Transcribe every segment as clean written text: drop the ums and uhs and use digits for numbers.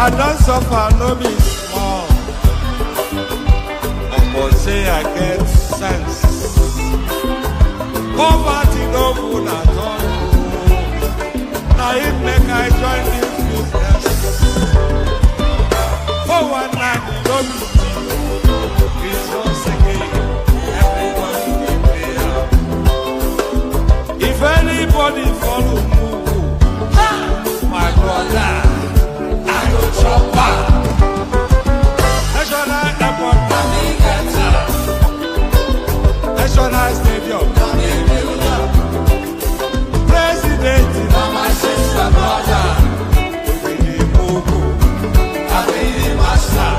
I don't suffer, no be small. But say I get sense. Poverty no good at all. Now it make I join this business. For one night, no be cheap. It's once again, everybody can pay up. If anybody follow move, my brother, chopper. National airport, National stadium, president, my sister, brother, I be the master.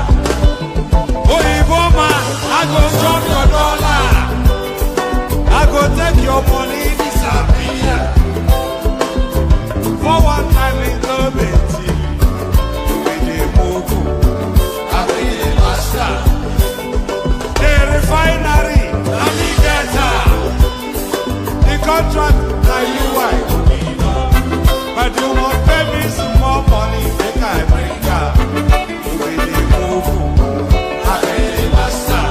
Oh, Iboma, I go drop your dollar. I go take your money, disappear. For one time in the refinery, let me get her. The contract, now you white. But you won't pay me some more money, make I bring her. You really move, I be the master.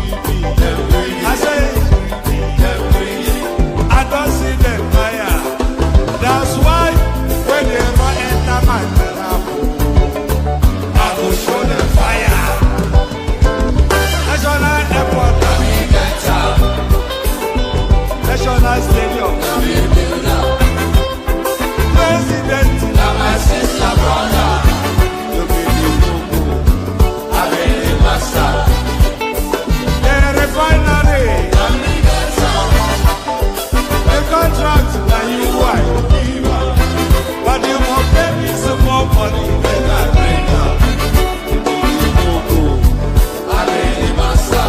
I say, I don't see them fire. That's why when they ever enter my temple, I will show them fire. National airport, National stadium, president, my sister, brother, you be the I be the master. Refinery, the contract that you want, but you won't pay me some more money than I bring up. I be the master.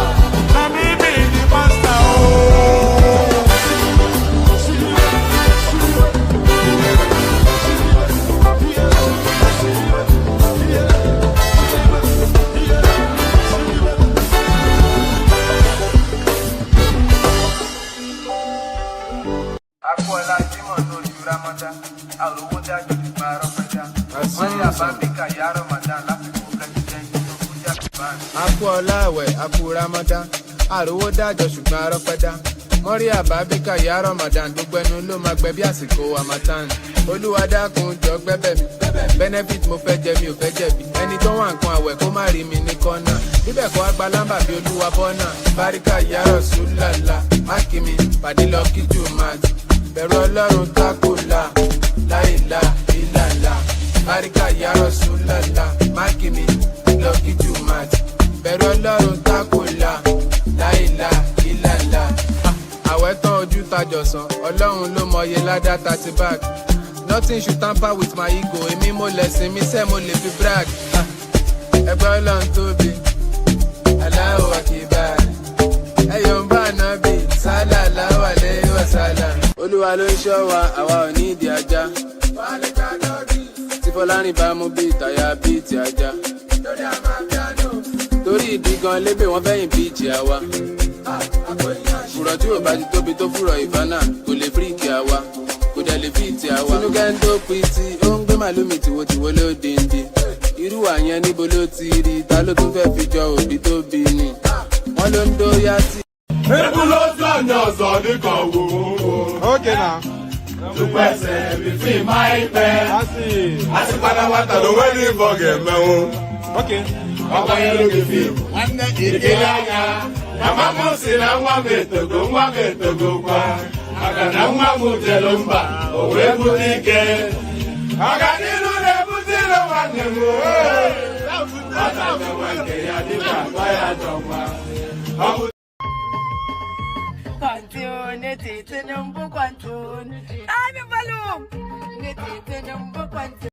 Let me be the master. Aku ọláwẹ̀, aku Ramadan, àròwó dájọ́ ṣùgbọ́n arọ́pẹ́dá. Mọ́rí àbábíkà yá Ramadan, gbogbo ẹnu ló máa gbẹ bí àsìkò Harmattan. Olúwa dákun jọ gbẹ́bẹ̀ mi, benefit mo fẹ́ jẹ mi ò fẹ́ jẹ̀bi. Ẹni tó wà nǹkan àwẹ̀ kó má rí mi ní kọ́nà. Bíbẹ̀ kọ́ àgbà lámbà bí Olúwa bọ́nà. Báríkà yá Rasulullah, máàkì mi, pàdé lọ kí jù máa jì. Bẹ̀rù Ọlọ́run tákùlà, láìlà ìlàlà. Báríkà yá Rasulullah, máàkì mi, lọ kí jù máa jì. Bẹ̀rù Ọlọ́run tákùlà, láìlà ìlàlà. Àwẹ̀ tán ojú tajọ̀sán, Ọlọ́run ló mọye ládá 30 bag. Nothing should tamper with my ego, èmi mo lẹ̀sìn mi sẹ́ mo lè fi brag. Ẹgbẹ́ Ọlọ́run tóbi, Allahu Akbar. Ẹyọ̀ ń bá nábì, sallallahu alayhi wa sallam. Olúwa ló ń ṣọ́ wa, àwa ò ní ìdí ajá. Tí Fọlárìn bá mú bí ìtàyà bí ti ajá. Lórí àmà piano. torí ìdí gan lébè wọ́n fẹ́ ìbíjì àwa. Fùrọ̀ tí ò bá ti tóbi tó fùrọ̀ ìfánà kò lè fíríkì àwa, kò dẹ̀ lè fíìtì àwa. Tinúkẹ́ ń tó pitì, ó ń gbé màlúmi tìwotìwo lódindi. Irú àyẹn níbo ló ti rí, ta ló tún fẹ́ fi jọ òbí tó bí ni. Wọ́n ló ń dóyá sí. Ebu ló sọ̀nà ọ̀sán ní kan wò ó. Okay now. Tupẹ̀sẹ̀ bí fi máa ń pẹ́. Àsìpadà wa tàbí wọ́n ní ìfọ̀gẹ̀ mẹ́wọ́n. Okay. Ọkọ̀ yẹn ló fi fíìmù. Ìdílé anya. Màmá mú sí na nwa m etogo kwa. Maka na nwa m jelu mba, o wee bute ike. Ọganihu na-ebute ilo nwanne m. Ọ na-abịawa nke ya dịka akpa ya jọkwa. Continuity, Tinubu continuity. I'm a balloon. Tinubu continuity.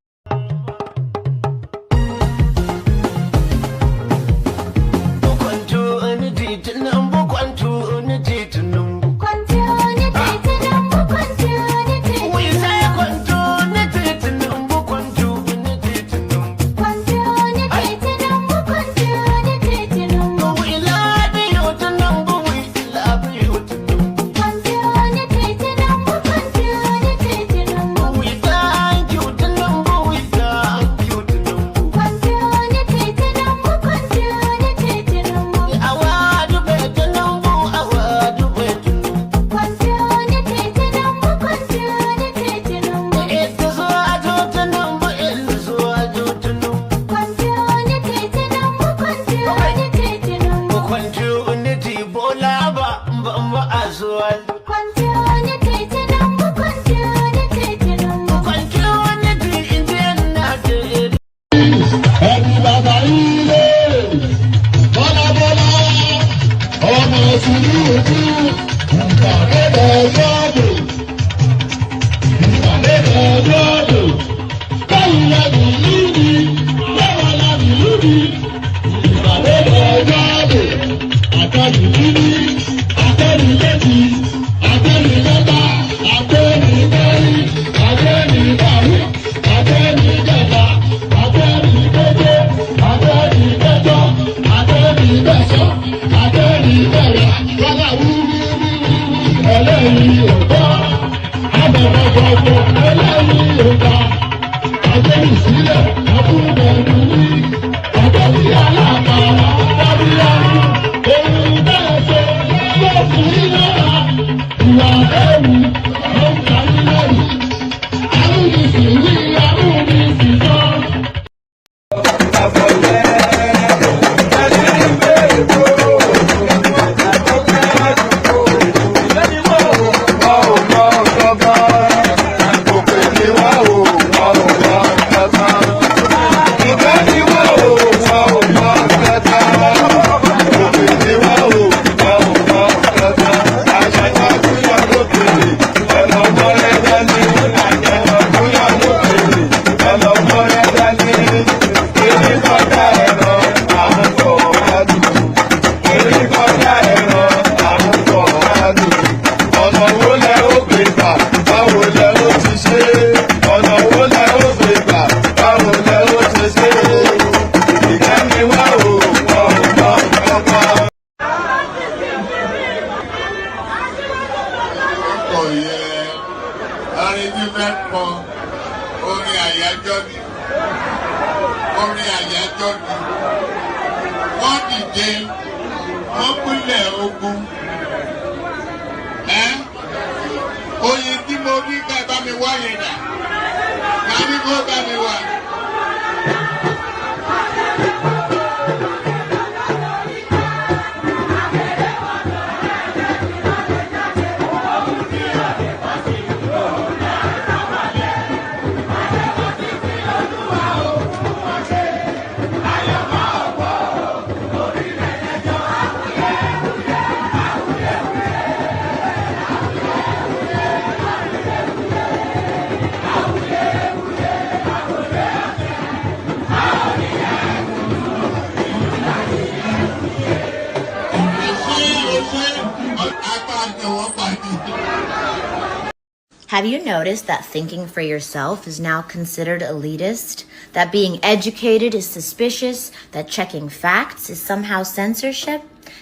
Have you noticed that thinking for yourself is now considered elitist? That being educated is suspicious? That checking facts is somehow censorship?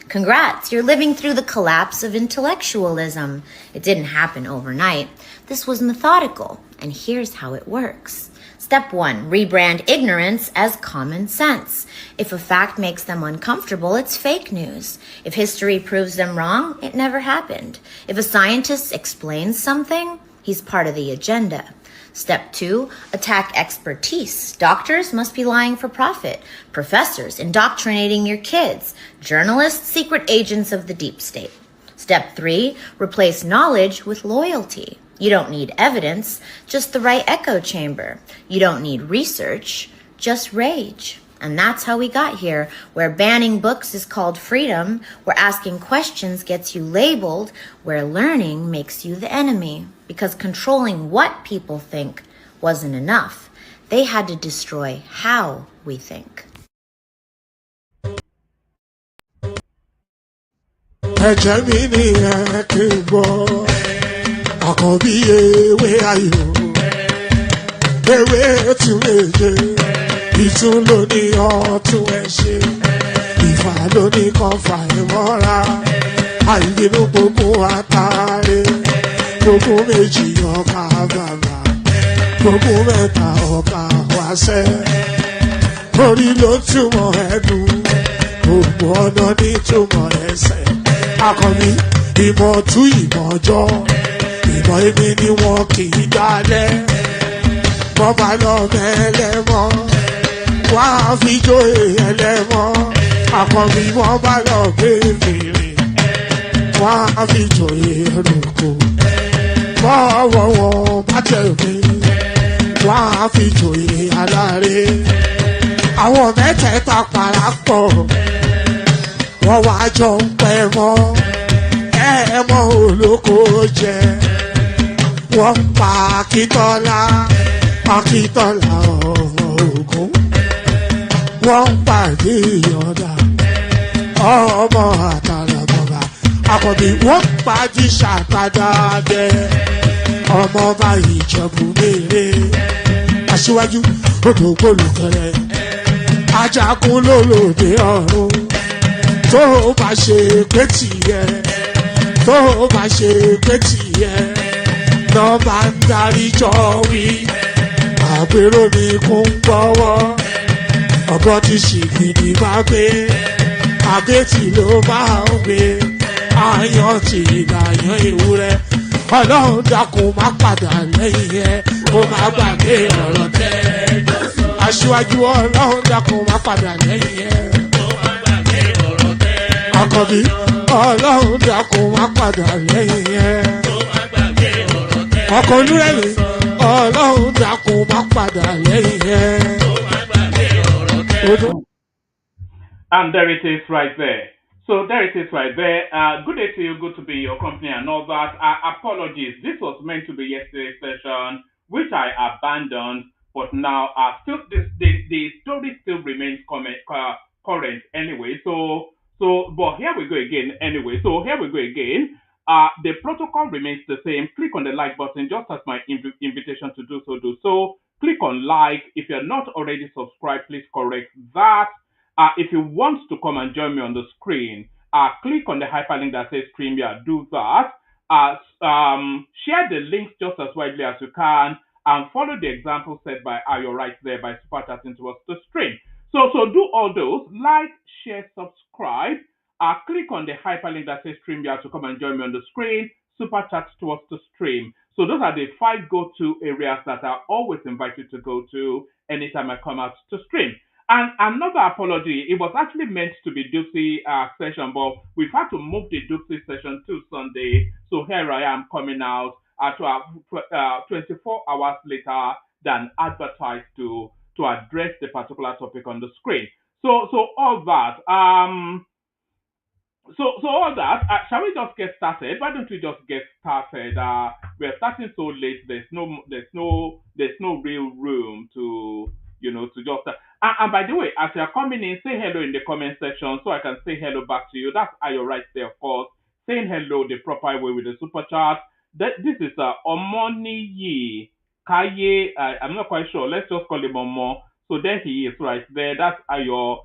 Congrats, you're living through the collapse of intellectualism. It didn't happen overnight. This was methodical, and here's how it works. Step 1, rebrand ignorance as common sense. If a fact makes them uncomfortable, it's fake news. If history proves them wrong, it never happened. If a scientist explains something, he's part of the agenda. Step 2, attack expertise. Doctors must be lying for profit. Professors indoctrinating your kids. Journalists, secret agents of the deep state. Step 3, replace knowledge with loyalty. You don't need evidence, just the right echo chamber. You don't need research, just rage. And that's how we got here, where banning books is called freedom, where asking questions gets you labeled, where learning makes you the enemy. Because controlling what people think wasn't enough. They had to destroy how we think. Ẹ̀jẹ̀ mi ni ẹ kí n gbọ́, àkànbí ewé ayò, ewé tún méje, ìtún ló ní ọ̀tún ẹ̀ ṣe, ìfà ló ní kan fà ẹ̀ mọ́ra, àìbínú gbogbo àtàrẹ, gbogbo méjì ọkà bàbà, gbogbo mẹ́ta ọkà wáṣẹ́, orí ló túmọ̀ ẹ̀dùn, gbogbo ọ̀nà ní túmọ̀ ẹsẹ̀. Akọni ìmọ̀ tú ìmọ̀ ọjọ́, ìmọ̀ èmi ni wọn kì í dálẹ̀. Bọ́ba lọ mẹ́lẹ́mọ́, wá fi jóye ẹlẹ́mọ́. Akọni wọ́n bá lọ bèbèrè, wá fi jóye ẹlòkò. Bọ́wọ́ wọn bá tẹ̀lé, wá fi jóye aláre. Àwọn mẹ́tẹ̀ẹ̀ta parapọ̀. Wọ́n wá jọ ń pẹ́ mọ́, ẹ̀ẹ́mọ́ olóko jẹ. Wọ́n ń pa Akíntọ́lá ọmọ Ògún. Wọ́n ń pa Ìyọ̀dà ọmọ Àtàlàbọ̀bà. Àkànbí wọ́n ń pa Jíṣà Tàdàdẹ ọmọ ọba Ìjẹ̀bú Mèrè. Aṣíwájú odò gbólùkẹrẹ, ajagun lólòdì ọ̀run. Tó o bá ṣe pé tìyẹ, tó o bá ṣe pé tìyẹ, lọ́ bá ń darí jọ wí. Àgbèrò mi kún gbọ́wọ́, ọ̀bọ ti ṣìgìdì máa gbé, àgétì ló máa ń gbé, àyàn ti ìlàyàn ewúrẹ́. Ọlọ́run dákun má padà lẹ́yìn ẹ̀, ó má gbàgbé ọ̀rọ̀ tẹ́. Aṣíwájú Ọlọ́run dákun má padà lẹ́yìn ẹ̀. Akọ̀bí Ọlọ́run dákun wá padà lẹ́yìn ẹ̀. Ọkọ̀ olúrẹ̀mí Ọlọ́run dákun wá padà lẹ́yìn ẹ̀. And there it is right there. So there it is right there. Good day to you. Good to be in your company and all that. Apologies. This was meant to be yesterday's session, which I abandoned. But now, still, the story still remains current anyway. But here we go again anyway. So here we go again. The protocol remains the same. Click on the like button, just as my invitation to do so. Click on like. If you're not already subscribed, please correct that. If you want to come and join me on the screen, click on the hyperlink that says stream here. Do that. Share the links just as widely as you can, and follow the example set by Ayo right there by super chatting towards the stream. So do all those. Like, share, subscribe. Click on the hyperlink that says stream here to come and join me on the screen. Super chat towards the stream. So those are the 5 go-to areas that I always invite you to go to anytime I come out to stream. And another apology, it was actually meant to be Dupsy session, but we've had to move the Dupsy session to Sunday. So here I am coming out 24 hours later than advertised to address the particular topic on the screen. So all that. So all that. Shall we just get started? Why don't we just get started? We're starting so late. There's no real room to just. And by the way, as you're coming in, say hello in the comment section so I can say hello back to you. That's Ayo right there, of course. Saying hello the proper way with the super chat. This is Omoniyi Kaye. I'm not quite sure. Let's just call him Omo. So there he is, right there. That's your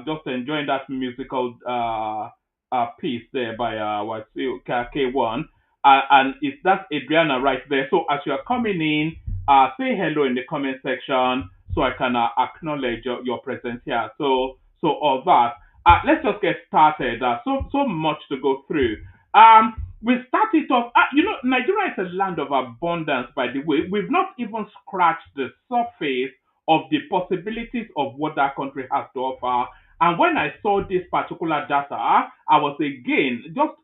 just enjoying that musical piece there by K1. And it's that's Adriana right there. So as you are coming in, say hello in the comment section so I can acknowledge your presence here. So all that. Let's just get started. So much to go through. We start it off. Nigeria is a land of abundance. By the way, we've not even scratched the surface of the possibilities of what that country has to offer. And when I saw this particular data, I was again just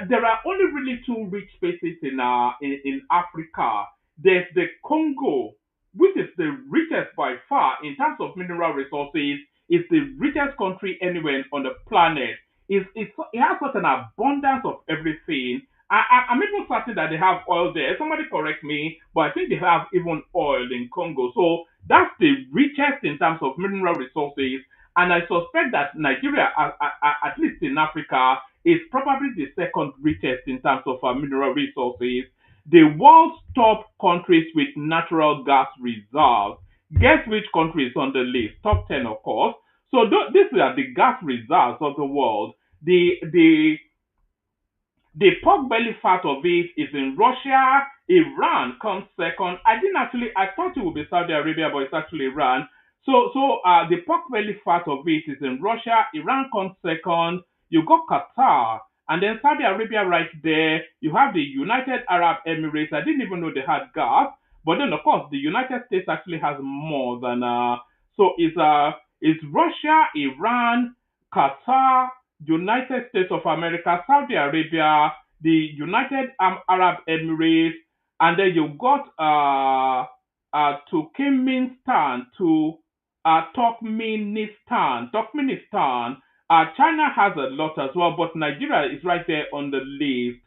there are only really two rich spaces in Africa. There's the Congo, which is the richest by far in terms of mineral resources. It's the richest country anywhere on the planet. It has such an abundance of everything. I'm even certain that they have oil there. Somebody correct me, but I think they have even oil in Congo. So that's the richest in terms of mineral resources. And I suspect that Nigeria, at least in Africa, is probably the second richest in terms of mineral resources. The world's top countries with natural gas reserves. Guess which country is on the list? Top 10, of course. So these are the gas reserves of the world. The pork belly fat of it is in Russia. Iran comes second. I thought it would be Saudi Arabia, but it's actually Iran. So the pork belly fat of it is in Russia. Iran comes second. You got Qatar, and then Saudi Arabia right there. You have the United Arab Emirates. I didn't even know they had gas, but then of course the United States actually has more than so it's Russia, Iran, Qatar, United States of America, Saudi Arabia, the United Arab Emirates, and then you got Turkmenistan, Turkmenistan. China has a lot as well, but Nigeria is right there on the list.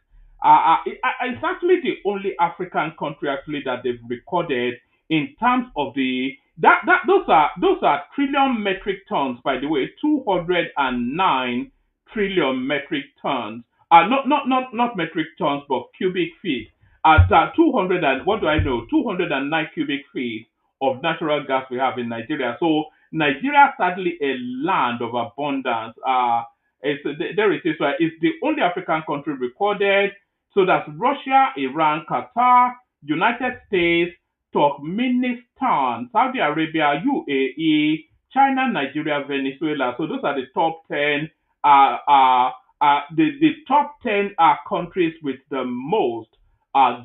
It's actually the only African country actually that they've recorded in terms of those are trillion metric tons, by the way, 209 trillion metric tons. Not metric tons, but cubic feet. At 200 and what do I know? 209 cubic feet of natural gas we have in Nigeria. So Nigeria is sadly a land of abundance. There it is. Right? It's the only African country recorded. So that's Russia, Iran, Qatar, United States, Turkmenistan, Saudi Arabia, UAE, China, Nigeria, Venezuela. So those are the top 10. The top 10 countries with the most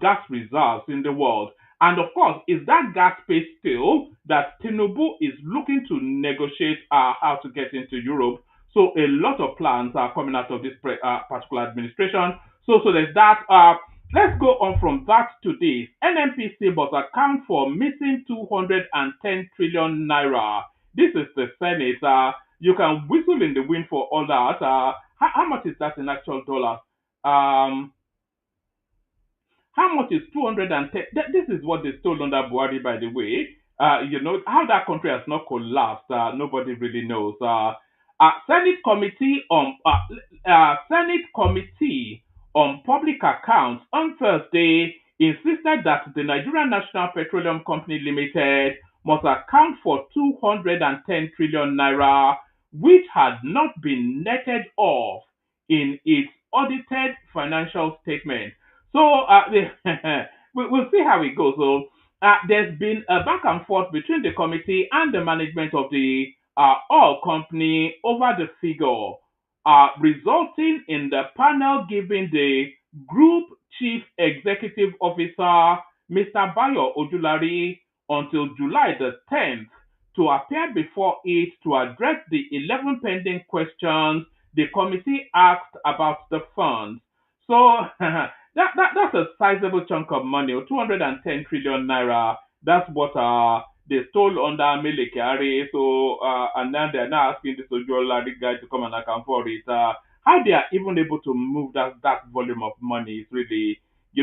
gas reserves in the world. And of course, is that gas space still that Tinubu is looking to negotiate how to get into Europe? So a lot of plans are coming out of this particular administration. So there's that. Let's go on from that to this. NNPC must account for missing 210 trillion naira. This is the Senate. You can whistle in the wind for all that. How much is that in actual dollars? How much is 210? This is what they stole under Buhari, by the way. How that country has not collapsed. Nobody really knows. Senate Committee on Public Accounts on Thursday insisted that the Nigerian National Petroleum Company Limited must account for 210 trillion naira, which had not been netted off in its audited financial statement. So we'll see how it goes. So there's been a back and forth between the committee and the management of the oil company over the figure, resulting in the panel giving the group chief executive officer, Mr. Bayo Ojulari, until July the 10th to appear before it to address the 11 pending questions the committee asked about the funds. So that's a sizable chunk of money, 210 trillion naira. That's what they stole under Lekki. So and now they're now asking the Ojulari guy to come and account for it. How they are even able to move that volume of money is really, they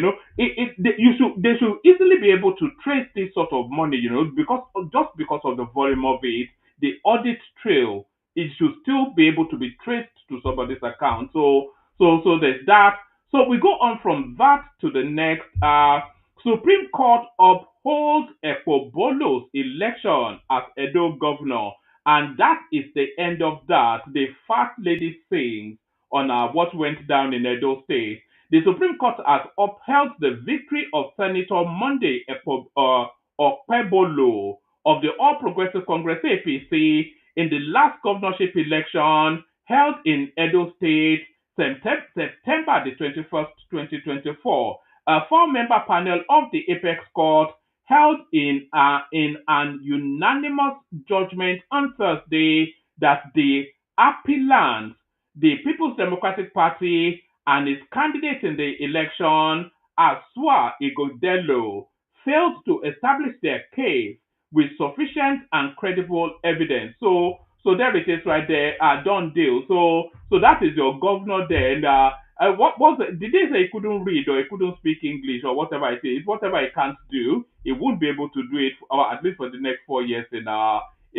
should easily be able to trace this sort of money, because of the volume of it, the audit trail, it should still be able to be traced to somebody's account. So there's that. So we go on from that to the next. Supreme Court upholds Ekpobolo's election as Edo governor, and that is the end of that. The fat lady sings on what went down in Edo State. The Supreme Court has upheld the victory of Senator Monday Okpebolo of the All Progressive Congress (APC) in the last governorship election held in Edo State September the 21st, 2024. A four-member panel of the Apex Court held in an unanimous judgment on Thursday that the appellant, the People's Democratic Party, and its candidate in the election, Asua Ighodalo, failed to establish their case with sufficient and credible evidence. So there it is right there, done deal. So that is your governor there. And what was it? Did they say he couldn't read or he couldn't speak English or whatever it is? Whatever he can't do, he won't be able to do it, or at least for the next 4 years in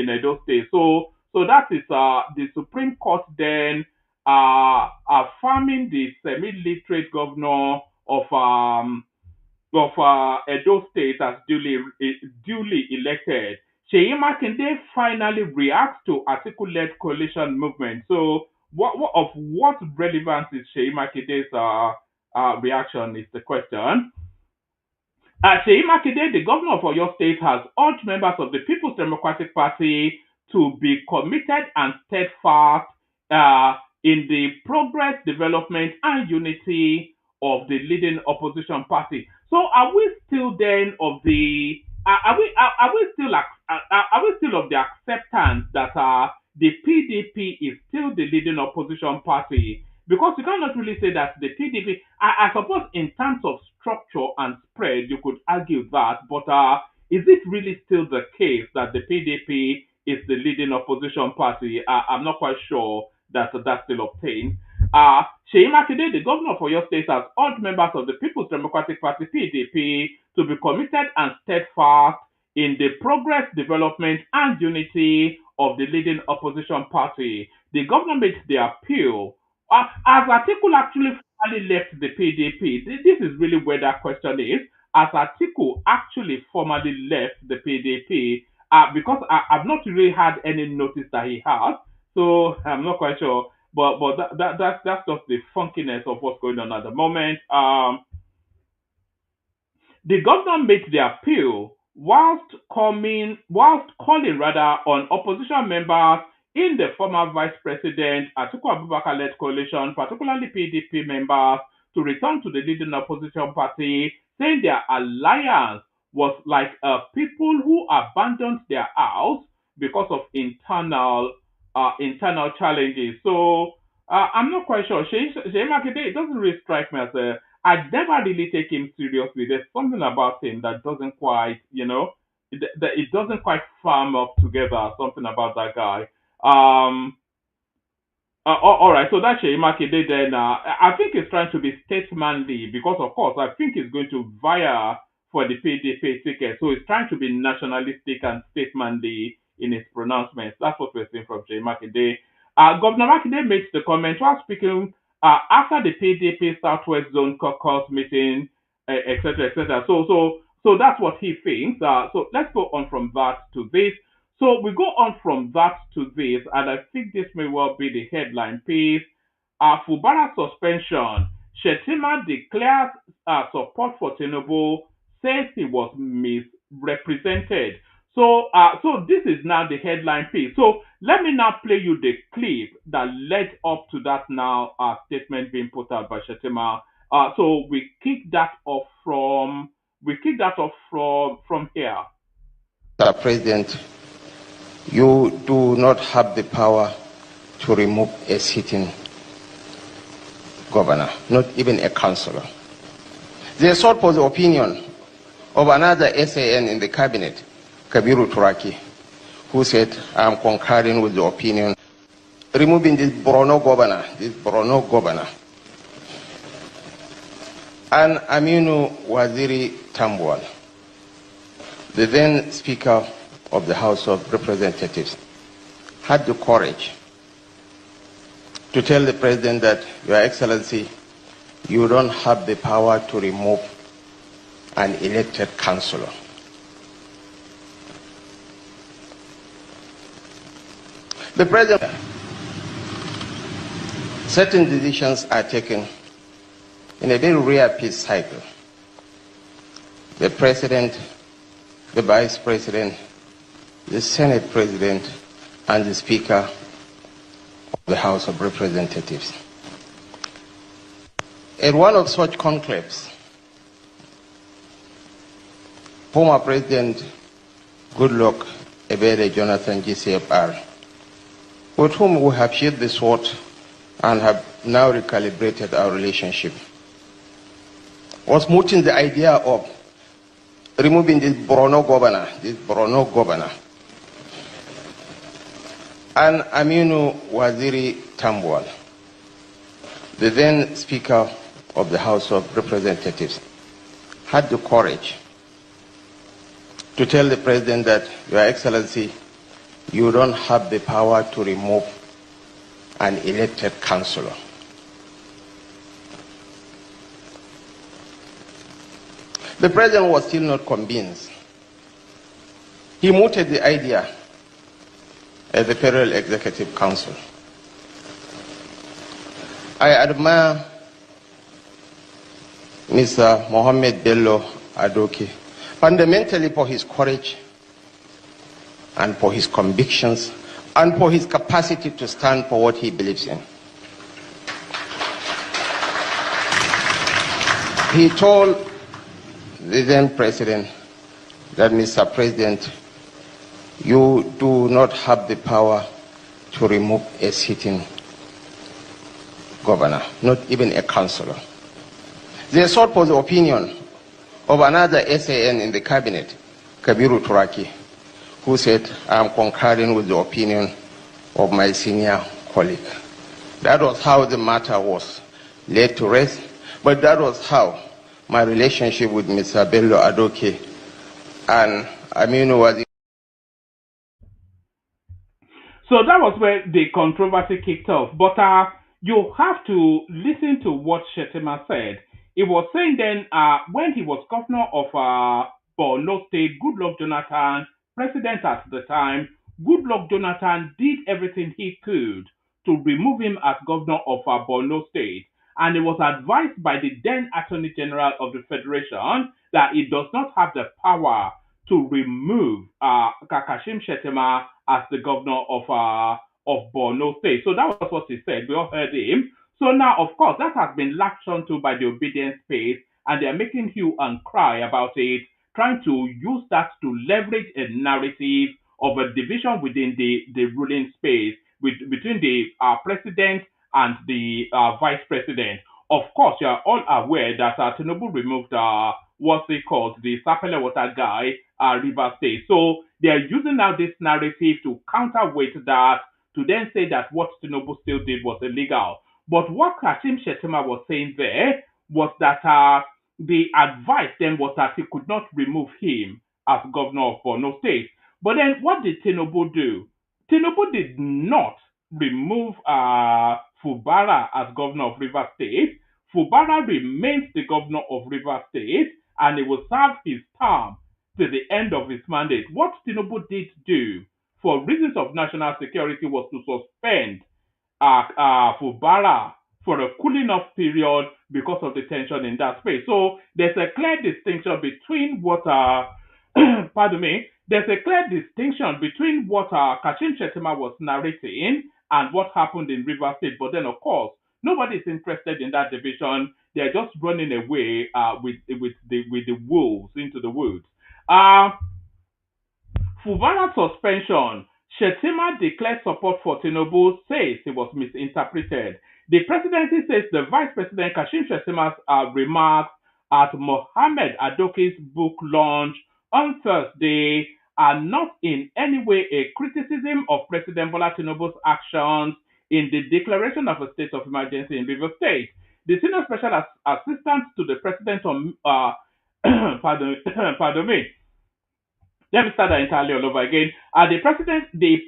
Edo State. So that is the Supreme Court then affirming the semi-literate governor of Edo State as duly elected. Seyi Makinde finally reacts to Atiku-led coalition movement. So, what relevance is Seyi Makinde's reaction is the question. Seyi Makinde, the governor of Oyo State, has urged members of the People's Democratic Party to be committed and steadfast in the progress, development, and unity of the leading opposition party. So, are we still then of the are we still of the acceptance that the PDP is still the leading opposition party? Because you cannot really say that the PDP. I suppose in terms of structure and spread, you could argue that, but is it really still the case that the PDP is the leading opposition party? I'm not quite sure that still obtains. Seyi Makinde, the governor of Oyo State, has urged members of the People's Democratic Party (PDP) to be committed and steadfast in the progress, development, and unity of the leading opposition party. The governor made the appeal. Has Atiku actually formally left the PDP? This is really where that question is. Has Atiku actually formally left the PDP? Because I've not really had any notice that he has, so I'm not quite sure. But that's just the funkiness of what's going on at the moment. The governor made the appeal whilst calling on opposition members in the former Vice President Atiku Abubakar-led coalition, particularly PDP members, to return to the leading opposition party, saying their alliance was like people who abandoned their house because of internal challenges. So I'm not quite sure. Seyi Makinde, it doesn't really strike me as I never really take him seriously. There's something about him that doesn't quite, it doesn't quite firm up together. Something about that guy. All right, so that's Seyi Makinde then. I think he's trying to be statesmanly because, of course, I think he's going to vie for the PDP ticket. So he's trying to be nationalistic and statesmanly in his pronouncements. That's what we're seeing from Seyi Makinde. Governor Makinde makes the comment while speaking after the PDP Southwest Zone caucus meeting, etc., etc. So that's what he thinks. So let's go on from that to this. So we go on from that to this, and I think this may well be the headline piece. Fubara suspension. Shettima declares support for Tinubu, says he was misrepresented. So this is now the headline piece. So let me now play you the clip that led up to that now statement being put out by Shettima. So we kick that off from here. Mr. President, you do not have the power to remove a sitting governor, not even a councillor. They sought for the opinion of another SAN in the cabinet, Kabiru Turaki, who said, I'm concurring with the opinion, removing this Borno governor. And Aminu Waziri Tambuwal, the then Speaker of the House of Representatives, had the courage to tell the President that, Your Excellency, you don't have the power to remove an elected councillor. The president, certain decisions are taken in a very rare peace cycle. The president, the vice president, the Senate president, and the Speaker of the House of Representatives. At one of such conclaves, former President Goodluck Ebele Jonathan GCFR, with whom we have shared the sword and have now recalibrated our relationship, was mooting the idea of removing this Borno governor, and Aminu Waziri Tambuwal, the then Speaker of the House of Representatives, had the courage to tell the President that, Your Excellency, you don't have the power to remove an elected councillor. The President was still not convinced. He mooted the idea at the Federal Executive Council. I admire Mr. Mohammed Bello Adoke fundamentally for his courage and for his convictions and for his capacity to stand for what he believes in. He told the then president that, Mr. President, you do not have the power to remove a sitting governor, not even a councillor. They sought for the opinion of another SAN in the cabinet, Kabiru Turaki, who said, I am concurring with the opinion of my senior colleague. That was how the matter was laid to rest, but that was how my relationship with Mr. Bello Adoke and Aminu was. So that was where the controversy kicked off. But you have to listen to what Shettima said. He was saying then, when he was governor of Borno State, Goodluck Jonathan, president at the time, Goodluck Jonathan did everything he could to remove him as governor of Borno State. And he was advised by the then Attorney General of the Federation that he does not have the power to remove Kashim Shettima as the governor of Borno State. So that was what he said. We all heard him. So now, of course, that has been latched onto by the obedience space, and they're making hue and cry about it, trying to use that to leverage a narrative of a division within the ruling space between the president and the vice president. Of course, you are all aware that Tinubu removed what's it called, the Sapele Water guy, River State. So they are using now this narrative to counterweight that, to then say that what Tinubu still did was illegal. But what Kashim Shettima was saying there was that the advice then was that he could not remove him as governor of Borno State. But then what did Tinubu do? Tinubu did not remove Fubara as governor of River State. Fubara remains the governor of River State, and he will serve his term to the end of his mandate. What Tinubu did do, for reasons of national security, was to suspend Fubara for a cooling off period because of the tension in that space. So there's a clear distinction between what pardon me, there's a clear distinction between what Kashim Shettima was narrating and what happened in River State. But then, of course, nobody is interested in that division. They're just running away with the wolves into the woods. Fubara suspension. Shettima declared support for Tinubu, says it was misinterpreted. The presidency says the vice president Kashim Shettima's remarks at Mohammed Adoke's book launch on Thursday are not in any way a criticism of President Bola Tinubu's actions in the declaration of a state of emergency in River State. The senior special assistant to the president on pardon me. Let me start that entirely all over again. The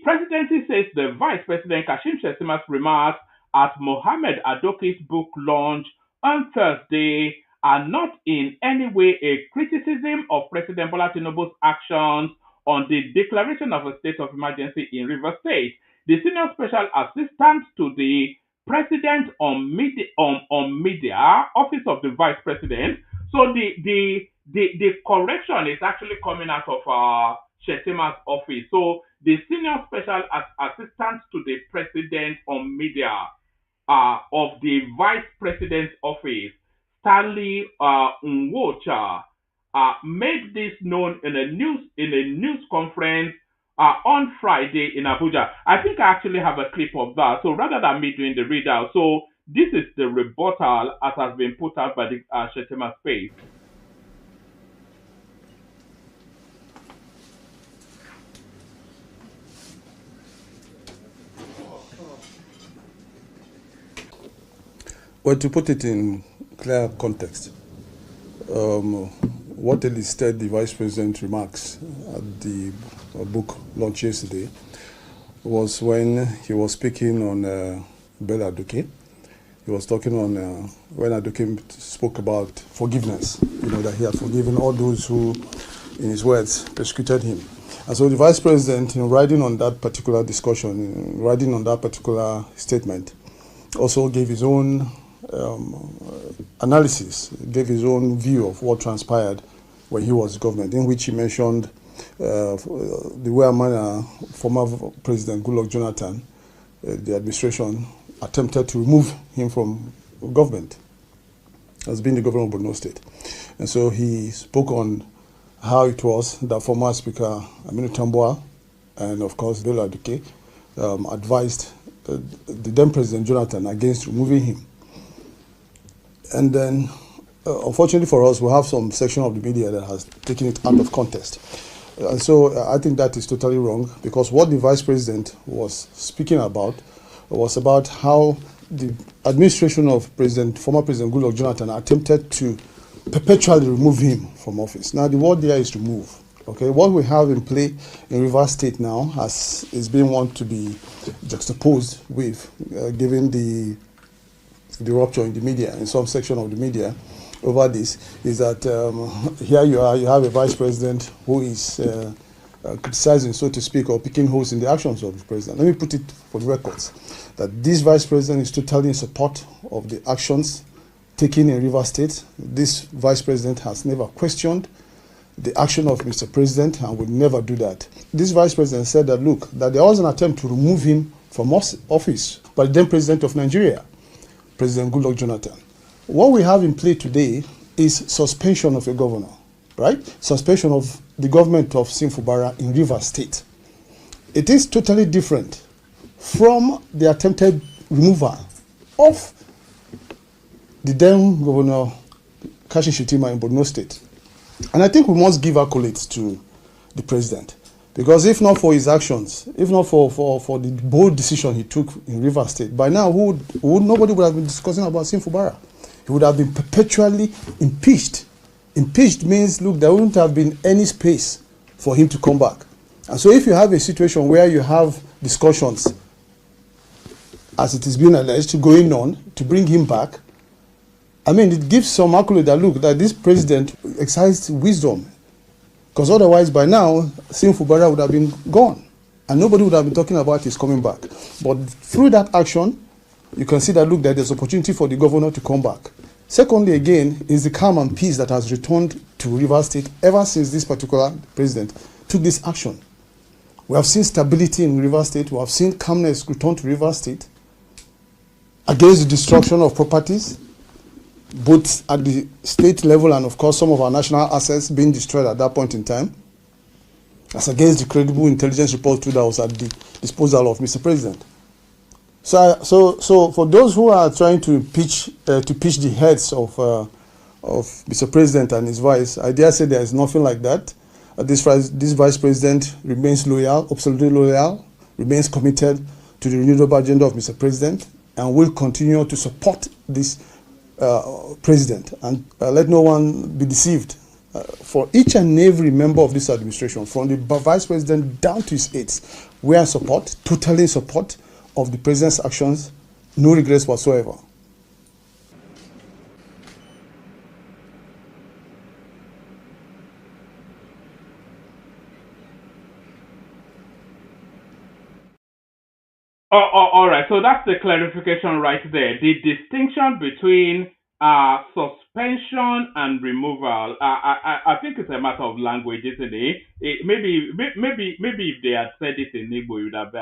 presidency says the vice president Kashim Shettima's remarks at Mohammed Adoke's book launch on Thursday are not in any way a criticism of President Bola Tinubu's actions on the declaration of a state of emergency in Rivers State. The senior special assistant to the president on media, office of the vice president. So the correction is actually coming out of Shetima's office. So the senior special assistant to the president on media of the vice president's office, Stanley Nwocha, made this known in a news conference on Friday in Abuja. I think I actually have a clip of that. So rather than me doing the readout, so this is the rebuttal as has been put out by the Shetima space. Well, to put it in clear context, what elicited the Vice President's remarks at the book launch yesterday was when he was speaking on Bella Aduke. He was talking on when Aduke spoke about forgiveness, that he had forgiven all those who, in his words, persecuted him. And so the Vice President, riding on that particular discussion, riding on that particular statement, also gave his own analysis, gave his own view of what transpired when he was government, in which he mentioned the way and manner former President Goodluck Jonathan, the administration, attempted to remove him from government as being the governor of Borno State. And so he spoke on how it was that former Speaker Aminu Tambuwal and, of course, Bello Aduke advised the then President Jonathan against removing him. And then, unfortunately for us, we have some section of the media that has taken it out of context. And so I think that is totally wrong, because what the Vice President was speaking about was about how the administration of former President Goodluck Jonathan attempted to perpetually remove him from office. Now, the word there is remove. Okay, what we have in play in Rivers State now is being want to be juxtaposed with, given the rupture in the media, in some section of the media over this, is that here you have a Vice President who is criticizing, so to speak, or picking holes in the actions of the President. Let me put it for the records, that this Vice President is totally in support of the actions taken in Rivers State. This Vice President has never questioned the action of Mr. President and would never do that. This Vice President said that, look, that there was an attempt to remove him from office by the then President of Nigeria, President Goodluck Jonathan. What we have in play today is suspension of a governor, right? Suspension of the government of Fubara in Rivers State. It is totally different from the attempted removal of the then Governor Kashim Shettima in Borno State. And I think we must give accolades to the President, because if not for his actions, if not for the bold decision he took in Rivers State, by now nobody would have been discussing about Fubara. He would have been perpetually impeached. Impeached means, look, there wouldn't have been any space for him to come back. And so if you have a situation where you have discussions, as it is being alleged, going on to bring him back, I mean, it gives some accolade that, look, that this president exercised wisdom. Because otherwise, by now, Fubara would have been gone. And nobody would have been talking about his coming back. But through that action, you can see that, look, that there's opportunity for the governor to come back. Secondly, again, is the calm and peace that has returned to Rivers State ever since this particular president took this action. We have seen stability in Rivers State. We have seen calmness return to Rivers State against the destruction of properties, both at the state level and, of course, some of our national assets being destroyed at that point in time, as against the credible intelligence report that was at the disposal of Mr. President. So for those who are trying to pitch the heads of Mr. President and his vice, I dare say there is nothing like that. This Vice President remains loyal, absolutely loyal, remains committed to the renewable agenda of Mr. President, and will continue to support this President. And let no one be deceived. For each and every member of this administration, from the Vice President down to his aides, we are support, totally in support of the President's actions, no regrets whatsoever. All right. So that's the clarification right there. The distinction between suspension and removal. I think it's a matter of language, isn't it? Maybe if they had said it in Igbo, it would have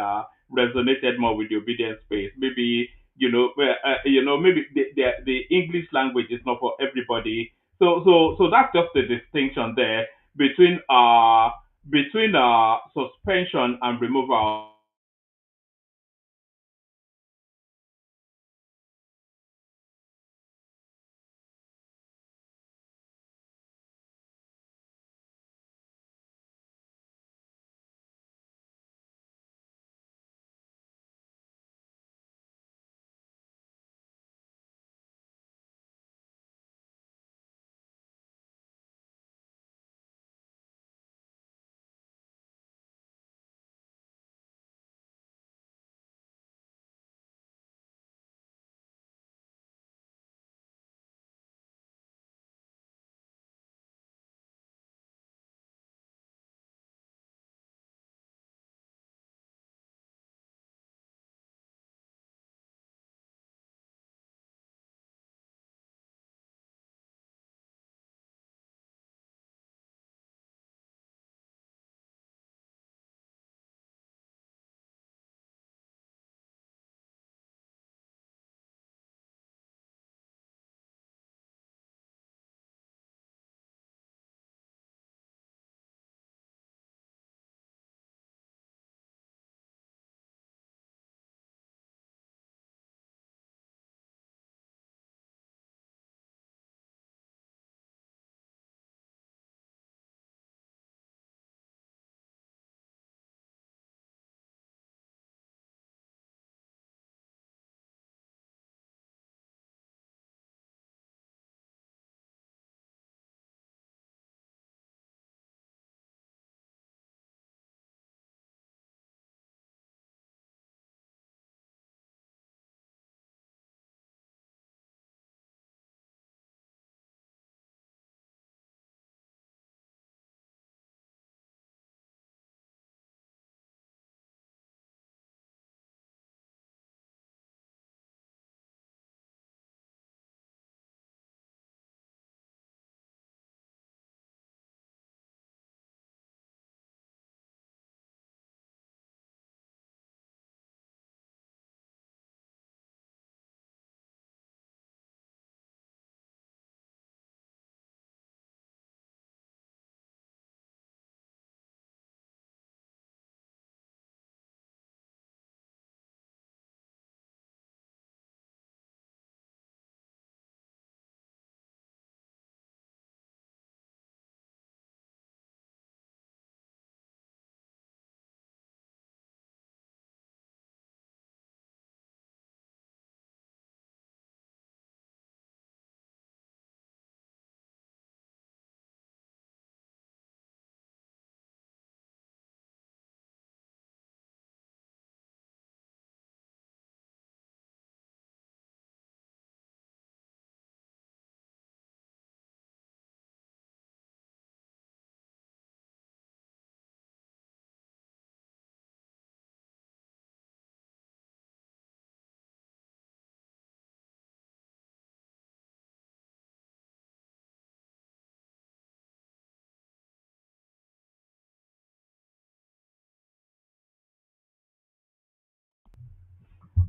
resonated more with the obedience space. Maybe maybe the English language is not for everybody. So that's just the distinction there between suspension and removal.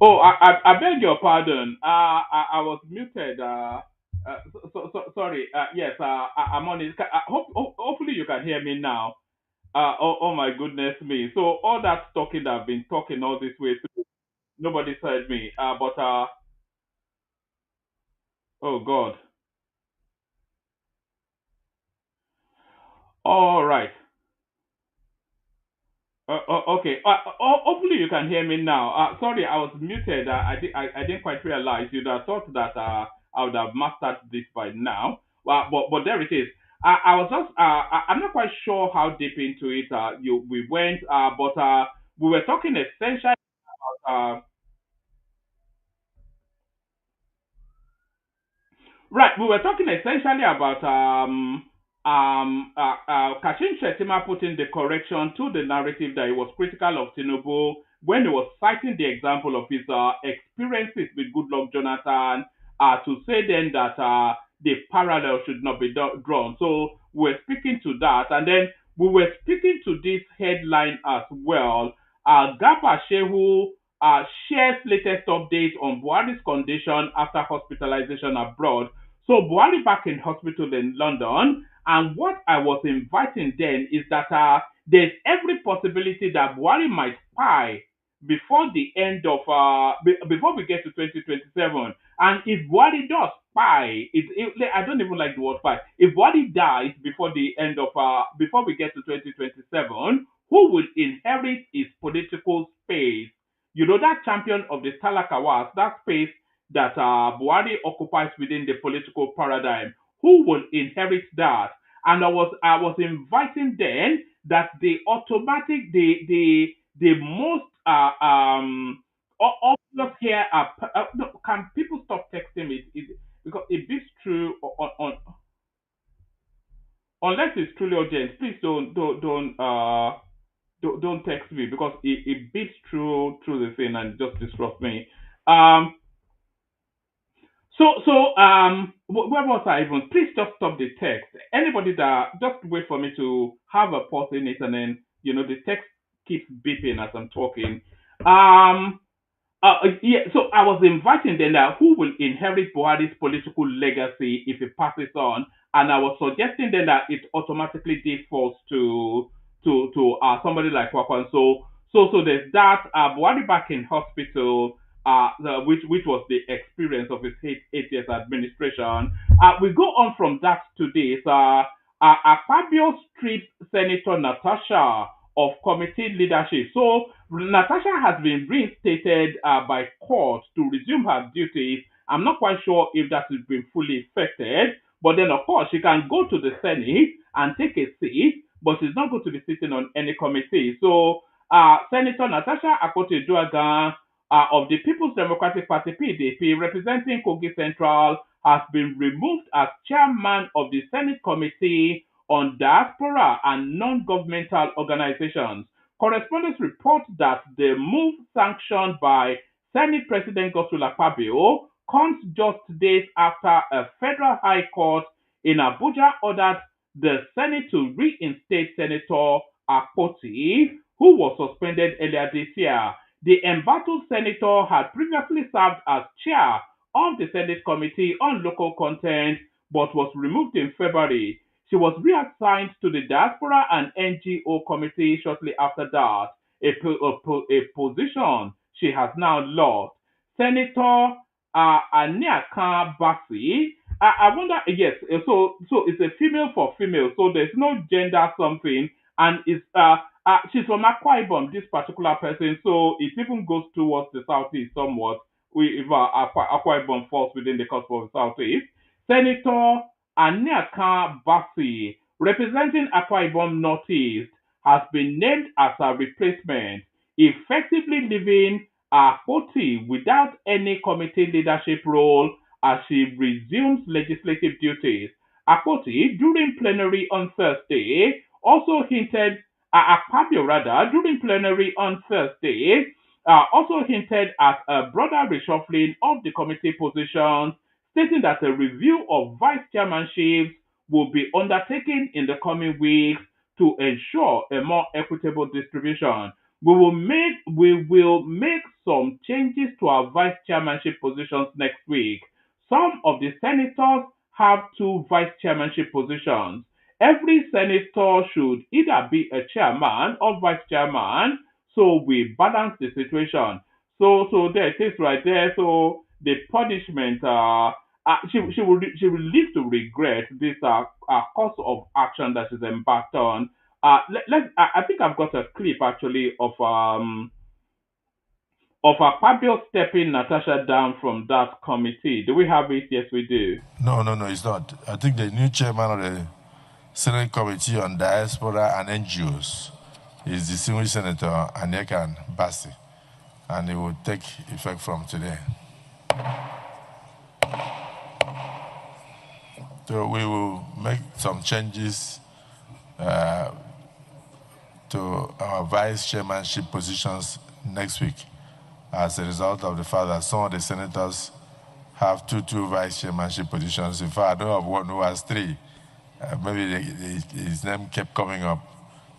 Oh, I beg your pardon. I was muted. Sorry. Yes, I'm on it. Hopefully you can hear me now. Oh my goodness me. So all that talking that I've been talking all this way through, nobody's heard me. Oh God. All right. Okay. Hopefully you can hear me now. Sorry, I was muted. I didn't quite realize. You'd have thought that I would have mastered this by now. But there it is. I was just I'm not quite sure how deep into it we went. But we were talking essentially. Right, we were talking essentially about Kashim Shettima putting the correction to the narrative that he was critical of Tinubu when he was citing the example of his experiences with Goodluck Jonathan, to say then that the parallel should not be drawn. So we're speaking to that, and then we were speaking to this headline as well. Garba Shehu shares latest update on Buhari's condition after hospitalization abroad. So Buhari back in hospital in London, and what I was inviting then is that there's every possibility that Buhari might spy before the end of before we get to 2027. And if Buhari does spy, I don't even like the word spy. If Buhari dies before the end of before we get to 2027, who will inherit his political space? You know, that champion of the Talakawas, that space that Buhari occupies within the political paradigm. Who will inherit that? And I was inviting then that the automatic, the most obvious here no, can people stop texting me? Because if this true on unless it's truly urgent, please don't text me, because it beats through the thing and just disrupts me. Where was I even? Please just stop the text. Anybody that just wait for me to have a pause in it, and then the text keeps beeping as I'm talking. So I was inviting then who will inherit Buhari's political legacy if he passes on, and I was suggesting then that it automatically defaults to somebody like Kwakwan. So there's that. Buhari back in hospital, which was the experience of his 8 years administration. We go on from that to this. Akpabio stripped Senator Natasha of committee leadership. So Natasha has been reinstated by court to resume her duties. I'm not quite sure if that has been fully effected, but then of course she can go to the Senate and take a seat, but she's not going to be sitting on any committee. So Senator Natasha Akpoti-Uduaghan of the People's Democratic Party (PDP) representing Kogi Central has been removed as chairman of the Senate Committee on Diaspora and Non-Governmental Organizations. Correspondents report that the move, sanctioned by Senate President Godswill Akpabio, comes just days after a federal high court in Abuja ordered the Senate to reinstate Senator Akpoti, who was suspended earlier this year. The embattled senator had previously served as chair of the Senate Committee on Local Content, but was removed in February. She was reassigned to the Diaspora and NGO Committee shortly after that, a position she has now lost. Senator Aniaka Basi, I wonder, yes, so it's a female for female, so there's no gender something, and it's she's from Akwa Ibom, this particular person, so it even goes towards the southeast somewhat, if Akwa Ibom falls within the cusp of the southeast. Senator Aniaka Basi, representing Akwa Ibom Northeast, has been named as a replacement, effectively leaving Akpoti without any committee leadership role as she resumes legislative duties. Akpoti, during plenary on Thursday, also hinted, Akpabio rather, during plenary on Thursday, also hinted at a broader reshuffling of the committee positions, stating that a review of vice chairmanships will be undertaken in the coming weeks to ensure a more equitable distribution. We will make some changes to our vice chairmanship positions next week. Some of the senators have 2 vice chairmanship positions. Every senator should either be a chairman or vice chairman, so we balance the situation. So there it is right there. So the punishment, she will live to regret this course of action that she's embarked on. I think I've got a clip actually of Akpabio stepping Natasha down from that committee. Do we have it? Yes, we do. No, it's not. I think the new chairman of the Senate Committee on Diaspora and NGOs is distinguished Senator Aniaka Basi, and it will take effect from today. So we will make some changes to our vice chairmanship positions next week as a result of the fact that some of the senators have two vice chairmanship positions. In fact, I know of one who has 3. Maybe his name kept coming up,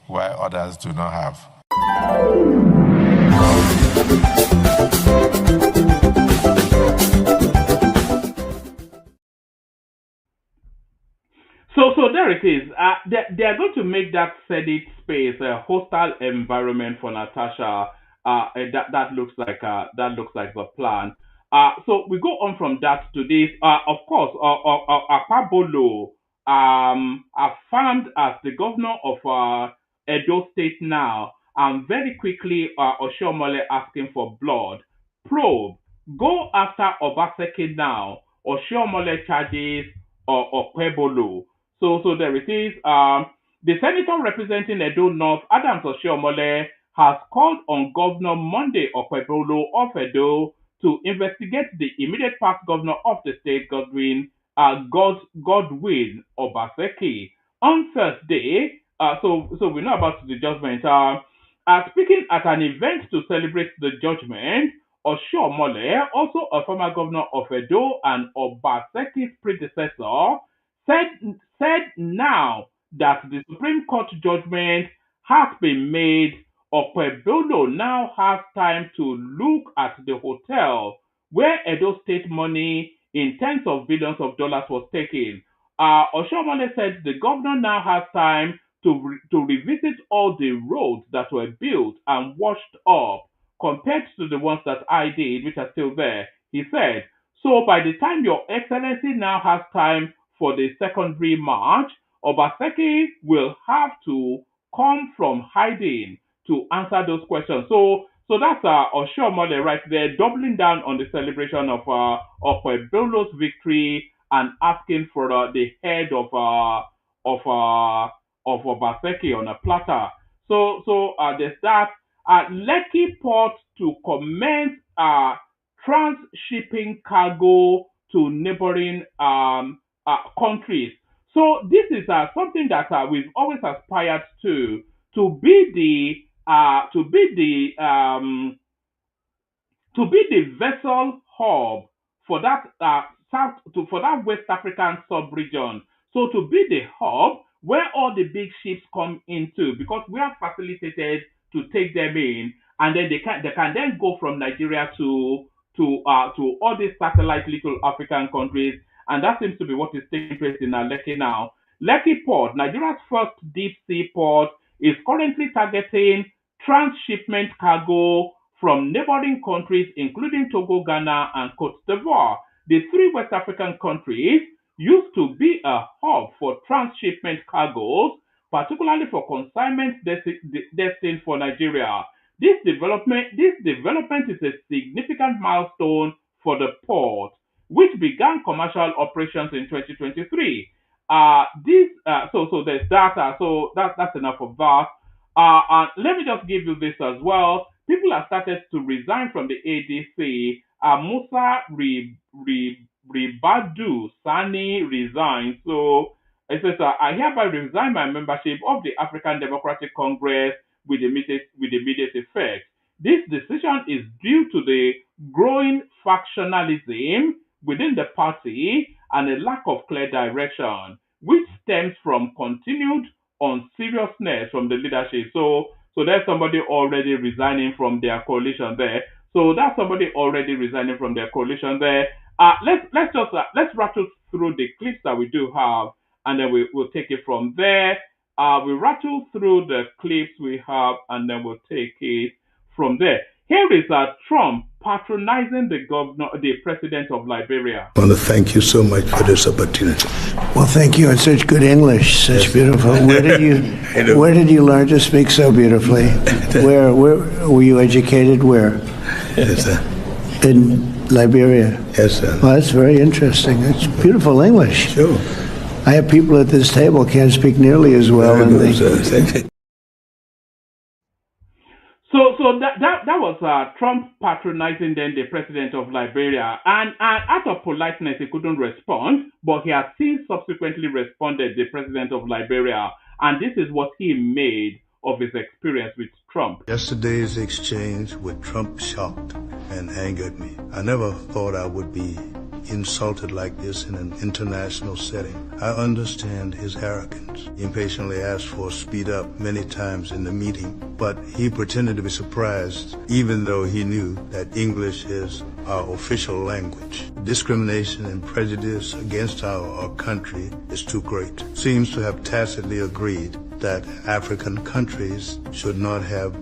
while others do not have. So there it is. They are going to make that Senate space a hostile environment for Natasha. That looks like the plan. So we go on from that to this. Of course, Akpabolo affirmed as the governor of Edo State now, and very quickly Oshiomhole asking for blood. Probe, go after Obaseki now. Oshiomhole charges Okpebolo. So there it is. The senator representing Edo North, Adams Oshiomhole, has called on Governor Monday Okpebolo of Edo to investigate the immediate past governor of the state, Godwin Obaseki. On Thursday, so we know about the judgment. Speaking at an event to celebrate the judgment, Oshiomhole, also a former governor of Edo and Obaseki's predecessor, said now that the Supreme Court judgment has been made, Okpebolo now has time to look at the hotel where Edo State money in tens of billions of dollars was taken. Oshiomhole said the governor now has time to revisit all the roads that were built and washed up compared to the ones that I did, which are still there. He said, so by the time Your Excellency now has time for the secondary march, Obaseki will have to come from hiding to answer those questions. So that's Oshiomhole right there, doubling down on the celebration of Okpebolo's victory and asking for the head of Obaseki on a platter. So there's that. Lekki port to commence transshipping cargo to neighboring countries. So this is something that we've always aspired to be the vessel hub for that for that West African sub-region. So to be the hub where all the big ships come into, because we are facilitated to take them in, and then they can then go from Nigeria to all these satellite little African countries, and that seems to be what is taking place in Lekki now. Lekki Port, Nigeria's first deep sea port, is currently targeting transshipment cargo from neighboring countries, including Togo, Ghana, and Cote d'Ivoire. The 3 West African countries used to be a hub for transshipment cargoes, particularly for consignment destined for Nigeria. This development is a significant milestone for the port, which began commercial operations in 2023. So there's data. So that's enough of that. Let me just give you this as well. People have started to resign from the ADC. Musa Ribadu Sani resigned. So it says, I hereby resign my membership of the African Democratic Congress with immediate effect. This decision is due to the growing factionalism within the party and a lack of clear direction, which stems from continued unseriousness from the leadership. So there's somebody already resigning from their coalition there. So that's somebody already resigning from their coalition there. Let's rattle through the clips that we do have, and then we'll take it from there. We rattle through the clips we have, and then we'll take it from there. Here is Trump patronizing the president of Liberia. I want to thank you so much for this opportunity. Well, thank you. It's such good English, such beautiful. Where did you learn to speak so beautifully? Where were you educated? Where? Yes, sir. In Liberia. Yes, sir. Well, that's very interesting. It's beautiful English. Sure. I have people at this table can't speak nearly as well. So that was Trump patronizing then the president of Liberia, and out of politeness he couldn't respond, but he has since subsequently responded, the president of Liberia, and this is what he made of his experience with Trump. Yesterday's exchange with Trump shocked and angered me. I never thought I would be insulted like this in an international setting. I understand his arrogance. He impatiently asked for speed up many times in the meeting, but he pretended to be surprised, even though he knew that English is our official language. Discrimination and prejudice against our country is too great. Seems to have tacitly agreed that African countries should not have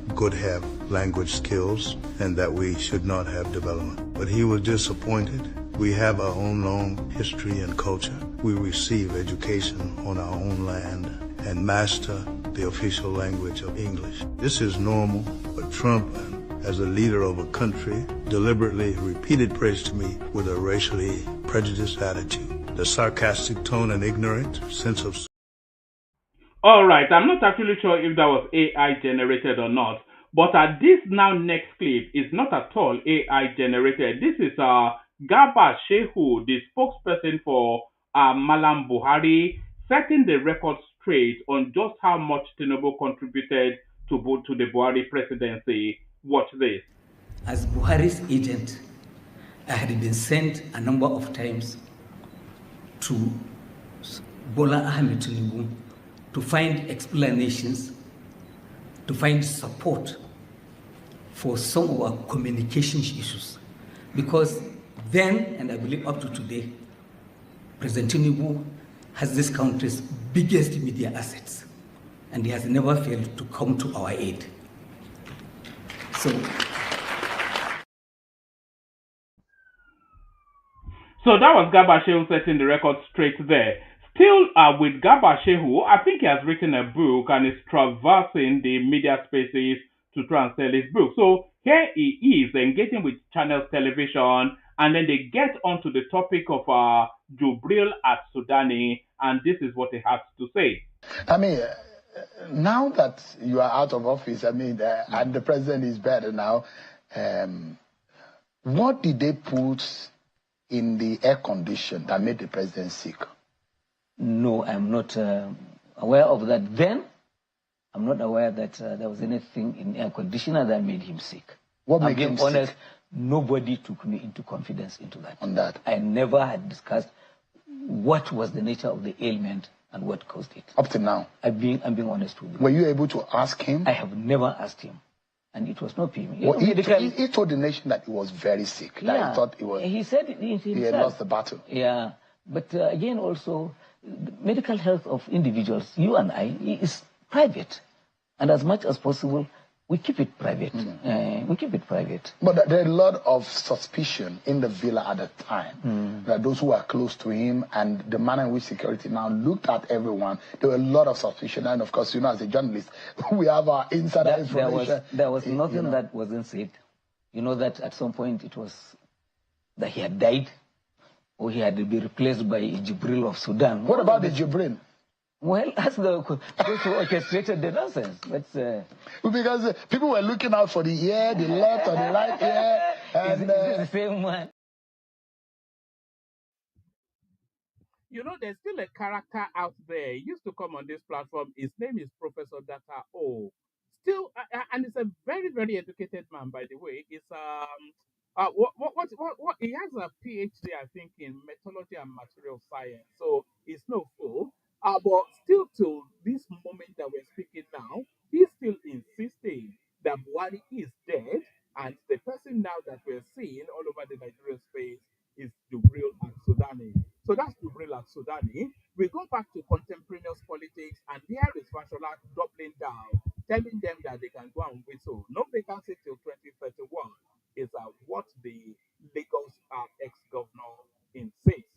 language skills and that we should not have development. But he was disappointed. We have our own long history and culture. We receive education on our own land and master the official language of English. This is normal, but Trump, as a leader of a country, deliberately repeated praise to me with a racially prejudiced attitude. The sarcastic tone and ignorant sense of... All right, I'm not actually sure if that was AI generated or not, but this now next clip is not at all AI generated. This is Garba Shehu, the spokesperson for Malam Buhari, setting the record straight on just how much Tinubu contributed to the Buhari presidency. Watch this. As Buhari's agent, I had been sent a number of times to Bola Ahmed Tinubu to find explanations, to find support for some of our communication issues. Because then, and I believe up to today, President Tinubu has this country's biggest media assets, and he has never failed to come to our aid. So that was Garba Shehu setting the record straight there. Still with Garba Shehu, I think he has written a book and is traversing the media spaces to try and sell his book. So here he is engaging with channels television, and then they get onto the topic of Jubril at Sudani, and this is what he has to say. I mean, now that you are out of office, I mean, and the president is better now, what did they put in the air condition that made the president sick? no, I'm not aware of that. Then, I'm not aware that there was anything in air conditioner that made him sick. What made him honest, sick? Nobody took me into confidence into that. On that? I never had discussed what was the nature of the ailment and what caused it. Up to now? I'm being honest with you. Were you able to ask him? I have never asked him. And it was not him. Well, he told the nation that he was very sick. That Yeah, he thought he was. He said it himself. He had lost the battle. Yeah. But again, also, the medical health of individuals, you and I, is private. And as much as possible, we keep it private. We keep it private. But there are a lot of suspicion in the villa at the time. That those who are close to him and the manner in which security now looked at everyone, there were a lot of suspicion. And of course, you know, as a journalist, we have our insider information. There was nothing that wasn't said. You know that at some point it was that he had died or he had to be replaced by a Jibril of Sudan. What about the Jibril? Well, that's those who orchestrated the nonsense. Because people were looking out for the ear, the left or the right ear. And, is it the same one? You know, there's still a character out there. He used to come on this platform. His name is Professor Data O. Still, and he's a very, very educated man, by the way. He's he has a PhD, I think, in metallurgy and material science. So he's no fool. But still, to this moment that we're speaking now, he's still insisting that Buhari is dead, and the person now that we're seeing all over the Nigerian space is Jubril al-Sudani. So that's Jubril al-Sudani. We go back to contemporaneous politics, and there is Fashola doubling down, telling them that they can go and whistle. No vacancy till 2031 is what the Lagos ex-governor insists.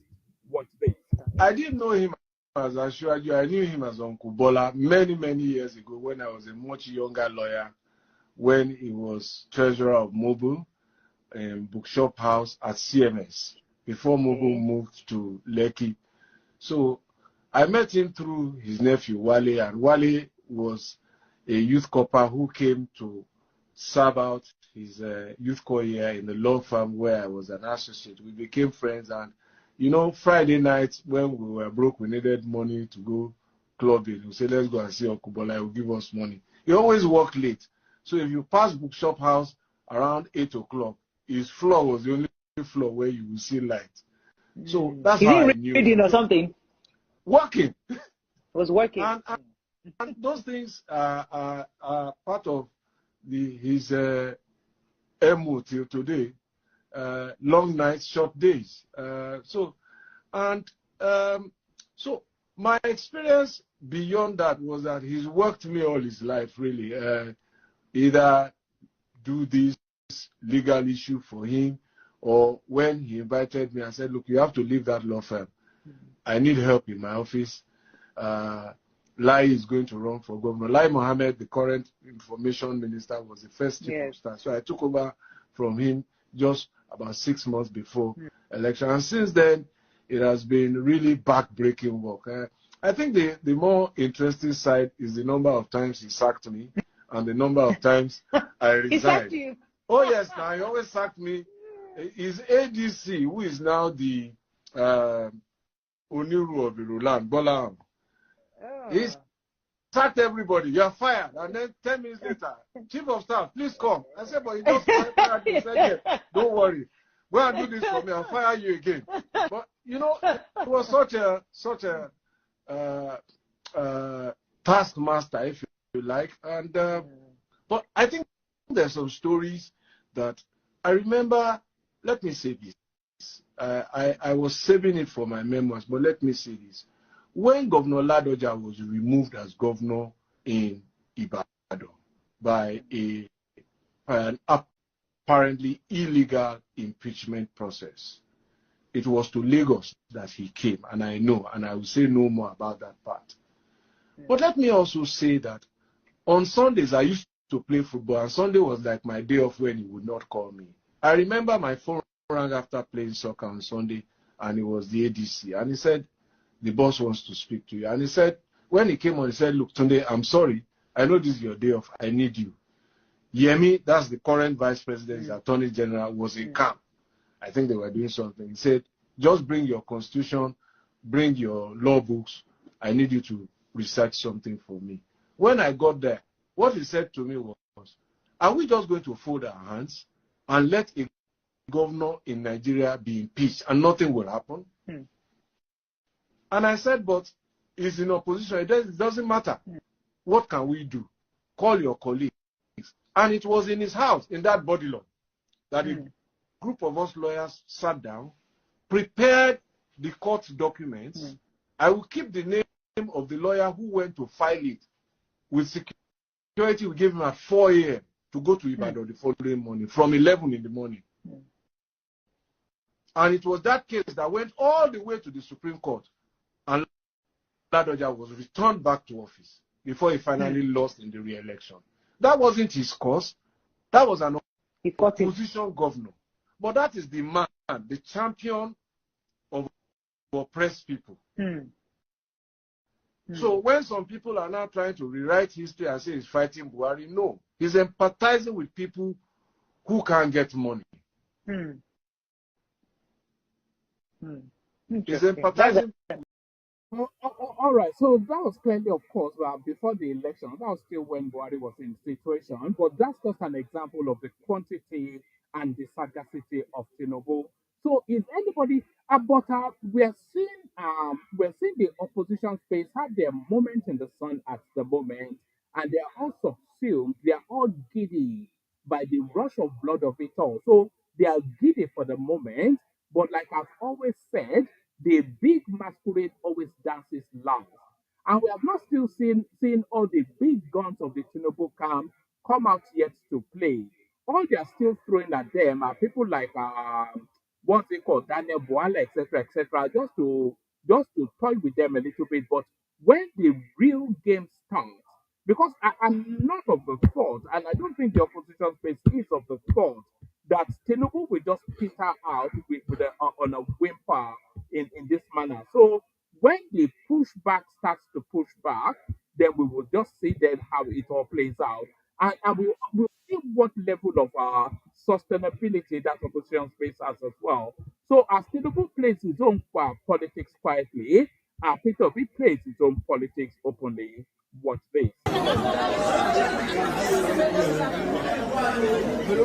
Watch this. I didn't know him as Ashwaju. I knew him as Uncle Bola many, many years ago when I was a much younger lawyer, when he was treasurer of Mobile Bookshop House at CMS, before Mobile moved to Lekki. So I met him through his nephew, Wale, and Wale was a youth corper who came to serve out his youth corps year in the law firm where I was an associate. We became friends, and you know, Friday nights when we were broke, we needed money to go clubbing. We said, let's go and see Uncle Bola, he will give us money. He always worked late. So if you pass bookshop house around 8 o'clock, his floor was the only floor where you will see light. So that's how I knew. Reading or something? Working. Was working. And those things are part of his MO till today. Long nights, short days. So my experience beyond that was that he's worked me all his life, really. Either do this legal issue for him, or when he invited me and said, look, you have to leave that law firm. I need help in my office. Lai is going to run for governor. Lai Mohammed, the current information minister, was the first chief of staff. So I took over from him just about 6 months before election. And since then, it has been really back-breaking work. I think the more interesting side is the number of times he sacked me and the number of times I resigned. He sacked you? Oh, yes. Now, he always sacked me. His ADC, who is now the Oniru of Irulan, Bola, he sacked everybody. You are fired. And then 10 minutes later, chief of staff, please come. I said, but you just fired me. He said, yeah, don't worry. Go and do this for me. I'll fire you again. But, you know, it was such a taskmaster, if you like. And but I think there's some stories that I remember. Let me say this. I was saving it for my memoirs, but let me say this. When Governor Ladoja was removed as governor in Ibadan by an apparently illegal impeachment process, it was to Lagos that he came, and I know, and I will say no more about that part. But let me also say that on Sundays, I used to play football, and Sunday was like my day off when he would not call me. I remember my phone rang after playing soccer on Sunday, and it was the ADC, and he said, the boss wants to speak to you. And he said, when he came on, he said, look, Tunde, I'm sorry. I know this is your day off. I need you. Yemi, that's the current vice president, the attorney general, was in camp. I think they were doing something. He said, just bring your constitution, bring your law books. I need you to research something for me. When I got there, what he said to me was, are we just going to fold our hands and let a governor in Nigeria be impeached and nothing will happen? And I said, but he's in opposition. It doesn't matter. What can we do? Call your colleagues. And it was in his house, in that body law, that a group of us lawyers sat down, prepared the court documents. I will keep the name of the lawyer who went to file it. With security, we gave him at 4 a.m. to go to Ibadan the following morning, from 11 in the morning. And it was that case that went all the way to the Supreme Court. And Ladoja was returned back to office before he finally lost in the re-election. That wasn't his cause. That was an opposition governor. But that is the man, the champion of oppressed people. So when some people are now trying to rewrite history and say he's fighting Buhari, no. He's empathizing with people who can't get money. He's empathizing. All right, so that was clearly, of course, before the election. That was still when Buhari was in the situation. But that's just an example of the quantity and the sagacity of Tinubu. So, is anybody but we're seeing the opposition space have their moment in the sun at the moment, and they are all subsumed. They are all giddy by the rush of blood of it all. So they are giddy for the moment. But like I've always said, the big masquerade always dances last. And we have not still seen all the big guns of the Tinubu camp come out yet to play. All they are still throwing at them are people like what's it called, Daniel Boala, etc., just to toy with them a little bit. But when the real game starts, because I'm not of the thought, and I don't think the opposition space is of the thought, that Tinubu will just peter out on a whimper in this manner. So when the pushback starts to push back, then we will just see then how it all plays out. And we'll see what level of sustainability that opposition space has as well. So as Tinubu plays his own politics quietly, Peter Obi plays his own politics openly. Watch this. I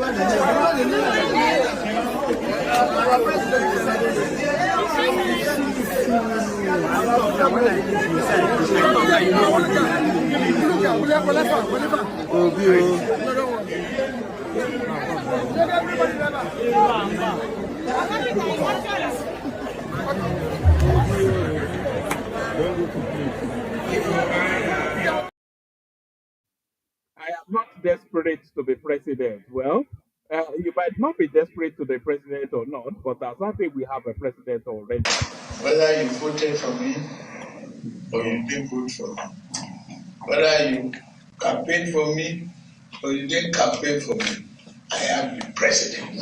am not desperate to be president. Well, you might not be desperate to be president or not, but as I think we have a president already. Whether you voted for me or you didn't vote for me, whether you campaigned for me or you didn't campaign for me, I am the president.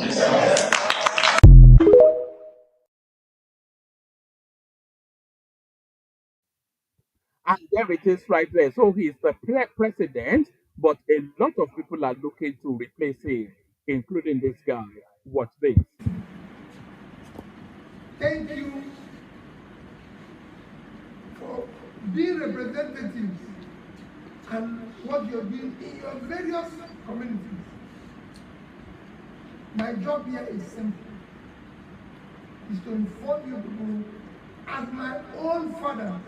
And there it is right there. So he is the president, but a lot of people are looking to replace him, including this guy. Watch this. Thank you for being representatives and what you're doing in your various communities. My job here is simple. Is to inform you people as my own father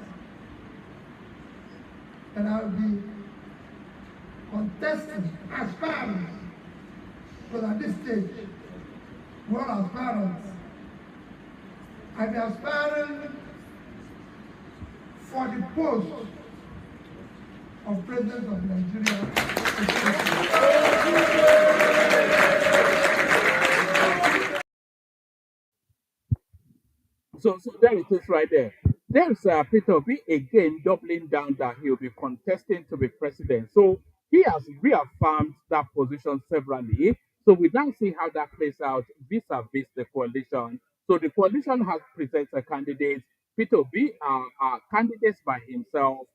that I'll be contesting, aspiring, because at this stage, we're all aspirants. I'll be aspiring for the post of President of Nigeria. So there it is right there. There's Peter Obi again doubling down that he'll be contesting to be president. So he has reaffirmed that position severally. So we now see how that plays out vis-a-vis the coalition. So the coalition has presented a candidate. Peter Obi are candidates by himself,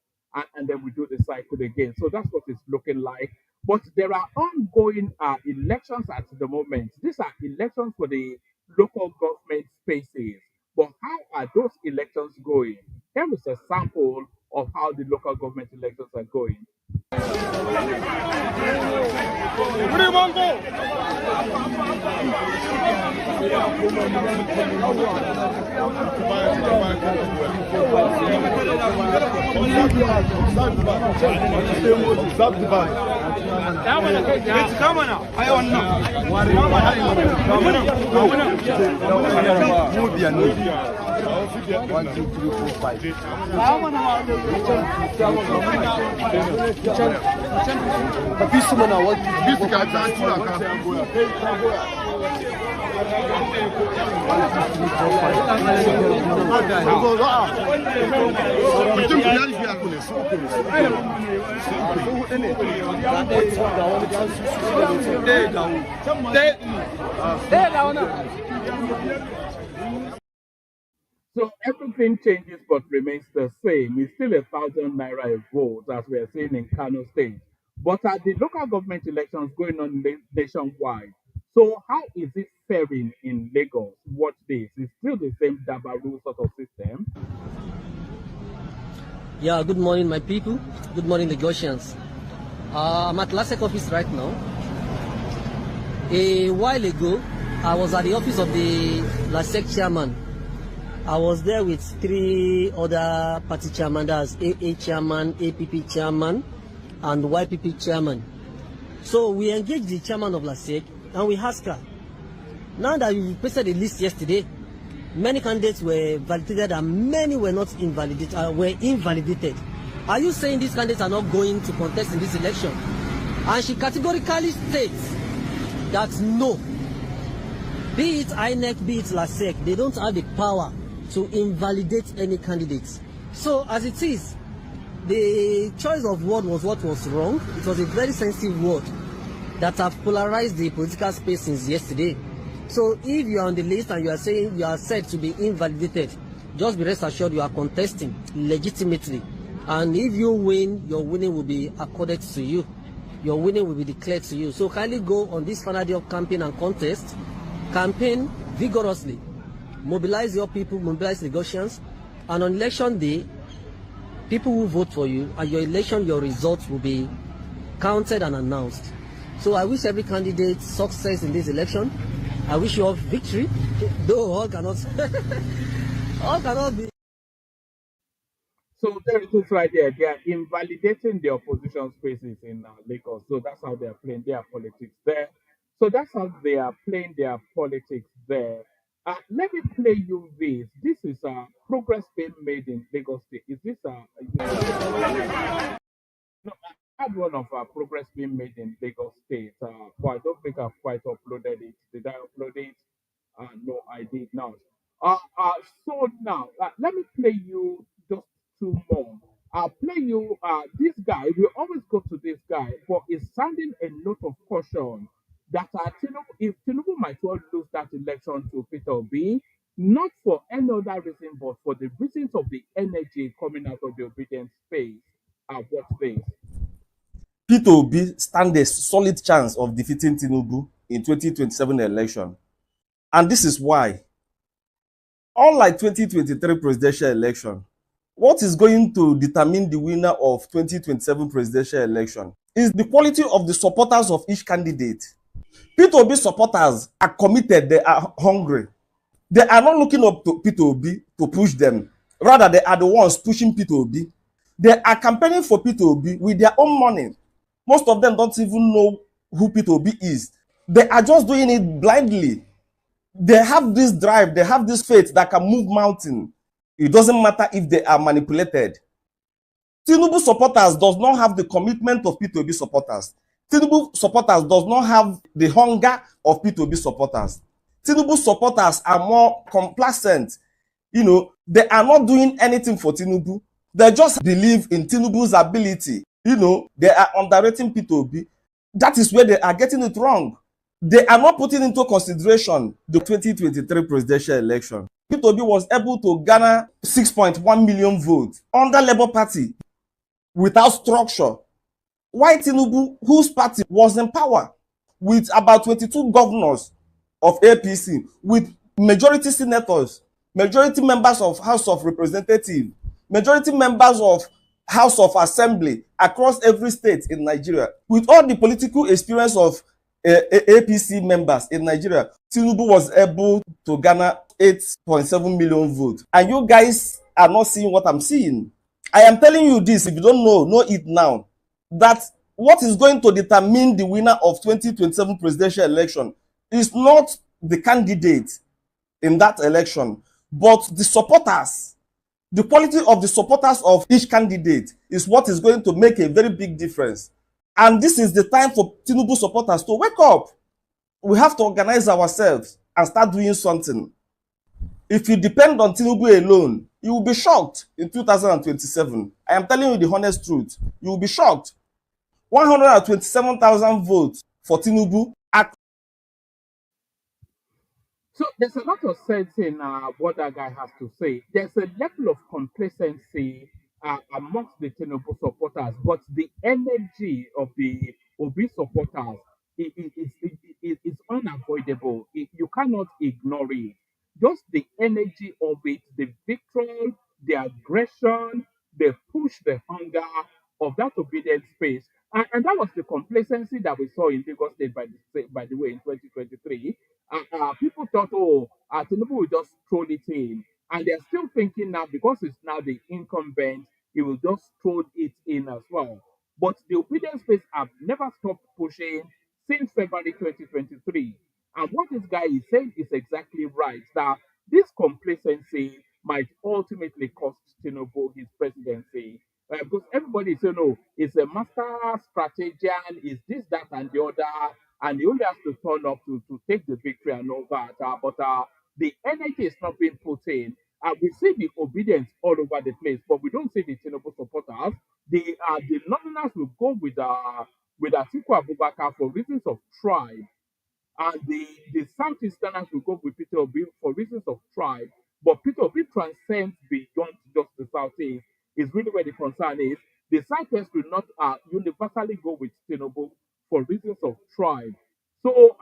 and then we do the cycle again. So that's what it's looking like. But there are ongoing elections at the moment. These are elections for the local government spaces. But how are those elections going? Here is a sample of how the local government elections are going. One, two, three, four, five. So everything changes but remains the same. It's still 1,000 naira a vote, as we are seeing in Kano State. But at the local government elections going on nationwide, so how is it faring in Lagos? Watch this. It's still the same Dabaru sort of system. Yeah, good morning, my people. Good morning, Lagosians. I'm at LASEC office right now. A while ago, I was at the office of the LASEC chairman. I was there with 3 other party chairmen, that's AA chairman, APP chairman, and YPP chairman. So we engaged the chairman of LASEC and we asked her, now that you posted a list yesterday, many candidates were validated and many were not invalidated. Are you saying these candidates are not going to contest in this election? And she categorically states that no, be it INEC, be it LASEC, they don't have the power to invalidate any candidates. So as it is, the choice of word was what was wrong. It was a very sensitive word that have polarized the political space since yesterday. So if you are on the list and you are saying you are said to be invalidated, just be rest assured you are contesting legitimately. And if you win, your winning will be accorded to you. Your winning will be declared to you. So kindly go on this final day of campaign and contest. Campaign vigorously. Mobilize your people, mobilize Lagosians, and on election day, people will vote for you, and your election, your results will be counted and announced. So I wish every candidate success in this election. I wish you all victory, though all cannot, all cannot be. So there it is right there. They are invalidating the opposition spaces in Lagos. So that's how they are playing their politics there. So that's how they are playing their politics there. Let me play you this. This is progress being made in Lagos State. Is this no, I had one of progress being made in Lagos State, but I don't think I've quite uploaded it. Did I upload it? No, I did not. So now, let me play you just two more. I'll play you this guy. We always go to this guy, but he's sounding a note of caution that Tinubu, if Tinubu might well lose that election to Peter Obi, not for any other reason, but for the reasons of the energy coming out of the obedience space. Watch this. Peter Obi stand a solid chance of defeating Tinubu in 2027 election. And this is why, unlike 2023 presidential election, what is going to determine the winner of 2027 presidential election is the quality of the supporters of each candidate. Peter Obi supporters are committed, they are hungry. They are not looking up to Peter Obi to push them. Rather, they are the ones pushing Peter Obi. They are campaigning for Peter Obi with their own money. Most of them don't even know who Peter Obi is. They are just doing it blindly. They have this drive, they have this faith that can move mountain. It doesn't matter if they are manipulated. Tinubu supporters does not have the commitment of Peter Obi supporters. Tinubu supporters does not have the hunger of Peter Obi supporters. Tinubu supporters are more complacent. You know, they are not doing anything for Tinubu. They just believe in Tinubu's ability. You know, they are underrating Peter Obi. That is where they are getting it wrong. They are not putting into consideration the 2023 presidential election. Peter Obi was able to garner 6.1 million votes under Labour Party without structure. Why Tinubu, whose party was in power with about 22 governors of APC, with majority senators, majority members of House of Representatives, majority members of House of Assembly across every state in Nigeria, with all the political experience of APC members in Nigeria, Tinubu was able to garner 8.7 million votes. And you guys are not seeing what I'm seeing. I am telling you this, if you don't know it now, that what is going to determine the winner of 2027 presidential election is not the candidate in that election, but the supporters. The quality of the supporters of each candidate is what is going to make a very big difference. And this is the time for Tinubu supporters to wake up. We have to organize ourselves and start doing something. If you depend on Tinubu alone, you will be shocked in 2027. I am telling you the honest truth. You will be shocked. 127,000 votes for Tinubu. So there's a lot of sense in what that guy has to say. There's a level of complacency amongst the Tinubu supporters, but the energy of the Obi supporters is unavoidable. You cannot ignore it. Just the energy of it, the victory, the aggression, the push, the hunger of that obedient space. And that was the complacency that we saw in Lagos State, by the way, in 2023. People thought, oh, Tinubu will just throw it in. And they're still thinking now, because it's now the incumbent, he will just throw it in as well. But the obedience space have never stopped pushing since February 2023. And what this guy is saying is exactly right. That this complacency might ultimately cost Tinubu his presidency. Because everybody is saying, no, it's a master strategian, is this, that, and the other, and he only has to turn up to take the victory and all that. But the energy is not being put in. We see the obedience all over the place, but we don't see the Tinubu supporters. The Londoners will go with Atiku Abubakar for reasons of tribe, and the Southeasterners will go with Peter Obi for reasons of tribe. But Peter Obi transcends beyond just the Southeast, is really where the concern is. The Southwest will not universally go with Tinubu for reasons of tribe. So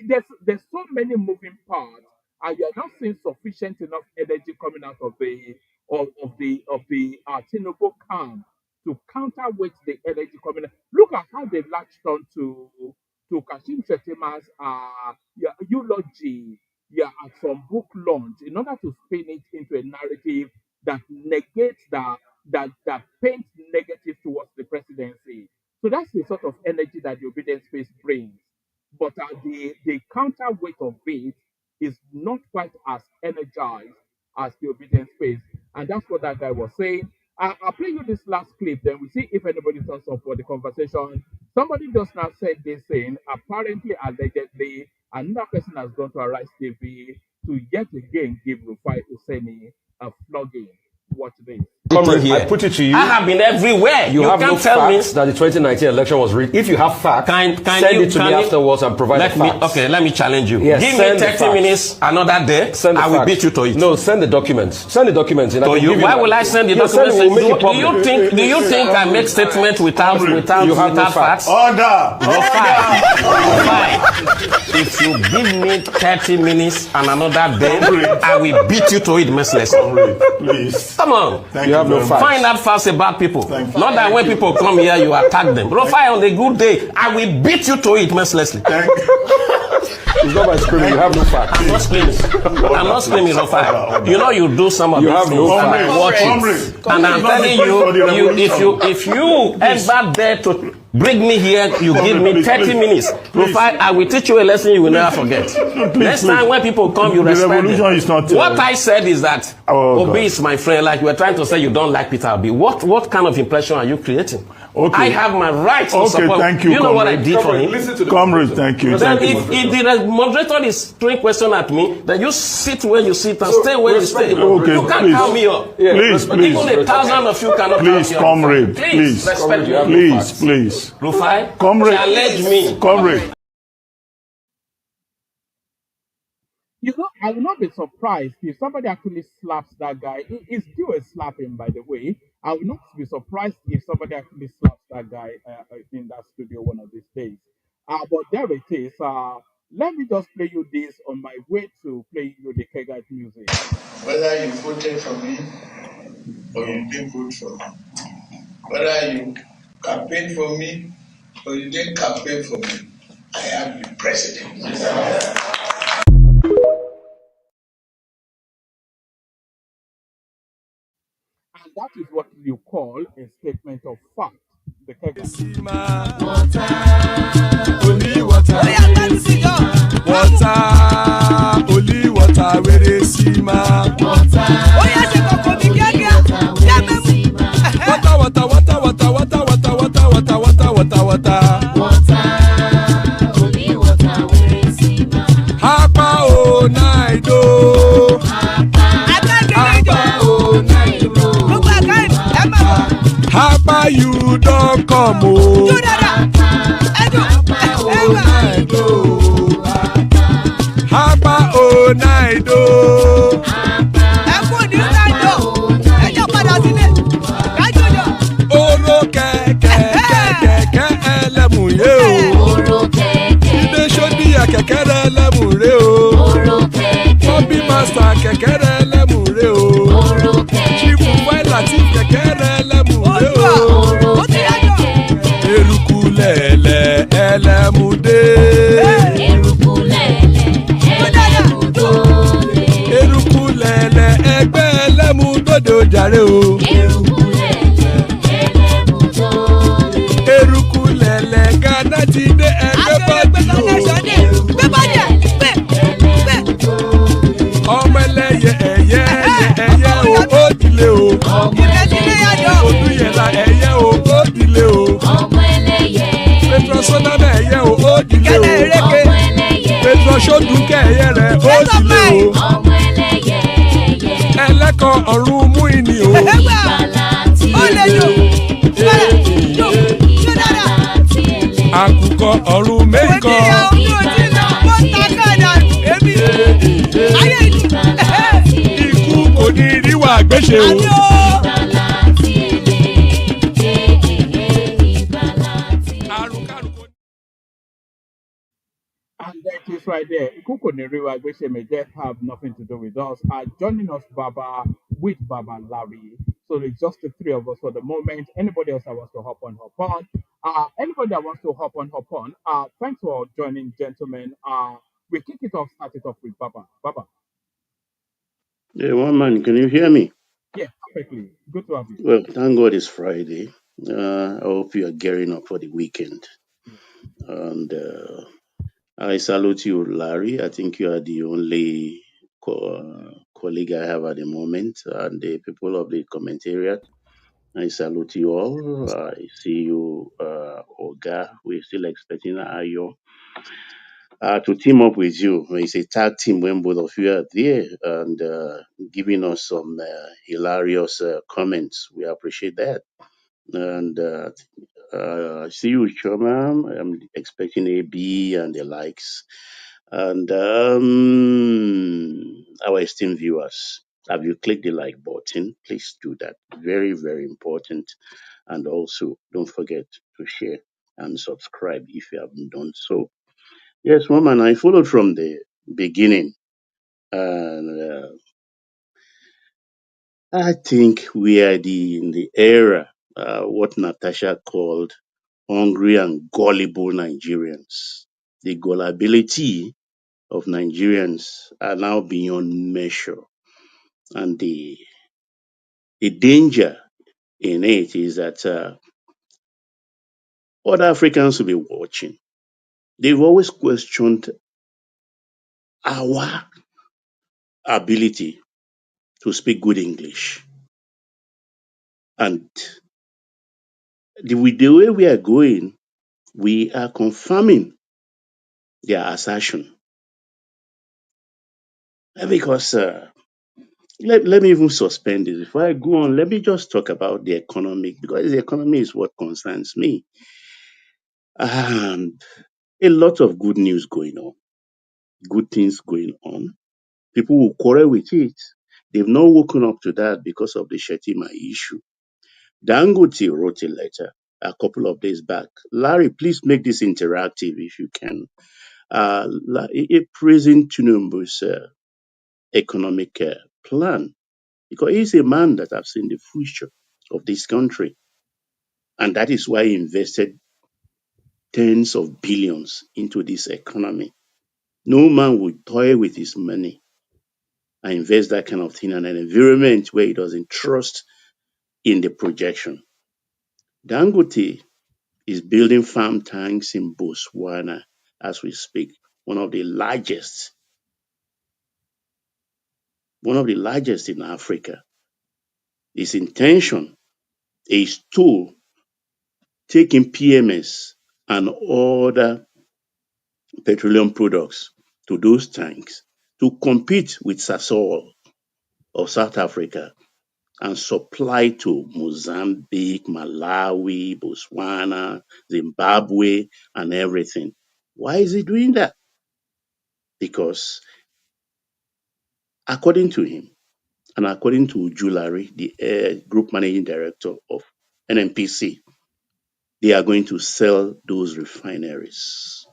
there's so many moving parts, and you're not seeing sufficient enough energy coming out of the Tinubu camp to counterweight the energy coming out. Look at how they latched on to to Kashim Shettima's eulogy, at some book launch, in order to spin it into a narrative that negates that paints negative towards the presidency. So that's the sort of energy that the obedience space brings. But the counterweight of it is not quite as energized as the obedience space. And that's what that guy was saying. I'll play you this last clip, then we see if anybody turns up for the conversation. Somebody just now said this saying, apparently, allegedly, another person has gone to Arise TV to yet again give Rufai Hussaini a flogging. Watch this. Comrade, I put it to you. I have been everywhere. You have no tell me facts that the 2019 election was rigged. If you have facts, send it to me afterwards and provide the facts. Let me challenge you. Yes, give me 30 minutes another day. I will beat you to it. No, send the documents. Send the documents. To you. Why will I send the documents? Do you think I make statements without facts? Order. If you give me 30 minutes and another day, I will beat you to it mercilessly. Please. Come on. You have no facts. Find out facts about people. Not that when people come here, you attack them. Rufai, on a good day, I will beat you to it mercilessly. It's not by screaming. You have no facts. I'm not screaming. I'm not screaming, Rufai. You know you do some of these things. You have no facts. Watch it. And I'm telling you, if you ever dare to bring me here, you give me 30 minutes. Rufai, I will teach you a lesson you will never forget. Next time when people come, you respect them. What I said is that Obi is my friend. Like you were trying to say you don't like Peter Obi. What kind of impression are you creating? Okay. I have my right to support. Thank you. You know what I did for him? Comrade, thank you. Then if the moderator is throwing question at me, then you sit where you sit and stay where you stay. Okay, you can't please. call me up. Please. Even 1,000 of you cannot please, call me comrade, up. Please, respect me. Please. Rufai, Comrade, challenge me. Comrade. You know, I will not be surprised if somebody actually slaps that guy. It's still a slapping, by the way. I will not be surprised if somebody actually slaps that guy in that studio one of these days. But there it is. Let me just play you this on my way to play you the Kegite music. Whether you voted for me or you didn't vote for me, whether you campaigned for me or you didn't campaign for me, I am the president. And that is what you call a statement of fact. The Only water, only water, where they see ma. Water, only water, where they see ma. Hapa o naido. Hapa you don't come o. Hapa o naido. Oro kẹ̀kẹ́ ẹlẹ́mùrè o. Ilé sọ́dí àkẹ́kẹ́ ẹlẹ́mùrè o. Bobby master kẹ̀kẹ́ ẹlẹ́mùrè o. Chief Wáìlà ti kẹ̀kẹ́ ẹlẹ́mùrè o. Eruku lẹ̀lẹ̀ ẹlẹ́mùdé. Eruku lẹ̀lẹ̀ ẹgbẹ́ ẹlẹ́mùdóde ojàre o. Eruku lẹ̀lẹ̀ Ghana ti dé ẹgbẹ́ bọ́dì o. Ọmọ ẹlẹ́yẹ ẹ̀yẹ o ó dilé o. Olúyẹ̀lá ẹ̀yẹ o ó dilé o. Petrosonana ẹ̀yẹ o ó dilé o. Petrosodunke ẹ̀yẹ rẹ̀ ó dilé o. Ẹlẹ́kọ̀ ọ̀run mú ìní o. Àkùkọ ọ̀run mẹ́kọ̀. Ikú kò ní ríwà gbéṣe o. And that is right there. Ikuko Neriwa Gbese may just have nothing to do with us. Joining us, Baba, with Baba Larry. So So it's just the three of us for the moment. Anybody else that wants to hop on, hop on. Anybody that wants to hop on, hop on. Thanks for joining, gentlemen. We kick it off, start it off with Baba. Baba. Yeah, one man, can you hear me? Yeah, perfectly. Good to have you. Well, thank God it's Friday. I hope you are gearing up for the weekend. And I salute you, Larry. I think you are the only colleague I have at the moment, and the people of the commentariat. I salute you all. I see you, Oga. We're still expecting Ayo to team up with you. It's a tag team when both of you are there and giving us some hilarious comments. We appreciate that. And see you, Choma. I'm expecting AB and the likes. And our esteemed viewers, have you clicked the like button? Please do that. Very, very important. And also, don't forget to share and subscribe if you haven't done so. Yes, woman, I followed from the beginning. And I think we are in the era, what Natasha called hungry and gullible Nigerians. The gullibility of Nigerians are now beyond measure. And the danger in it is that other Africans will be watching. They've always questioned our ability to speak good English. And with the way we are going, we are confirming their assertion. Because let me even suspend this. Before I go on, let me just talk about the economic, because the economy is what concerns me. And a lot of good news going on, good things going on. People will quarrel with it. They've not woken up to that because of the Shetima issue. Dangote wrote a letter a couple of days back. Larry, please make this interactive if you can. Praising Tinubu's economic plan, because he's a man that has seen the future of this country. And that is why he invested tens of billions into this economy. No man would toy with his money and invest that kind of thing in an environment where he doesn't trust in the projection. Dangote is building farm tanks in Botswana as we speak, one of the largest in Africa. His intention is to take in PMS and other petroleum products to those tanks to compete with Sasol of South Africa and supply to Mozambique, Malawi, Botswana, Zimbabwe, and everything. Why is he doing that? Because according to him, and according to Julari, the group managing director of NNPC, they are going to sell those refineries.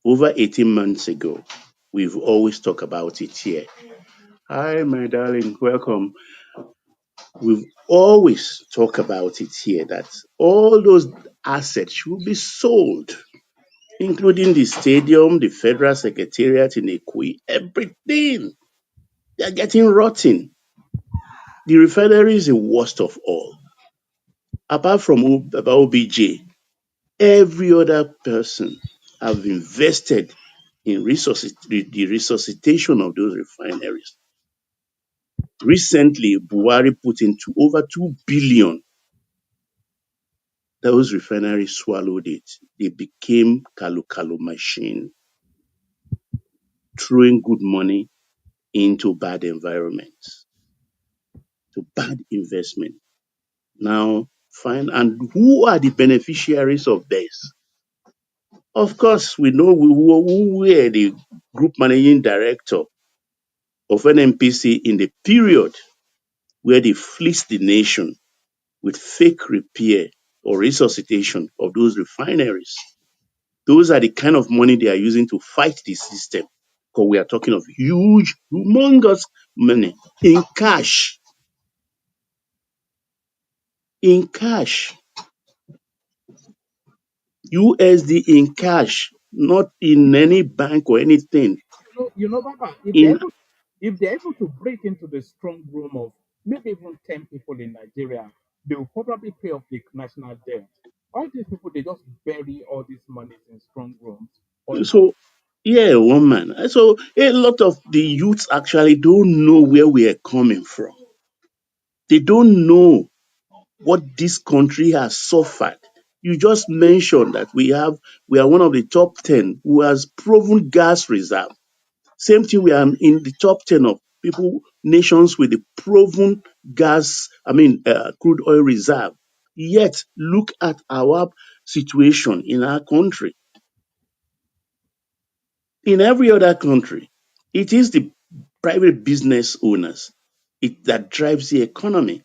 Over 18 months ago, we've always talked about it here. Hi, my darling, welcome. We've always talked about it here that all those assets will be sold, including the stadium, the federal secretariat in Ekwe, everything. They're getting rotten. The refinery is the worst of all. Apart from OBJ, every other person have invested in the resuscitation of those refineries. Recently, Buhari put into over 2 billion. Those refineries swallowed it. They became kalu machine, throwing good money into bad environments, to bad investment. Now, fine. And who are the beneficiaries of this? Of course, we know who were the group managing director of NNPC in the period where they fleeced the nation with fake repair or resuscitation of those refineries. Those are the kind of money they are using to fight the system. Because we are talking of huge, humongous money in cash. in cash. USD in cash, not in any bank or anything. Baba, In if they're able to break into the strong room of maybe even 10 people in Nigeria, they will probably pay off the national debt. All these people, they just bury all these monies in strong rooms. so yeah, woman. So a lot of the youths actually don't know where we are coming from. They don't know what this country has suffered. You just mentioned that we are one of the top 10 who has proven gas reserve. Same thing, we are in the top 10 of nations with the proven crude oil reserve. Yet, look at our situation in our country. In every other country, it is the private business owners that drives the economy.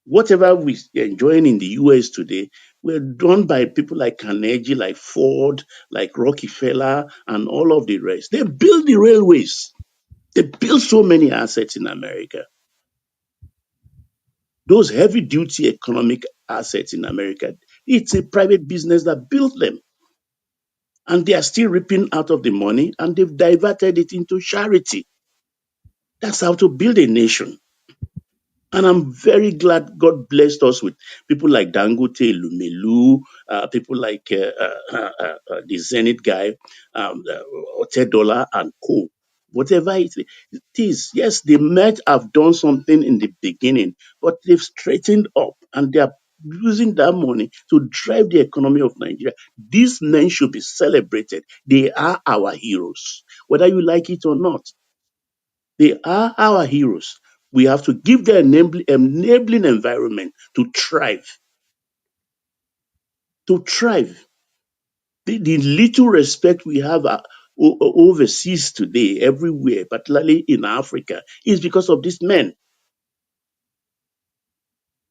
Whatever we are enjoying in the US today were done by people like Carnegie, like Ford, like Rockefeller, and all of the rest. They build the railways. They build so many assets in America. Those heavy duty economic assets in America, it's a private business that built them. And they are still reaping out of the money, and they've diverted it into charity. That's how to build a nation. And I'm very glad God blessed us with people like Dangote, Lumelu, people like the Zenith guy, Otedola and Co. Whatever it is, yes, they might have done something in the beginning, but they've straightened up and they are using that money to drive the economy of Nigeria. These men should be celebrated. They are our heroes, whether you like it or not. They are our heroes. We have to give them enabling environment to thrive. To thrive. The little respect we have overseas today, everywhere, particularly in Africa, is because of these men.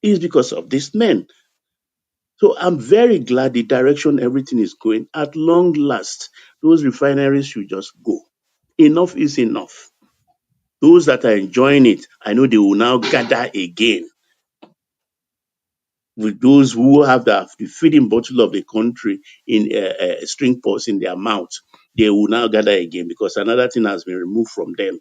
Is because of these men. So I'm very glad the direction everything is going. At long last, those refineries should just go. Enough is enough. Those that are enjoying it, I know they will now gather again with those who have the feeding bottle of the country in string pulse in their mouth. They will now gather again because another thing has been removed from them,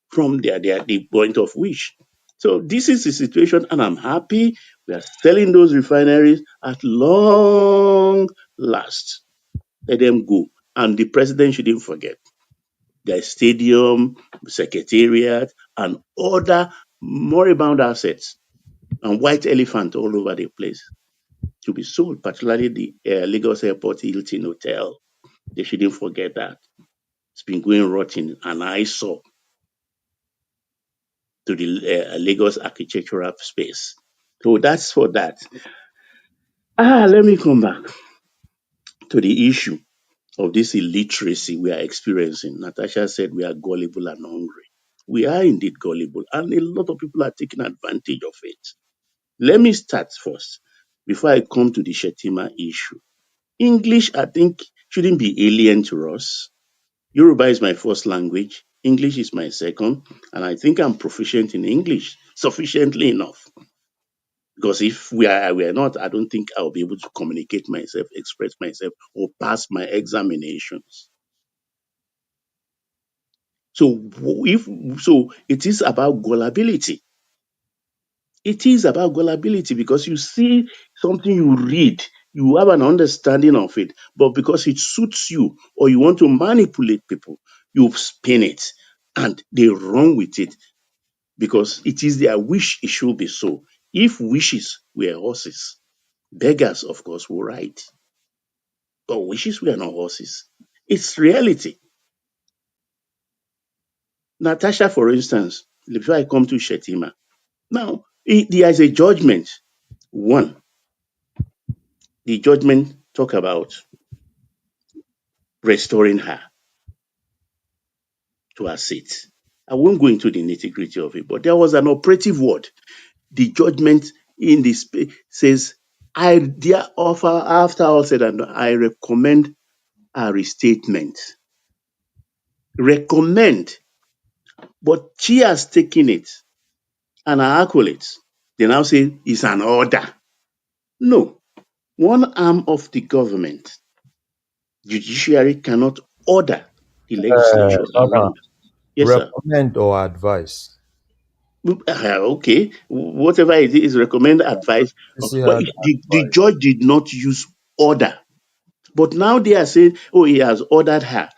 from the point of wish. So this is the situation, and I'm happy we are selling those refineries at long last. Let them go. And the president shouldn't forget their stadium, secretariat, and other moribund assets and white elephant all over the place to be sold, particularly the Lagos Airport Hilton Hotel. They shouldn't forget that. It's been going rotten, and I saw to the Lagos architectural space. So that's for that. Let me come back to the issue of this illiteracy we are experiencing. Natasha said we are gullible and hungry. We are indeed gullible, and a lot of people are taking advantage of it. Let me start first before I come to the Shetima issue. English, I think, shouldn't be alien to us. Yoruba is my first language. English is my second. And I think I'm proficient in English sufficiently enough. Because if we are not, I don't think I'll be able to communicate myself, express myself, or pass my examinations. So it is about gullibility. It is about gullibility because you see something you read, you have an understanding of it, but because it suits you or you want to manipulate people, you spin it and they run with it because it is their wish it should be so. If wishes were horses, beggars, of course, will ride. But wishes were not horses. It's reality. Natasha, for instance, before I come to Shetima, now there is a judgment. One, the judgment talk about restoring her to her seat. I won't go into the nitty-gritty of it, but there was an operative word. The judgment in this says, after all said and done, I recommend a restatement. Recommend. But she has taken it and her accolades. They now say it's an order. No. One arm of the government, judiciary, cannot order the legislature Baba, around. Yes, sir. recommend or advice? Okay, whatever it is, recommend advice. He But had the judge did not use order. But now they are saying, oh, he has ordered her.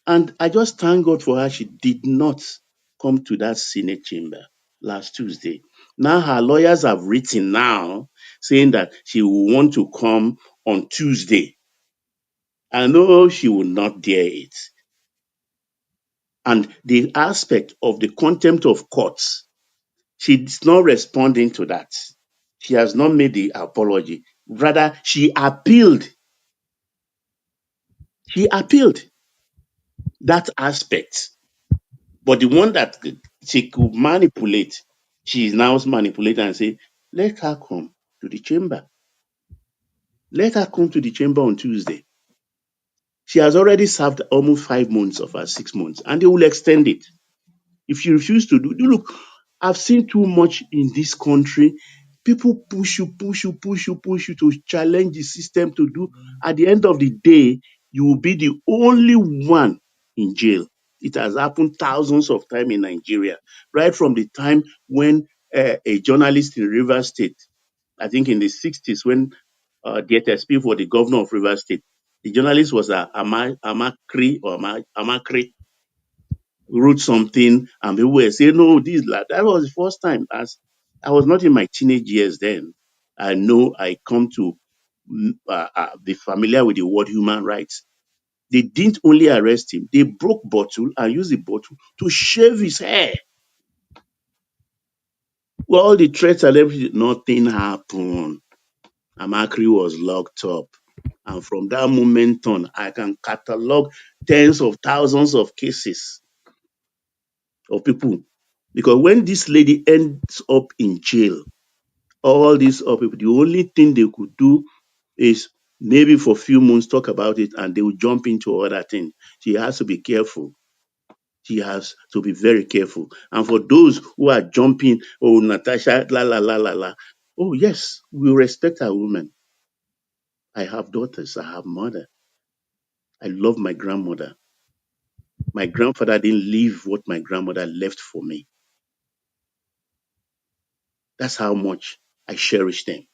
And I just thank God for her. She did not come to that Senate chamber last Tuesday. Now her lawyers have written now saying that she will want to come on Tuesday. I know she will not dare it. And the aspect of the contempt of courts, she's not responding to that. She has not made the apology. Rather, she appealed. She appealed that aspect. But the one that she could manipulate, she is now manipulating and say, let her come to the chamber. Let her come to the chamber on Tuesday. She has already served almost 5 months of her 6 months, and they will extend it. If you refuse to do, look, I've seen too much in this country. People push you to challenge the system to do. At the end of the day, you will be the only one in jail. It has happened thousands of times in Nigeria, right from the time when a journalist in Rivers State, I think in the 60s, when the SSP for the governor of Rivers State, the journalist was Amakri, wrote something and people were saying, no, this, that was the first time. As I was not in my teenage years then. I know I come to be familiar with the word human rights. They didn't only arrest him, they broke bottle and used the bottle to shave his hair. Well, all the threats and everything, nothing happened. Amakri was locked up. And from that moment on, I can catalog tens of thousands of cases of people. Because when this lady ends up in jail, all these other people, the only thing they could do is maybe for a few months talk about it and they will jump into other things. She has to be careful. She has to be very careful. And for those who are jumping, oh, Natasha, la, la, la, la, la. Oh, yes, we respect our women. I have daughters. I have mother. I love my grandmother. My grandfather didn't leave what my grandmother left for me. That's how much I cherish them,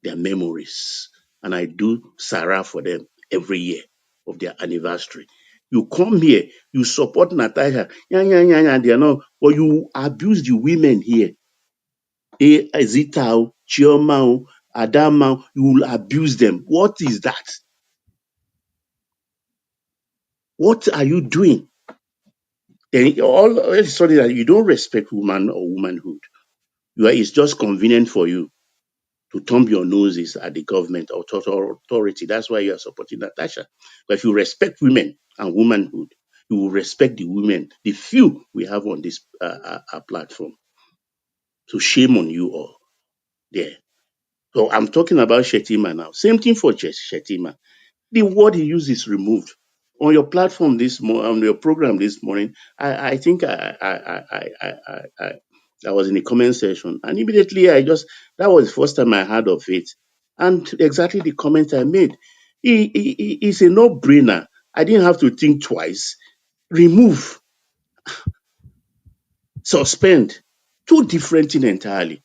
their memories. And I do Sarah for them every year of their anniversary. You come here, you support Natasha, they are not, but you abuse the women here. Zita, Chioma, Adama, you will abuse them. What is that? What are you doing? Then all of a sudden that you don't respect woman or womanhood. It's just convenient for you to thumb your noses at the government or authority. That's why you are supporting Natasha. But if you respect women and womanhood, you will respect the women, the few we have on this platform. So shame on you all there. So I'm talking about Shetima now. Same thing for Shetima. The word he used is removed. On your platform this morning, on your program this morning, I think I was in the comment section, and immediately that was the first time I heard of it, and exactly the comment I made. It's a no-brainer. I didn't have to think twice. Remove, suspend, two different things entirely.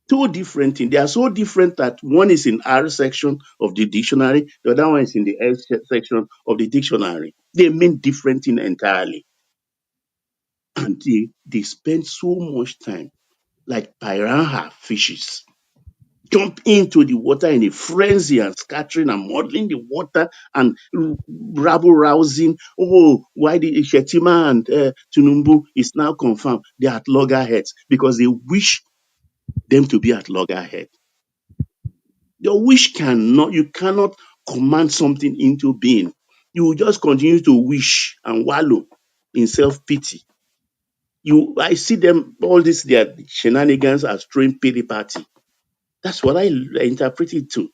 Two different things. They are so different that one is in R section of the dictionary, the other one is in the S section of the dictionary. They mean different things entirely. And they spend so much time, like piranha fishes, jump into the water in a frenzy and scattering and muddling the water and rabble rousing. Oh, why the Shetima and Tinubu is now confirmed they are at loggerheads because they wish them to be at loggerhead. Your wish you cannot command something into being. You will just continue to wish and wallow in self-pity. I see them, all this, their shenanigans as throwing pity party. That's what I interpret it to.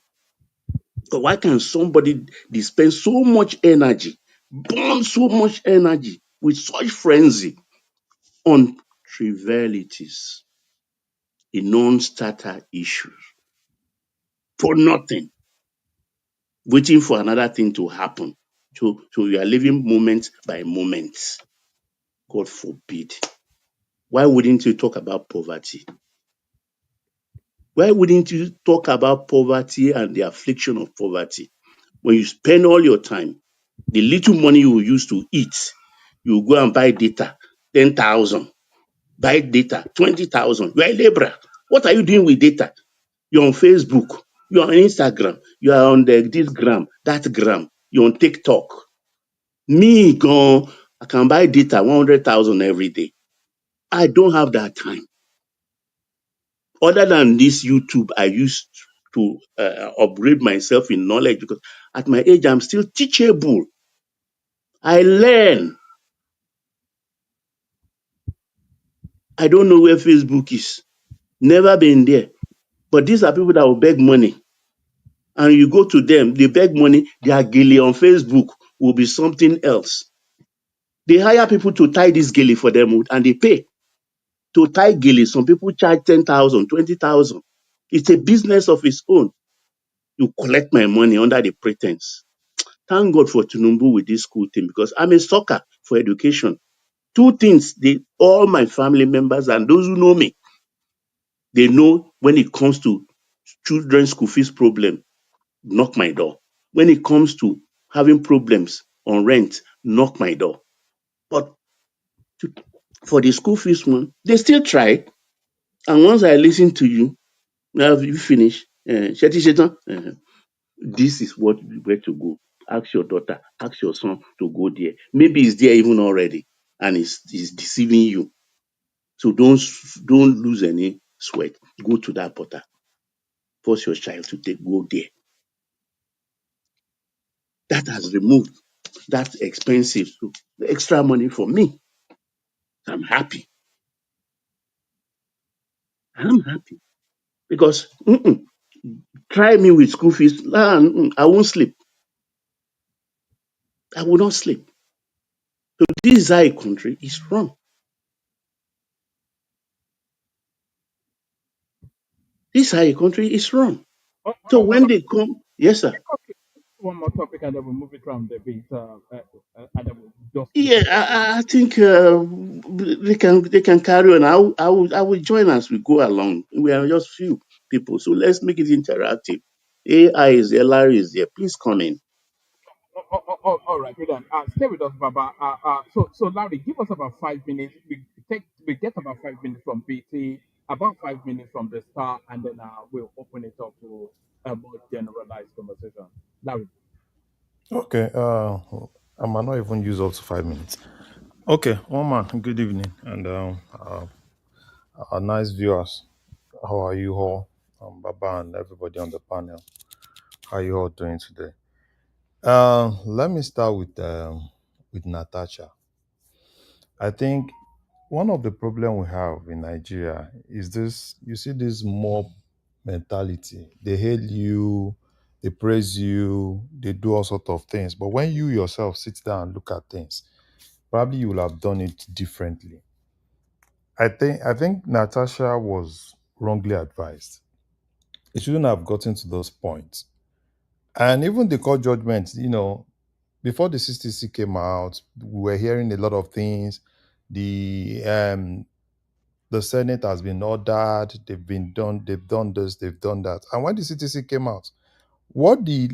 But why can somebody dispense so much energy, burn so much energy with such frenzy on trivialities? a non-starter issue for nothing, waiting for another thing to happen. So we are living moment by moment. God forbid. Why wouldn't you talk about poverty? Why wouldn't you talk about poverty and the affliction of poverty? When you spend all your time, the little money you use to eat, you go and buy data, 10,000. Buy data, 20,000. You are a laborer. What are you doing with data? You're on Facebook. You're on Instagram. You are on this gram, that gram. You're on TikTok. Me, gone. I can buy data, 100,000 every day. I don't have that time. Other than this YouTube, I used to upgrade myself in knowledge because at my age, I'm still teachable. I learn. I don't know where Facebook is. Never been there. But these are people that will beg money. And you go to them, they beg money, their gele on Facebook will be something else. They hire people to tie this gele for them and they pay. To tie gele, some people charge 10,000, 20,000. It's a business of its own. You collect my money under the pretense. Thank God for Tinubu with this school thing because I'm a sucker for education. Two things, all my family members and those who know me, they know when it comes to children's school fees problem, knock my door. When it comes to having problems on rent, knock my door. But for the school fees one, they still try. And once I listen to you, now you finish. Sheti Shetan, this is where to go. Ask your daughter, ask your son to go there. Maybe it's there even already, and it's deceiving you. So don't lose any sweat. Go to that portal. Force your child to go there. That has removed that expensive, the extra money for me. I'm happy. I'm happy because try me with school fees. I won't sleep. I will not sleep. So this is how a country is run. This is how a country is run. So when they come, yes, sir. One more topic and then we'll move it around a bit. And then we'll just Yeah, I think they can carry on. I will join as we go along. We are just few people, so let's make it interactive. AI is there, Larry is there. Please come in. all right, we're done. Stay with us, Baba. So Larry, give us about 5 minutes. We get about 5 minutes from BT, about 5 minutes from the start, and then we'll open it up to a more generalized conversation. Larry. Okay, I might not even use up to 5 minutes. Okay, one man, good evening, and nice viewers. How are you all? Baba and everybody on the panel. How are you all doing today? Let me start with Natasha. I think one of the problem we have in Nigeria is this, you see this mob mentality. They hail you, they praise you, they do all sorts of things. But when you yourself sit down and look at things, probably you will have done it differently. I think Natasha was wrongly advised. It shouldn't have gotten to those points. And even the court judgment, before the CCC came out, we were hearing a lot of things. The Senate has been ordered, they've done this, they've done that. And when the CTC came out, what the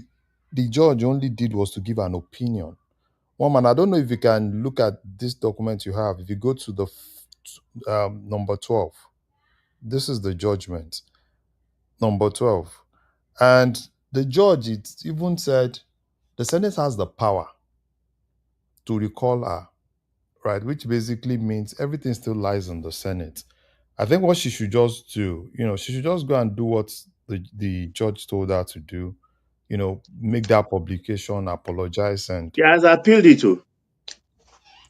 judge only did was to give an opinion. One man, I don't know if you can look at this document you have. If you go to the number 12, this is the judgment, number 12. And the judge, it even said the Senate has the power to recall her, right? Which basically means everything still lies in the Senate. I think what she should just do, she should just go and do what the judge told her to do, make that publication, apologize, and She has appealed it to.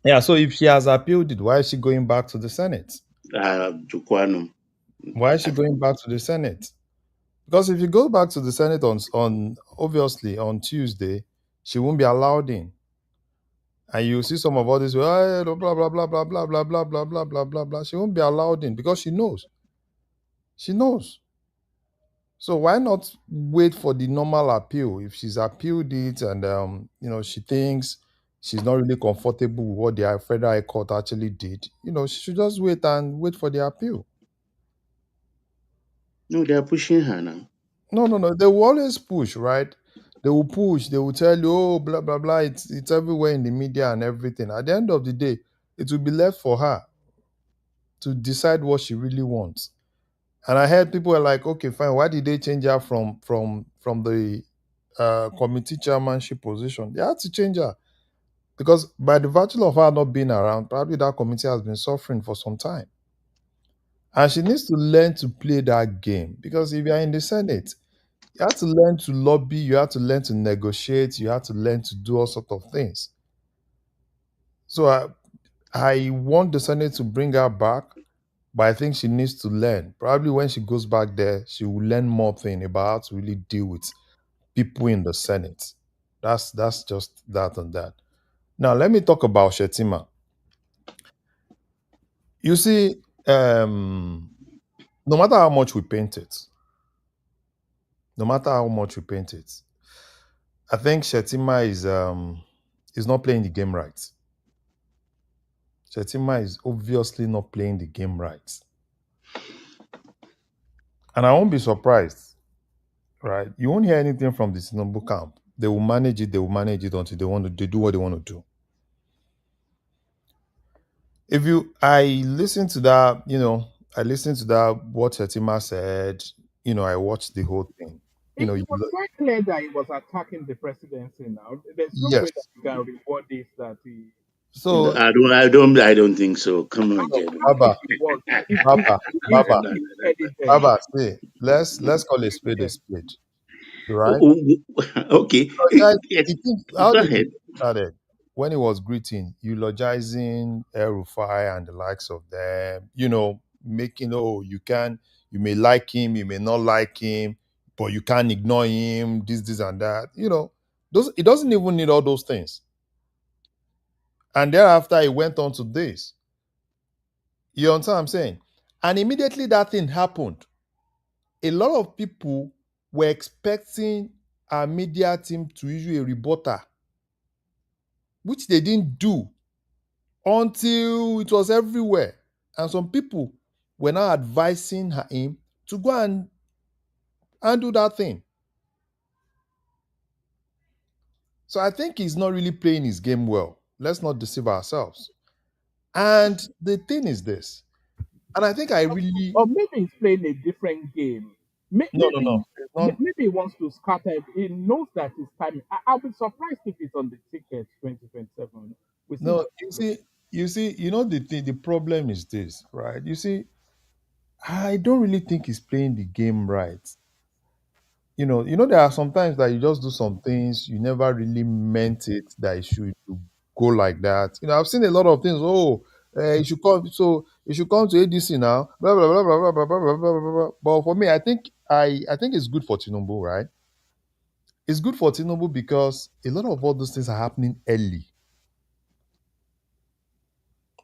yeah. So if she has appealed it, why is she going back to the Senate? Jukwano. Why is she going back to the Senate? Because if you go back to the Senate on obviously on Tuesday, she won't be allowed in. And you see some of all this, blah, blah, blah, blah, blah, blah, blah, blah, blah, blah, blah, blah, blah. She won't be allowed in because she knows She knows. So why not wait for the normal appeal? If she's appealed it and she thinks she's not really comfortable with what the Federal High Court actually did, she should just wait for the appeal. No, they are pushing her now. No. They will always push, right? They will push. They will tell you, oh, blah blah blah. It's everywhere in the media and everything. At the end of the day, it will be left for her to decide what she really wants. And I heard people were like, okay, fine. Why did they change her from the committee chairmanship position? They had to change her because by the virtue of her not being around, probably that committee has been suffering for some time. And she needs to learn to play that game because if you're in the Senate, you have to learn to lobby, you have to learn to negotiate, you have to learn to do all sorts of things. So I want the Senate to bring her back, but I think she needs to learn. Probably when she goes back there, she will learn more thing about how to really deal with people in the Senate. That's just that and that. Now let me talk about Shetima. You see, no matter how much we paint it, no matter how much we paint it, I think Shetima is not playing the game right. Shetima is obviously not playing the game right. And I won't be surprised, right? You won't hear anything from the Tinubu camp. They will manage it until they do what they want to do. I listened to that, what Shetima said, I watched the whole thing. It was quite clear that he was attacking the presidency now. There's no way that Yes. you can reward this that he. So I don't think so. Come on, Jerry. Baba, Baba, Baba, evidence. Baba, see, let's call a spade a spade. Right? Okay. Yes. How Go did ahead. it started? When he was greeting, eulogizing El Rufai and the likes of them, making, you may like him, you may not like him, but you can't ignore him, this and that. It doesn't even need all those things. And thereafter, he went on to this. You understand what I'm saying? And immediately that thing happened. A lot of people were expecting our media team to issue a rebuttal, which they didn't do until it was everywhere. And some people were now advising him to go and do that thing. So I think he's not really playing his game well. Let's not deceive ourselves. And the thing is this, and I think I really... Or maybe he's playing a different game. No. Maybe he wants to scatter. He knows that it's timing. I'll be surprised if it's on the ticket 2027. No, you see, the problem is this, right? You see, I don't really think he's playing the game right. There are some times that you just do some things you never really meant it that it should go like that. I've seen a lot of things. Oh, you should come. So you should come to ADC now. Blah blah blah blah blah blah blah blah blah blah. Blah. But for me, I think it's good for Tinubu, right? It's good for Tinubu because a lot of all those things are happening early.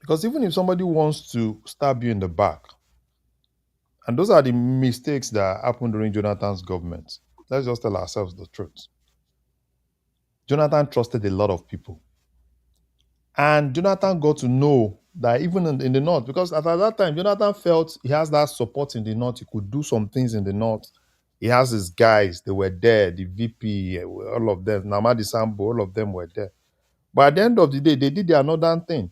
Because even if somebody wants to stab you in the back, and those are the mistakes that happened during Jonathan's government. Let's just tell ourselves the truth. Jonathan trusted a lot of people. And Jonathan got to know that even in the North, because at that time, Jonathan felt he has that support in the North. He could do some things in the North. He has his guys. They were there. The VP, all of them. Namadi Sambo, all of them were there. But at the end of the day, they did their northern thing.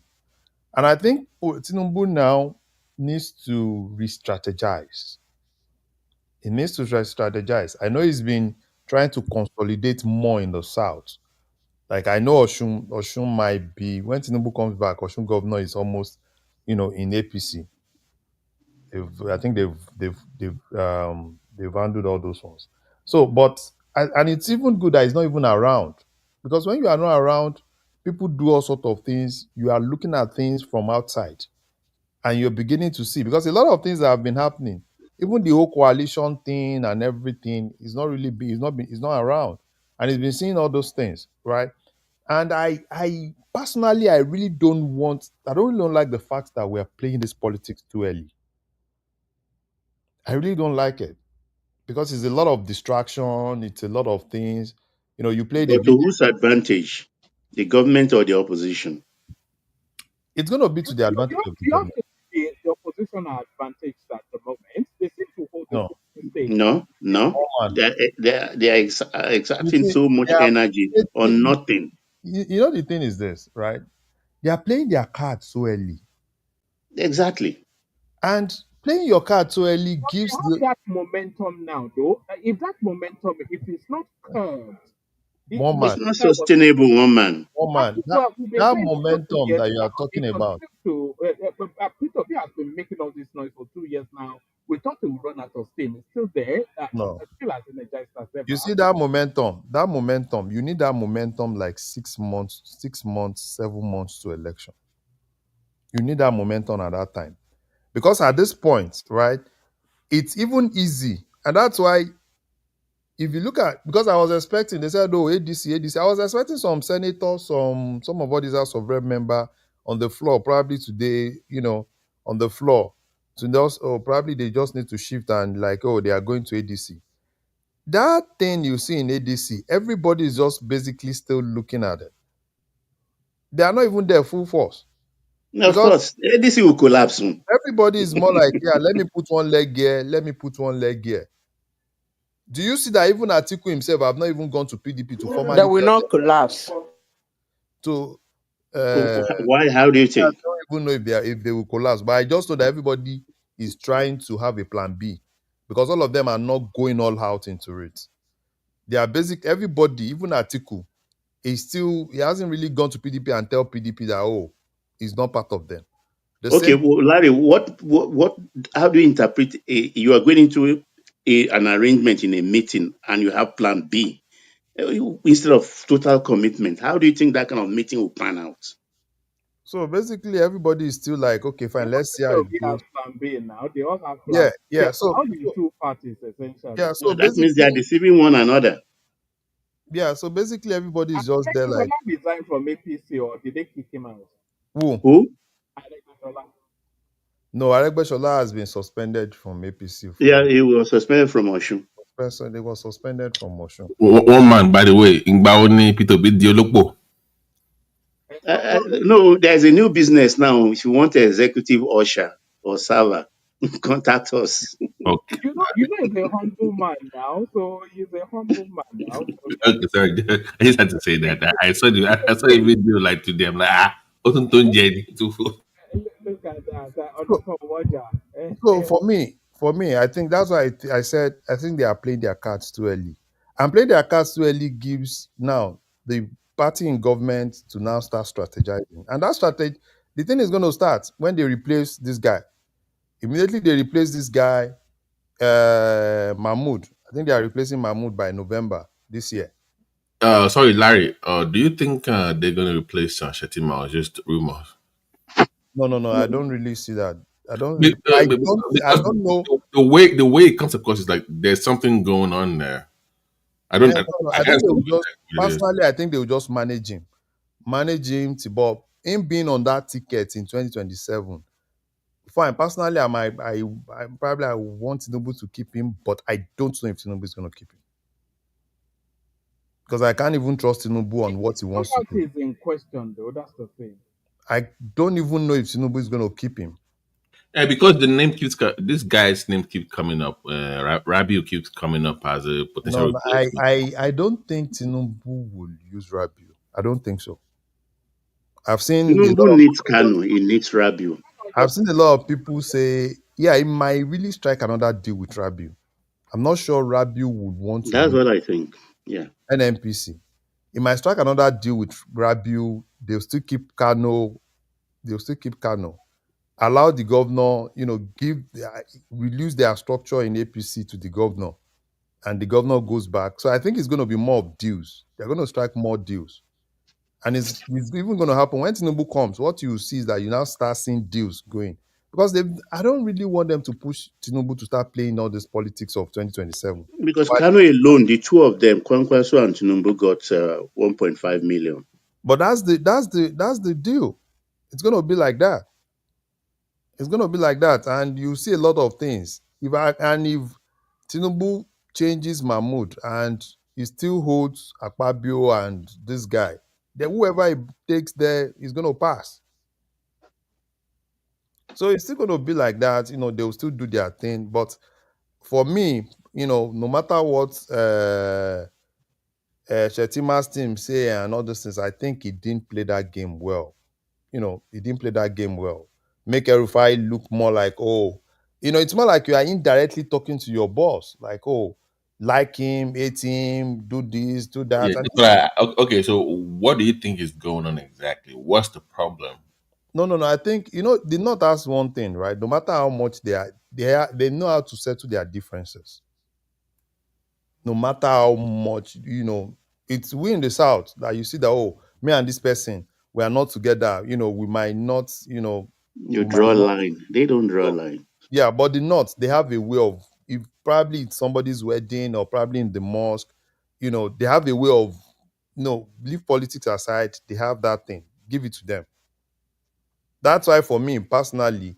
And I think Tinubu now needs to re-strategize. He needs to strategize. I know he's been trying to consolidate more in the South. Like I know Oshun might be, when Tinubu comes back, Oshun governor is almost, in APC. I think they've handled all those ones. So, and it's even good that he's not even around, because when you are not around, people do all sorts of things. You are looking at things from outside, and you're beginning to see, because a lot of things that have been happening, even the whole coalition thing and everything is not really big. He's not around, and he's been seeing all those things, right? And I personally, I really don't like the fact that we're playing this politics too early. I really don't like it because it's a lot of distraction. It's a lot of things. You play the But to video. whose advantage? The government or the opposition? It's going to be to the advantage of the You have government. to see the opposition are advantaged at the moment. They seem to hold the No, cooking stage. No. Oman. They are You exerting see, so much they are energy on playing, nothing. the thing is this, right? They are playing their cards so early. Exactly. And playing your card so early But gives you have the that momentum now, though. If that momentum, if it's not curbed, one It's man, not sustainable, one man. that, we've been that saying this for 2 momentum years that you now. are talking It about. continues to. P2P has been making all this noise for 2 years now. We thought it would run out of steam. It's still there. No. Still as energized as You ever. see that momentum, you need that momentum like 6 months, 6 months, 7 months to election. You need that momentum at that time. Because at this point, right, it's even easy. And that's why if you look at, because I was expecting, they said, oh, ADC. I was expecting some senators, some of all these House of Rep member on the floor, probably today, on the floor. To just, probably they just need to shift and like, oh, they are going to ADC. That thing you see in ADC, everybody is just basically still looking at it. They are not even there full force. Of Because course, ADC will collapse soon. everybody is more like, yeah, let me put one leg here, let me put one leg here. Do you see that even Atiku himself have not even gone to PDP to They formally will tell not them collapse. to Why? How do you I think? don't even know if they will collapse, but I just know that everybody is trying to have a plan B because all of them are not going all out into it. They are everybody, even Atiku, he hasn't really gone to PDP and tell PDP that, oh, he's not part of them. The Okay, same, well, Larry, what? How do you interpret? You are going into an arrangement in a meeting, and you have Plan B instead of total commitment. How do you think that kind of meeting will pan out? so basically everybody is still like, okay, fine, let's see how it P2P has goes. plan B now. They all have Yeah, plan. They yeah. are So, all the two parties essentially. so That means they are basically, deceiving one another. everybody is just there Adegbetola like, resigned from APC or did they kick him out? who? Who? Adegbetola. No, Aregbesola has been suspended from APC Yeah, for he was suspended from Oshun. person. They were suspended from Motion. One man, by the way, Ngbaoni P2P Diolopo. No, there's a new business now. If you want an executive usher or server, contact us. Okay. He's a humble man now. So he's a humble man now. So Okay, sorry. I just had to say that. I saw a video like today. I'm like, Otunton Jenny. look at that. So, so for me, I think that's why I said I think they are playing their cards too early. And playing their cards too early gives now the party in government to now start strategizing. And that strategy, the thing is going to start when they replace this guy. Immediately they replace this guy, Mahmoud. I think they are replacing Mahmoud by November this year. Sorry, Larry. Do you think they're going to replace Shetima or just rumors? No. I don't really see that. I don't. Be- uh, I be- don't. I Because don't know. the way it comes across is like there's something going on there. I don't. No. I I think can't they say will just what it is. personally. I think they will just manage him to Bob. Him being on that ticket in 2027. Fine. Personally, I probably I want Tinubu to keep him, but I don't know if Tinubu is going to keep him because I can't even trust Tinubu on what he wants to do. is in question though. That's the thing. I don't even know if Tinubu is going to keep him. Yeah, because the name this guy's name keeps coming up. Rabiu keeps coming up as a potential No, replacement. I don't think Tinubu will use Rabiu. I don't think so. I've seen a Tinubu lot needs Kanu. He needs Rabiu. I've seen a lot of people say, yeah, he might really strike another deal with Rabiu. I'm not sure Rabiu would want to That's leave what I think. Yeah. NNPC. He might strike another deal with Rabiu. They'll still keep Kano. Allow the governor, reduce their structure in APC to the governor, and the governor goes back. So I think it's going to be more of deals. They're going to strike more deals. And it's even going to happen when Tinubu comes. What you see is that you now start seeing deals going. Because I don't really want them to push Tinubu to start playing all this politics of 2027. Because Kanu alone, the two of them, Kwankwaso and Tinubu, got 1.5 million. But that's the deal. It's going to be like that. It's going to be like that. And you see a lot of things. if Tinubu changes Mahmoud and he still holds Akpabio and this guy, then whoever he takes there is going to pass. So it's still going to be like that. They'll still do their thing. But for me, no matter what Shetima's team say and all those things, I think he didn't play that game well. He didn't play that game well. Make Erufai look more like, it's more like you are indirectly talking to your boss, like, like him, hate him, do this, do that. Yeah, And okay, so what do you think is going on exactly? What's the problem? no. I think the North has one thing, right? No matter how much they know how to settle their differences. No matter how much, it's we in the South that you see that, me and this person, we are not together. We might not, You draw a line. They don't draw a line. Yeah, but the North, they have a way of, if probably it's somebody's wedding or probably in the mosque, they have a way of, leave politics aside. They have that thing. Give it to them. That's why for me personally,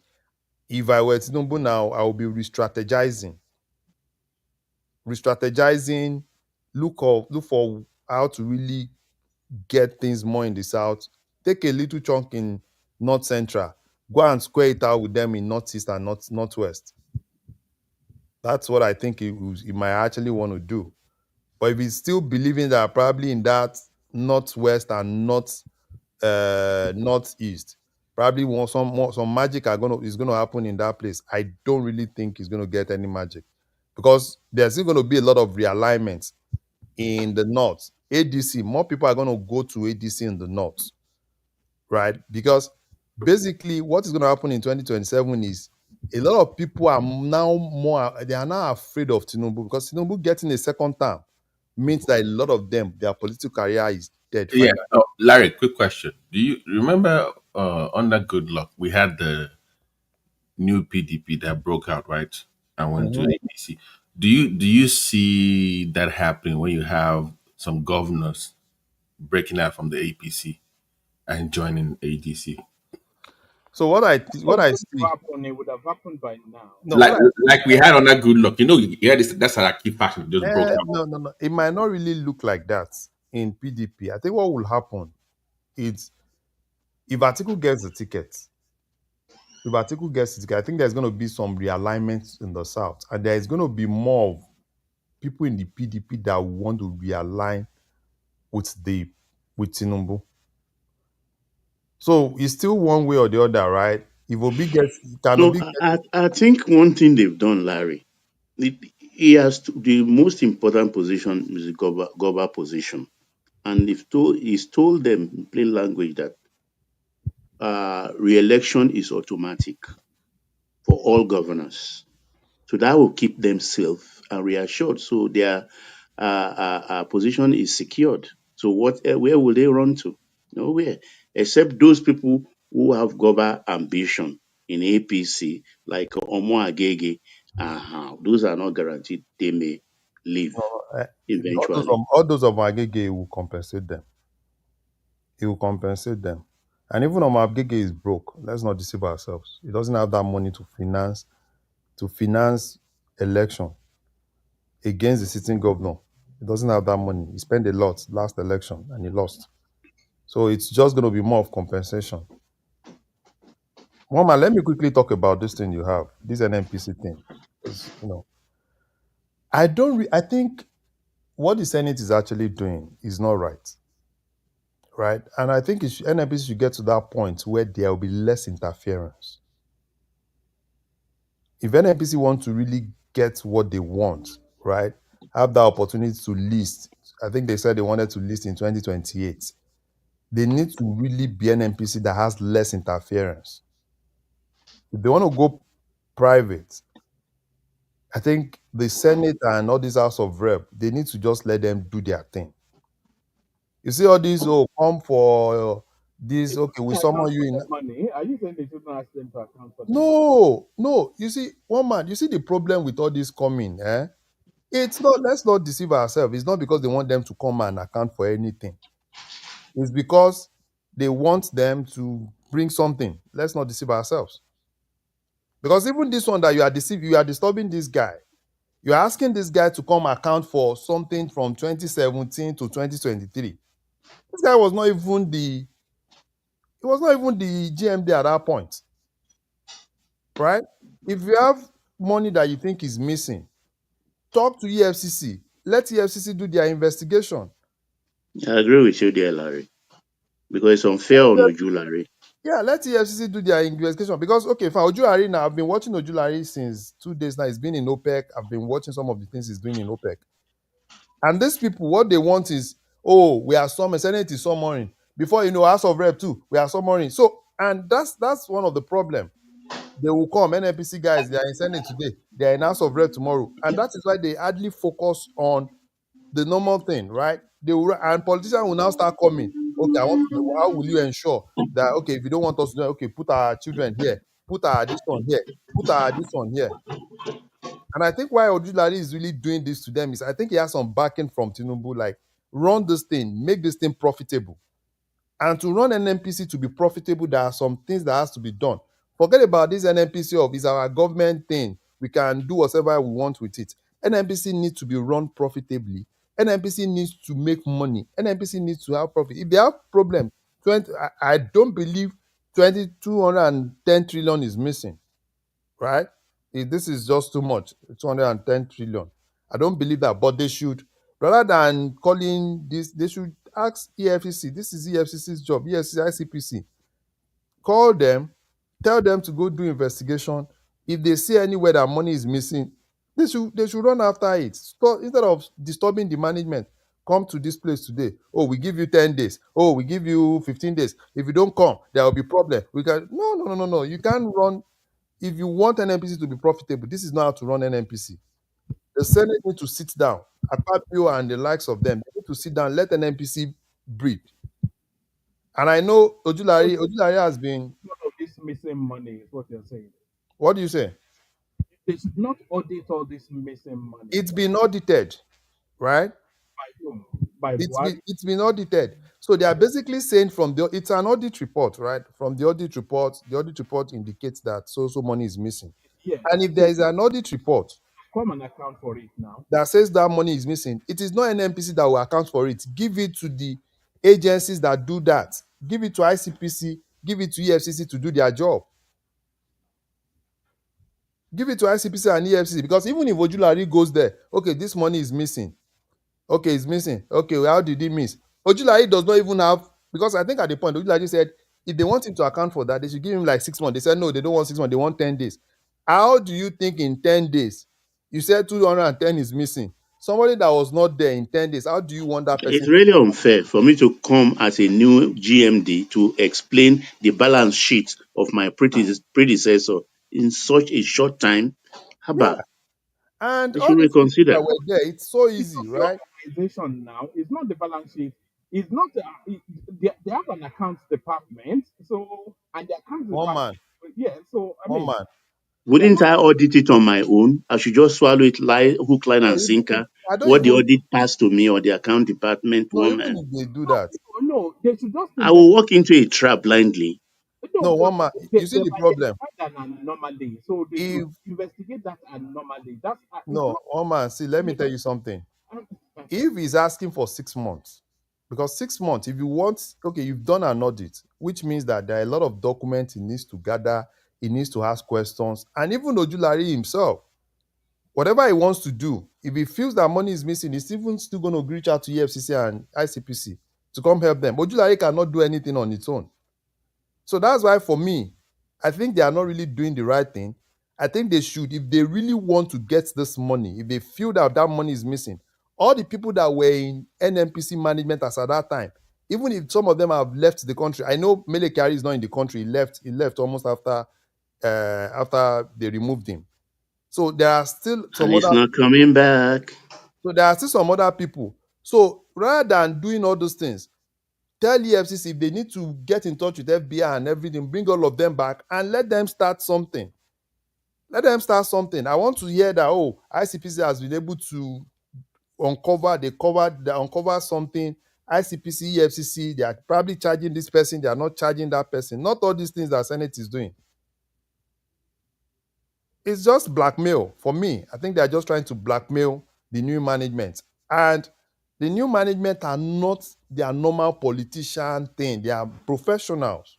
if I were Tinubu now, I would be re-strategizing. Re-strategizing, look for how to really get things more in the South. Take a little chunk in North Central. Go and square it out with them in Northeast and Northwest. That's what I think he might actually want to do. But if he's still believing that probably in that Northwest and Northeast, probably some magic is gonna happen in that place. I don't really think he's gonna get any magic because there's still gonna be a lot of realignment in the North. ADC, more people are gonna go to ADC in the North, right? Because basically, what is gonna happen in 2027 is a lot of people are now afraid of Tinubu because Tinubu getting a second term means that a lot of them, their political career is dead Yeah, finally. Larry, quick question. Do you remember under Good Luck, we had the new PDP that broke out, right? And went to Mhm. APC. Do you see that happening when you have some governors breaking out from the APC and joining ADC? So what I see, Happen, it would have happened by now. no, Like like we had under Good Luck, you had this that's a key faction just broke out. no, it might not really look like that in PDP. I think what will happen is if Atiku gets the ticket, I think there's going to be some realignment in the South, and there is going to be more of people in the PDP that want to realign with Tinubu. So it's still one way or the other, right? If Obi gets, can No, Obi get? I think one thing they've done, Larry, he has the most important position is the Goba position. And he's told them in plain language that re-election is automatic for all governors. So that will keep them safe and reassured. So their position is secured. So where will they run to? Nowhere, except those people who have global ambition in APC, like Omo Agege. Those are not guaranteed. They may leave eventually. All those of Agege will compensate them. He will compensate them. And even Agege is broke. Let's not deceive ourselves. He doesn't have that money to finance election against the sitting governor. He doesn't have that money. He spent a lot last election and he lost. So it's just going to be more of compensation. Mama, let me quickly talk about this thing you have, this NNPC thing. Because, I think what the Senate is actually doing is not right. Right? And I think NNPC should get to that point where there will be less interference. If NNPC want to really get what they want, right, have that opportunity to list, I think they said they wanted to list in 2028, they need to really be an NPC that has less interference. If they want to go private, I think the Senate and all these House of Rep, they need to just let them do their thing. You see all these, come for this, okay, we summon you in. Money? Are you saying they shouldn't ask them to account for them? No. You see, one man, you see the problem with all this coming, It's not, let's not deceive ourselves. It's not because they want them to come and account for anything. It's because they want them to bring something. Let's not deceive ourselves. Because even this one that you are deceiving, you are disturbing this guy. You are asking this guy to come account for something from 2017 to 2023. This guy was not even the GMD at that point, right? If you have money that you think is missing, talk to EFCC. Let EFCC do their investigation. I agree with you there, Larry, because it's unfair on Ojulari. Yeah, let EFCC do their investigation. Because, okay, for Ojulari now, I've been watching Ojulari since 2 days now. He's been in OPEC. I've been watching some of the things he's doing in OPEC. And these people, what they want is, oh, we are summoning, Senate is summoning. Before you know, House of Rep too, we are summoning. So, and that's one of the problem. They will come, NNPC guys, they are in Senate today, they are in House of Rep tomorrow. And that is why they hardly focus on the normal thing, right? They will, and politicians will now start coming. Okay, I want to know, how will you ensure that, okay, if you don't want us to do it, okay, put our children here, put our this one here, put our this one here. And I think why Odulari is really doing this to them is I think he has some backing from Tinubu, like run this thing, make this thing profitable. And to run NNPC to be profitable, there are some things that has to be done. Forget about this NNPC of is our government thing. We can do whatever we want with it. NNPC needs to be run profitably. NNPC needs to make money. NNPC needs to have profit. If they have problem, 20, I don't believe 210 trillion is missing, right? This is just too much. 210 trillion. I don't believe that, but they should, rather than calling this, they should ask EFCC. This is EFCC's job, EFCC, ICPC. Call them, tell them to go do investigation. If they see anywhere that money is missing, they should run after it. So instead of disturbing the management, come to this place today. Oh, we give you 10 days. Oh, we give you 15 days. If you don't come, there will be problem. We can no. You can't run. If you want NNPC to be profitable, this is not how to run NNPC. The Senate need to sit down. Akpabio and the likes of them, they need to sit down, let NNPC breathe. And I know Ojulari has been. None of this missing money is what you're saying. What do you say? They should not audit all this missing money. It's been audited, right? By whom? By Buhari? It's been audited. So they are basically saying it's an audit report, right? From the audit report indicates that so money is missing. Yes. And if there is an audit report, come and account for it now, that says that money is missing, it is not NNPC that will account for it. Give it to the agencies that do that. Give it to ICPC, give it to EFCC to do their job. Give it to ICPC and EFCC, because even if Ojulari goes there, okay, this money is missing. Okay, it's missing. Okay, well, how did he miss? Ojulari does not even have, because I think at the point, Ojulari said, if they want him to account for that, they should give him like 6 months. They said, no, they don't want 6 months, they want 10 days. How do you think in 10 days, you said 210 is missing? Somebody that was not there in 10 days, how do you want that person? It's really unfair for me to come as a new GMD to explain the balance sheet of my predecessor in such a short time. Haba. Yeah. And they all should the reconsider. that were there, it's so easy, right? Organization now is not the balance sheet. It's not. They have an accounts department, so and the accounts department. Yeah, so I mean, Wouldn't I audit it on my own? I should just swallow it, hook, line, and sinker. What the audit passed to me or the account department woman. If they do that, no, they should just. I will walk into a trap blindly. No, one man. You see the problem. An anomaly, so they should investigate that anomaly. That's no, one man. See, let me tell you something. If he's asking for 6 months, because 6 months, if you want, okay, you've done an audit, which means that there are a lot of documents he needs to gather, he needs to ask questions, and even Ojulari himself, whatever he wants to do, if he feels that money is missing, he's even still going to reach out to EFCC and ICPC to come help them. Ojulari cannot do anything on its own. So that's why, for me, I think they are not really doing the right thing. I think they should, if they really want to get this money, if they feel that money is missing, all the people that were in NNPC management as at that time, even if some of them have left the country, I know Mele Kyari is not in the country. He left almost after they removed him. So there are still some and he's not coming back. So there are still some other people. So rather than doing all those things, tell EFCC if they need to get in touch with FBI and everything, bring all of them back and let them start something. Let them start something. I want to hear that, oh, ICPC has been able to uncover something. ICPC, EFCC, they are probably charging this person, they are not charging that person. Not all these things that Senate is doing. It's just blackmail for me. I think they're just trying to blackmail the new management. And the new management are not their normal politician thing. They are professionals.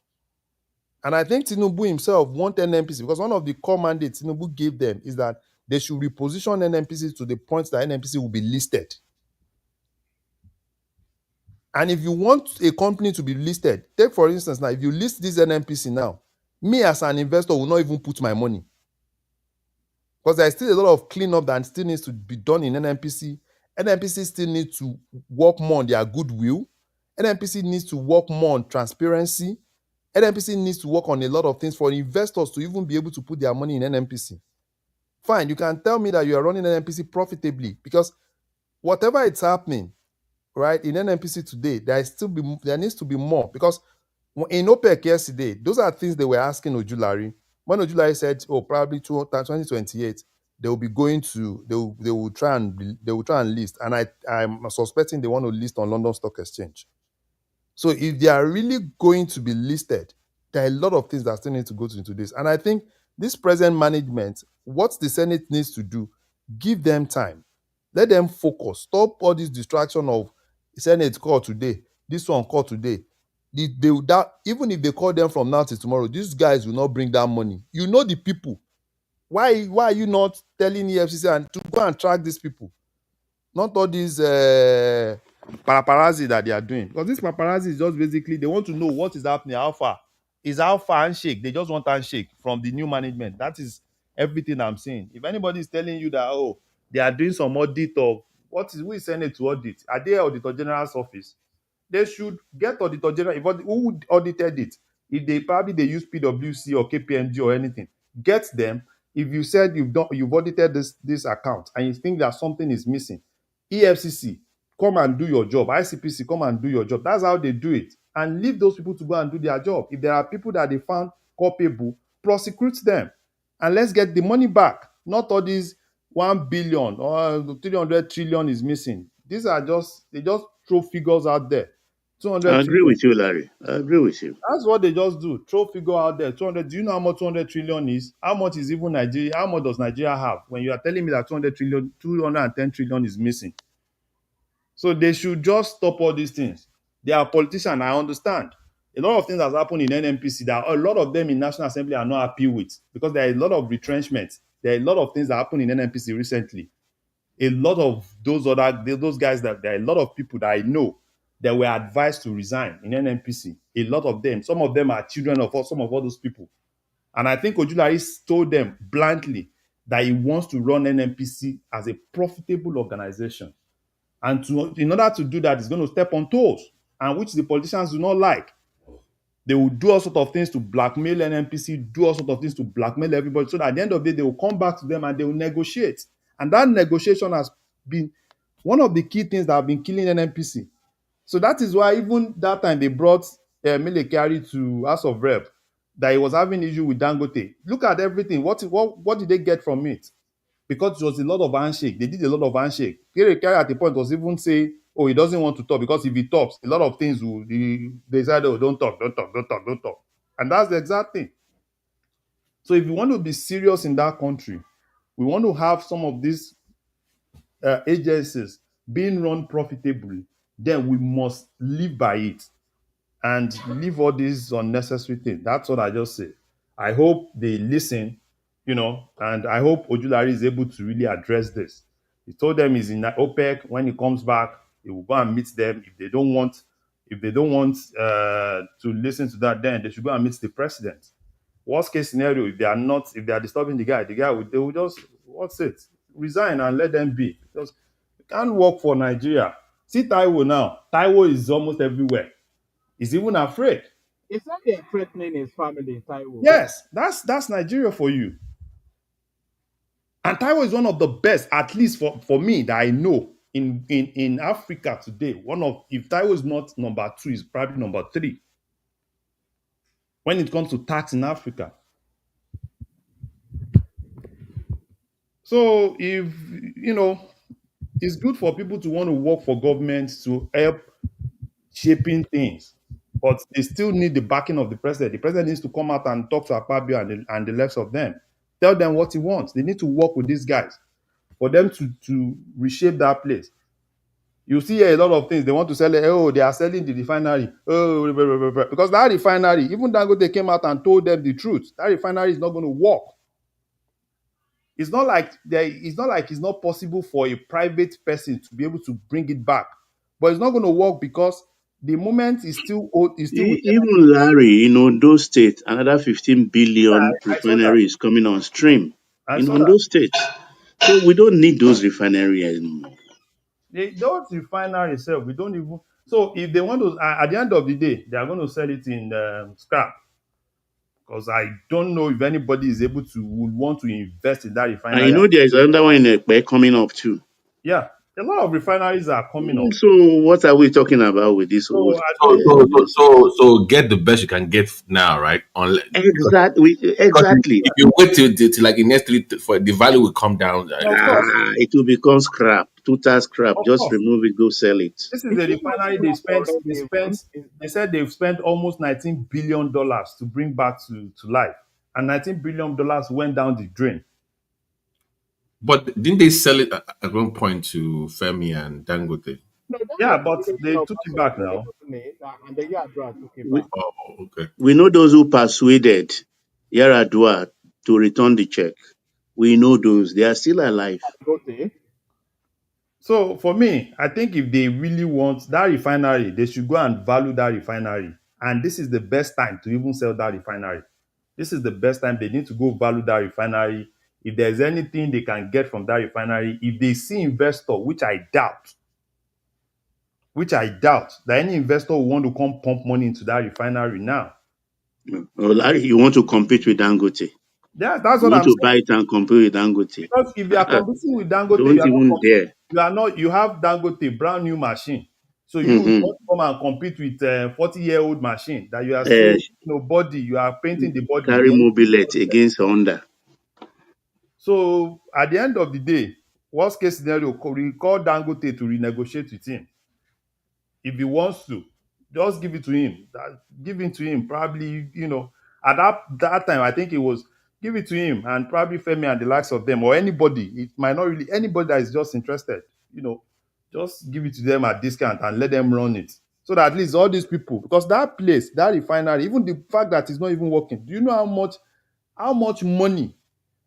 And I think Tinubu himself want NNPC because one of the core mandates Tinubu gave them is that they should reposition NNPC to the point that NNPC will be listed. And if you want a company to be listed, take for instance now, if you list this NNPC now, me as an investor will not even put my money. Because there's still a lot of cleanup that still needs to be done in NNPC. NNPC still needs to work more on their goodwill. NNPC needs to work more on transparency. NNPC needs to work on a lot of things for investors to even be able to put their money in NNPC. Fine, you can tell me that you are running NNPC profitably because whatever it's happening, right, in NNPC today, there needs to be more because in OPEC yesterday, those are things they were asking Ojulari. When Ojulari said, "Oh, probably 2028, they will be going to they will try and list," and I'm suspecting they want to list on London Stock Exchange. So if they are really going to be listed, there are a lot of things that still need to go into this. And I think this present management, what the Senate needs to do, give them time, let them focus, stop all this distraction of Senate call today, this one call today. Even if they call them from now till tomorrow, these guys will not bring that money. You know the people. Why are you not telling EFCC and to go and track these people? Not all these paparazzi that they are doing. Because this paparazzi is just basically, they want to know what is happening, how far. Is how far handshake. They just want handshake from the new management. That is everything I'm saying. If anybody is telling you that, oh, they are doing some audit of, who is sending it to audit? Are they Auditor General's office? They should get Auditor General. Who audited it? If they use PwC or KPMG or anything, get them. If you said you've audited this account and you think that something is missing, EFCC, come and do your job. ICPC, come and do your job. That's how they do it. And leave those people to go and do their job. If there are people that they found culpable, prosecute them. And let's get the money back. Not all these 1 billion or 300 trillion is missing. These are they just throw figures out there. 200 I agree trillion. with you, Larry. I agree with you. That's what they just do. Throw figure out there. 200. Do you know how much 200 trillion is? How much is even Nigeria? How much does Nigeria have? When you are telling me that 200 trillion, 210 trillion is missing. So they should just stop all these things. They are politicians, I understand. A lot of things has happened in NNPC that a lot of them in National Assembly are not happy with because there are a lot of retrenchments. There are a lot of things that happened in NNPC recently. A lot of those guys there are a lot of people that I know that were advised to resign in NNPC. A lot of them. Some of them are children of some of all those people. And I think Ojulari told them bluntly that he wants to run NNPC as a profitable organization. And in order to do that, he's going to step on toes, and which the politicians do not like. They will do all sorts of things to blackmail NNPC, do all sorts of things to blackmail everybody, so that at the end of the day, they will come back to them and they will negotiate. And that negotiation has been one of the key things that have been killing NNPC. So that is why even that time they brought Mele Kyari to House of Rep, that he was having issue with Dangote. Look at everything. What did they get from it? Because it was a lot of handshake. They did a lot of handshake. Mele Kyari at the point was even saying, oh, he doesn't want to talk because if he talks, a lot of things will, they said, oh, don't talk. And that's the exact thing. So if you want to be serious in that country, we want to have some of these agencies being run profitably, then we must live by it and leave all these unnecessary things. That's what I just say. I hope they listen, and I hope Ojulari is able to really address this. He told them he's in OPEC. When he comes back, he will go and meet them. If they don't want to listen to that, then they should go and meet the president. Worst case scenario, if they are disturbing the guy, they will just, resign and let them be. Because you can't work for Nigeria. See Taiwo now. Taiwo is almost everywhere. He's even afraid. It's like they're threatening his family, Taiwo. Yes, that's Nigeria for you. And Taiwo is one of the best, at least for me, that I know in Africa today. If Taiwo is not number 2, is probably number 3 when it comes to tax in Africa. So if it's good for people to want to work for governments to help shaping things, but they still need the backing of the president. The president needs to come out and talk to Akpabio and the left of them. tell them what he wants. They need to work with these guys for them to reshape that place. You see a lot of things they want to sell. Oh, they are selling the refinery. Oh, blah, blah, blah, blah. Because that refinery, even Dangote came out and told them the truth. That refinery is not going to work. It's not like it's not possible for a private person to be able to bring it back. But it's not going to work because the moment is still with Even Larry, in Ondo State, another 15 billion I saw that. refinery is coming on stream I in saw that. Ondo State. So we don't need those refineries anymore. They don't refine itself. We don't even. So if they want to, at the end of the day, they are going to sell it in scrap. Because I don't know if anybody is able to would want to invest in that And you refinery. know there is another one in Ekpe coming up too. Yeah, a lot of refineries are coming up. So what are we talking about with this whole? So I don't know. So get the best you can get now, right? Exactly. If you wait till like in next for the value will come down. Of course, It will become scrap, total scrap. of Just course. remove it, go sell it. This is Is a it not refinery scrap already? they said they've spent almost $19 billion to bring back to life. And $19 billion went down the drain. But didn't they sell it at one point to Femi and Dangote? No, that Yeah, was the but generation they of took it back Obaseki, now. wasn't it? And the Yadra took it We, back. Oh, okay. we know those who persuaded Yaradua to return the check. We know those. They are still alive. Dangote. So for me, I think if they really want that refinery, they should go and value that refinery. And this is the best time to even sell that refinery. This is the best time they need to go value that refinery. If there's anything they can get from that refinery, if they see investor, which I doubt that any investor will want to come pump money into that refinery now. Well, Larry, you want to compete with Dangote. Yeah, that's You what want I'm to saying. buy it and compete with Dangote. Because if you are competing with Dangote, Don't even dare. you have Dangote brand new machine. So you Mm-hmm. want to come and compete with a 40-year-old machine that you are Uh, still body, you are painting the body. carry mobility against Honda. So at the end of the day, worst case scenario, we call Dangote to renegotiate with him. If he wants to, just give it to him. Give it to him. Probably, at that time, I think it was give it to him and probably Femi and the likes of them or anybody. It might not really anybody that is just interested. Just give it to them at discount and let them run it. So that at least all these people, because that place, that refinery, even the fact that it's not even working. Do you know how much money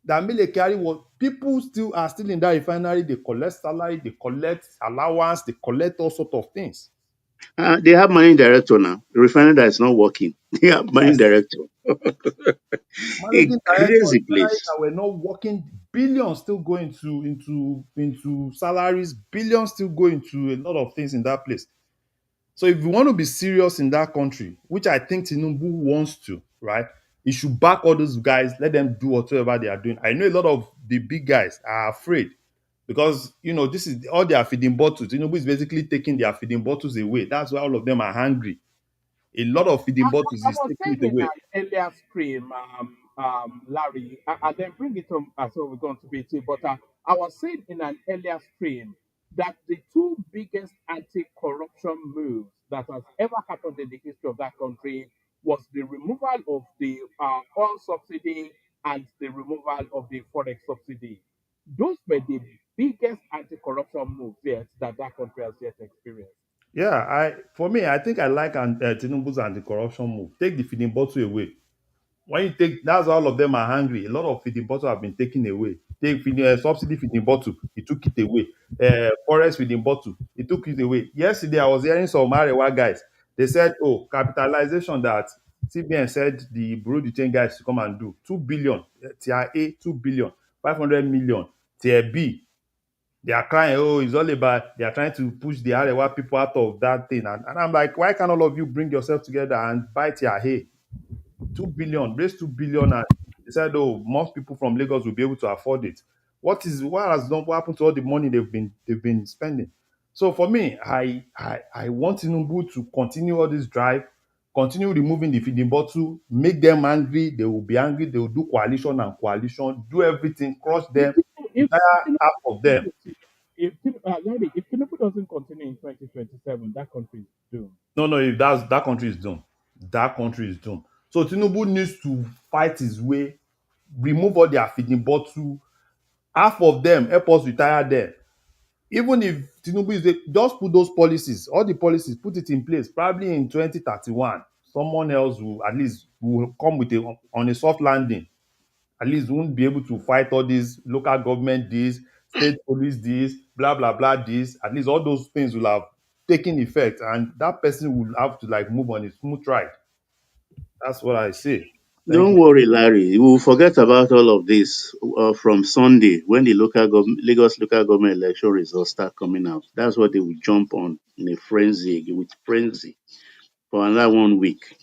that Mele carry was people are still in that refinery, they collect salary, they collect allowance, they collect all sort of things. They have managing director now. The refinery that is not working. They have managing Yes. director. A Managing director crazy refineries place. that were not working, billions still go into salaries, billions still go into a lot of things in that place. So if you want to be serious in that country, which I think Tinubu wants to, right? He should back all those guys, let them do whatever they are doing. I know a lot of the big guys are afraid because this is all their feeding bottles. Tinubu is basically taking their feeding bottles away. That's why all of them are hungry. A lot of feeding bottles I is was taking saying it in away. an earlier stream, Larry, and then bring it home as well we're going to be too. But I was saying in an earlier stream that the two biggest anti-corruption moves that has ever happened in the history of that country was the removal of the oil subsidy and the removal of the forex subsidy. Those were the biggest anti-corruption moves yet that country has yet experienced. Yeah, for me, I think I like Tinubu's anti-corruption move. Take the feeding bottle away. When you take, that's why all of them are hungry. A lot of feeding bottle have been taken away. Take subsidy feeding bottle, he took it away. Forest feeding bottle, he took it away. Yesterday, I was hearing some Arewa guys. They said, "Oh, capitalization that CBN said the Bureau de change guys to come and do 2 billion, tier A 2 billion, 500 million, tier B." They are crying, oh, it's all about, they are trying to push the Arewa people out of that thing. And I'm like, why can't all of you bring yourself together and bite your hay? 2 billion, raise 2 billion, and they said, oh, most people from Lagos will be able to afford it. What happened to all the money they've been spending? So for me, I want Tinubu to continue all this drive, continue removing the feeding bottle, make them angry, they will be angry, they will do coalition and coalition, do everything, crush them, If entire Tinubu half of them. Larry, if Tinubu doesn't continue in 2027, that country is doomed. No, if that country is doomed. That country is doomed. So Tinubu needs to fight his way remove all their feeding bottle. Half of them help us retire them. Even if Tinubu just put those policies, all the policies, put it in place. Probably in 2031, someone else will at least will come with on a soft landing. At least won't be able to fight all these local government this, state police this, blah blah blah this. At least all those things will have taken effect, and that person will have to like move on a smooth ride. That's what I say. Thank Don't you. worry, Larry. We will forget about all of this from Sunday when the Lagos local government election results start coming out. That's what they will jump on in a frenzy with frenzy for another 1 week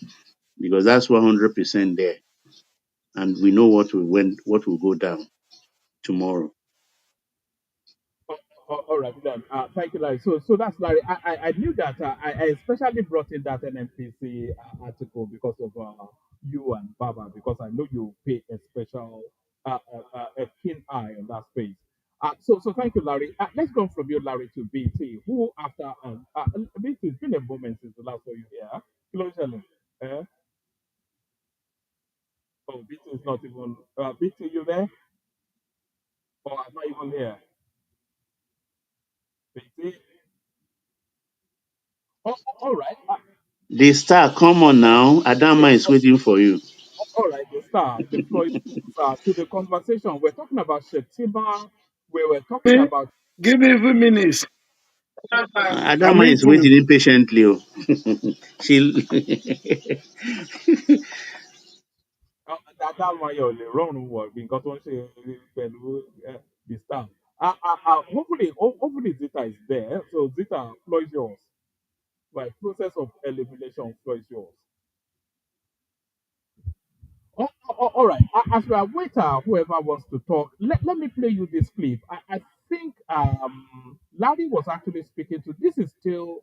because that's 100% there, and we know what will go down tomorrow. All right, then. Thank you, Larry. So that's Larry. I knew that. I especially brought in that NNPC article because of you and Baba, because I know you pay a special, a keen eye on that space. So thank you, Larry. Let's go from you, Larry, to BT. Who after BT? It's been a moment since the last time you here. Closely. Oh, BT is not even. BT, you there? Or am I even here? BT. All right. The star, come on now. Adama is waiting for you. All right, the star, the floor is to the conversation. We're talking about Shetima. We were talking about. Give me a few minutes. I'm Adama is eating. waiting impatiently. Oh. She'll That one you're the wrong word because one say the star. Hopefully Zita is there. So Zita, floor is yours. By process of elimination, floor is yours. All right. As we are waiting, whoever wants to talk, let me play you this clip. I think Larry was actually speaking to. This is still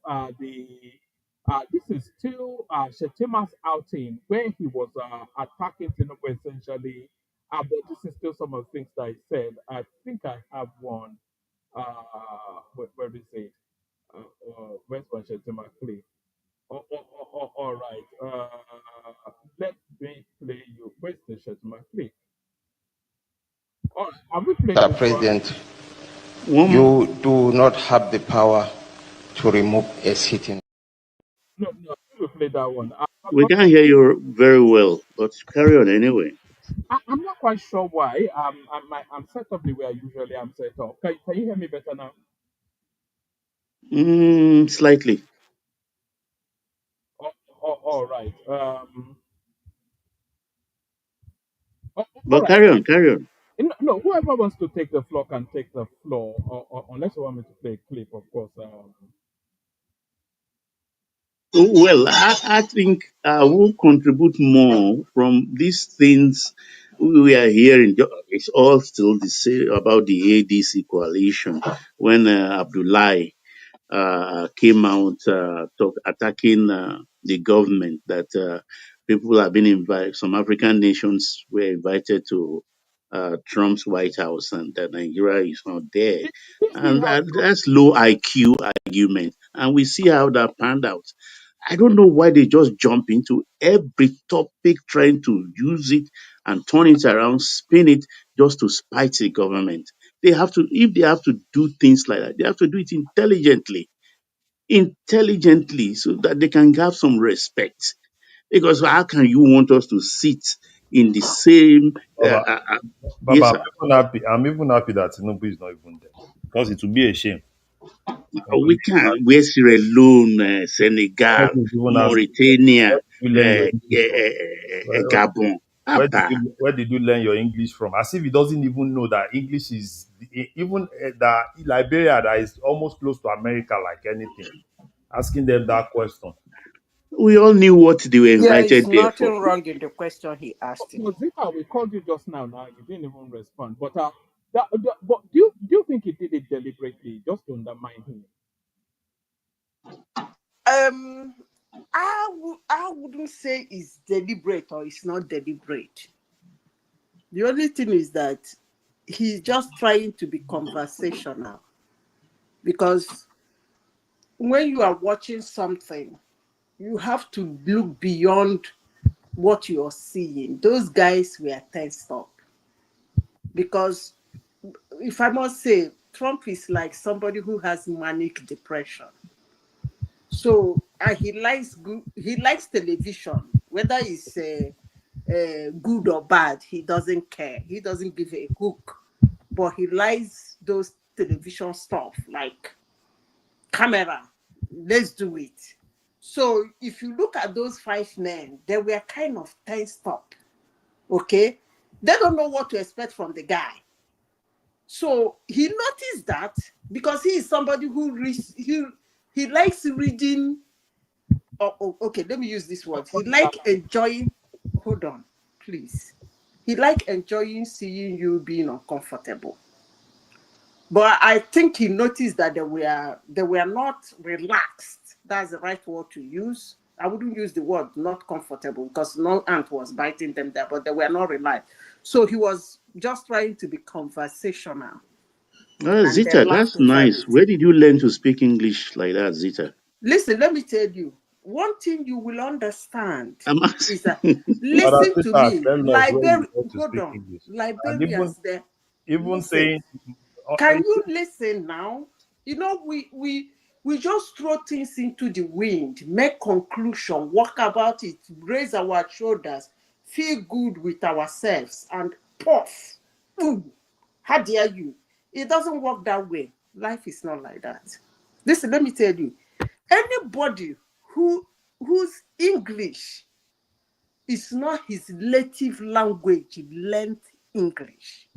Shetima's outing where he was attacking Tinubu essentially. But this is still some of the things that he said. I think I have one. Where is it? Where's my Shetima clip? All right. Let me play you. Where's the Shettima clip? All right. Have we played Mr. this one? President, you do not have the power to remove a sitting. No, I think we played that one. we can't hear you very well, but carry on anyway. I'm not quite sure why. I'm set up the way I usually am set up. Can you hear me better now? Slightly. All right. All But right. carry on, carry on. No, whoever wants to take the floor can take the floor, unless you want me to play a clip, of course. Well, I think we'll contribute more from these things we are hearing. It's all still the same about the ADC coalition when Abdullahi came out attacking the government that people have been invited, some African nations were invited to Trump's White House and that Nigeria is not there. We And have that's low IQ argument. And we see how that panned out. I don't know why they just jump into every topic trying to use it and turn it around, spin it just to spite the government. They have to, if they have to do things like that, they have to do it intelligently so that they can have some respect. Because how can you want us to sit in the same? Baba, Yes, Baba, sir. I'm even happy that Tinubu is not even there because it would be a shame. Tinubu We is even can't. We're Sierra Leone, where Senegal, did you even ask? Mauritania, Where did you learn your English from? Gabon. Abba. Where did you learn your English from? As if he doesn't even know that English is even that Liberia that is almost close to America, like anything. Asking them that question. We all knew what they were There is invited there for. nothing wrong in the question he asked him. no, Zita, we called you just now. Now you didn't even respond. But do you think he did it deliberately, just to undermine him? I wouldn't say it's deliberate or it's not deliberate. The only thing is that he's just trying to be conversational, because when you are watching something, you have to look beyond what you're seeing. Those guys were tensed up. because if I must say, Trump is like somebody who has manic depression. So he likes television, whether it's good or bad. He doesn't care. He doesn't give a hook, but he likes those television stuff like camera. Let's do it. So if you look at those 5 men, they were kind of tensed up. Okay, they don't know what to expect from the guy. So he noticed that because he is somebody who reads, he likes reading. Okay, let me use this word. He like enjoying. Hold on, please. He like enjoying seeing you being uncomfortable. But I think he noticed that they were not relaxed. That's the right word to use. I wouldn't use the word not comfortable because no ant was biting them there, but they were not relaxed. So he was just trying to be conversational. And they Zita, laughed that's over nice. it. Where did you learn to speak English like that, Zita? Listen, let me tell you. One thing you will understand I'm is that asking. listen to me. Tell us where you want to Hold speak on. English. And Librarians there. even Listen. saying, Can you listen now? You know, we just throw things into the wind, make conclusion, walk about it, raise our shoulders, feel good with ourselves, and puff. Ooh, how dare you? It doesn't work that way. Life is not like that. Listen, let me tell you. Anybody whose English is not his native language, learned English.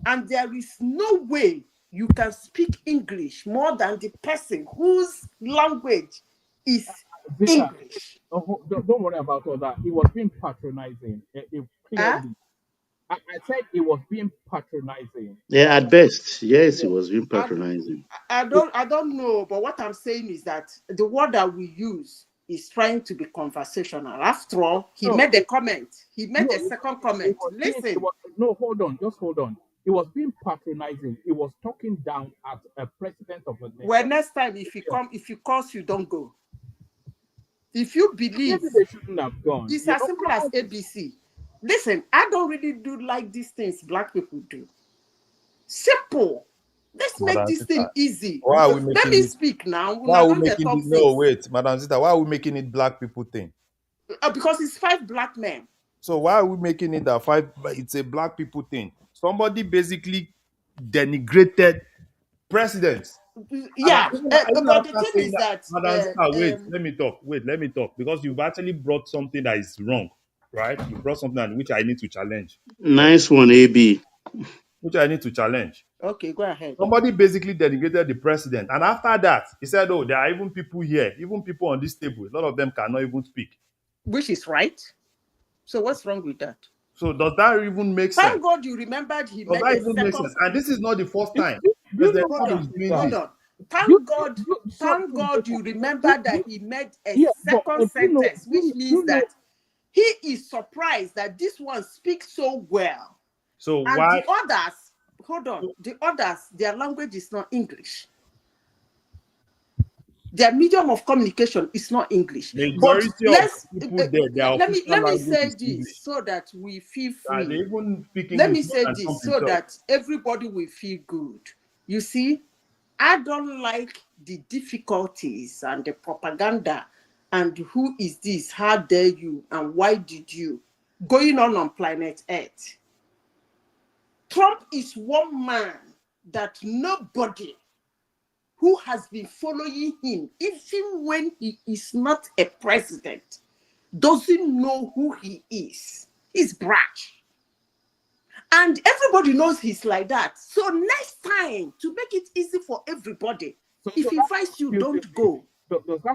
And there is no way you can speak English more than the person whose language is English. Oh, don't worry about all that. He was being patronizing. Clearly. I said he was being patronizing. Yeah, at best. Yes, Yeah. it was being patronizing. I don't know, but what I'm saying is that the word that we use is trying to be conversational. After all, he made a comment. He made a second comment. Listen. Hold on. Just hold on. He was being patronizing. He was talking down at a president of a nation. Well, next time, if you curse, you don't go. If you believe, maybe they shouldn't have gone. It's as simple as ABC. Listen, I don't really do like these things black people do. Simple. Let's make this thing easy. Why are we making Let me speak now. Why are we making it? No, wait, Madam Zita. Why are we making it black people thing? Because it's 5 black men. So why are we making it that 5? It's a black people thing. Somebody basically denigrated presidents. Yeah, but the thing is that Madam Zita, wait, let me talk. Because you've actually brought something that is wrong, right? You brought something which I need to challenge. Nice one, AB. Which I need to challenge. Okay, go ahead. Somebody basically denigrated the president. And after that, he said, oh, there are even people here, even people on this table. A lot of them cannot even speak. Which is right. So what's wrong with that? So does that even make sense? Thank God you remembered he made that a even second. make sense? And this is not the first time. Hold on. Thank God you remember that he made a second sentence, which means that he is surprised that this one speaks so well. So and why? The others, hold on, the others, their language is not English. Their medium of communication is not English. Majority but of people there, let me say this so that we feel free. Let me say this so that everybody will feel good. You see, I don't like the difficulties and the propaganda and who is this, how dare you, and why did you, going on planet Earth. Trump is one man that nobody who has been following him, even when he is not a president, doesn't know who he is. He's brash. And everybody knows he's like that. So next time, to make it easy for everybody, if he invites you, don't go.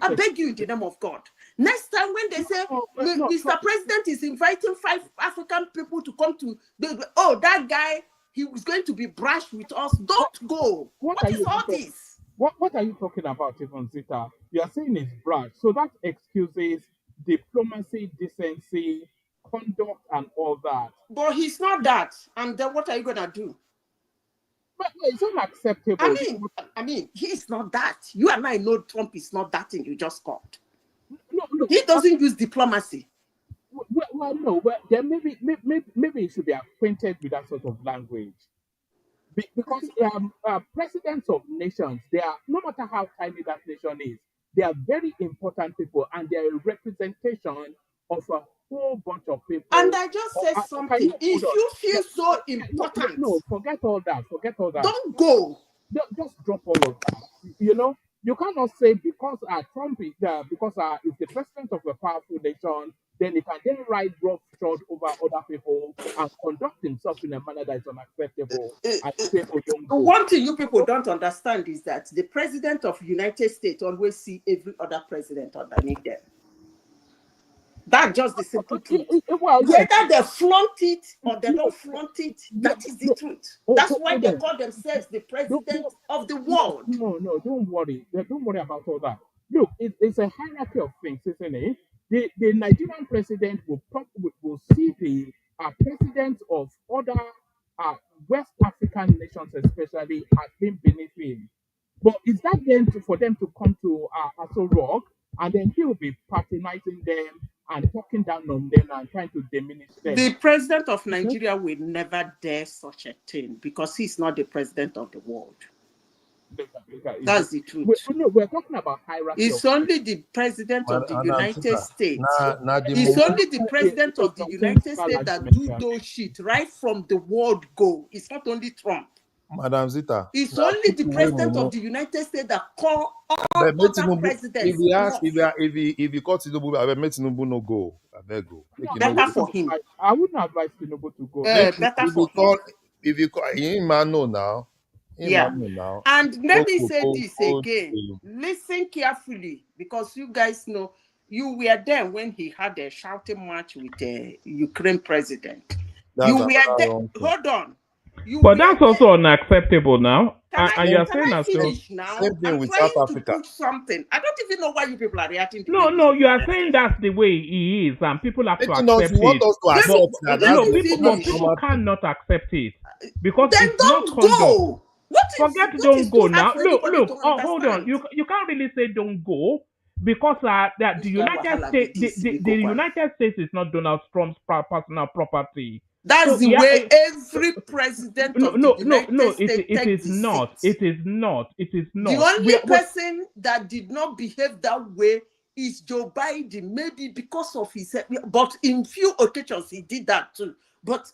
I beg you in the name of God. Next time when they say, Mr. President is inviting 5 African people to come to, that guy, he was going to be brash with us. Don't go. What is all this? What are you talking about, even Zita? You are saying it's brash. So that excuses diplomacy, decency, conduct, and all that. But he's not that. And then what are you going to do? But it's unacceptable. I mean, he's not that. You and I know Trump is not that thing you just called. No. He doesn't use diplomacy. Well, no, but then maybe it should be acquainted with that sort of language. Because presidents of nations, they are, no matter how tiny that nation is, they are very important people, and they are a representation of a whole bunch of people. And I just said something. If you feel so important, no, forget all that. Don't go. Just drop all of that. You know, you cannot say because Trump is is the president of a powerful nation, then he can then ride roughshod over other people and conduct himself in a manner that is unacceptable. And say, oh, don't go. One thing you people don't understand is that the president of the United States always see every other president underneath them. That's just the simple truth. Whether they flaunt it or they don't flaunt it, that is the truth. That's why they call themselves the president of the world. No, don't worry. Don't worry about all that. Look, it's a hierarchy of things, isn't it? The Nigerian president will see the president of other West African nations, especially, as being beneath him. But is that then for them to come to Aso Rock, and then he will be patronizing them and talking down on them and trying to diminish them? The president of Nigeria will never dare such a thing because he's not the president of the world. That's the truth. We're talking about hierarchy. It's only the president of the United States. It's only the president of the United States that do those shit right from the world go. It's not only Trump. Madam Zita. It's only the president of the United States that call all other presidents. If you call Tinubu, I will make Tinubu no go. I beg go. Better for him. I wouldn't advise Tinubu to go. Better for him. If you call, he man know now. Yeah. And let me say this again. Listen carefully, because you guys know you were there when he had a shouting match with the Ukraine president. You were there. Hold on. But that's also unacceptable now. And you're saying that same thing with South Africa. Something. I don't even know why you people are reacting to No, you are saying that's the way he is, and people have to accept it. People cannot accept it because then it's not go. Forget don't go now. Look. Hold on. You can't really say don't go because the United States, the United States is not Donald Trump's personal property. That's the way every president of the United States it is not. It is not. The only person that did not behave that way is Joe Biden, maybe because of his, but in few occasions he did that too. But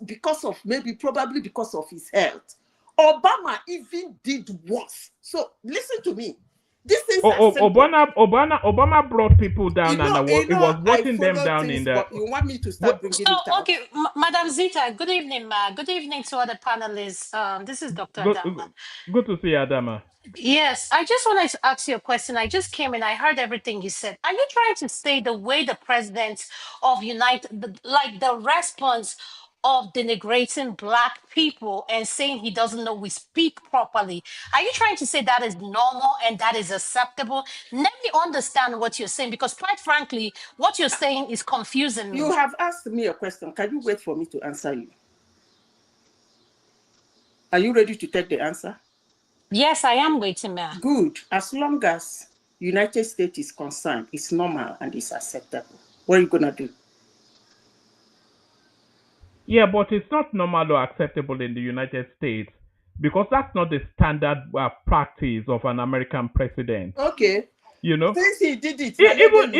probably because of his health. Obama even did worse. So listen to me. This is Obama brought people down, it was watching them down in the. You want me to start bringing it out? Okay, Madam Zita. Good evening, ma. Good evening to other panelists. This is Dr. Adama. Good to see you, Adama. Yes, I just wanted to ask you a question. I just came in. I heard everything you said. Are you trying to say the way the president of the response of denigrating Black people and saying he doesn't know we speak properly? Are you trying to say that is normal and that is acceptable? Let me understand what you're saying, because quite frankly, what you're saying is confusing me. You have asked me a question. Can you wait for me to answer you? Are you ready to take the answer? Yes, I am waiting, ma'am. Good. As long as United States is concerned, it's normal and it's acceptable. What are you going to do? Yeah, but it's not normal or acceptable in the United States because that's not the standard practice of an American president. Okay. You know, since he did it, even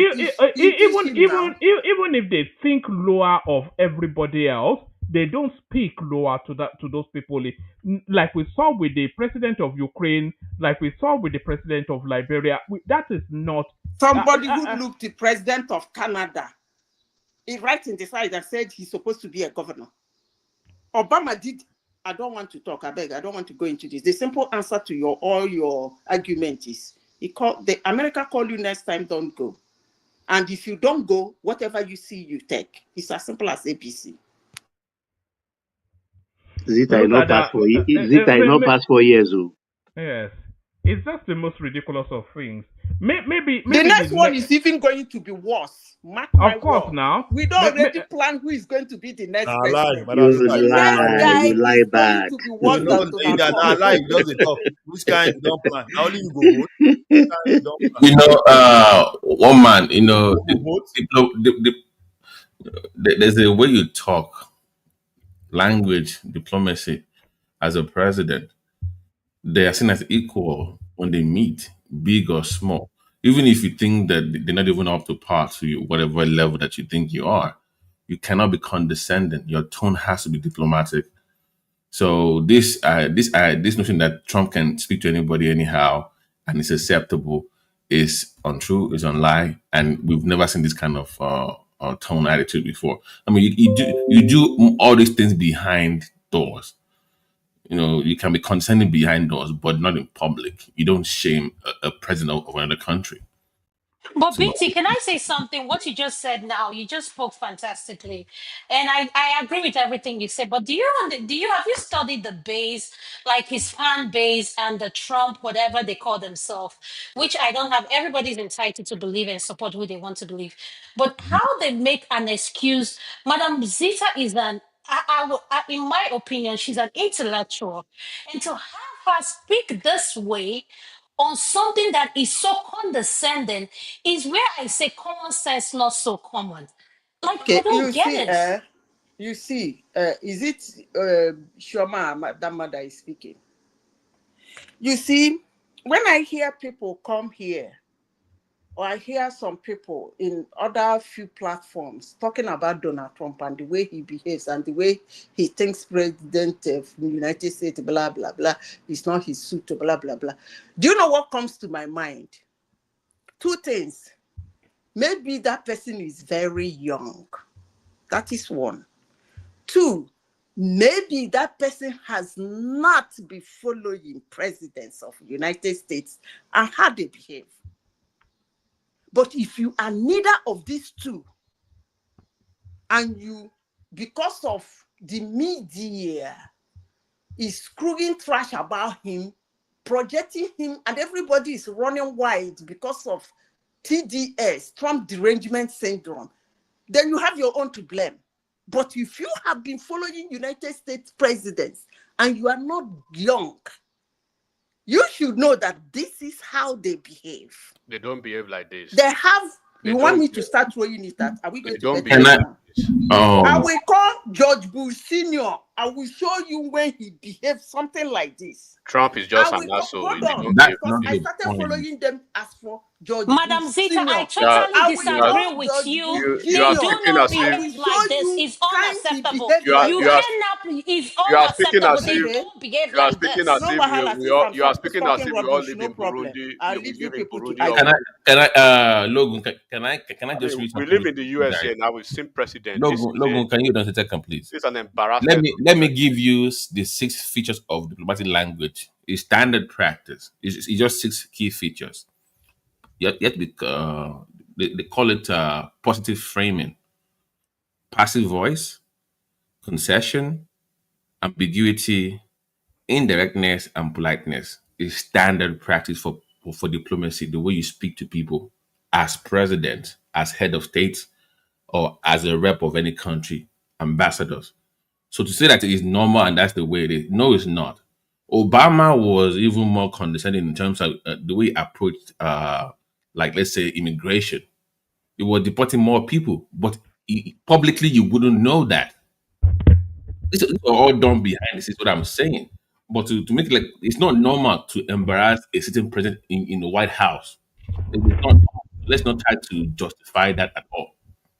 if they think lower of everybody else, they don't speak lower to those people. Like we saw with the president of Ukraine, like we saw with the president of Liberia. That is not somebody who looked the president of Canada. He right in the side and said he's supposed to be a governor. Obama did. I don't want to talk. I beg. I don't want to go into this. The simple answer to all your argument is America call you next time, don't go. And if you don't go, whatever you see, you take. It's as simple as ABC. Zita not pass for years. Yes. It's just the most ridiculous of things. Maybe the next one is even going to be worse. Mark my of course, word. now we don't already plan who is going to be the next president. You lie back. Which kind you don't plan? Now only you go vote. One man, There's a way you talk, language, diplomacy as a president. They are seen as equal when they meet, big or small. Even if you think that they're not even up to par to you, whatever level that you think you are, you cannot be condescending. Your tone has to be diplomatic. So this notion that Trump can speak to anybody anyhow and it's acceptable is untrue, is unlie, and we've never seen this kind of tone attitude before. I mean, you do all these things behind doors. You can be condescending behind doors, but not in public. You don't shame a president of another country. But So BT, can I say something? What you just said now, you just spoke fantastically, and I agree with everything you said. But have you studied the base, like his fan base and the Trump whatever they call themselves, which I don't have. Everybody's entitled to believe and support who they want to believe, but how they make an excuse. Madam Zita is in my opinion, she's an intellectual, and to have her speak this way on something that is so condescending is where I say common sense not so common. Like I Okay, don't get it. is it Shoma, that mother is speaking? You see, when I hear people come here, or I hear some people in other few platforms talking about Donald Trump and the way he behaves and the way he thinks president of the United States, blah, blah, blah, it's not his suit, blah, blah, blah. Do you know what comes to my mind? Two things. Maybe that person is very young. That is one. Two, maybe that person has not been following presidents of the United States and how they behave. But if you are neither of these two, and you, because of the media, is screwing trash about him, projecting him, and everybody is running wide because of TDS, Trump derangement syndrome, then you have your own to blame. But if you have been following United States presidents and you are not young, you should know that this is how they behave. They don't behave like this. They have. They You don't want me to behave. start throwing it at? Are we They going to don't get behave it like now? this. I will call George Bush Senior. I will show you when he behaves something like this. Trump is just I an will asshole. hold They on, don't behave because like I this. started following them as for George Bush Madam Zita, Senior. I You are, totally I will you are, disagree call with George you. Bush you They are Junior. do speaking not as I if will behave show like this. you It's time he unacceptable. behaved like You you are this. cannot, it's you are speaking unacceptable. as They if Okay. don't behave you are like speaking this. as No if wahala. Since I'm you are speaking as talking if we all rubbish, live no in problem. Burundi. I'll We leave you live in people to Burundi or argue. Logan, can I I just mean, read we something live with in the you US guys? here now. We've seen precedent. Logan, can you don't second, please? This is an Let embarrassment me of let me president. give you the 6 features of diplomatic language. It's standard practice. It's just 6 key features. Yet they call it positive framing, passive voice, concession, ambiguity, indirectness, and politeness. Is standard practice for diplomacy. The way you speak to people as president, as head of state, or as a rep of any country, ambassadors. So to say that it is normal and that's the way it is, no, it's not. Obama was even more condescending in terms of the way he approached, like let's say, immigration. He was deporting more people, but publicly you wouldn't know that. This is all done behind this is what I'm saying. But to make it like it's not normal to embarrass a sitting president in the White House. It is not. Let's not try to justify that at all.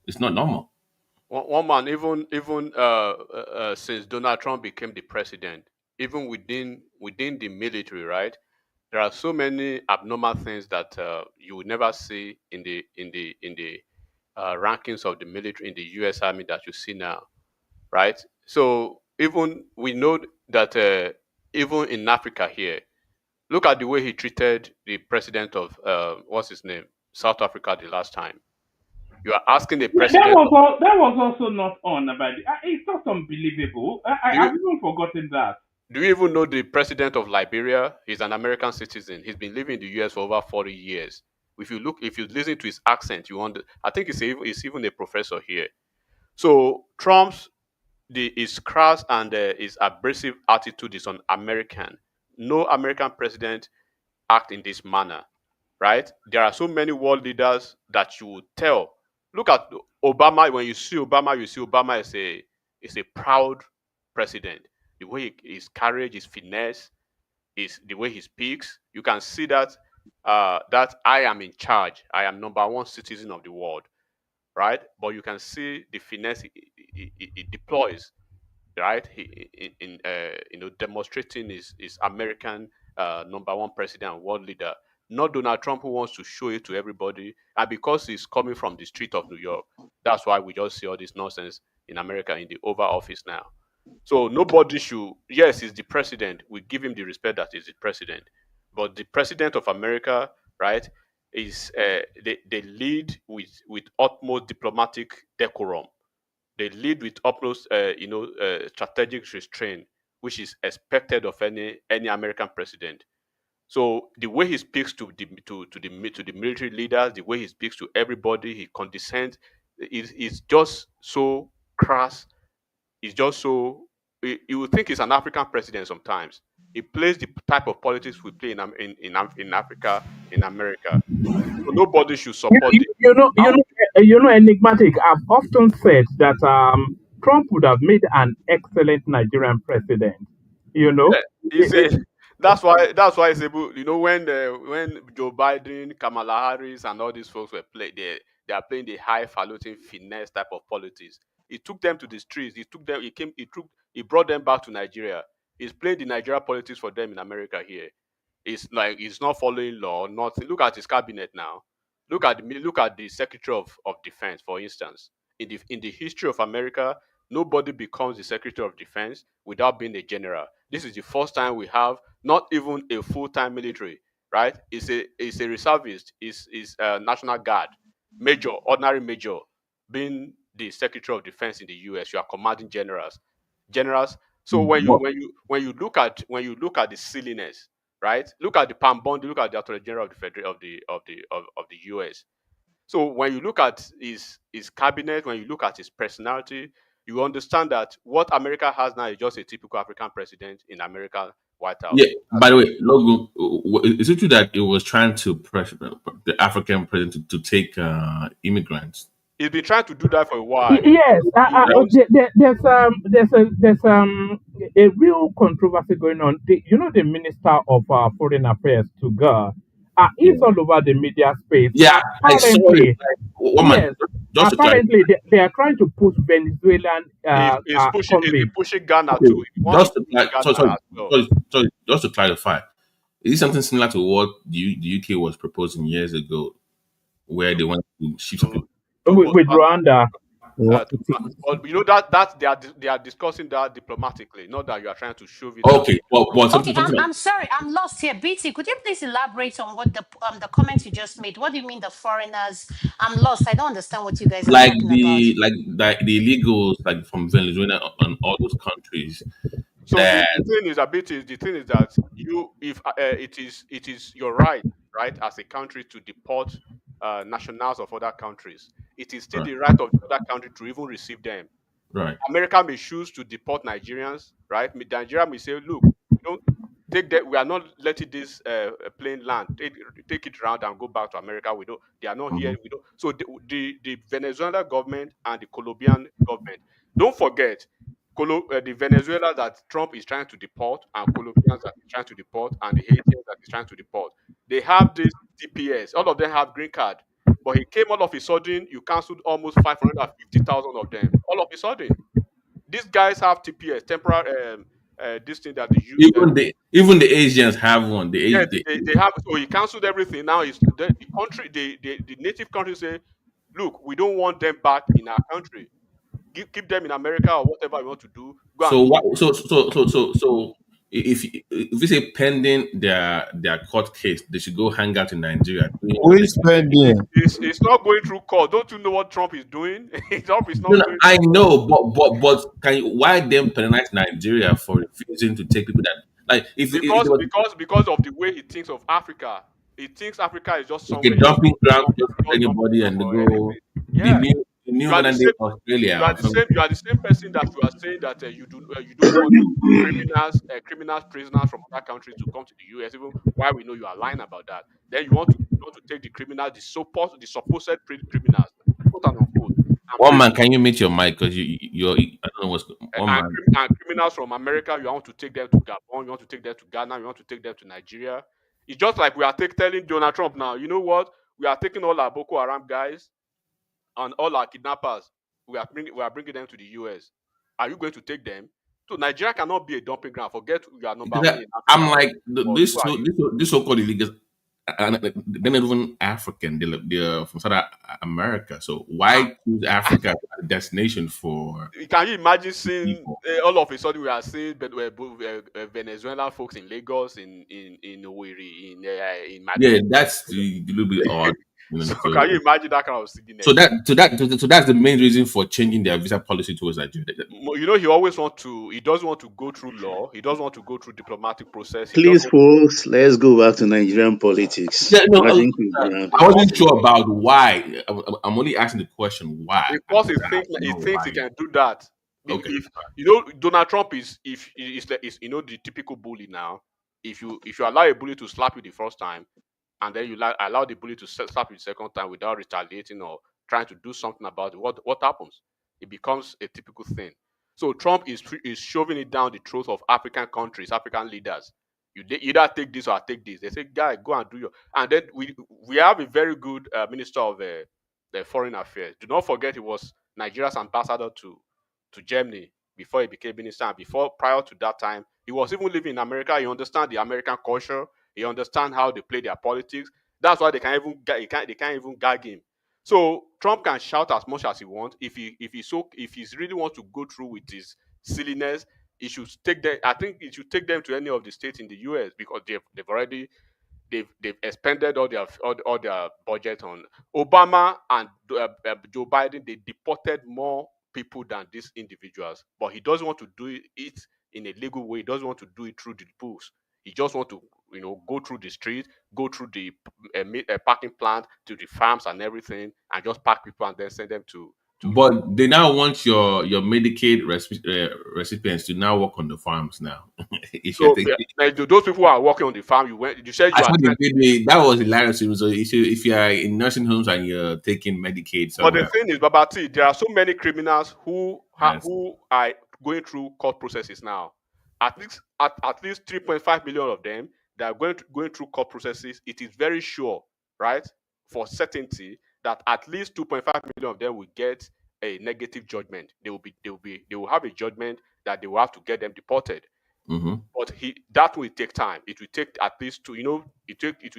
It's not normal. One man, even since Donald Trump became the president, even within the military, right? There are so many abnormal things that you would never see in the rankings of the military in the U.S. Army that you see now, right? So even we know that even in Africa here, look at the way he treated the president of what's his name, South Africa the last time. You are asking the Yeah, that president. was that was also not on about it. It's not unbelievable. Do I've you even forgotten that. do you even know the president of Liberia? He's an American citizen. He's been living in the U.S. for over 40 years. If you listen to his accent, you wonder. I think he's even a professor here. So Trump's his crass and his abrasive attitude is on American. No American president act in this manner, right? There are so many world leaders that you would tell. look at Obama. When you see Obama, you see Obama is a proud president. The way his courage, his finesse, is the way he speaks. You can see that that I am in charge. I am number one citizen of the world, right? But you can see the finesse he deploys, right? Demonstrating his American number one president and world leader. Not Donald Trump, who wants to show it to everybody, and because he's coming from the street of New York, that's why we just see all this nonsense in America in the Oval Office now. So nobody should. Yes, he's the president. We give him the respect that he's the president, but the president of America, right, is they lead with utmost diplomatic decorum. They lead with utmost, strategic restraint, which is expected of any American president. So the way he speaks to the military leaders, the way he speaks to everybody, he condescends, is just so crass. It's just so you would think he's an African president sometimes. He plays the type of politics we play in Africa, in America. So nobody should support it. Enigmatic. I've often said that Trump would have made an excellent Nigerian president. You know, Yeah, that's why it's able. When Joe Biden, Kamala Harris, and all these folks were playing, they are playing the highfalutin finesse type of politics. He took them to the streets. He took them. He brought them back to Nigeria. He's played the Nigeria politics for them in America here. It's like he's not following law. Nothing. Look at his cabinet now. Look at the Secretary of Defense, for instance. In the history of America, nobody becomes the Secretary of Defense without being a general. This is the first time we have not even a full-time military, right? It's a reservist, is a National Guard major, ordinary major, being the Secretary of Defense in the U.S. You are commanding generals. So when you look at the silliness, right? Look at the Pam Bondi, look at the Attorney General of the Federal of the U.S. So when you look at his cabinet, when you look at his personality, you understand that what America has now is just a typical African president in America White House. Yeah. By the way, Logo, is it true that it was trying to pressure the African president to take immigrants? He's been trying to do that for a while. Yes, He wants- there's a real controversy going on. The Minister of Foreign Affairs to God, he's all over the media space. Yeah, I saw it. Apparently, Woman, yes, just to clarify, apparently they are trying to push Venezuelan he's convicts. pushing Ghana too. He wants just to to push clarify, Ghana as well. just to clarify, is it something similar to what the UK was proposing years ago, where they want to shift some people? With Rwanda. But they are discussing that diplomatically, not that you are trying to shove it. Okay, but Okay, something like I'm sorry, I'm lost here. BT, could you please elaborate on what the comments you just made? What do you mean the foreigners? I'm lost. I don't understand what you guys are like talking about. the illegals like from Venezuela and all those countries So that the thing is that you, if it is your right, as a country to deport nationals of other countries. It is still right, the right of the other country to even receive them. right. America may choose to deport Nigerians, right? Nigeria may say, look, we don't take that. We are not letting this plane land. Take it around and go back to America. We don't. They are not here. We don't. So the Venezuela government and the Colombian government. Don't forget, the Venezuela that Trump is trying to deport, and Colombians that he's trying to deport, and the Haitians that he's trying to deport. They have this TPS. All of them have green card. But he came all of a sudden, you cancelled almost 550,000 of them. All of a sudden. These guys have TPS, temporary this thing that they use. Even the Asians have one. Yeah, they have. So he cancelled everything. Now it's the country, the native country say, look, we don't want them back in our country. Keep them in America or whatever you want to do. So if we say pending their court case, they should go hang out in Nigeria. Who is pending? It's not going through court. Don't you know what Trump is doing? Trump is not. No, I know, but why them penalize Nigeria for refusing to take people that because of the way he thinks of Africa. He thinks Africa is just somewhere. Okay, dumping ground just for anybody and go. Yeah. The new modern day Australia. You are the same person that you are saying that you don't want criminals, prisoners from other countries to come to the US. Even while we know you are lying about that, then you want to take the criminals, the supposed criminals, quote and unquote. One man, can you mute your mic? Because you're, I don't know what's one man. And criminals from America, you want to take them to Gabon, you want to take them to Ghana, you want to take them to Nigeria. It's just like we are telling Donald Trump now, you know what? We are taking all our Boko Haram guys and all our kidnappers. We are bringing them to the US. Are you going to take them? So Nigeria cannot be a dumping ground. Forget you are number one in Africa. I'm like But this so-called illegals. They're not even African. They're from South America. So why choose Africa as a destination for? Can you imagine seeing all of a sudden we are seeing Venezuelan folks in Lagos, in Owerri, in Madrid? Yeah, that's a little bit odd. So can you imagine that kind of silliness? So that's the main reason for changing their visa policy towards Nigeria. You know, he doesn't want to go through law. He doesn't want to go through diplomatic process. Please, folks, let's go back to Nigerian politics. Yeah, no, I think we've grounded. I wasn't sure about why. I'm only asking the question why. Because he thinks he can do that. Okay. If you know, Donald Trump is you know the typical bully now. If you allow a bully to slap you the first time, and then you allow the bully to slap you the second time without retaliating or trying to do something about it, what happens? It becomes a typical thing. So Trump is shoving it down the throat of African countries, African leaders. You either take this or take this. They say, "Guy, go and do your." And then we have a very good minister of the foreign affairs. Do not forget, he was Nigeria's ambassador to Germany before he became minister. And prior to that time, he was even living in America. He understands the American culture. He understands how they play their politics. That's why they can't even gag him. So Trump can shout as much as he wants. If he really wants to go through with his silliness, he should take them. I think he should take them to any of the states in the US, because they've expended all their budget on Obama and Joe Biden. They deported more people than these individuals, but he doesn't want to do it in a legal way. He doesn't want to do it through the books. He just want to, go through the street, go through the parking plant, to the farms and everything, and just pack people and then send them to. But they now want your Medicaid recipients to now work on the farms now. So those people who are working on the farm, you said that was hilarious. So if you are in nursing homes and you're taking Medicaid, but the thing is, Babati, there are so many criminals who are going through court processes now. At least 3.5 million of them that are going through court processes. It is very sure, right, for certainty, that at least 2.5 million of them will get a negative judgment. They will have a judgment that they will have to get them deported. Mm-hmm. But that will take time. It will take at least it will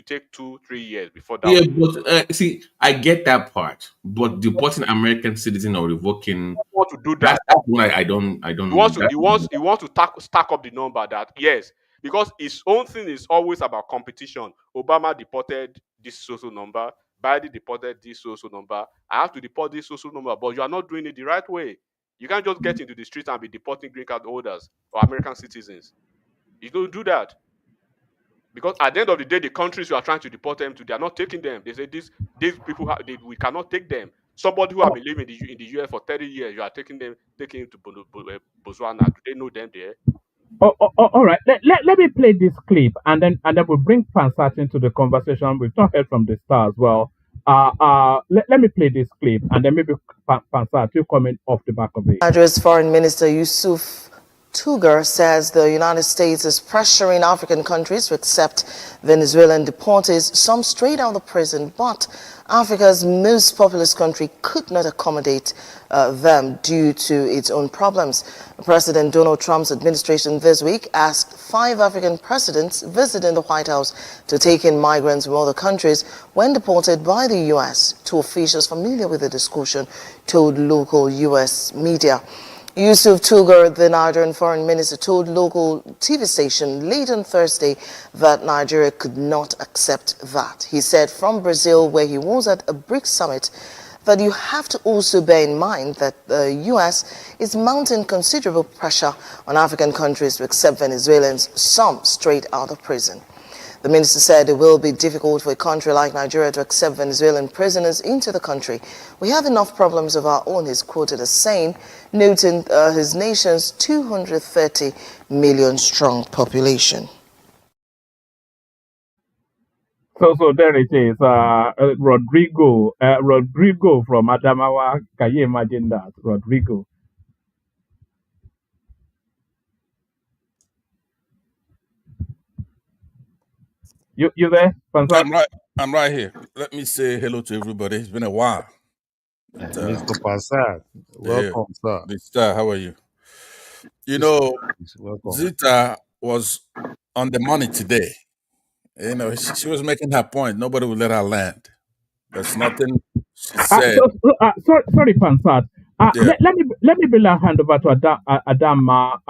take 2-3 years before that. Yeah, but see, I get that part. But deporting American citizen or revoking, want to do that. That's one I don't. He wants to stack up the number that, yes, because his own thing is always about competition. Obama deported this social number. Biden deported this social number. I have to deport this social number, but you are not doing it the right way. You can't just get into the street and be deporting green card holders or American citizens. You don't do that. Because at the end of the day, the countries you are trying to deport them to, they are not taking them. They say these people, we cannot take them. Somebody who have been living in the US for 30 years, you are taking him to Botswana. Do they know them there? All right. Let me play this clip, and then we'll bring Pansat into the conversation. We've not heard from the star as well. Let me play this clip, and then maybe Pansat, you comment off the back of it. Nigeria's Foreign Minister Yusuf Tugar says the United States is pressuring African countries to accept Venezuelan deportees, some straight out of prison, but Africa's most populous country could not accommodate them due to its own problems. President Donald Trump's administration this week asked 5 African presidents visiting the White House to take in migrants from other countries when deported by the U.S. Two officials familiar with the discussion told local U.S. media. Yusuf Tugar, the Nigerian foreign minister, told local TV station late on Thursday that Nigeria could not accept that. He said from Brazil, where he was at a BRICS summit, that you have to also bear in mind that the U.S. is mounting considerable pressure on African countries to accept Venezuelans, some straight out of prison. The minister said it will be difficult for a country like Nigeria to accept Venezuelan prisoners into the country. We have enough problems of our own, he's quoted as saying, noting his nation's 230 million strong population. So there it is. Rodrigo from Adamawa. Can you imagine that? Rodrigo. You there, Pansat? I'm right here. Let me say hello to everybody. It's been a while. But, Mr. Passat, yeah, welcome, sir. Mr. How are you? You Mr. know, Welcome. Zita was on the money today. You know, she was making her point. Nobody would let her land. There's nothing she said. Sorry, Pansat. Yeah. Let me bring a hand over to Adama.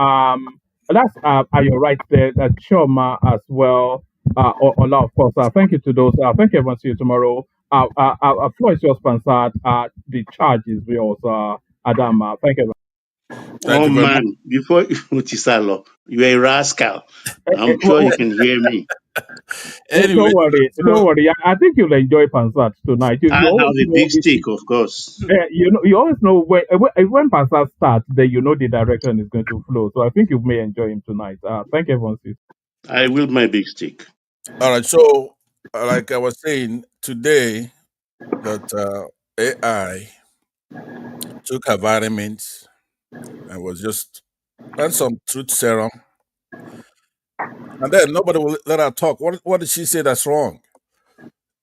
That's are you right there? Choma as well. Ola, of course. Thank you to those. Thank you, everyone. See you tomorrow. Floor is yours, Pansat. The charge is yours, Adama. Thank you. Thank Oh you very much. man, before Mutisalo, you're a rascal. Eh, I'm sure you can hear me. Anyway, Don't worry, don't so worry. I think you'll enjoy Pansat tonight. I You have always a know big stick, of course. you always know when Pansat starts, then you know the direction is going to flow. So I think you may enjoy him tonight. Thank everyone. Sis. I wield my big stick. all right. So, like I was saying today, that AI took her vitamins and was just and some truth serum, and then nobody will let her talk. What did she say that's wrong?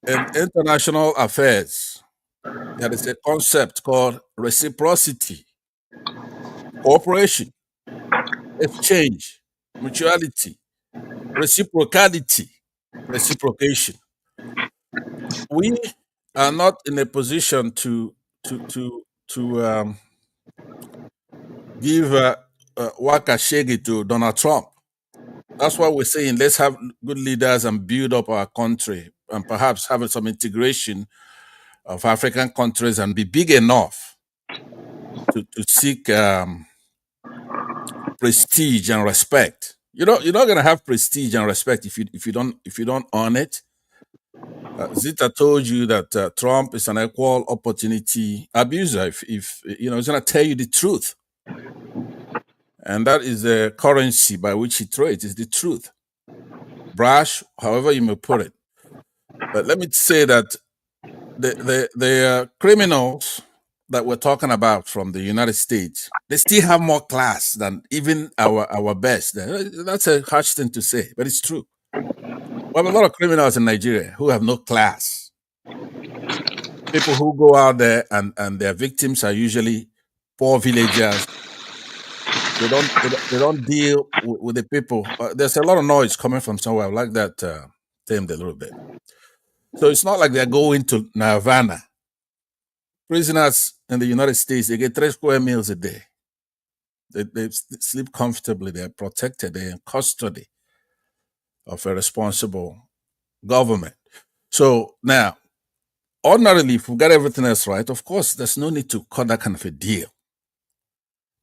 In international affairs, there is a concept called reciprocity, cooperation, exchange, mutuality, reciprocality, reciprocation. We are not in a position to give waka shege to Donald Trump. That's why we're saying let's have good leaders and build up our country and perhaps have some integration of African countries and be big enough to seek prestige and respect. You're not gonna have prestige and respect if you don't earn it. Zita told you that Trump is an equal opportunity abuser. If you know, he's gonna tell you the truth, and that is the currency by which he trades. Is the truth, brash, however you may put it. But let me say that the criminals that we're talking about from the United States, they still have more class than even our best. That's a harsh thing to say, but it's true. We have a lot of criminals in Nigeria who have no class. People who go out there and their victims are usually poor villagers. They don't deal with the people. There's a lot of noise coming from somewhere. I like that tamed a little bit. So it's not like they're going to Nirvana. Prisoners in the United States, they get 3 square meals a day. They sleep comfortably. They're protected. They're in custody of a responsible government. So now, ordinarily, if we got everything else right, of course, there's no need to cut that kind of a deal.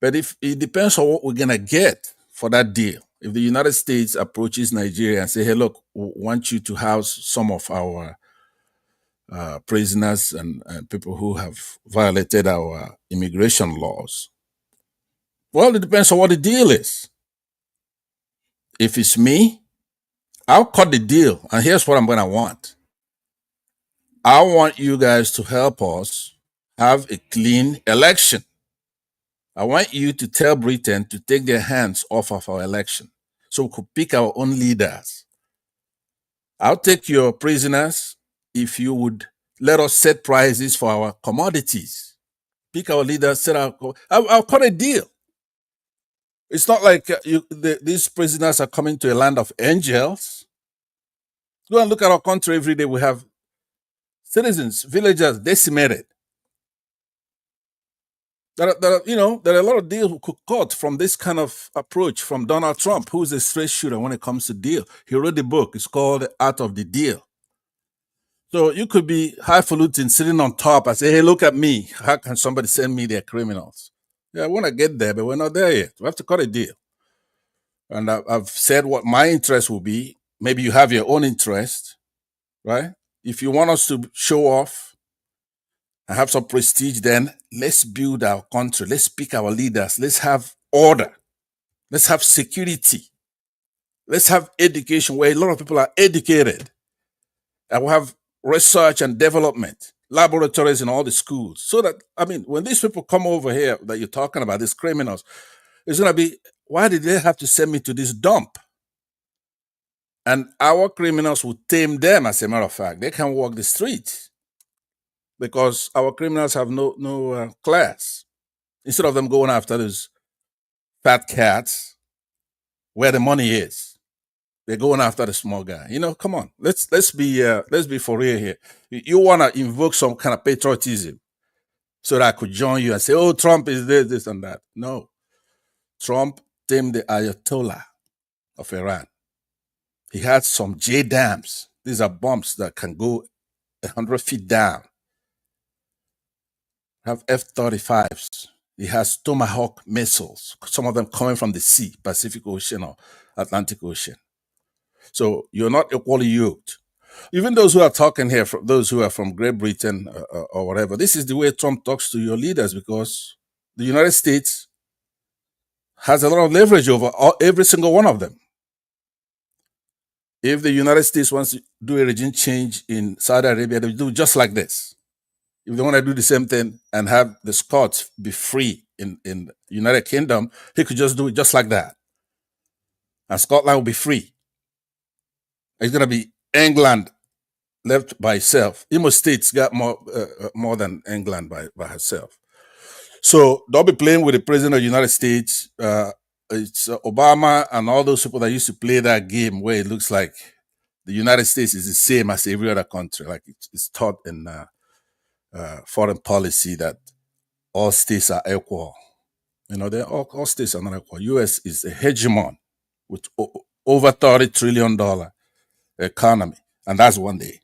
But if it depends on what we're gonna get for that deal. If the United States approaches Nigeria and say, "Hey, look, we want you to house some of our prisoners and people who have violated our immigration laws," well, it depends on what the deal is. If it's me, I'll cut the deal, and here's what I'm gonna want. I want you guys to help us have a clean election. I want you to tell Britain to take their hands off of our election so we could pick our own leaders. I'll take your prisoners if you would let us set prices for our commodities. Pick our leaders, set our. I'll cut a deal. It's not like these prisoners are coming to a land of angels. Go and look at our country every day. We have citizens, villagers decimated. There are a lot of deals we could cut from this kind of approach from Donald Trump, who's a straight shooter when it comes to deal. He wrote the book. It's called The Art of the Deal. So you could be highfalutin sitting on top and say, "Hey, look at me. How can somebody send me their criminals?" Yeah, I want to get there, but we're not there yet. We have to cut a deal. And I've said what my interest will be. Maybe you have your own interest, right? If you want us to show off and have some prestige, then let's build our country. Let's pick our leaders. Let's have order. Let's have security. Let's have education where a lot of people are educated. And we have research and development, laboratories in all the schools. So that, I mean, when these people come over here that you're talking about, these criminals, it's going to be, why did they have to send me to this dump? And our criminals will tame them, as a matter of fact. They can walk the streets because our criminals have no class. Instead of them going after those fat cats where the money is, they're going after the small guy. You know, come on, let's be for real here. You want to invoke some kind of patriotism so that I could join you and say, oh, Trump is this and that. No, Trump tamed the Ayatollah of Iran. He had some J dams. These are bombs that can go 100 feet down. Have F-35s. He has Tomahawk missiles, some of them coming from the sea, Pacific Ocean or Atlantic Ocean. So you're not equally yoked. Even those who are talking here, those who are from Great Britain or whatever, this is the way Trump talks to your leaders because the United States has a lot of leverage over every single one of them. If the United States wants to do a regime change in Saudi Arabia, they do just like this. If they want to do the same thing and have the Scots be free in United Kingdom, he could just do it just like that. And Scotland will be free. It's going to be England left by itself. Imo State's got more than England by herself. So don't be playing with the president of the United States. It's Obama and all those people that used to play that game where it looks like the United States is the same as every other country. Like it's taught in foreign policy that all states are equal. You know, all states are not equal. U.S. is a hegemon with over $30 trillion economy, and that's one day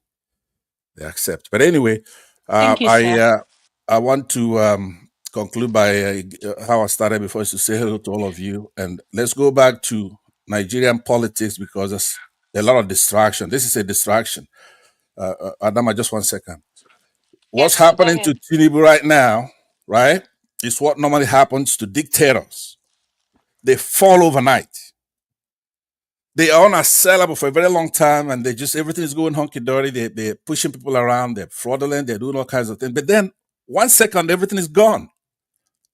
they accept. But anyway, Thank you, sir. I want to conclude by how I started before, is to say hello to all of you, and let's go back to Nigerian politics because there's a lot of distraction. This is a distraction. Adama, just 1 second. What's Yes, sir. Go happening to ahead. Tinubu right now, right, is what normally happens to dictators. They fall overnight. They are unassailable for a very long time, and everything is going hunky dory. They're pushing people around. They're fraudulent. They're doing all kinds of things. But then 1 second, everything is gone.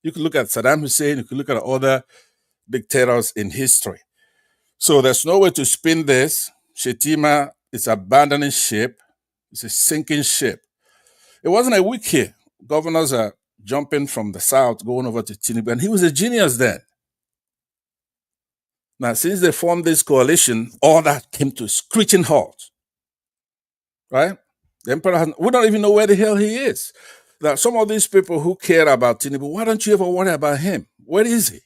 You can look at Saddam Hussein. You can look at other dictators in history. So there's no way to spin this. Shetima is abandoning ship. It's a sinking ship. It wasn't a week here. Governors are jumping from the south, going over to Tinubu, and he was a genius then. Now, since they formed this coalition, all that came to a screeching halt, right? The emperor, we don't even know where the hell he is. Now, some of these people who care about Tinubu, why don't you ever worry about him? Where is he?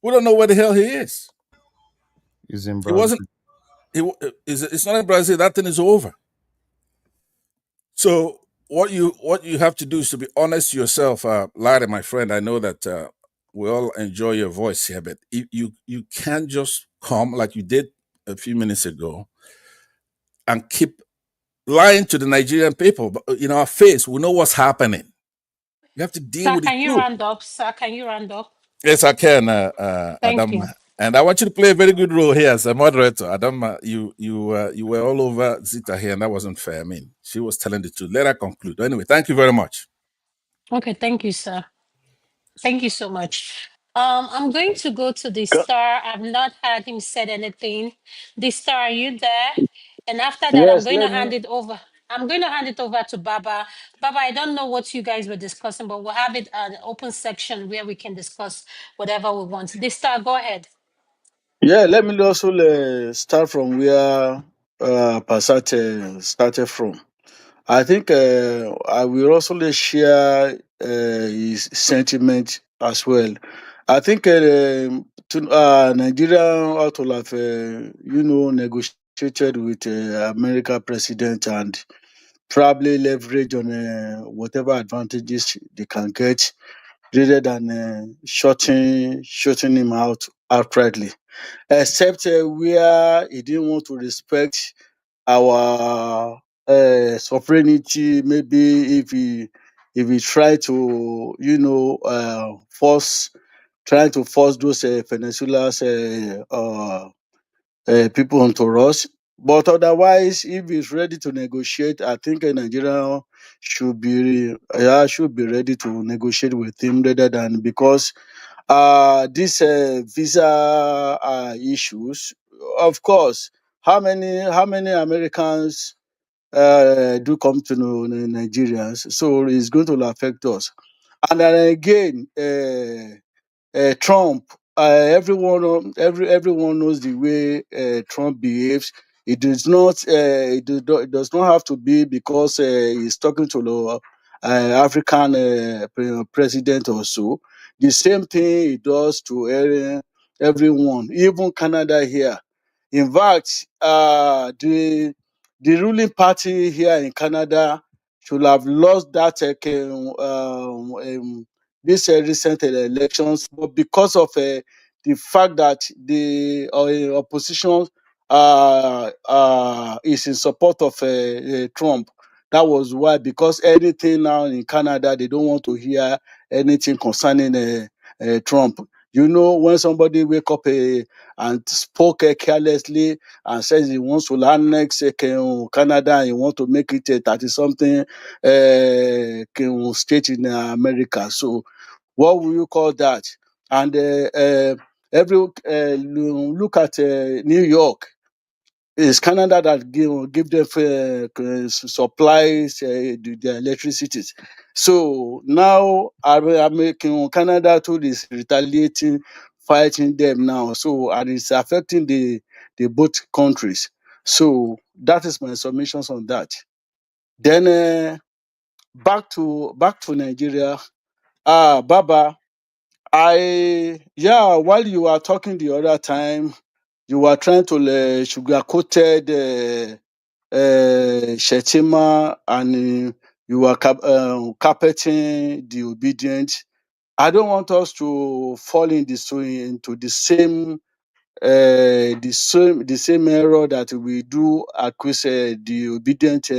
We don't know where the hell he is. He's in He Brazil. wasn't. It's not in Brazil. That thing is over. So what you have to do is to be honest to yourself, Larry, my friend. I know that we all enjoy your voice here, but you can't just come like you did a few minutes ago and keep lying to the Nigerian people in our face. We know what's happening. You have to deal Sir, with the can you truth. round up? Sir, can you round up? Yes, I can, Thank Adam. you. And I want you to play a very good role here as a moderator. Adam, you were all over Zita here, and that wasn't fair. I mean, she was telling the truth. Let her conclude. Anyway, thank you very much. Okay, thank you, sir. Thank you so much. I'm going to go to the star. I've not heard him said anything. The star, are you there? And after that, I'm Yes, going to let me. hand it over. I'm going to hand it over to Baba. Baba, I don't know what you guys were discussing, but we'll have it an open section where we can discuss whatever we want. The star, go ahead. Yeah, let me also start from where Passat started from. I think I will also share his sentiment as well. I think Nigeria ought to have, negotiated with America president and probably leverage on whatever advantages they can get rather than shutting him out outrightly. Except where he didn't want to respect our sovereignty. Maybe if he try to trying to force those peninsulas people onto us. But otherwise, if he's ready to negotiate, I think Nigeria should be ready to negotiate with him rather than because these visa issues. Of course, how many Americans do come to know Nigerians? So it's going to affect us. And then again, Trump. Everyone knows the way Trump behaves. It does not have to be because he's talking to the African president or so. The same thing he does to everyone, even Canada here. In fact, the ruling party here in Canada should have lost that these recent elections, but because of the fact that the opposition is in support of Trump, that was why. Because anything now in Canada, they don't want to hear anything concerning Trump. You know, when somebody wake up and spoke carelessly and says he wants to annex Canada and he want to make it a 30 something state in America. So what will you call that? And every look at New York. It's Canada that give them supplies the electricity. So now American Canada too is retaliating, fighting them now. So and it's affecting the both countries. So that is my submissions on that. Then back to Nigeria. Baba, while you were talking the other time, you were trying to sugarcoated Shetima and you were carpeting the obedient. I don't want us to fall into the same error that we do accuse the obedient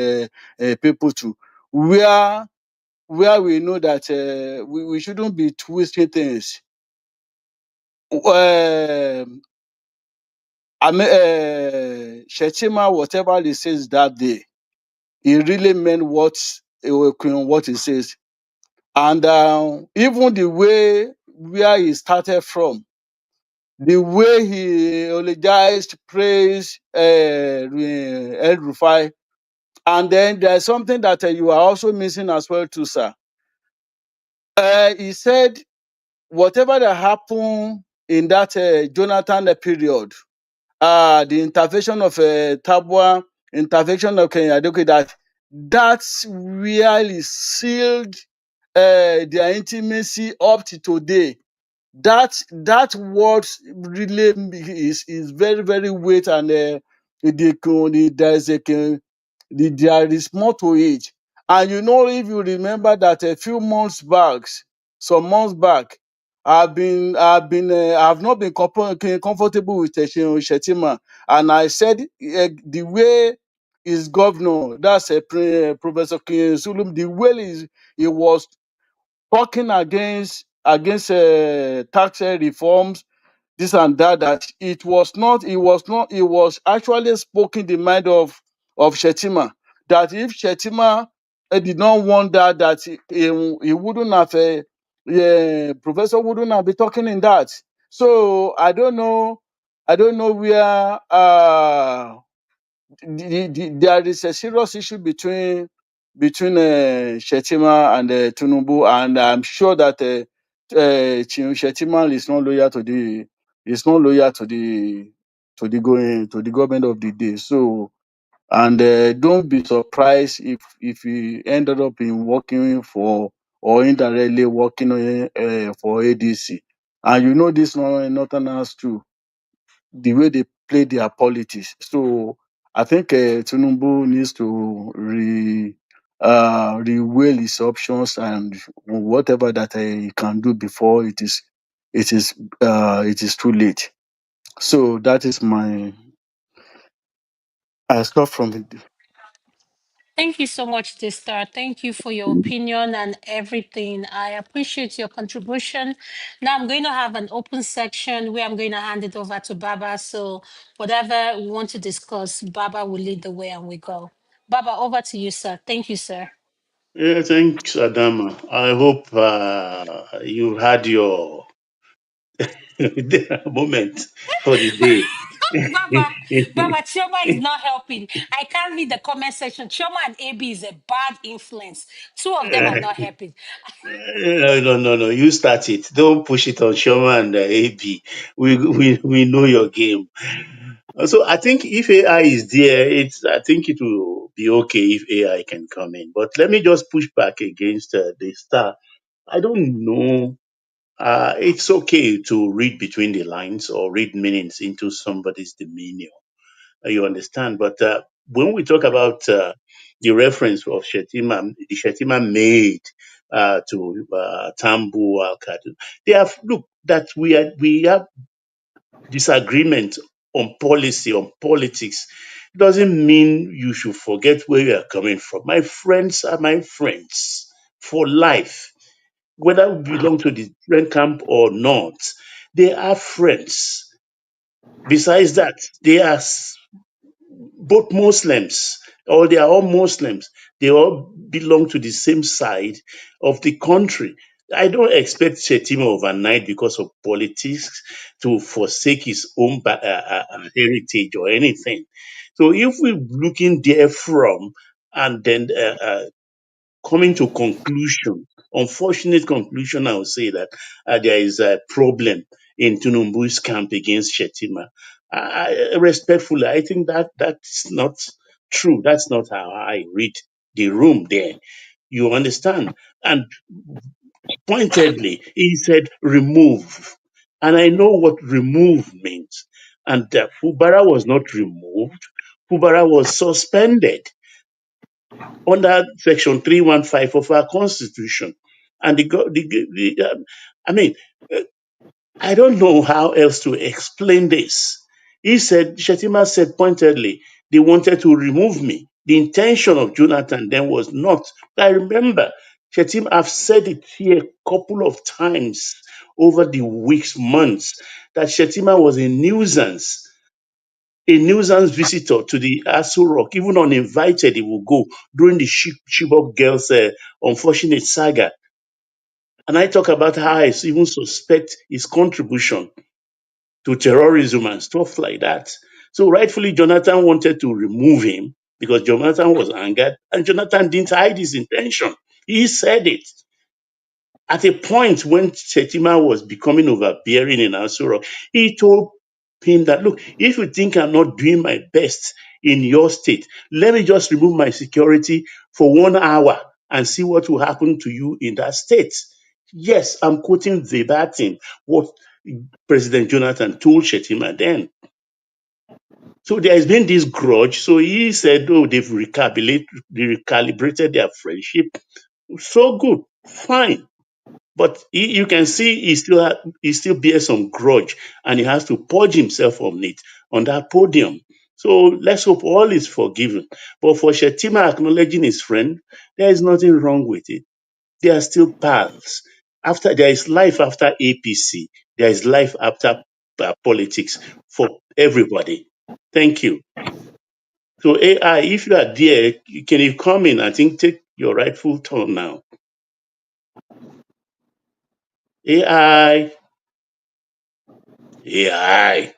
people to, where we know that we shouldn't be twisting things. Shetima, whatever he says that day, he really meant what he says. And even the way where he started from, the way he eulogized, praised El Rufai. And then there's something that you are also missing as well too, sir. He said whatever that happened in that Jonathan period, the intervention of Tabwa, intervention of Kenya, that's really sealed their intimacy up to today. That word really is very very weight, and there is more to it. And you know, if you remember that a few months back, some months back, I've not been comfortable with Shetima, and I said the way his governor, that's Professor King Sulum, the way he was talking against tax reforms, this and that, that it was actually spoken the mind of Shetima, that if Shetima did not want that he wouldn't have professor wouldn't have been talking in that. So I don't know where there is a serious issue between Shetima and Tinubu, and I'm sure that Shetima is not loyal to the government of the day. So, and don't be surprised if he ended up in working for or indirectly working for ADC. And you know this Northerners too, the way they play their politics. So I think Tinubu needs to reweigh his options and whatever that he can do before it is too late. So that is my I start from it. Thank you so much, Distar. Thank you for your opinion and everything. I appreciate your contribution. Now I'm going to have an open section where I'm going to hand it over to Baba. So whatever we want to discuss, Baba will lead the way and we go. Baba, over to you, sir. Thank you, sir. Yeah, thanks, Adama. I hope you had your moment for the day. Baba, Chioma is not helping. I can't read the comment section. Chioma and AB is a bad influence. Two of them are not helping. No, no, no, no. You start it. Don't push it on Shoma and AB. We know your game. So I think if AI is there, I think it will be okay if AI can come in. But let me just push back against the star. I don't know. It's okay to read between the lines or read meanings into somebody's demeanor. You understand? But when we talk about the reference of Shetima, the Shetima made to Tambu Al Kadu, they have look that we have disagreement on policy, on politics. It doesn't mean you should forget where you are coming from. My friends are my friends for life, whether we belong to the friend camp or not. They are friends. Besides that, they are both Muslims, or they are all Muslims. They all belong to the same side of the country. I don't expect Shetima overnight because of politics to forsake his own heritage or anything. So if we're looking there from and then coming to conclusion, unfortunate conclusion, I would say that there is a problem in Tinubu's camp against Shetima. Respectfully, I think that that's not true. That's not how I read the room there. You understand? And pointedly, he said remove. And I know what remove means. And Fubara was not removed. Fubara was suspended under Section 315 of our Constitution. And I mean, uh, I don't know how else to explain this. Shetima said pointedly, they wanted to remove me. The intention of Jonathan then was not. I remember, Shetima, I've said it here a couple of times over the weeks, months, that Shetima was a nuisance visitor to the Aso Rock. Even uninvited, he would go during the Chibok girls' unfortunate saga. And I talk about how I even suspect his contribution to terrorism and stuff like that. So rightfully, Jonathan wanted to remove him because Jonathan was angered, and Jonathan didn't hide his intention. He said it. At a point when Chetima was becoming overbearing in Asura, he told him that, look, if you think I'm not doing my best in your state, let me just remove my security for 1 hour and see what will happen to you in that state. Yes, I'm quoting verbatim what President Jonathan told Shetima then. So there has been this grudge. So he said, oh, they've recalibrated their friendship. So good, fine. But you can see he still bears some grudge, and he has to purge himself on it on that podium. So let's hope all is forgiven. But for Shetima acknowledging his friend, there is nothing wrong with it. They are still pals. After there is life after APC, there is life after politics for everybody. Thank you. So AI, if you are there, can you come in? I think take your rightful turn now. AI, AI.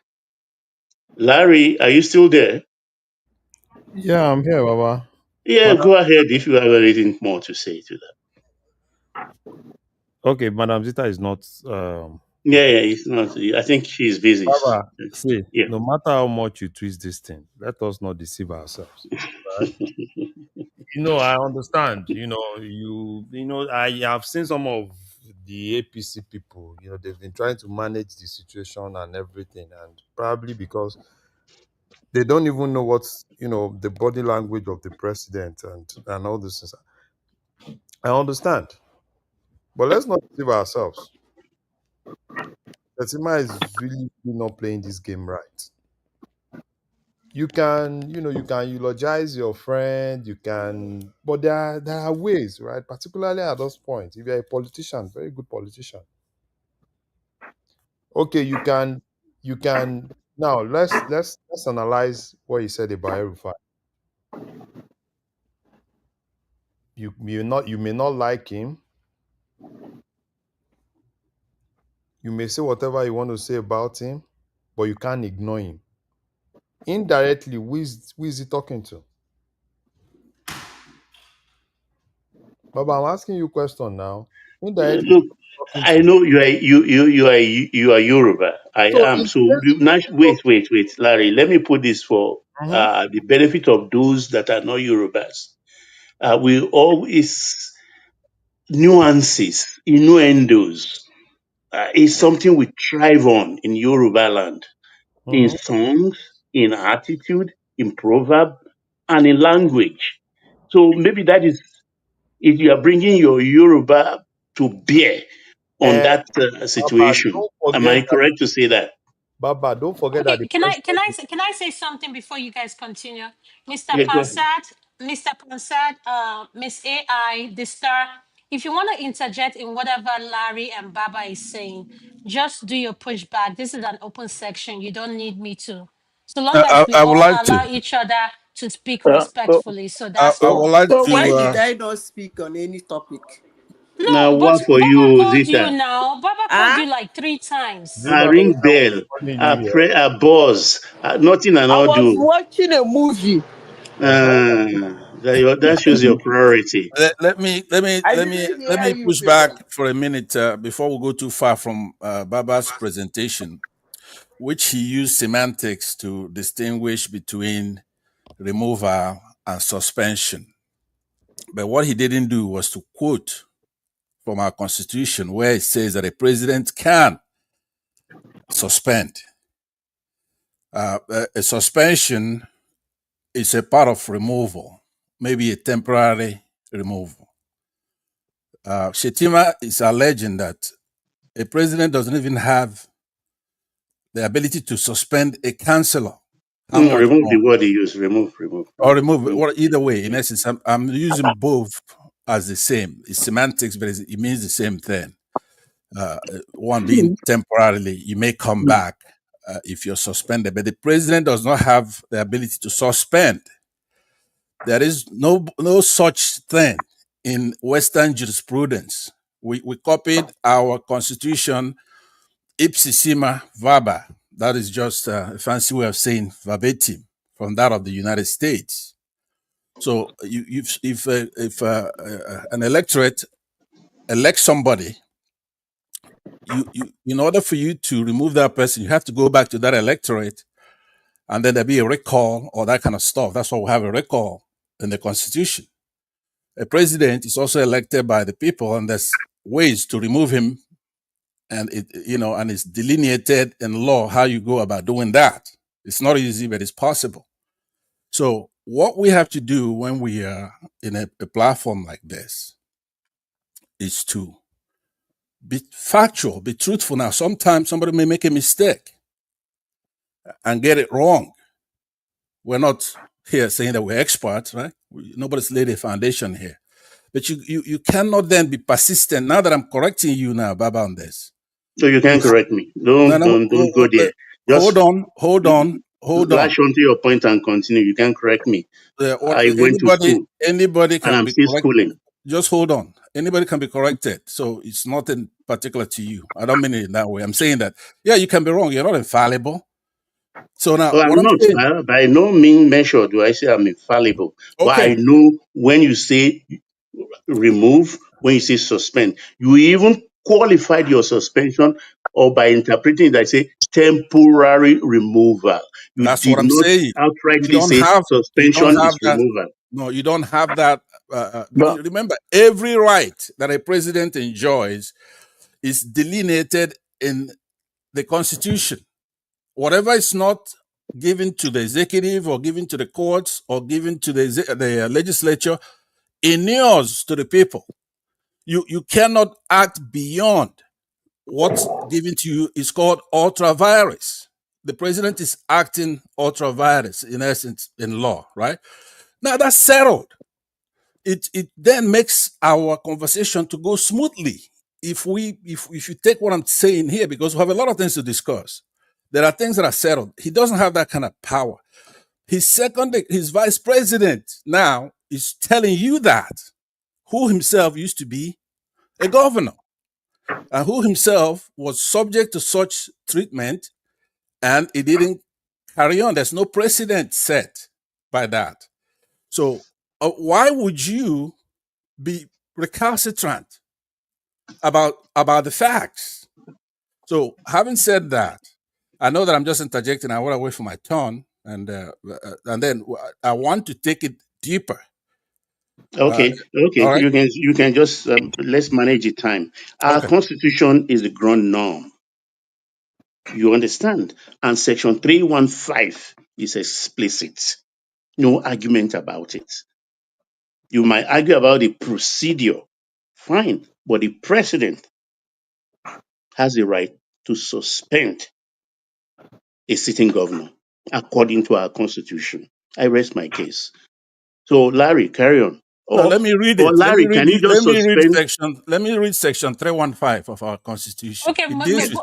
Larry, are you still there? Yeah, I'm here, Baba. Yeah, Madam, go ahead if you have anything more to say to that. okay, Madam Zita is not. Yeah, it's not. I think she's busy. Baba, see, Yeah. no matter how much you twist this thing, let us not deceive ourselves. Right? I understand. I have seen some of the APC people. They've been trying to manage the situation and everything, and probably because they don't even know what's the body language of the president and all this. I understand, but let's not deceive ourselves. Fatima is really not playing this game right. you can, you can eulogize your friend, you can, but there are ways, right? Particularly at those points. If you're a politician, very good politician, okay, you can now let's analyze what you said about Erufai. You may not like him. You may say whatever you want to say about him, but you can't ignore him. Indirectly, who is he talking to? Baba, I'm asking you a question now. Indirectly, Look, who is he talking I to? know you are Yoruba. I So am. in So case, wait, Larry. Let me put this for Mhm. the benefit of those that are not Yorubas. We always nuances, innuendos, is something we thrive on in Yoruba land, in Mhm. songs, in attitude, in proverb, and in language. So maybe that is if you are bringing your Yoruba to bear on And that Baba, situation. don't Am I forget that. correct to say that? Baba, don't forget that Okay, the can I say something before you guys continue? Mr. Yeah, go ahead. Pansat, Mr. Pansat, Miss AI, the star. If you want to interject in whatever Larry and Baba is saying, just do your pushback. This is an open section. You don't need me to. So long as we I would all like to. allow each other to speak So, respectfully. So that's I would all. like so why to. did I not speak on any topic? Now, No, but what for Baba you, called you Zita? now. Baba called Ah, you like 3 times. I Zula, ring I was bell, calling you I here. pray, I buzz, nothing and I all was do. watching a movie. Uh-huh. That shows your priority. I didn't Let hear me you push back people. for a minute before we go too far from Baba's presentation, which he used semantics to distinguish between removal and suspension. But what he didn't do was to quote from our constitution where it says that a president can suspend. A suspension is a part of removal, maybe a temporary removal. Shetima is alleging that a president doesn't even have the ability to suspend a councillor. How much Remove the more? word you use. Remove. Or remove it. Or either way, in essence, I'm using both as the same. It's semantics, but it means the same thing. One being temporarily, you may come back if you're suspended, but the president does not have the ability to suspend. There is no such thing in Western jurisprudence. We copied our constitution ipsissima verba. That is just a fancy way of saying verbatim from that of the United States. So if an electorate elects somebody, you in order for you to remove that person, you have to go back to that electorate, and then there'll be a recall or that kind of stuff. That's why we have a recall in the Constitution. A president is also elected by the people, and there's ways to remove him, and and it's delineated in law how you go about doing that. It's not easy, but it's possible. So what we have to do when we are in a platform like this is to be factual, be truthful. Now, sometimes somebody may make a mistake and get it wrong. We're not here saying that we're experts, right? Nobody's laid a foundation here. But you cannot then be persistent. Now that I'm correcting you now, Baba, on this. So you can correct me. No, Don't no, don't don't go there. hold Just on, hold on, hold on. lash onto your point and continue. You can correct me. Or I went to school anybody and can I'm be still correct. schooling. Just hold on. Anybody can be corrected. So it's not in particular to you. I don't mean it in that way. I'm saying that, yeah, you can be wrong. You're not infallible. So now Well, what I'm I'm not. saying, By no mean measure do I say I'm infallible. But I okay, know when you say remove, when you say suspend, you even qualified your suspension or by interpreting it, I say temporary removal. You that's what did I'm not saying. You outrightly don't say have, you don't suspension have is that. removal. No, you don't have that. but Remember, every right that a president enjoys is delineated in the Constitution. Whatever is not given to the executive or given to the courts or given to the legislature inures to the people. You cannot act beyond what's given to you is called ultra virus. the president is acting ultra vires, in essence, in law, right? Now that's settled. It then makes our conversation to go smoothly. If you take what I'm saying here, because we have a lot of things to discuss, there are things that are settled. He doesn't have that kind of power. His vice president now is telling you that, who himself used to be a governor, and who himself was subject to such treatment, and it didn't carry on. There's no precedent set by that. So why would you be recalcitrant about the facts? So having said that, I know that I'm just interjecting. I want to wait for my turn, and then I want to take it deeper. Okay, All right. you can just let's manage the time. Our Okay. constitution is the ground norm. You understand? And section 315 is explicit. No argument about it. You might argue about the procedure, fine, but the president has the right to suspend a sitting governor according to our constitution. I rest my case. So, Larry, carry on. So let me read Or it. Let me Larry, read can you it. just suspend? Let me read section 315 of our constitution. Okay, It deals with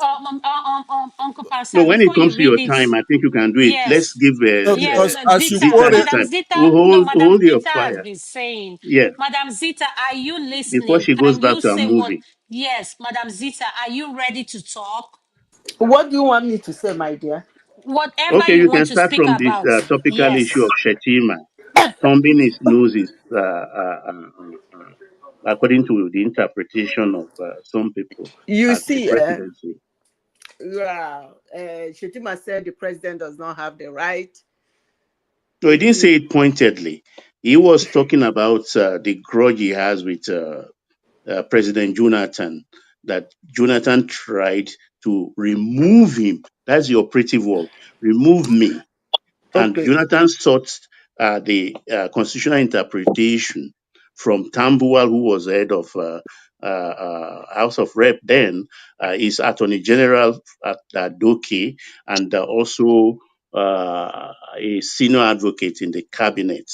Uncle No, Pastor, when it before you comes to read your it, time, I think you can do it. Let's yes, give no, yes, because as you Zita, Zita quote the it, Madam time. Zita, no, We'll Madam hold your Zita has fire. been saying, Yes, Madam Zita, are you before listening? she goes Can back you to her say what? movie. Yes, Madam Zita, are you ready to talk? What do you want me to say, my dear? Whatever Okay, you you can want to start speak from this about, topical issue yes. of Shetima. Thumbing his noses, according to the interpretation of some people You at the see, presidency. Shetima said the president does not have the right So he didn't to. say it pointedly. He was talking about the grudge he has with President Jonathan, that Jonathan tried to remove him. That's the operative word. Remove me. And Okay, Jonathan sought the constitutional interpretation from Tambuwal, who was head of House of Rep then, is Attorney General at Doke, and also a senior advocate in the cabinet.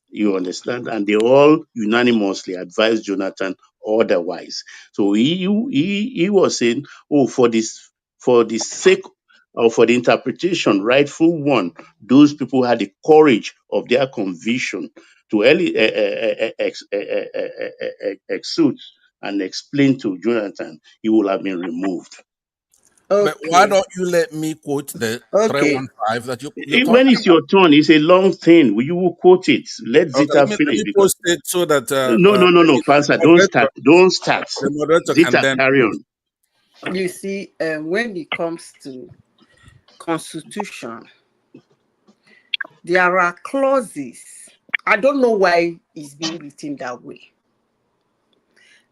You understand? And they all unanimously advised Jonathan otherwise. So he was saying, oh, for the sake or for the interpretation, rightful one, those people had the courage of their conviction to exude and explain to Jonathan, he will have been removed. but why okay, don't you let me quote the okay. 315 that you're When talking it's about? your turn, it's a long thing. You will quote it. Let Okay, Zita let finish me because post it so that no, Fansa, don't start. Don't start. the moderator can Zita, then carry read. on. You see, when it comes to constitution, there are clauses. I don't know why it's being written that way.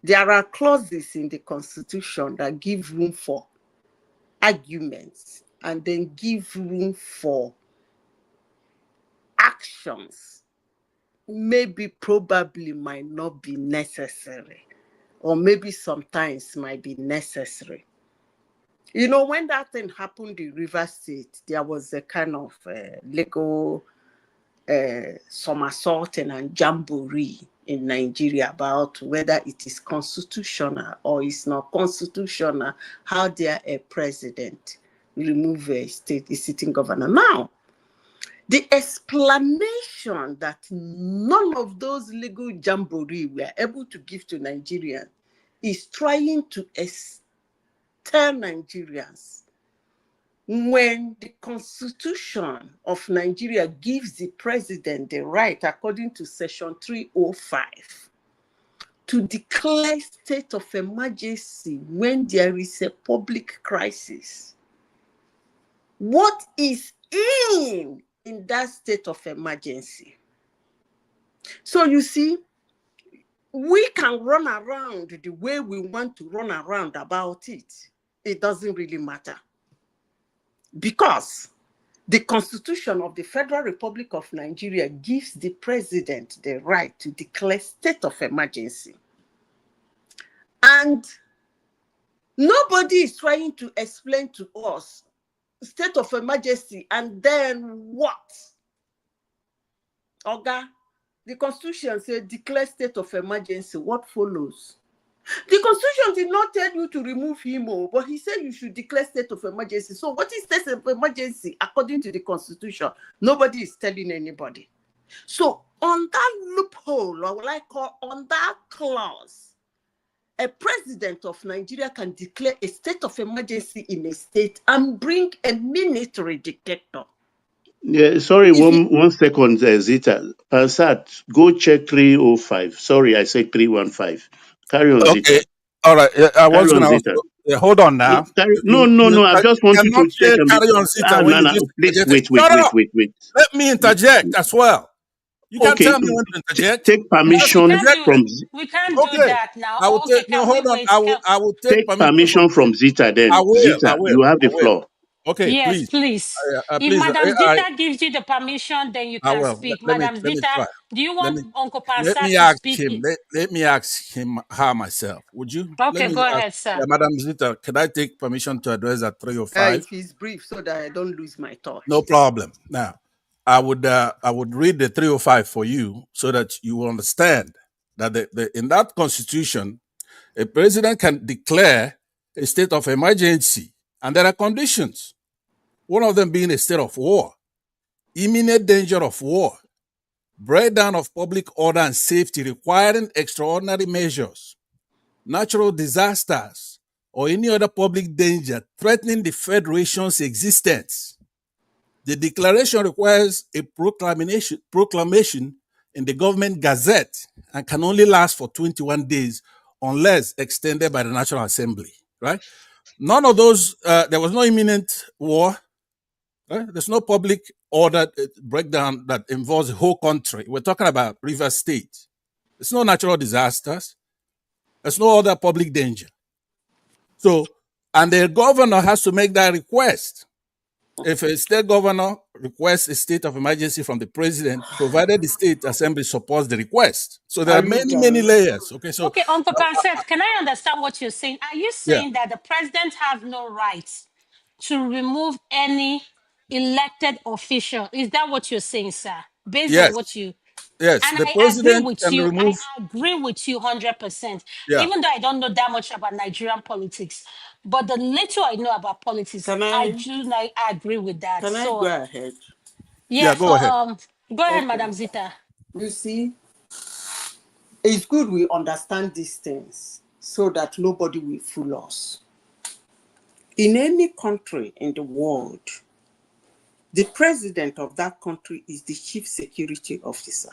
There are clauses in the constitution that give room for arguments and then give room for actions. Maybe, probably might not be necessary, or maybe sometimes might be necessary. You know, when that thing happened in River State, there was a kind of legal somersaulting and jamboree in Nigeria about whether it is constitutional or it's not constitutional, how dare a president remove a sitting governor. Now, the explanation that none of those legal jamboree were able to give to Nigerians is trying to tell Nigerians, when the Constitution of Nigeria gives the president the right, according to Section 305, to declare state of emergency when there is a public crisis, what is in that state of emergency? So you see, we can run around the way we want to run around about it. It doesn't really matter. Because the Constitution of the Federal Republic of Nigeria gives the president the right to declare state of emergency. And nobody is trying to explain to us state of emergency, and then what? Oga, the Constitution says declare state of emergency. What follows? The Constitution did not tell you to remove him, but he said you should declare state of emergency. So what is state of emergency according to the Constitution? Nobody is telling anybody. So on that loophole, or what I call on that clause, a president of Nigeria can declare a state of emergency in a state and bring a military dictator. Yeah, sorry, one second, Zita. Sat, go check 305. Sorry, I said 315. Carry on, Okay. Zita. All right. I Carry was on, going to Zita. also, hold on now. No. I just want you cannot to check say and be. carry on, Sita, when No. you just Please interjected. wait. Shut up. Let me interject as well. You can Okay, tell me when to interject. take No, permission from. we can't do Okay. that now. I will Okay, take. No, can we hold on. wait? I will take Take permission permission from Zita. Then I will. Zita, you have the floor. Okay, Yes, please. please. If Please. Madam Zita gives you the permission, then you I can will. speak. Let me Madam Zita, try. do you want Uncle Let Pansat me to ask speak? him. Let me ask him her myself. Would you? Let Okay, me go ask, ahead, sir. Madam Zita, can I take permission to address at 305? If he's brief, so that I don't lose my thought. No problem. Now, I would read the 305 for you so that you will understand that in that constitution, a president can declare a state of emergency, and there are conditions. One of them being a state of war, imminent danger of war, breakdown of public order and safety requiring extraordinary measures, natural disasters, or any other public danger threatening the federation's existence. The declaration requires a proclamation in the government gazette and can only last for 21 days unless extended by the National Assembly, right? None of those, there was no imminent war. Right? There's no public order breakdown that involves the whole country. We're talking about Rivers State. There's no natural disasters. There's no other public danger. So, and the governor has to make that request. If a state governor requests a state of emergency from the president, provided the state assembly supports the request. So there are many layers. Okay, so Okay, Uncle Pansat, can I understand what you're saying? Are you yeah, saying that the president has no rights to remove any elected official? Is that what you're saying, sir? Based on what you... yes, And the I agree president with can you. remove. I agree with you 100%. Yeah, Even though I don't know that much about Nigerian politics, but the little I know about politics, I agree with that. Can I So go ahead? yeah. go ahead. Go ahead, Okay. Madam Zita. You see, it's good we understand these things so that nobody will fool us. In any country in the world, the president of that country is the chief security officer.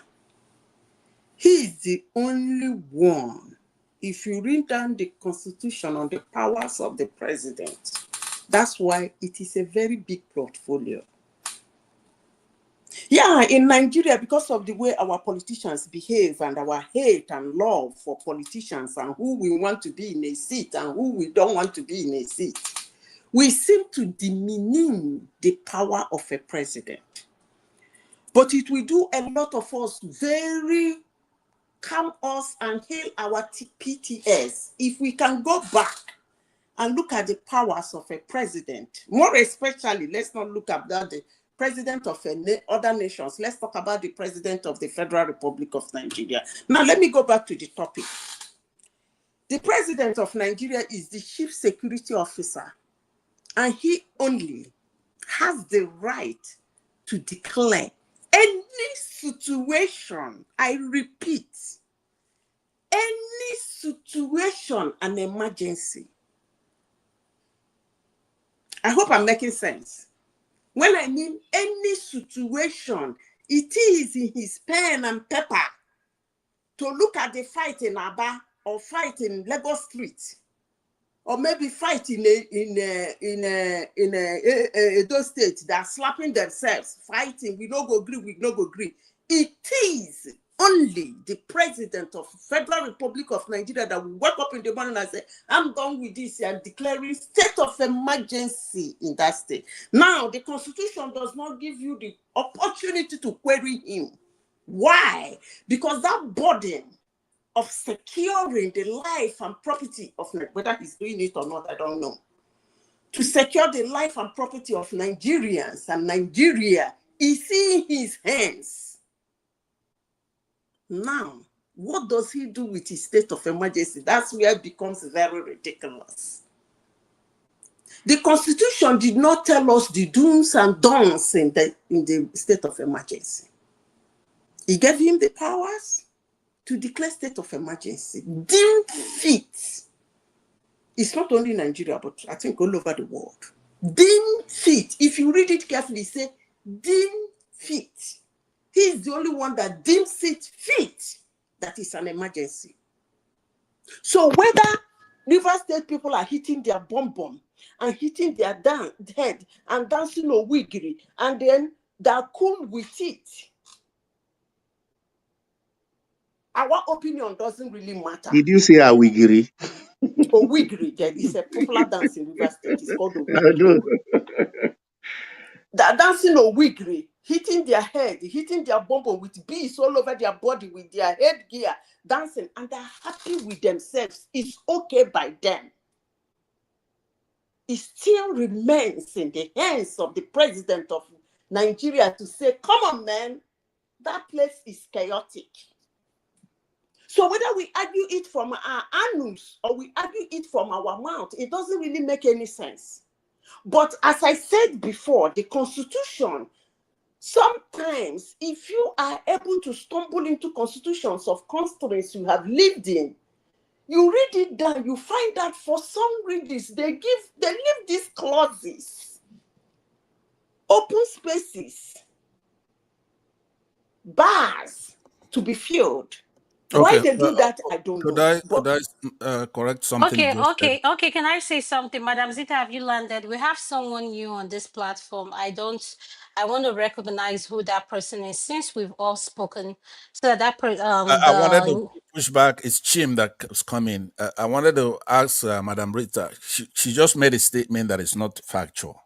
He is the only one. If you read down the constitution on the powers of the president, that's why it is a very big portfolio. Yeah, in Nigeria, because of the way our politicians behave and our hate and love for politicians and who we want to be in a seat and who we don't want to be in a seat, we seem to demean the power of a president. But it will do a lot of us very calm us and heal our PTS if we can go back and look at the powers of a president. More especially, let's not look at the president of other nations. Let's talk about the president of the Federal Republic of Nigeria. Now, let me go back to the topic. The president of Nigeria is the chief security officer, and he only has the right to declare any situation, I repeat, any situation an emergency. I hope I'm making sense. When I mean any situation, it is in his pen and paper to look at the fight in Aba or fight in Lagos Street, or maybe fight in those states that are slapping themselves, fighting. We no go agree. We no go agree. It is only the president of Federal Republic of Nigeria that will wake up in the morning and say, I'm done with this and declaring state of emergency in that state. Now, the Constitution does not give you the opportunity to query him. Why? Because that burden of securing the life and property of whether he's doing it or not, I don't know. to secure the life and property of Nigerians and Nigeria is in his hands. Now, what does he do with his state of emergency? That's where it becomes very ridiculous. The Constitution did not tell us the do's and don'ts in the state of emergency. It gave him the powers to declare state of emergency, deemed fit. It's not only Nigeria, but I think all over the world. Deemed fit. If you read it carefully, say deemed fit. He is the only one that deems it fit that is an emergency. So whether River State people are hitting their bomb and hitting their head and dancing Owigiri, and then they're cool with it, our opinion doesn't really matter. Did you say Awigiri? Owigiri, there is a popular dance in River State. It's called I do. Owigiri. They're dancing Owigiri, hitting their head, hitting their bomb with beads all over their body with their headgear, dancing, and they're happy with themselves. It's okay by them. It still remains in the hands of the president of Nigeria to say, come on, man, that place is chaotic. So whether we argue it from our anus or we argue it from our mouth, it doesn't really make any sense. But as I said before, the Constitution, sometimes if you are able to stumble into constitutions of countries you have lived in, you read it down, you find that for some reasons they leave these clauses, open spaces, bars to be filled. Why they do that, I don't know. Could I correct something you Okay, just said? okay, okay. Can I say something, Madam Zita? Have you landed? We have someone new on this platform. I want to recognize who that person is since we've all spoken. So I wanted to push back. It's Chim that was coming. I wanted to ask Madam Rita. She just made a statement that is not factual.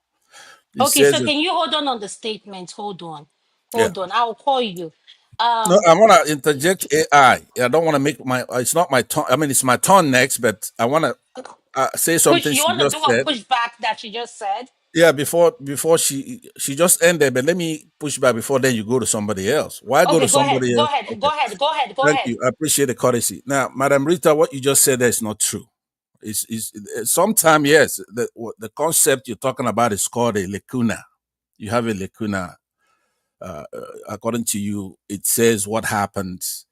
It okay, says so can you hold on the statement? Hold on. yeah. I'll call you. No, I want to interject AI. I don't want to make my. It's not my turn. I mean, it's my turn next, but I want to say something You she want to just do a said. pushback that she just said? Yeah, before she just ended, but let me push back before then you go to somebody else. Why go Okay, to go ahead. somebody Go else? ahead. Okay. Go ahead. Go ahead. Go Thank ahead. you. I appreciate the courtesy. Now, Madam Rita, what you just said there is not true. It's sometimes, yes, the concept you're talking about is called a lacuna. You have a lacuna. According to you, it says what happens.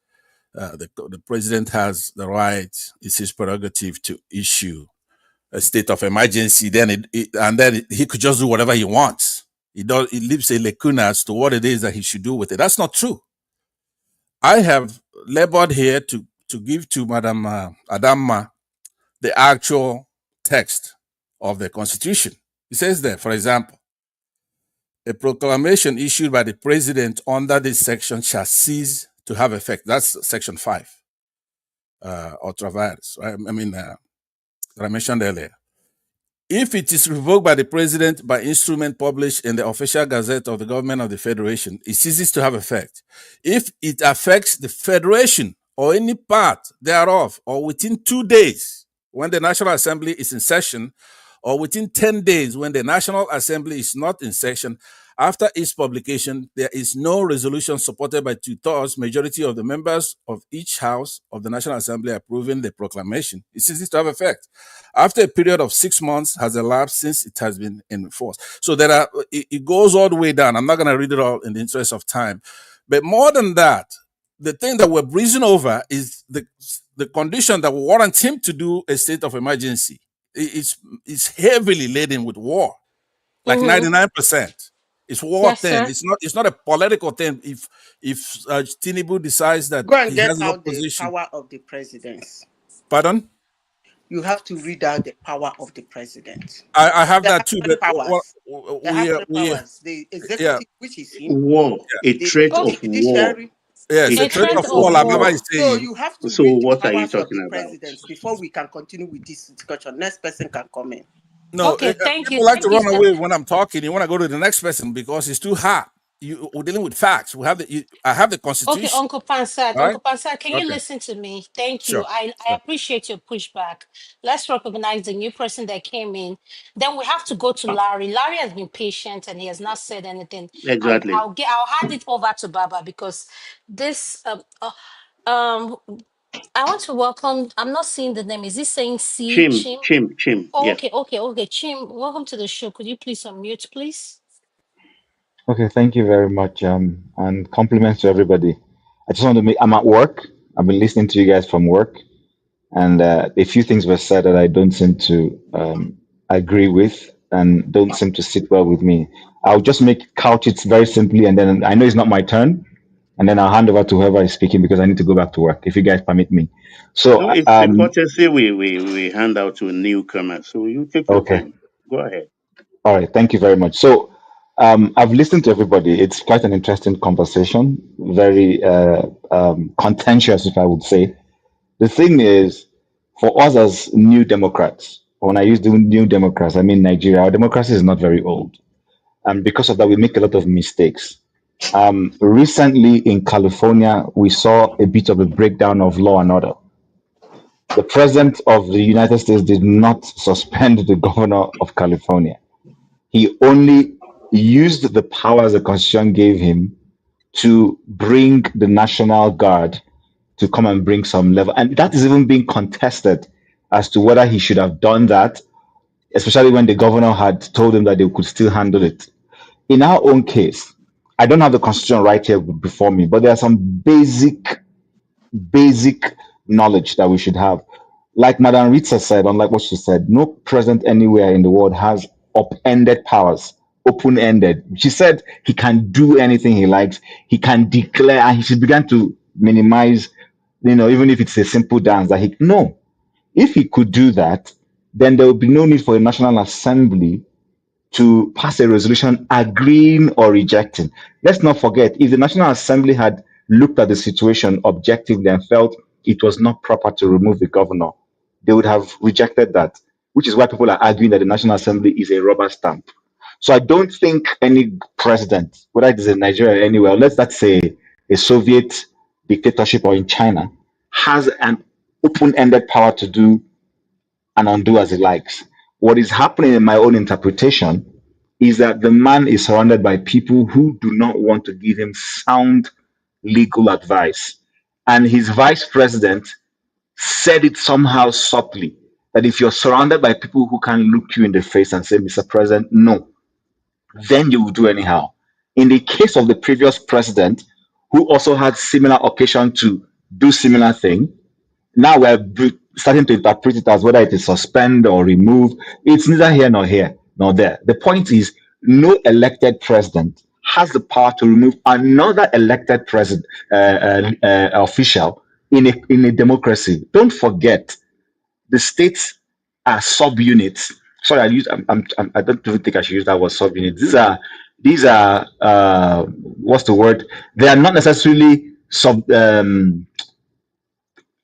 The president has the right, it's his prerogative to issue a state of emergency. Then he could just do whatever he wants. It leaves a lacuna as to what it is that he should do with it. That's not true. I have labored here to give to Madam Adama the actual text of the Constitution. It says there, for example, a proclamation issued by the president under this section shall cease to have effect. That's section 5, or travails, right? I mean, that I mentioned earlier. If it is revoked by the president by instrument published in the official gazette of the government of the federation, it ceases to have effect. If it affects the federation or any part thereof, or within 2 days when the National Assembly is in session, or within 10 days when the National Assembly is not in session, after its publication, there is no resolution supported by 2/3 majority of the members of each house of the National Assembly approving the proclamation, it ceases to have effect. After a period of 6 months has elapsed since it has been enforced. So it goes all the way down. I'm not going to read it all in the interest of time. But more than that, the thing that we're breezing over is the condition that will warrant him to do a state of emergency. It's heavily laden with war, like 99%. It's war Yes, thing. sir. It's not a political thing. If Tinubu decides that Go and he get has an out the opposition, power of the president. pardon? You have to read out the power of the president. I have They that have too, three but powers. They have three we powers. The yeah. executive, which is him. War, a The threat of war, judiciary. Yes, a a A threat threat threat of of of war, like war. Baba war. is So saying. you have to So read the what are you powers of the talking about? president before we can continue with this discussion. Next person can come in. No, Okay, thank you. people like to Thank you, run sir. away when I'm talking. You want to go to the next person because it's too hot. we're dealing with facts. I have the Okay, Constitution. Uncle Pansat, All right. Uncle Pansat, can you Okay. listen to me? Thank you. Sure. I Sure. appreciate your pushback. Let's recognize the new person that came in. Then we have to go to Larry. Larry has been patient and he has not said anything. And Exactly. I'll hand it over to Baba because this um I want to welcome. I'm not seeing the name. Is this saying C Chim? Chim. Oh, Yeah. okay. Chim, welcome to the show. Could you please unmute, please? Okay, thank you very much. And compliments to everybody. I just want to make, I'm at work. I've been listening to you guys from work, and a few things were said that I don't seem to agree with and don't seem to sit well with me. I'll just couch it very simply, and then I know it's not my turn, and then I'll hand over to whoever is speaking because I need to go back to work, if you guys permit me. So, No, it's a courtesy we hand out to newcomers. So you take your okay. time. Go ahead. All right, thank you very much. So, I've listened to everybody. It's quite an interesting conversation, very contentious, if I would say. The thing is, for us as new Democrats, when I use the new Democrats, I mean Nigeria, our democracy is not very old. And because of that, we make a lot of mistakes. Recently in California, we saw a bit of a breakdown of law and order. The president of the United States did not suspend the governor of California. He only used the powers the Constitution gave him to bring the National Guard to come and bring some level. And that is even being contested as to whether he should have done that, especially when the governor had told him that they could still handle it. In our own case, I don't have the Constitution right here before me, but there are some basic knowledge that we should have. Like Madame Ritza said, unlike what she said, no president anywhere in the world has upended powers, open ended. She said he can do anything he likes, he can declare, and she began to minimize, even if it's a simple dance, that no. If he could do that, then there would be no need for a National Assembly to pass a resolution agreeing or rejecting. Let's not forget, if the National Assembly had looked at the situation objectively and felt it was not proper to remove the governor, they would have rejected that, which is why people are arguing that the National Assembly is a rubber stamp. So I don't think any president, whether it is in Nigeria or anywhere, let's say a Soviet dictatorship or in China, has an open-ended power to do and undo as he likes. What is happening in my own interpretation is that the man is surrounded by people who do not want to give him sound legal advice. And his vice president said it somehow subtly that if you're surrounded by people who can look you in the face and say, Mr. President, no, then you will do anyhow. In the case of the previous president, who also had similar occasion to do similar thing, now we're starting to interpret it as whether it is suspend or remove. It's neither here nor there. The point is, no elected president has the power to remove another elected president official in a democracy. Don't forget, the states are subunits. Sorry, I don't even think I should use that word subunit. These are what's the word? They are not necessarily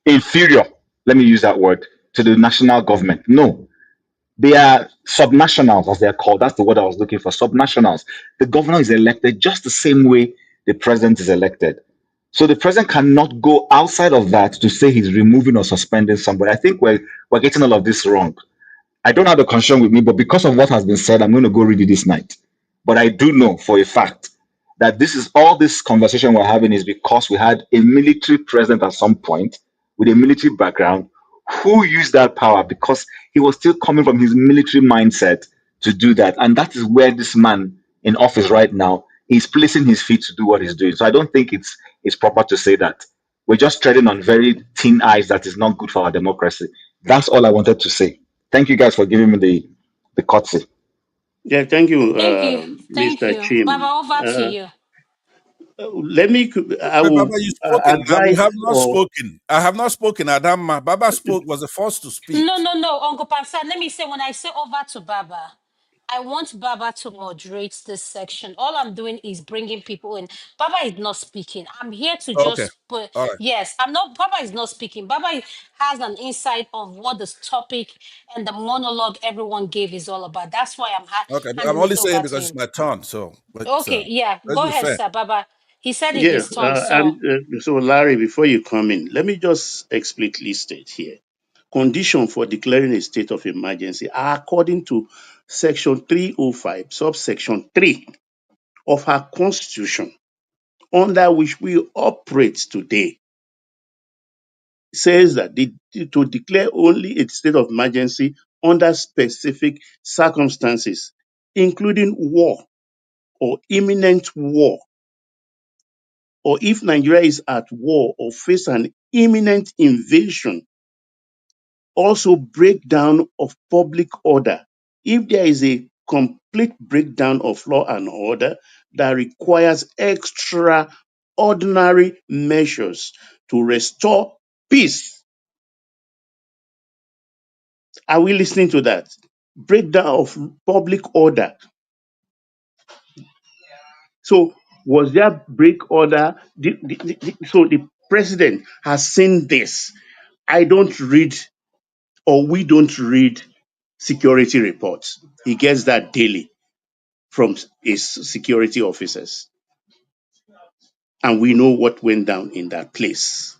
inferior, let me use that word, to the national government. No, they are subnationals, as they are called. That's the word I was looking for. Subnationals. The governor is elected just the same way the president is elected. So the president cannot go outside of that to say he's removing or suspending somebody. I think we're getting all of this wrong. I don't have the constitution with me, but because of what has been said, I'm going to go read it this night. But I do know for a fact that this conversation we're having is because we had a military president at some point with a military background who used that power because he was still coming from his military mindset to do that. And that is where this man in office right now is placing his feet to do what he's doing. So I don't think it's proper to say that. We're just treading on very thin ice that is not good for our democracy. That's all I wanted to say. Thank you guys for giving me the courtesy. Yeah, thank you, Thank Mr. you. Baba, Chim. over to you. Let me, I Hey, will Baba, you've spoken. We advise have not or spoken. I have not spoken. Baba spoke, was the first to speak. No, Uncle Pansa. Let me say when I say over to Baba, I want Baba to moderate this section. All I'm doing is bringing people in. Baba is not speaking. I'm here to Okay. just put, All right. yes, I'm not, Baba is not speaking. Baba has an insight of what this topic and the monologue everyone gave is all about. That's why Okay. I'm handing only it saying over to because it's him. my turn. So Okay, yeah, let's go be ahead, fair. sir. Baba, he said it's Yeah, his turn, and so. so Larry, before you come in, let me just explicitly state here: condition for declaring a state of emergency are according to Section 305, subsection 3 of our Constitution, under which we operate today, says that to declare only a state of emergency under specific circumstances, including war or imminent war, or if Nigeria is at war or face an imminent invasion, also breakdown of public order. If there is a complete breakdown of law and order that requires extraordinary measures to restore peace. Are we listening to that? Breakdown of public order. So was there break order? So the president has seen this. I don't read, or we don't read security reports. He gets that daily from his security officers. And we know what went down in that place.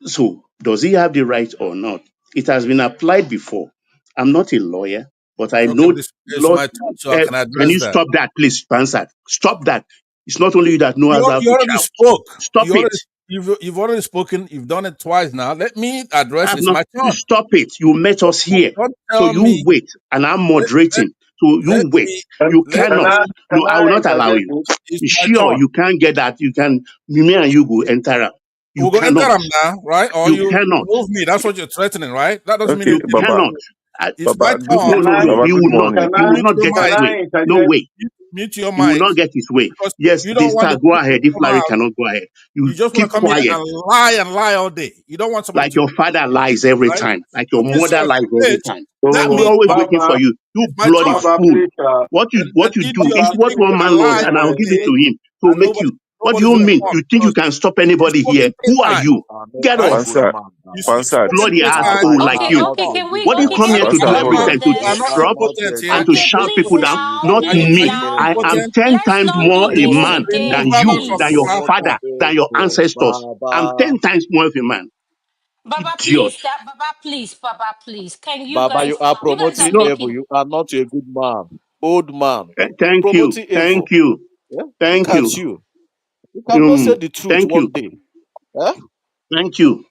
So does he have the right or not? It has been applied before. I'm not a lawyer, but I Okay, know but it's law. my turn, so I can Can address you that. stop that, please, Spencer? Stop that. It's not only you that knows how You to already shout. spoke. Stop it. You've already spoken. You've done it twice now. Let me address. I've It's not. my You turn. stop it. You met us here. Don't So tell you me. wait, and I'm Let let moderating. So let you wait. me You let cannot. me. No, I will not allow interject, you. please? It's my Sure, turn. you can't get that. You can. Me and you go enter. You We're gonna enter cannot. them now, right? Or You you cannot. remove me. That's what you're threatening, right? That doesn't mean Okay, you You can Baba. remove cannot. me. I, It's my Baba, good no, turn. no, Can I no. Baba, He good will not. morning. can He I will not Mute get your his can mic. way. I No interject? way. Mute your He will mic. not get his way. Because Yes, you the don't want star the go truth to ahead if come Larry out. cannot go ahead. You You just want keep to come here quiet. and lie all day. You don't want somebody Like to, your father lies every right? time. Like your Okay, so mother lies every wait. time. Let I'm me So always talk. waiting for Baba, you. You It's my bloody turn. Baba, fool. please, An What you do idiot is Baba, what speak please, one and man loves, lie and I'll all give it day, to him to and make you. What do nobody's you gonna mean? come You think you because can stop you're anybody here? smoking paint Who are pipe, you? Get off. Pansa, You Pansa, smoking Bloody paint pipe. asshole like Okay, you. okay, What do you come here can to we Pansa, do how are every you? stop time? To You are not this? disrupt impotent here. and to Okay, shout please people down? now, Not please me. Are you now. I am impotent? 10 Let's times not more do a this Remove man today, than Baba you, from than the your please. platform. father, than your ancestors. I'm 10 times more of a man. Baba, Idiot. please, Baba, please, Baba, please. Can you Baba, guys you are stop? You guys You promoting are know, evil. making. You are not a good man. Old man. thank you. Promoting Thank evil. you. Yeah? Look Thank at you. you. You cannot say the truth Thank one you. day. Eh? Thank you.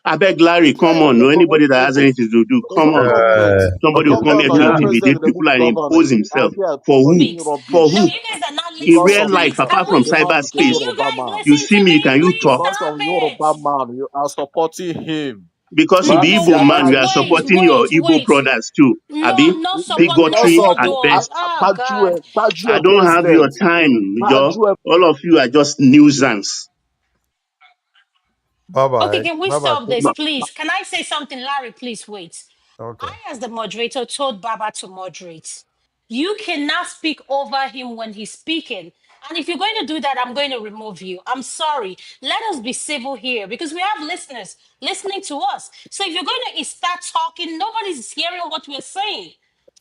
I beg Larry, This guy come is on. a No, anybody that promoting has evil. anything to do, There's come no on. governor. Somebody will come here Governor, to your Yeah, president intimidate is a people good and governor. impose himself. And here For who? promoting Please. rubbish For No, who? you guys are not In because listening. real of the life, Please, can apart we? from the man is a Can cyberspace, you Yoruba guys man. you listen see to me, me? can you Please talk? Because stop of it. Yoruba man, you are supporting him. Because you No, be Bad no, Igbo man, wait, we are Siamadi. wait, supporting your wait, Igbo wait. brothers too. No, Abi, I'm not support. No, Because bigotry of at don't. best. Oh God. I Bajue don't have your president. time, Joe. Bajue. All of you are just nuisance. Okay, Baba, can we Baba. stop this, please? Can I say something, Larry? Please wait. Okay. I, as the moderator, told Baba to moderate. You cannot speak over him when he's speaking. And if you're going to do that, I'm going to remove you. I'm sorry. Let us be civil here because we have listeners listening to us. So if you're going to start talking, nobody's hearing what we're saying.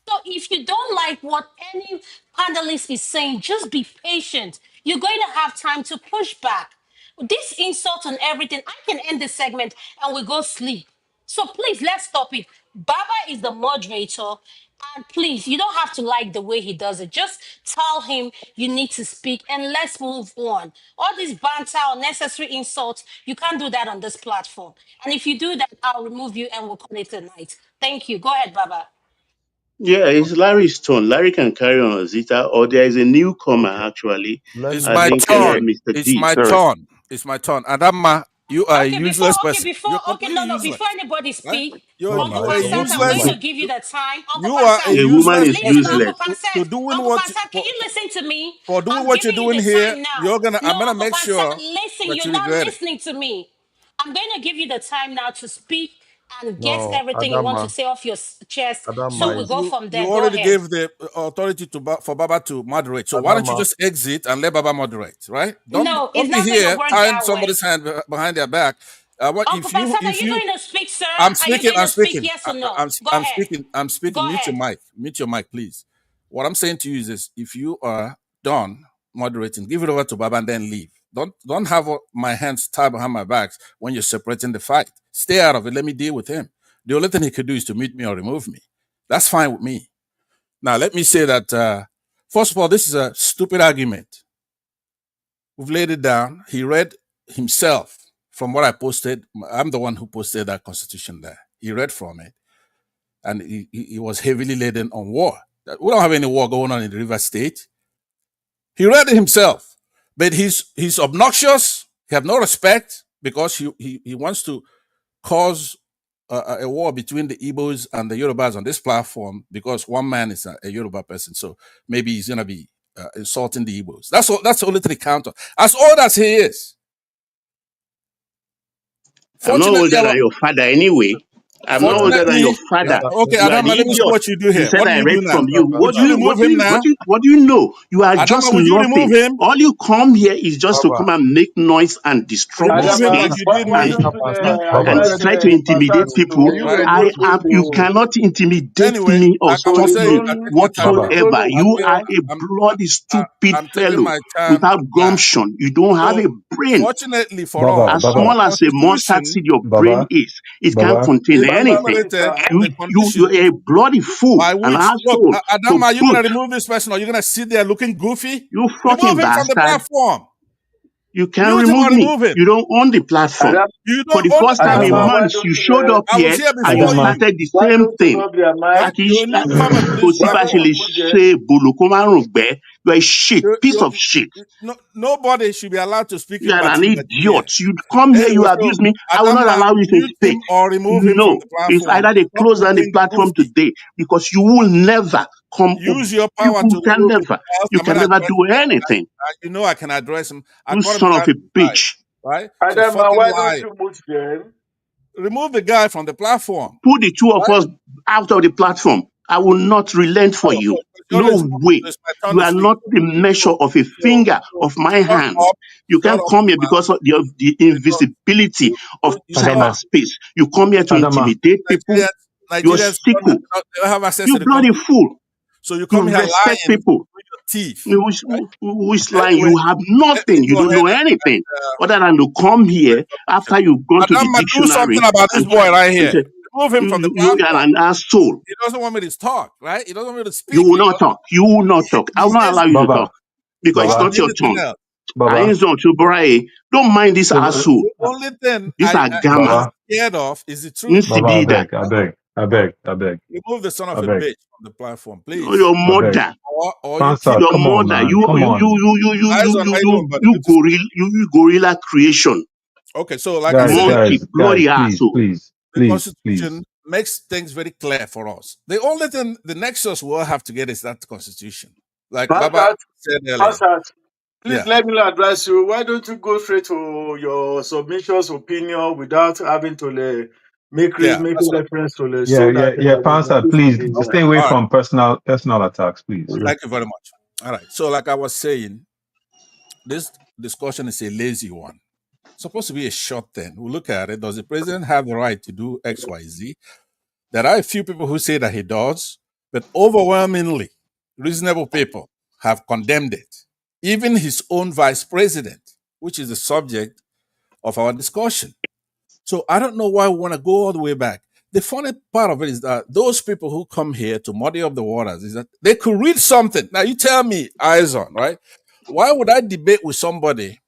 So if you don't like what any panelist is saying, just be patient. You're going to have time to push back. This insult and everything, I can end this segment and we go sleep. So please, let's stop it. Baba is the moderator. And please, you don't have to like the way he does it. Just tell him you need to speak and let's move on. All these banter, unnecessary insults, you can't do that on this platform. And if you do that, I'll remove you and we'll call it a night. Thank you. Go ahead, Baba. Yeah, it's Larry's turn. Larry can carry on Zita, or there is a newcomer Okay. actually. Let It's I me. my think Yeah, turn. Mr. It's D. my sorry. turn. It's my turn. Adama, you are a useless person. You're completely No, useless. before anybody Right? speak, You Uncle Baba, are a it's Pansat, supposed to I'm be going useless. my. to give you the time. Uncle You are a Pansat, A woman useless is listen, person Uncle useless. Pansat, to doing Uncle what Pansat, can you listen to me? for doing I'm what you're giving you doing the here. time now. I'm No, gonna Uncle make sure Pansat, listen, that you're you not regret it. listening to me. I'm going to give you the time now to speak and get No, everything you want to Adama, say off your chest, so Adama we is go from You there. Go already ahead. gave the authority for Baba to moderate. So why don't you Adama. just exit and let Baba moderate, right? No, it's Don't be not going to here work tying that way. somebody's hand behind their back. Uncle Pastor, are you going to speak, sir? I'm Are you speaking. going I'm to speak, speaking. yes or no? Go I'm ahead. speaking. I'm Go speaking. Mute your ahead. mic. Mute your mic, please. What I'm saying to you is this: if you are done moderating, give it over to Baba and then leave. Don't have my hands tied behind my back when you're separating the fight. Stay out of it. Let me deal with him. The only thing he could do is to mute me or remove me. That's fine with me. Now let me say that first of all, this is a stupid argument. We've laid it down. He read himself from what I posted. I'm the one who posted that constitution there. He read from it, and he was heavily laden on war. We don't have any war going on in the River State. He read it himself, but he's obnoxious. He have no respect because he wants to cause a war between the Igbos and the Yorubas on this platform because one man is a Yoruba person. So maybe he's gonna be insulting the Igbos. That's all. That's the only thing he counter. As old as he is. I'm not Fortunately, older than your father anyway. I'm not older than your fortunately, father. okay, You are the Adama, let me see idiot. what you do You here. said What do I you do read now? from you. Would you remove him now? What do you know? You are just Adama, would you remove nothing. him? All you come here is just to Baba, come and make noise and disrupt the Remove him state like Adama, you why, did why me. don't Pastor, you Pastor, and Baba, advise try to intimidate Pastor people. to Right? You to cannot intimidate Anyway, me or like I stop was to saying, me I zone take my time to now. zone whatsoever. You are Nigeria. a bloody stupid I'm taking fellow my time without now. gumption. You don't have So, a brain. fortunately for Baba, As all, our Baba, small as a mustard constitution seed your brain Baba, is, it can't Baba, contain is anything. enumerated You, the you conditions are a bloody fool, by an which, look, asshole Adama, to are you going boot. to remove this person or are you going to sit there looking goofy? You Remove fucking him from the bastard. platform. You can't Mute him remove or me. remove him. You don't own the platform. Adam, You For don't the own the first time in Adama, platform. why months, you don't showed up I was here here and you before Adama, you. started the why same don't you thing. rub your Right? mic? You're a newcomer to Kò this sí Why bá don't ṣe platform. lè you put there? ṣe bòlòkó you're a shit, piece You're, of shit. no, nobody should be allowed to speak You in are an Latinity here. idiot. You come here, you Anyway, so abuse me. I will not Adama, allow you to mute speak. him or remove him from No, the it's platform. either they Stop close down the looking platform goofy. today because you will never come up. Use your You power to can remove him. never. Else You I'm going can to never address do him. anything. You know I can address him. I You brought him son of down a to the side, bitch. right? So Adama, fucking why don't lie. you mute them? Remove the guy from the platform, Put the two of right? us out of the platform. I will not relent for Oh, you. you already No spoke, so way. it's my turn You to are speak. not the measure So, of a so, finger so of my hands. You shut can't up, come here man. because of the Because invisibility of you know, Adama, cyberspace. You come here to Adama, intimidate people. Nigerians, You're Nigerians sickle. they don't have access You to the bloody constitution. fool. So you come You here respect lying people. with your teeth. Which line? Anyway, You have let me nothing. You go don't ahead know and anything other than to come give my here submission. after you've gone to the Adama, do something dictionary about this and try boy right to here. say Remove him from the you are platform. an asshole. He doesn't want me to talk, right? He doesn't want me to You speak will not because talk. You will not talk. I will he not hates allow you to me talk Baba, because more it's than not Baba, your anything turn. else. Baba, Ainzo Chuburai, don't mind this asshole. The only thing This are I'm gamma. Baba, scared of is the truth. Baba, I Insidida. beg, I beg, I beg, I beg, Remove the son I of a beg, bitch from the platform, please. Your I beg. mother. Or you keep Answer, Your come on, mother. man, come on, eyes on how you doing, buddy. Good to see You gorilla creation. you. Okay, so like I guys, said, Monkey, guys, guys, bloody please, asshole. please, the please, please. Constitution makes things very clear for us. The only thing, the nexus we'll have to get is that Constitution. Like Baba Pastor, said earlier. Pastor, please Yeah, let me advise you. Why don't you go straight to your submissions opinion without having to yeah, make that's a what. reference to Yeah, so that yeah, yeah, Pastor, this please is Okay, stay away all right. from personal attacks, please. Thank you very much. All right. So, like I was saying, this discussion is a lazy one. Supposed to be a short thing. We look at it. Does the president have the right to do X, Y, Z? There are a few people who say that he does, but overwhelmingly, reasonable people have condemned it. Even his own vice president, which is the subject of our discussion. So I don't know why we want to go all the way back. The funny part of it is that those people who come here to muddy up the waters is that they could read something. Now you tell me, eyes on, right? Why would I debate with somebody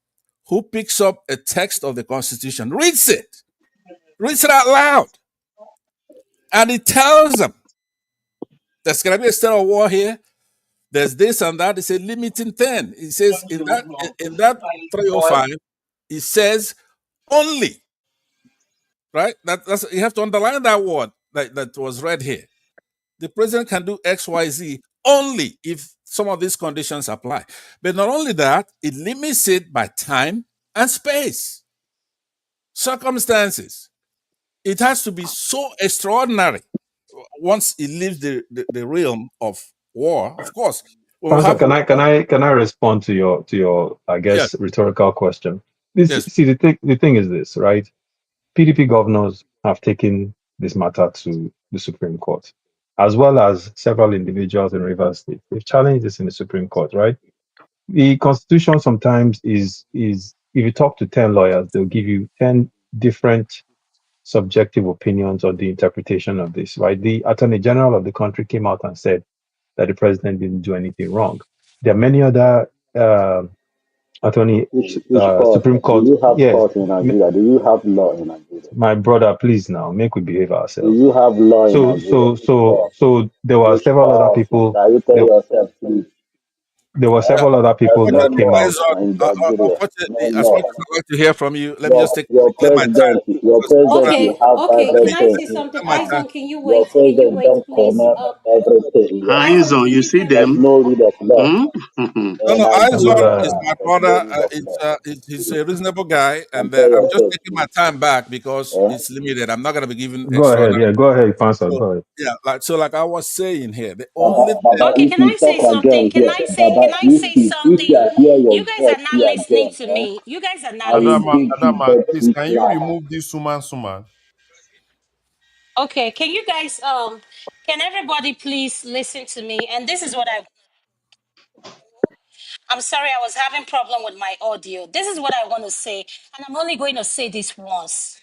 who picks up a text of the Constitution, reads it out loud, and it tells them there's going to be a state of war here. There's this and that. It's a limiting thing. It says in that 305, it says only, right? That's you have to underline that word that was read here. The president can do X, Y, Z only if some of these conditions apply. But not only that, it limits it by time and space, circumstances. It has to be so extraordinary once it leaves the realm of war. Of course, we will Pastor, have can I respond to your I yes, guess rhetorical question? This yes. see the thing is this, right? PDP governors have taken this matter to the Supreme Court, as well as several individuals in Rivers State. They've challenged this in the Supreme Court, right? The Constitution sometimes is if you talk to 10 lawyers, they'll give you 10 different subjective opinions on the interpretation of this, right? The Attorney General of the country came out and said that the president didn't do anything wrong. There are many other attorney Which court? Supreme Do Court. you have Yeah, court in Nigeria? Do you have law in Nigeria? my brother, please now make we behave Do ourselves. you have law in So Nigeria? so Which so court? so there were Which several other court? people. Can you tell There, yourself, please? there were Yeah, several other people that unfortunately, came Law out. in Nigeria. No unfortunately, as much law. as I like to hear from you, let me just Your clear my time. Because president Okay, will have okay. Can I everything. say something? clear my time. Aizon, can you Your wait? Can you president wait, don't please? corner everything. Aizon, Hands-on, can you you see give There's me? them? no rule of law Hmm? No, in no, Izon Nigeria. is Brother, my There's no brother. rule of law. He's a reasonable guy, And and tell I'm just yourself, taking my please. time back because Eh? it's limited. I'm not going to be giving go ahead. extraordinary. Yeah, go ahead, Pastor. So Go ahead. yeah, like I was saying here, the only Baba, thing. Baba, Okay, if can you I talk say something? again Can here, I say? Baba, Can I say if you something? are hear your You guys voice are not here listening again, to me. You guys are I not will Adama, listening. beat you Adama, please, very can you class. remove this suman? Okay, can you guys can everybody please listen to me? And this is what I'm sorry, I was having problem with my audio. This is what I want to say, and I'm only going to say this once.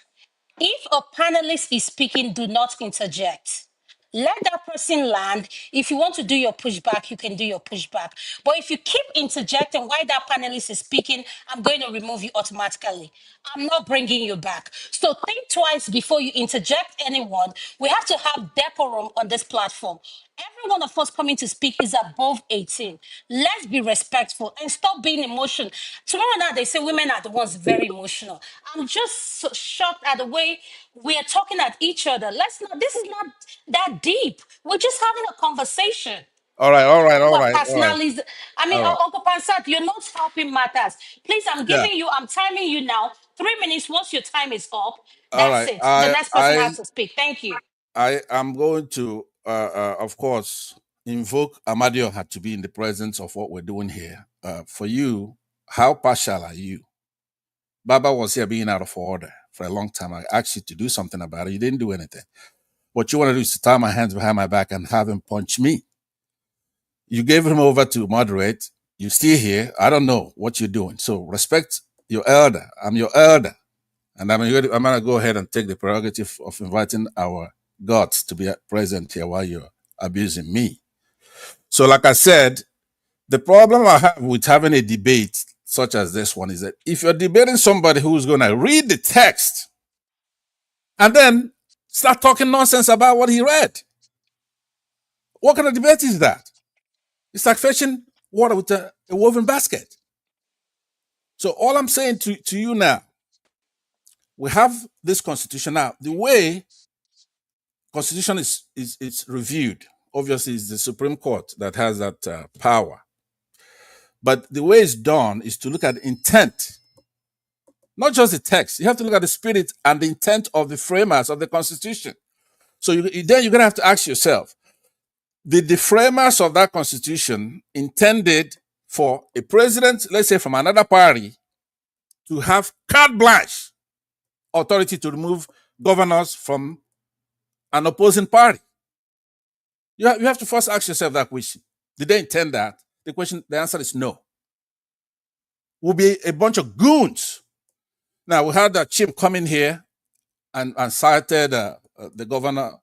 If a panelist is speaking, do not interject. Let that person land. If you want to do your pushback, you can do your pushback. But if you keep interjecting while that panelist is speaking, I'm going to remove you automatically. I'm not bringing you back. So think twice before you interject anyone. We have to have decorum on this platform. Every one of us coming to speak is above 18. Let's be respectful and stop being emotional. Tomorrow night, they say women are the ones very emotional. I'm just so shocked at the way we are talking at each other. This is not that deep. We're just having a conversation. All right, all Don't right, talk all about right, all right, personalities. I mean, all right. Uncle Pansat, you're not helping matters. Please, Yeah, I'm timing you now. 3 minutes. Once your time is up, all that's right. it. The next person has to speak. Thank you. I am going to, of course, invoke Amadio had to be in the presence of what we're doing here. For you, how partial are you? Baba was here being out of order for a long time. I asked you to do something about it. You didn't do anything. What you want to do is to tie my hands behind my back and have him punch me. You gave him over to moderate. You're still here. I don't know what you're doing. So respect your elder. I'm your elder. And I'm going to go ahead and take the prerogative of inviting our gods to be present here while you're abusing me. So, like I said, the problem I have with having a debate such as this one is that if you're debating somebody who's going to read the text and then start talking nonsense about what he read, what kind of debate is that? It's like fetching water with a woven basket. So, all I'm saying to you now, we have this constitution now. The way Constitution is reviewed. Obviously, it's the Supreme Court that has that power. But the way it's done is to look at intent, not just the text. You have to look at the spirit and the intent of the framers of the Constitution. So then you're going to have to ask yourself, did the framers of that Constitution intended for a president, let's say from another party, to have carte blanche authority to remove governors from an opposing party? You have to first ask yourself that question. Did they intend that? The answer is no. We'll be a bunch of goons. Now, we had that Chim come in here and cited the governor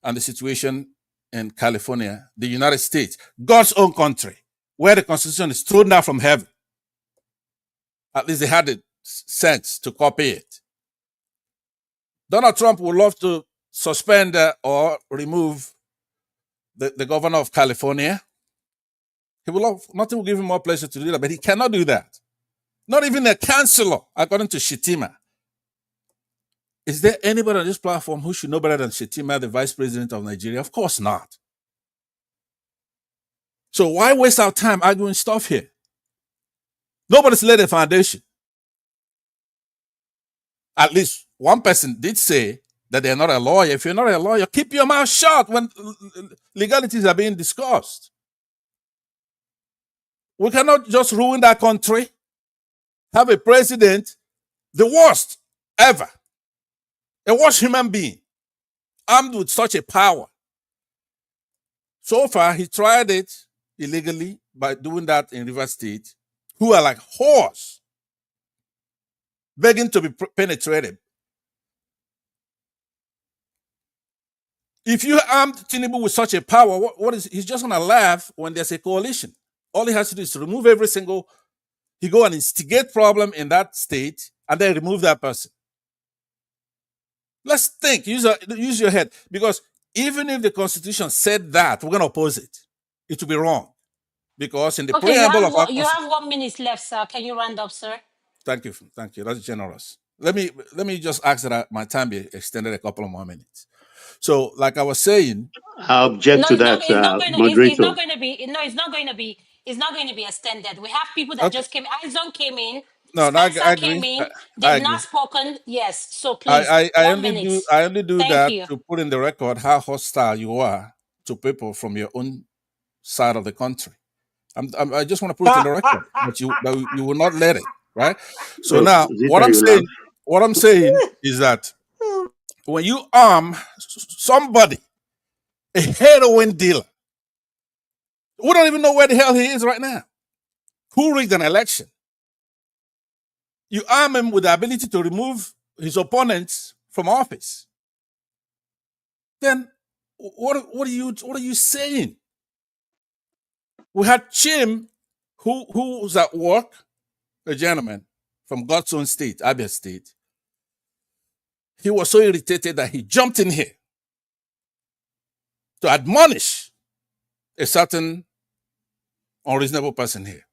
and the situation in California, the United States, God's own country, where the Constitution is thrown down from heaven. At least they had the sense to copy it. Donald Trump would love to suspend or remove the governor of California. He will love, nothing will give him more pleasure to do that, but he cannot do that. Not even a counselor, according to Shetima. Is there anybody on this platform who should know better than Shetima, the vice president of Nigeria? Of course not. So why waste our time arguing stuff here? Nobody's laid a foundation. At least one person did say that they're not a lawyer. If you're not a lawyer, keep your mouth shut when legalities are being discussed. We cannot just ruin that country, have a president, the worst ever, a worst human being, armed with such a power. So far, he tried it illegally by doing that in River State, who are like whores, begging to be penetrated. If you armed Tinubu with such a power, what is he's just gonna laugh when there's a coalition. All he has to do is to remove every single, he go and instigate problem in that state and then remove that person. Let's think, use your head, because even if the Constitution said that, we're gonna oppose it. It will be wrong. Because in the Okay, preamble of our you Constitution, have 1 minute left, sir. Can you round up, sir? thank you. That's generous. Let me just ask that my time be extended a couple of more minutes. So, like I was saying, I object No, to that, it's moderator. not going to be. No, it's not going to be extended. We have people that okay, just came. Aizon came in. no, I Spencer came agree. in. I They've not agree. spoken. Yes. So please, I 1 minute. only do Thank that you. to put in the record how hostile you are to people from your own side of the country. I just want to put it in the record, but you will not let it, right? So now, Zita, you laugh. what I'm saying is that when you arm somebody, a heroin dealer, we don't even know where the hell he is right now, who rigged an election, you arm him with the ability to remove his opponents from office. Then what are you saying? We had Chim, who was at work, a gentleman from God's own state, Abia State. He was so irritated that he jumped in here to admonish a certain unreasonable person here.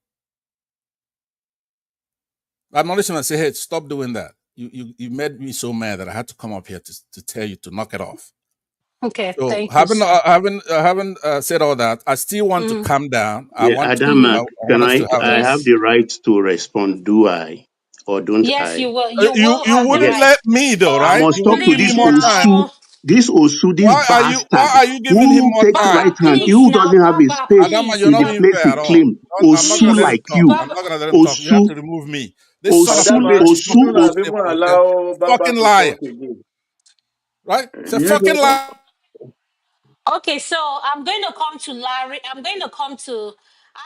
I admonished him and said, "Hey, stop doing that. You made me so mad that I had to come up here to tell you to knock it off." Okay. So Thank you, sir. having said all that, I still want to Mm, calm down. Yeah, Adama, mm, I can want us to have I have please. the right to respond, do I? Or don't Yes, I? you will. You you will you have the wouldn't right. let me though, I right? Oh, must You talk wouldn't to give me please this more time. Osu, now. this Why bastard are you giving him more who takes time? right Baba, hand, please who now. doesn't have a Baba, space Adama, you're please. in not the Baba, being place fair to at all. claim. I'm not gonna Osu let him like talk. you, I'm Baba. not gonna let him talk. You have Osu, to remove me. This son of a Osu, Adama, bitch is you Osu. talking shouldn't this have even table. Okay, allow Baba fucking to liar, talk again. right? It's a You fucking know, liar. Okay, so I'm going to come to Larry. I'm going to come to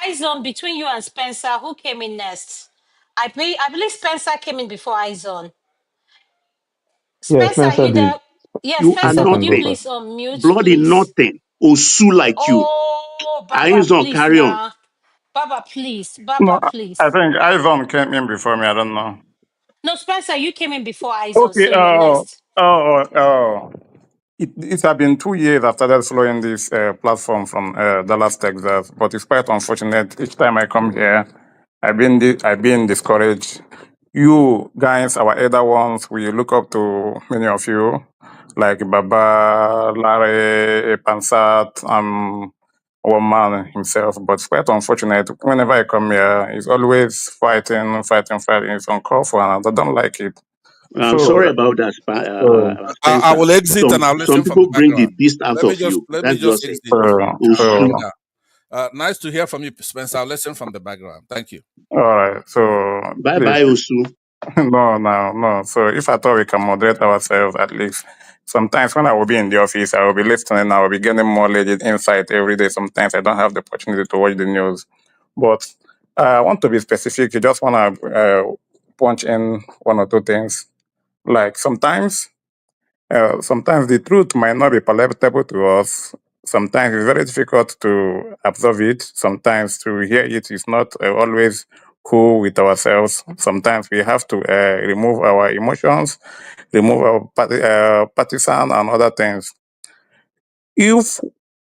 Izon between you and Spencer. Who came in next? I believe Spencer came in before Izon. Yeah, Spencer, are Spencer you did. there? Yes, You are Spencer, Spencer could can you go nothing. please first. unmute, Bloody please? nothing. Osu like you. Oh, Baba, Ain't please carry on. now. Baba, please. No, Baba, I please. think Ivan came in before me. I don't know. No, Spencer, you came in before Izon, Okay. so you're next. Oh. It has been 2 years I started following this platform from Dallas, Texas, but it's quite unfortunate. Each time I come here, I've been discouraged. You guys, our elder ones, we look up to many of you, like Baba, Larry, Pansat, one man himself. But it's quite unfortunate. Whenever I come here, he's always fighting. It's uncalled for, and I don't like it. I'm So, sorry about that, so, I Spencer. will exit and I'll Some listen from people the bring the background. beast out of you. Let me That's just just it. exit and Osu. calm so, down. Nice to hear from you, Spencer. I'll listen from the background. Thank you. all right. So, Bye please. bye, Osu. No. So if I thought we can moderate ourselves at least. Sometimes when I will be in the office, I will be listening, I will be getting more legit insight every day. Sometimes I don't have the opportunity to watch the news. But I want to be specific. You just want to punch in one or two things. Like sometimes the truth might not be palatable to us. Sometimes it's very difficult to absorb it. Sometimes to hear it is not always cool with ourselves. Sometimes we have to remove our emotions, remove our partisan and other things. If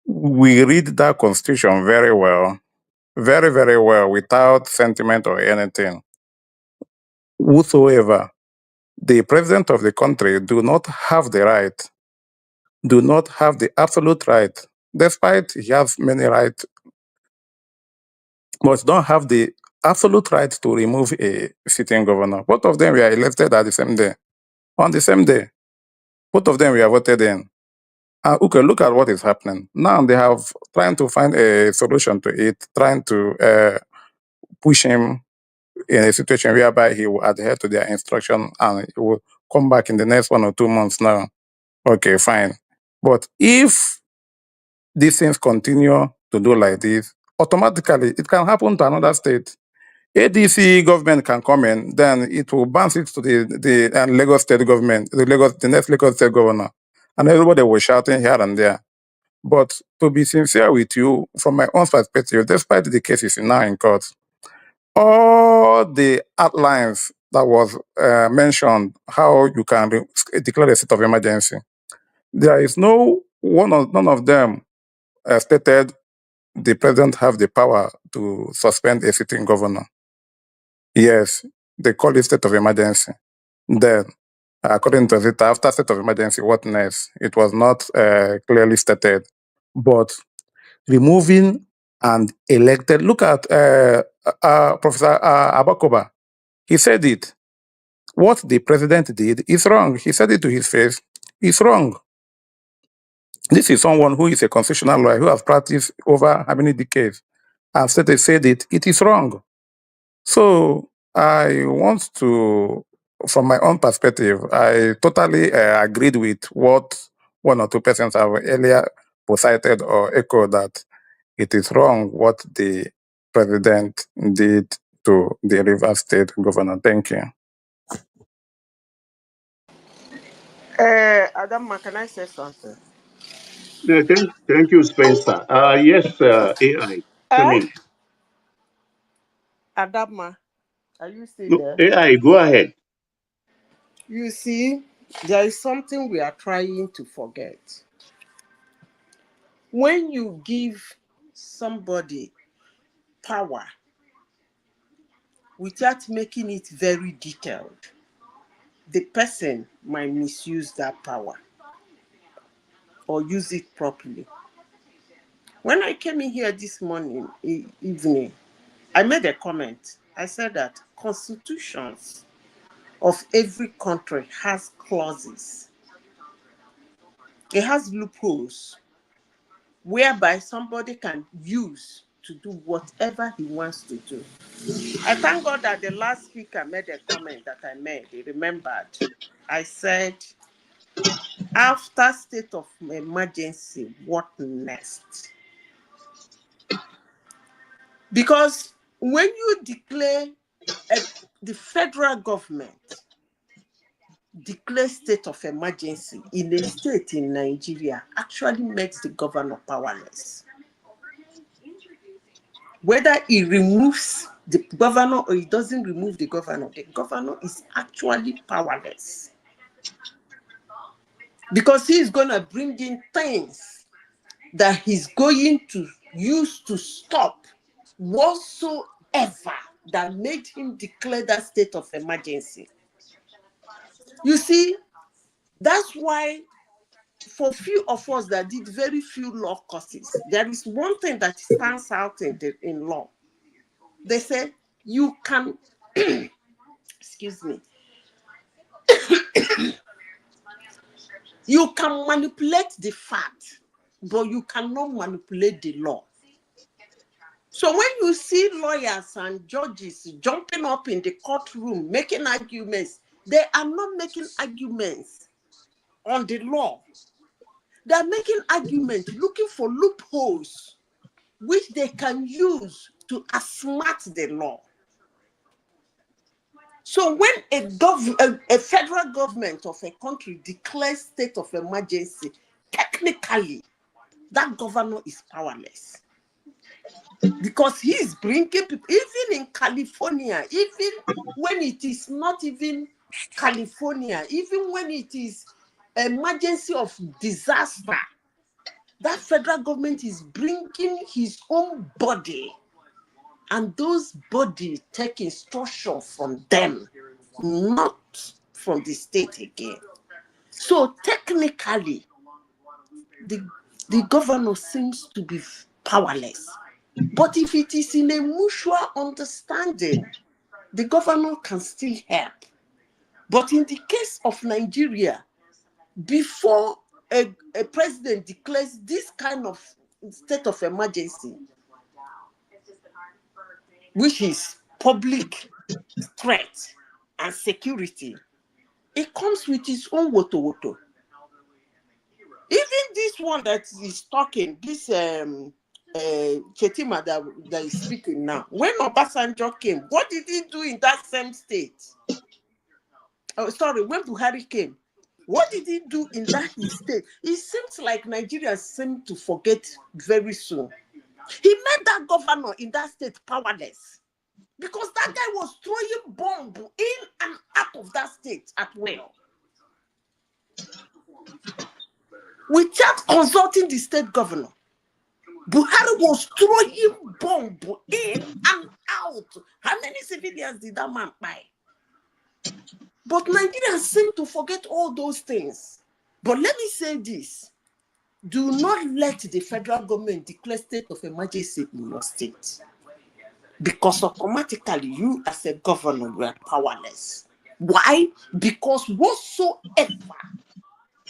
we read that constitution very well, very, very well, without sentiment or anything, whosoever, the president of the country do not have the absolute right, despite he has many rights, but don't have the absolute right to remove a sitting governor. Both of them were elected at the same day, on the same day. Both of them were voted in. Okay, look at what is happening. Now they have trying to find a solution to it, trying to push him in a situation whereby he will adhere to their instruction and he will come back in the next 1 or 2 months now. Okay, fine. But if these things continue to do like this, automatically it can happen to another state. ADC government can come in, then it will bounce it to the Lagos state government, the next Lagos state governor, and everybody was shouting here and there. But to be sincere with you, from my own perspective, despite the cases now in court, all the outlines that was mentioned, how you can declare a state of emergency, there is none of them stated the president have the power to suspend a sitting governor. Yes, they call it state of emergency. Then, according to it, after state of emergency, what next? It was not clearly stated. But removing and elected, look at Professor Abakoba. He said it. What the president did is wrong. He said it to his face. It's wrong. This is someone who is a constitutional lawyer who has practiced over how many decades. And said it is wrong. So I want to, from my own perspective, I totally agreed with what 1 or 2 persons have earlier cited or echoed that it is wrong what the president did to the Rivers State governor. Thank you. Adama, can I say something? Yeah, thank you, Spencer. Yes, AI, come Eh? in. Adama, are you still No, there? AI, go ahead. You see, there is something we are trying to forget. When you give somebody power without making it very detailed, the person might misuse that power or use it properly. When I came in here this morning, evening, I made a comment. I said that constitutions of every country has clauses. It has loopholes whereby somebody can use to do whatever he wants to do. I thank God that the last speaker made a comment that I made. He remembered. I said, after state of emergency, what next? Because when you declare the federal government declare state of emergency in a state in Nigeria actually makes the governor powerless. Whether he removes the governor or he doesn't remove the governor is actually powerless. Because he is going to bring in things that he's going to use to stop whatsoever that made him declare that state of emergency. You see, that's why for few of us that did very few law courses, there is one thing that stands out in law. They say you can, excuse me, you can manipulate the fact, but you cannot manipulate the law. So when you see lawyers and judges jumping up in the courtroom, making arguments, they are not making arguments on the law. They are making arguments, looking for loopholes, which they can use to outsmart the law. So when a federal government of a country declares state of emergency, technically, that governor is powerless. Because he is bringing people, even in California, even when it is not even California, even when it is emergency of disaster, that federal government is bringing his own body, and those bodies take instruction from them, not from the state again. So technically, the governor seems to be powerless. But if it is in a mutual understanding, the governor can still help. But in the case of Nigeria, before a president declares this kind of state of emergency, which is public threat and security, it comes with its own woto. Even this one that is talking, this Chetima that is speaking now, when Obasanjo came, what did he do in that same state? Oh, sorry, when Buhari came, what did he do in that his state? It seems like Nigerians seem to forget very soon. He made that governor in that state powerless because that guy was throwing bomb in and out of that state at will, without consulting the state governor. Buhari was throwing bomb in and out. How many civilians did that man buy? But Nigerians seem to forget all those things. But let me say this. Do not let the federal government declare state of emergency in your state, because automatically you as a governor were powerless. Why? Because whatsoever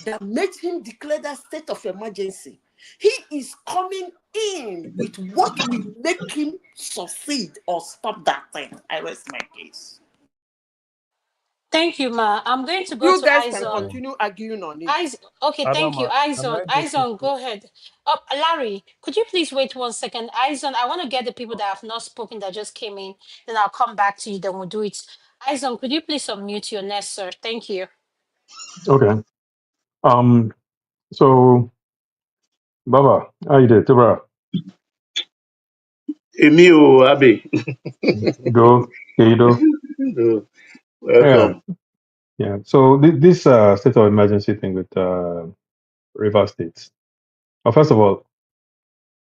that made him declare that state of emergency, he is coming in with what will make him succeed or stop that thing. I rest my case. Thank you, Ma. I'm going to go You to guys can Izon. continue arguing on it. Okay, thank you. Adama, can Izon. I just Izon, go ahead. Larry, could you please wait 1 second? Izon, I want to get the people that have not spoken that just came in. Then I'll come back to you. Then we'll do it. Izon, could you please unmute your nest, sir? Thank you. okay. So Baba, how you doing, Tibra? Emil Abe, Go, Kedo. Yeah, welcome. yeah. So this state of emergency thing with River State. Well, first of all,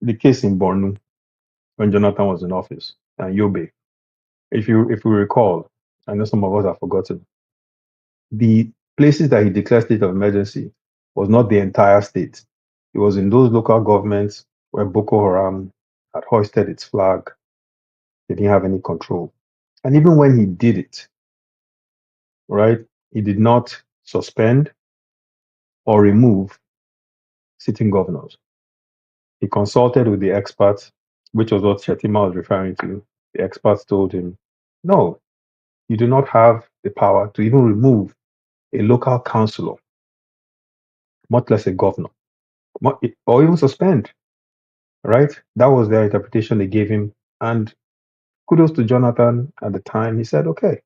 the case in Borno when Jonathan was in office and Yobe. If you recall, I know some of us have forgotten. The places that he declared state of emergency was not the entire state. It was in those local governments where Boko Haram had hoisted its flag. They didn't have any control. And even when he did it, right, he did not suspend or remove sitting governors. He consulted with the experts, which was what Shetima was referring to. The experts told him, no, you do not have the power to even remove a local councillor, much less a governor, or even suspend, right? That was their interpretation they gave him. And kudos to Jonathan at the time. He said, okay,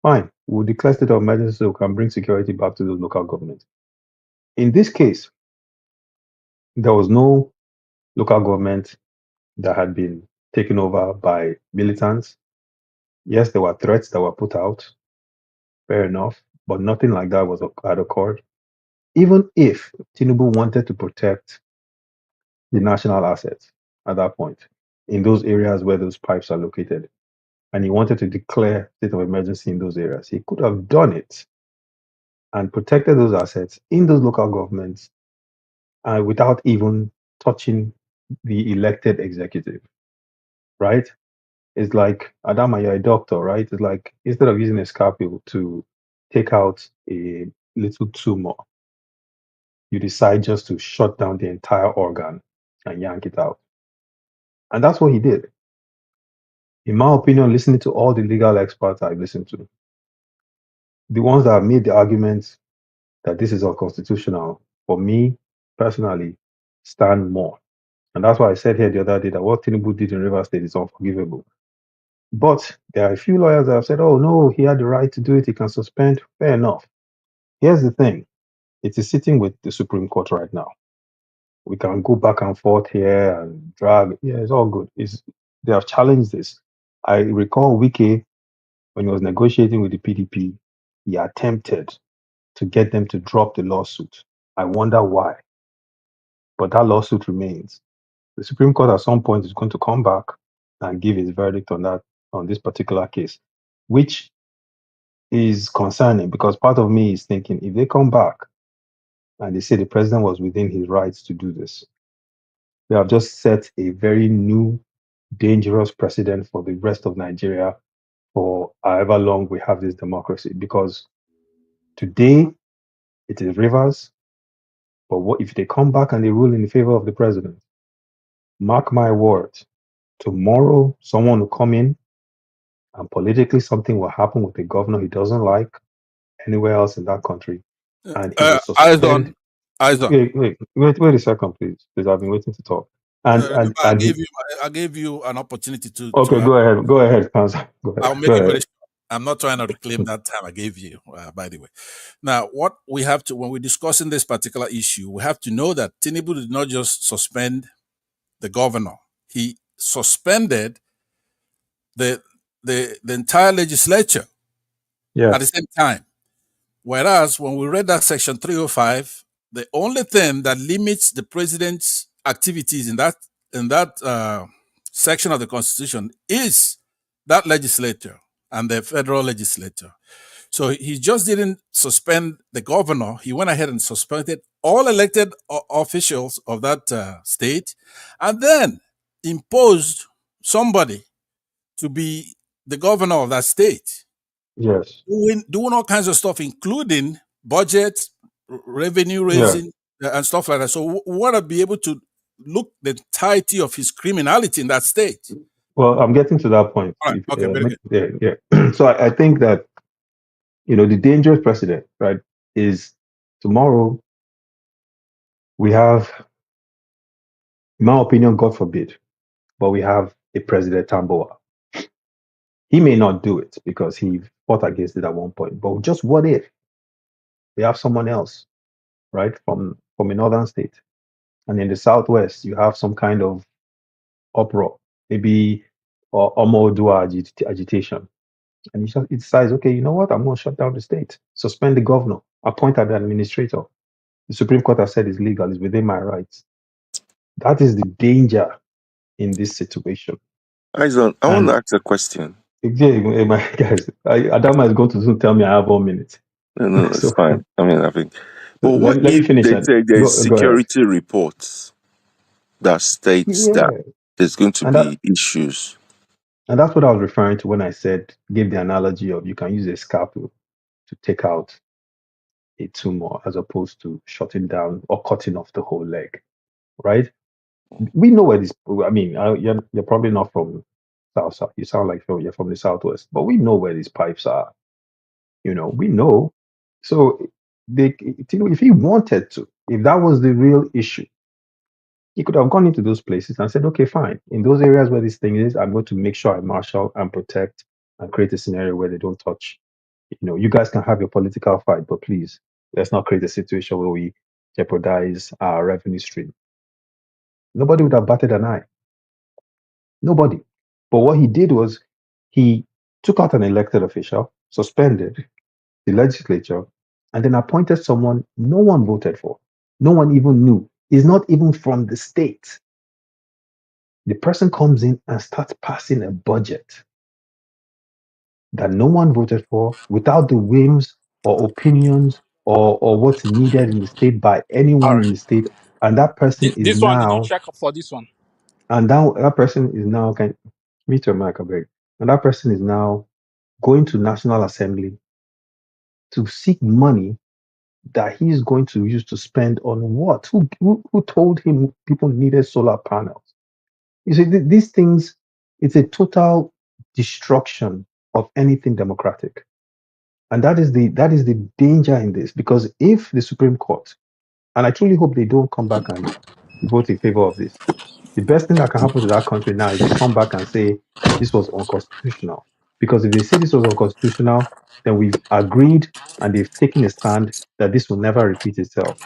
fine, we'll declare state of emergency so we can bring security back to the local government. In this case, there was no local government that had been taken over by militants. Yes, there were threats that were put out, fair enough, but nothing like that had occurred. Even if Tinubu wanted to protect the national assets at that point in those areas where those pipes are located, and he wanted to declare state of emergency in those areas, he could have done it and protected those assets in those local governments without even touching the elected executive, right? It's like, Adama, you're a doctor, right? It's like instead of using a scalpel to take out a little tumor, you decide just to shut down the entire organ and yank it out. And that's what he did. In my opinion, listening to all the legal experts I've listened to, the ones that have made the arguments that this is unconstitutional, for me personally, stand more. And that's why I said here the other day that what Tinubu did in River State is unforgivable. But there are a few lawyers that have said, oh, no, he had the right to do it. He can suspend. Fair enough. Here's the thing. It is sitting with the Supreme Court right now. We can go back and forth here and drag. Yeah, it's all good. They have challenged this. I recall Wike, when he was negotiating with the PDP, he attempted to get them to drop the lawsuit. I wonder why. But that lawsuit remains. The Supreme Court at some point is going to come back and give its verdict on this particular case, which is concerning because part of me is thinking if they come back and they say the president was within his rights to do this, they have just set a very new, dangerous precedent for the rest of Nigeria for however long we have this democracy. Because today it is Rivers, But what if they come back and they rule in favor of the president? Mark my words. Tomorrow, someone will come in and politically something will happen with the governor he doesn't like anywhere else in that country, and he will Eyes suspend. on, eyes on. Wait a second, please. Please, I've been waiting to talk. And Remember, and and he, I gave you an opportunity okay, to. go ahead, counsel. I'll Go make it ahead. very short. I'm not trying to reclaim that time I gave you, by the way. Now, what we have to, when we're discussing this particular issue, we have to know that Tinubu did not just suspend the governor. He suspended the the entire legislature at the Yes, same time. Whereas when we read that section 305, the only thing that limits the president's activities in that section of the constitution is that legislature and the federal legislature. So he just didn't suspend the governor. He went ahead and suspended all elected officials of that state, and then imposed somebody to be the governor of that state, yes, doing all kinds of stuff, including budget, revenue yeah. raising, and stuff like that. So we want to be able to look the entirety of his criminality in that state. Well, I'm getting to that point. All right. Okay. Very good. Yeah. So I think that the dangerous precedent, right, is tomorrow we have, in my opinion, God forbid, but we have a President Tamboa. He may not do it because he fought against it at one point. But just what if we have someone else, right, from a northern state, and in the southwest you have some kind of uproar, maybe or Omodua agitation, and he decides, okay, you know what, I'm going to shut down the state, suspend the governor, appoint an administrator. The Supreme Court has said it's legal, it's within my rights. That is the danger in this situation. Aizon, I want And to ask a question. again, my guys, Adama is going to soon tell me I have 1 minute. No, it's So fine. I mean, I think. But what let me if finish they that. say there's Go ahead. security reports that states Yeah, that there's going to and that be issues? and that's what I was referring to when I said, give the analogy of you can use a scalpel to take out a tumor as opposed to shutting down or cutting off the whole leg, right? We know where this. I mean, you're probably not from south. You sound like you're from the southwest, but we know where these pipes are. We know. So if he wanted to, if that was the real issue, he could have gone into those places and said, okay, fine. In those areas where this thing is, I'm going to make sure I marshal and protect and create a scenario where they don't touch. You guys can have your political fight, but please, let's not create a situation where we jeopardize our revenue stream. Nobody would have batted an eye. Nobody. But what he did was he took out an elected official, suspended the legislature, and then appointed someone no one voted for. No one even knew. He's not even from the state. The person comes in and starts passing a budget that no one voted for without the whims or opinions or what's needed in the state by All anyone in right. the state. And that person is This one, did you now, check up for this one? and now that person is now, can meet your mic, I beg. And that person is now going to National Assembly to seek money that he's going to use to spend on what? Who told him people needed solar panels? You see, these things, it's a total destruction of anything democratic. And that is the danger in this, because if the Supreme Court, and I truly hope they don't come back and vote in favor of this, the best thing that can happen to that country now is they come back and say this was unconstitutional. Because if they say this was unconstitutional, then we've agreed and they've taken a stand that this will never repeat itself.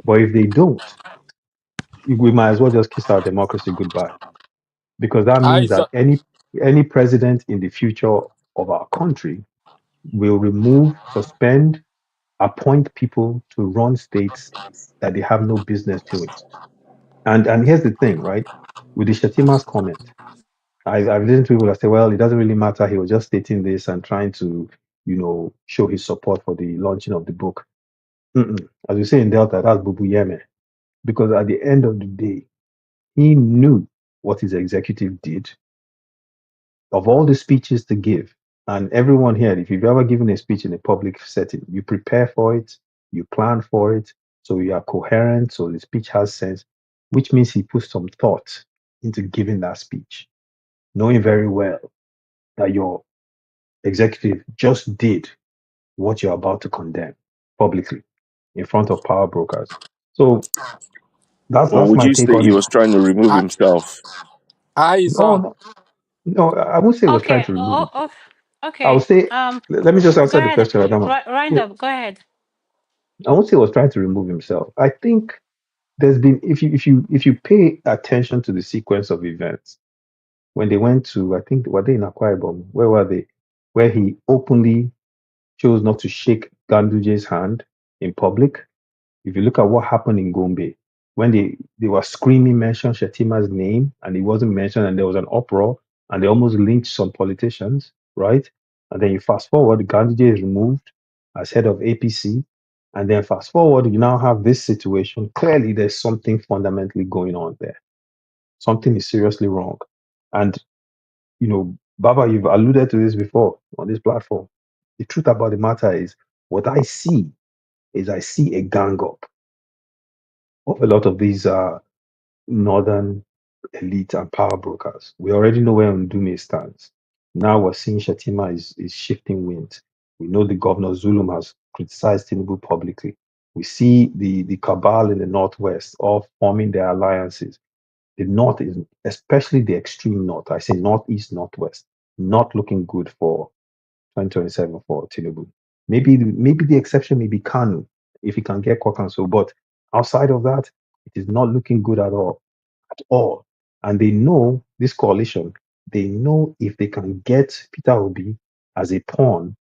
But if they don't, we might as well just kiss our democracy goodbye. Because that means Eyes, that any president in the future of our country will remove, suspend, appoint people to run states that they have no business doing. And here's the thing, right? With the Shetima's comment, I've listened to people that say, well, it doesn't really matter. He was just stating this and trying to, show his support for the launching of the book. Mm-mm. As we say in Delta, that's Bubu Yeme. Because at the end of the day, he knew what his executive did. Of all the speeches to give, and everyone here, if you've ever given a speech in a public setting, you prepare for it, you plan for it, So you are coherent, so the speech has sense, which means he put some thought into giving that speech, knowing very well that your executive just did what you're about to condemn publicly in front of power brokers. So Or that's would my you take say on he it. was trying to remove I, himself? Isa. No, no, I won't say he was trying Okay. to remove Oh, it. oh, I would okay. say, let me just Go answer the ahead. question, Adama. Round Yeah, up. Go ahead. I won't say he was trying to remove himself. I think there's been, if you pay attention to the sequence of events, when they went to, I think, were they in Akwa Ibom? Where were they? Where he openly chose not to shake Ganduje's hand in public. If you look at what happened in Gombe, when they were screaming, mention Shetima's name, and he wasn't mentioned, and there was an uproar, and they almost lynched some politicians, right? And then you fast forward, Ganduje is removed as head of APC, and then fast forward, you now have this situation. Clearly, there's something fundamentally going on there. Something is seriously wrong. And Baba, you've alluded to this before on this platform. The truth about the matter is, what I see is I see a gang up of a lot of these northern elite and power brokers. We already know where Ndume stands. Now we're seeing Shatima is shifting winds. We know the governor Zulum has criticized Tinubu publicly. We see the cabal in the northwest all forming their alliances. The north is, especially the extreme north, I say northeast, northwest, not looking good for 2027 for Tinubu. Maybe the exception may be Kanu if he can get Kwakanso, but outside of that, it is not looking good at all, at all. And they know this coalition. They know if they can get Peter Obi as a pawn,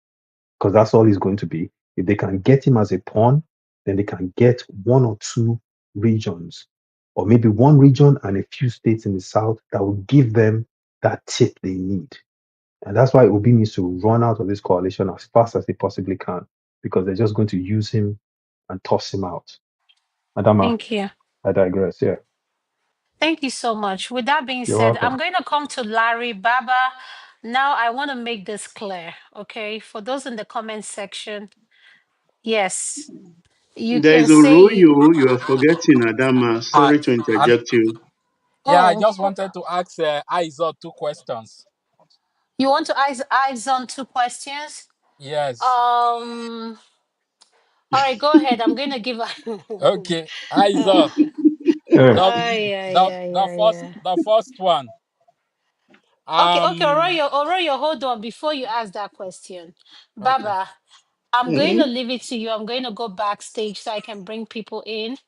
because that's all he's going to be. If they can get him as a pawn, then they can get one or two regions, or maybe one region and a few states in the south that will give them that tip they need. And that's why Obi needs to run out of this coalition as fast as they possibly can, because they're just going to use him and toss him out. Adama, Thank you. I digress. Yeah, Thank you so much. With that being you're said, welcome. I'm going to come to Larry Baba. Now, I want to make this clear, okay? For those in the comment section, yes, you There can is a say you. Royo you are forgetting, Adama. I, Sorry to and interject you. yeah, I Oh, just wanted to ask Isa 2 questions. you want to eyes on two questions? Yes. Um. All right, go ahead. I'm going to give a. Okay, Isa. Yeah. The Yeah, the yeah, the yeah, first yeah. the first one. Okay, Um. Oroyo, hold on before you ask that question. Okay. Baba, I'm going to Mhm. leave it to you. I'm going to go backstage so I can bring people in,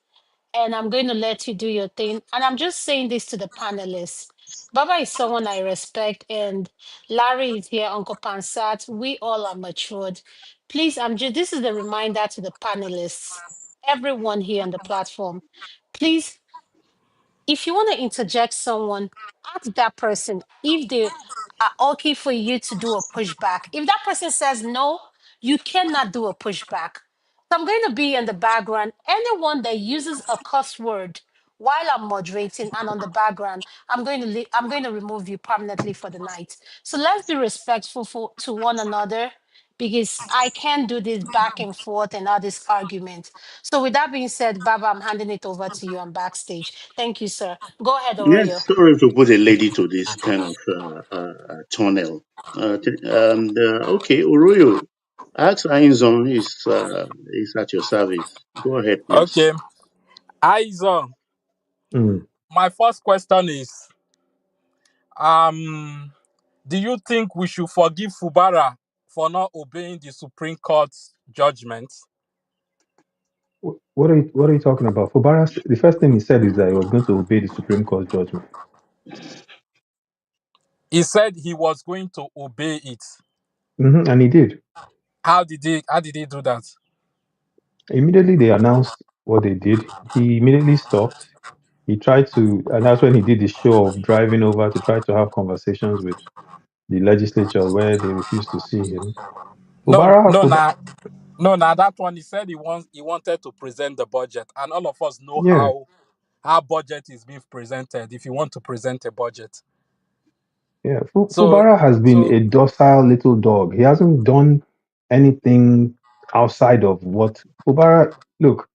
and I'm going to let you do your thing. And I'm just saying this to the panelists. Baba is someone I respect, and Larry is here, Uncle Pansat. We all are matured. Please, this is the reminder to the panelists, everyone here on the platform. Please, if you want to interject someone, ask that person if they are okay for you to do a pushback. If that person says no, you cannot do a pushback. So I'm going to be in the background. Anyone that uses a cuss word while I'm moderating and on the background, I'm going to remove you permanently for the night. So let's be respectful to one another, because I can't do this back and forth and all this argument. So with that being said, Baba, I'm handing it over to you on backstage. Thank you, sir. Go ahead, Yes, Oroyo. sorry to put a lady to this kind of tunnel. Okay, Uruyo, ask Ainzon is at your service. Go ahead, please. Okay, Isa. Mm. My first question is um. Do you think we should forgive Fubara for not obeying the Supreme Court's judgment? What are you talking about? Fubara, the first thing he said is that he was going to obey the Supreme Court judgment. He said he was going to obey it. And he did. How did he do that? Immediately they announced what they did. He immediately stopped. He tried to, and that's when he did the show of driving over to try to have conversations with the legislature where they refused to see him. No, Fubara, no, Fub- nah, no, nah. That one he said he wanted to present the budget, and all of us know yeah, how budget is being presented. If you want to present a budget, yeah. so Fubara has been so a docile little dog. He hasn't done anything outside of what Fubara. Look,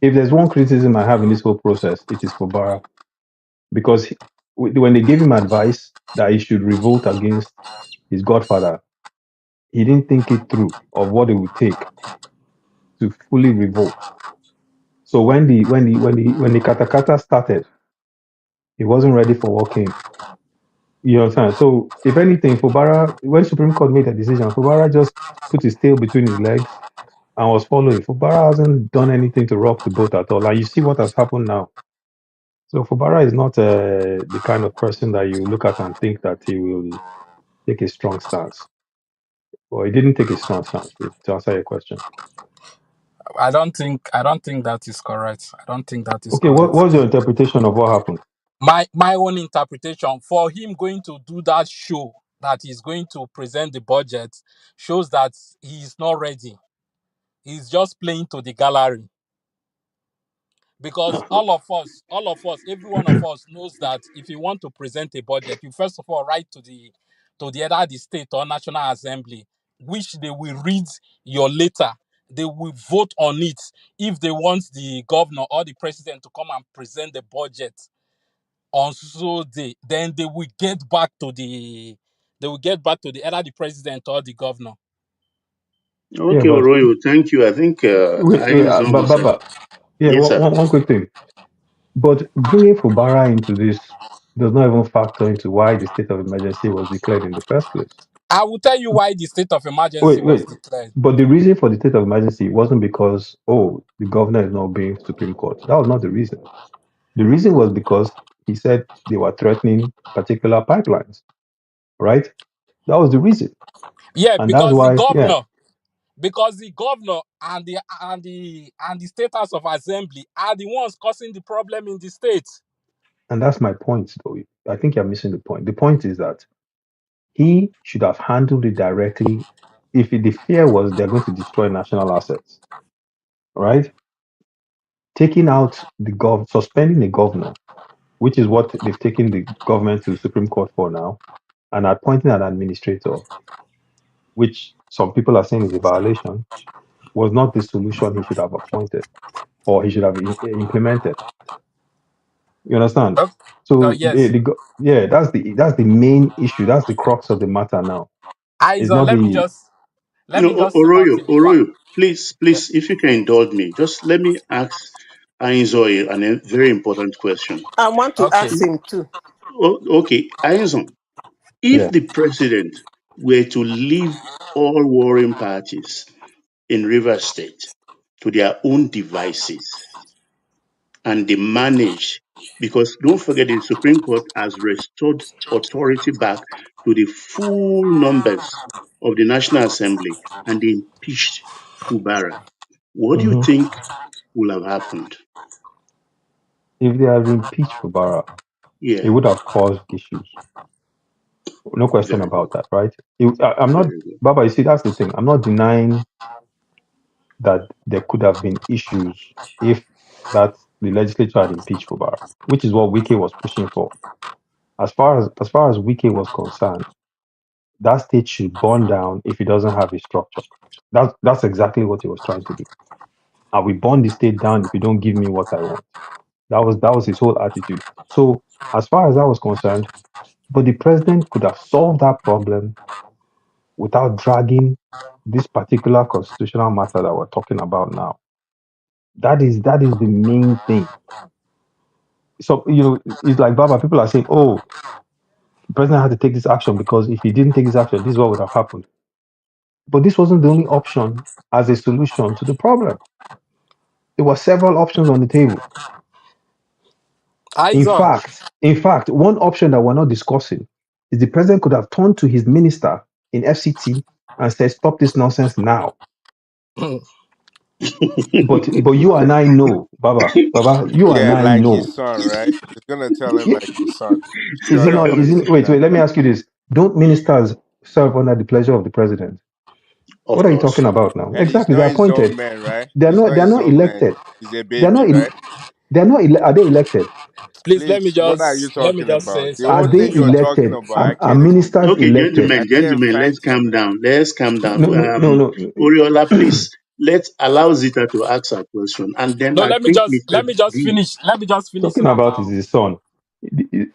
If there's one criticism I have in this whole process, it is for Bara because when they gave him advice that he should revolt against his godfather, he didn't think it through of what it would take to fully revolt. So when the katakata started, he wasn't ready for what came. You understand? So if anything, Fubara, when Supreme Court made a decision, Fubara just put his tail between his legs and was following. Fubara hasn't done anything to rock the boat at all. And you see what has happened now. So Fubara is not the kind of person that you look at and think that he will take a strong stance. Well, he didn't take a strong stance, to answer your question. I don't think that is correct. I don't think that is Okay, correct. what's your interpretation of what happened? My own interpretation for him going to do that show that he's going to present the budget shows that he's not ready. He's just playing to the gallery because all of us, every one of us knows that if you want to present a budget, you first of all write to the either the state or national assembly, which they will read your letter. They will vote on it if they want the governor or the president to come and present the budget on so day. Then they will get back to the either the president or the governor. Yeah, Okay, but Oroyo, thank you. I think wait, Ainson but was saying, Baba, yeah, yes, sir. one quick thing. But bringing Fubara into this does not even factor into why the state of emergency was declared in the first place. I will tell you why the state of emergency was Wait. declared. But the reason for the state of emergency wasn't because, oh, the governor is not obeying Supreme Court. That was not the reason. The reason was because he said they were threatening particular pipelines, right? That was the reason. Yeah, And that's because the why, yeah. governor because the governor and the state house of assembly are the ones causing the problem in the state. And that's my point, though. I think you're missing the point. The point is that he should have handled it directly. If the fear was they're going to destroy national assets, right? Taking out suspending the governor, which is what they've taken the government to the Supreme Court for now, and appointing an administrator, which some people are saying is a violation, was not the solution he should have appointed or he should have implemented. You understand? Oh, So yes. yeah, that's the main issue. That's the crux of the matter now. It's Aiza, not let me the just let No, me just say one Oroyo, thing before. Oroyo, please, Yeah. please, if you can indulge me, just let me ask Ainzo a very important question. I want to Okay. ask him too. Okay, Ainzo, if yeah. the president were to leave all warring parties in River State to their own devices and they manage, because don't forget the Supreme Court has restored authority back to the full numbers of the National Assembly and they impeached Fubara. What do you hmm think will have happened? If they had impeached Fubara, Yeah, it would have caused issues. No question very good, about that, right? I'm not, very good. Baba. You see, that's the thing. I'm not denying that there could have been issues if that the legislature had impeached Fubara, which is what Wike was pushing for. As far as Wike was concerned, that state should burn down if it doesn't have a structure. That's exactly what he was trying to do. I will burn the state down if you don't give me what I want. That was his whole attitude. So as far as that was concerned, but the president could have solved that problem without dragging this particular constitutional matter that we're talking about now. That is the main thing. So it's like Baba. People are saying, "Oh, the president had to take this action because if he didn't take this action, this is what would have happened." But this wasn't the only option as a solution to the problem. There were several options on the table. In Eyes on. fact, one option that we're not discussing is the president could have turned to his minister in FCT and said, "Stop this nonsense now." But you and I know, Baba, you and Yeah, I like his know. son, right? He's gonna tell him Yeah, like his son. Is it Shut up not? and sit Wait, down. let me ask you this: don't ministers serve under the pleasure of the president? Of What are you course. talking about now? And he's Exactly, not they're his own appointed. man, right? They're He's not. not They're his not own man. elected. He's a They're not. baby, right? They're not. Are they elected? Please let me Please, what are you just let me talking just about? say The Are whole something they thing you're before. talking elected? about, Are ministers Okay, elected? gentlemen, I can't let's fight him, calm man. down. Let's calm down. No, no, no, no. Oriola, please, let's allow Zita to ask her question, and then No, I think Mr. D. let me just finish Talking about is somehow. his son,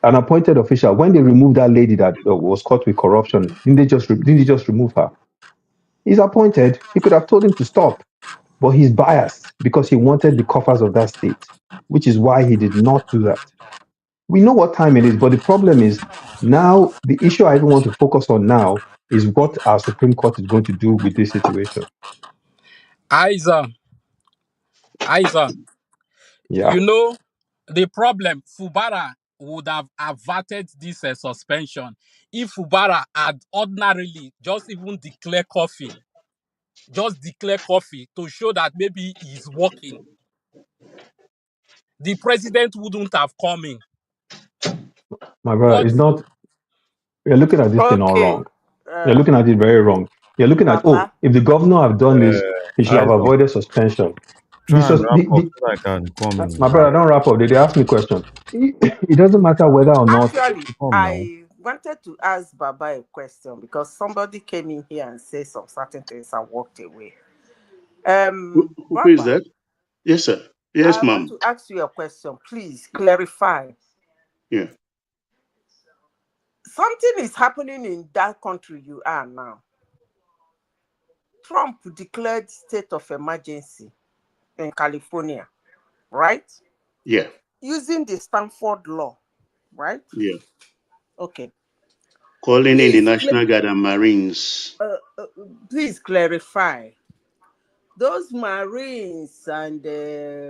an appointed official. When they removed that lady that was caught with corruption, didn't they just remove her? He's appointed. He could have told him to stop, but he's biased because he wanted the coffers of that state, which is why he did not do that. We know what time it is, but the problem is now the issue I even want to focus on now is what our Supreme Court is going to do with this situation. Isa, Yeah. you know, the problem, Fubara would have averted this suspension if Fubara had ordinarily just even declare coffee to show that maybe he's working. The president wouldn't have come in. My brother, But it's not, you're looking at this thing all Okay. wrong. You're looking at it very wrong. You're looking at, oh, Baba. if the governor have done this, he should have Ivan, avoided suspension. try and wrap up so I can come in My now. brother, don't wrap up. They ask me question. It doesn't matter whether or not. Actually, Come now. I wanted to ask Baba a question because somebody came in here and said some certain things and walked away. Who is Baba, that? Yes, sir. Yes, I want ma'am. to ask you a question. Please clarify. Yeah. Something is happening in that country you are now. Trump declared state of emergency in California, right? Yeah. Using the Stanford law, right? Yeah. Okay. Calling in the Please, National Guard and Marines. please clarify. Those Marines and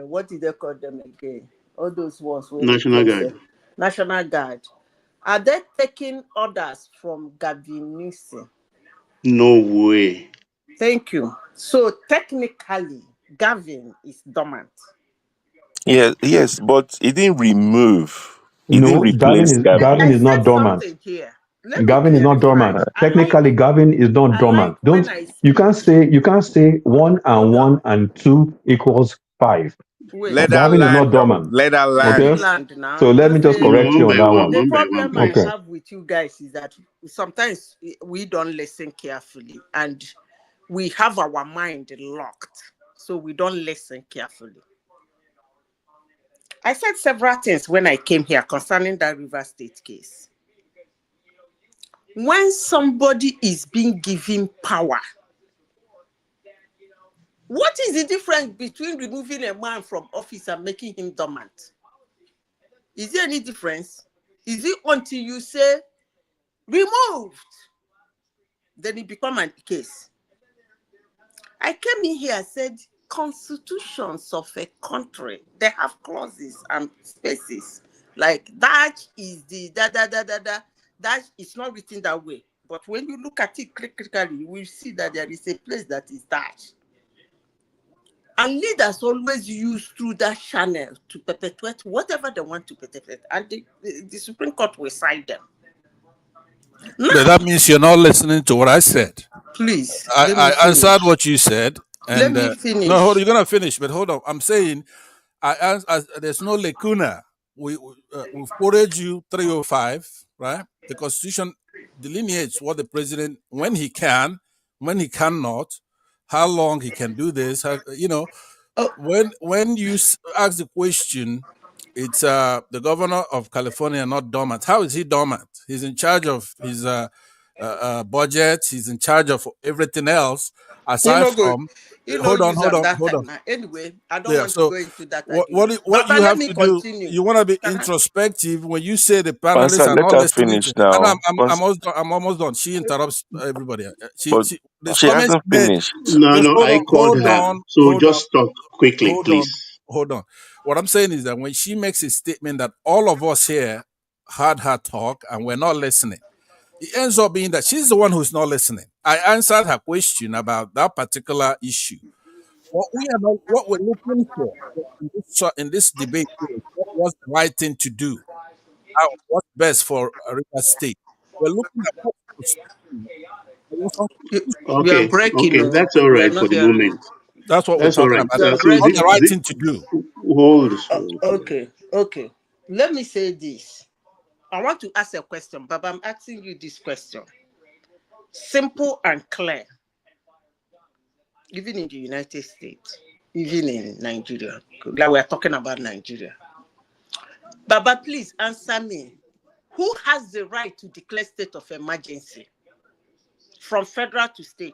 what did they call them again? All those ones where National Guard. National Guard. Are they taking orders from Gavin Newsom? No way. Thank you. So technically, Gavin is dormant. Yes, but it didn't remove. It didn't No, replace Gavin I is Gavin. said not dormant. something here. Let me Gavin is not clarify. dormant. Technically, Gavin is not I like dormant. when Don't I you speak. can't say one and Hold on. one and two equals five. Wait. Let her Gavin is not land though. dormant. Let her Let me land. Okay, land now. so let me Just just No, correct one you on by that one. the one. One by one, problem I please. Okay, have with you guys is that sometimes we don't listen carefully and we have our mind locked. So we don't listen carefully. I said several things when I came here concerning that River State case. When somebody is being given power, what is the difference between removing a man from office and making him dormant? Is there any difference? Is it until you say removed, then it become a case? I came in here and said constitutions of a country, they have clauses and spaces. Like that is the da. That is not written that way. But when you look at it critically, you will see that there is a place that is that. And leaders always use through that channel to perpetuate whatever they want to perpetuate. And the Supreme Court will cite them. But Now, that means you're not listening to what I said. please, let me I answered finish. what you said, Let and me no, hold on, finish. you're gonna finish, but hold on. I'm saying, there's no lacuna. We've quoted you 305, right? The Constitution delineates what the president, when he cannot, how long he can do this. Oh, When you ask the question, it's the governor of California, not dormant. How is he dormant? He's in charge of his budget. He's in charge of everything else you aside know, good. from. You know, Hold on, use hold them on, that hold time. on. Now. Anyway, I don't Yeah. want to So go into that what argument. what Baba, you let have me to do? continue. You want to be Can I? introspective when you say the panelists Pastor, are let not her listening finish to. And now. I'm almost done. She interrupts everybody. But This she comment hasn't she made. finished. No, Just no, hold I on, called her. So hold on, just talk quickly, hold please. on, hold on. What I'm saying is that when she makes a statement that all of us here heard her talk and we're not listening, it ends up being that she's the one who's not listening. I answered her question about that particular issue. What we're looking for in this debate is what's the right thing to do, what's best for River State. We're looking at what's constitutional. You are Okay, breaking. okay, No, that's all we are right for not the hearing moment. you. That's what we're That's all talking right. about. You are So What's the right breaking. thing to do? hold. Okay. Let me say this. I want to ask a question, but I'm asking you this question. Simple and clear. even in the United States, even in Nigeria. Like we're talking about Nigeria. Baba, please answer me. Who has the right to declare state of emergency from federal to state?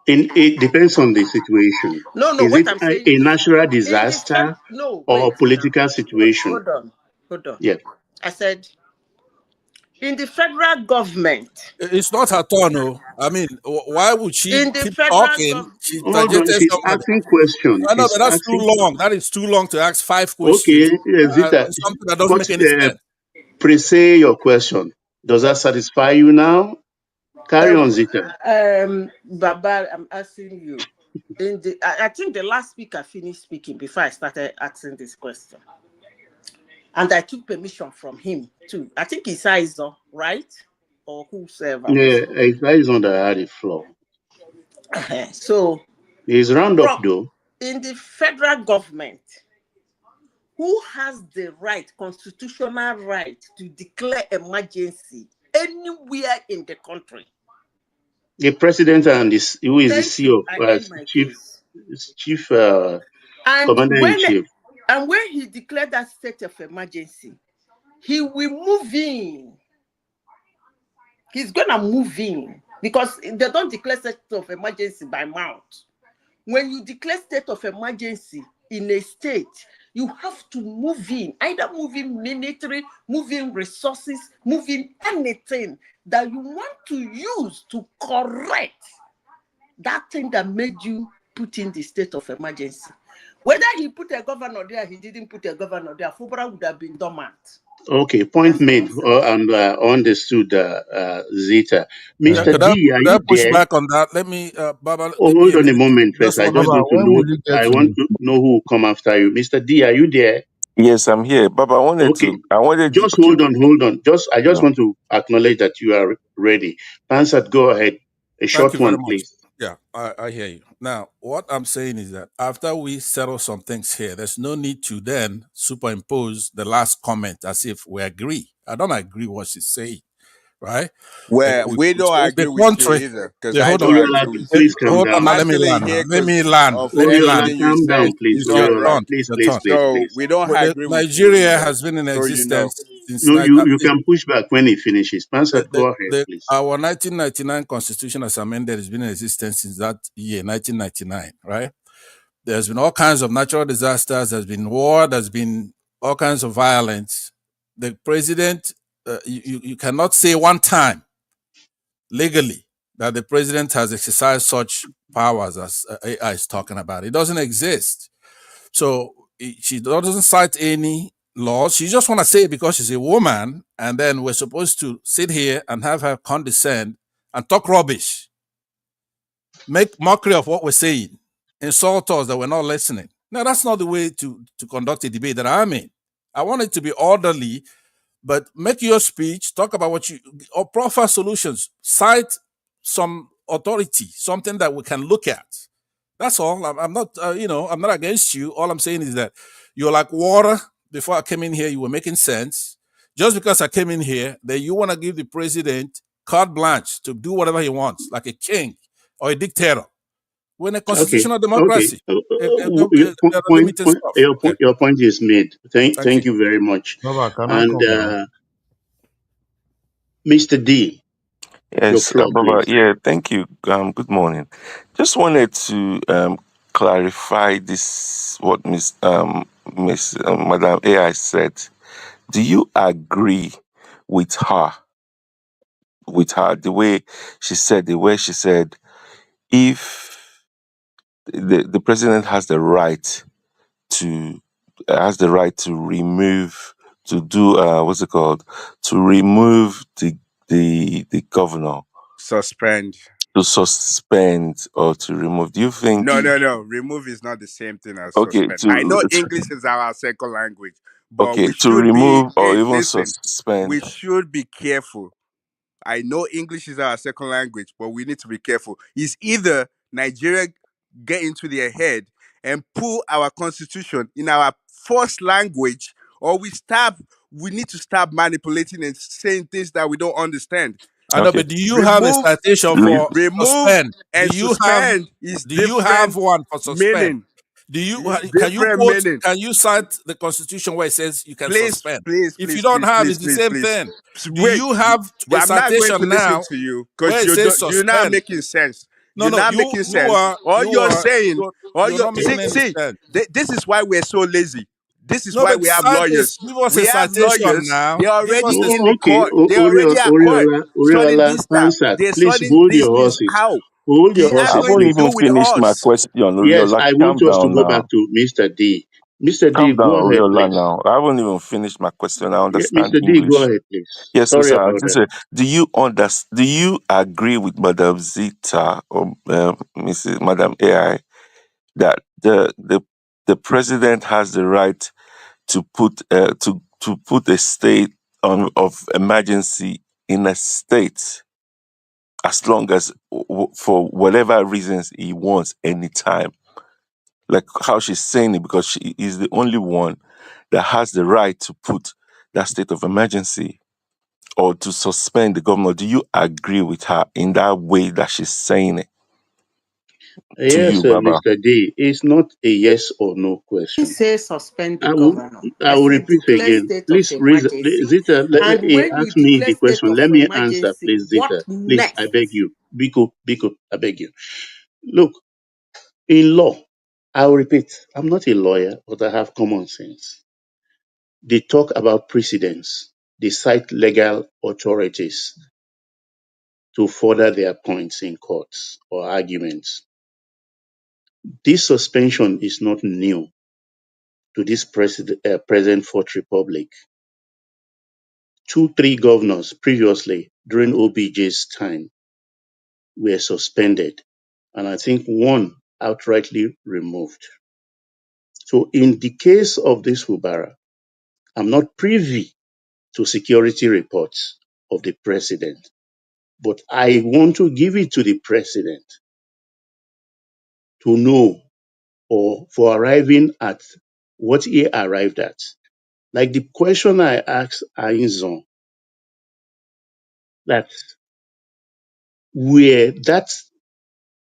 It depends on the situation. No. Is What it I'm saying a is, natural in the disaster no, or wait now. political situation? Hold on. Yeah. I said, in the federal government, It's not her turn, no. I mean, why would she in the keep federal talking? government, She Hold on. interjected She's somebody. asking question. I know, She's but that's too asking. long. That is too long to ask 5 questions Okay, Zita, on something that doesn't what, make any sense. pre-say your question. Does that satisfy you now? Carry on, Zita. Baba, I'm asking you. I think the last speaker finished speaking before I started asking this question. And I took permission from him too. I think it's Aizo, right? Or whosoever Yeah, was. it's on the floor. So, He's round up Prof, though. in the federal government, who has the right, constitutional right, to declare emergency anywhere in the country? The president and this, who is the Thank CEO, you. I end my chief, case. chief And commander in chief. when he declared that state of emergency, he will move in. He's gonna move in because they don't declare state of emergency by mouth. When you declare state of emergency in a state, you have to move in, either moving military, moving resources, moving anything that you want to use to correct that thing that made you put in the state of emergency. Whether he put a governor there, he didn't put a governor there, Fubara would have been dormant. Okay, point That's the made answer. and understood, Zita. Mr. Could I, D, are could I you push there? back on that? Let me, Baba, Oh, give me hold a on a minute. moment first. Just I one just minute. Baba, want to when know. will you get I want to? to know who will come after you. Mr. D, are you there? Yes, I'm here. But Okay, I wanted you, just okay. hold on. I just Yeah. want to acknowledge that you are ready. Pansat, go ahead. A Thank short you very one, much. please. Yeah, I hear you. Now, what I'm saying is that after we settle some things here, there's no need to then superimpose the last comment as if we agree. I don't agree what she's saying, right? Well, We we don't possess the agree with you country. either, because Yeah, I hold on. don't Oriola, agree with please you. calm Hold on I'm now. down. Let me actually land here now. Let me because land. of Let me land. Oriola, everything you calm down, said please. is Your all Oriola, wrong. turn. please, Your please, turn. please, So please. we don't Well, agree with you Nigeria either, has been in so you know. existence since No, you can push back when he finishes. Pansat, go ahead, please. our 1999 constitution as amended has been in existence since that year, 1999, right? There's been all kinds of natural disasters. There's been war. There's been all kinds of violence. The president, you cannot say one time legally that the president has exercised such powers as AI is talking about. It doesn't exist. So she doesn't cite any laws. She just want to say it because she's a woman, and then we're supposed to sit here and have her condescend and talk rubbish, make mockery of what we're saying, insult us that we're not listening. No, that's not the way to conduct a debate that I'm in. I want it to be orderly, but make your speech, talk about what you, or proffer solutions, cite some authority, something that we can look at. That's all. I'm not, I'm not against you. All I'm saying is that you're like water. Before I came in here, you were making sense. Just because I came in here, then you want to give the president carte blanche to do whatever he wants, like a king or a dictator. We're in a Okay, constitutional okay. democracy. Your There are limited stuff. Yeah, your point is made. thank you. Thank you very much. Baba, can I And come now? Mr. D, your Yes, floor, Baba. please. Yeah, thank you. Good morning. Just wanted to clarify this. What Miss Madam AI said. Do you agree with her? With her, the way she said, if the president to has the right to remove, to do what's it called, to remove the governor, Suspend. to suspend or to remove. Do you think? No, no, no. Remove is not the same thing as Okay, suspend. I know English is our second language, but okay, we to should be. remove or even Listen, we suspend. should be careful. I know English is our second language, but we need to be careful. It's either Nigeria get into their head and pull our constitution in our first language, or we need to stop manipulating and saying things that we don't understand. I know, Okay. but do you have a Remove, citation for remove suspend? and suspend is Do you have different one for suspend? meaning. Do you Is can you different quote? meaning. Can you cite the Constitution where it says you can Please, suspend? please, If you please, don't please, have, please, it's the please, same please. thing. Do Wait, you have a I'm not going to citation listen now to you where because it says you're not suspend? making sense. No, You're no, not making sense. All you're saying, all you're you not see, making any see, sense. this is why we're so lazy. This is No, why but we have scientists, lawyers. give us a We have citation lawyers. now. They're Give us already this. in the Okay, court. They're already at court studying Oriola this stuff. answered. They're Please studying hold these your things horses. out. Hold your He I has horses, nothing haven't to please. even do with finished my us. question, Yes, Oriola. I want Calm us to down go back now. to Mr. D. Mr. D, Calm down, go ahead, Oriola please. now. I haven't even finished my question. I Yeah, understand Mr. D, go English. ahead, please. Yes, Sorry sir. about Just that. say, do you agree with Madam Zita or Mrs. Madam AI that the president has the right to put a state of emergency in a state as long as for whatever reasons he wants anytime, like how she's saying it, because she is the only one that has the right to put that state of emergency or to suspend the governor. Do you agree with her in that way that she's saying it to Yes, you, Baba? Mr. D, it's not a yes or no He question. say suspend the I will, governor. I I will say repeat declare again. state of Please, emergency. Zita, And when you ask me declare the state question. of Let me answer, emergency, please, what Zita. Please, I next? beg you. Biko, I beg you. Look, in law, I will repeat, I'm not a lawyer, but I have common sense. They talk about precedents. They cite legal authorities to further their points in courts or arguments. This suspension is not new to this present Fourth Republic. 2, 3 governors previously during OBJ's time were suspended, and I think one outrightly removed. So in the case of this Fubara, I'm not privy to security reports of the president, but I want to give it to the president to know or for arriving at what he arrived at. Like the question I asked Ainzon, that were that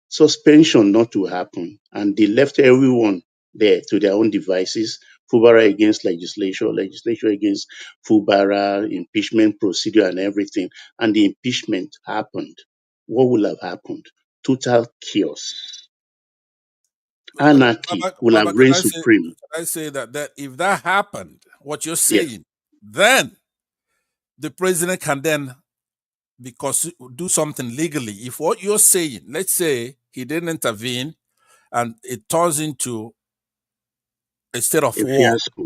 suspension not to happen and they left everyone there to their own devices, Fubara against legislature against Fubara, impeachment procedure and everything, and the impeachment happened, what will have happened? Total chaos. Anarchy will have Baba, reigned supreme. can I say that if that happened, what you're Yes. saying, then the president can then because do something legally. If what you're saying, let's say he didn't intervene and it turns into a state of A war, fiasco.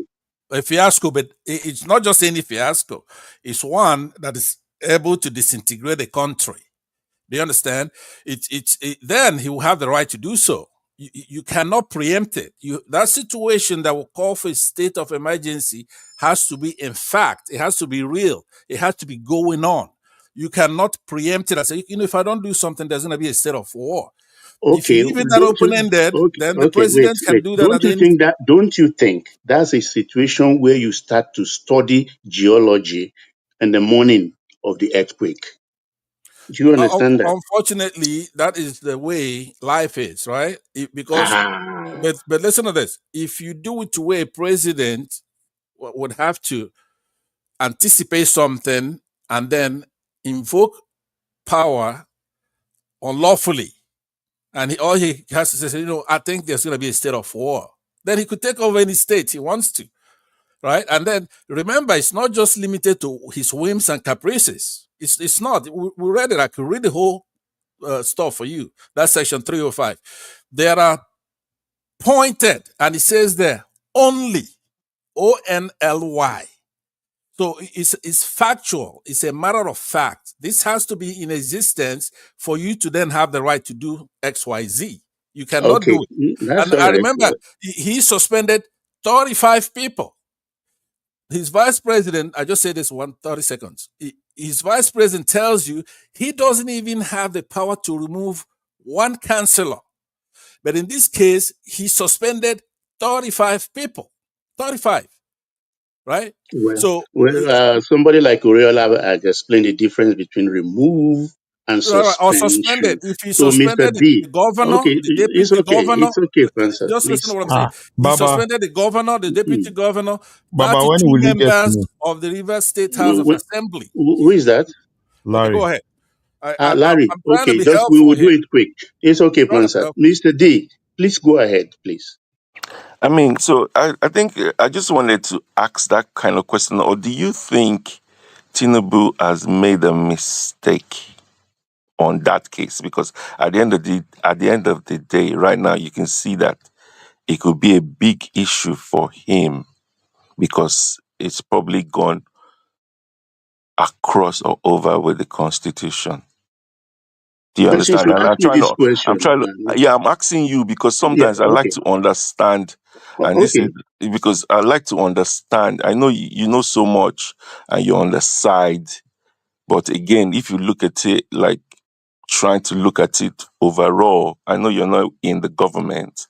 a fiasco, but it's not just any fiasco, it's one that is able to disintegrate the country. Do you understand? Then he will have the right to do so. You cannot preempt it. That situation that will call for a state of emergency has to be, in fact, it has to be real. It has to be going on. You cannot preempt it and say, if I don't do something, there's going to be a state of war. If you Okay, leave it that don't open you ended, then the wait, president can do that at any. don't you think that's a situation where you start to study geology in the morning of the earthquake? Do you understand that? Unfortunately, that is the way life is, right? Because, Ah, but listen to this: if you do it to where a president would have to anticipate something and then invoke power unlawfully, and all he has to say, I think there's going to be a state of war. Then he could take over any state he wants to, right? And then remember, it's not just limited to his whims and caprices. It's not. We read it. I could read the whole stuff for you. That's section 305. There are pointed, and it says there only ONLY. So it's factual. It's a matter of fact. This has to be in existence for you to then have the right to do X, Y, Z. You cannot okay, do it. that's And all I right. remember he suspended 35 people. His vice president, I just say this 30 seconds. His vice president tells you he doesn't even have the power to remove one councillor. But in this case, he suspended 35 people. 35. right? So Somebody like Uriola has explained the difference between remove and right, or suspended. suspension. If he So, Mr. suspended D, the governor, okay, the it's deputy okay. governor, It's okay, Pansa, just listen to please. what I'm saying. He Baba, suspended the governor, the deputy Mm. governor, Baba, when 32 will you get to members me? of the Rivers State House of Who Assembly. who is that? Okay, Larry. go ahead. I'm Larry. trying to Okay, be just we helpful will do here. it quick. It's okay, Trying to be Pansa. helpful. Mr. D, please go ahead, please. I mean, so I think I just wanted to ask that kind of question. Or do you think Tinubu has made a mistake on that case? Because at the end of the day, right now, you can see that it could be a big issue for him because it's probably gone across or over with the Constitution. Do you And since understand? you And asked me this question, I'm asking you because yeah, sometimes I like okay, to understand, and this is okay. because I like to understand. I know you know so much and you're on the side, but again, if you look at it like trying to look at it overall, I know you're not in the government.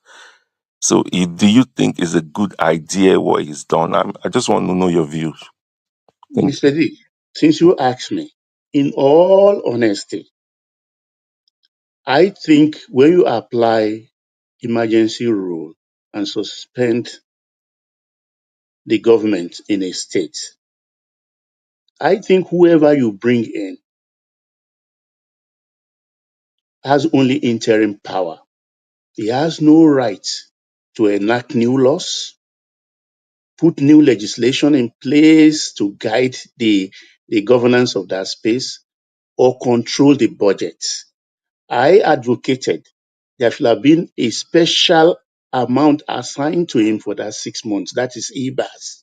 So do you think it's a good idea what he's done? I just want to know your views. Thank you. Mr. D, since you asked me, in all honesty, I think when you apply emergency rule and suspend the government in a state, I think whoever you bring in has only interim power. He has no right to enact new laws, put new legislation in place to guide the governance of that space, or control the budget. I advocated there should have been a special amount assigned to him for that 6 months. That is EBAS,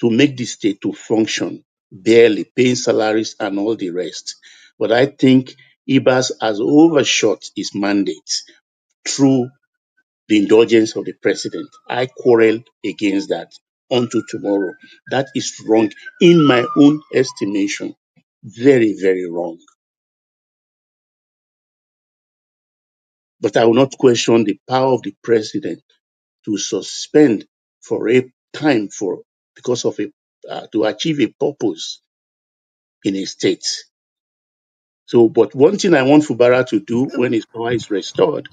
to make the state to function, barely paying salaries and all the rest. But I think EBAS has overshot his mandate through the indulgence of the president. I quarrel against that until tomorrow. That is wrong in my own estimation. Very, very wrong. But I will not question the power of the president to suspend for a time because of to achieve a purpose in a state. So, but one thing I want Fubara to do when his power is restored,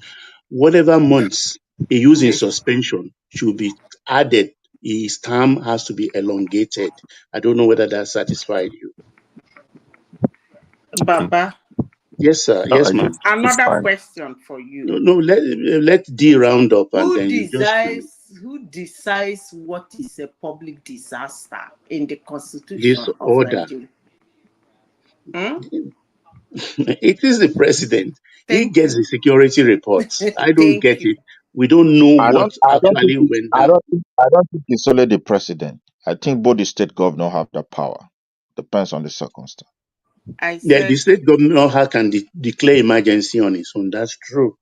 whatever months he used in suspension should be added. His term has to be elongated. I don't know whether that satisfied you. Baba, Yes, sir. Yes, ma'am. It's another fine. question for you. No, no. Let D round up and then you just finish. Who decides what is a public disaster in the This constitution of order. Nigeria? Hmm? It is the president. He Thank gets the you. security reports. I don't Thank get you. it. We don't know I what don't I don't think actually it's went down. I don't think it's only the president. I think both the state governor have the power. Depends on the circumstance. I Yeah, the said, state governor can declare emergency on his own. That's true,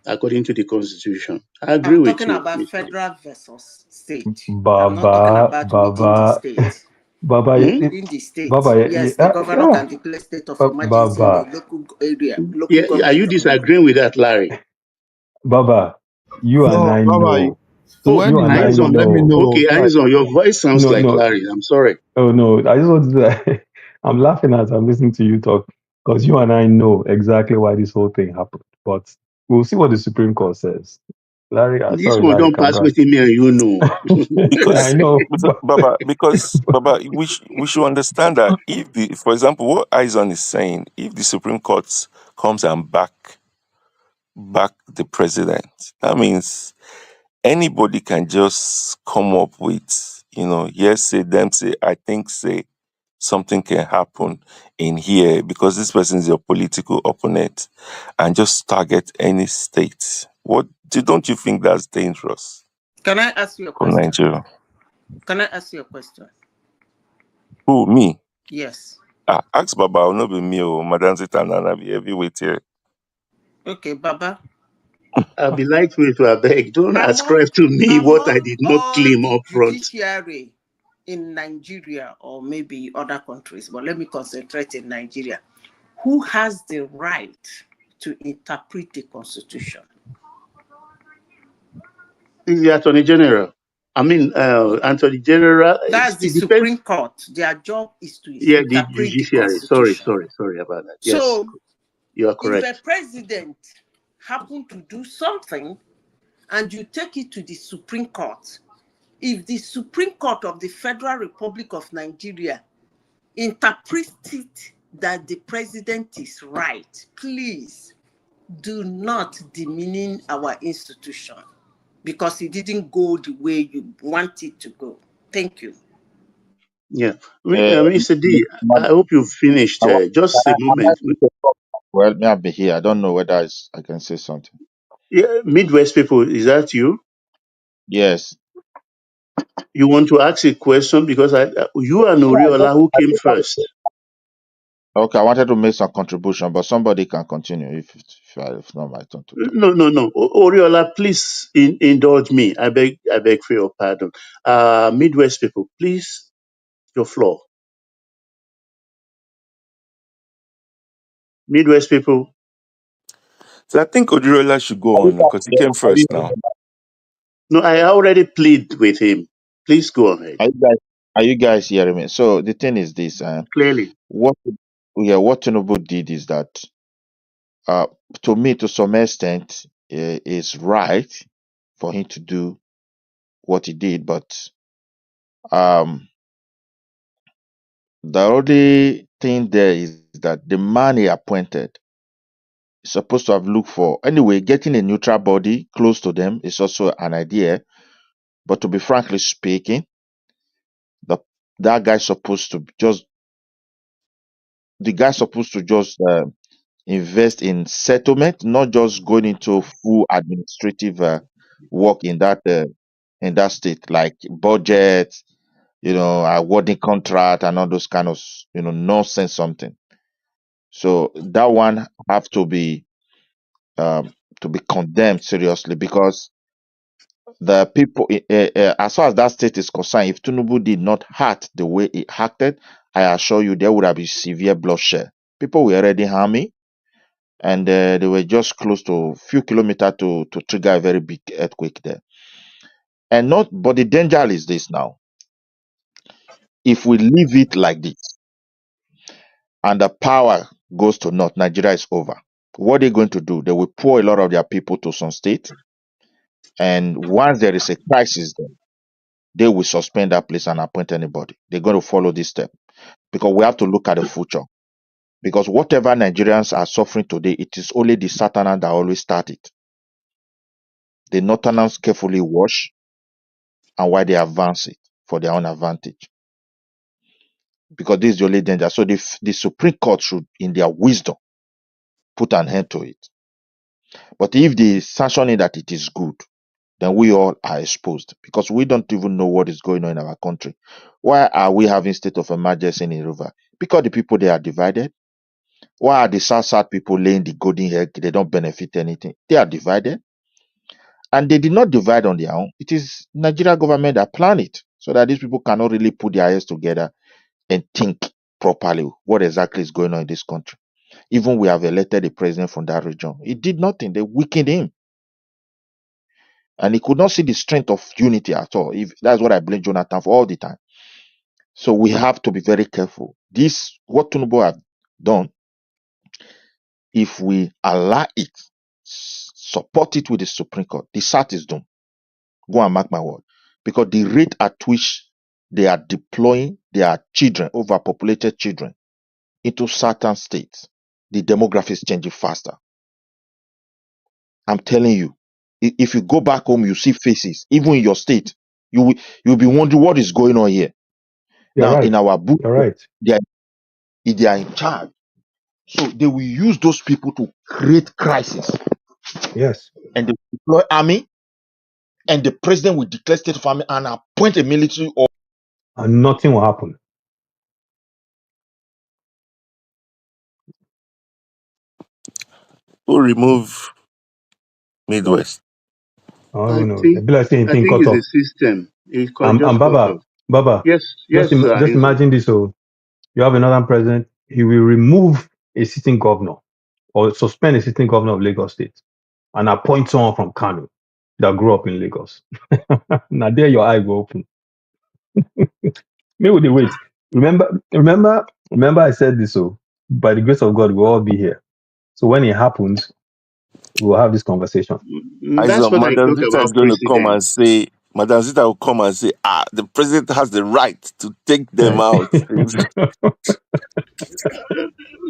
according to the constitution. I agree I'm with talking you, about Mr. federal versus state. I'm not talking Baba, about within the Baba, state. Baba, Hmm? Within the state, Baba, yes, the governor can declare state of emergency in a Baba, local area, local Yeah, are you government area. disagreeing with that, Larry? Baba, you and No, I Baba, know. Oh, when You he and I gets up, Aizon. let me know. know. Okay, Aizon, your voice sounds No, like no. Larry. I'm sorry. Oh no, I just want to. I'm laughing as I'm listening to you talk because you and I know exactly why this whole thing happened. But we'll see what the Supreme Court says. Larry, This sorry, one Larry, don't can pass go with ahead. me and you know. I Because, know. Baba, we should understand that if for example, what Eison is saying, if the Supreme Court comes and back the president, that means anybody can just come up with, yes, say, them say, I think, say, something can happen in here because this person is your political opponent and just target any state. Don't you think that's dangerous Can I ask you a for question? Nigeria? Can I ask you a question? Who, me? Yes. Ask Baba, will not be me or Madam Zita Nana be heavyweight here. Okay, Baba. I'll be lightweight to beg. Don't ascribe to me what I Among did not all claim the up front. judiciary in Nigeria or maybe other countries, but let me concentrate in Nigeria, who has the right to interpret the constitution? Is the Attorney General. I mean, Anthony General, That's the it depends. Supreme Court. Their job is to Yeah, the interpret the judiciary. Sorry, Constitution. sorry, sorry about that. Yes, So you are if a correct. president happen to do something and you take it to the Supreme Court, if the Supreme Court of the Federal Republic of Nigeria interprets it that the president is right, please do not demean our institution because it didn't go the way you want it to go. Thank you. Yeah. Uh, Mr. D, I madam, hope you've finished. Just a am I moment. free to talk? Well, may I be here? I don't know whether I can say something. Yeah, Midwest people, is that you? Yes. You want to ask a question because you and Yeah, Oriola who came first. okay, I wanted to make some contribution, but somebody can continue if it's not my turn to talk. No, no, no. Oriola, please indulge me. I beg for your pardon. Midwest people, please, your floor. Midwest people. So I think Odirola should go Are you on because he came are you first now. No, I already plead with him. Please go ahead. are you guys are you guys hearing me? So the thing is this, Clearly. what what Tinubu did is that uh to me to some extent is right for him to do what he did, but um the only thing there is that the man he appointed is supposed to have looked for anyway getting a neutral body close to them is also an idea, but to be frankly speaking, the that guy supposed to just the guy supposed to just invest in settlement, not just going into full administrative work in that state, like budget, awarding contract and all those kind of nonsense something. So that one have to be condemned seriously because the people, as far as that state is concerned, if Tinubu did not act the way he acted, I assure you there would have been severe bloodshed. People were already harming and they were just close to a few kilometers to trigger a very big earthquake there. And not, but the danger is this now. If we leave it like this and the power goes to North, Nigeria is over. What are they going to do? They will pour a lot of their people to some state. And once there is a crisis, then they will suspend that place and appoint anybody. They're going to follow this step because we have to look at the future. Because whatever Nigerians are suffering today, it is only the Southerners that always start it. The Northerners carefully watch and why they advance it for their own advantage. Because this is the only danger. So the Supreme Court should, in their wisdom, put an end to it. But if they sanction it that it is good, then we all are exposed because we don't even know what is going on in our country. Why are we having state of emergency in River? Because the people they are divided. Why are the South people laying the golden egg? They don't benefit anything. They are divided. And they did not divide on their own. It is Nigeria government that planned it so that these people cannot really put their heads together and think properly what exactly is going on in this country. Even we have elected a president from that region. He did nothing. They weakened him. And he could not see the strength of unity at all. If that's what I blame Jonathan for all the time. So we have to be very careful. This what Tinubu have done, if we allow it, support it with the Supreme Court, the SAT is doomed. Go and mark my word. Because the rate at which they are deploying their children, overpopulated children, into certain states, the demography is changing faster. I'm telling you, if you go back home, you see faces, even in your state, you'll be wondering what is going on here. You're Now, in right. our book, You're right. they are, they are in charge. So they will use those people to create crisis. Yes. And they will deploy army, and the president will declare state of army and appoint a military or And nothing will happen. Who remove Midwest? I don't I even know. think It be like saying I thing think cut it's a off. system. Just And cut Baba, off. Baba, Yes, yes, just Hazel. imagine this. So you have another president, he will remove a sitting governor or suspend a sitting governor of Lagos State and appoint someone from Kano. that grew up in Lagos. Now there your eye go open. Me with the wait. Remember I said this, so by the grace of God, we'll all be here. So when it happens, we'll have this conversation. That's what I Madam talk Zita is about going to come president. and say, Madam Zita will come and say, the president has the right to take them out.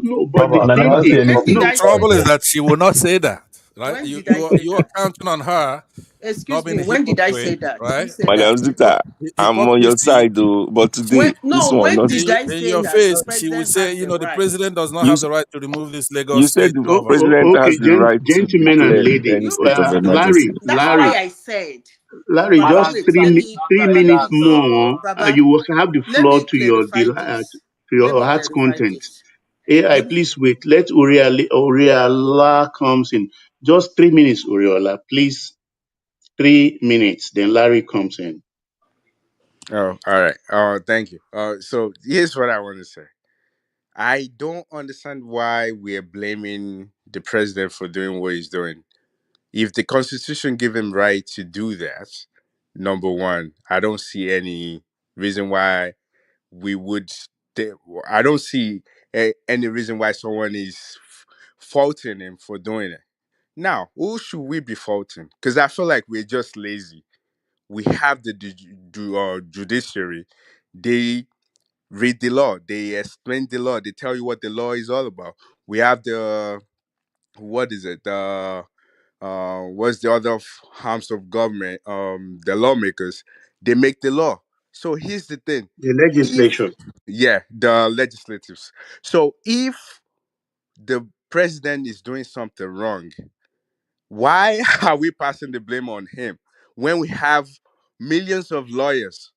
No, but Baba, the and I thing never is, say When did anything. The no, I say trouble is that? that she will not say that, right? When You did I you are, say you are that? counting on her not Excuse being me. a When did I say hypocrite, that? Who right? said that? Madam Zita, I'm on your Hypocrisy side, though. But When today, this no, one, when not did I in say your that the face, she will president say, has the the right? president does not you. have the right to remove this You Lagos said state the governor. president has okay, the right to gentlemen and declare any ladies, You state of people don't emergency. listen. That's why Larry, I said, Just wait, three let me three Baba, minutes more. Baba, You will have the let floor me to your clarify this. to Let your me heart's clarify content. this. AI, You know, please wait. Let Uriala comes in. Just 3 minutes, Uriola, please. 3 minutes. Then Larry comes in. Oh, all right. Thank you. So here's what I want to say. I don't understand why we're blaming the president for doing what he's doing. If the constitution give him right to do that, number one, I don't see any reason why we would. I don't see any reason why someone is faulting him for doing it. Now, who should we be faulting? Because I feel like we're just lazy. We have the judiciary. They read the law. They explain the law. They tell you what the law is all about. We have the what is it? The what's the other arms of government? The lawmakers. They make the law. So here's the thing. The If legislature. yeah, the legislatives. So if the president is doing something wrong, why are we passing the blame on him when we have millions of lawyers?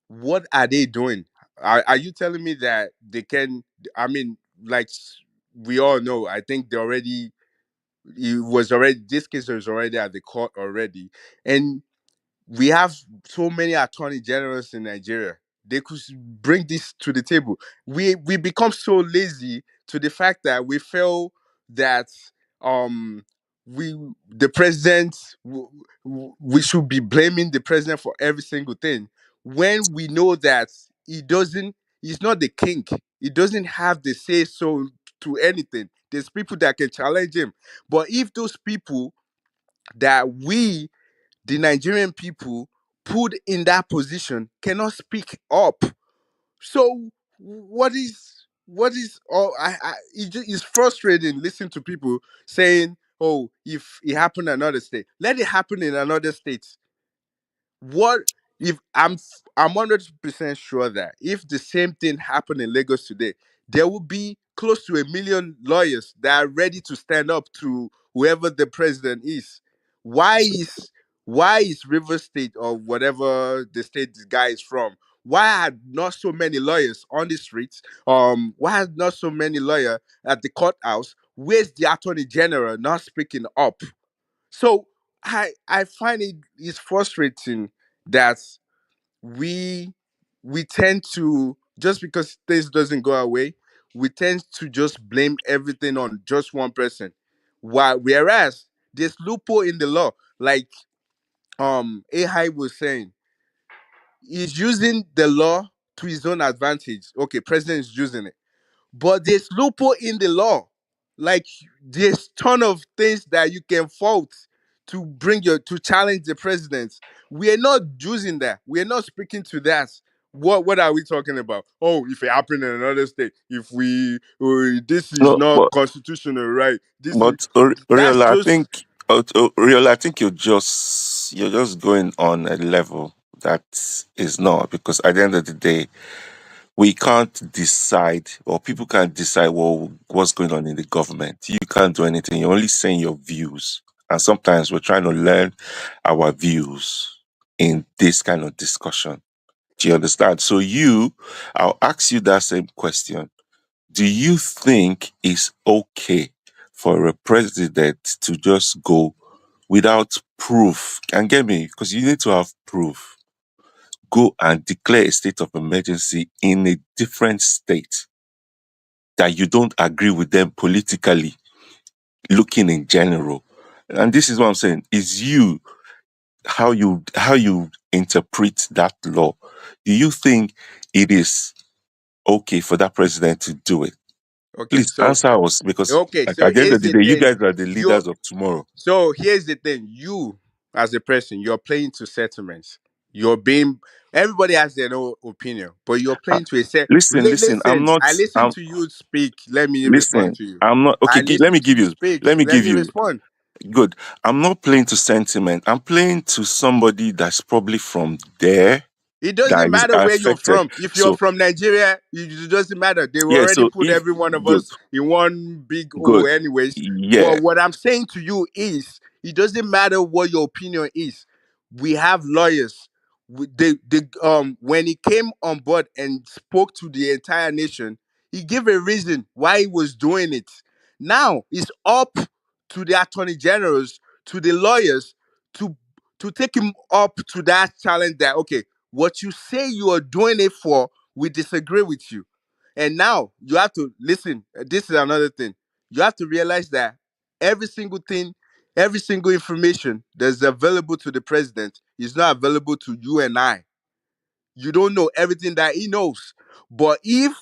What are they doing? Are you telling me that they can? I mean, like we all know, I think they already. It was already this case was already at the court already, and we have so many attorney generals in Nigeria. They could bring this to the table. We become so lazy to the fact that we feel that um we the president we should be blaming the president for every single thing when we know that he doesn't he's not the king. He doesn't have the say so to anything. There's people that can challenge him. But if those people that we the Nigerian people put in that position cannot speak up. So what is it's frustrating listening to people saying, "Oh, if it happened in another state, let it happen in another state." What if I'm 100% sure that if the same thing happened in Lagos today, there will be close to 1 million lawyers that are ready to stand up to whoever the president is. Why is why is River State or whatever the state this guy is from? Why are not so many lawyers on the streets? Why are not so many lawyers at the courthouse? Where's the attorney general not speaking up? So I find it is frustrating that we we tend to just because things doesn't go our way, we tend to just blame everything on just one person. While whereas there's loophole in the law, like Ahai was saying, he's using the law to his own advantage. Okay, president is using it. But there's loophole in the law. Like there's ton of things that you can fault to bring your to challenge the president. We are not using that. We are not speaking to that. What are we talking about? Oh, if it happened in another state, if we this is No, not constitutional, right? This is that's Oriola, just I think you're just going on a level that is not, because at the end of the day, we can't decide, or people can't decide what's going on in the government. You can't do anything. You're only saying your views. And sometimes we're trying to learn our views in this kind of discussion. Do you understand? So I'll ask you that same question. Do you think it's okay for a president to just go without proof? And get me, because you need to have proof. Go and declare a state of emergency in a different state that you don't agree with them politically, looking in general. And this is what I'm saying, is you how you interpret that law. Do you think it is okay for that president to do it? Okay, Please answer us, because like, so at the end here's of the the day, you thing. guys are the You leaders of tomorrow. So here's the thing: you, as a person, you're playing to settlements. You're being. Everybody has their own opinion, but you're Uh, playing to a set. listen. I'm Listen, not. I listen I'm to you speak. Let me respond listen. to you. I'm not okay. I Let listen me to give you you. speak. Let me Let give me you. respond. Good. I'm not playing to sentiment. I'm playing to somebody that's probably from there, It that doesn't is matter where you're affected. from. If you're So from Nigeria, it doesn't matter. They yeah. already So put if every one of good, us in one big hole, good. anyways. Yeah. But what I'm saying to you is, it doesn't matter what your opinion is. We have lawyers. When he came on board and spoke to the entire nation, he gave a reason why he was doing it. Now it's up to the attorney generals, to the lawyers, to take him up to that challenge. That okay, what you say you are doing it for, we disagree with you. And now you have to listen. This is another thing. You have to realize that every single thing, every single information that's available to the president is not available to you and I. You don't know everything that he knows. But if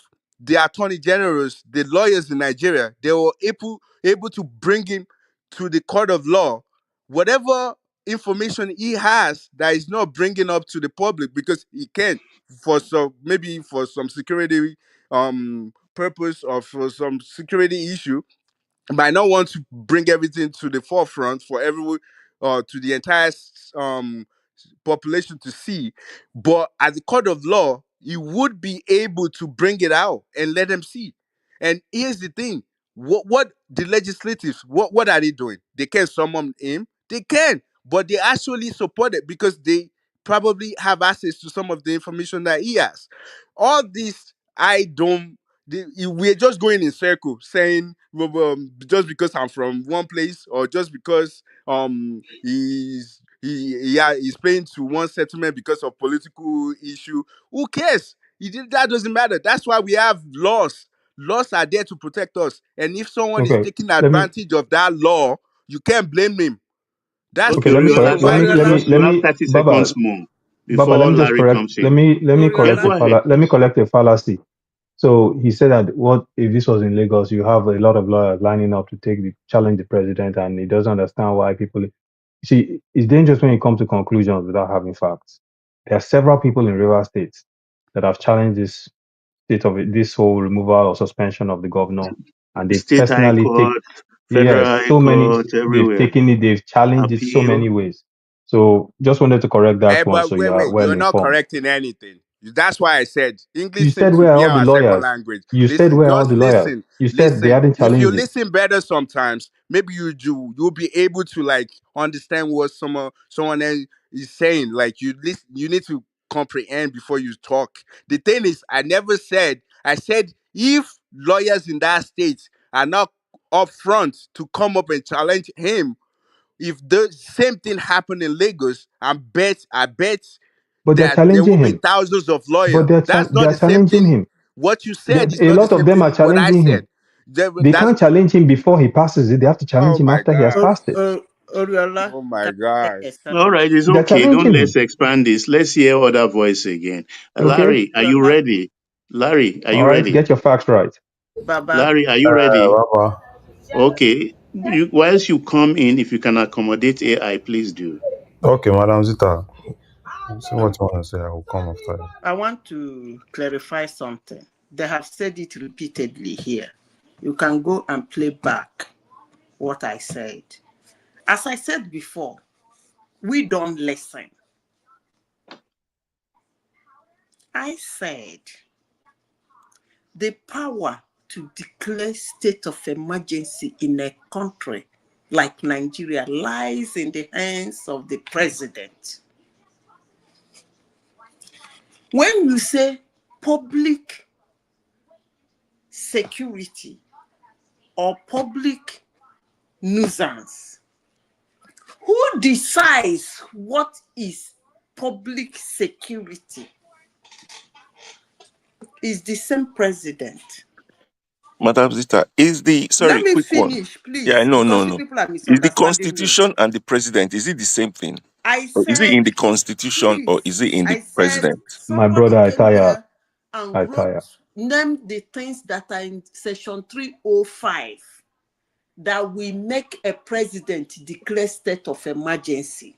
the attorney generals, the lawyers in Nigeria, they were able to bring him to the court of law, whatever information he has that is not bringing up to the public, because he can, for some, maybe for some security purpose, or for some security issue, might not want to bring everything to the forefront for everyone, to the entire population to see. But as a court of law, you would be able to bring it out and let them see. And here's the thing: what the legislatives, what are they doing? They can summon him, they can, but they actually support it because they probably have access to some of the information that he has. All this, I don't. We're just going in circles, saying, well, just because I'm from one place, or just because he's playing to one settlement because of political issue. Who cares? That doesn't matter. That's why we have laws. Laws are there to protect us. And if someone is Okay, taking let me advantage of that law, you can't blame him. That's okay, the Okay, let me Oriola, correct. reason Let why me let this Oriola, me was. let you have me 30 seconds Baba more Baba. Let before me just Larry correct. comes in. Yeah, go ahead. Let me correct a fallacy. So he said that what if this was in Lagos, you have a lot of lawyers lining up to challenge the president, and he doesn't understand why people. You see, it's dangerous when you come to conclusions without having facts. There are several people in River State that have challenged this whole removal or suspension of the governor, and they've State High personally take Court, yes, Federal High so many Court, they've everywhere. taken it, they've challenged it so Appeal. many ways. So just wanted to correct that one, But so you wait, are wait, well you're not informed. correcting anything. That's why I said You English said seems to where are be all the our second lawyers? language. You said Listen, where are all just the lawyers? listen, You said they listen. hadn't If you challenged it. listen better sometimes, maybe you'll be able to like understand what someone else is saying. Like you need to comprehend before you talk. The thing is, I never said. I said if lawyers in that state are not upfront to come up and challenge him, if the same thing happened in Lagos, I bet But they're that there will challenging be him. thousands of But lawyers. That's not they're the same challenging thing. him. What you said is A not the lot of same them are thing what I challenging said. him. They That's can't challenge him before he passes it. They have to challenge oh him my after he has god. passed it. Oriola, Oh my can I god. say a All second? right, it's They're okay. Don't challenging let's him. expand this. Let's hear other voice again. Okay? Larry, are you Oriola, ready? Larry, are All you right, ready? get your facts right. Baba, Larry, are you ready? Baba. Okay. Whilst you come in, if you can accommodate AI, please do. Okay, Madam Zita. See what you want to say. I will come after you. I want to clarify something. They have said it repeatedly here. You can go and play back what I said. As I said before, we don't listen. I said the power to declare state of emergency in a country like Nigeria lies in the hands of the president. When you say public security or public nuisance, who decides what is public security? Is the same president. Madam Zita, is the Let sorry, me quick one. finish, Yeah, please, no, no, because you no. people are Is the misunderstanding me. constitution and the president, is it the same thing? I Or is it said, in the constitution or please. is it in the I said president? My somebody brother, came here I and wrote, tire. named the things that are in section 305 that we make a president declare state of emergency.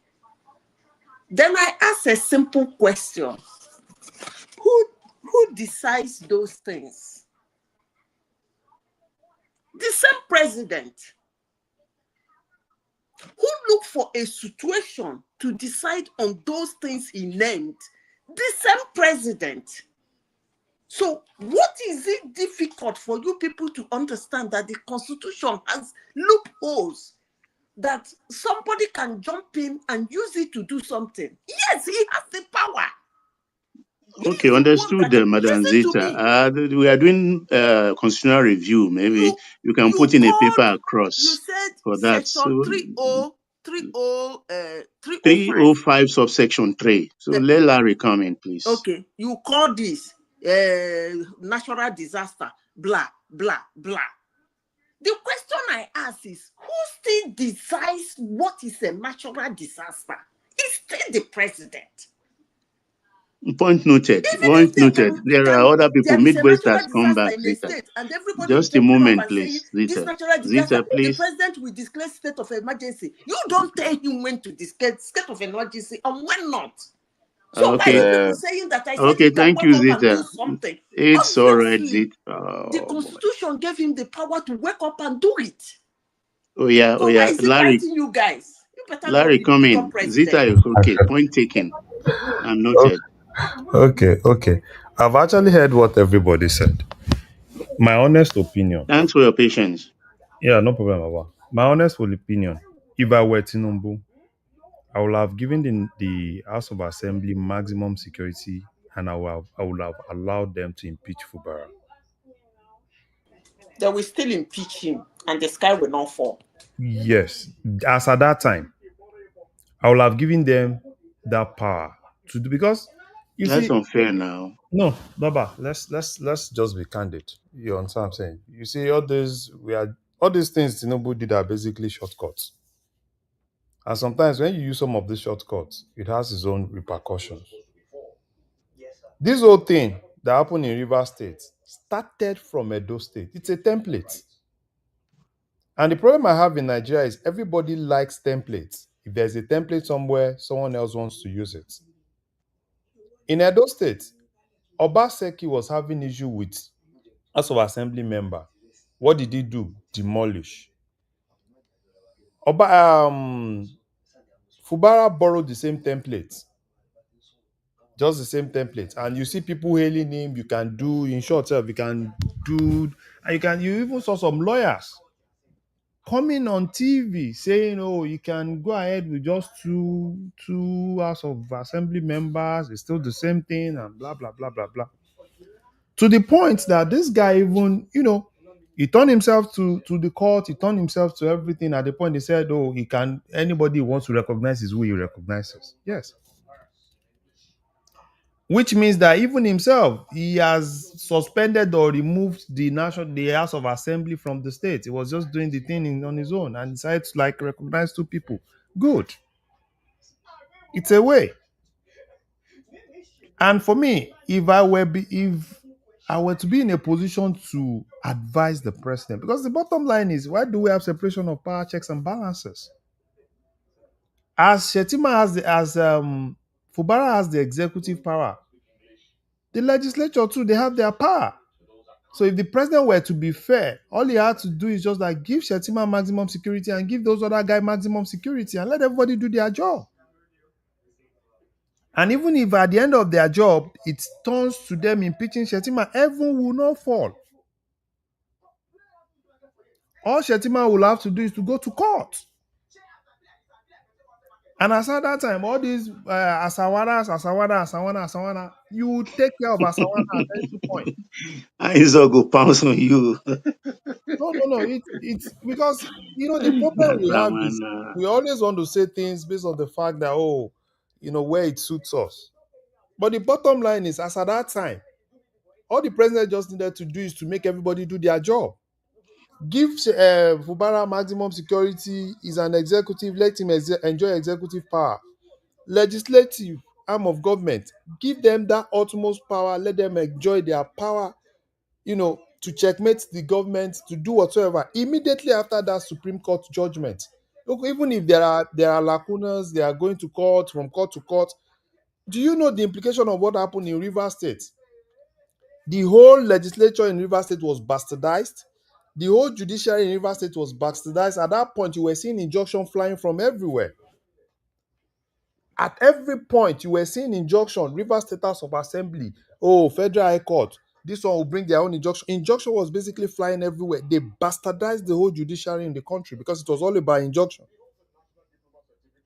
Then I asked a simple question. Who decides those things? The same president. Who look for a situation to decide on those things he named? The same president. So what is it difficult for you people to understand that the Constitution has loopholes that somebody can jump in and use it to do something? Yes, he has the power. Okay, He's the one understood, that Madam listen to Zita. me. We are doing constitutional review. Maybe You you can you put in a paper called, you across said for that. section So 305. 305 subsection 3. So let Larry come in, please. Okay, you call this natural disaster, blah, blah, blah. The question I ask is, who still decides what is a natural disaster? It's still the president. Point noted. Even Point if noted. There are other people. there is a Midwest has natural come disaster back, in a Zita. state and everybody is Just a jumping up moment, and saying please. this Zita. natural disaster, Zita, the please. president will declare state of emergency. You don't tell him when to declare state of emergency and when not. So why are you Okay. people saying that I said Okay, he can thank wake you, up and do Zita. something? It's all right, Obviously, Zita. the Oh, boy. constitution gave him the power to wake up and do it. Oh, yeah. Oh, So why yeah. is he Larry, fighting you guys? You better not Larry, come become in. president. Zita is okay. Point taken and noted. Okay. I've actually heard what everybody said. My honest opinion. Thanks for your patience. Yeah, no problem, Baba. My honest opinion. If I were Tinubu, I would have given the House of Assembly maximum security, and I would have allowed them to impeach Fubara. They will still impeach him and the sky will not fall. Yes, as at that time, I would have given them that power to do, because you That's see, unfair now. no, Baba, let's just be candid. You understand what I'm saying? You see, all these things Tinubu did are basically shortcuts. And sometimes when you use some of these shortcuts, it has its own repercussions. This whole thing that happened in River State started from Edo State. It's a template. And the problem I have in Nigeria is everybody likes templates. If there's a template somewhere, someone else wants to use it. In Edo State, Obaseki was having issue with House of Assembly member. What did he do? Demolish. Fubara borrowed the same template, just the same template, and you see people hailing him. You can do, in short, you can do, and you even saw some lawyers coming on TV saying, "Oh, you can go ahead with just two House of Assembly members. It's still the same thing," and blah blah blah blah blah. To the point that this guy even, he turned himself to the court. He turned himself to everything. At the point, he said, "Oh, he can. Anybody who wants to recognize his way, he recognizes." Yes, which means that even himself, he has suspended or removed the House of Assembly from the state. He was just doing the thing on his own and decided to recognize two people. Good. It's a way. And for me, if I were to be in a position to advise the president, because the bottom line is, why do we have separation of power, checks and balances? As Shetima Fubara has the executive power, the legislature too, they have their power. So if the president were to be fair, all he had to do is just give Shetima maximum security and give those other guys maximum security and let everybody do their job. And even if at the end of their job, it turns to them impeaching Shetima, heaven will not fall. All Shetima will have to do is to go to court. And as at that time, all these Asawana, you will take care of Asawana at any point. Isaac will pounce on you. No. It's because, the problem we have is Asawana. we always want to say things based on the fact that, where it suits us. But the bottom line is, as at that time, all the president just needed to do is to make everybody do their job. Give Fubara maximum security. Is an executive. Let him enjoy executive power. legislative arm of government, give them that utmost power, let them enjoy their power, to checkmate the government, to do whatsoever. Immediately after that Supreme Court judgment, look, even if there are lacunas, they are going to court, from court to court. Do you know the implication of what happened in Rivers State? The whole legislature in Rivers State was bastardized. The whole judiciary in Rivers State was bastardized. At that point, you were seeing injunction flying from everywhere. At every point, you were seeing injunction. Rivers State House of Assembly, oh, Federal High Court, this one will bring their own injunction. Injunction was basically flying everywhere. They bastardized the whole judiciary in the country because it was all about injunction.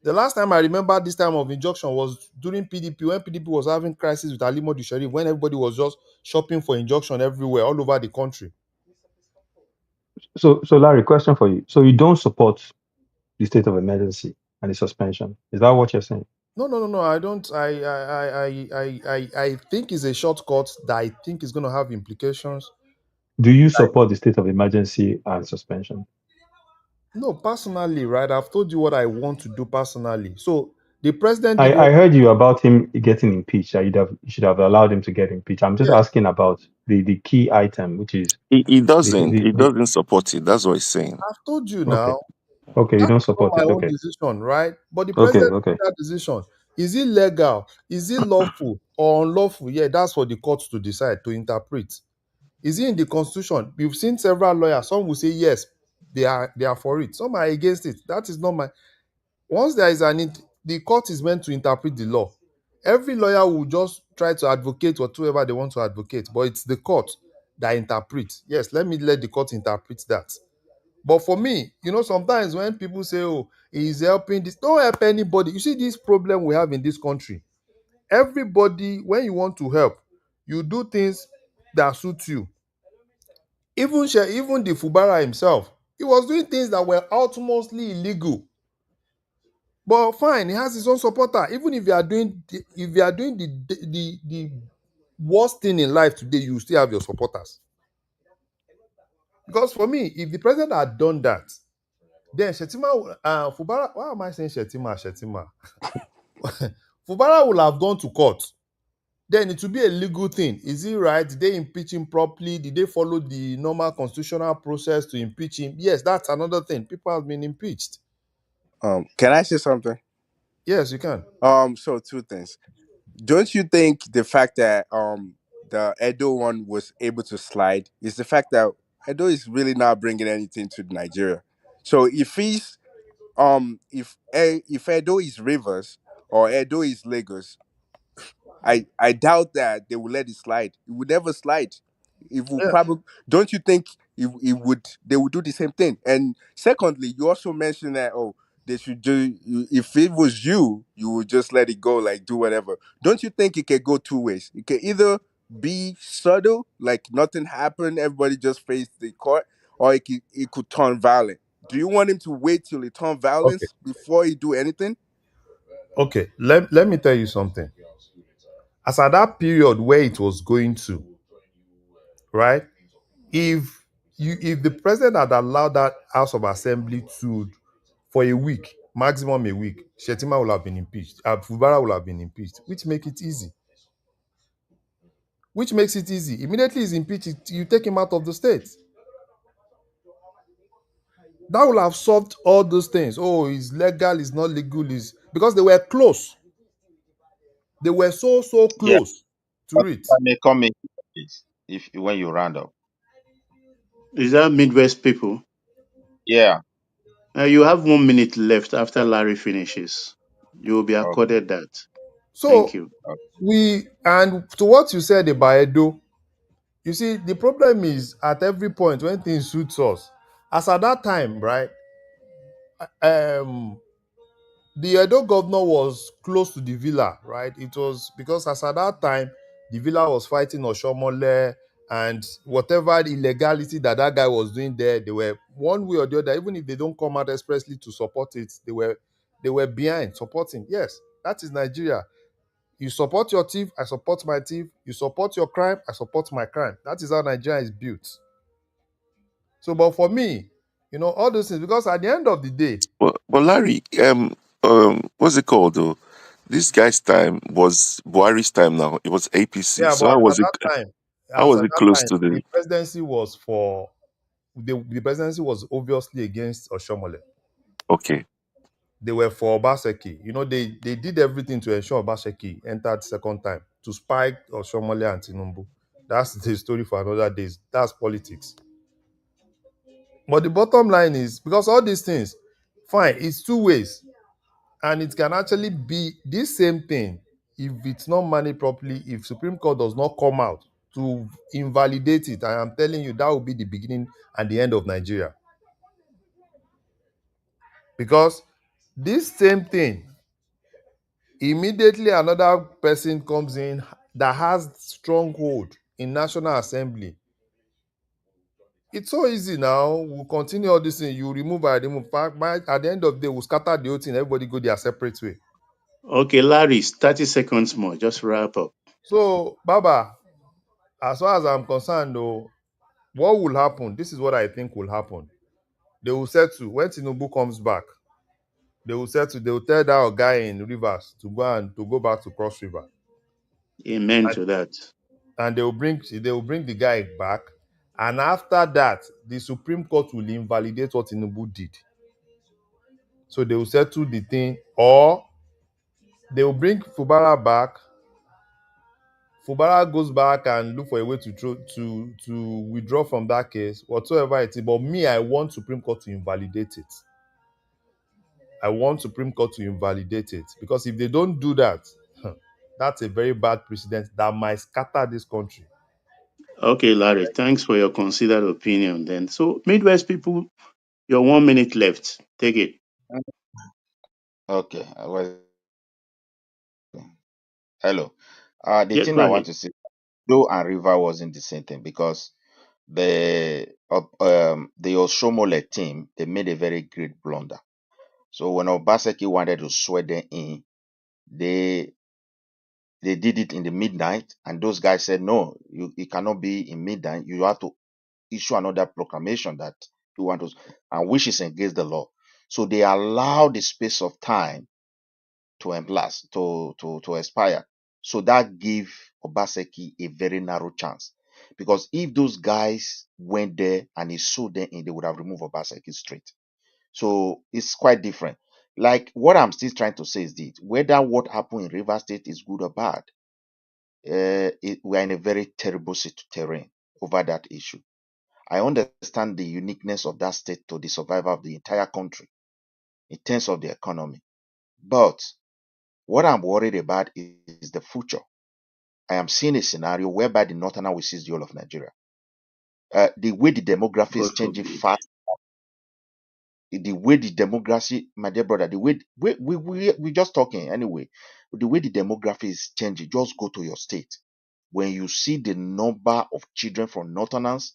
The last time I remember this time of injunction was during PDP, when PDP was having crisis with Alimo Sharif, when everybody was just shopping for injunction everywhere, all over the country. So Larry, question for you. So you don't support the state of emergency and the suspension? Is that what you're saying? No. I don't. I think it's a shortcut that I think is going to have implications. Do you support the state of emergency and suspension? No, personally, right? I've told you what I want to do personally. So the president did I what? heard you about him getting impeached. You should have allowed him to get impeached. I'm just Yeah, asking about the key item, which is He doesn't. He the doesn't support it. That's what he's saying. I've told you okay. now. Okay, you That don't is not support my it. own Okay. decision, right? But the Okay, president made okay. that decision. Is it legal? Is it lawful or unlawful? Yeah, that's for the courts to decide, to interpret. Is it in the constitution? We've seen several lawyers. Some will say yes, they are for it. Some are against it. That is not my. Once there is the court is meant to interpret the law. Every lawyer will just try to advocate whatever they want to advocate, but it's the court that interprets. Yes, let the court interpret that. But for me, sometimes when people say, "Oh, he's helping this," don't help anybody. You see this problem we have in this country. Everybody, when you want to help, you do things that suit you. Even the Fubara himself, he was doing things that were utmostly illegal. But fine, he has his own supporter. Even if you are doing the worst thing in life today, you still have your supporters. Because for me, if the president had done that, then Shetima, Fubara, why am I saying Shetima? Fubara will have gone to court. Then it will be a legal thing. Is it right? Did they impeach him properly? Did they follow the normal constitutional process to impeach him? Yes, that's another thing. People have been impeached. Can I say something? Yes, you can. So two things. Don't you think the fact that the Edo one was able to slide is the fact that Edo is really not bringing anything to Nigeria. So if Edo is Rivers or Edo is Lagos, I doubt that they will let it slide. It would never slide. It will Yeah. probably. Don't you think it would? They would do the same thing. And secondly, you also mentioned that they should do. If it was you, you would just let it go, like do whatever. Don't you think it can go two ways? It can either be subtle, like nothing happened, everybody just faced the court, or it could turn violent. Do you want him to wait till it turn Okay. violence before he do anything? Okay. Let me tell you something. As at that period where it was going to, right? If the president had allowed that House of Assembly to for a week, maximum a week, Shetima will have been impeached. Fubara will have been impeached, which makes it easy. Immediately he's impeached, you take him out of the state. That will have solved all those things. Oh, it's legal, it's not legal, is because they were close. They were so Yeah, close to but it. if I may come in, please, if when you round up. Is that Midwest people? Yeah. You have 1 minute left after Larry finishes. You will be Okay. accorded that. Thank So you. Okay. and to what you said about Edo, you see, the problem is at every point when things suits us. As at that time, right? Um, the Edo governor was close to the villa, right? It was because as at that time, the villa was fighting Oshomole and whatever illegality that guy was doing there, they were one way or the other. Even if they don't come out expressly to support it, they were behind supporting. Yes, that is Nigeria. You support your thief, I support my thief. You support your crime, I support my crime. That is how Nigeria is built. So, but for me, all those things, because at the end of the day, But Larry, what's it called though? this guy's time was Buhari's time now. It was APC. Yeah, So but how at was it? that time, How as was at it that close time, to the? the presidency was for the presidency was obviously against Oshomole. Okay. They were for Obaseki. You know, they did everything to ensure Obaseki entered second time to spike Oshomole and Tinubu. That's the story for another day. That's politics. But the bottom line is because all these things, fine, it's two ways. And it can actually be this same thing if it's not managed properly, if Supreme Court does not come out to invalidate it. I am telling you, that will be the beginning and the end of Nigeria. Because this same thing, immediately another person comes in that has stronghold in National Assembly. It's so easy now. We'll continue all this thing. You remove, I remove. At the end of the day, we'll scatter the whole thing. Everybody go their separate way. Okay, Larry, 30 seconds more. Just wrap up. So, Baba, as far as I'm concerned, though, what will happen? This is what I think will happen. They will settle when Tinubu comes back. They will settle. They will tell that guy in Rivers to go back to Cross River, Amen and, to that. and they will bring the guy back. And after that, the Supreme Court will invalidate what Tinubu did. So they will settle the thing, or they will bring Fubara back. Fubara goes back and look for a way to withdraw from that case, whatsoever it is. But me, I want Supreme Court to invalidate it. I want Supreme Court to invalidate it because if they don't do that, that's a very bad precedent that might scatter this country. Okay, Larry, thanks for your considered opinion then. So, Midwest people, your 1 minute left. Take it. Okay. Hello. The Yeah, thing go I ahead. want to say, Joe and River wasn't the same thing because the Oshomole team they made a very great blunder. So when Obaseki wanted to swear them in, they they did it in the midnight, and those guys said no, it cannot be in midnight. You have to issue another proclamation that you want to, and which is against the law. So they allow the space of time to emblast to expire. So that gave Obaseki a very narrow chance. Because if those guys went there and he sued them in, they would have removed Obaseki straight. So it's quite different. Like what I'm still trying to say is this: whether what happened in River State is good or bad, we are in a very terrible terrain over that issue. I understand the uniqueness of that state to the survival of the entire country in terms of the economy. But what I'm worried about is the future. I am seeing a scenario whereby the Northern will seize the whole of Nigeria. The way the demography is God changing forbid. fast, the way the demography, my dear brother, the way we just talking anyway, the way the demography is changing, just go to your state. When you see the number of children from Northerners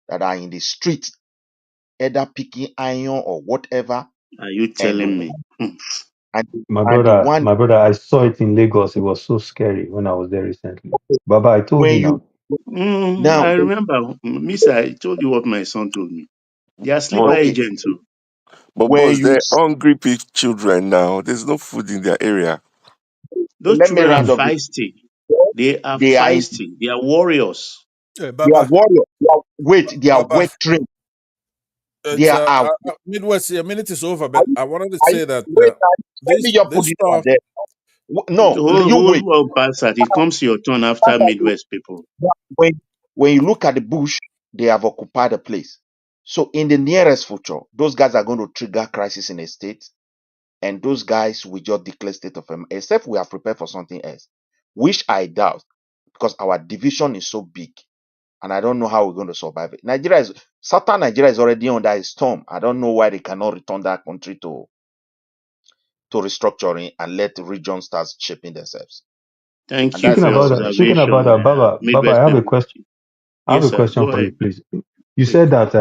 that are in the street, either picking iron or whatever, Are you and the telling me? and, the My one my brother, I saw it in Lagos. It was so scary when I was there recently. Baba, I told when you now. you now I remember, Miss, I told you what my son told me. They are sleeper But okay agents. Too. but when boss, you they're hungry children now. There's no food in their area. Those let me children are round up this. feisty. They are They are in, feisty. They are warriors. Hey, they are Baba, warriors. Wait, they are Baba, well trained. They it's are. Midwest. A minute is over, Are but you, I wanted to are you, say that wait, let me this just put this this one stuff. there. No, you Hold wait. well past that. It comes to your turn after Midwest people. When, when you look at the bush, they have occupied a place. So in the nearest future, those guys are going to trigger crisis in a state, and those guys will just declare state of emergency, except we are prepared for something else, which I doubt, because our division is so big, and I don't know how we're going to survive it. Southern Nigeria is already under a storm. I don't know why they cannot return that country to restructuring and let the region start shaping themselves. Thank And you that's Speaking for the your about only that, speaking about observation, that, Baba, Midwest people. I have Yes, a sir. question Go for you, ahead, please. You quick. said that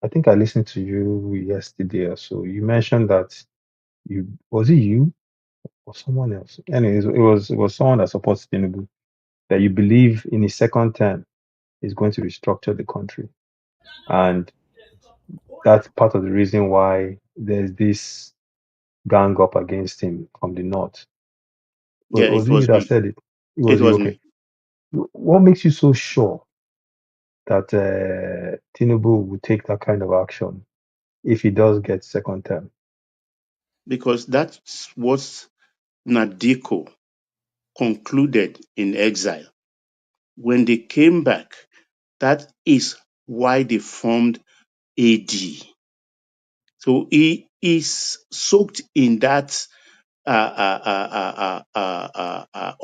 I think I listened to you yesterday or so. You mentioned that you was it you or someone else? Anyways, it was someone that supports Tinubu that you believe in his second term is going to restructure the country, and that's part of the reason why there's this gang up against him from the north. Yeah, Was it it you was that me. said it? It It was you. was Okay. me. What makes you so sure that Tinubu will take that kind of action if he does get second term? Because that's what Nadeko concluded in exile. When they came back, that is why they formed AD. So he is soaked in that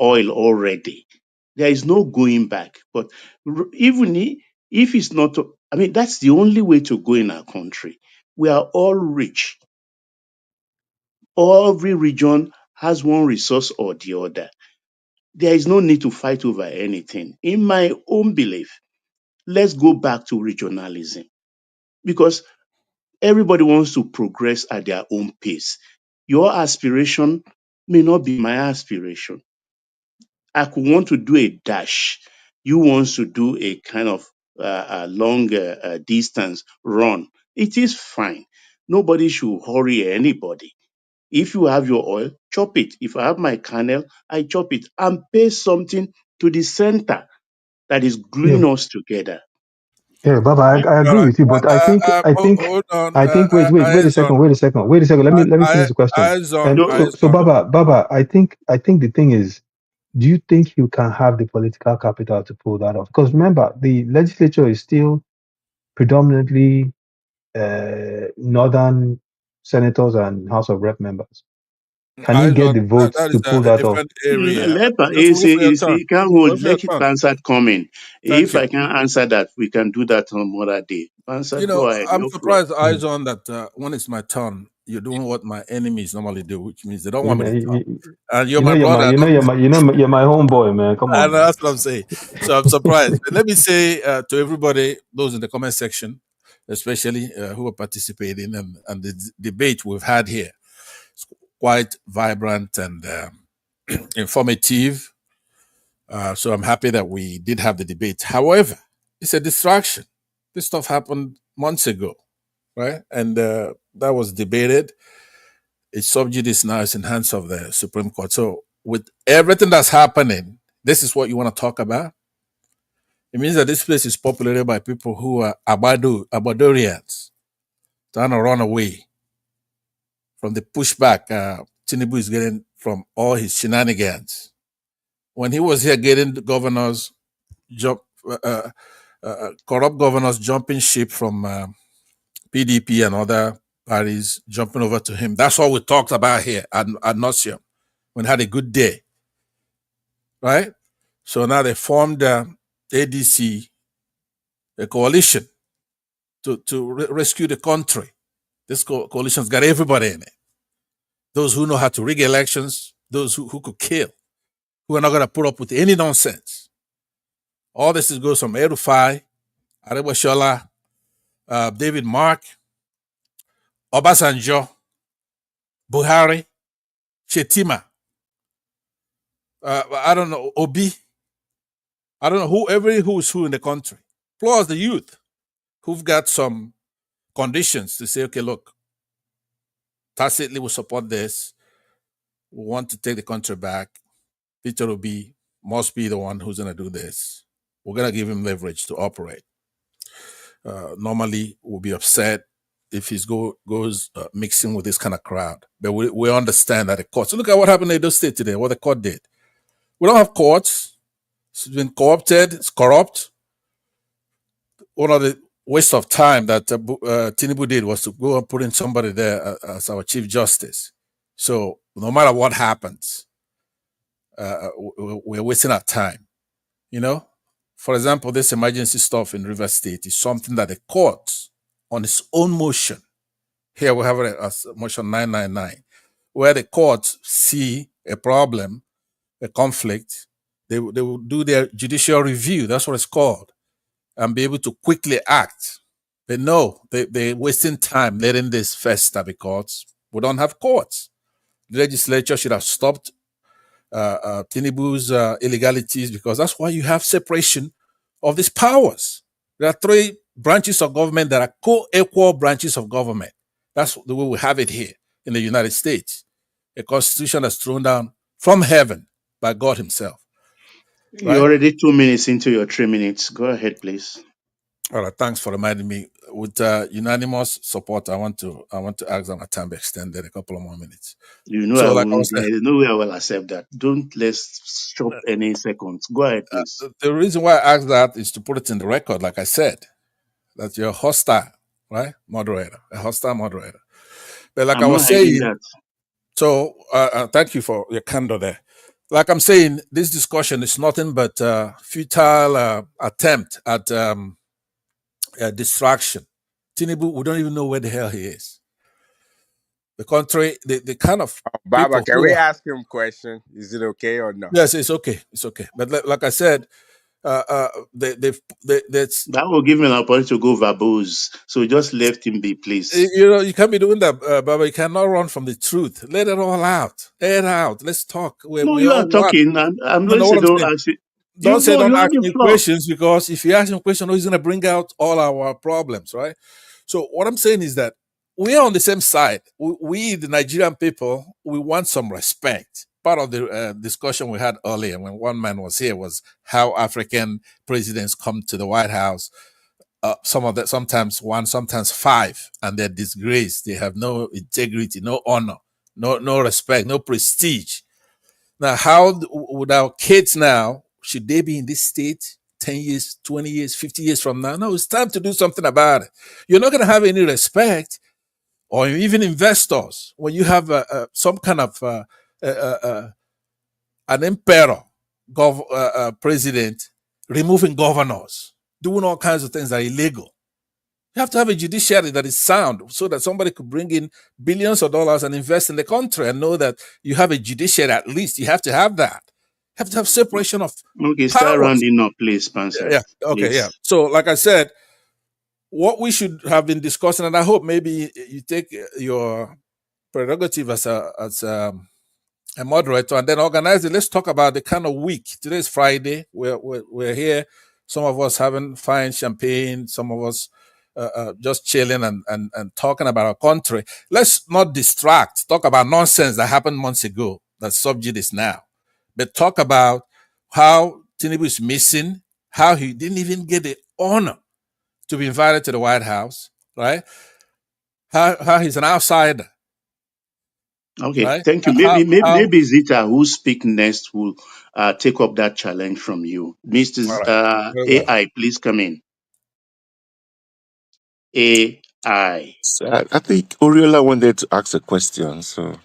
oil already. There is no going back. But even if it's not, I mean, that's the only way to go in our country. We are all rich. Every region has one resource or the other. There is no need to fight over anything. In my own belief, let's go back to regionalism because everybody wants to progress at their own pace. Your aspiration may not be my aspiration. I could want to do a dash. You want to do a kind of long distance run. It is fine. Nobody should hurry anybody. If you have your oil, chop it. If I have my kernel, I chop it and pay something to the center that is Yeah, gluing us together. yeah, Baba, I All agree right. with you, but Hold on. wait a Eyes second, on. wait a second. Let me finish the question. Eyes on. And No, so, Eyes so on. Baba, I think the thing is, do you think you can have the political capital to pull that off? Because remember, the legislature is still predominantly northern senators and House of Rep members. Can you Eyes get on. the votes That to is pull a that off? different area. Leper, Just wait for your turn. you can't hold. Wait for your Let it turn. answer coming. Thank If you. I can answer that, we can do that on another day. Answer, You know, go ahead, I'm no floor. surprised, eyes on, that when it's my turn, you're doing what my enemies normally do, which means they don't You want me know, to talk. you, And you're you know, my brother. you're my homeboy, man. Come on, And man. that's what I'm saying. So I'm surprised. But let me say to everybody, those in the comment section, especially who are participating, and the debate we've had here, it's quite vibrant and informative. So I'm happy that we did have the debate. However, it's a distraction. This stuff happened months ago, right? And that was debated. It's sub judice now. It's in hands of the Supreme Court. So with everything that's happening, this is what you want to talk about. It means that this place is populated by people who are Abadorians, trying to run away from the pushback Tinubu is getting from all his shenanigans. When he was here getting the governors, jump, corrupt governors jumping ship from PDP and other parties, jumping over to him. That's all we talked about here at Nosium. When had a good day, right? So now they formed ADC, a coalition to rescue the country. This coalition's got everybody in it. Those who know how to rig elections, those who could kill, who are not going to put up with any nonsense. All this goes from Erufai, Arewashola, David Mark, Obasanjo, Buhari, Shetima, I don't know, Obi, I don't know, who's who in the country, plus the youth who've got some conditions to say, okay, look, tacitly we support this. We want to take the country back. Peter Obi must be the one who's going to do this. We're going to give him leverage to operate. Normally, we'll be upset if he goes mixing with this kind of crowd. But we understand that the court. So look at what happened in Edo State today, what the court did. We don't have courts. It's been co-opted. It's corrupt. One of the waste of time that Tinubu did was to go and put in somebody there as our chief justice. So no matter what happens, we're wasting our time. You know, for example, this emergency stuff in River State is something that the court, on its own motion, here we have it as motion 999, where the courts see a problem, a conflict, they will do their judicial review. That's what it's called, and be able to quickly act. But no, they're wasting time letting this fester because we don't have courts. The legislature should have stopped Tinubu's illegalities, because that's why you have separation of these powers. There are three branches of government that are co-equal branches of government. That's the way we have it here in the United States. A constitution that's thrown down from heaven by God Himself, You're right? already 2 minutes into your 3 minutes. Go ahead, please. All right, thanks for reminding me. With unanimous support, I want to ask that my time be extended a couple of more minutes. You know So, I like I won't. was saying, There's no way I will accept that. Don't let's stop any seconds. Go ahead, please. the reason why I asked that is to put it in the record, like I said, that you're hostile, right? Moderator, a hostile moderator. But like I I'm not was hiding saying, that. so thank you for your candor there. Like I'm saying, this discussion is nothing but futile attempt at distraction. Tinubu, we don't even know where the hell he is. The country, the kind of Baba, people can who we are, ask him a question? Is it okay or no? yes, it's okay. But like I said, that's, That will give me an opportunity to go verbose. So just left him be, please. you can't be doing that, Baba. You cannot run from the truth. Let it all out. Air it out. Let's talk. No, We you all are one. talking. I'm No, going to no, say what I'm don't saying. ask it. Don't say No, don't you're on ask the me floor. questions, because if you ask him a question, he's going to bring out all our problems, right? So what I'm saying is that we are on the same side. We the Nigerian people, we want some respect. Part of the discussion we had earlier when one man was here was how African presidents come to the White House. Some of that, sometimes one, sometimes five, and they're disgraced. They have no integrity, no honor, no respect, no prestige. Now, how would our kids now, should they be in this state 10 years, 20 years, 50 years from now? No, it's time to do something about it. You're not going to have any respect, or even investors, when you have some kind of uh, uh, uh, an emperor president removing governors, doing all kinds of things that are illegal. You have to have a judiciary that is sound, so that somebody could bring in billions of dollars and invest in the country and know that you have a judiciary. At least you have to have that. You have to have separation of Okay, start powers. rounding up, please, Spencer. Yeah. Okay. Yeah. Please. So, like I said, what we should have been discussing, and I hope maybe you take your prerogative as a moderator and then organize it. Let's talk about the kind of week. Today's Friday. We're here. Some of us having fine champagne. Some of us just chilling and talking about our country. Let's not distract. Talk about nonsense that happened months ago that subject is now. But talk about how Tinubu is missing, how he didn't even get the honor to be invited to the White House, right? How he's an outsider, Okay, right? thank you. How how Maybe Zita, who speak next, will take up that challenge from you. Mr. all right, very well. AI, please come in. AI. So I think Oriola wanted to ask a question. So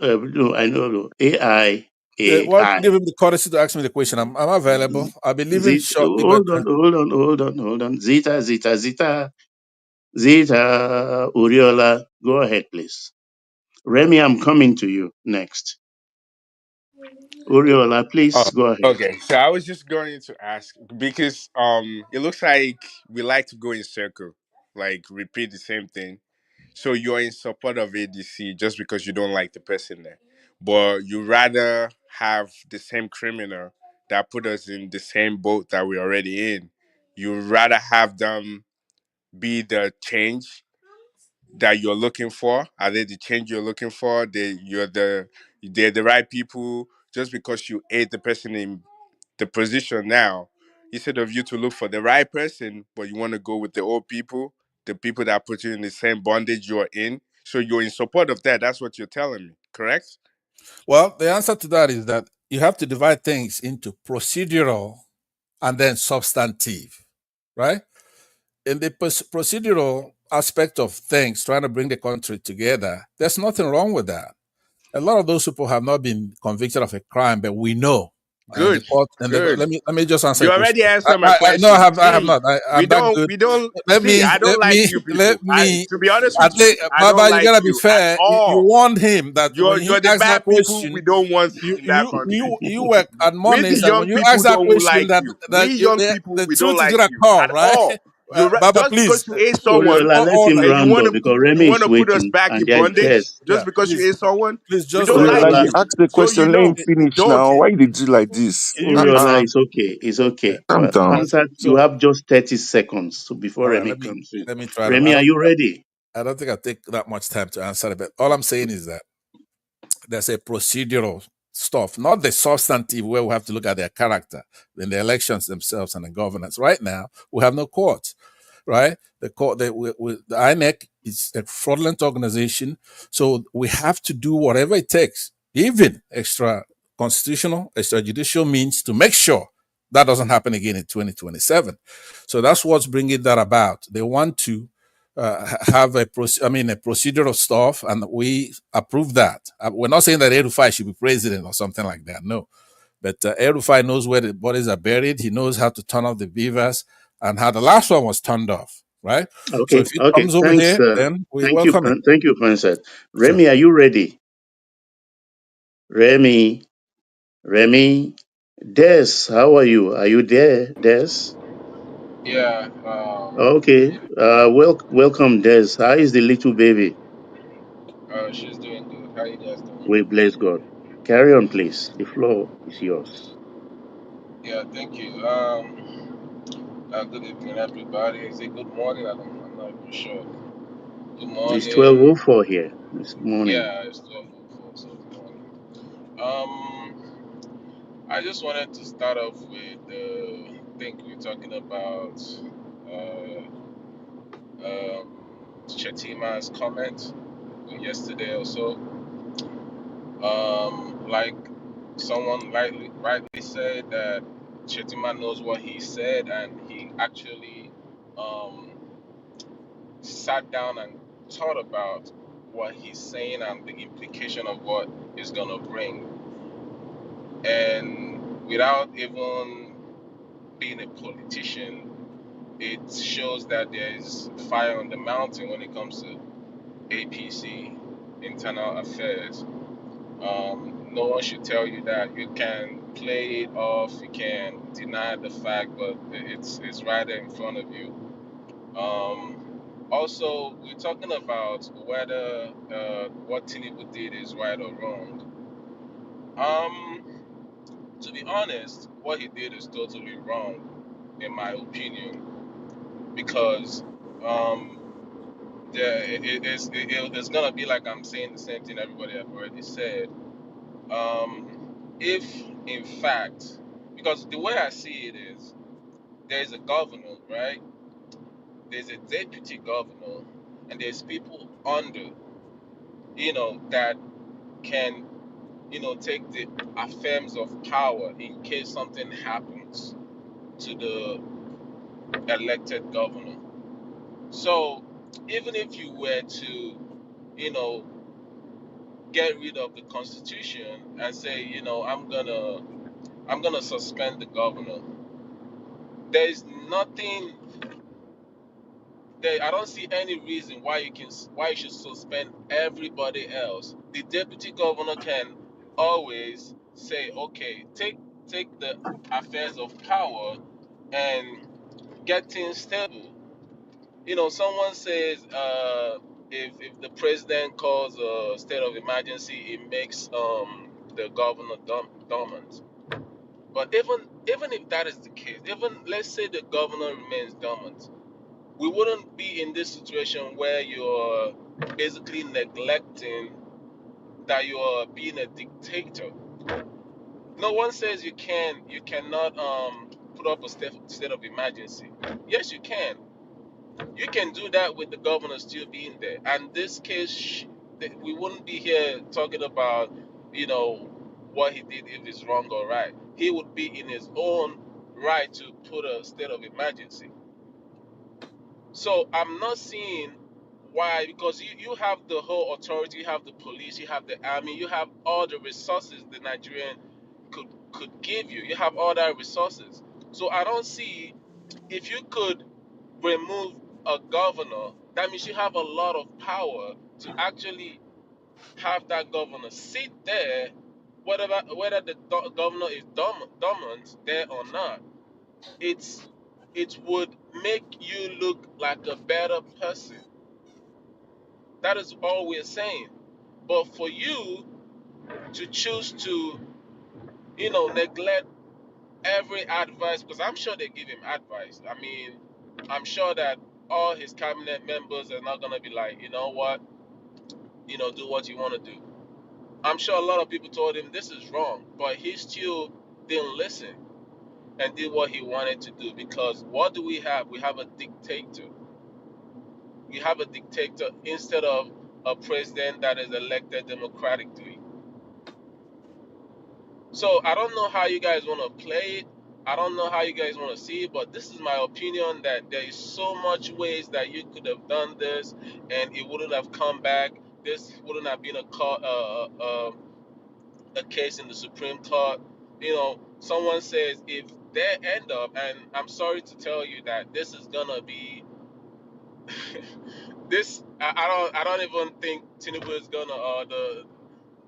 No, I know. No. AI. Why don't you AI. give him the courtesy to ask me the question? I'm available. I'll be leaving Zita, shortly, but hold on. Zita, Uriola, go ahead, please. Remy, I'm coming to you next. Uriola, Oh, please go ahead. okay. So I was just going to ask because it looks like we like to go in circle, like repeat the same thing. So you're in support of ADC just because you don't like the person there, but you rather have the same criminal that put us in the same boat that we're already in. You rather have them be the change that you're looking for? Are they the change you're looking for? They're the right people just because you hate the person in the position now. Instead of you to look for the right person, but you want to go with the old people, the people that put you in the same bondage you're in. So you're in support of that. That's what you're telling me, correct? well, the answer to that is that you have to divide things into procedural and then substantive, right? In the procedural aspect of things, trying to bring the country together, there's nothing wrong with that. A lot of those people have not been convicted of a crime, but we know. And the Good, court, and good. let me just answer You a question. already answered my No, question. I have See, not. I'm that good. we don't Let see. me I don't like you let people. me. To be honest I with think, you, I don't Baba, you like gotta be you at fair. You all. warned him that when he You're the asked that bad people we question, don't want in that country. you were We the admonished that when young you people asked that don't question, like that you. We young people the we don't truth is like gonna you come, at right? all. Baba, Just please, because you hate someone, Uriola, let him all, and round up because you Remy want is to put us waiting back and in there is bondage test. just yeah, because you hate someone. please We just don't hold like on. Oriola, you Uriola, you. asked the So question. Let him finish don't. now. Why did you like this? Uriola, it's okay. It's Yeah, okay. Calm down. Answer, you so have just 30 seconds before all right, Remy comes in. let me try to. Remy, are you ready? I don't think I take that much time to answer it, but all I'm saying is that there's a procedural stuff, not the substantive where we have to look at their character in the elections themselves and the governance. Right now, we have no courts, right? The court, the INEC is a fraudulent organization, so we have to do whatever it takes, even extra constitutional, extrajudicial means to make sure that doesn't happen again in 2027. So that's what's bringing that about. They want to have a procedural stuff, and we approve that. We're not saying that El-Rufai should be president or something like that. No, but El-Rufai knows where the bodies are buried. He knows how to turn off the beavers and how the last one was turned off. Right. So Okay, if it okay. comes over Thanks. here, then we Thank you, welcome it. Thank you, Princess. Sure. Remy, are you ready? Remy, Remy, Des, how are you? Are you there, Des? Yeah, Okay. Welcome, Des. How is the little baby? she's doing good. How you guys We doing? bless God. Carry on, please. The floor is yours. Yeah, thank you. Good evening, everybody. Is it good morning? I'm not even sure. Good It's morning. 12:04 here this morning. Yeah, it's 12:04, so good morning. I just wanted to start off with, I think we're talking about uh, Chetima's comment yesterday or so. Like someone rightly said that Chetima knows what he said, and he actually um, sat down and thought about what he's saying and the implication of what it's gonna bring. And without even being a politician, it shows that there's fire on the mountain when it comes to APC internal affairs. No one should tell you that you can play it off, you can deny the fact, but it's right there in front of you. Also, we're talking about whether what Tinubu did is right or wrong. To be honest, what he did is totally wrong, in my opinion, because um, it's gonna be like I'm saying the same thing everybody have already said. If in fact, because the way I see it is, there's a governor, right? There's a deputy governor, and there's people under, that can, take the affirms of power in case something happens to the elected governor. So even if you were to, you know, get rid of the constitution and say, I'm gonna suspend the governor, there's nothing I don't see any reason why you should suspend everybody else. The deputy governor can always say, okay, take the affairs of power and get things stable. Someone says if the president calls a state of emergency, it makes the governor dormant. But even if that is the case, even let's say the governor remains dormant, we wouldn't be in this situation where you're basically neglecting that you're being a dictator. No one says you cannot put up a state of emergency. Yes, you can. You can do that with the governor still being there. And this case, we wouldn't be here talking about, you know, what he did if it's wrong or right. He would be in his own right to put a state of emergency. So I'm not seeing why, because you have the whole authority, you have the police, you have the army, you have all the resources the Nigerian could give you. You have all that resources. So I don't see, if you could remove a governor, that means you have a lot of power to actually have that governor sit there, whether the governor is dormant there or not. It would make you look like a better person. That is all we're saying. But for you to choose to, neglect every advice, because I'm sure they give him advice. I mean, I'm sure that all his cabinet members are not gonna be like, you know what, do what you want to do. I'm sure a lot of people told him this is wrong, but he still didn't listen and did what he wanted to do. Because what do we have? We have a dictator. We have a dictator instead of a president that is elected democratically. So I don't know how you guys want to play it. I don't know how you guys want to see it, but this is my opinion that there is so much ways that you could have done this, and it wouldn't have come back. This wouldn't have been a case in the Supreme Court. You know, someone says if they end up, and I'm sorry to tell you that this is gonna be this. I don't even think Tinubu is gonna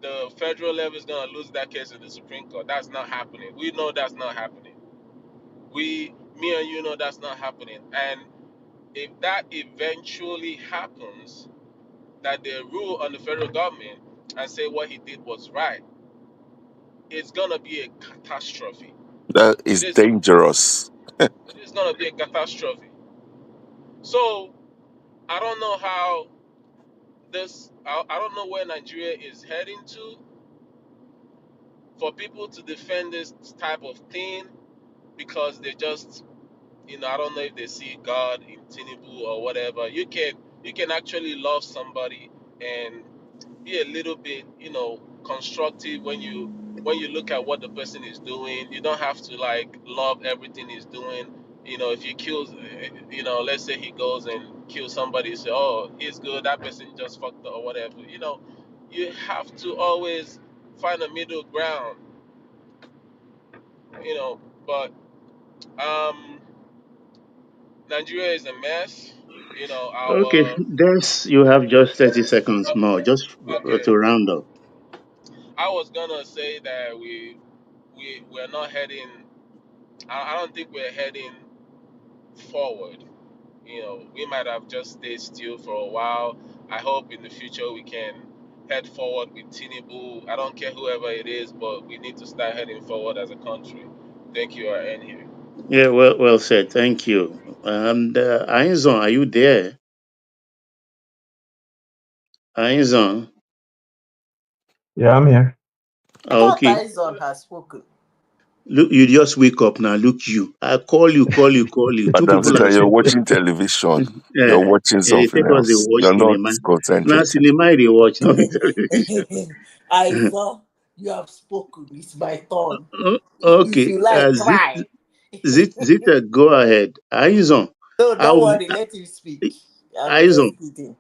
the federal level is gonna lose that case in the Supreme Court. That's not happening. We know that's not happening. Me and you know that's not happening. And if that eventually happens, that they rule on the federal government and say what he did was right, it's gonna be a catastrophe. That It is is. dangerous. It is gonna be a catastrophe. So I don't know how this. I don't know where Nigeria is heading to. For people to defend this type of thing because they just, I don't know if they see God in Tinubu or whatever. You can actually love somebody and be a little bit, constructive when you look at what the person is doing. You don't have to like love everything he's doing. If he kills, let's say he goes and kills somebody, say, oh, he's good, that person just fucked up or whatever. You have to always find a middle ground. But um, Nigeria is a mess. Okay, Our Des, you have just 30 seconds more, just okay. to round up. I was gonna say that we're not heading. I don't think we're heading forward. We might have just stayed still for a while. I hope in the future we can head forward with Tinubu. I don't care whoever it is, but we need to start heading forward as a country. Thank you. I end here. Yeah, well said. Thank you. And Ainzon, are you there? Ainzon. Yeah, I'm here. I thought Okay. Tyson has spoken. Look, you just wake up now. Look, you. I call you, call you, call you. Two Madam people are Zita, you're saying, watching television. You're yeah, watching something take us the else. watch You're not cinema. Now, concentrating. cinema, they watch, not television. I saw you have spoken. It's my turn. If Okay. you like, try. Zita, go ahead. Aizon. No, don't How, worry. Let him speak. I'm Aizon. just kidding.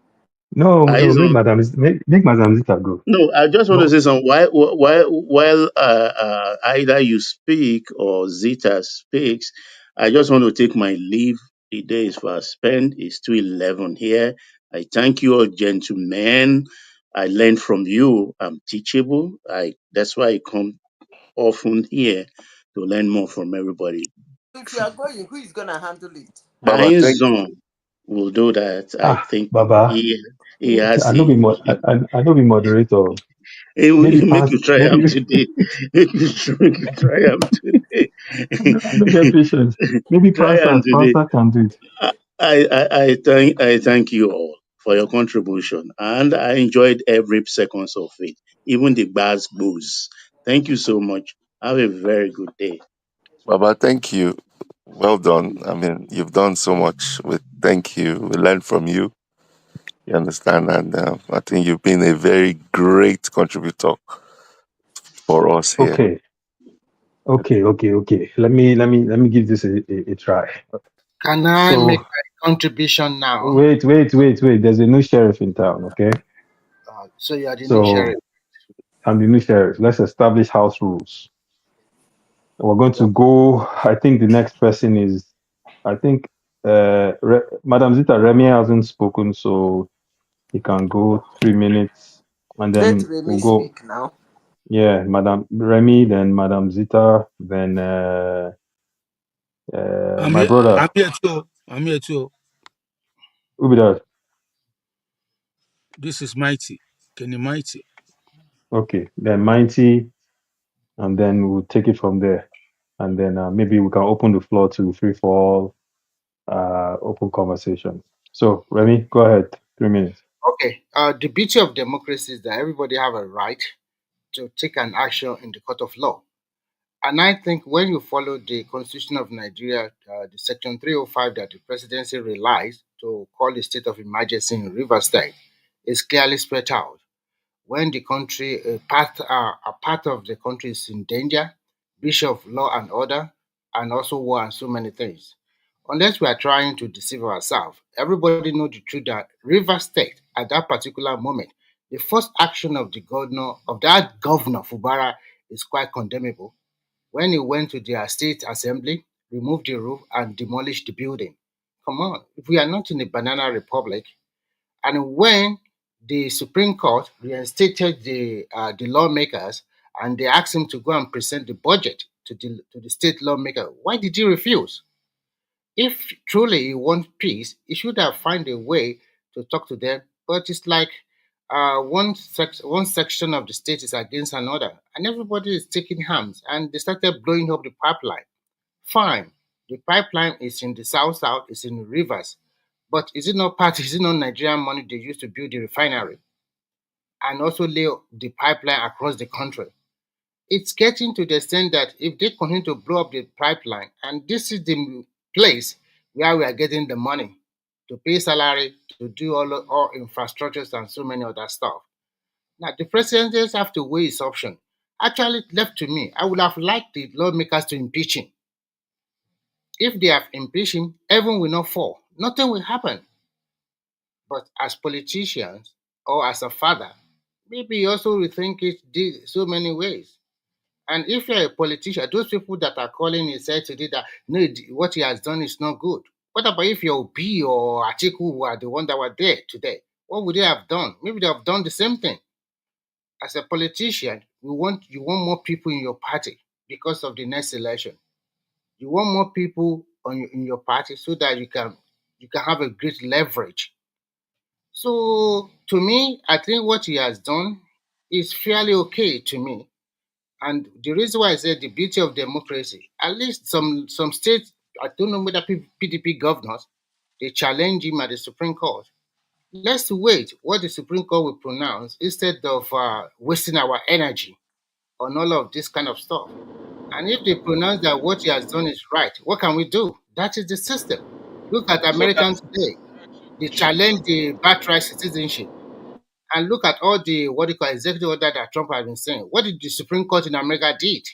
No, make Aizon. Madam make Madam Zita go. No, I just want to No, say something. While either you speak or Zita speaks, I just want to take my leave. The day is fast spent. It's 2:11 here. I thank you all, gentlemen. I learned from you. I'm teachable. That's why I come often here to learn more from everybody. If you are going, who is gonna handle it? Baba, thank you. Einzon will do that. I think Baba, he has I know be a I know be moderator. He will Maybe make pass. you try Maybe am today. Make you try am today. I don't get patience. Maybe Try am today. pastor can do it. I thank you all for your contribution, and I enjoyed every seconds of it, even the bad booze. Thank you so much. Have a very good day. Baba, thank you. Well done. I mean, you've done so much. Thank you. We learned from you. You understand? And I think you've been a very great contributor for us here. Okay, okay. Let me give this a try. Can I make So my contribution now? wait. There's a new sheriff in town. Okay, So you are the new sheriff. so I'm the new sheriff. Let's establish house rules. We're going to go. I think the next person is. I think Madam Zita Remy hasn't spoken, so he can go 3 minutes, and Let then we'll Remy go. speak now. Yeah, Madam Remy, then Madam Zita, then I'm my here. brother. I'm here too. I'm here too. Who be that? This is Mighty. Kenny Mighty. Okay, then Mighty, and then we'll take it from there. And then maybe we can open the floor to free for all open conversation. So Remy, go ahead. 3 minutes. Okay. The beauty of democracy is that everybody have a right to take an action in the court of law. And I think when you follow the Constitution of Nigeria, the Section 305 that the presidency relies to call a state of emergency in River State, is clearly spread out. When the country, a part of the country is in danger, breach of law and order, and also war and so many things. Unless we are trying to deceive ourselves, everybody knows the truth that River State at that particular moment, the first action of the governor of that governor Fubara is quite condemnable when he went to their state assembly, removed the roof, and demolished the building. Come on, if we are not in a banana republic, and when the Supreme Court reinstated the lawmakers and they asked him to go and present the budget to the state lawmaker, why did he refuse? If truly he wants peace, he should have found a way to talk to them. But it's like one section of the state is against another, and everybody is taking hands, and they started blowing up the pipeline. Fine, the pipeline is in the south, it's in the rivers, but is it not part? Is it not Nigerian money they used to build the refinery and also lay the pipeline across the country? It's getting to the extent that if they continue to blow up the pipeline, and this is the place where we are getting the money to pay salary, to do all infrastructures and so many other stuff. Now, the president just have to weigh his option. Actually, left to me, I would have liked the lawmakers to impeach him. If they have impeached him, heaven will not fall. Nothing will happen. But as politicians or as a father, maybe you also rethink it so many ways. And if you're a politician, those people that are calling and said today that no, what he has done is not good. What about if you're B or Atiku who are the one that were there today? What would they have done? Maybe they have done the same thing. As a politician, you want more people in your party because of the next election. You want more people in your party so that you can have a great leverage. So to me, I think what he has done is fairly okay to me. And the reason why I said the beauty of democracy, at least some states, I don't know whether PDP governors, they challenge him at the Supreme Court. Let's wait what the Supreme Court will pronounce instead of wasting our energy on all of this kind of stuff. And if they pronounce that what he has done is right, what can we do? That is the system. Look at So that Americans today. They challenge the birthright citizenship. And look at all the what you call executive order that Trump has been saying. What did the Supreme Court in America did?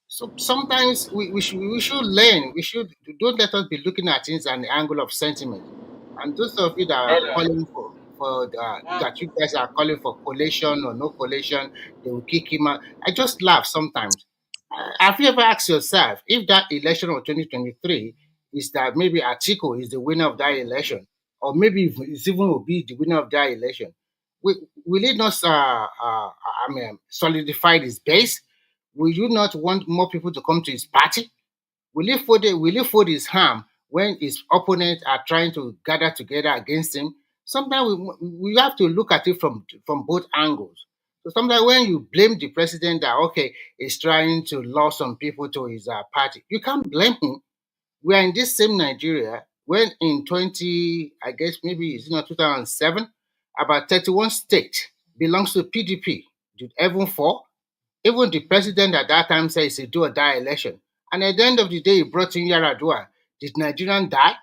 So sometimes we should learn. We should don't let us be looking at things at the angle of sentiment. And those of you that are brother, calling for one that you guys are calling for collation or no collation, they will kick him out. I just laugh sometimes. Have you ever asked yourself if that election of 2023 is that maybe Atiku is the winner of that election, or maybe it's even will be the winner of that election? Will it not solidify his base? Will you not want more people to come to his party? Will he fold his arm when his opponents are trying to gather together against him? Sometimes we have to look at it from both angles. So sometimes when you blame the president that okay, he's trying to lure some people to his party, you can't blame him. We are in this same Nigeria when in I guess maybe it's not 2007, about 31 states belongs to PDP. Did everyone fall? Even the president at that time said it's a do or die election. And at the end of the day, he brought in Yaradua. Did Nigerian die?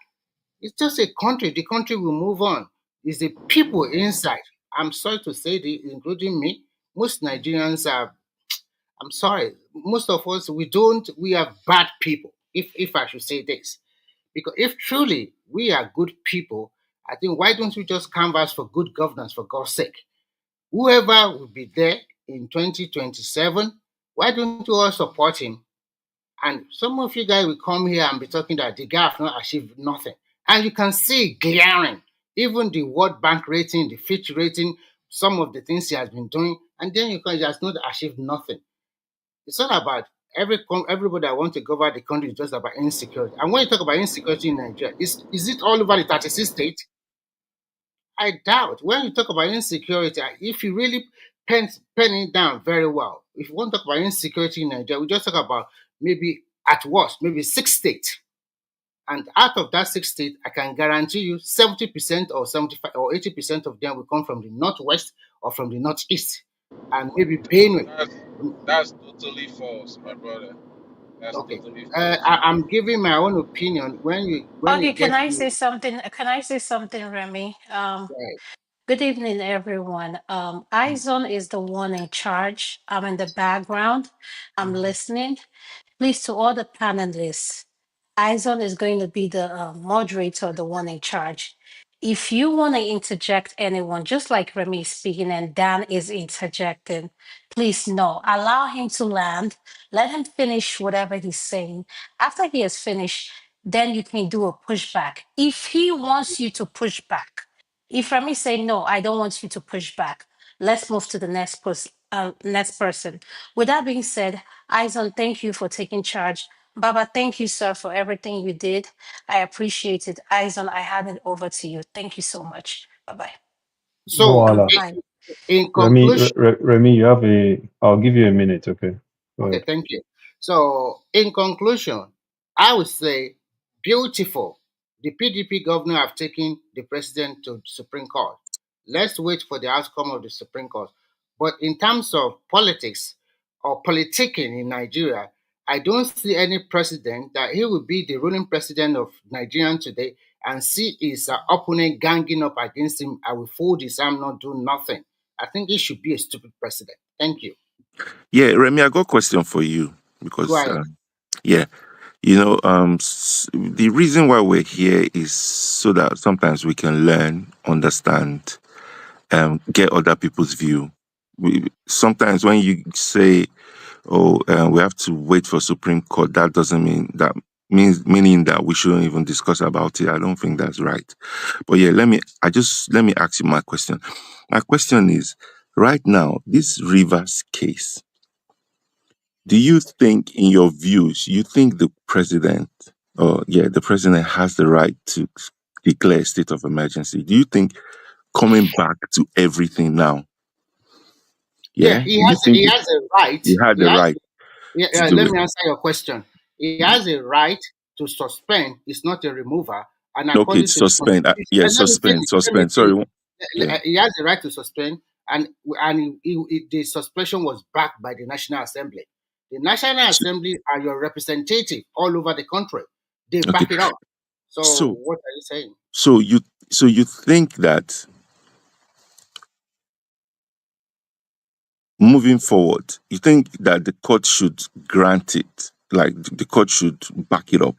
It's just a country. The country will move on. It's the people inside. I'm sorry to say this, including me. Most Nigerians are, I'm sorry, most of us, we are bad people, if I should say this. Because if truly we are good people, I think why don't we just canvass for good governance for God's sake? Whoever will be there in 2027, why don't you all support him? And some of you guys will come here and be talking that the guy has not achieved nothing. And you can see glaring, even the World Bank rating, the Fitch rating, some of the things he has been doing, and then he has not achieved nothing. It's not about everybody that wants to govern the country is just about insecurity. And when you talk about insecurity in Nigeria, is it all over the 36 states? I doubt. When you talk about insecurity, if you really pen it down very well, if you want to talk about insecurity in Nigeria, we just talk about maybe at worst, maybe 6 states. And out of that 6 states, I can guarantee you 70% or 75 or 80% of them will come from the northwest or from the northeast. and maybe Benue. That's that's totally false, my brother. That's Okay, totally false. I'm giving my own opinion. When Okay, it can gets I to say something? Can I say something, Remy? right, Good evening, everyone. Izon is the one in charge. I'm in the background. I'm listening. Please, to all the panelists, Izon is going to be the moderator, the one in charge. If you want to interject anyone, just like Remy is speaking and Dan is interjecting, please no. Allow him to land. Let him finish whatever he's saying. After he has finished, then you can do a pushback. If he wants you to push back, if Remy say no, I don't want you to push back. Let's move to the next person. With that being said, Aizon, thank you for taking charge. Baba, thank you, sir, for everything you did. I appreciate it. Aizon, I hand it over to you. Thank you so much. Bye bye. No, so Allah. in Remy, conclusion. Remy, you have a. I'll give you a minute. Okay. Go Okay, ahead. thank you. So, in conclusion, I would say beautiful. The PDP governor have taken the president to Supreme Court. Let's wait for the outcome of the Supreme Court. But in terms of politics or politicking in Nigeria, I don't see any precedent that he will be the ruling president of Nigeria today and see his opponent ganging up against him. I will fold his arm, not do nothing. I think he should be a stupid president. Thank you. Yeah, Remy, I got a question for you Go because, ahead. yeah, the reason why we're here is so that sometimes we can learn, understand, get other people's view. Sometimes when you say, "Oh, we have to wait for Supreme Court," that doesn't mean that meaning that we shouldn't even discuss about it. I don't think that's right. But yeah, let me ask you my question. My question is, right now, this Rivers case. Do you think, in your views, you think the president has the right to declare a state of emergency? Do you think coming back to everything now, Yeah, yeah, do you think he has a right. he had He the has right yeah, to do let it? me answer your question. He has a right to suspend. It's not a remover. And Okay, to according to the suspend. constitution, Yeah, let me suspend, finish. Let me suspend. finish. Sorry. Yeah. He has a right to suspend, and the suspension was backed by the National Assembly. The National So, Assembly are your representative all over the country. They okay. back it up. So So, what are you saying? so you, so you think that moving forward, you think that the court should grant it, like the court should back it up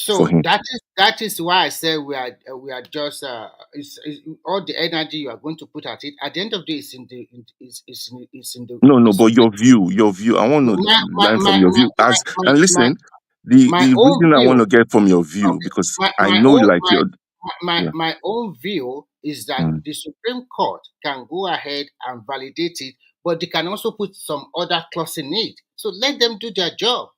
for So him? that is why I say we are just it's all the energy you are going to put at it. At the end of the day, it's in the No, no, it's but your view. I want to learn from your view. And my listen, the my own reason I want view. to get from your view Okay, because my I my know own like your yeah. my own view is that Mm. the Supreme Court can go ahead and validate it, but they can also put some other clause in it. So let them do their job.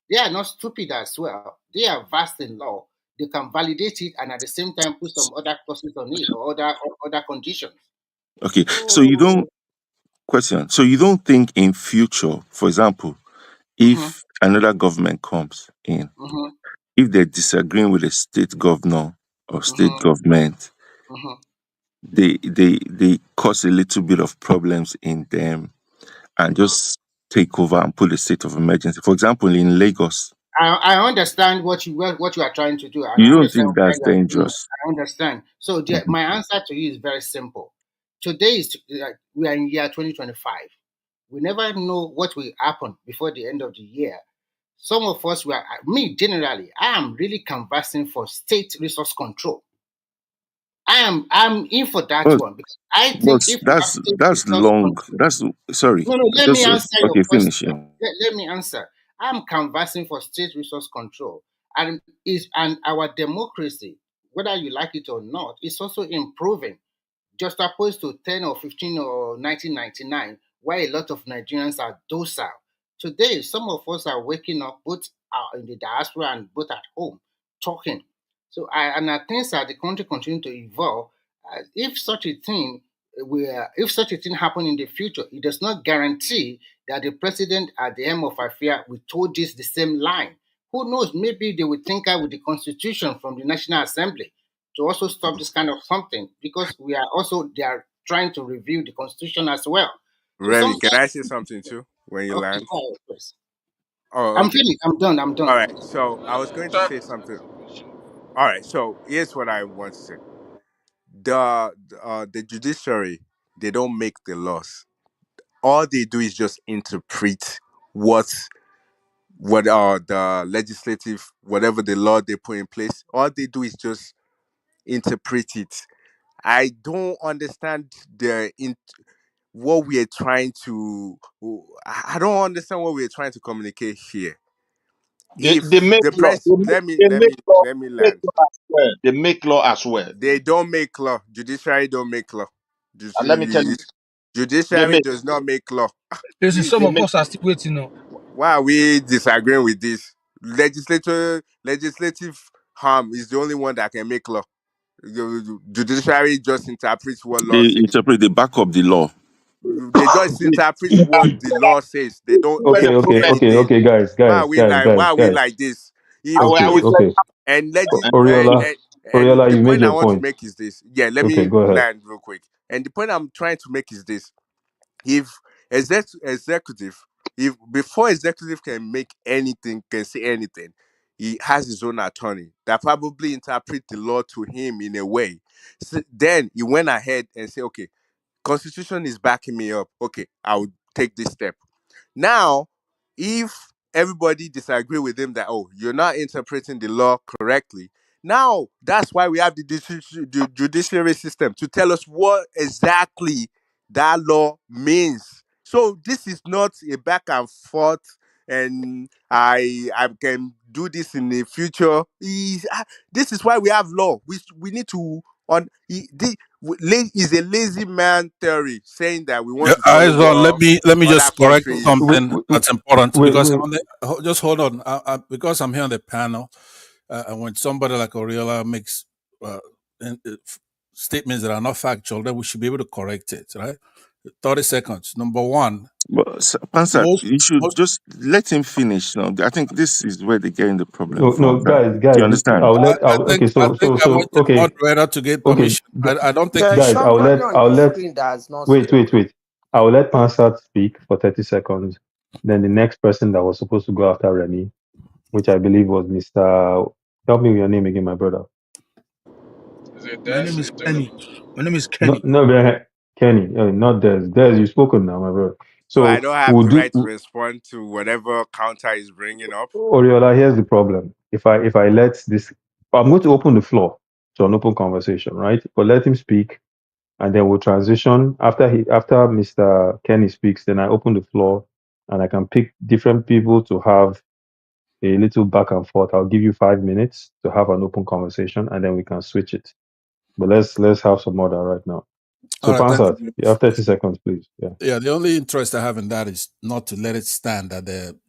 They are not stupid as well. They are vast in law. They can validate it and at the same time put some other clauses on it or other conditions. Okay, so you So, don't question. So you don't think in future, for example, mhm, if another government comes in, mhm, if they're disagreeing with a state governor or state mhm, government, mhm. they cause a little bit of problems in them and just take over and put a state of emergency. For example, in Lagos, I understand what you are trying to do, and you I don't understand think why that's you are doing it. dangerous. I understand. So Mhm. my answer to you is very simple. Today is we are in year 2025. We never know what will happen before the end of the year. Some of us were me generally. I am really canvassing for state resource control. I'm in for that But, one because I but think if we have state that's resource long. control, That's sorry. no, let me Just answer your okay. question. Finish. Yeah. Let me answer. I'm canvassing for state resource control, and our democracy, whether you like it or not, is also improving just opposed to 10 or 15 or 1999, where a lot of Nigerians are docile. Today, some of us are waking up both in the diaspora and both at home, talking. So, and I think that the country continue to evolve. If such a thing if such a thing happen in the future, it does not guarantee that the president at the end of affair will told this the same line. Who knows? Maybe they will think out with the constitution from the National Assembly to also stop this kind of something because we are also they are trying to review the constitution as well. So Remy, can I sometimes, say something too when you okay, land? go ahead, please. Oh, I'm okay. finished. I'm done. I'm All done. right. So I was going to say something. All right. So here's what I want to say. The judiciary, they don't make the laws. All they do is just interpret what the legislative, whatever the law they put in place. All they do is just interpret it. I don't understand what we are trying to. I don't understand what we are trying to communicate here. If They make the law. press, let me They let make me law. let me Make land. law as well. They make law as well. They don't make law. Judiciary don't make law. And let me tell you, they Judiciary make. does not make law. Listen, This, some They of make. us are still waiting on. why are we disagreeing with this? Legislative harm is the only one that can make law. The judiciary just interprets what law They says. interpret, they back up the law. They just interpret what the law says. They don't Where the make problem is, anything. Why are we eh, like this? If I if will tell Okay. you. and legis Oriola, and Oriola, the you made point I your want to point. make is this. Yeah, let Okay, me go ahead. land real quick. And the point I'm trying to make is this: if executive, if before executive can make anything, can say anything, he has his own attorney that probably interpret the law to him in a way. So then he went ahead and say, okay, constitution is backing me up. Okay, I would take this step. Now, if everybody disagree with him that, oh, you're not interpreting the law correctly, now that's why we have the judiciary system to tell us what exactly that law means. So this is not a back and forth, and I can do this in the future. This is why we have law. We need to on is a lazy man theory saying that we want Yeah, to follow eyes on. Let what me other just correct countries. Wait, something that's important wait, because wait. just hold on. Because I'm here on the panel, and when somebody like Oriola makes in- statements that are not factual, then we should be able to correct it, right? 30 seconds. Number one, But Pansa, most, you should most just let him finish. Now, I think this is where they get in the problem No, no, from. That guys, do you guys. understand? Okay, I think I went to the okay, moderator to get okay, permission. I don't think he There's guys. should. somebody on I'll your let. screen that has not Wait, wait, spoken. wait. I'll let Pansat speak for 30 seconds. Then the next person that was supposed to go after Remy, which I believe was Mr. Help me with your name again, my brother. Is it My name Des? is Is Tinubu? Kenny. My name is No, Kenny. no, Kenny, not Des. Des, you've spoken now, my brother. So I So don't have we'll the do. right to respond to whatever counter is bringing up. Oriola, here's the problem. If I let this, I'm going to open the floor to an open conversation, right? But let him speak, and then we'll transition after Mr. Kenny speaks. Then I open the floor, and I can pick different people to have a little back and forth. I'll give you 5 minutes to have an open conversation, and then we can switch it. But let's have some order right now. All So, right, thank you Pansat, very you much. have 30 seconds, please. Yeah. Yeah, the only interest I have in that is not to let it stand that the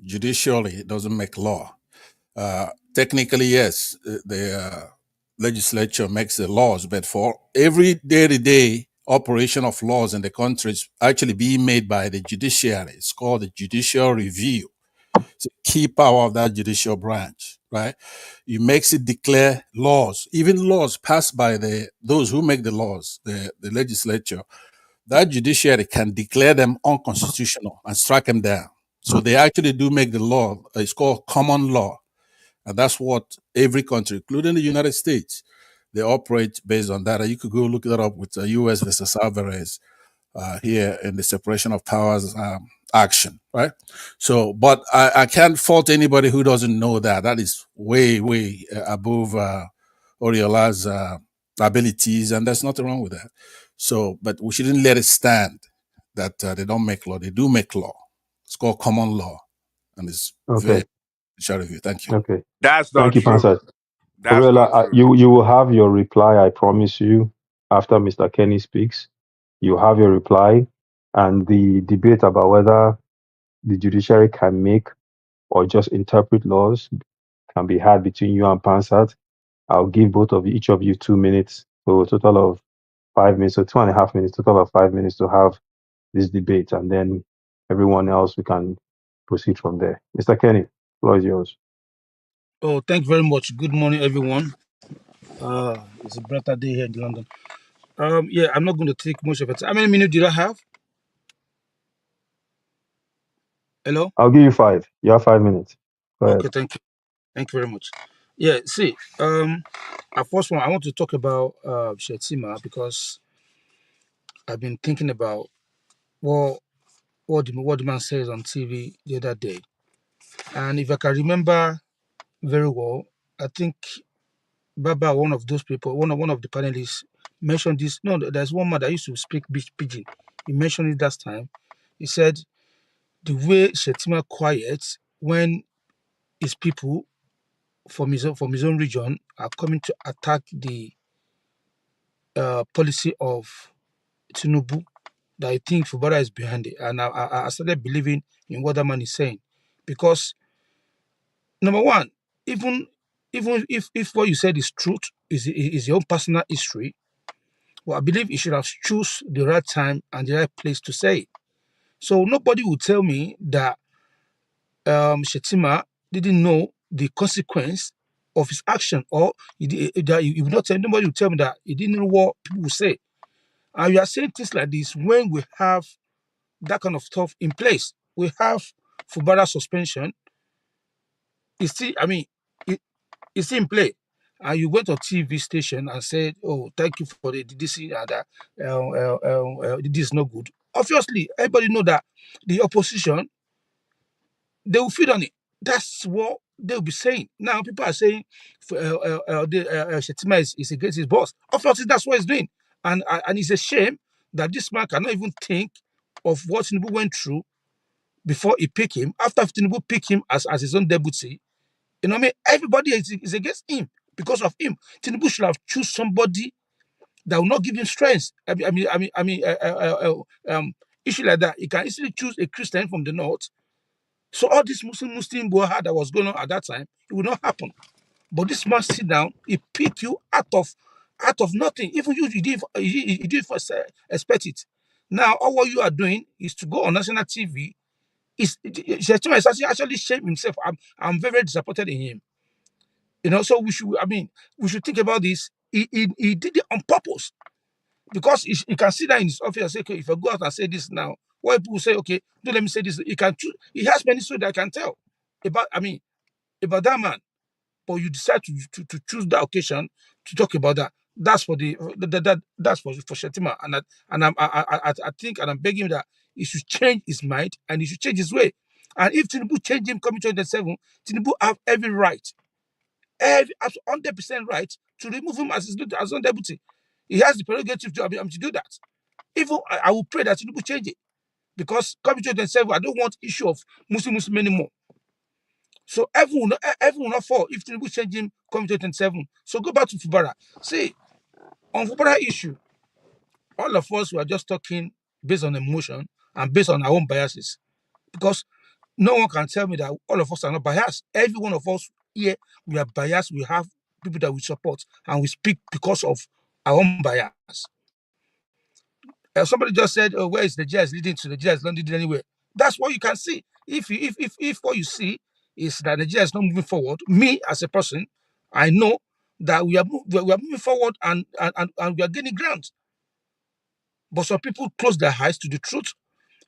judiciary doesn't make law. Technically, yes, the legislature makes the laws, but for every day-to-day operation of laws in the country is actually being made by the judiciary. It's called the judicial review. It's a key power of that judicial branch, right? It makes it declare laws, even laws passed by those who make the laws, the legislature. That judiciary can declare them unconstitutional and strike them down. So they actually do make the law. It's called common law, and that's what every country, including the United States, they operate based on that. And you could go look that up with the U.S. versus Alvarez here in the separation of powers action, right? So, but I can't fault anybody who doesn't know that. That is way, way above Oriola's abilities, and there's nothing wrong with that. So, but we shouldn't let it stand that they don't make law. They do make law. It's called common law, and it's very Okay. short of you. Thank you. Okay. That's not Thank you, true. Pansat. That's Oriola, not true. you will have your reply. I promise you. After Mr. Kenny speaks, you have your reply, and the debate about whether the judiciary can make or just interpret laws can be had between you and Pansat. I'll give both of each of you 2 minutes, so a total of 5 minutes, so 2.5 minutes, total of 5 minutes to have this debate, and then everyone else we can proceed from there. Mr. Kenny, floor is yours. Oh, thank you very much. Good morning, everyone. It's a better day here in London. Yeah, I'm not going to take much of it. How many minutes did I have? Hello. I'll give you 5. You have 5 minutes. Go ahead. Okay, thank you. Thank you very much. Yeah, see, at first one, I want to talk about Shetima because I've been thinking about what what the man says on TV the other day, and if I can remember very well, I think Baba, one of those people, one of the panelists, mentioned this. No, there's one man that used to speak pidgin. He mentioned it last time. He said the way Shetima quiet when his people from his own region are coming to attack the policy of Tinubu, that I think Fubara is behind it. And I started believing in what that man is saying. Because number one, even if what you said is truth, is your own personal history, well, I believe you should have choose the right time and the right place to say it. So nobody will tell me that Shetima didn't know the consequence of his action, or that you will not tell nobody will tell me that he didn't know what people will say. And we are saying things like this when we have that kind of stuff in place. We have Fubara suspension. It's still, I mean, it, it's still in play. And you went on TV station and said, "Oh, thank you for the this and that. This is not good." Obviously, everybody know that the opposition, they will feed on it. That's what they'll be saying. Now people are saying Shetima is against his boss. Obviously, that's what he's doing, and it's a shame that this man cannot even think of what Tinubu went through before he picked him. After Tinubu picked him as his own deputy, you know what I mean? Everybody is against him because of him. Tinubu should have choose somebody that will not give him strength. Issue like that. He can easily choose a Christian from the north. So all this Muslim boha that was going on at that time, it will not happen. But this man sit down, he pick you out of nothing. Even you didn't first expect it. Now all what you are doing is to go on national TV. Shettima is actually shame himself. I'm very, very disappointed in him. So we should think about this. He did it on purpose because he can sit down in his office and say, okay, if I go out and say this now, why people say, okay, don't let me say this. He can choose. He has many stories that I can tell about that man. But you decide to choose that occasion to talk about that. That's for that's for Shetima, and I think, and I'm begging him that he should change his mind and he should change his way. And if Tinubu change him coming 2027, Tinubu have every right, every 100% right to remove him as own deputy. He has the prerogative to do that. Even I will pray that Tinubu change it because coming 2027, I don't want issue of Muslim anymore. So everyone will not fall if Tinubu change him come 2027. So go back to Fubara. See, on Fubara issue, all of us were just talking based on emotion and based on our own biases. Because no one can tell me that all of us are not biased. Every one of us here, we are biased. We have people that we support and we speak because of our own bias. Somebody just said, "Oh, where is the Nigeria is leading to? The Nigeria is not leading anywhere." That's what you can see. If what you see is that Nigeria is not moving forward, me as a person, I know that we are moving forward and we are gaining ground. But some people close their eyes to the truth.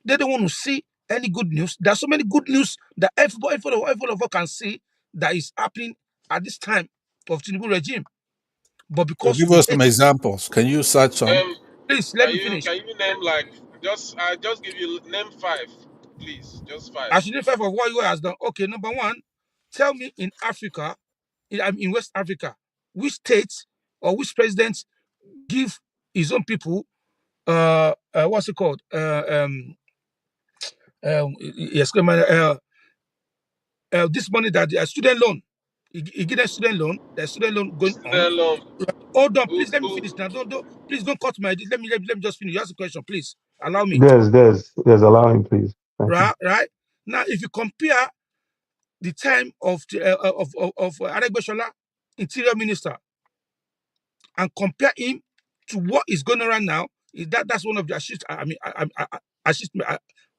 They don't want to see any good news. There's so many good news that every of us can see that is happening at this time of Tinubu regime. But So because give we us some hate it, examples. Can you cite some? please let Can me you finish. can you name like just give you name five, please, just five. I should name five of what you has done. Okay, number one, tell me in Africa, in West Africa, which states or which presidents give his own people what's it called? Yes, this money that student loan. He get a student loan. There's student loan going on. Stand alone. Hold on, Who please let me who finish now. Don't please don't cut my. Let me just finish. You ask a question, please. Allow me. There's allowing, please. Thank you. Right now, if you compare the time of Aregbesola, Interior Minister, and compare him to what is going on right now, that's one of the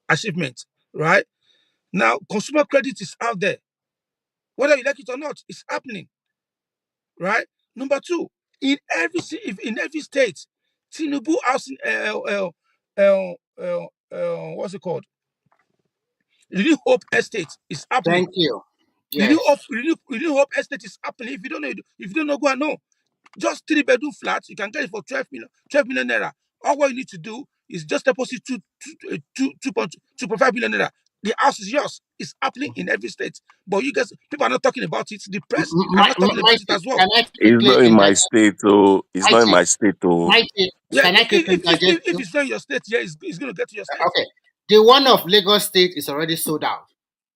achievements, right? Now, consumer credit is out there, whether you like it or not, it's happening, right? Number two, in every state, Tinubu housing, what's it called? Renew Hope Estate is happening. Thank you. Yes. Renew Hope Estate is happening. If you don't know, go and know. Just 3-bedroom flats, you can get it for 12 million naira. All what you need to do is just deposit 2.5 million naira. The house is yours. It's happening in every state. But you guys, people are not talking about it. The press are not talking about it Mikey, as well. can I It's quickly not in my interject? state, oh. It's not in Mikey, my state, oh. Mikey, Yeah, can I quickly interject if you? it's not in your state, yeah, it's going to get to your state. Okay. The one of Lagos State is already sold out.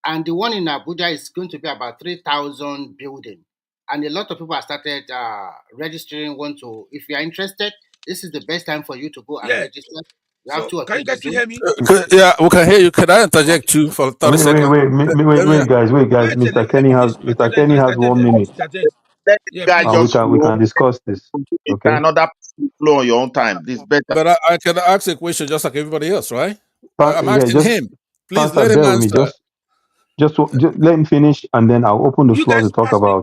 And the one in Abuja is going to be about 3,000 building. And a lot of people have started registering. If you are interested, this is the best time for you to go and Yeah. register. You have So 2 or can 3 you guys still bedroom. hear me? Yeah, we can hear you. Can I interject too for 30 seconds? Let me, Wait, guys. Let me Mr. let Kenny guys has interject. 1 minute, Let the Yeah, guy please. and just we flow. can discuss this. It's Okay. another flow on your own time. This is better. but I can ask a question just like everybody else, right? I'm Yeah, asking just him. Please Pastor, let him bear with me. answer. Just let him finish, and then I'll open the You floor to guys talk ask me. about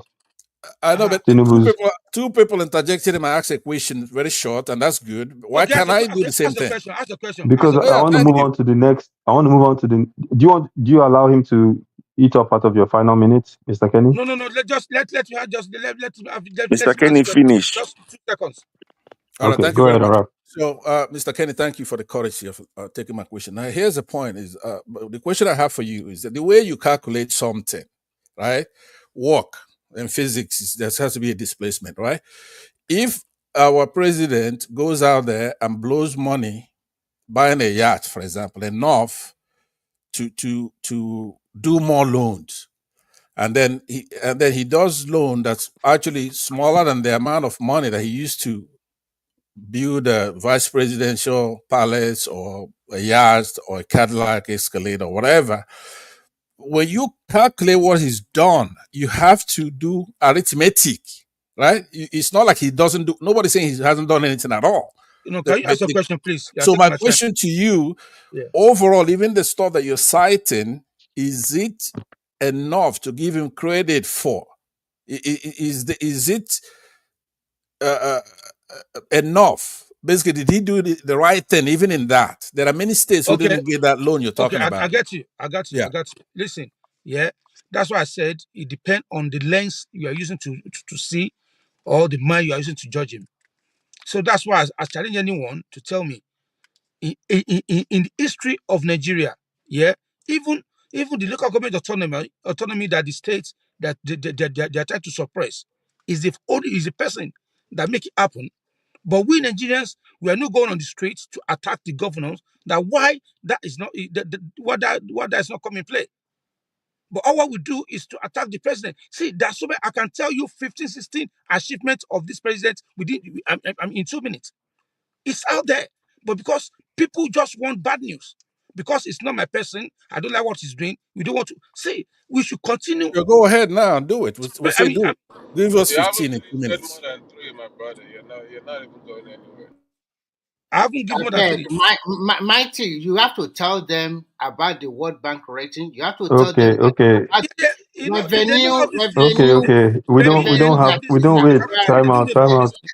I know, but Tinubu's. two people interjected him. I asked a question very short, and that's good. Why Okay, can't I do the same ask a thing? question. Ask a question. Ask Because a Oh I yeah, question. want to thank move you. on to the next. I want to move on to the. Do you allow him to eat up part of your final minutes, Mr. Kenny? No. Let me let Mr. him ask Kenny, question. finish. Just 2 seconds. All right, Okay, thank you go very ahead, much. Araf. So, Mr. Kenny, thank you for the courtesy of taking my question. Now, here's the point: is the question I have for you is that the way you calculate something, right? Work in physics, there has to be a displacement, right? If our president goes out there and blows money buying a yacht, for example, enough to do more loans, and then he does loan that's actually smaller than the amount of money that he used to build a vice presidential palace or a yacht or a Cadillac Escalade or whatever. When you calculate what he's done, you have to do arithmetic, right? It's not like he doesn't do. Nobody's saying he hasn't done anything at all. Can you ask a question, please? Yeah, So take my my time. question to you, Yeah. overall, even the stuff that you're citing, is it enough to give him credit for? Is it uh, enough? Basically, did he do the right thing even in that? There are many states who Okay. didn't get that loan you're Okay. talking I about. get you. I got you. Yeah. I got you. Listen. Yeah. That's why I said it depends on the lens you are using to see or the mind you are using to judge him. So that's why I challenge anyone to tell me in the history of Nigeria, yeah, even the local government autonomy that the states that they are trying to suppress is the person that make it happen. But we Nigerians, we are not going on the streets to attack the governors. That why that is not what that is not coming in play. But all what we do is to attack the president. See, there's so many, I can tell you 15, 16 achievements of this president within I'm in 2 minutes. It's out there. But because people just want bad news, because it's not my person, I don't like what he's doing. We don't want to see. We should continue. So go ahead now and do it. We'll I say mean, do it. Give us You haven't 15 in even said more 2 minutes. than three, my brother. You're not even going anywhere. I haven't given more I than said, three. Mighty, you have to tell them about the World Bank rating. You have to tell them Okay. about Yeah, they know all this. Okay. We They don't know all have. this We thing. don't I wait. cannot tell Time them out. the Time out. president.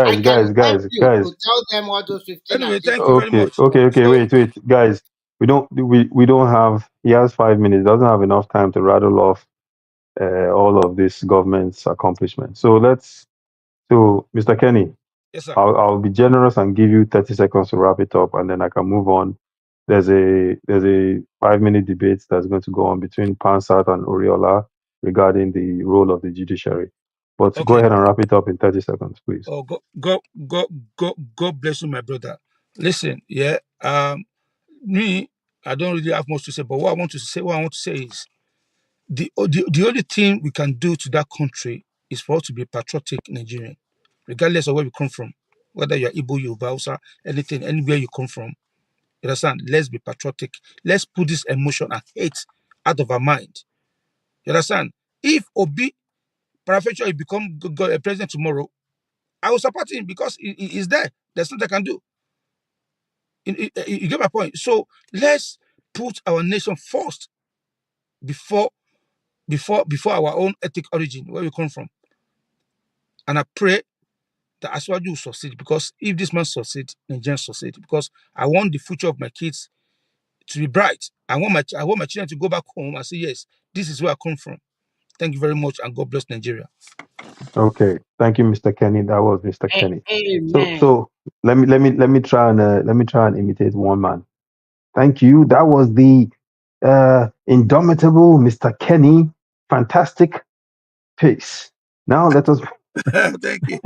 I can help you Guys. to tell them all those 15 Anyway, thank you achievements. very much. Okay. So Wait, guys. We don't have. He has 5 minutes. Doesn't have enough time to rattle off all of this government's accomplishments. So, Mr. Kenny, yes, sir. I'll be generous and give you 30 seconds to wrap it up, and then I can move on. There's a 5 minute debate that's going to go on between Pansat and Oriola regarding the role of the judiciary. But go Okay. ahead and wrap it up in 30 seconds, please. Oh, God bless you, my brother. Listen, yeah. Me, I don't really have much to say, but what I want to say is the only thing we can do to that country is for us to be patriotic Nigerian, regardless of where we come from, whether you're Igbo, Yoruba, Hausa, anything, anywhere you come from. You understand? Let's be patriotic. Let's put this emotion and hate out of our mind. You understand? If Obi Parafuture become a president tomorrow, I will support him because he's there. There's nothing I can do. You get my point. So let's put our nation first before our own ethnic origin, where we come from. And I pray that Aswaju will succeed because if this man succeeds, Nigerians succeed. Because I want the future of my kids to be bright. I want my children to go back home and say, yes, this is where I come from. Thank you very much, and God bless Nigeria. Okay, thank you, Mr. Kenny. That was Mr. Kenny. So Amen. so let me try and imitate one man. Thank you. That was the indomitable Mr. Kenny. Fantastic pace. Now let us. Thank you.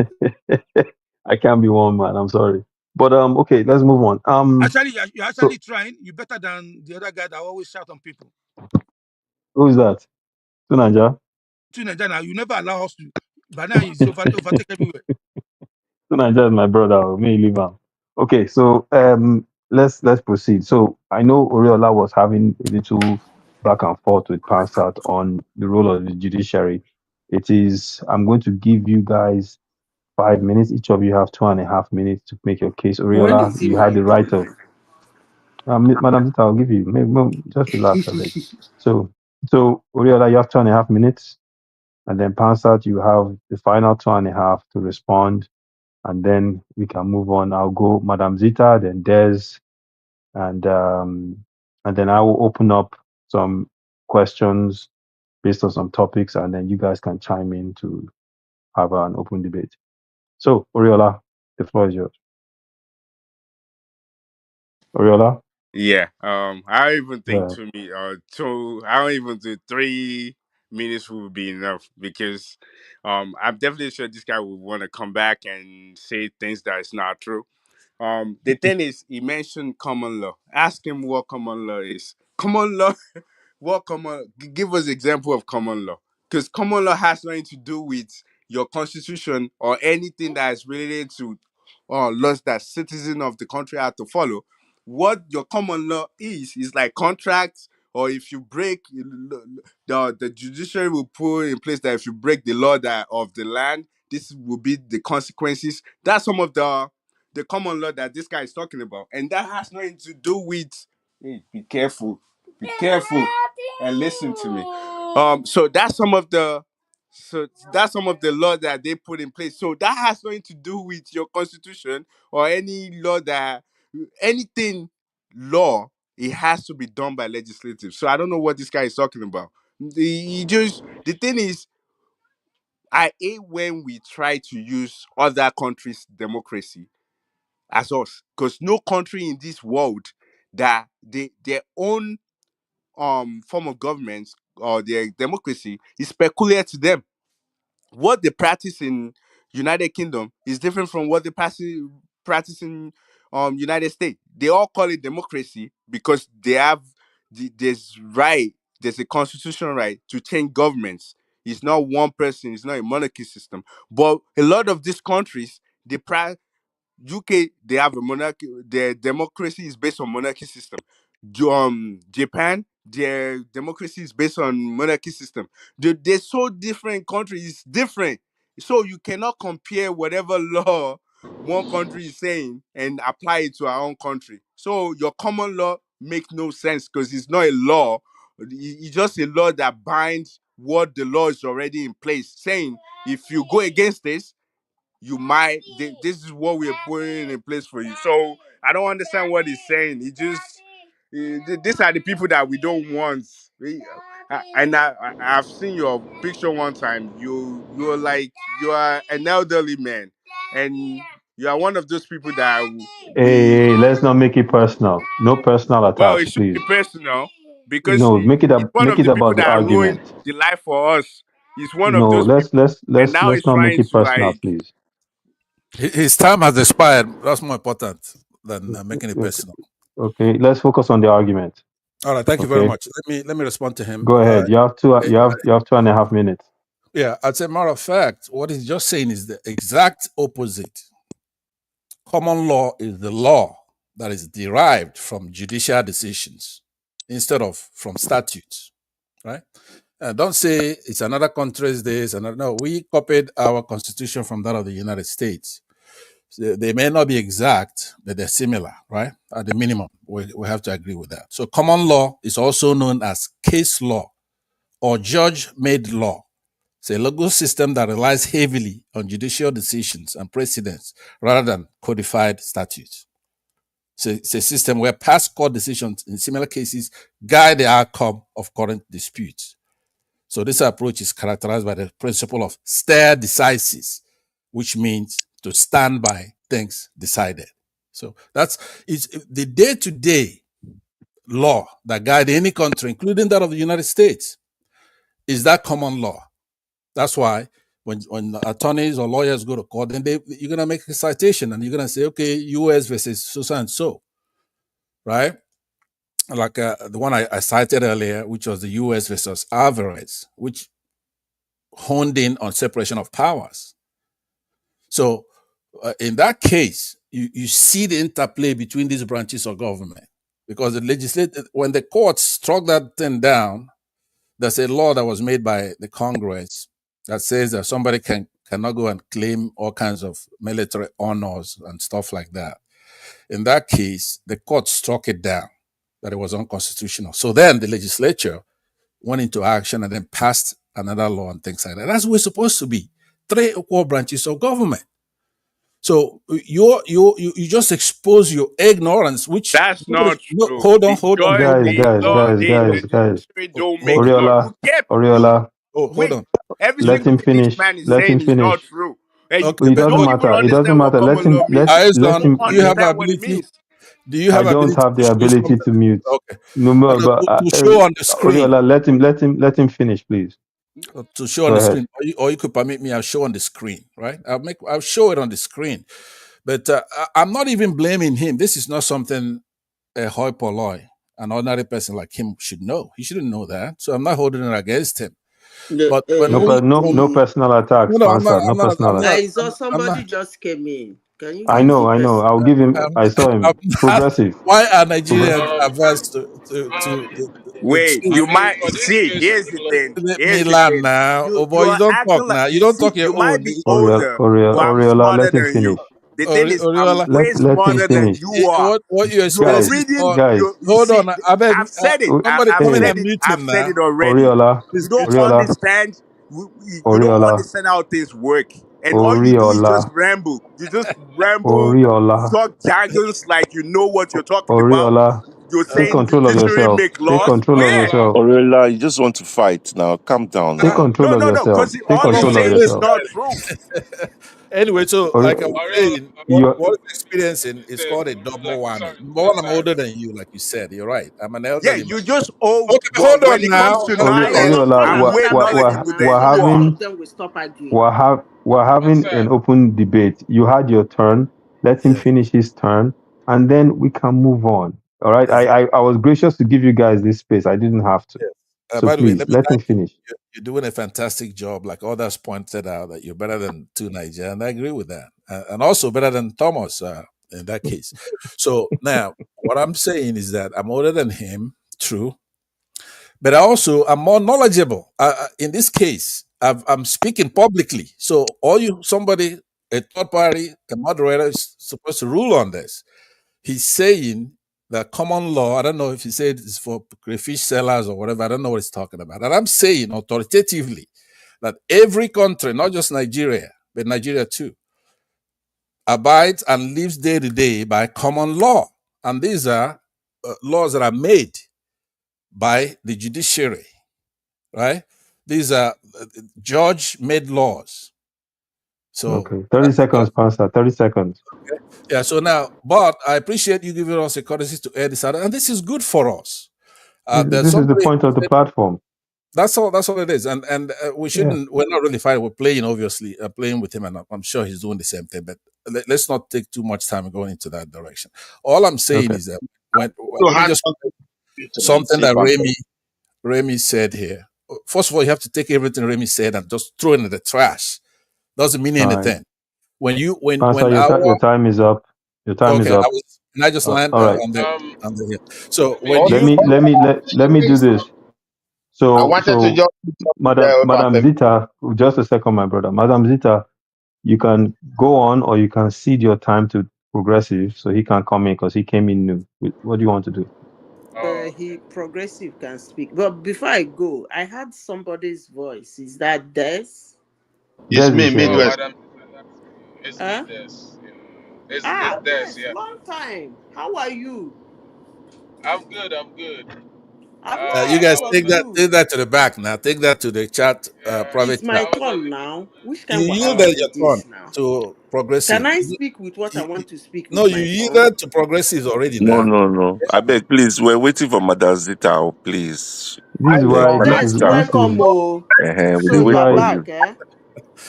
I can't be one man. I'm sorry. But okay, let's move on. Actually, you're So actually trying. You're better than the other guy that always shout on people. who is that? Tunanja. To Nigeria, you never allow us to. But now he's overtake everywhere. Tunanja is my brother. May you leave him. Okay, so let's proceed. So I know Oriola was having a little back and forth with Pansat on the role of the judiciary. It is. I'm going to give you guys 5 minutes. Each of you have 2.5 minutes to make your case. When Oriola, is it you my had the right of. turn? Madam Zita, I'll give you. Just relax, I beg. So Oriola, you have 2.5 minutes, and then Pansat, you have the final 2.5 to respond, and then we can move on. I'll go Madam Zita, then Des, and then I will open up some questions based on some topics, and then you guys can chime in to have an open debate. So Oriola, the floor is yours. Oriola, Yeah. I don't even think yeah. to me. I don't even think 3 minutes will be enough because, I'm definitely sure this guy would want to come back and say things that is not true. The thing is, he mentioned common law. Ask him what common law is. Common law. What give us example of common law, because common law has nothing to do with your constitution or anything that is related to laws that citizens of the country have to follow. What your common law is like contracts, or if you break the judiciary will put in place that if you break the law that of the land, this will be the consequences. That's some of the common law that this guy is talking about, and that has nothing to do with. Hey, be careful, be careful, and listen to me. So that's some of the law that they put in place. So that has nothing to do with your constitution or any law that anything law. It has to be done by legislative. So I don't know what this guy is talking about. The thing is, I hate when we try to use other countries' democracy as us, because no country in this world that their own form of government or their democracy is peculiar to them. What they practice in United Kingdom is different from what they practice in United States. They all call it democracy because they have there's a constitutional right to change governments. It's not one person, it's not a monarchy system. But a lot of these countries, they UK, they have a monarchy. Their democracy is based on monarchy system. Japan, their democracy is based on monarchy system. They're so different countries. It's different. So you cannot compare whatever law one country is saying and apply it to our own country. So your common law makes no sense because it's not a law. It's just a law that binds what the law is already in place, saying if you go against this, you might this is what we're putting in place for you. So I don't understand what he's saying. These are the people that we don't want. I've seen your picture one time. You're like, you are an elderly man, and you are one of those people that we Hey, let's not make it personal. No personal well, it attacks, should be please. personal because No, he's one make of it the people about the that ruined argument. the life for us. He's one of No, those let's people, let's and let's now let's he's not make trying it to personal, like. please. His time has expired. That's more important than making it Okay, personal. okay, let's focus on the argument. All right, thank you very Okay, much. Let me respond to him. go ahead. You have two. Eh, You have 2.5 minutes. yeah, as a matter of fact, what he's just saying is the exact opposite. Common law is the law that is derived from judicial decisions instead of from statutes, right? Don't say it's another country's this, and no, we copied our constitution from that of the United States. So they may not be exact, but they're similar, right? At the minimum, we have to agree with that. So common law is also known as case law or judge-made law. It's a legal system that relies heavily on judicial decisions and precedents rather than codified statutes. It's a system where past court decisions in similar cases guide the outcome of current disputes. So this approach is characterized by the principle of stare decisis, which means to stand by things decided. So it's the day-to-day law that guide any country, including that of the United States, is that common law. That's why when attorneys or lawyers go to court, then you're gonna make a citation and you're gonna say, okay, U.S. versus so and so, right? Like the one I cited earlier, which was the U.S. versus Alvarez, which honed in on separation of powers. So in that case, you see the interplay between these branches of government, because the legislature, when the courts struck that thing down, there's a law that was made by the Congress that says that somebody cannot go and claim all kinds of military honors and stuff like that. In that case, the court struck it down, that it was unconstitutional. So then the legislature went into action and then passed another law and things like that. That's what we're supposed to be. 3 equal branches of government. So you just expose your ignorance, which That's not true. hold on, The hold on, judge, hold Guys, on, the guys, law, guys, the guys, guys. judiciary don't hold make on. law. Oriola, You kept you Oriola, Oh, hold wait. on. Every let single him thing this finish. man is Let him saying is not finish. true. And Okay, you It but doesn't don't hold, even matter. It doesn't understand what matter. common law means. You Let Aizon, him. don't do you have the understand what it ability? means. Do you I have don't ability have to the show ability something? to mute. Okay. No And more, but to show on the screen, Oriola, let him finish, please. to show Go on the ahead. screen, or you could permit me, I'll show on the screen, right? I'll show it on the screen. But I'm not even blaming him. This is not something a hoi polloi, an ordinary person like him should know. He shouldn't know that. So I'm not holding it against him. But when No He, personal attacks, no, I'm not, Pansa. No personal attacks. I saw I'm not. somebody just came in. Can you I give the know, I know. person? I'll give him. I'm I saw I'm him. not. Progressive. Why are Nigerians Um, averse um, to Wait, I you choose? mean, might for this see. case Here's the particularly, thing. Let me Here's the land thing. now. Oh boy, You you are don't talk acting like now. You you don't see. talk your You might own. be older, but I'm Oriola, smarter let him than you. finish. The thing is, I'm Oriola, way Let him smarter than finish. you are. what you You're Guys, experiencing is reading. not. guys. You Hold see. on, I beg. I've said it. Somebody I've come in Hey, said and it. mute I've him said now. it already. Oriola, You don't Oriola, understand. You don't Oriola, understand how things work, and all you do is just Oriola, ramble. You just ramble, Oriola, talk jargons like you know what you're talking about. Oriola. You're Take saying control of judiciary yourself. make Take laws. control of Where? yourself. Orilla, you just want to fight now. Calm down Take Uh, now. control of No. yourself. Because Take all he's control of saying is yourself. not true. anyway, so like I was Ori- saying, you what we're experiencing is say, called a double like, whammy. sorry, Number one, I'm sorry. older than you, like you said. You're right. I'm an Yeah, elderly man. you just old. Okay, But hold when on it comes now. to knowledge, Oriola, One I'm way after knowledgeable person now, than we're you so are. all having of them will stop arguing. we're having Sir, an open debate. You had your turn. Let him Yeah, finish his turn, and then we can move on. All right. exactly. I was gracious to give you guys this space. I didn't have to. Yeah. So By the way, please let me let him thank you. finish. You're doing a fantastic job. Like others pointed out, that you're better than two Nigerians. I agree with that, and also better than Thomas in that case. So now, what I'm saying is that I'm older than him. True. But also I'm more knowledgeable. In this case, I'm speaking publicly. So all you, somebody, a third party, a moderator is supposed to rule on this. He's saying that common law, I don't know if he said it's for crayfish sellers or whatever, I don't know what he's talking about. And I'm saying authoritatively that every country, not just Nigeria, but Nigeria too, abides and lives day to day by common law. And these are laws that are made by the judiciary, right? These are judge made laws. So Okay. 30 seconds, Pastor. 30 seconds. yeah. So now, but I appreciate you giving us a courtesy to air this out, and this is good for us. There's This is the somebody point of the said, platform. that's all. That's all it is. And we Yeah. shouldn't. We're not really fighting. We're playing, obviously, playing with him, and I'm sure he's doing the same thing. But let's not take too much time going into that direction. All I'm saying Okay. is that when To let me add just something to that, something if that I may. Remy said here. First of all, you have to take everything Remy said and just throw it in the trash. Doesn't mean All right. anything. When you Pastor, when our your time is up. Your time is okay, up. can I just land All right. on the here. So I mean, when Hold you Let me do this. I wanted to So just there if I Madam may. Zita, just a second, my brother. Madam Zita, you can go on or you can cede your time to Progressive so he can come in because he came in new. What do you want to do? oh, okay. He progressive can speak. But before I go, I heard somebody's voice. Is that Des? It's Des me, is here. Oh, Yeah. Midwest. madam, it's me, Huh? this. Yeah. It's dense. Des, Yeah, long time. How are you? I'm good. I'm good. I've not You heard I guys was from on. take you. that to the back now. Take that to the chat, Yeah, private It's chat. my I was on turn leave for now. that. Which You kind of wahala yielded be your turn this now? to Can progressive. I speak with what I want to speak No, with you my tongue? yielded to progressives already No, now. no, no. I beg, please. We're waiting for Madam Zita. Oh, please. This I is beg, why Madam Des, Zita. this welcome, is oh. We So dey this is you wait are for why you. back, eh?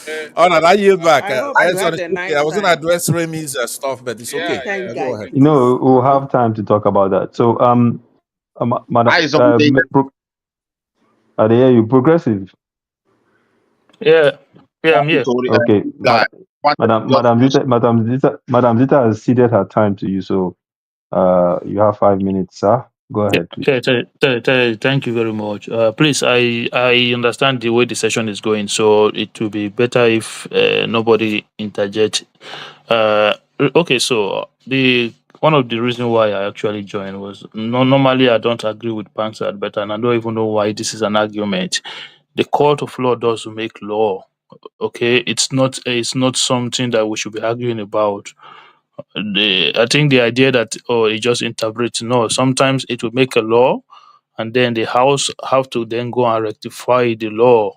Yeah, Oh, no, I yield back. I hope you It's had a okay. I nice was going to time. address Remy's stuff, but it's yeah, okay. yeah. Thank Go God ahead. it you is. know we'll have time to talk about that. So I madam, is on the I hear you progressive. Yeah, yeah, I'm here. sorry, Okay, guy. Wanted to just close. Madam Zita has ceded her time to you, so you have 5 minutes, sir. Go Yeah, ahead, please. yeah, thank you very much. Please, I understand the way the session is going, so it will be better if nobody interject. Uh, okay, so the one of the reasons why I actually joined was no, normally I don't agree with Pansat, but and I don't even know why this is an argument. The court of law does make law. Okay, it's not something that we should be arguing about. I think the idea that it just interprets, no, sometimes it will make a law and then the house have to then go and rectify the law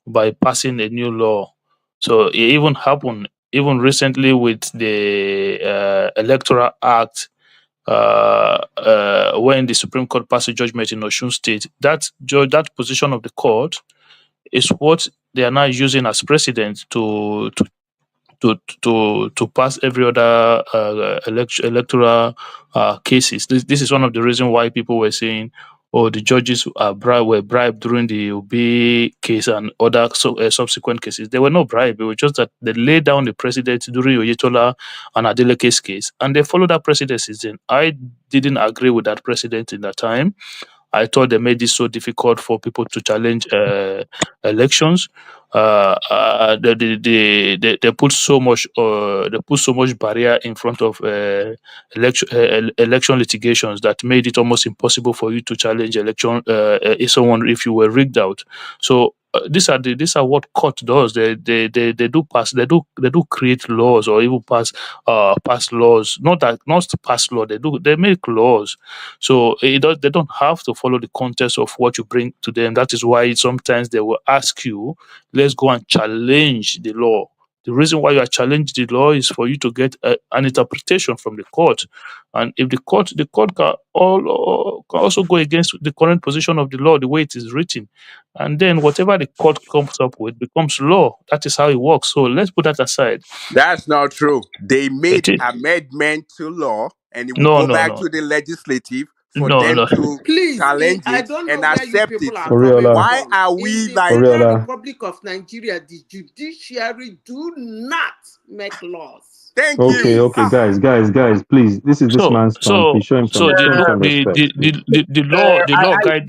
by passing a new law. So it even happened even recently with the Electoral Act, when the Supreme Court passed a judgment in Osun State. That position of the court is what they are now using as precedent to pass every other electoral cases. This is one of the reasons why people were saying, "Oh, the judges were bribed during the Obi case and other subsequent cases." They were not bribed. It was just that they laid down the precedent during Oyetola and Adeleke's case, and they followed that precedent since then. I didn't agree with that precedent in that time. I thought they made this so difficult for people to challenge elections. They put so much barrier in front of election litigations that made it almost impossible for you to challenge election if someone if you were rigged out. So these are what court does. They do pass they do create laws or even pass laws. Not to pass law. They make laws. So they don't have to follow the context of what you bring to them. That is why sometimes they will ask you, let's go and challenge the law. The reason why you are challenging the law is for you to get an interpretation from the court. And if the court can also go against the current position of the law, the way it is written. And then whatever the court comes up with becomes law. That is how it works. So let's put that aside. That's not true. They It made is, amendment to law and it will no, go no, back no, to the legislative for no, them no. to Please, challenge I it don't know and where you accept people it. are coming Oriola, Why from. are In we the like Federal Oriola. Republic of Nigeria, the judiciary do not make laws. thank Okay, you? Please. okay, guys, please. This is this So man's turn. so Please show him so some show him some respect, please. the law guide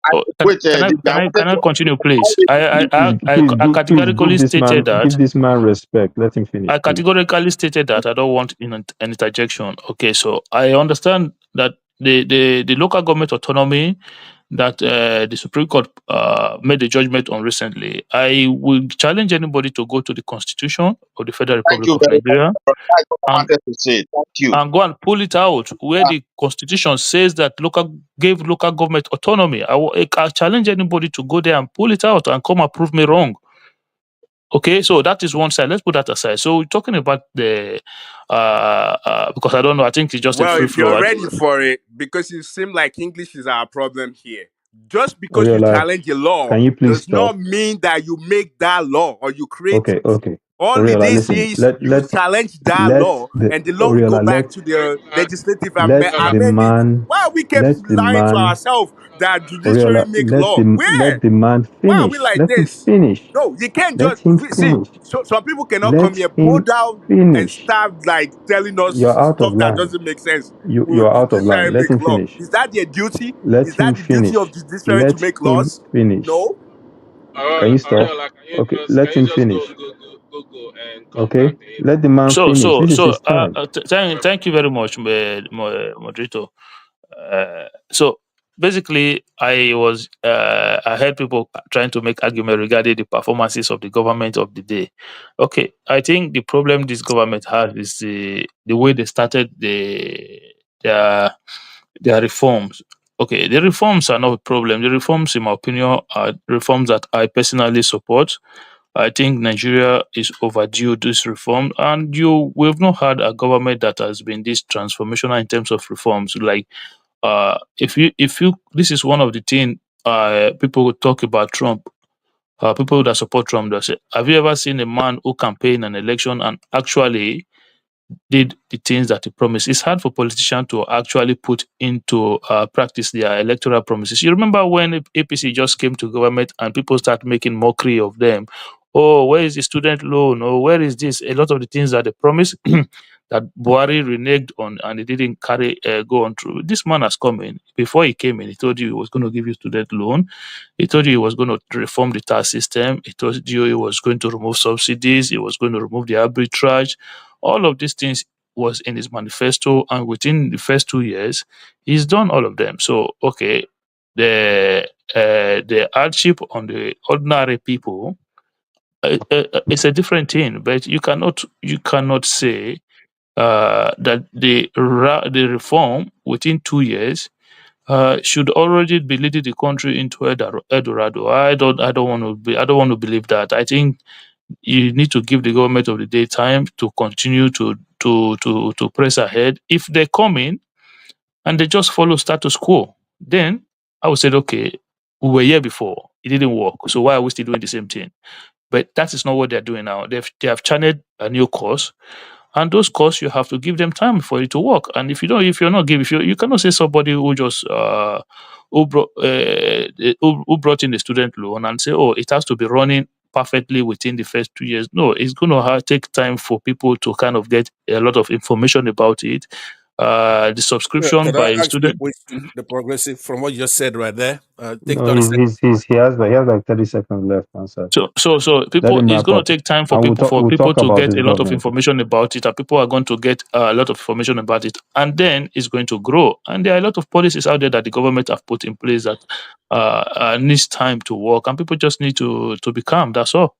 I wait. I can wanted I to. continue, please? I Please categorically stated that give this man respect. Let him finish, I please. categorically stated that I don't want an interjection. Okay, so I understand that the local government autonomy that the Supreme Court made a judgment on recently. I will challenge anybody to go to the Constitution of the Federal Thank Republic you of very much. Nigeria That's what I and wanted to say. Thank you. go and pull it out where the Constitution says that gave local government autonomy. I challenge anybody to go there and pull it out and come and prove me wrong. Okay, so that is one side. Let's put that aside. So we're talking about the because I don't know. I think it's just a Well, free if you're flow. ready for it, because it seems like English is our problem here. Just because you Oriola, challenge a law can you please does stop? not mean that you make that law or you create Okay, it. okay. All it Oriola, is listen. is you challenge that Let law the and the law will go Oriola back to the Uh, legislative and let the amend it. man Why are we kept let the lying to man ourselves that judiciary Oriola make law? let Where? the man Why are we finish. like Let him this? finish. No, you can't Let just him see. finish. So some people cannot come Let here, pull him down and finish. start like telling You're us out of stuff that line. doesn't make sense. Will You're out of judiciary line. Let make him law? finish. Is that their duty? Let Is him that the duty of finish. judiciary to Let make him laws? finish. No. Can you stop? Ariola, Okay, let can you him just finish. go and come Okay? back? Then Let the man So finish. This is his time. thank you very much, moderator. So basically, I heard people trying to make argument regarding the performances of the government of the day. Okay, I think the problem this government has is the way they started their their reforms. Okay, the reforms are not a problem. The reforms, in my opinion, are reforms that I personally support. I think Nigeria is overdue this reform, and we've not had a government that has been this transformational in terms of reforms. Like, if you, this is one of the thing people would talk about Trump. People that support Trump, they say, "Have you ever seen a man who campaigned an election and actually did the things that he promised?" It's hard for politicians to actually put into practice their electoral promises. You remember when APC just came to government and people start making mockery of them? Oh, where is the student loan? Oh, where is this? A lot of the things that they promised that Buhari reneged on and he didn't go on through. This man has come in. Before he came in, he told you he was going to give you student loan. He told you he was going to reform the tax system. He told you he was going to remove subsidies. He was going to remove the arbitrage. All of these things was in his manifesto, and within the first 2 years, he's done all of them. So, okay, the hardship on the ordinary people is a different thing, but you cannot say that the reform within 2 years should already be leading the country into Eldorado. I don't want to believe that. I think you need to give the government of the day time to continue to press ahead. If they come in and they just follow status quo, then I would say, okay, we were here before, it didn't work, so why are we still doing the same thing? But that is not what they're doing now. They have channeled a new course, and those courses you have to give them time for it to work. And if you're not giving, if you cannot say somebody who just who brought in the student loan and say, oh, it has to be running perfectly within the first 2 years. No, it's going to take time for people to kind of get a lot of information about it. The subscription Could I by ask you a student. question, the progressive, from what you just said right there? Take No, 30 seconds. he has like 30 seconds left. Answer. So Let people, him it's wrap going to up, take time for and people we'll talk to about get his a lot of government. information about it, and people are going to get a lot of information about it, and then it's going to grow. And there are a lot of policies out there that the government have put in place that needs time to work, and people just need to be calm. That's all.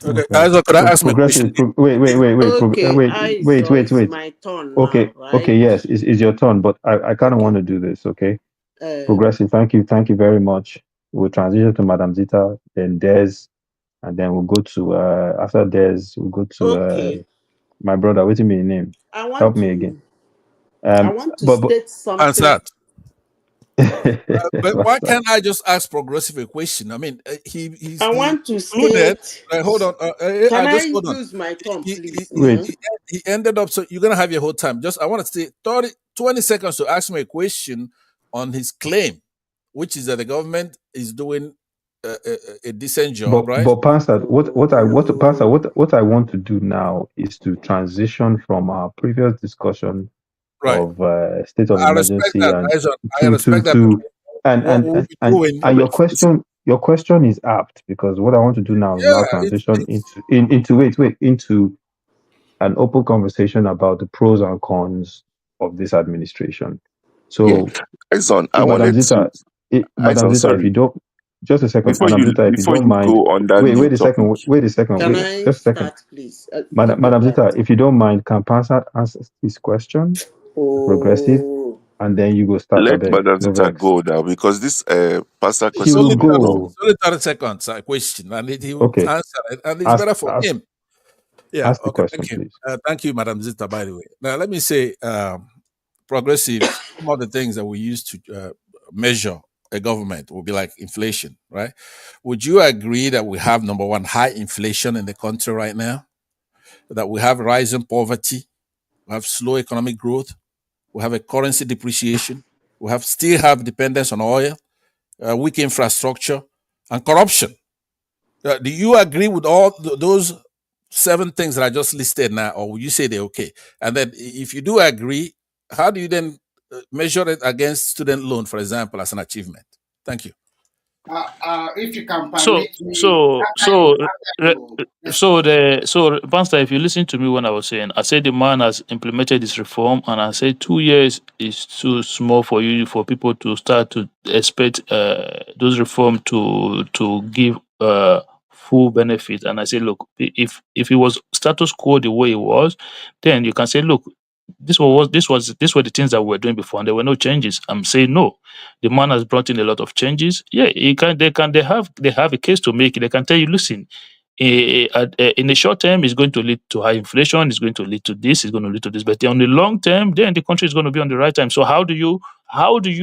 Okay, Okay. Isaac, could I ask my question? Okay, how is it's Wait. my turn now, Okay, right? yes, it's your turn, but I kind of want Okay. to do this. Okay, Uh, progressive. Thank you very much. We'll transition to Madam Zita, then Des, and then we'll go to after Des, we'll go to okay. my brother. What's his name? I Help want me again. to I want to But state something. Answer. But why can't I just ask progressive a question? I mean, I he want to included. state. Hold on. Can I I just hold on. use my turn, He, he, please? he, No. wait, he he ended up. So you're gonna have your whole time. Just I want to say 20 seconds to ask me a question on his claim, which is that the government is doing a decent job, right? but Pastor, Pastor, Oh, what I want to do now is to transition from our previous discussion Right. of state of I respect emergency that. and I respect that. But and what and we'll and be and, doing and is, your question is apt, because what I want to do now is now yeah, transition into an open conversation about the pros and cons of this administration. Yeah. So, Son, I Madam wanted to. Zita, Madam Zita, if Sorry. you don't, just a second, Before Madam you Zita, if you before don't you mind, go on that new topic, can wait, I just a second. start, please? Madam All Zita, right. if you don't mind, can Pastor answer this question, the progressive, Oh, and then you go start, I let beg, Madam no Zita vex. go now because this pastor She it's question will only will 30, go. go. it's only 30 seconds question, and he will Okay, answer it, and it's ask, better for ask, him. Yeah. ask the Okay. question, Thank you. please. Thank you, Madam Zita. By the way, now let me say, progressive. Some of the things that we use to measure a government will be like inflation, right? Would you agree that we have, number one, high inflation in the country right now? That we have rising poverty, we have slow economic growth, we have a currency depreciation, we have still have dependence on oil, weak infrastructure, and corruption. Do you agree with all those seven things that I just listed now, or will you say they're okay? And then, if you do agree, how do you then measure it against student loan, for example, as an achievement? Thank you. If you can So permit me, so after so you, after re- you respond. Pastor, if you listen to me when I was saying, I said the man has implemented this reform, and I said 2 years is too small for people to start to expect those reform to give full benefit. And I say, look, if it was status quo the way it was, then you can say, look, this were the things that we were doing before, and there were no changes. I'm saying no. The man has brought in a lot of changes. Yeah, they have a case to make. They can tell you, listen, in the short term, it's going to lead to high inflation. It's going to lead to this. It's going to lead to this. But on the long term, then the country is going to be on the right time. So how do you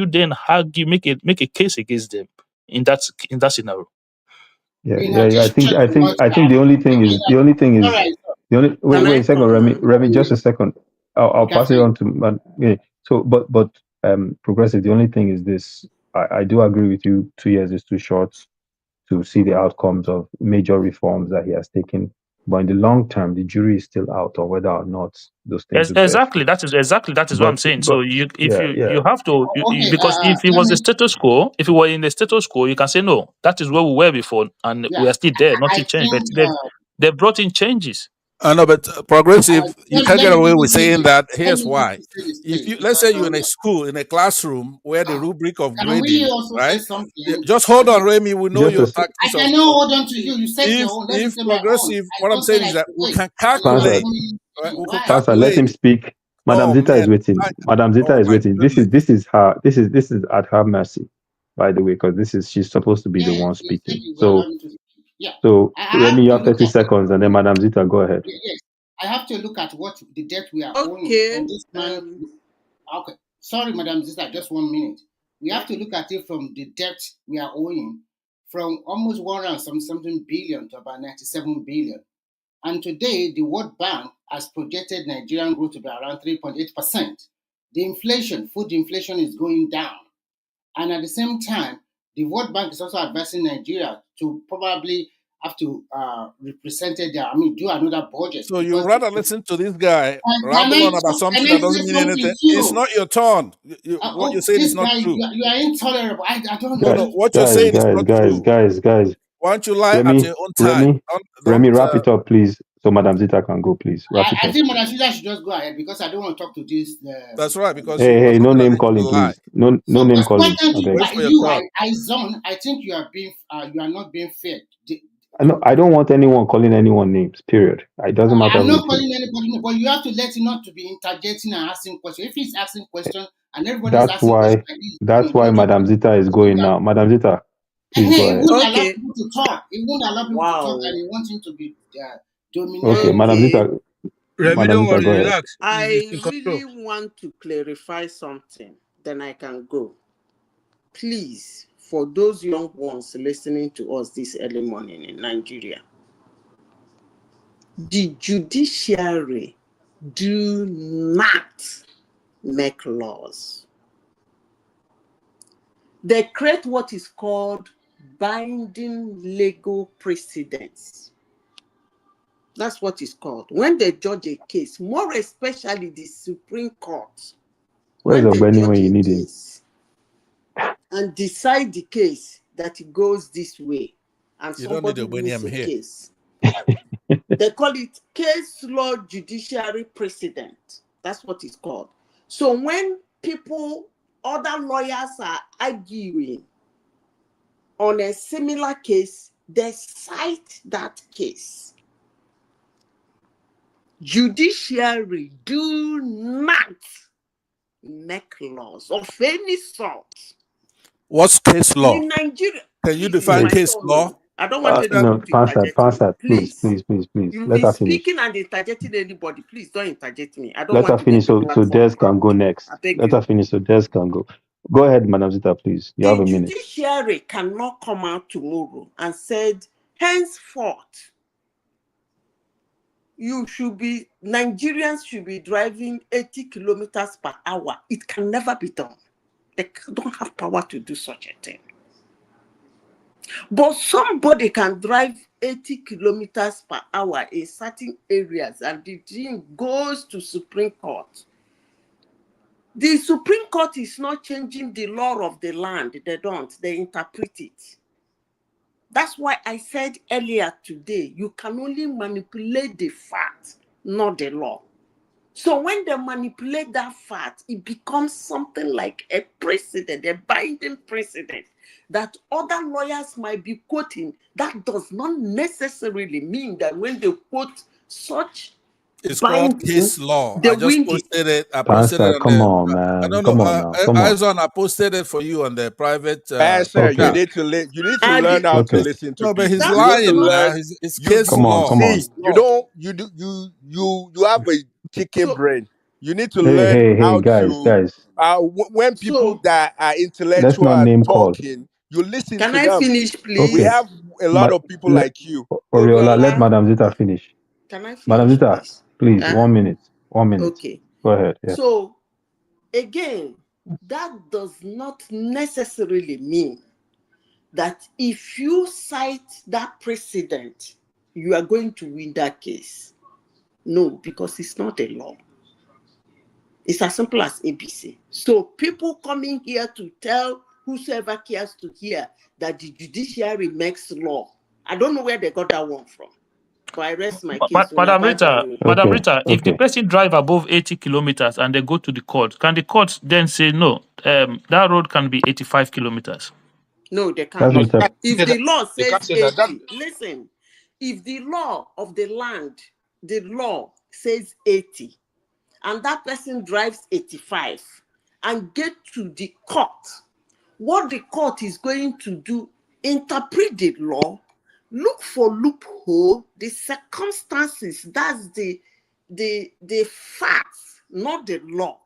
then argue, make a case against them in that scenario? Yeah, You know, yeah, yeah. just check what I think the only thing all is right. the only Can wait I a second, come Remy, on? Remy, just a second. I'll You can pass it finish. on to yeah. So, but progressive. The only thing is this. I do agree with you. 2 years is too short to see the outcomes of major reforms that he has taken. But in the long term, the jury is still out on whether or not those things will bear Exactly. fruit. That is what I'm saying. So if Yeah, yeah. you have to, Okay, because if it let was a me. status quo, if it were in the status quo, you can say no. That is where we were before, and Yeah, we are still there. I Nothing changed, but think. they've brought in changes. I know, but progressive, you Just can't let get me away with quickly say saying this. that. Let Here's me why. quickly say this, If please, you, let's because say you're in a school, in a classroom where the uh, rubric of can we grading, also say right? something? Just hold on, Remy. We know Just a your I tactics of cannot hold on to you. You said your own. Let me if say my own. progressive. I What I'm just said saying I is that should we wait. can And you Pastor. calculate. only Right? We can why? Pastor, let calculate. him speak. Madam Oh Zita is man, waiting. I, Madam Zita oh is my waiting. goodness. This is at her mercy, by the way, because she's supposed to be the Yes, one you said speaking. you will allow So me to speak. Yeah, I Remy, have you to have look 30 at it. seconds, and then Madam Zita, go ahead. Yes, I have to look at what the debt we are owing Okay. from this man. Okay, sorry, Madam Sister, just 1 minute. We have to look at it from the debt we are owing from almost 100 something billion to about 97 billion. And today, the World Bank has projected Nigerian growth to be around 3.8%. The inflation, food inflation, is going down. And at the same time, the World Bank is also advising Nigeria to probably have to represent their, do another budget So you because rather listen to this guy can ramble I on about can something I that doesn't say mean something anything. to It's you? not your turn. What you're saying is This not guy, true. you are intolerable. I don't No, know. no. Guys, What you're guys, saying is guys, not guys, true. guys, guys. Why don't you lie at Remy, your own time? Remy, Don't. Remy, wrap it up, please, so Madam Zita can go, please. Wrap it I up. think Madam Shida should just go ahead because I don't want to talk to this. That's right, because Hey, you're hey, no somebody that name needs to calling, lie. please. No So name because calling. importantly, Okay. Wait why for your you turn. I zone. I think you are not being fair. I don't want anyone calling anyone names, period. It doesn't matter I'm who not it is. calling anybody, but you have to let him not to be interjecting and asking questions. If he's asking questions and everybody is That's asking questions why like this, that's you why know, the Madam Zita is going now. Madam Zita, please go He ahead. won't allow Okay. people to talk. He won't allow people to talk, and Wow. he wants him to be Okay, domineering. Okay. Remy, Madam don't Zita, worry, go ahead. relax. He's I in control. really want to clarify something. Then I can go. Please, for those young ones listening to us this early morning in Nigeria, the judiciary do not make laws. They create what is called binding legal precedents. That's what it's called. When they judge a case, more especially the Supreme Court, Where's when they Ogbeni when judge you a need him? case and decide the case that it goes this way, and You don't need somebody a Benny, wins I'm a here. case, they call it case law judiciary precedent. That's what it's called. So when other lawyers are arguing on a similar case, they cite that case. Judiciary do not make laws of any sort. What's case law? In Nigeria, Can you please, it's define my Wait, case turn. law? No. I don't want Understand? anybody no, to interject me. pass that, please, Please. please, please, please. You've Let been her finish. speaking and interjecting anybody. Please don't interject me. I don't Let her want to finish make the so platform Des can go crowded. I next. beg Let you. her finish so Des can go. Go ahead, Madam Zita, please. You have The a minute. judiciary cannot come out tomorrow and said, henceforth, Nigerians should be driving 80 kilometers per hour. It can never be done. They don't have power to do such a thing. But somebody can drive 80 kilometers per hour in certain areas and the thing goes to Supreme Court. The Supreme Court is not changing the law of the land. They don't. They interpret it. That's why I said earlier today, you can only manipulate the fact, not the law. So when they manipulate that fact, it becomes something like a precedent, a binding precedent that other lawyers might be quoting. That does not necessarily mean that when they quote such It's called binding, case law. they I just win it. posted it. I posted it Answer. on Come the. on, I man. don't know. Come on now. Come on. Eyes on. I posted it for you on the private Answer. You Okay. chat. need to you need to And learn how to Okay. listen to No, but he's people. that You need does to lying not. now. learn. It's You case do Come on. law. Come on. see. Case You law. don't. You have a chicken So brain. You need to Hey, learn hey, hey, how guys, to. guys. When people so that are Let's intellectual not are name call. talking, you listen can to I them. finish, We Okay. have please? a lot But of people like you. Oriola, let Oriola, Madam Zita finish. can I Madam finish, Zita, please? please, Huh? 1 minute. 1 minute. Okay. Go ahead. Yeah. So again, that does not necessarily mean that if you cite that precedent, you are going to win that case. No, because it's not a law. It's as simple as ABC. So people coming here to tell whosoever cares to hear that the judiciary makes law, I don't know where they got that one from. But I rest my case. Madam Una Rita, bye. Madam Okay. Rita, if the Okay. person drive above 80 kilometers and they go to the court, can the court then say no? That road can be 85 kilometers. No, they That's can't. No, not they a. can't If say that. the law They can't says say that. 80, listen, if the law of the land, the law says 80, and that person drives 85 and get to the court, what the court is going to do, interpret the law, look for loophole, the circumstances, that's the facts, not the law,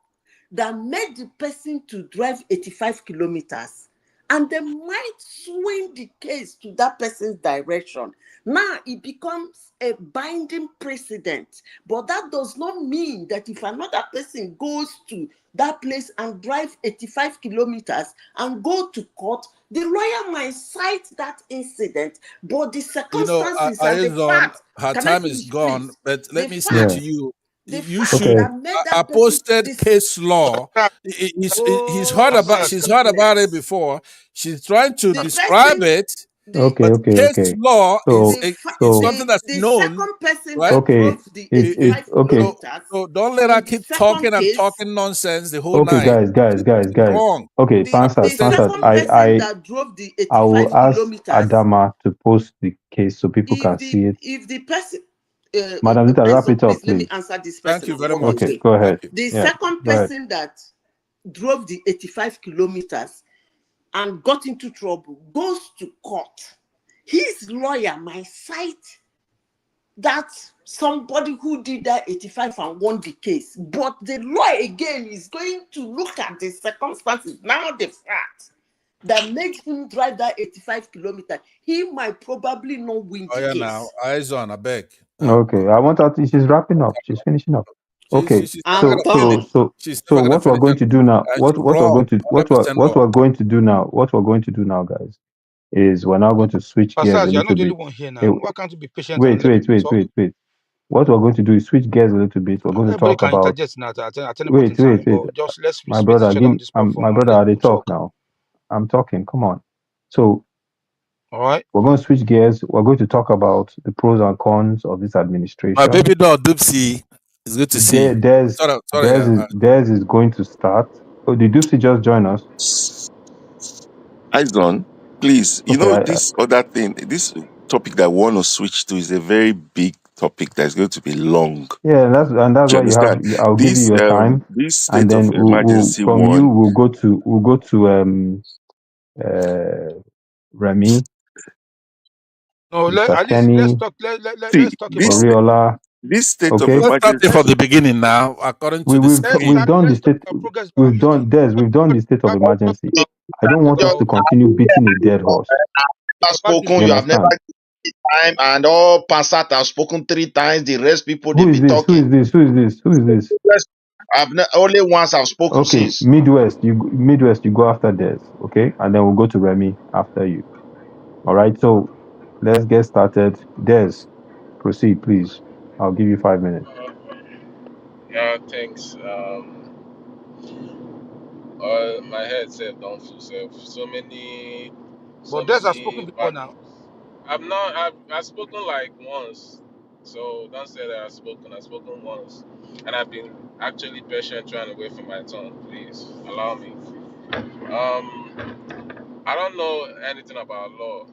that made the person to drive 85 kilometers, and they might swing the case to that person's direction. Now it becomes a binding precedent, but that does not mean that if another person goes to that place and drive 85 kilometers and go to court, the lawyer might cite that incident, but the You know, circumstances and the eyes on. facts, Her can I time is finish, gone. please? But The let me say Yeah. to facts, you, the you facts should. Okay. that made I that person posted this. case law. He's heard about. Oh She's heard about it goodness. before. She's trying to The describe person, it, the Okay. but Okay. case Okay. law is So, is so, something that's the known, second person right? that okay. drove the It- eighty-five Okay. so kilometers so don't let her in the keep second talking and case, talking nonsense the whole Okay, night. guys, guys, guys, It's guys. wrong. Okay, I the posted it Fanstat. for second you. person that drove the I will 85 ask kilometers, Adama to post the case so people can see it. if the person, Madam Zita, wrap it up, please let me please. answer this Thank person you on very what he's much. Okay, doing. go Thank ahead. you. The Yeah, second go ahead. person that drove the 85 kilometers and got into trouble goes to court. His lawyer might cite that somebody who did that 85 and won the case. But the law again is going to look at the circumstances, now the fact that made him drive that 85 kilometers. He might probably not win Oh the yeah, now case. eyes on. I beg. Okay, I want her to, she's wrapping up. She's finishing up. Okay, She's never I'm gonna finish. done. She's so never gonna what we're finish, going and to do now, she's what we're wrong. going to, 100% what wrong. we're going to do now, what we're going to do now, guys, is we're now going to switch gears a Pastor, you're little not the only bit. one here Eh, now. Why can't you be patient and Wait, let wait, people wait, talk? wait, wait. What we're going to do is switch gears a little bit. We're going to Everybody talk can about, interject now at any point in wait, wait, time, wait. but just let's My respect brother, each other on this my platform and brother, let are they people talk talk. now? I'm talking. Come on. So All right. we're going to switch gears. We're going to talk about the pros and cons of this My administration. baby doll Dipsy, it's good to see you. There's Sorry. There's is going to start. Oh, did Dupsy just join us? Eyes on, please. You Okay, know, this other thing, this topic that I want to switch to is a very big topic that's going to be long. yeah, that's Do you why you have. understand? I'll give you your time, This and state of then we'll emergency from you one. we'll go to Remy, No, Mr. at least let's Kenny, talk. See, Let's talk about. Oriola. this state of Okay, Let's start it emergency. from Let's the beginning now, according to the let's screen. we've start. done the Let's talk state. about progress bar We've meeting. done Des. We've done the state of emergency. I don't want us to continue beating a dead horse. Your back You people. Spoken, you have never understand? time, and all Passat have spoken 3 times. The rest people they Who is be this? Who talking. is this? Who is this? Who is this? Only once I've spoken Okay, since. Midwest, you go after Des, okay, and then we'll go to Remy after you. All right. So let's get started. Des, proceed, please. I'll give you 5 minutes. Yeah, thanks. My head self don't full self. So But Des has many spoken before bad now. news. I've spoken like once, so don't say that I've spoken. I've spoken once, and I've been actually patient trying to wait for my turn. Please allow me. I don't know anything about law.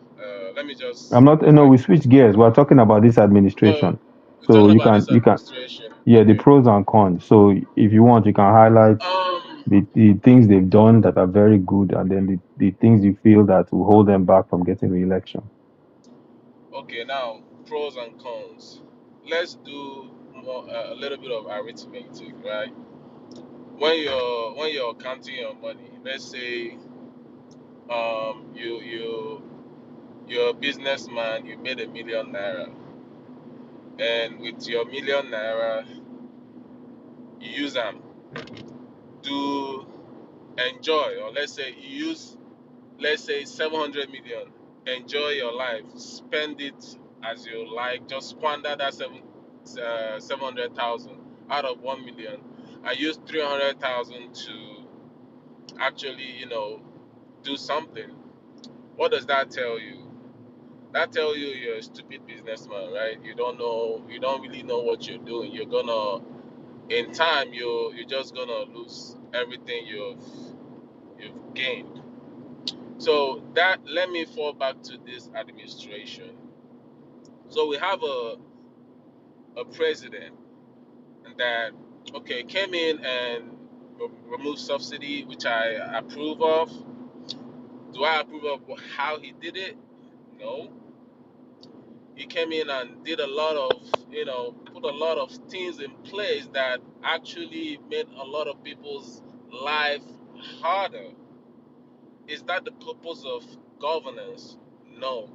Let me I'm just not. No, like we switch gears. We're talking about this oh, administration. we're So talking you about can this you can administration. yeah, the Okay. pros and cons. So if you want, you can highlight Um. the things they've done that are very good, and then the things you feel that will hold them back from getting re-election. Okay. Now pros and cons. Let's do more, a little bit of arithmetic, right? When you're counting your money, let's say you're a businessman, you made ₦1 million, and with your ₦1 million, you use them to enjoy, or let's say you use, let's say 700 million, enjoy your life, spend it as you like, just squander that 700,000 out of 1 million, and use 300,000 to actually, do something. What does that tell you? That tells you you're a stupid businessman, right? You don't really know what you're doing. You're gonna, in time, you're just gonna lose everything you've gained. So that let me fall back to this administration. So we have a president that, okay, came in and removed subsidy, which I approve of. Do I approve of how he did it? No. He came in and did a lot of, put a lot of things in place that actually made a lot of people's life harder. Is that the purpose of governance? No.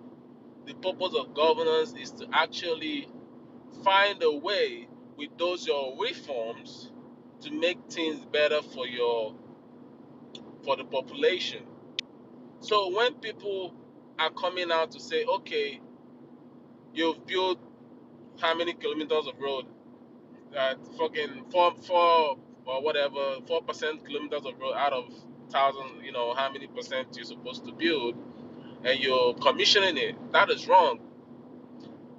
The purpose of governance is to actually find a way with those your reforms to make things better for the population. So when people are coming out to say, okay, you've built how many kilometers of road, fucking four or whatever, 4% kilometers of road out of thousand, how many percent you're supposed to build, and you're commissioning it. That is wrong.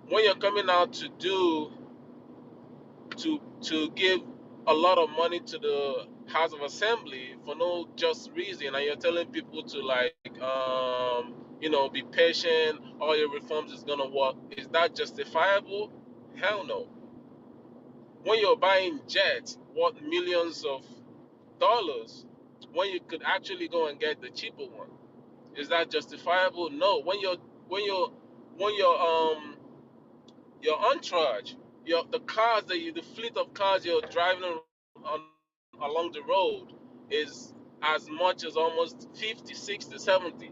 When you're coming out to give a lot of money to the House of Assembly for no just reason, and you're telling people to like, be patient, all your reforms is gonna work. Is that justifiable? Hell no. When you're buying jets worth millions of dollars, when you could actually go and get the cheaper one, is that justifiable? No. When your entourage, the cars the fleet of cars you're driving on along the road is as much as almost 50, 60, 70,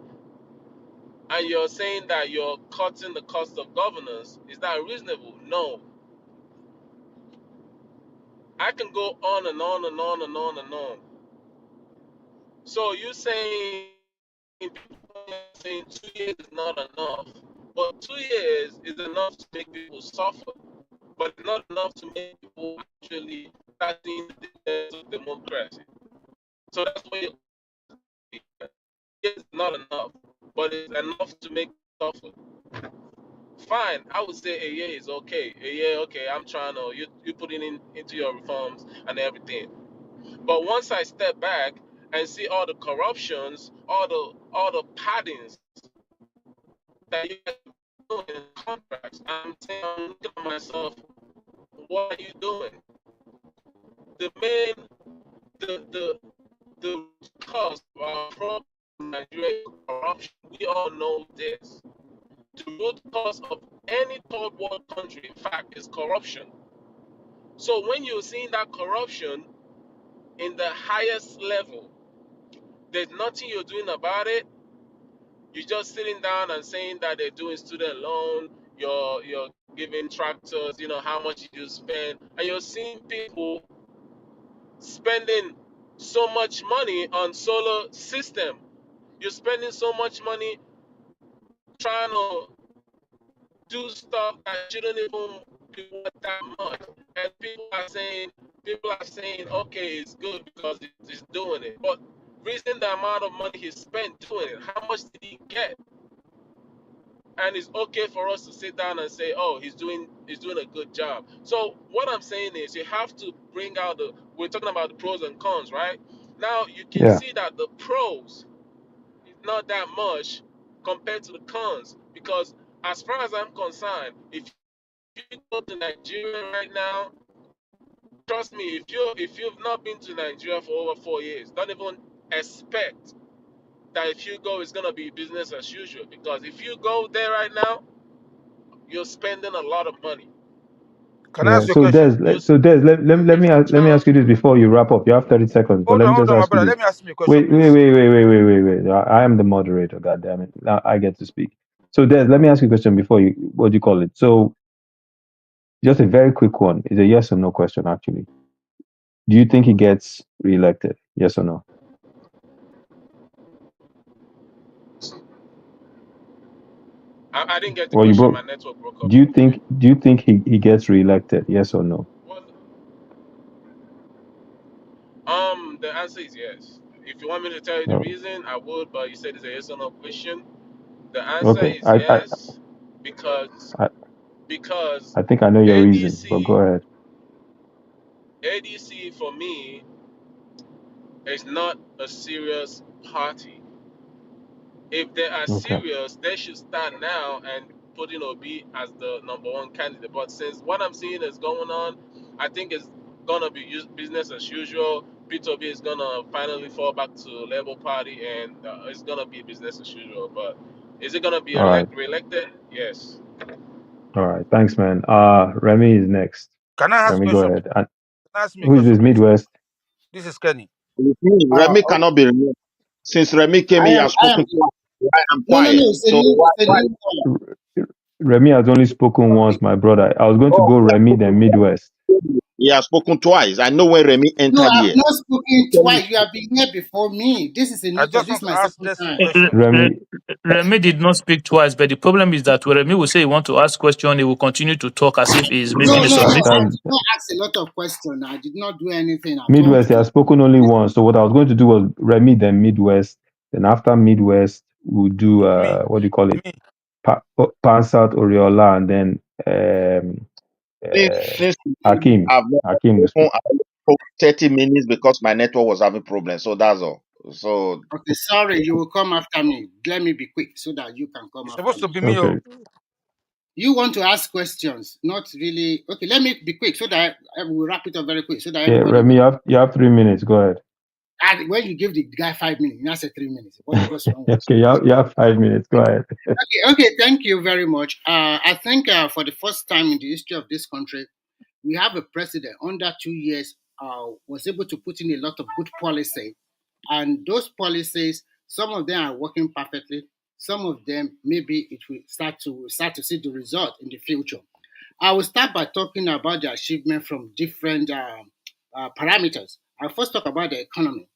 and you're saying that you're cutting the cost of governance, is that reasonable? No. I can go on and on and on and on and on. So you saying 2 years is not enough, but 2 years is enough to make people suffer, but not enough to make people actually start seeing the difference of democracy. So that's what you're saying. It's not enough, but it's enough to make people suffer. Fine, I would say a year is okay. A year, okay, I'm trying to, you putting in into your reforms and everything. But once I step back and see all the corruptions, all the paddings that you guys are doing in contracts, I'm looking at myself, what are you doing? The main, the cause of our problem in Nigeria is corruption. We all know this. The root cause of any third world country, in fact, is corruption. So when you're seeing that corruption in the highest level, there's nothing you're doing about it. You're just sitting down and saying that they're doing student loan, you're giving tractors, how much did you spend? And you're seeing people spending so much money on solar system. You're spending so much money trying to do stuff that shouldn't even be worth that much. And people are saying, okay, it's good because it's doing it. But reason the amount of money he spent doing it, how much did he get? and it's okay for us to sit down and say, oh, he's doing a good job. So what I'm saying is you have to bring out the we're talking about the pros and cons, right? Now you can Yeah. see that the pros is not that much compared to the cons, because as far as I'm concerned, if you go to Nigeria right now, trust me, if you've not been to Nigeria for over 4 years, don't even expect that if you go it's gonna be business as usual. Because if you go there right now, you're spending a lot of money. Can I Yeah. ask you a So question? Des, so Des, let me Terms, ask you this before you wrap up. You have 30 seconds, but let me Hold just on, my ask you brother. this. Let me ask you a question, please. Wait. I am the moderator, God damn it. Now I get to speak. So Des, let me ask you a question before you what do you call it? So just a very quick one. It's a yes or no question actually. Do you think he gets reelected? Yes or no? I didn't get the Well you question. broke My network broke up a little bit. do you think he gets reelected? Yes or no? What? The answer is yes. If you want me to tell you the No. reason, I would, but you said it's a yes or no question. The answer Okay. is yes, because I because I think I know your reason, but go ADC ahead. ADC for me is not a serious party. If they are Okay. serious, they should start now and put in Obi as the number one candidate. But since what I'm seeing is going on, I think it's gonna be business as usual. Peter Obi is gonna finally fall back to Labour Party, and it's gonna be business as usual. But is it gonna be All right. re-elected? Yes. All right. Thanks, man. Remy is next. Can I ask a Remy, go question, please? ahead. And Can I ask me a who is question, this? please? Midwest? This is Kenny. It means Remy Okay. cannot be removed. Since Remy came I in, he am. has I am. spoken twice. Why I'm No, no, quiet. no. So why, It's a why? new one. R- Remy has only spoken once, my brother. I was going to Oh, go he has Remy, spoken then Midwest. twice. He has spoken twice. I know when Remy No, entered I've here. not spoken twice. You have been here before me. This is a I new talk. just This want is to my ask second this a time. question, please. Remy, Remy did not speak twice, but the problem is that when Remy will say he want to ask question, he will continue to talk as if he is No, making a no, no. I submission. that's did not ask a lot of questions. I did not do anything at all Midwest. He to. has spoken only once. So what I was going to do was Remy, then Midwest. Then after Midwest, we'll do Me, what do you call it? me. Pansat Oriola, and then Since Hakim. I've not Hakim will spoken, speak. I only spoke 30 minutes because my network was having problems. So that's all. So Okay, sorry. You will come after me. Let me be quick so that you can come It's after supposed to me. be me. Okay. Oh, You want to ask questions, not really. Okay, let me be quick so that I will wrap it up very quick so that Yeah, everybody Remy, will. you have 3 minutes. Go ahead. And when you give the guy 5 minutes, you now say 3 minutes. What's wrong with you? Okay, you have 5 minutes. Go ahead. Okay, thank you very much. I think for the first time in the history of this country, we have a president under 2 years was able to put in a lot of good policy, and those policies, some of them are working perfectly. Some of them maybe it will start to see the result in the future. I will start by talking about the achievement from different parameters. I'll first talk about the economy.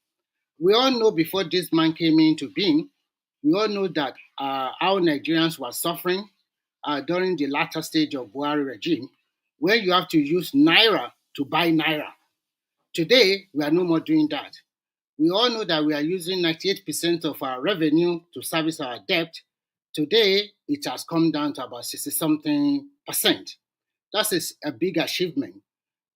We all know before this man came into being, we all know that how Nigerians were suffering during the latter stage of Buhari regime, where you have to use naira to buy naira. Today, we are no more doing that. We all know that we are using 98% of our revenue to service our debt. Today, it has come down to about 60 something percent. That is a big achievement.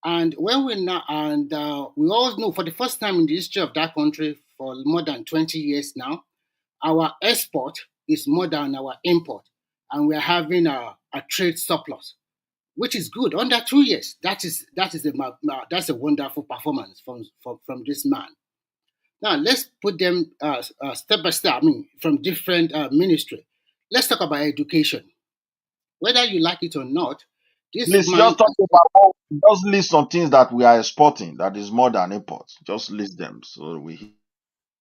And when we now, and we all know for the first time in the history of that country for more than 20 years now, our export is more than our import, and we are having a trade surplus, which is good under 2 years. That's a wonderful performance from this man. Now let's put them step by step. I mean, from different ministry. Let's talk about education. Whether you like it or not, this please man just talk about, just list some things that we are exporting that is more than imports. Just list them so we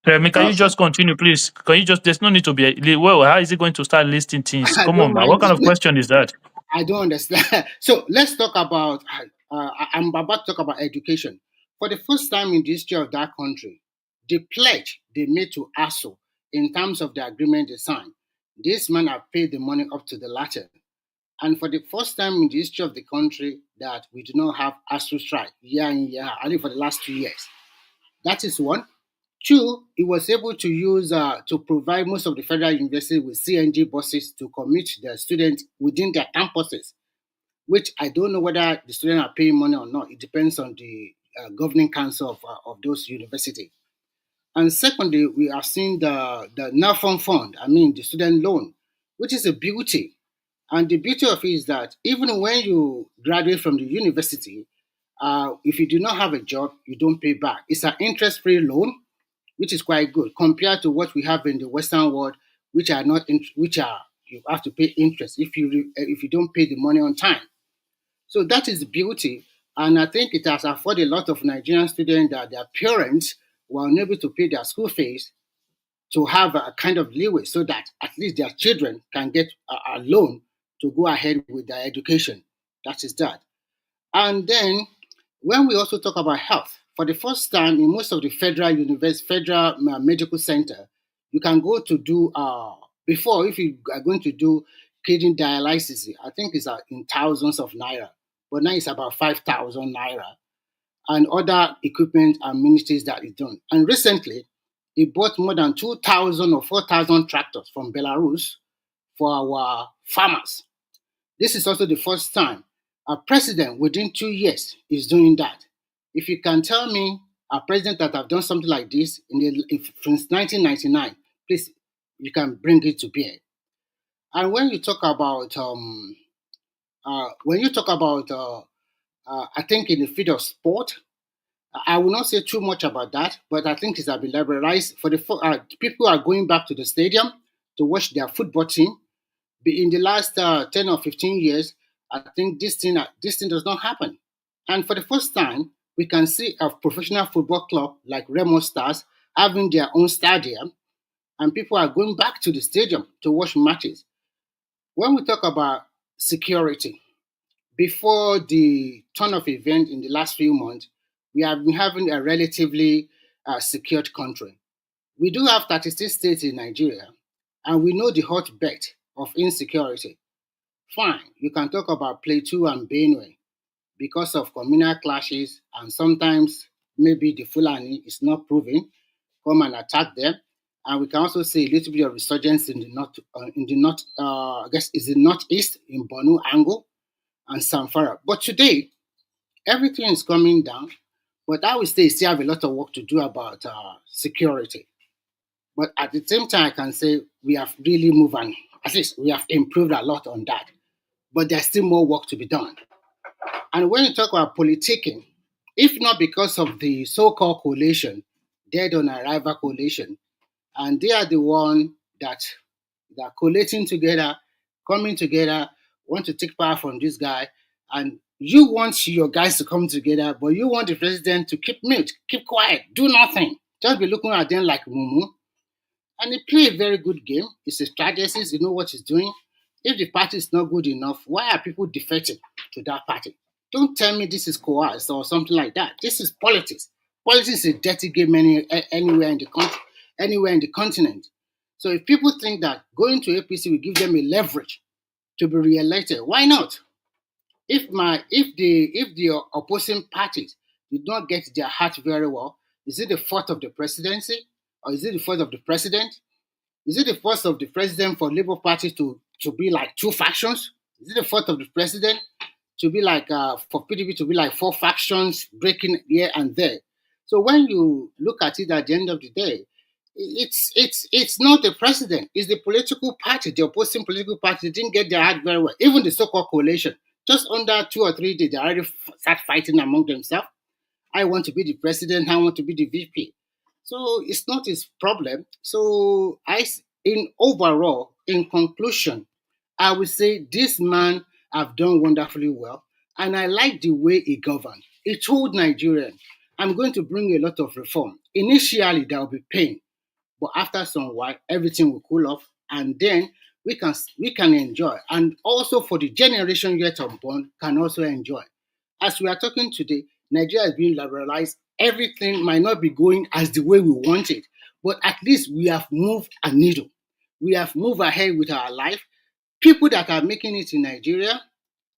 Remy, can you answer. just continue, please? Can you just? There's no need to be. Well, how is he going to start listing things? I Come on, don't man. What mind. kind of question is that? I don't understand. So let's talk about. I'm about to talk about education. For the first time in the history of that country, the pledge they made to ASO in terms of the agreement they signed, this man have paid the money up to the latter. And for the first time in the history of the country, that we do not have ASO strike year in year out, only for the last 2 years. That is one. Two, he was able to use to provide most of the federal universities with CNG buses to commute their students within their campuses, which I don't know whether the students are paying money or not. It depends on the governing council of those universities. And secondly, we have seen the NAFON fund, I mean the student loan, which is a beauty. And the beauty of it is that even when you graduate from the university, if you do not have a job, you don't pay back. It's an interest-free loan, which is quite good compared to what we have in the Western world, which are not, which are you have to pay interest if you don't pay the money on time. So that is the beauty, and I think it has afforded a lot of Nigerian students that their parents were unable to pay their school fees to have a kind of leeway so that at least their children can get a loan to go ahead with their education. That is that. And then when we also talk about health, for the first time in most of the federal medical center, you can go to do before if you are going to do kidney dialysis, I think it's in thousands of naira, but now it's about 5,000 naira, and other equipment and ministries that is done. And recently, he bought more than 2,000 or 4,000 tractors from Belarus for our farmers. This is also the first time a president within 2 years is doing that. If you can tell me a president that have done something like this since 1999, please, you can bring it to bear. And when you talk about I think in the field of sport, I will not say too much about that, but I think it's been liberalized. People are going back to the stadium to watch their football team. In the last 10 or 15 years, I think this thing does not happen. And for the first time, we can see a professional football club like Remo Stars having their own stadium, and people are going back to the stadium to watch matches. When we talk about security, before the turn of event in the last few months, we have been having a relatively secured country. We do have 36 states in Nigeria, and we know the hotbed of insecurity. Fine, you can talk about Plateau and Benue because of communal clashes, and sometimes maybe the Fulani is not proven, come and attack them. And we can also see a little bit of resurgence I guess is the northeast in Borno Angle and Samfara. But today, everything is coming down. But I would say we still have a lot of work to do about security. But at the same time, I can say we have really moved on. At least we have improved a lot on that. But there's still more work to be done. And when you talk about politicking, if not because of the so-called coalition, dead on arrival coalition, and they are the one that are collating together, coming together, want to take power from this guy, and you want your guys to come together, but you want the president to keep mute, keep quiet, do nothing, just be looking at them like mumu. And he play a very good game. It's a strategist, you know what he's doing. If the party is not good enough, why are people defecting to that party? Don't tell me this is coerced or something like that. This is politics. Politics is a dirty game anywhere in the country, anywhere in the continent. So if people think that going to APC will give them a leverage to be re-elected, why not? If the opposing parties did not get their heart very well, is it the fault of the presidency or is it the fault of the president? Is it the fault of the president for Labour Party to be like two factions? Is it the fault of the president to be like for PDP to be like four factions breaking here and there? So when you look at it at the end of the day, it's not the president, it's the political party, the opposing political party didn't get their act very well. Even the so-called coalition, just under 2 or 3 days, they already start fighting among themselves. I want to be the president, I want to be the VP. So it's not his problem. So in overall, in conclusion, I would say this man have done wonderfully well, and I like the way he governed. He told Nigerians, "I'm going to bring a lot of reform. Initially, there will be pain, but after some while, everything will cool off, and then we can enjoy. And also for the generation yet unborn can also enjoy. As we are talking today, Nigeria is being liberalized. Everything might not be going as the way we want it, but at least we have moved a needle. We have moved ahead with our life. People that are making it in Nigeria,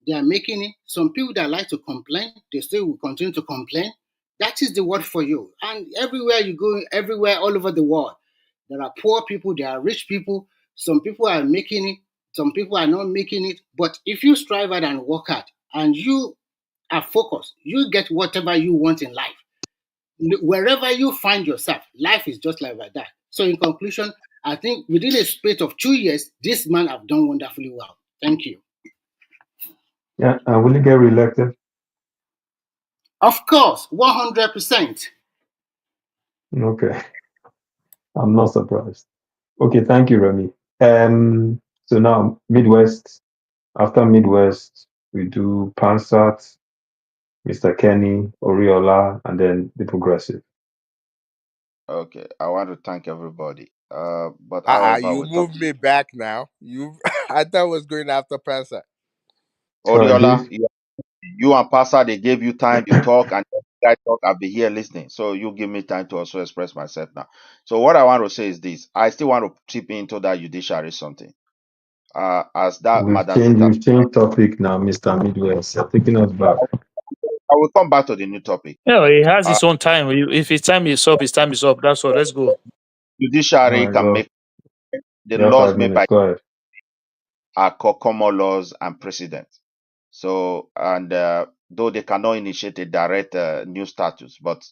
they are making it. Some people that like to complain, they still will continue to complain. That is the word for you. And everywhere you go, everywhere all over the world, there are poor people, there are rich people. Some people are making it, some people are not making it. But if you strive hard and work hard and you are focused, you get whatever you want in life. Wherever you find yourself, life is just like that. So, in conclusion, I think within a space of 2 years, this man have done wonderfully well. Thank you. Yeah, and will he get reelected? Of course, 100%. Okay, I'm not surprised. Okay, thank you, Remy. So now Midwest. After Midwest, we do Pansat, Mr. Kenny, Oriola, and then the Progressive. Okay, I want to thank everybody. But however, You we talk. moved me back now. You, I thought I was going after Pansa. Oriola, Dave. you and Pastor, they gave you time. You talk, and you guys talk. I'll be here listening. So you give me time to also express myself now. So what I want to say is this: I still want to chip into that judiciary something. As that Madam Zita, We've changed topic now, Mr. Midwest. You're taking us back. I will come back to the new topic. Yeah, he has Uh, his own time. If his time is up, his time is up. That's all. Let's go. All judiciary right, can go. make the You have laws 5 made minutes. by Go ahead. are called common laws and precedent. So, and though they cannot initiate a direct new status, but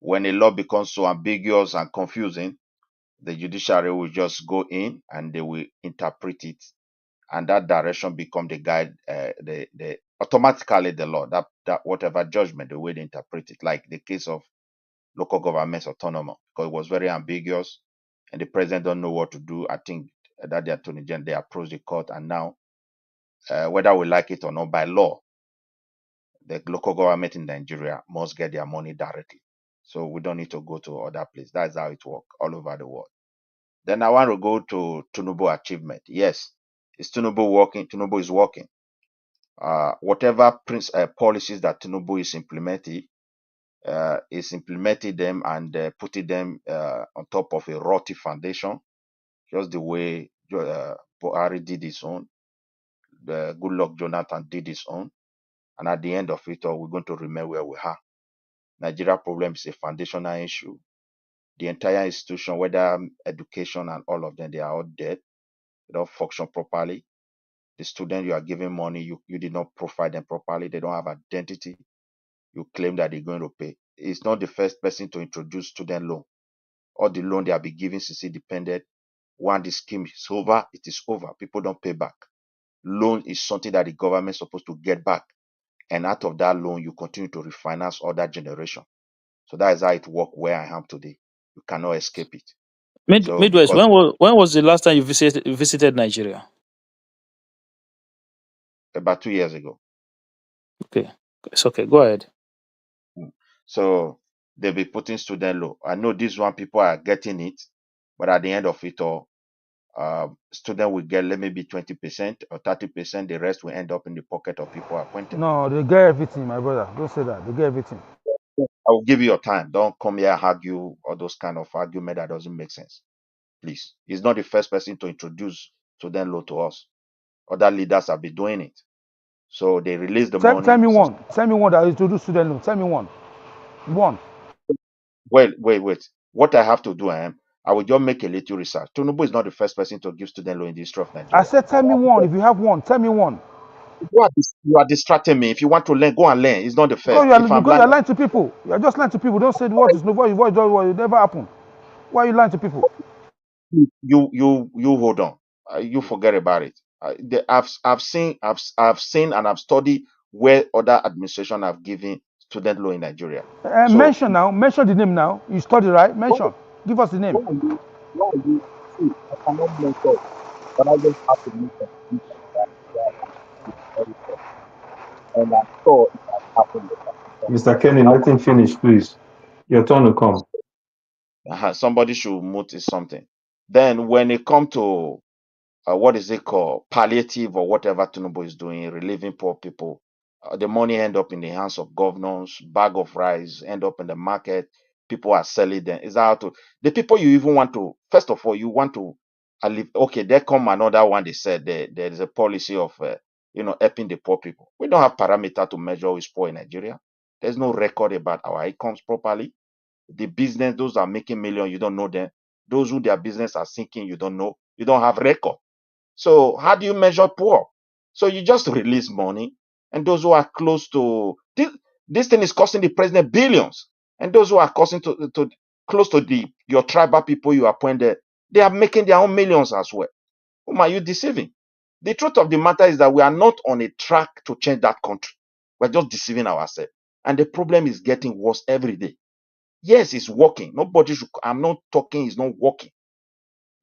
when a law becomes so ambiguous and confusing, the judiciary will just go in and they will interpret it, and that direction become the guide, the automatically the law, that whatever judgment the way they interpret it, like the case of local governments autonomy, because it was very ambiguous, and the president don't know what to do. I think that the attorney general they approached the court, and now whether we like it or not, by law, the local government in Nigeria must get their money directly. So we don't need to go to other place. That's how it works all over the world. Then I want to go to Tinubu achievement. Yes, is Tinubu working? Tinubu is working. Whatever policies that Tinubu is implementing them and putting them on top of a rocky foundation, just the way Buhari did his own, the Goodluck Jonathan did his own, and at the end of it all, we're going to remain where we are. Nigeria problem is a foundational issue. The entire institution, whether education and all of them, they are all dead. They don't function properly. The student you are giving money, you did not provide them properly. They don't have identity. You claim that they're going to pay. It's not the first person to introduce student loan. All the loan they have been giving since independent. When the scheme is over, it is over. People don't pay back. Loan is something that the government is supposed to get back. And out of that loan, you continue to refinance other generation. So that is how it works where I am today. You cannot escape it. So Midwest. because When was the last time you visited Nigeria? about 2 years ago. Okay, it's okay. Go ahead. Mm. So they'll be putting student loan. I know this one people are getting it, but at the end of it all, student will get let maybe 20% or 30%. The rest will end up in the pocket of people appointed. No, they get everything, my brother. Don't say that. They get everything. I will give you your time. Don't come here and argue all those kind of argument that doesn't make sense. Please. He's not the first person to introduce student loan to us. Other leaders have been doing it. So they release the Tell money. me So one. Tell me one that is to do student loan. Tell me one. One. wait. What I have to do, I will just make a little research. Tinubu is not the first person to give student loan in the history of I Nigeria. said, tell me one. If you have one, tell me one. You are distracting me. If you want to learn, go and learn. It's not the Because first. If I'm you're lying, lying to people. You're just lying to people. Don't say what is no what it never happened. Why are you lying to people? you hold on. You forget about it. I've seen and I've studied where other administration have given student loan in Nigeria. So Mention now. Mention the name now. You study right? why Mention. Give us the name. why you see? I cannot mention, but I just have to mention it very well. And I'm sure it has happened. Mr. Kenny, let him finish, please. Your turn to come. Somebody should notice something. Then when it come to what is it called, palliative or whatever Tinubu is doing, relieving poor people. The money end up in the hands of governors. Bag of rice end up in the market. People are selling them. Is that how to? The people you even want to? First of all, you want to. Okay, there come another one. They said there is a policy of helping the poor people. We don't have parameter to measure who is poor in Nigeria. There's no record about our incomes properly. The business, those are making millions, you don't know them. Those who their business are sinking, you don't know. You don't have record. So how do you measure poor? So you just release money, and those who are close to this thing is costing the president billions, and those who are costing to close to your tribal people you appointed, they are making their own millions as well. Whom are you deceiving? The truth of the matter is that we are not on a track to change that country. We're just deceiving ourselves, and the problem is getting worse every day. Yes, it's working. Nobody should. I'm not talking. It's not working,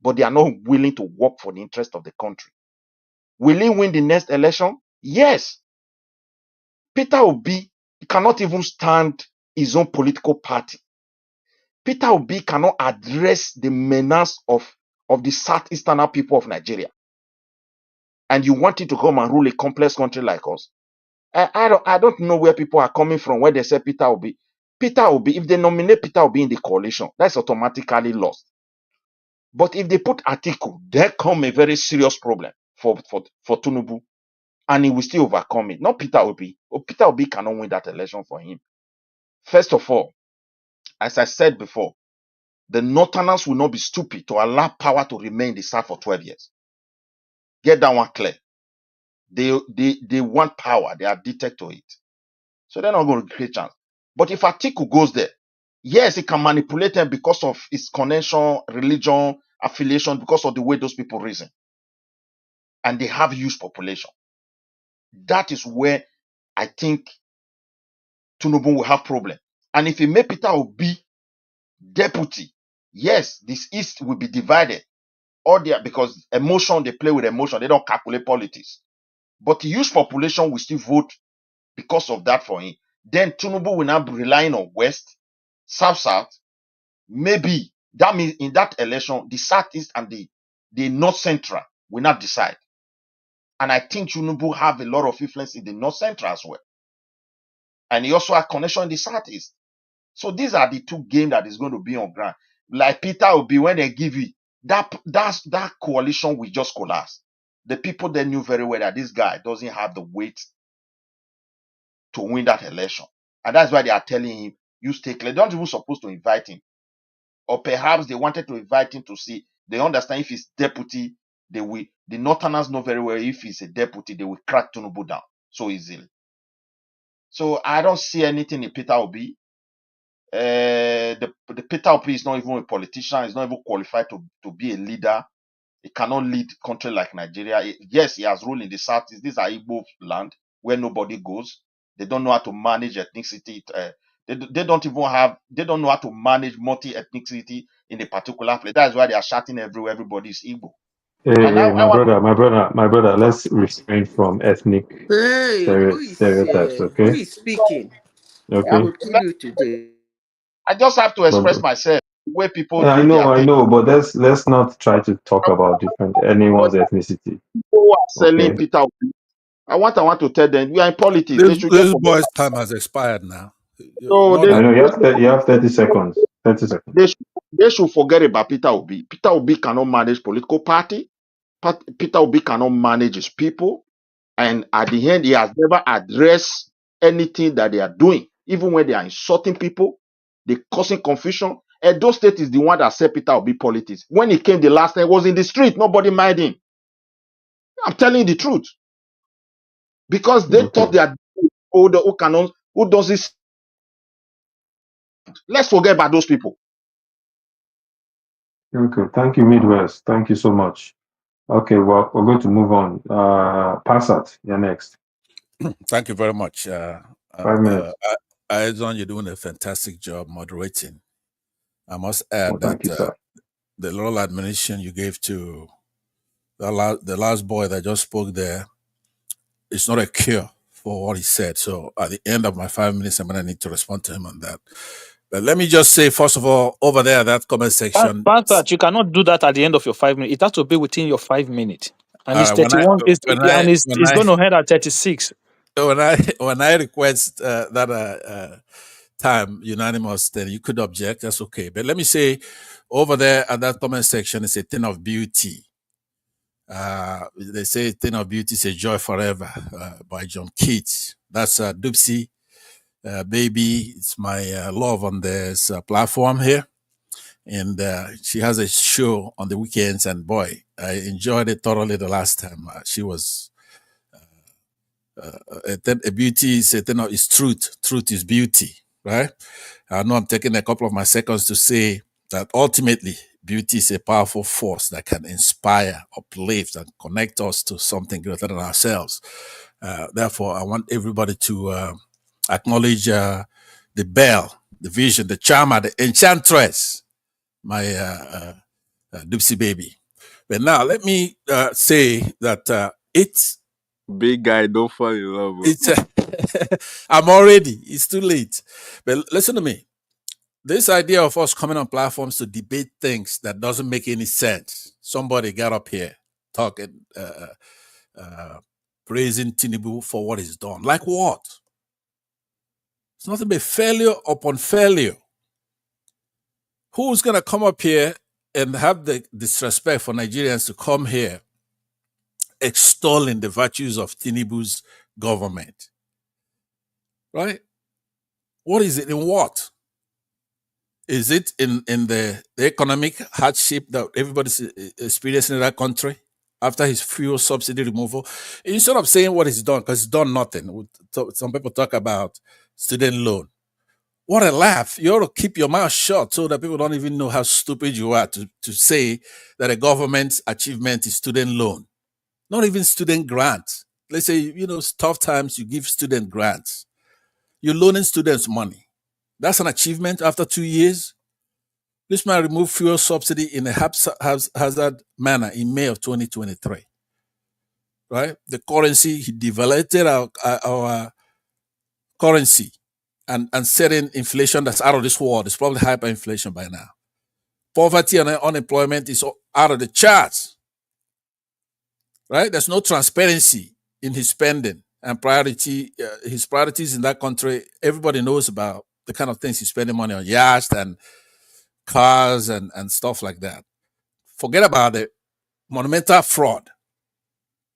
but they are not willing to work for the interest of the country. Will he win the next election? Yes. Peter Obi cannot even stand his own political party. Peter Obi cannot address the menace of the southeastern people of Nigeria. And you want him to come and rule a complex country like us? I don't know where people are coming from when they say Peter Obi. Peter Obi, if they nominate Peter Obi in the coalition, that's automatically lost. But if they put Atiku, there come a very serious problem for Tinubu, and he will still overcome it. Not Peter Obi. Peter Obi cannot win that election for him. First of all, as I said before, the Northerners will not be stupid to allow power to remain in the South for 12 years. Get that one clear. They want power. They are addicted to it. So they're not going to create chance. But if Atiku goes there, yes, he can manipulate them because of his connection, religion, affiliation, because of the way those people reason. And they have huge population. That is where I think Tinubu will have problem. And if he make Peter Obi deputy, yes, this East will be divided. All there because emotion, they play with emotion, they don't calculate politics. But the huge population will still vote because of that for him. Then Tinubu will now be relying on West, South, maybe that means in that election, the Southeast and the North Central will not decide. And I think Tinubu have a lot of influence in the North Central as well. And he also has connection in the Southeast. So these are the two games that is going to be on ground. Like Peter Obi, when they give it, that coalition will just collapse. The people that knew very well that this guy doesn't have the weight to win that election. And that's why they are telling him, you stay clear. They don't even supposed to invite him. Or perhaps they wanted to invite him to see, they understand if he's deputy, the Northerners know very well if he's a deputy, they will crack Tinubu down so easily. So I don't see anything in Peter Obi. The Peter Obi is not even a politician. He's not even qualified to be a leader. He cannot lead country like Nigeria. Yes, he has ruled in the South. These are Igbo land where nobody goes. They don't know how to manage ethnicity. They don't know how to manage multi-ethnicity in a particular place. That's why they are shouting everywhere. Everybody is Igbo. And Hey, I want my brother, let's refrain from ethnic Hey, stereotypes, who okay? is speaking? I Okay. will kill you today. I just have to But, express myself the way people I do their know, I thing. know, but let's not try to talk about different But anyone's ethnicity, people who are selling okay? Peter Obi, I want to tell them we are in politics. They should just This forget. boy's time has expired now. So More I than know you have 30 seconds. 30 seconds. they should, they should forget about Peter Obi. Peter Obi cannot manage political party. Peter Obi cannot manage his people. And at the end, he has never addressed anything that they are doing. Even when they are insulting people, they causing confusion. Edo State is the one that said Peter Obi politics. When he came the last time, he was in the street. Nobody minded him. I'm telling you the truth. Because they Okay. thought they are older who cannot, who does this. Let's forget about those people. Okay. Thank you, Midwest. Thank you so much. Okay, well, we're going to move on. Passat, you're next. thank you very much. 5 minutes. Aizon, you're doing a fantastic job moderating. I must add Well, thank that you, sir. the little admonition you gave to the last boy that just spoke there, it's not a cure for what he said. So at the end of my 5 minutes, I'm going to need to respond to him on that. But let me just say, first of all, over there, that comment section, Pastor, you cannot do that at the end of your 5 minutes. It has to be within your 5 minutes. And it's 31, it's going to head at 36. when I request that time unanimous, then you could object. That's okay. But let me say, over there at that comment section, it's a thing of beauty. They say "Thing of Beauty is a Joy Forever" by John Keats. That's Dupsy Baby, it's my love on this platform here. And she has a show on the weekends. And boy, I enjoyed it thoroughly the last time. She was a beauty is a thing is truth. Truth is beauty, right? I know I'm taking a couple of my seconds to say that ultimately beauty is a powerful force that can inspire, uplift, and connect us to something greater than ourselves. Therefore, I want everybody to acknowledge the belle, the vision, the charmer, the enchantress, my Dipsy baby. But now let me say that it's Big guy, don't fall in love. it's I'm already. It's too late. But listen to me. This idea of us coming on platforms to debate things that doesn't make any sense. Somebody got up here talking, praising Tinubu for what he's done. Like what? It's nothing but failure upon failure. Who's gonna come up here and have the disrespect for Nigerians to come here extolling the virtues of Tinubu's government? Right? What is it in what? Is it in the economic hardship that everybody's experiencing in that country after his fuel subsidy removal? Instead of saying what he's done, because he's done nothing. Some people talk about student loan. What a laugh. You ought to keep your mouth shut so that people don't even know how stupid you are to say that a government's achievement is student loan. Not even student grants. Let's say, it's tough times, you give student grants. You're loaning students money. That's an achievement after 2 years. This man removed fuel subsidy in a haphazard manner in May of 2023. Right? The currency, he devaluated our currency and setting inflation that's out of this world. It's probably hyperinflation by now. Poverty and unemployment is out of the charts. Right? There's no transparency in his spending and his priorities in that country. Everybody knows about the kind of things he's spending money on, yachts and cars and stuff like that. Forget about the monumental fraud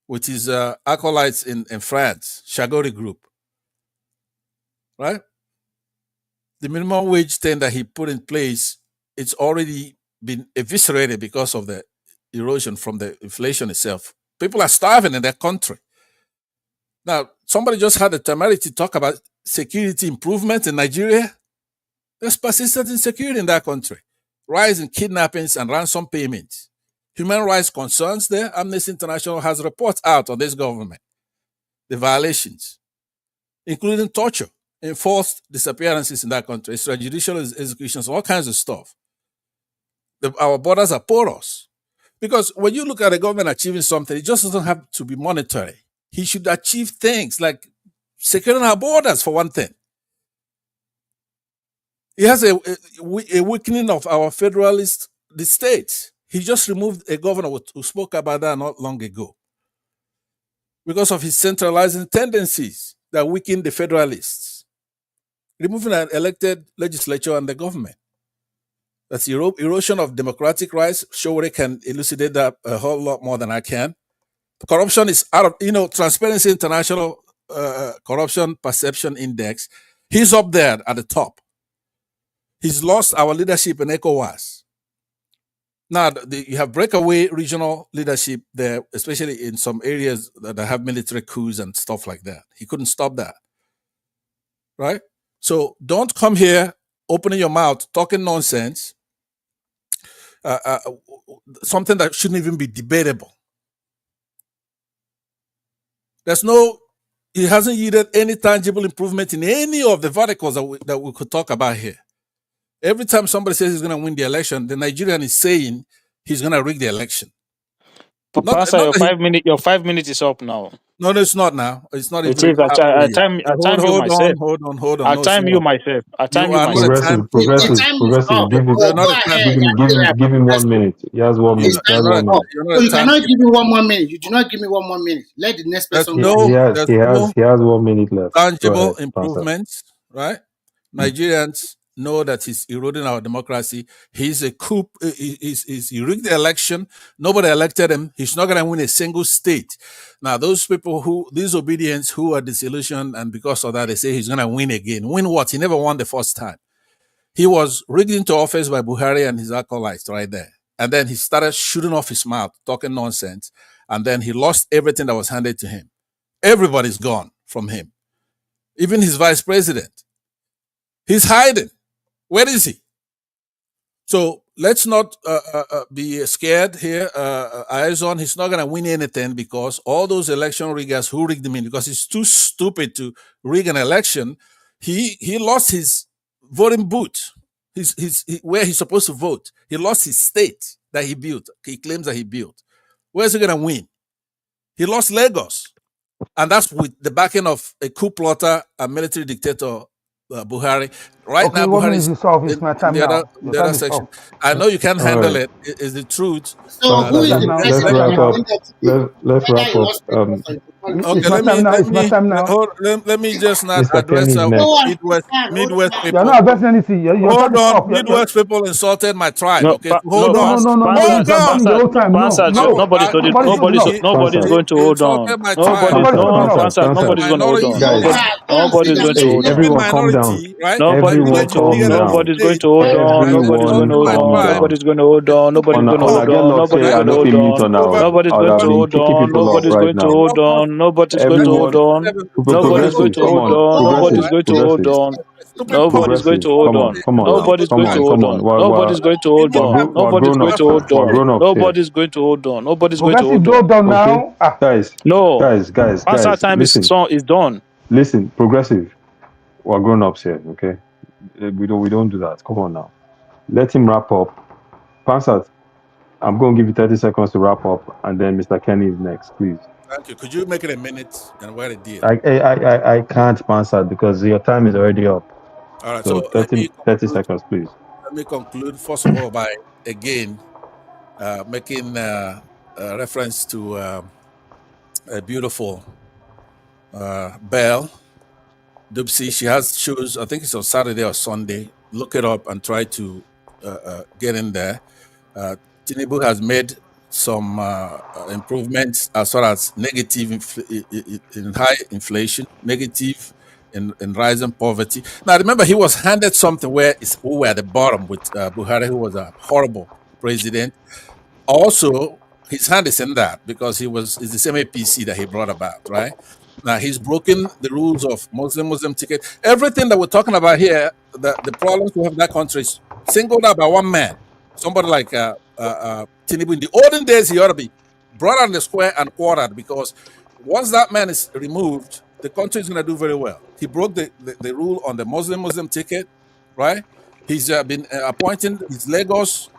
with his acolytes in France, Chagori Group, right? The minimum wage thing that he put in place, it's already been eviscerated because of the erosion from the inflation itself. People are starving in their country. Now, somebody just had the temerity to talk about security improvement in Nigeria. There's persistent insecurity in that country. Rise in kidnappings and ransom payments. Human rights concerns there. Amnesty International has reports out on this government. The violations, including torture, enforced disappearances in that country, extrajudicial executions, all kinds of stuff. Our borders are porous. Because when you look at a government achieving something, it just doesn't have to be monetary. He should achieve things like securing our borders, for one thing. He has a weakening of our the states. He just removed a governor who spoke about that not long ago because of his centralizing tendencies that weaken the federalists, removing an elected legislature and the government. That's erosion of democratic rights. Showore can elucidate that a whole lot more than I can. Corruption is out of, Transparency International Corruption Perception Index. He's up there at the top. He's lost our leadership in ECOWAS. Now, you have breakaway regional leadership there, especially in some areas that have military coups and stuff like that. He couldn't stop that. Right? So don't come here opening your mouth, talking nonsense, something that shouldn't even be debatable. It hasn't yielded any tangible improvement in any of the verticals that we could talk about here. Every time somebody says he's going to win the election, the Nigerian is saying he's going to rig the election. Pastor, your 5 minutes is up now. No, it's not now. It's not It even is. I time you myself. Hold on. I No, time you myself. I time you myself. Progressive, The time is progressive. up. You're not a time. Give him 1 minute. He has 1 His minute. He has time is 1 up. minute. You're So not a you cannot timekeeper. give me 1 more minute. You do not give me 1 more minute. Let the next There's person He, go. he no, has there's he has no he has 1 minute left. Go tangible ahead, Pastor. improvements, right? Nigerians know that he's eroding our democracy. He's a coup. He rigged the election. Nobody elected him. He's not going to win a single state. Now, those people disobedience, who are disillusioned, and because of that, they say he's going to win again. Win what? He never won the first time. He was rigged into office by Buhari and his acolytes right there. And then he started shooting off his mouth, talking nonsense. And then he lost everything that was handed to him. Everybody's gone from him. Even his vice president. He's hiding. Where is he? So let's not be scared here. Eyes on. He's not going to win anything because all those election riggers who rigged him in, because he's too stupid to rig an election. He lost his voting booth. Where he's supposed to vote. He lost his state that he built. He claims that he built. Where's he going to win? He lost Lagos. And that's with the backing of a coup plotter, a military dictator, Buhari. Right Okay, now, what Buhari minutes is is off? It's in, my in time the other now. in Your the other time is section. off. I know you can't All handle right. it. Is the truth. So who My is Pansa, the time now. It's let's my president time wrap of up. now. NLP? Let's Whether wrap he up. lost Lagos or he won Okay, It's Lagos. my time now. It's my time now. let me just not Mr. Kenny address is Hold next. on, hold Midwest on. You're people. not addressing anything. Your time Hold is on, up. Midwest people insulted my tribe. No, Okay, so hold no, No, on, no, no, no, no. hold You're on. talking the whole time. No, no. Nobody's holding, Nobody's holding up. nobody's Pansa. going to He hold on. insulted my tribe. Nobody's talking up. He's a Nobody's going to hold minority. on. You Guys, can't say Nobody's that going to he's hey, hold late. on. everyone calm down. Minority, right? But you Everyone get the calm biggest down. Nobody's going state, to hold on. right? Nobody's going to Everyone Insulting hold my calm on. tribe. down. Nobody's going to hold And on. stupid Nobody's going to On hold I people, get on. love say Nobody's right? I going to know if hold you mute on. on Over now. Nobody's I'll going have to been hold kicking on. people off Nobody's right going to now. hold on. Nobody's going to hold Everyone, on. Nobody's going progressive, to Constitution, come hold on, on. progressive, Nobody's going to hold progressive, on. stupid Nobody's going progressive, to hold come on, on. politics, come on now, Nobody's come going to on, politicians, hold come on. on. Nobody's going to hold people on. that We're Nobody's grown going to ups. hold We're on. grown ups here. Nobody's going to hold on. Nobody's going to Progressive, hold go on. down Okay, now. Ah, guys, No. Answer guys, time listen, is done. listen, progressive. We're grown ups here. Okay, we don't do that. Come on now, let him wrap up. Pansat, I'm going to give you 30 seconds to wrap up, and then Mr. Kenny is next, please. Thank you. Could you make it a minute and write a deal? I can't Pansat because your time is already up. All right. So So 30 seconds, please. let me conclude first of all by again making reference to a beautiful Belle Dupsy. She has shows. I think it's on Saturday or Sunday. Look it up and try to get in there. Tinubu has made some improvements as far as negative in high inflation, negative in rising poverty. Now, remember, he was handed something where we were at the bottom with Buhari, who was a horrible president. Also, his hand is in that because it's the same APC that he brought about, right? Now he's broken the rules of Muslim ticket. Everything that we're talking about here, the problems we have in that country is singled out by one man. Somebody like Tinubu. In the olden days, he ought to be brought on the square and quartered because once that man is removed, the country is going to do very well. He broke the rule on the Muslim ticket, right? He's been appointing his Lagos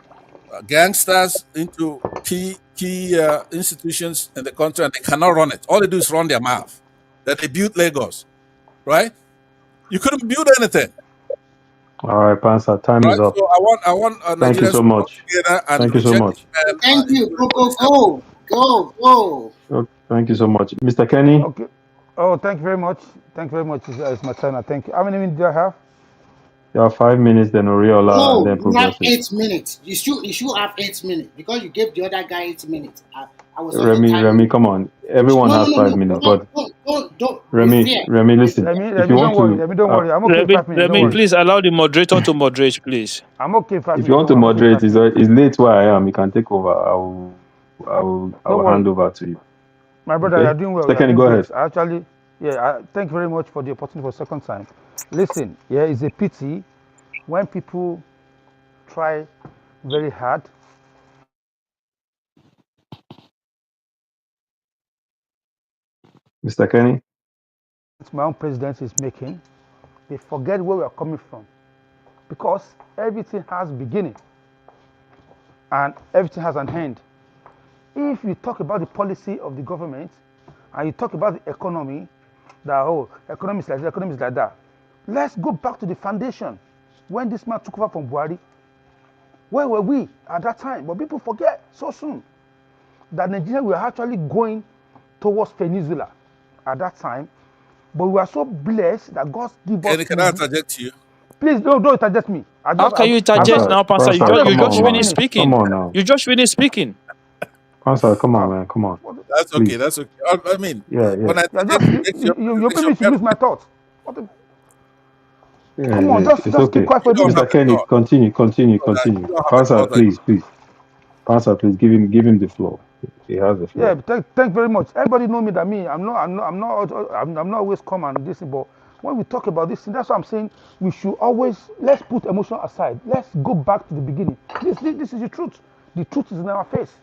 gangsters into key institutions in the country, and they cannot run it. All they do is run their mouth. That they built Lagos, right? You couldn't build anything, All right, Pansat, time is right? up. So I want Thank you Nigerians so to come much. together and Thank you so reject this much. man Thank in you. Go, go, 2027. go. Go, go. Thank you so much. Mr. Kenny, okay. Oh, thank you very much. Thank you very much. It's my turn. Thank you. How many minutes do I have? you have 5 minutes, then Oriola, and No, then you have progressive. 8 minutes. You should have 8 minutes because you gave the other guy 8 minutes. I was also Remy, timing. come on. Everyone No, no, has no, five no. minutes, Don't, but don't, don't, don't be Remy, fair. Remy, Be listen. fair. If you want Don't worry. to, Don't worry. I'm okay. 5 minutes. Don't Remy, worry. if please allow the moderator to moderate, please. I'm okay. Five if you minutes. want Don't to worry. I'm okay. moderate, 5 minutes. it's late where I am. You can take over. I Don't will worry. hand over to you. My brother, Okay, you're doing well. Mr. You're Kenny, doing go great. ahead. Actually, yeah, thank you very much for the opportunity for the second time. Listen, yeah, it's a pity when people try very hard. Mr. Kenny. My own president is making, they forget where we are coming from because everything has beginning and everything has an end. If you talk about the policy of the government and you talk about the economy, that oh, economy is like this, economy is like that. Let's go back to the foundation. When this man took over from Buhari, where were we at that time? But people forget so soon that Nigeria were actually going towards Peninsula at that time. But we are so blessed that God gave us Kenny, can I Tinubu. interject you? Please don't interject me. How can you I'm interject just Pansa, now, Pastor? You Pansa, just I'm you come just just on, for one finished man. minute. Come speaking. on now. You just finished speaking. Pansa, come on, man. Come on. That's okay. Please. That's okay. I mean, Yeah, yeah. when I Yeah, interject, just it makes your you made presentation me to better. lose my thoughts. What the, Yeah, come on, it's just keep okay. quiet for You a don't have minute. Mr. a Kenny, thought. continue, continue, No, that continue. you don't have a Pansa, thought. That please, please. Pansa, please give him the floor. He has the Yeah, floor. thank very much. Everybody know me that me. I'm not always calm and this, but when we talk about this, that's what I'm saying. We should always let's put emotion aside. Let's go back to the beginning. This is the truth. The truth is in our face.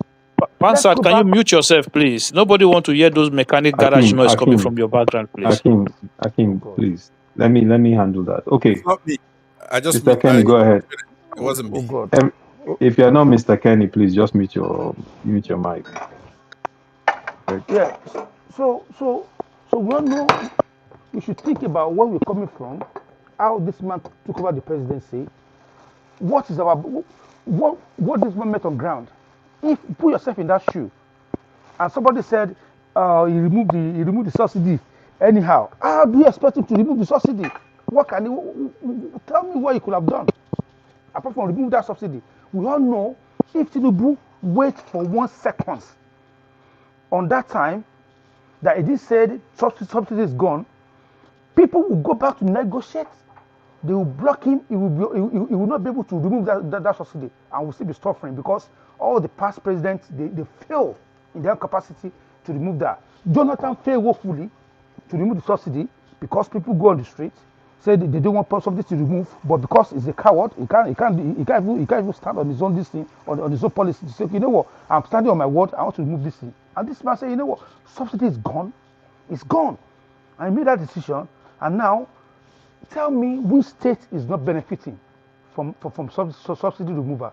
Let's Pansat, go can you back. mute yourself, please? Nobody want to hear those mechanic garage Akim, noise coming Akim, from your background, please. Akim, Oh Akim, God. please. Let me handle that. it's Okay. not me. I just Mr. mute. Kenny, go ahead. It wasn't Oh me. God. Oh, If you're not Mr. Kenny, please just mute your mic. Right? yeah. So we all know we should think about where we're coming from, how this man took over the presidency. What is our what this man met on ground? If put yourself in that shoe, and somebody said he removed the subsidy anyhow, how do you expect him to remove the subsidy? What can he tell me what he could have done apart from remove that subsidy? We all know if Tinubu wait for 1 second on that time that he did said subsidy is gone, people will go back to negotiate. They will block him. He will not be able to remove that subsidy and will still be suffering because all the past presidents, they fail in their capacity to remove that. Jonathan failed woefully to remove the subsidy because people go on the street, say they don't want subsidy to remove, but because he's a coward, he can't even stand on his own this thing, on his own policy to say, you know what, I'm standing on my word, I want to remove this thing. And this man said, you know what, subsidy is gone. It's gone. And he made that decision. And now tell me which state is not benefiting from subsidy removal.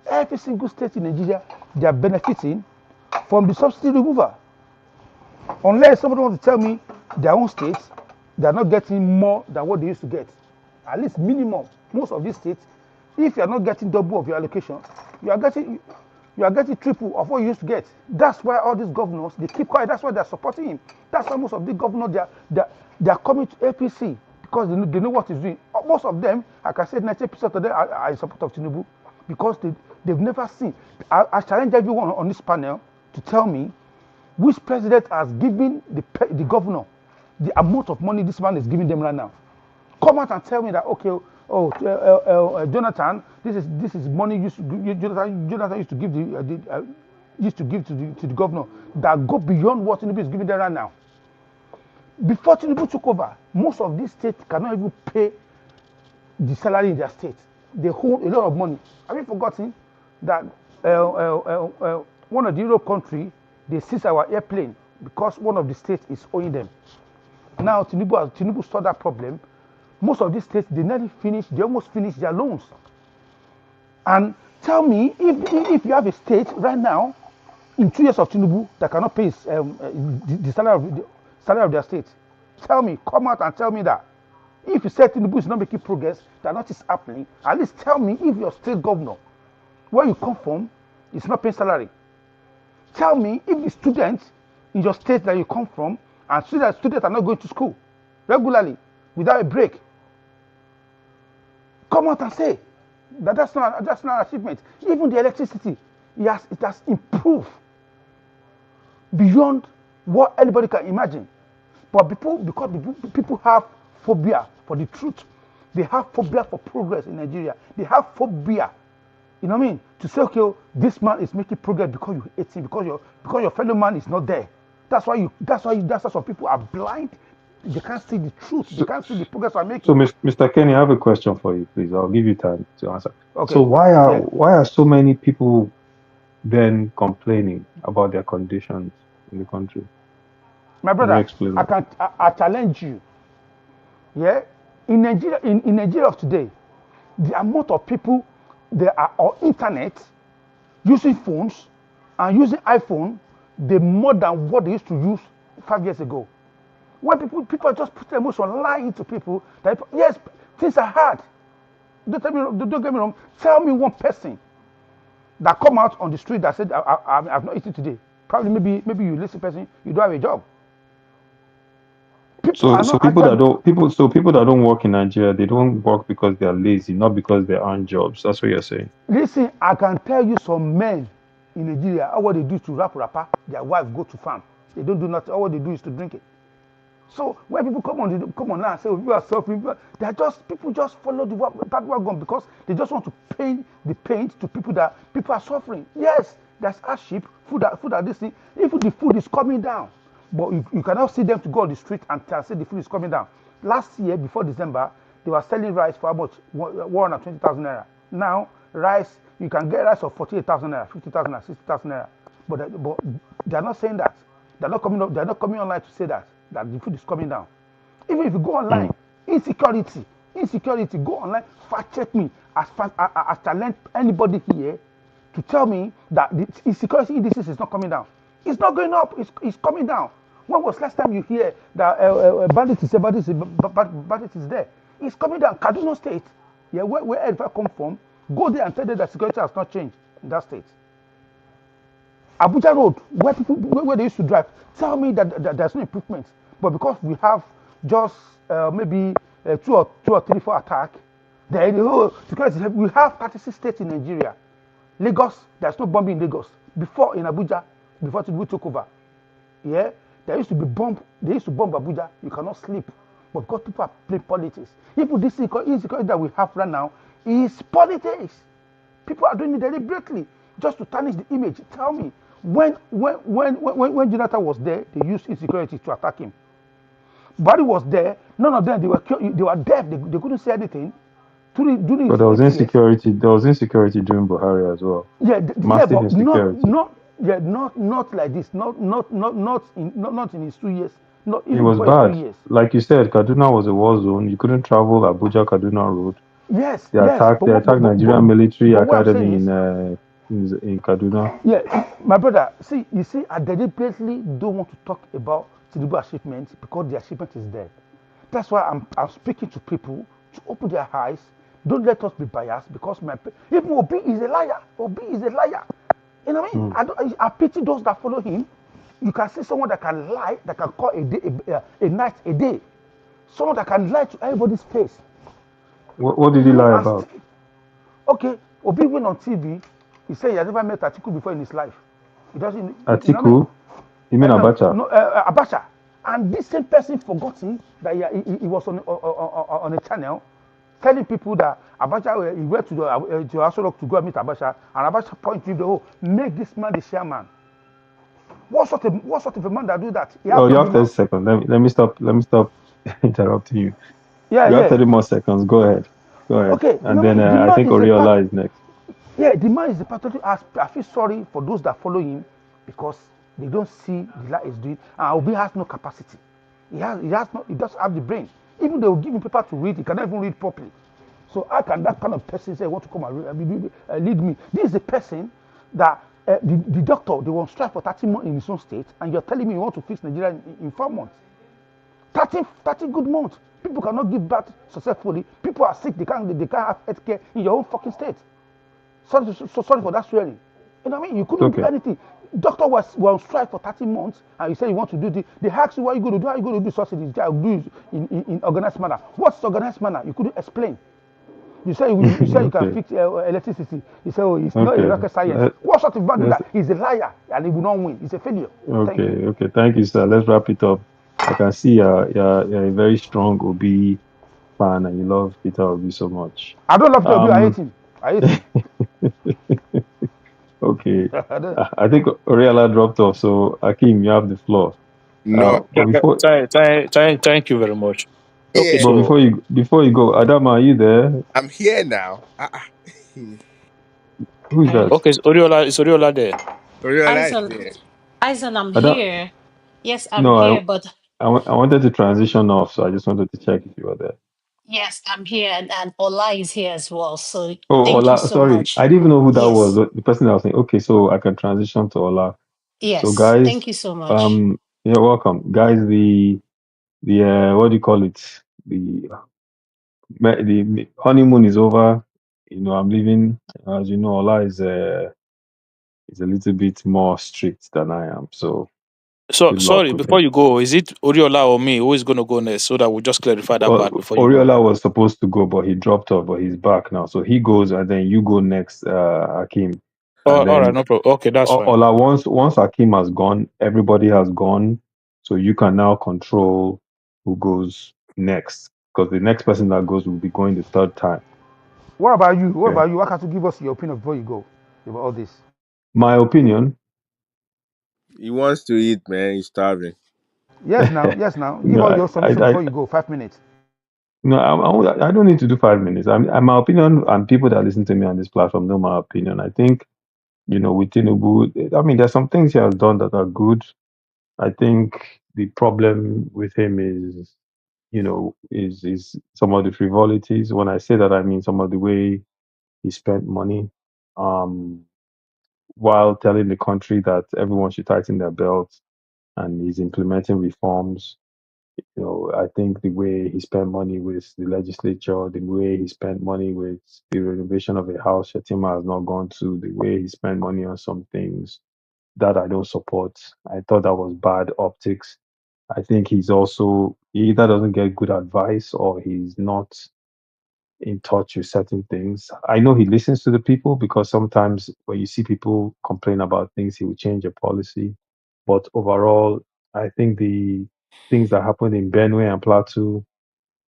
Every single state in Nigeria, they are benefiting from the subsidy removal. Unless somebody wants to tell me their own states, they are not getting more than what they used to get. At least minimum. Most of these states, if you are not getting double of your allocation, you are getting triple of what you used to get. That's why all these governors they keep quiet. That's why they are supporting him. That's why most of the governors they are coming to APC because they know what he's doing. Most of them, like I said, 90% of them are in support of Tinubu because they've never seen. I challenge everyone on this panel to tell me which president has given the governor the amount of money this man is giving them right now. Come out and tell me that okay, Jonathan, this is money Jonathan used to give to the governor that go beyond what Tinubu is giving them right now. Before Tinubu took over, most of these states cannot even pay the salary in their state. They hold a lot of money. Have you forgotten that one of the Europe country they seize our airplane because one of the states is owing them. Now Tinubu saw that problem. Most of these states they almost finished their loans. And tell me if you have a state right now in 2 years of Tinubu that cannot pay the salary of their state. Tell me, come out and tell me that. If you say Tinubu is not making progress, that nothing is happening, at least tell me if your state governor, where you come from, is not paying salary. Tell me if the students in your state that you come from and students are not going to school regularly without a break. Come out and say that that's not an achievement. Even the electricity, it has improved beyond what anybody can imagine. But because people have phobia for the truth, they have phobia for progress in Nigeria. They have phobia, you know what I mean, to say, okay, this man is making progress because you hate him, because your fellow man is not there. That's why some people are blind. They can't see the truth. They So, can't see the progress I'm so making. Mr. Kenny, I have a question for you, please. I'll give you time to answer. So Okay, yeah, why are so many people then complaining about their conditions in the country? my Can you brother, explain that? I challenge you. Yeah, in Nigeria of today, the amount of people that are on internet using phones and using iPhone, they more than what they used to use 5 years ago. When people just put emotion, lie into people that yes, things are hard. Don't get me wrong. Tell me one person that come out on the street that said I've not eaten today. Probably maybe you listen person, you don't have a job. People So are so not people that actually. don't people that don't work in Nigeria, they don't work because they are lazy, not because they aren't jobs. That's what you're saying. Listen, I can tell you some men in Nigeria, all what they do is to rap rapper, their wife go to farm. They don't do nothing. All what they do is to drink it. So when people come on now and say, oh, you are suffering, they are just people just follow the bad wagon because they just want to paint the paint to people that people are suffering. Yes, there's hardship, food are this thing. If the food is coming down, but you cannot see them to go on the street and say the food is coming down. Last year, before December, they were selling rice for how much? 120,000 naira. Now, rice, you can get rice of 48,000 naira, 50,000 naira, 60,000 naira. But they are not saying that. They're not coming online to say that the food is coming down. Even if you go online, Mm. insecurity, go online, fact check me as challenge anybody here to tell me that the insecurity indices is not coming down. It's not going up, it's coming down. When was last time you hear that bandit is there? It's coming down. Kaduna State, yeah, where if I come from, go there and tell them that security has not changed in that state. Abuja Road, where they used to drive, tell me that there's no improvement. But because we have just maybe two or three, four attack, then security. We have 36 states in Nigeria. Lagos, there's no bombing in Lagos. Before in Abuja, before Tinubu took over, yeah, there used to be bomb. They used to bomb Abuja. You cannot sleep, but because people are playing politics. Even this insecurity that we have right now is politics. People are doing it deliberately just to tarnish the image. Tell me, when Jonathan was there, they used insecurity to attack him. Buhari was there. None of them they were deaf. They couldn't say anything during But his there was 8 years. insecurity. There was insecurity during Buhari as well. Yeah, yeah, Massive but insecurity. not like this. Not in his 2 years. Not It even was before his two bad. years. Like you said, Kaduna was a war zone. You couldn't travel Abuja Kaduna Road. Yes, They yes, attacked. They attacked Nigerian military but what I'm saying academy is, in Kaduna. yeah, my brother. See, you see, I deliberately don't want to talk about Tinubu achievements because the achievement is there. That's why I'm speaking to people to open their eyes. Don't let us be biased because even Obi is a liar. Obi is a liar. You know what I mean? Mm. I pity those that follow him. You can see someone that can lie, that can call a day a night a day. Someone that can lie to everybody's face. What did You he know what lie I mean? about? Okay, Obi went on TV. He said he has never met Atiku before in his life. He doesn't, you know what I mean? Atiku? You mean No, Abacha? no, Abacha. And this same person forgotten that he was on a channel telling people that Abacha, he went to to Aso to go and meet Abacha, and Abacha pointed to him, oh, make this man the chairman. What sort of a man that do that? He have Oh, you have 30 condemnation. seconds. Let me stop interrupting you. Yeah, You have yeah. 30 more seconds. Go ahead. Go ahead. Okay, you And know what I then mean? The I man think is a part. Oriola is next. Yeah, the man is a patriotic. I feel sorry for those that follow him because they don't see the light is doing. And Obi has no capacity. He doesn't have the brain. Even they will give him paper to read, he cannot even read properly. So how can that kind of person say, want to come and lead me? This is the person that the doctor, they will strike for 30 months in his own state, and you're telling me you want to fix Nigeria in 4 months. 30 good months. People cannot give birth successfully. People are sick, they can't have health care in your own fucking state. Sorry for that swearing. You know what I mean? You It's couldn't do okay. anything. Doctor was on strike for 30 months and you say you want to do this. They ask you what you going to do, how you going to do subsidies. I will do it in organized manner. What's organized manner? You couldn't explain. You say you can Okay. fix electricity. You say, oh, it's not a Okay. rocket science. Let, What sort of man do let's that? He's a liar and he will not win. He's a failure. Thank you. okay. Okay. Thank you, sir. Let's wrap it up. I can see you're a very strong Obi fan and you love Peter Obi so much. I don't love Obi. I hate Um him. I hate him. okay. I think Oriala dropped off, so Akim, you have the floor. No, But before Thank you very much. Okay, yeah, but so before you go, Adama, are you there? I'm here now. Who is that? okay, is Oriola there? Realize Aizan, there. Aizan, I'm Adam here. Yes, I'm here, no, but I wanted to transition off, so I just wanted to check if you were there. yes, I'm here, and Ola is here as well. So Oh, thank you Ola, so sorry. I much. didn't even know who that was. Yes, The person I was saying, okay, so I can transition to Ola. So yes, guys, thank you so much. you're welcome. Guys, the what do you call it? The honeymoon is over. You know, I'm leaving. As you know, Ola is a little bit more strict than I am. So So Good luck sorry, with before him. you go, is it Oriola or me who is going to go next so that we just clarify that part before you go? Oriola was supposed to go, but he dropped off, but he's back now. So he goes, and then you go next, Hakim. Oh, And all right, then no problem. Okay, that's fine. Ola, once Hakim has gone, everybody has gone. So you can now control who goes next. Because the next person that goes will be going the third time. What about you? What Okay. about you? Why can't you give us your opinion before you go about all this? My opinion. He wants to eat, man. He's starving. Yes, now, yes, now. Give No, us your submission I before you go. 5 minutes. no, I don't need to do 5 minutes. My opinion, and people that listen to me on this platform know my opinion. I think, with Tinubu, I mean, there's some things he has done that are good. I think the problem with him is some of the frivolities. When I say that, I mean some of the way he spent money, um, while telling the country that everyone should tighten their belts, and he's implementing reforms. I think the way he spent money with the legislature, the way he spent money with the renovation of a house Shetima has not gone to, the way he spent money on some things that I don't support. I thought that was bad optics. I think he either doesn't get good advice or he's not in touch with certain things. I know he listens to the people because sometimes when you see people complain about things, he will change a policy. But overall, I think the things that happened in Benue and Plateau,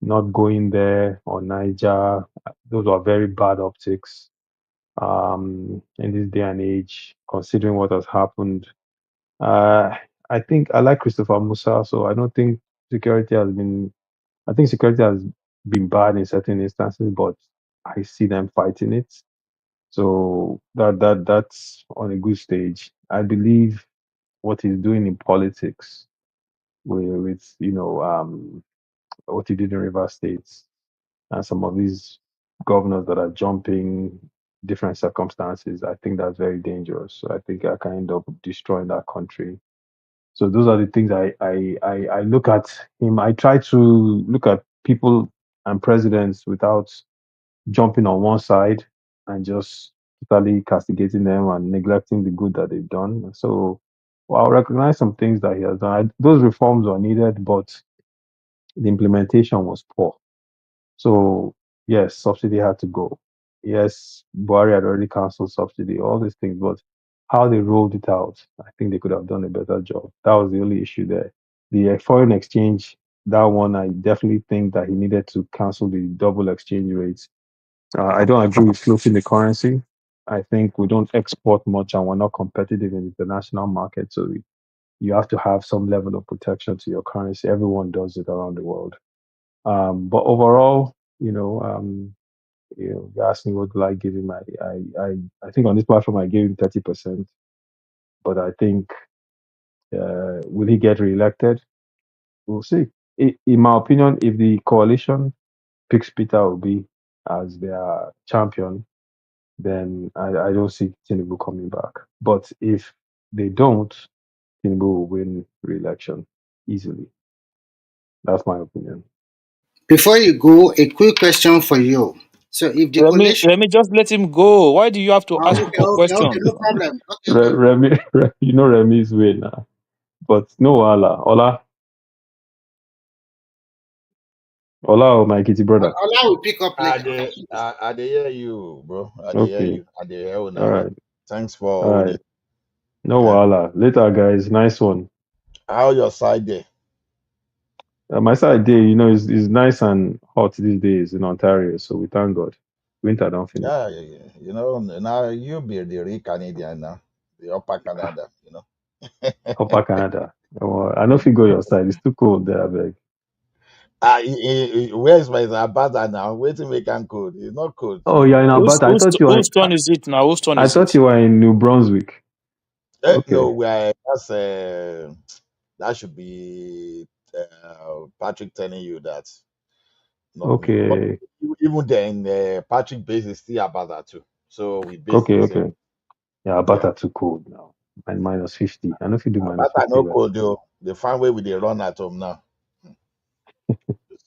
not going there, or Niger, those are very bad optics in this day and age, considering what has happened. Uh, I think I like Christopher Musa, so I don't think security has been. I think security has been bad in certain instances, but I see them fighting it. So that's on a good stage. I believe what he's doing in politics with what he did in River States and some of these governors that are jumping different circumstances. I think that's very dangerous. So I think I can end up destroying that country. So those are the things I look at him. I try to look at people and presidents without jumping on one side and just totally castigating them and neglecting the good that they've done. So I'll recognize some things that he has done. Those reforms are needed, but the implementation was poor. So yes, subsidy had to go. Yes, Buhari had already cancelled subsidy, all these things, but how they rolled it out, I think they could have done a better job. That was the only issue there. The foreign exchange, that one, I definitely think that he needed to cancel the double exchange rates. I don't agree with floating the currency. I think we don't export much and we're not competitive in the international market. So you have to have some level of protection to your currency. Everyone does it around the world. But overall, you asked me what do I give him. I think on this platform I gave him 30%. But I think will he get reelected? We'll see. In my opinion, if the coalition picks Peter Obi as their champion, then I don't see Tinubu coming back. But if they don't, Tinubu will win re-election easily. That's my opinion. Before you go, a quick question for you. So if the coalition, Let me just let him go. Why do you have to ask okay, people okay, questions? no problem. Okay, okay. Remy, Remy's way now. But no, Ola, my kitty brother. Allah will pick up later. I dey hear you, bro. I dey hear Okay, you. I dey hear all una. right, Thanks for all holding. right. No Yeah. wahala. Later, guys. Nice one. How your side there? My side day, is nice and hot these days in Ontario, so we thank God. Winter don't finish. Yeah, yeah, yeah. Now you be the real Canadian now, the upper Ah, Canada. Upper Canada. I know if you go your side, it's too cold there, I beg. Where is my Abada now? Wait to make am cold. It's not cold. Oh, you're in Whose, Alberta. whose, whose turn is it now? Whose turn I is thought it? you were in New Brunswick. No, Okay, that should be Patrick telling you that not me. But okay, even then, Patrick base is still Abada too. So we base okay, the same. okay. Yeah, Yeah. Alberta too cold now. And minus 50. I know if you do minus Abada 50 no well. cold though. The fine way with the run at home now.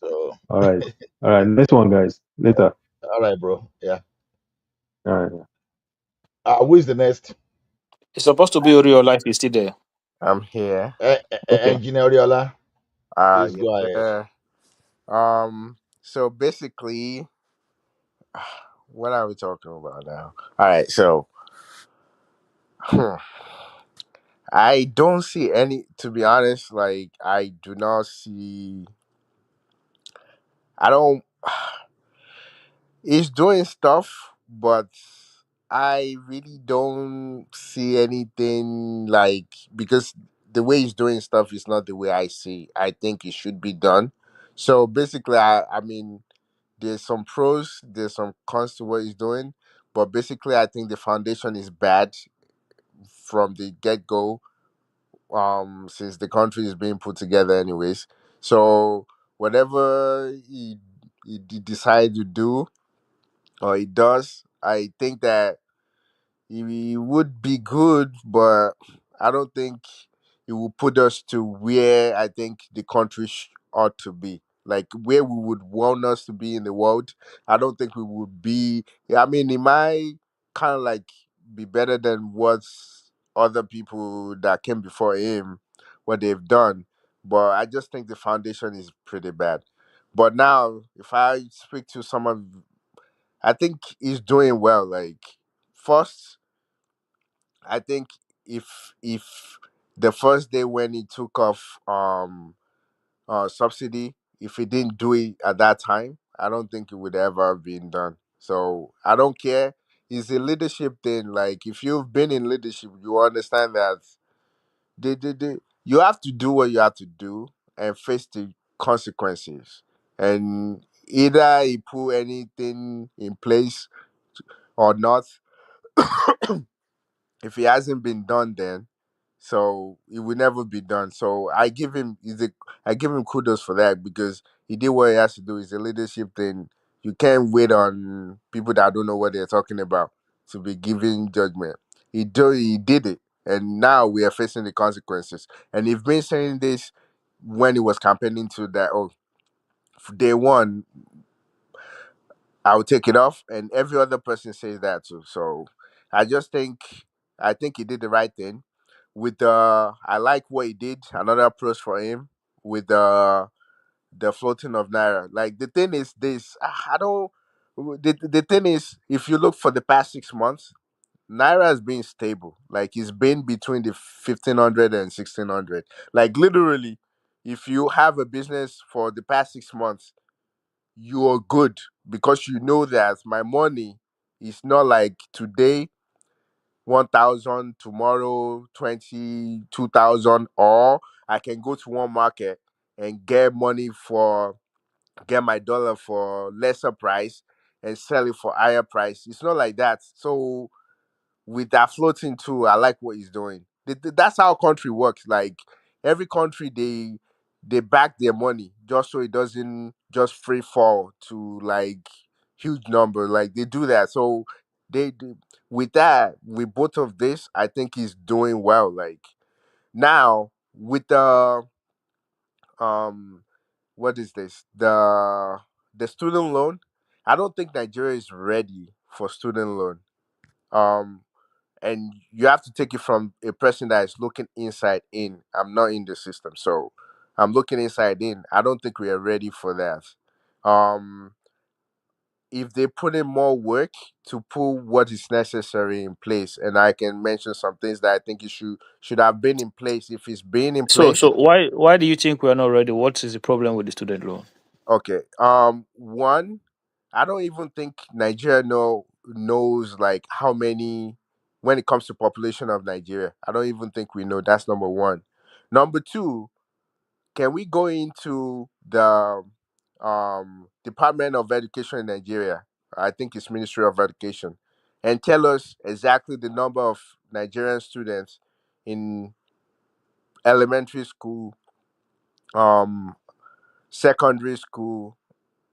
So All right. All right. Next one, guys. Later. all right, bro. Yeah. All right. Who is the next? It's supposed to be Oriola if he's still there. I'm here. Okay. Engineer Oriola, please Yes, go ahead. sir. So basically, what are we talking about now? All right. So, I don't see any. To be honest, like I do not see. I don't. He's doing stuff, but I really don't see anything like because the way he's doing stuff is not the way I see. I think it should be done. So basically, I mean, there's some pros, there's some cons to what he's doing, but basically, I think the foundation is bad from the get go. Since the country is being put together, anyways. So whatever he decide to do or he does, I think that he would be good, but I don't think it will put us to where I think the country ought to be. Like where we would want us to be in the world. I don't think we would be. I mean, it might kind of like be better than what other people that came before him, what they've done. But I just think the foundation is pretty bad. But now, if I speak to someone, I think he's doing well. Like first, I think if the first day when he took off subsidy, if he didn't do it at that time, I don't think it would ever have been done. So I don't care. It's a leadership thing. Like if you've been in leadership, you understand that you have to do what you have to do and face the consequences. And either he put anything in place or not, if it hasn't been done then, so it will never be done. So I give him kudos for that because he did what he has to do. It's a leadership thing. You can't wait on people that don't know what they're talking about to be giving judgment. He did it, and now we are facing the consequences. And he's been saying this when he was campaigning to that. Oh, day one, I'll take it off, and every other person says that too. So I just think I think he did the right thing. With I like what he did. Another approach for him with the floating of naira. Like the thing is this, I don't. The thing is, if you look for the past 6 months, naira has been stable. Like it's been between the 1500 and 1600. Like literally, if you have a business for the past 6 months you are good because you know that my money is not like today 1000, tomorrow 22,000, or I can go to one market and get my dollar for lesser price and sell it for higher price. It's not like that. So with that floating too, I like what he's doing. That's how country works. Like every country, they back their money just so it doesn't just free fall to like huge number. Like they do that. So they with that with both of this, I think he's doing well. Like now with the um what is this the student loan. I don't think Nigeria is ready for student loan. Um, and you have to take it from a person that is looking inside in. I'm not in the system, so I'm looking inside in. I don't think we are ready for that. Um, if they put in more work to put what is necessary in place, and I can mention some things that I think it should have been in place. If it's been in So place, why do you think we are not ready? What is the problem with the student loan? okay. One, I don't even think Nigeria knows like how many when it comes to population of Nigeria. I don't even think we know. That's number one. Number two, can we go into the Department of Education in Nigeria? I think it's Ministry of Education, and tell us exactly the number of Nigerian students in elementary school, um, secondary school,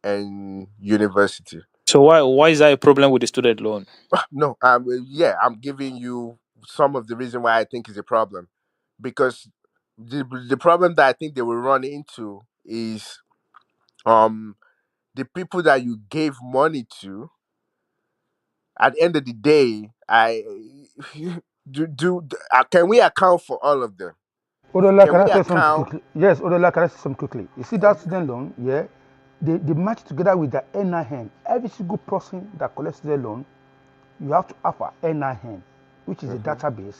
and university. So why is that a problem with the student loan? No, yeah, I'm giving you some of the reason why I think is a problem, because the problem that I think they will run into is um the people that you gave money to. At the end of the day, I can we account for all of them? Odola, Can can we I say something account? quickly? Yes, Odola, can I say something quickly? You see that student loan, yeah, they match together with the NIN. Every single person that collects the loan, you have to have a NIN, which is a Mhm. database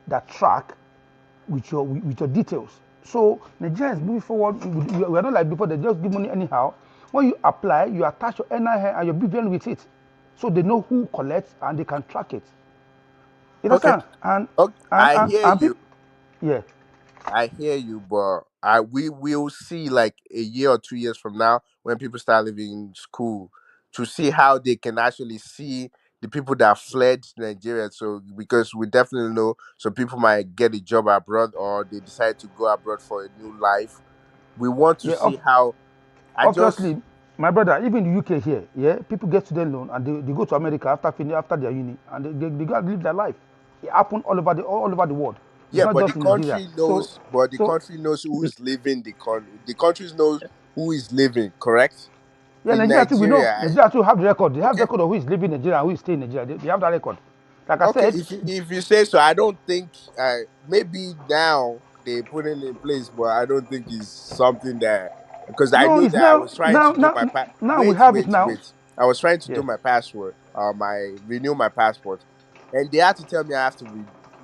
that track with your details. So Nigeria is moving forward. We are not like before; they just give money anyhow. When you apply, you attach your NIN and your BVN with it, so they know who collects and they can track it. You Okay. understand? And Okay. and I and, hear and you. people, yeah. I hear you, but we will see like a year or 2 years from now when people start leaving school to see how they can actually see the people that fled Nigeria. So because we definitely know some people might get a job abroad or they decide to go abroad for a new life. We want to Yeah, see how I just obviously, my brother, even in the UK here, yeah, people get student loan and they go to America after their uni and they go and live their life. It happen all over the world. It's yeah, not but the just in Nigeria. country So knows but the so country knows who is living the country. The countries knows who is living, correct? yeah, In Nigeria too we know. Nigeria. Nigeria too have the record. They have the Okay. record of who is living in Nigeria and who is staying in Nigeria. They have that record. Like I Okay, said, if you say so, I don't think maybe now they put it in place, but I don't think it's something that because I no, know it's that I now was trying now to do now my now we wait, have it wait, now. wait. I was trying to do Yeah. my password, my renew my passport, and they had to tell me I have to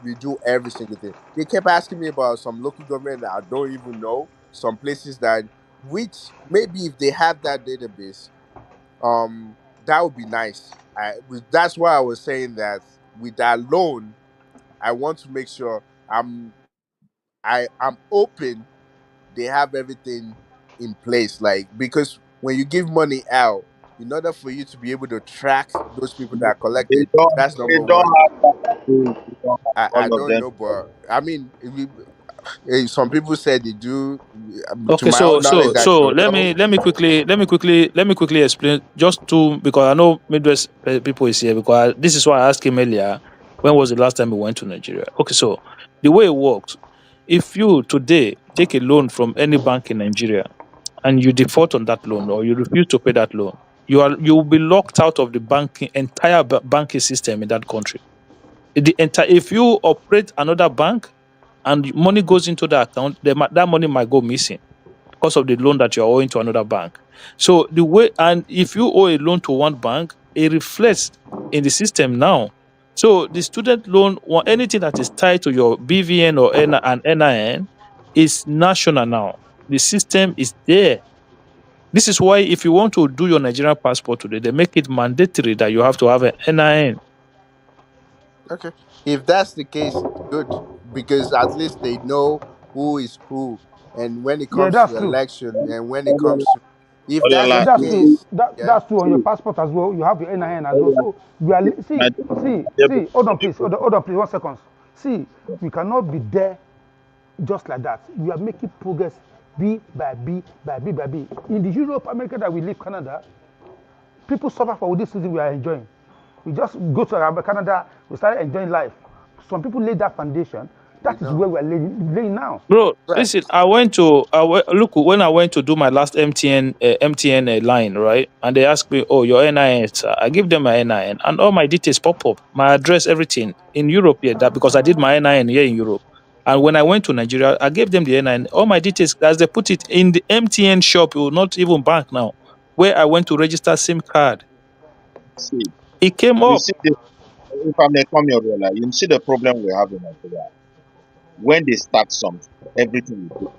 redo every single thing. They kept asking me about some local government that I don't even know, some places that which maybe if they have that database, that would be nice. That's why I was saying that with that loan I want to make sure I'm open. They have everything in place, like because when you give money out, in order for you to be able to track those people that They collected, don't that's they number don't one. have that. They don't have I all of don't them. know, but I mean, some people said they do. To Okay, my own so knowledge, I so don't know. let me quickly explain just to because I know Midwest people is here because this is why I asked him earlier. When was the last time we went to Nigeria? Okay, so the way it works, if you today take a loan from any bank in Nigeria and you default on that loan or you refuse to pay that loan, you will be locked out of the entire banking system in that country. The entire if you operate another bank and money goes into the account, that money might go missing because of the loan that you're owing to another bank. So the way, and if you owe a loan to one bank, it reflects in the system now. So the student loan or anything that is tied to your BVN or and NIN is national now. The system is there. This is why if you want to do your Nigerian passport today, they make it mandatory that you have to have an NIN. Okay, if that's the case, it's good because at least they know who is who, and when it Yeah, comes that's to true. election, and when it Odiola, comes to, if that's Yeah, the Odiola, that's true. case, yeah. That's true on your passport as well. You have your NIN as well. Odiola, So you are my see. Hold on, please. Hold on, please. 1 second. See, we cannot be there just like that. We are making progress B by B by B by B. In the Europe, America that we live, Canada, people suffer for this season we are enjoying. We just go to Canada, we start enjoying life. Some people lay that foundation. We That is know, where we are laying now. Bro, right? listen, look when I went to do my last MTN line, right? And they asked me, "Oh, your NIN." Sir. I give them my NIN and all my details pop up, my address, everything in Europe here. That because I did my NIN here in Europe. And when I went to Nigeria, I gave them the NIN, all my details as they put it in the MTN shop, it will not even bank now. Where I went to register SIM card, see, it came you up. see the if I may come here, Odiola, you see the problem we have in Nigeria. When they start something, everything will go.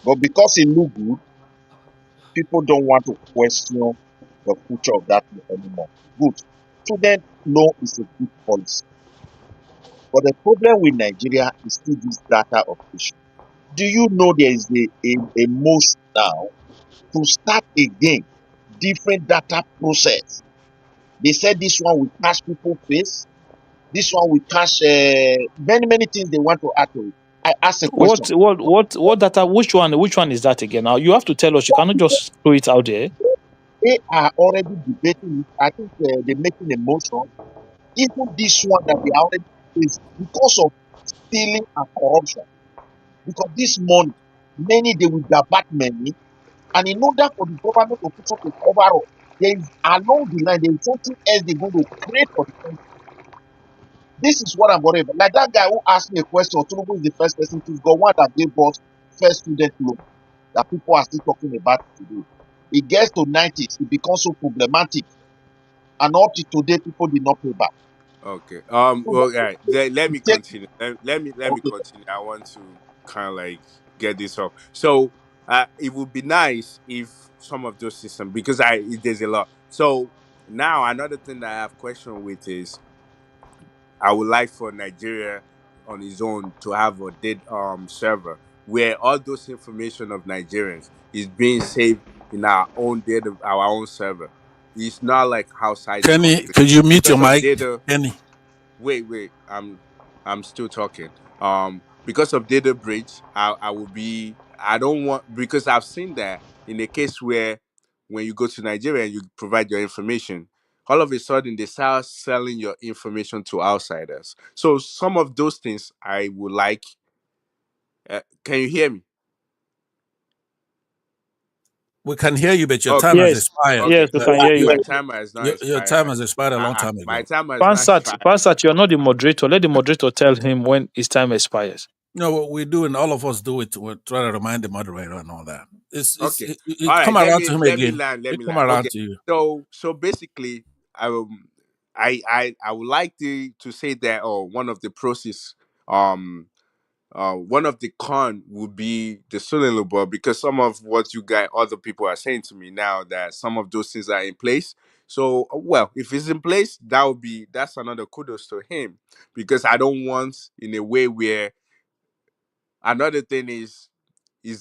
But because it look good, people don't want to question the future of that thing anymore. Good. Student loan is a good policy. But the problem with Nigeria is still this data operation. Do you know there is a motion now to start again different data process? They said this one will cash people face, this one will cash many things they want to add to it. I ask a question. What data? Which one is that again? Now you have to tell us. You cannot just throw it out there. They are already debating it. I think they're making a motion. Even this one that they are already facing because of stealing and corruption. Because this money, many they will divert money, and in order for the government to put up a cover up, there is along the line there is something else they're going to create for the country. This is what I'm worried about. Like that guy who asked me a question, Tinubu is the first person to go, one that gave us first student loan that people are still talking about today. It gets to 90s, it becomes so problematic. And up to today, people did not pay back. Okay. So Well, all right. Let we me take, continue. Let me okay. continue. I want to kind of like get this off. So, it would be nice if some of those systems, because there's a lot. So now another thing that I have question with is, I would like for Nigeria on its own to have a dead server where all those information of Nigerians is being saved in our own data, our own server. It's not like outside the Kenny, country could you mute your because of mic? data. Kenny. Wait, I'm still talking. Because of data breach, I will be. I don't want, because I've seen that in a case where when you go to Nigeria and you provide your information, all of a sudden they start selling your information to outsiders. So some of those things I would like. Can you hear me? We can hear you, but your time Okay, has Yes, expired. okay. yes, we can hear You, My you. timer has not your expired. time has expired a long time My ago. timer has not Pansat, expired. Pansat, you're not the moderator. Let the moderator tell him when his time expires. No, what we do, and all of us do it. We try to remind the moderator and all that. Okay. All It right. come around to him Let me again. land. Let It me come land. around Okay. to you. So basically, I would like to say that, one of the process, um one of the con would be the Sulen Law, because some of what you guys, other people are saying to me now, that some of those things are in place. So, well, if it's in place, that's another kudos to him, because I don't want in a way where, another thing is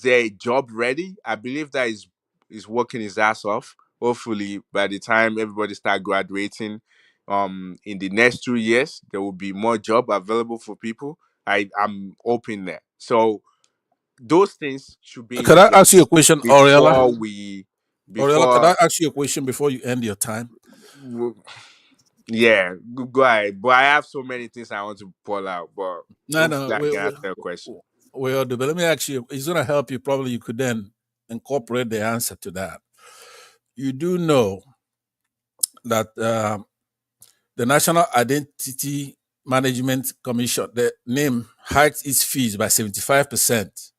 there a job ready? I believe that is working his ass off. Hopefully, by the time everybody start graduating, in the next 2 years, there will be more job available for people. I'm hoping that. So those things should be in Could I ask you a place question, Oriella? before we, Oriella, could I before, ask you a question before you end your time? yeah, go ahead. But I have so many things I want to pull out. But No, no, hopefully, I can answer a question. we all do. But let me ask you. It's going to help you. Probably you could then incorporate the answer to that. You do know that the National Identity Management Commission, the name, hiked its fees by 75%,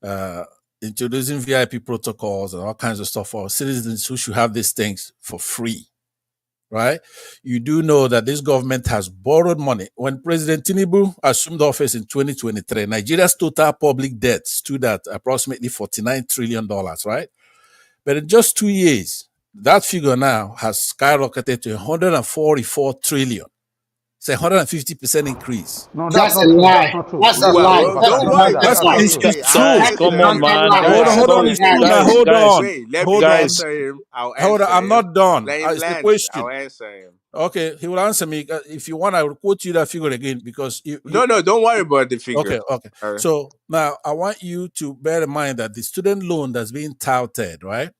uh, introducing VIP protocols and all kinds of stuff for citizens who should have these things for free, right? You do know that this government has borrowed money. When President Tinubu assumed office in 2023, Nigeria's total public debt stood at approximately $49 trillion, right? But in just 2 years, that figure now has skyrocketed to 144 trillion. It's a 150% increase. No, that's That's a not true. That's lie. not true. That's a That's not Well, lie. true. well, That's That's not a don't true. worry, mountain That's but lie. okay, it's okay. it's I'll true. Guys, answer come That's on, him. mountain man. lie. I'll Guys, Hold on, answer sorry, him. Mr. guys, Wait, Hold guys, on. wait. Let me Hold on. guys. answer him. I'll Hold on. answer I'm him. not done. Let him It's the land. I'll question. answer him. Okay, he will answer me. If you want, I will quote you that figure again because you No, don't worry about the figure. okay, okay. Uh, So now I want you to bear in mind that the student loan that's being touted, right?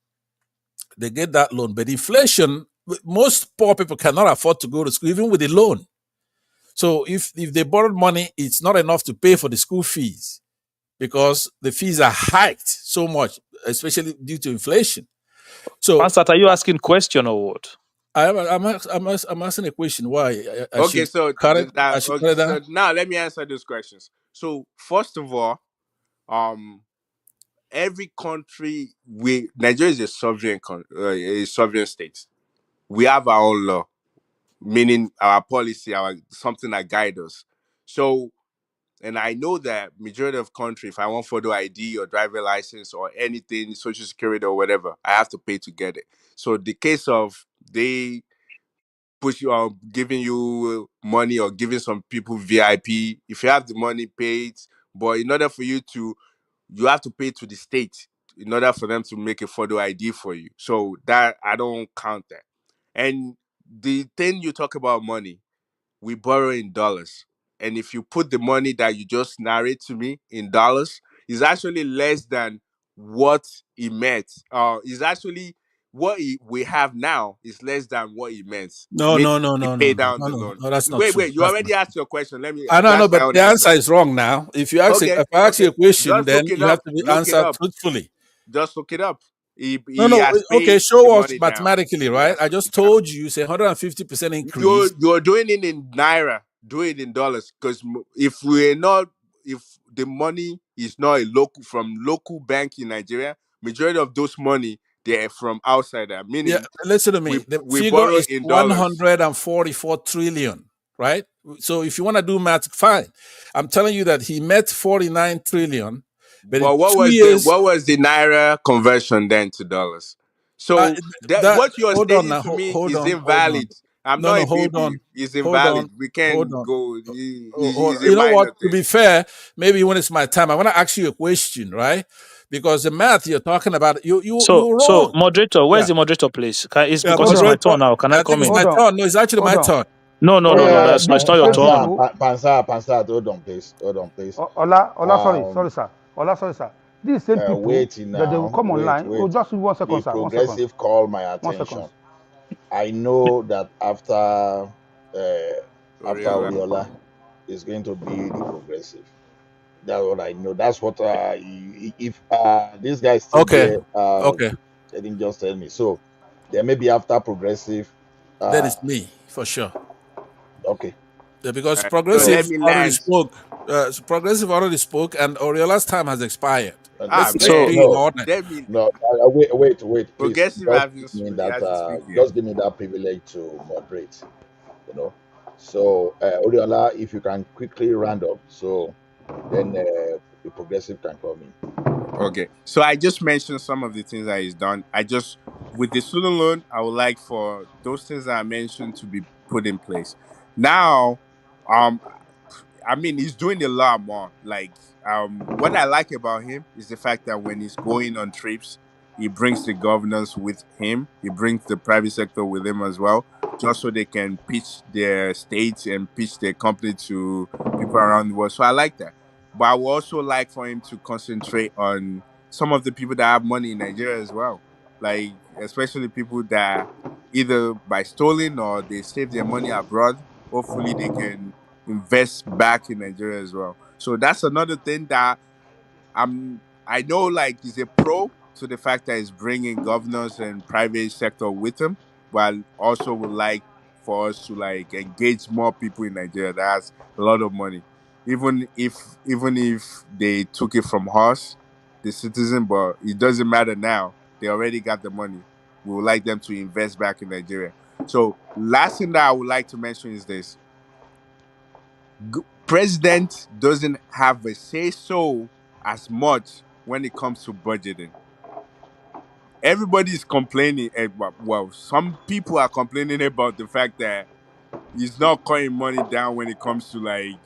They get that loan, but inflation, most poor people cannot afford to go to school, even with the loan. So if they borrowed money, it's not enough to pay for the school fees because the fees are hiked so much, especially due to inflation. So Pansat, are you asking question or what? I'm asking a question. Why I okay, should so cut it? I should cut it down. so now let me answer those questions. So first of all, um, every country, we Nigeria is a a sovereign state. We have our own law, meaning our policy, our something that guides us. So, and I know that majority of country, if I want photo ID or driver license or anything, social security or whatever, I have to pay to get it. So the case of they push you on giving you money or giving some people VIP, if you have the money, pay it. But in order for you have to pay to the state in order for them to make a photo ID for you. So that I don't count that. And the thing you talk about money, we borrow in dollars. And if you put the money that you just narrate to me in dollars, it's actually less than what it meant. It's actually we have now is less than what it meant. No, Meaning no, no, it no, no, pay no, down no, the no, loan. no. That's not true. Wait, you That's not. already asked your question. Let me I don't know, that's my but own the answer. answer is wrong now. If you ask, Okay, if I ask you okay. a question, Just then look it you have up. to be Look it answered up. truthfully. Just look it up. No, He no. has Okay, paid the show us money down. mathematically, He right? has I paid just down. told you, say 150% increase. You're doing it in naira. do it in dollars, because if we're not, if the money is not a local from local bank in Nigeria, majority of those money they're from outsider, Yeah, meaning listen to we me. The we figure borrow is in dollars. 144 trillion, right? So if you want to do math, fine. I'm telling you that he met 49 trillion, but in But what 2 years, what was the naira conversion then to dollars? uh, So that that what you're hold on stating now, to me hold is on, hold on. invalid. I'm No, not no, a hold baby. on, It's hold invalid. on, We hold can't on. go. It's You a know what? minor To thing. be fair, maybe when it's my time, I want to ask you a question, right? Because the math you're talking about, So, you're so wrong. moderator, where's Yeah, the moderator, please? It's yeah, because it's Hold my on, moderator. turn now. Can I I come think it's in? my hold on, turn. No, it's actually hold my on. turn. No, no, no, no. Uh, That's no. It's not your these turn. people, Pansa, hold on, please. Hold on, please. Ola, sorry, Um, sorry, sir. Ola, sorry, sir. These same people wait that they will now. come online. Oh, Wait. just 1 second, The sir. 1 second. progressive call my 1 second. attention. I know that after Oriola. Oriola is going to be the progressive. That's what I know. That's what if this guy is still Okay, there, okay. let him just tell me. So there may be after progressive. That Uh, is me for sure. okay. Yeah, because So So let progressive me already land. spoke. Progressive already spoke, and Oriola's time has expired. Ah Let's So, man, be in no, order. let me. no. Wait, please. Progressive has been speaking. Just give me that privilege to moderate. You know. So Oriola, if you can quickly round up, so then the progressive can come in. Okay, so I just mentioned some of the things that he's done. I just, with the student loan, I would like for those things that I mentioned to be put in place. Now, um, I mean, he's doing a lot more. Like, what I like about him is the fact that when he's going on trips, he brings the governors with him. He brings the private sector with him as well, just so they can pitch their states and pitch their company to people around the world. So I like that. But I would also like for him to concentrate on some of the people that have money in Nigeria as well. Like, especially people that either by stolen or they save their money abroad. Hopefully, they can invest back in Nigeria as well. So that's another thing that I know like he's a pro to the fact that he's bringing governors and private sector with him, but also would like for us to like engage more people in Nigeria that has a lot of money, even if they took it from us, the citizen, but it doesn't matter now. They already got the money. We would like them to invest back in Nigeria. So last thing that I would like to mention is this: president doesn't have a say so as much when it comes to budgeting. Everybody is complaining. Well, some people are complaining about the fact that he's not cutting money down when it comes to like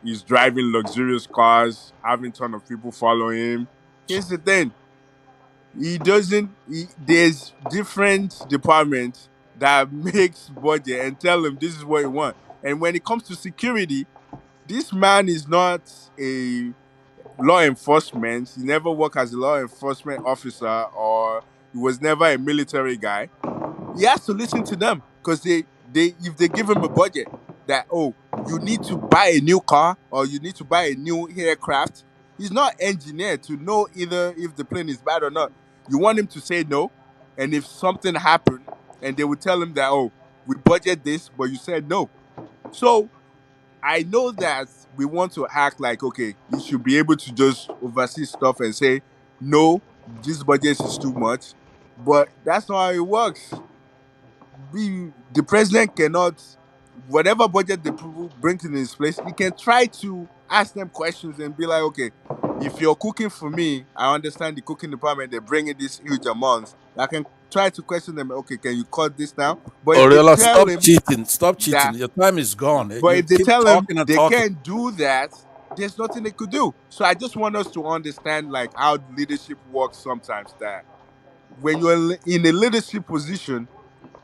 he's driving luxurious cars, having ton of people follow him. Here's the thing: he doesn't. There's different departments that makes budget and tell him this is what he want. And when it comes to security, this man is not a law enforcement. He never worked as a law enforcement officer or he was never a military guy. He has to listen to them because they if they give him a budget that, oh, you need to buy a new car or you need to buy a new aircraft, he's not engineered to know either if the plane is bad or not. You want him to say no, and if something happened and they would tell him that, oh, we budget this but you said no. So I know that we want to act like, okay, you should be able to just oversee stuff and say no, this budget is too much, but that's not how it works. The president cannot, whatever budget they bring in his place, he can try to ask them questions and be like, okay, if you're cooking for me, I understand the cooking department, they're bringing this huge amounts. I can try to question them, okay, can you cut this down? But if they Oriola, tell stop him cheating. Stop cheating. that Your time is gone. but You if they keep tell him talking and they talking. can't do that, there's nothing they could do. So I just want us to understand like how leadership works sometimes. That when you're in a leadership position,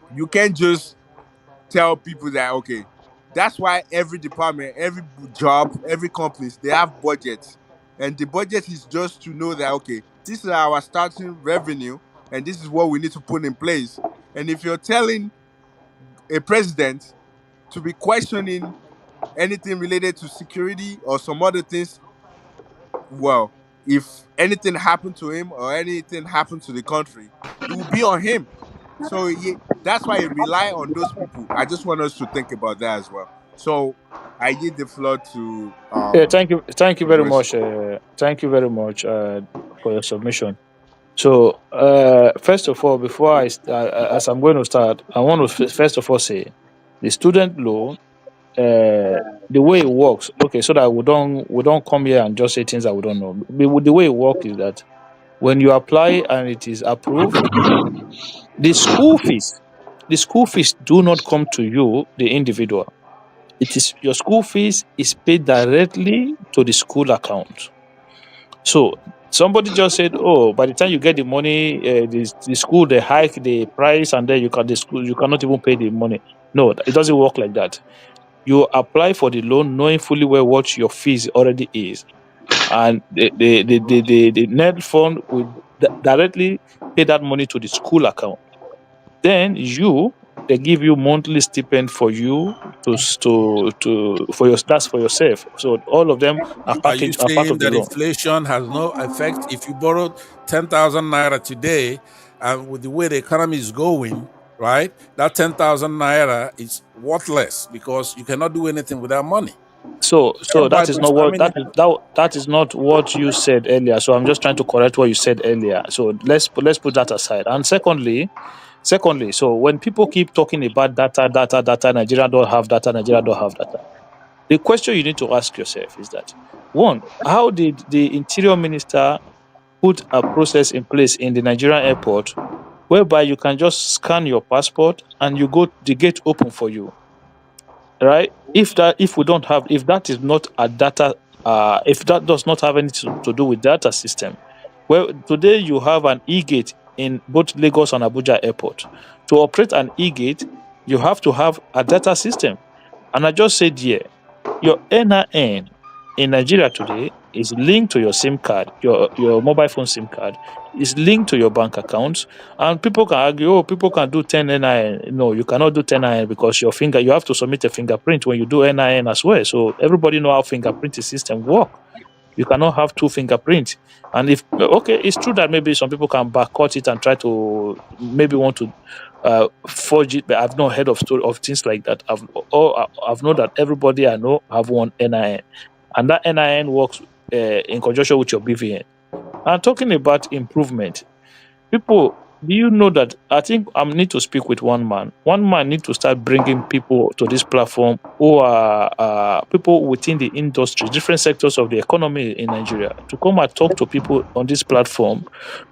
you can't just tell people that, okay. That's why every department, every job, every company, they have budgets, and the budget is just to know that, okay, this is our starting revenue, and this is what we need to put in place. And if you're telling a president to be questioning anything related to security or some other things, well, if anything happened to him or anything happened to the country, it will be on him. So that's why I rely on those people. I just want us to think about that as well. So I give the floor to Yeah, thank you very Professor. much. Thank you very much for your submission. So, first of all, as I'm going to start, I want to first of all say the student loan, the way it works. Okay, so that we don't come here and just say things that we don't know. The way it works is that when you apply and it is approved, the school fees, the school fees do not come to you, the individual. It is your school fees is paid directly to the school account. So somebody just said, "Oh, by the time you get the money, the school they hike the price, and then the school you cannot even pay the money." No, it doesn't work like that. You apply for the loan knowing fully well what your fees already is, and the net fund will directly pay that money to the school account. Then they give you monthly stipend for you to for your that's for yourself. So all of them Are you are part saying of the that loan. inflation has no effect if you borrowed 10,000 naira today, and with the way the economy is going, right? That 10,000 naira is worthless because you cannot do anything with that money. So Why that is those? not I what mean, that is not what you said earlier. So I'm just trying to correct what you said earlier. So let's put that aside. And secondly, so when people keep talking about data, Nigeria don't have data, Nigeria don't have data. The question you need to ask yourself is that one, how did the interior minister put a process in place in the Nigerian airport whereby you can just scan your passport and you go the gate open for you, right? If that is not a data, if that does not have anything to do with data system, well, today you have an e-gate in both Lagos and Abuja airport. To operate an e-gate, you have to have a data system. And I just said here, your NIN in Nigeria today is linked to your SIM card, your mobile phone SIM card, is linked to your bank account. And people can argue, oh, people can do 10 NIN. No, you cannot do 10 NIN because you have to submit a fingerprint when you do NIN as well. So everybody know how fingerprinting system work. You cannot have two fingerprints. And if okay, it's true that maybe some people can backcut it and try to maybe want to forge it, but I've not heard of story of things like that. I've known that everybody I know have one NIN, and that NIN works in conjunction with your BVN. And talking about improvement, people, do you know that I think I need to speak with one man. One man need to start bringing people to this platform who are people within the industry, different sectors of the economy in Nigeria, to come and talk to people on this platform,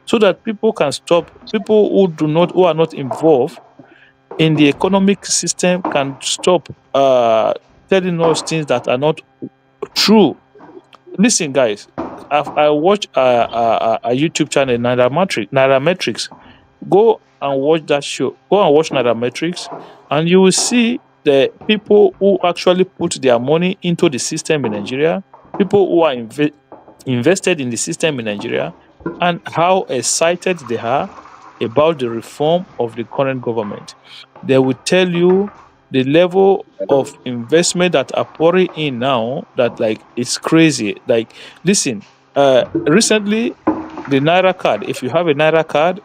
so that people can stop people who are not involved in the economic system can stop telling us things that are not true. Listen, guys, I watch a YouTube channel, Nairametrics. Go and watch that show. Go and watch Nairametrics, and you will see the people who actually put their money into the system in Nigeria, people who are invested in the system in Nigeria, and how excited they are about the reform of the current government. They will tell you the level of investment that are pouring in now that like it's crazy. Like, listen, recently the Naira card, if you have a Naira card,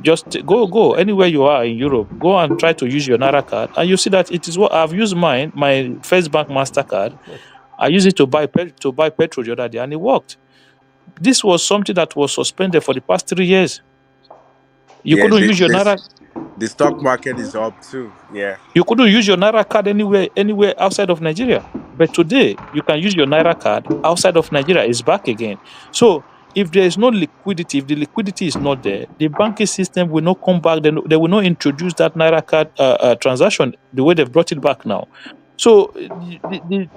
just go anywhere you are in Europe. Go and try to use your Naira card, and you see that it is what I've used mine, my First Bank Mastercard. I used it to buy petrol the other day, and it worked. This was something that was suspended for the past 3 years. You Yeah, couldn't use your Naira. the stock market is up too. Yeah. You couldn't use your Naira card anywhere outside of Nigeria. But today, you can use your Naira card outside of Nigeria. It's back again. So if there is no liquidity, if the liquidity is not there, the banking system will not come back. They will not introduce that Naira card transaction the way they've brought it back now. So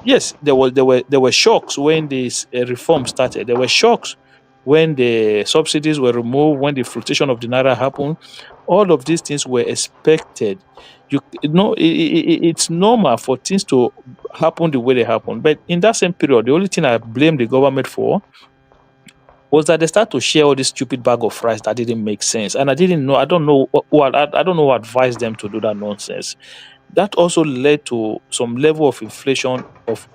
yes, there were shocks when this reform started. There were shocks when the subsidies were removed, when the fluctuation of the naira happened. All of these things were expected. You know, it's normal for things to happen the way they happen. But in that same period, the only thing I blame the government for was that they start to share all this stupid bag of rice that didn't make sense. And I didn't know, I don't know I don't know who advised them to do that nonsense. That also led to some level of inflation of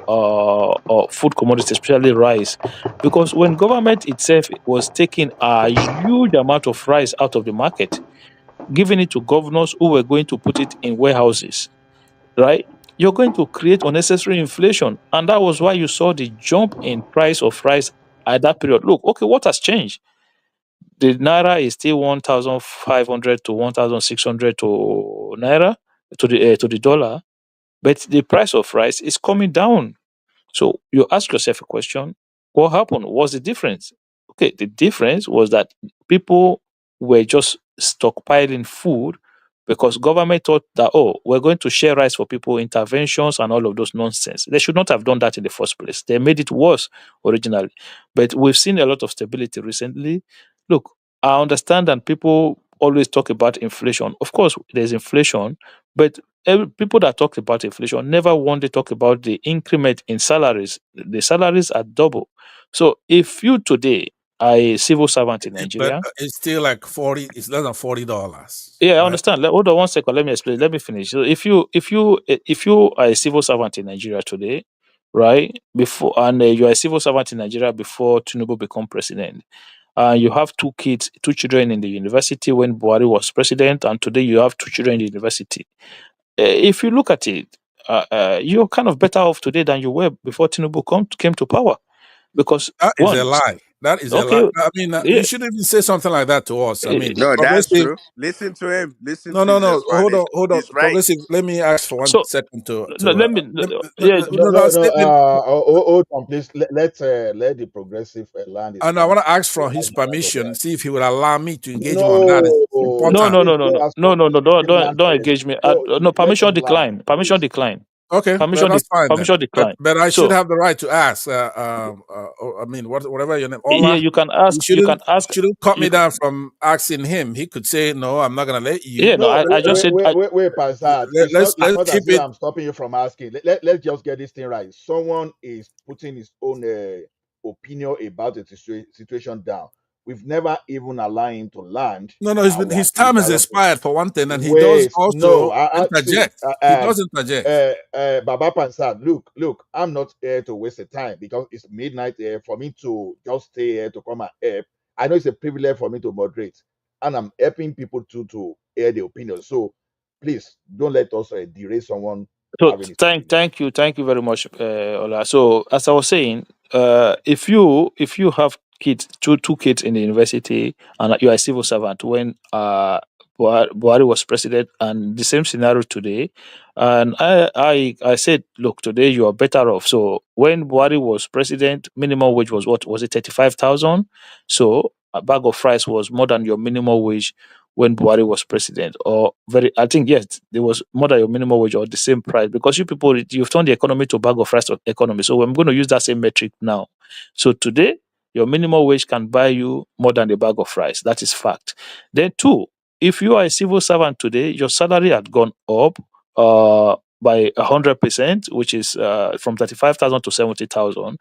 food commodities, especially rice. Because when government itself was taking a huge amount of rice out of the market, giving it to governors who were going to put it in warehouses, right? you're going to create unnecessary inflation. And that was why you saw the jump in price of rice at that period. Look, okay, what has changed? The naira is still 1,500 to 1,600 to naira to the dollar, but the price of rice is coming down. So you ask yourself a question: what happened? What's the difference? Okay, the difference was that people were just stockpiling food because government thought that, oh, we're going to share rice for people, interventions and all of those nonsense. They should not have done that in the first place. They made it worse originally. But we've seen a lot of stability recently. Look, I understand that people always talk about inflation. Of course, there's inflation, but people that talk about inflation never want to talk about the increment in salaries. The salaries are double. So if you today are a civil servant in But Nigeria, it's still like 40. It's less than $40, yeah, I right? understand. Hold on one second. Let me explain. Let me finish. So if you are a civil servant in Nigeria today, right? Before and you are a civil servant in Nigeria before Tinubu become president, you have two kids, two children in the university when Buhari was president, and today you have two children in the university. If you look at it, you're kind of better off today than you were before Tinubu came to power. Because That is a one, lie. That is a lie. okay, I mean, you yeah, shouldn't even say something like that to us. I eh, mean, No, that's progressive. true. Listen to him. Listen No, to no, his no. Hold on, explanation. hold on. He's right. Progressive. Let me ask for one so second let me, yeah, No, no, no, no. statement. Hold on, please. Let the progressive land his And I plane. want to ask Then for I his will land on permission, that. see if he would allow me to engage him on that. It's No, no, important. no, please no, no, don't no, ask no, for no, no, land don't first. engage me. No, No, let permission him land, decline. Permission please. decline. Okay, well, that's fine then. Permission But decline. I should So have the right to ask. I mean, whatever your name, yeah, Ola. you can You ask. You shouldn't can ask. cut You me down from asking him. He could say, "No, I'm not going to let you." yeah, no, No, I just said wait, Pastor. It's Let's not keep as if it. I'm stopping you from asking. Let's just get this thing right. Someone is putting his own opinion about the situation down. We've never even allowed him to land, No, no, and we are his still time is dialoguing. expired for one thing, and he does Wait, no, also I see. interject. He does interject. Baba Pansad, look, I'm not here to waste the time because it's midnight here for me to just stay here to come and help. I know it's a privilege for me to moderate, and I'm helping people to hear the opinion. So please don't let us derail someone so. having his opinion. Thank you very much, Ola. So as I was saying, if you have kids, two kids in the university, and you are a civil servant when Buhari was president, and the same scenario today, and I said, look, today you are better off. So when Buhari was president, minimum wage was what was it 35,000? So a bag of rice was more than your minimum wage when Buhari was president, or very, I think yes, there was more than your minimum wage or the same price because you people you've turned the economy to a bag of rice economy. So I'm going to use that same metric now. So today, your minimum wage can buy you more than a bag of rice. That is fact. Then two, if you are a civil servant today, your salary had gone up by 100%, which is from 35,000 to 70,000.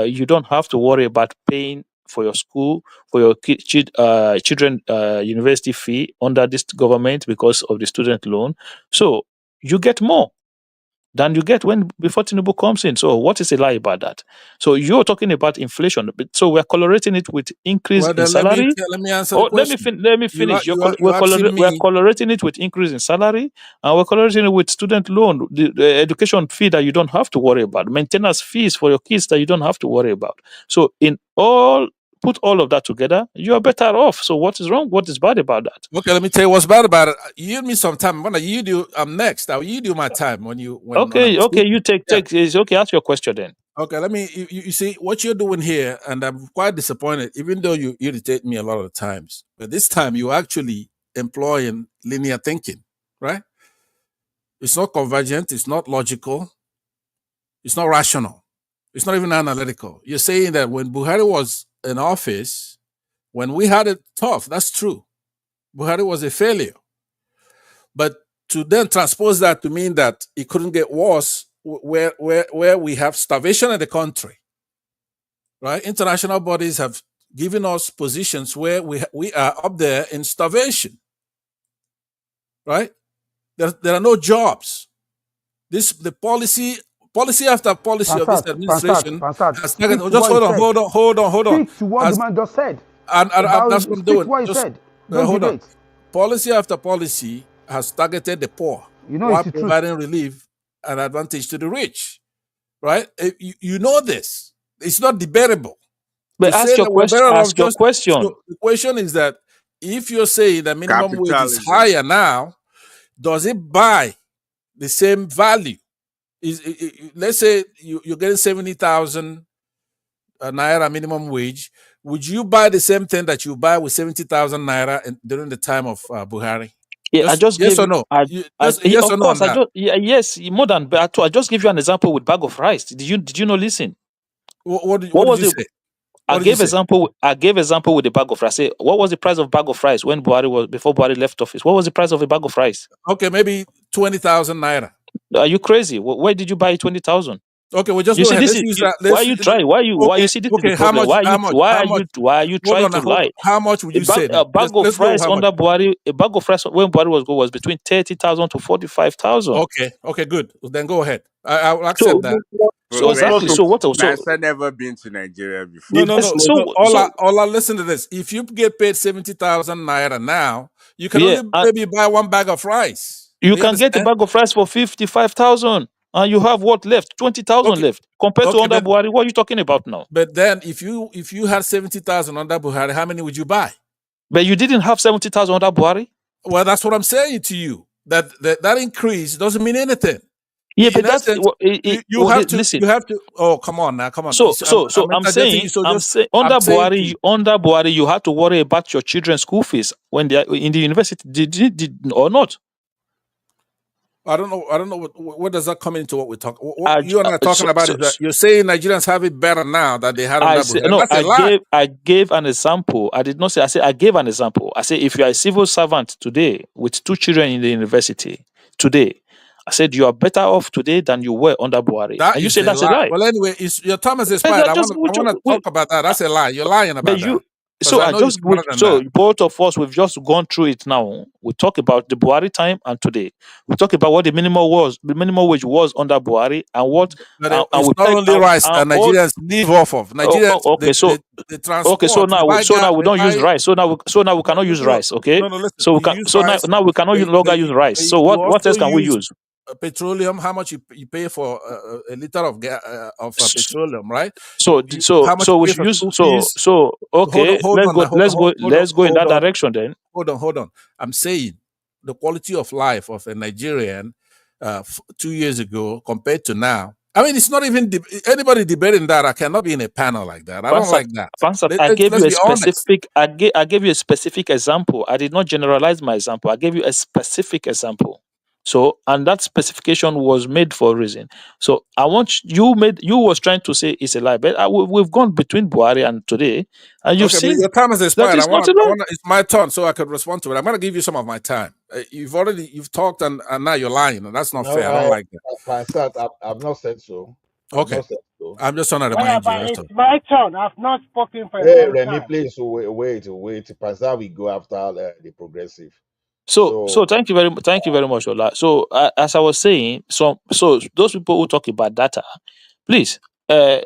You don't have to worry about paying for your school, for your children university fee under this government because of the student loan. So you get more than you get when before Tinubu comes in. So what is a lie about that? So you're talking about inflation. So we're correlating it with increase Well, in then salary. let me answer the Oh, question. let me finish. You asking We're me. correlating it with increase in salary, and we're correlating it with student loan, the education fee that you don't have to worry about, maintenance fees for your kids that you don't have to worry about. So in all, put all of that together, you are better off. So what is wrong? What is bad about that? Okay, let me tell you what's bad about it. You give me some time. When you do, I'm next. You do my time when I'm Okay, you speaking. Yeah. take. It's okay. Ask your question then. Okay, let me. You see what you're doing here, and I'm quite disappointed. Even though you irritate me a lot of the times, but this time you actually employing linear thinking, right? It's not convergent. It's not logical. It's not rational. It's not even analytical. You're saying that when Buhari was in office, when we had it tough, that's true. Buhari was a failure. But to then transpose that to mean that it couldn't get worse, where we have starvation in the country, right? International bodies have given us positions where we are up there in starvation, right? There are no jobs. The policy after policy of this administration has Speak taken. to Just what he said. hold on. Speak to what the Has man just said. that's what I'm Speak doing. what he Just said. Don't hold on. debate. Policy after policy has targeted the poor You know while it's the truth. providing relief an advantage to the rich, right? You know this. It's not debatable. To But say ask your that we're question. better off Ask your just question. so the question is that if you're saying that minimum wage is Capitalism. higher now, does it buy the same value? Let's say you're getting 70,000 naira minimum wage. Would you buy the same thing that you buy with 70,000 naira during the time of Buhari? Yeah, I Just just yes gave or you. no? Just Yeah, yes or of no course, on I that. just yes, more than that. I just give you an example with bag of rice. Did you not listen? What What did was you the say? I What did you gave say? example. I gave example with the bag of rice. Say, what was the price of bag of rice when Buhari was before Buhari left office? What was the price of a bag of rice? Okay, maybe 20,000 naira. Are you crazy? Where did you buy 20,000? Okay, well, just You go see, ahead. this Let's is use that. why you try. Why you Okay, see this is the okay. How problem? much? How much? How much? Why are you Hold trying on, to lie? how much would you say A then? bag of Let's go with rice how much. under Buhari, a bag of rice when Buhari was go was between 30,000 to 45,000. Okay, okay, good. Well, then go ahead. I'll accept So that. exactly. Progressive. So what? My So son never been to Nigeria No, before. no, no, no. so All I listen to this. If you get paid 70,000 naira now, you can yeah, only maybe buy one bag of rice. you Do you can get a understand? bag of rice for 55,000, and you have what left? 20,000 Okay, left compared to okay, under Buhari. What are you talking about now? but then if you had 70,000 under Buhari, how many would you buy? But you didn't have 70,000 under Buhari. Well, that's what I'm saying to you. That increase doesn't mean anything. Yeah, but In that's essence, listen. you have to. Oh, come on now, come on. So I'm I'm interjecting you. saying So I'm just saying I'm saying to you. under Buhari you had to worry about your children's school fees when they are in the university. Did or not? I don't know. I don't know what does that come into what we talk. What I, you and I are talking about is that you're saying Nigerians have it better now than they had I under say Buhari. no. That's a lie. I gave an example. I did not say. I said I gave an example. I say if you are a civil servant today with two children in the university today, I said you are better off today than you were under Buhari, That and you is say a that's a lie. lie. Well, anyway, your time has But expired. that just I want to talk about that. That's a lie. You're lying but about that you. because So I I know you're just smarter than so that. both of us we've just gone through it now. We talk about the Buhari time and today. We talk about what the minimum wage was under Buhari, and what But and it's we not peg only rice and that all. Nigerians live off of. Nigerians, Okay, the okay, transport, they buy so now gas, we they don't use buy. rice. So now we No, cannot no, use no, rice. Okay, no, no. Listen, so we you can use so rice, now we cannot longer use rice. So you what also else can we use use? petroleum. How much you pay for a liter of petroleum, right? How much you So we pay should for use school fees? okay. Hold on, now, Let's go in that direction then. hold on. I'm saying the quality of life of a Nigerian 2 years ago compared to now. I mean, it's not even anybody debating that. I cannot be in a panel like that. I don't Fansaf, like that. I gave Let's you a be honest. specific. I gave you a specific example. I did not generalize my example. I gave you a specific example. So, and that specification was made for a reason. So, I want you was trying to say it's a lie, but we've gone between Buhari and today, and you've Okay, but seen your time has that expired. is not a lie. It's my turn, so I could respond to it. I'm going to give you some of my time. You've talked, and now you're lying, and that's not No, fair. I don't like that. Pansat, I've not said so. I've Okay, not said so. I'm just trying to Why remind you. about That's it's all. my turn? I've not spoken for a Hey, long Remy, time. please wait. Pansat, we go after the progressive. So thank you very much, Ola. So as I was saying, so those people who talk about data, please,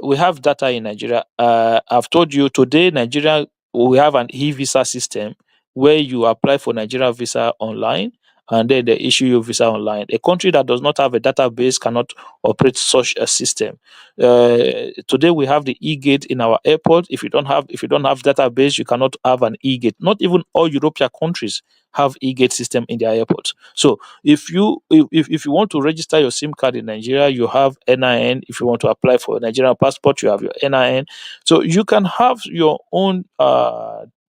we have data in Nigeria. I've told you today, Nigeria we have an e-visa system where you apply for Nigeria visa online and then they issue you visa online. A country that does not have a database cannot operate such a system. Today we have the e-gate in our airport. If you don't have database, you cannot have an e-gate. Not even all European countries have e-gate system in their airports. So if you want to register your SIM card in Nigeria, you have NIN. If you want to apply for a Nigerian passport, you have your NIN. So you can have your own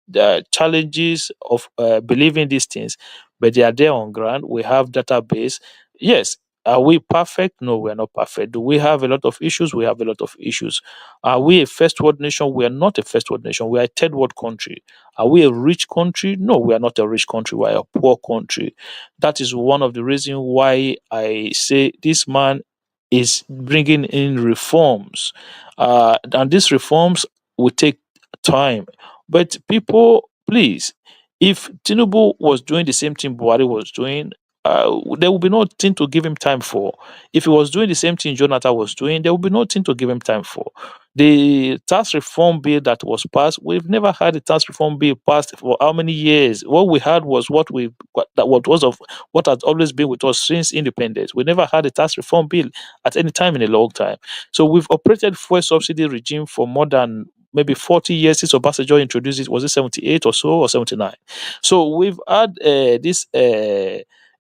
the challenges of believing these things, but they are there on ground. We have database. Yes. Are we perfect? No, we are not perfect. Do we have a lot of issues? We have a lot of issues. Are we a first world nation? We are not a first world nation. We are a third world country. Are we a rich country? No, we are not a rich country. We are a poor country. That is one of the reasons why I say this man is bringing in reforms. And these reforms will take time. But people, please, if Tinubu was doing the same thing Buhari was doing, there will be nothing to give him time for. If he was doing the same thing Jonathan was doing, there will be nothing to give him time for. The tax reform bill that was passed, we've never had a tax reform bill passed for how many years? What we had was what has always been with us since independence. We never had a tax reform bill at any time in a long time. So we've operated fuel subsidy regime for more than maybe 40 years since Obasanjo introduced it. Was it 78 or so, or 79? So we've had this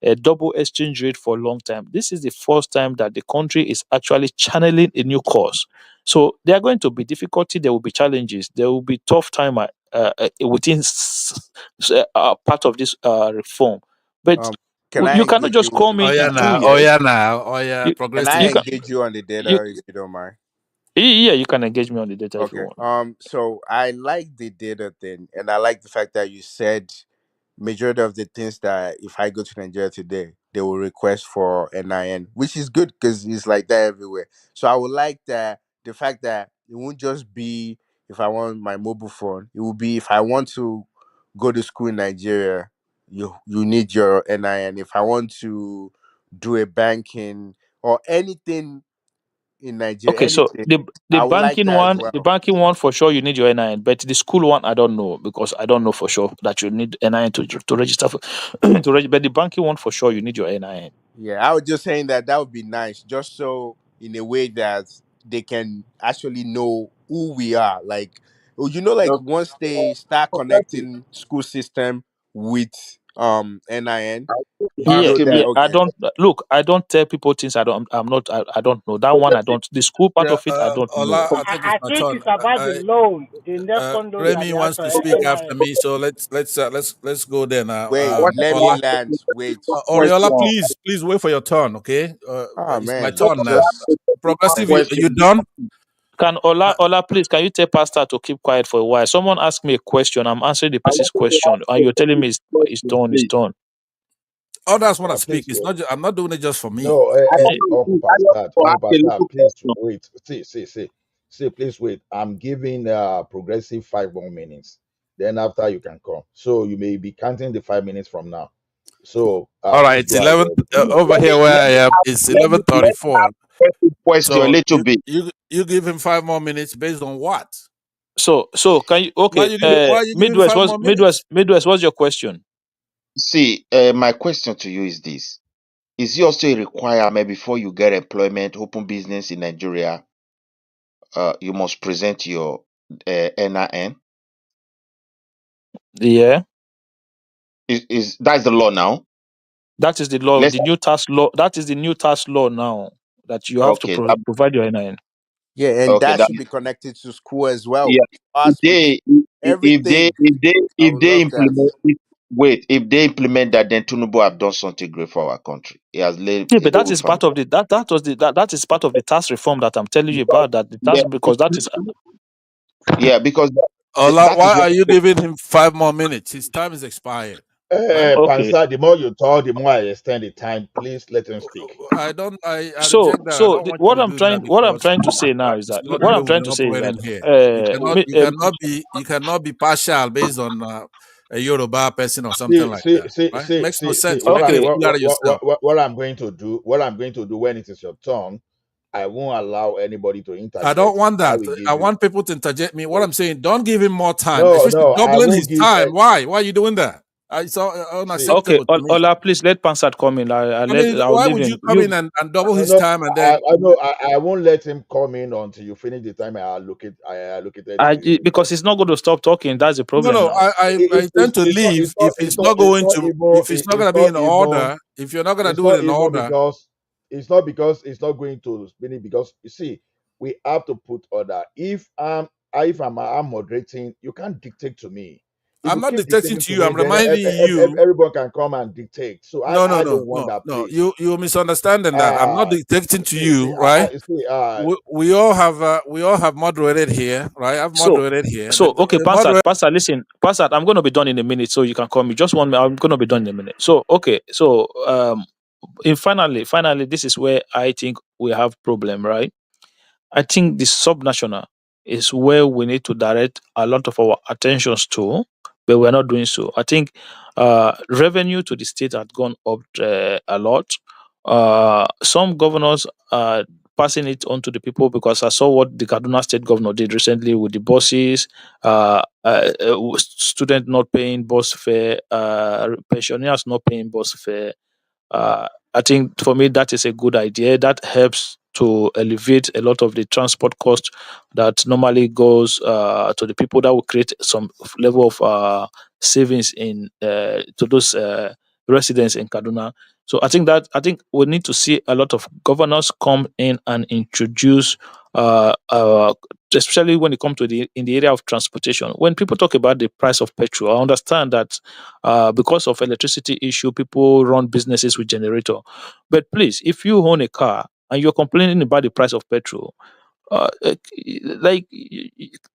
a double exchange rate for a long time. This is the first time that the country is actually channeling a new course. So there are going to be difficulty. There will be challenges. There will be tough time within part of this reform. But Can I you cannot engage just you? call Oh me yeah in two now, oh years. yeah now, oh yeah, You Can you I progressive. can engage you on the you data if you don't mind? yeah, you can engage me on the data if you Okay. want. So I like the data thing, and I like the fact that you said majority of the things that if I go to Nigeria today, they will request for NIN, which is good because it's like that everywhere. So I would like that the fact that it won't just be if I want my mobile phone, it will be if I want to go to school in Nigeria, you need your NIN. If I want to do a banking or anything in Nigeria, Okay, so anything, the I would like banking that as one, the well. banking one for sure you need your NIN, but the school one I don't know because I don't know for sure that you need NIN to register for to register. But the banking one for sure you need your NIN. Yeah, I was just saying that that would be nice, just so in a way that they can actually know who we are. Like, oh, like No, once they start progressive. connecting school system with NIN, you Yeah, know that yeah. I okay. don't look. I don't tell people things I don't. I'm not. I don't know that one. I Progressive. don't. The school part Yeah, of it I don't know. Ola, I think it's I my think turn. it's about the loan, the NEFCON loan that Remy they have wants for to speak after NIN. me, so let's go there now. Wait, What let me Ola, land. Wait. Oriola, question? please wait for your turn, okay? Oh It's my man, turn now. just Progressive, you Question. done? Can Ola please? Can you tell Pastor to keep quiet for a while? Someone asked me a question. I'm answering the I person's want to question, ask and you you're telling a me it's question, done. It's please. done. Others want to speak. Please It's wait. not. I'm not doing it just for me. No, I Eh, don't know. Please, I just want to Uncle ask a Pastor, little please question. wait. See, please wait. I'm giving progressive 5 more minutes. Then after you can come. So you may be counting the 5 minutes from now. So All right, please it's go ahead. 11 over Let me here where let I me am. It's let me let me 11:34. ask a question a So little bit. you give him 5 more minutes based on what? so can you? Okay. Why you give him Midwest. five What's more minutes? Midwest? What's your question? See, my question to you is this: is it also a requirement before you get employment, open business in Nigeria? You must present your NIN. Yeah, Is that's the law now? that is the law. Let's The new tax law. That is the new tax law now. That you have to okay. provide your NIN. yeah, and Okay, that that should be connected to school as well. yeah. If Us speaking they everything. I if would they love that. implement it, wait, if they implement that, then Tinubu have done something great for our country. He has laid Yeah, a but that good is part foundation. of the that is part of the tax reform that I'm telling you about. That the tax Yeah, because that is yeah, because Ola, that is why what are you giving him 5 more minutes? His time is expired. Right? okay. Pansa, the more you talk, the more I extend the time. Please let him speak. I don't. I So reject that. I don't want you what to I'm do that because trying to say now is it's that not the what way I'm we trying to say is operate that in here. You cannot be partial based on a Yoruba person or something like that. Right? Makes no sense. You're making a okay. fool out of yourself. What I'm going to do, what I'm going to do when it is your turn, I won't allow anybody to I don't interject. want I that. will I give you. want people to interject me. What Wait. I'm saying, don't give him more time, No, especially no, I doubling won't his give. time. Why? Why are you doing that? It's See, Okay, unacceptable to me. Ola, please let Pansat come in. I mean, I'll why leave would you him. come You in and double no, his no, time and I, then I know I won't let him come in until you finish the time I allocated to you. because he's not going to stop talking. That's the no, problem no. now. I intend to leave if it's not going to if it's not going to be in order. If you're not going to it's do it not in even order, because it's not because it's not going to spin it because you see we have to put order. If I'm moderating, you can't dictate to me. If I'm you not keep dictating dictating to to you. me, I'm then reminding you. everyone can come and dictate. So I, No, no, I no, don't want no, that, no. please. You misunderstanding that. I'm not Uh dictating to see, you, right? I see. We all have moderated here, right? I've So, moderated here. okay, The moderator. Pastor, listen, Pastor, I'm going to be done in a minute, so you can call me. Just 1 minute. I'm going to be done in a minute. So, okay, so in finally, this is where I think we have problem, right? I think the subnational is where we need to direct a lot of our attentions to. but we're not doing so. I think revenue to the state had gone up a lot. Some governors are passing it on to the people, because I saw what the Kaduna state governor did recently with the buses, student not paying bus fare, pensioners not paying bus fare. I think for me that is a good idea. That helps to alleviate a lot of the transport cost that normally goes to the people. That will create some level of savings in to those residents in Kaduna. So I think we need to see a lot of governors come in and introduce, especially when it comes to the in the area of transportation. When people talk about the price of petrol, I understand that because of electricity issue, people run businesses with generator. But please, if you own a car and you're complaining about the price of petrol, like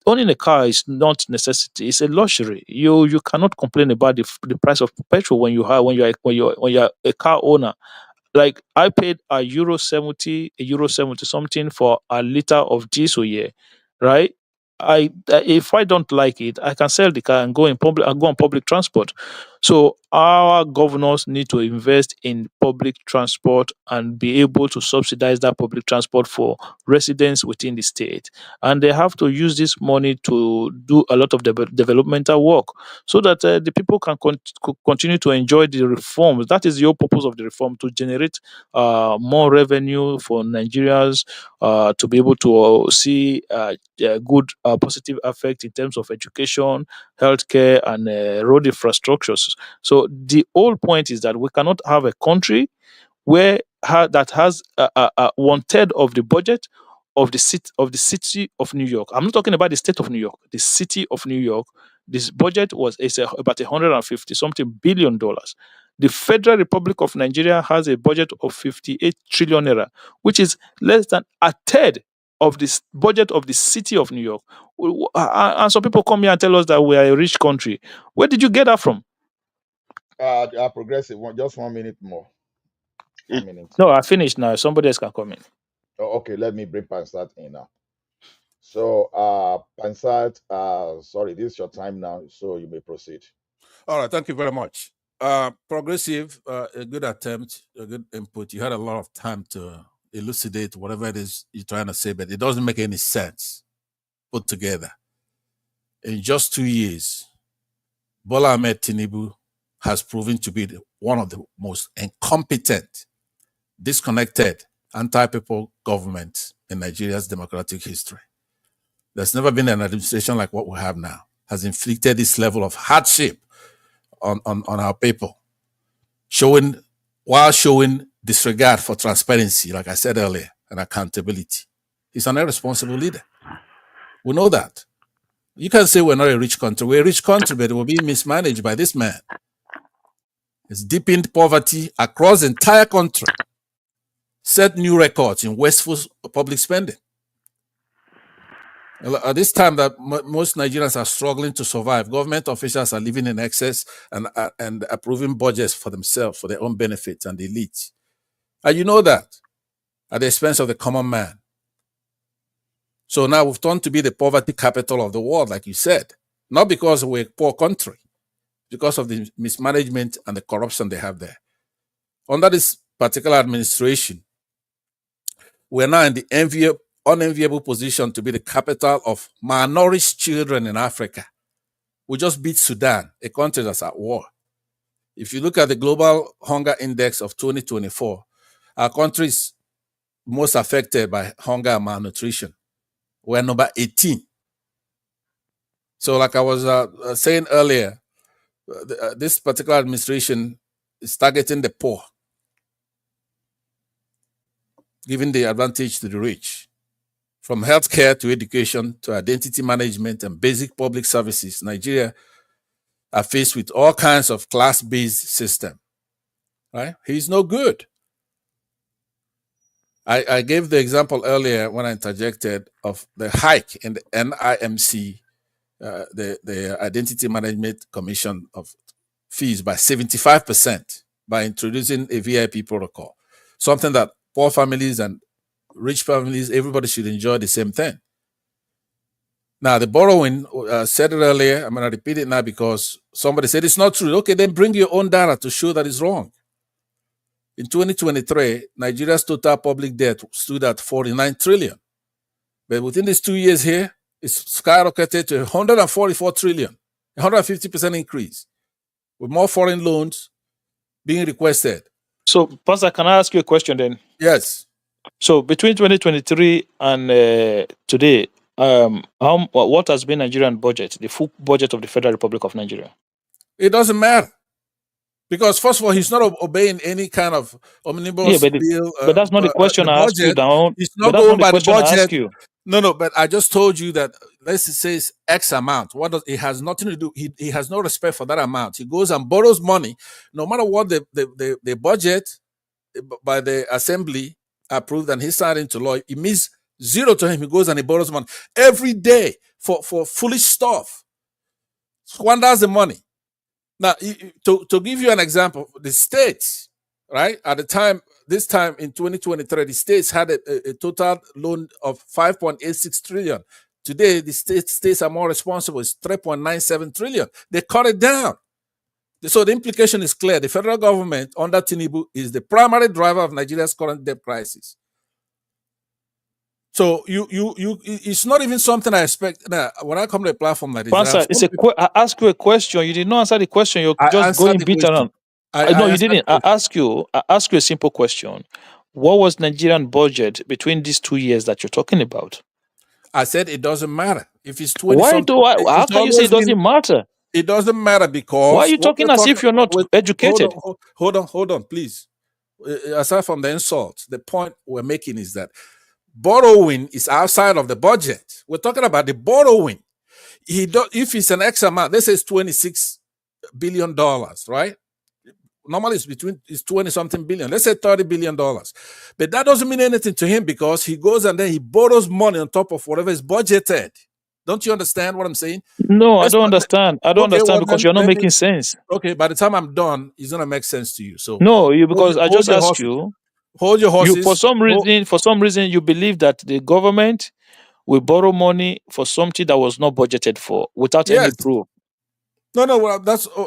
owning a car is not necessity; it's a luxury. You cannot complain about the price of petrol when you have when you're a car owner. Like I paid a euro 70 something for a liter of diesel here, right? If I don't like it, I can sell the car and go in public and go on public transport. So our governors need to invest in public transport and be able to subsidize that public transport for residents within the state. And they have to use this money to do a lot of developmental work, so that the people can continue to enjoy the reforms. That is the whole purpose of the reform, to generate more revenue for Nigerians, to be able to see good positive effect in terms of education, healthcare, and road infrastructures. So the whole point is that we cannot have a country that has one third of the budget of the city of New York. I'm not talking about the state of New York, the city of New York. This budget about 150 something $billion. The Federal Republic of Nigeria has a budget of 58 trillion naira, which is less than a third of this budget of the city of New York. And some people come here and tell us that we are a rich country. Where did you get that from? Progressive one, just 1 minute more. 1 minute. No, I finished now. Somebody else can come in. Oh, okay, let me bring Pansat in now. So, Pansat, sorry, this is your time now, so you may proceed. All right, thank you very much. Progressive, a good attempt, a good input. You had a lot of time to elucidate whatever it is you're trying to say, but it doesn't make any sense put together. In just 2 years, Bola Ahmed Tinubu has proven to be one of the most incompetent, disconnected, anti-people governments in Nigeria's democratic history. There's never been an administration like what we have now, has inflicted this level of hardship on our people, while showing disregard for transparency, like I said earlier, and accountability. He's an irresponsible leader. We know that. You can say we're not a rich country. We're a rich country, but it will be mismanaged by this man. It's deepened poverty across the entire country, set new records in wasteful public spending. At this time that most Nigerians are struggling to survive, government officials are living in excess and approving budgets for themselves, for their own benefits and the elite. And you know that, at the expense of the common man. So now we've turned to be the poverty capital of the world, like you said, not because we're a poor country, because of the mismanagement and the corruption they have there. Under this particular administration, we're now in the unenviable position to be the capital of malnourished children in Africa. We just beat Sudan, a country that's at war. If you look at the Global Hunger Index of 2024, our country is most affected by hunger and malnutrition. We're number 18. So like I was saying earlier, this particular administration is targeting the poor, giving the advantage to the rich. From healthcare to education to identity management and basic public services, Nigeria are faced with all kinds of class-based system. Right? He's no good. I gave the example earlier when I interjected of the hike in the NIMC, the Identity Management Commission of fees by 75% by introducing a VIP protocol, something that poor families and rich families, everybody should enjoy the same thing. Now, the borrowing, said it earlier, I'm going to repeat it now because somebody said it's not true. Okay, then bring your own data to show that it's wrong. In 2023, Nigeria's total public debt stood at 49 trillion. But within these 2 years here, it's skyrocketed to 144 trillion, 150% increase, with more foreign loans being requested. So, Pastor, can I ask you a question then? Yes. So, between 2023 and today, what has been Nigerian budget, the full budget of the Federal Republic of Nigeria? It doesn't matter. Because first of all, he's not obeying any kind of Yeah, omnibus but bill. that's not the question The I ask you budget, now. he's But not that's not going the by the question I ask budget. you. No, but I just told you that let's say it's X amount. What does it has nothing to do? He has no respect for that amount. He goes and borrows money, no matter what the budget by the assembly approved and he signed into law. It means zero to him. He goes and he borrows money every day for foolish stuff. Squanders the money. Now, to give you an example, the states, right, at the time, this time in 2023, the states had a total loan of 5.86 trillion. Today, the states are more responsible. It's 3.97 trillion. They cut it down. So the implication is clear. The federal government under Tinubu is the primary driver of Nigeria's current debt crisis. So it's not even something I expect. Now, when I come to a platform like this, Answer. I ask you a question. You did not answer the question. You're I just answered going the beat question. around. I No, you answered the didn't. I question. ask you a simple question. What was Nigerian budget between these 2 years that you're talking about? I said it doesn't matter. If it's 20 Why something, do I? How it's can you say always it been, doesn't matter? it doesn't matter Why are because you what we're talking as talking if you're not with, educated? hold on, please. Aside from the insult, the point we're making is that borrowing is outside of the budget. We're talking about the borrowing. If it's an X amount, let's say it's $26 billion, right? Normally it's 20 something billion. Let's say $30 billion. But that doesn't mean anything to him because he goes and then he borrows money on top of whatever is budgeted. Don't you understand what I'm saying? No, I Let's don't not, understand. I don't okay, understand well because then you're not let me, making sense. okay, by the time I'm done, it's gonna make sense to you. So No, because I hold just your asked horses. you. Hold your You horses. for some reason you believe that the government will borrow money for something that was not budgeted for without any Yes. proof. No, well,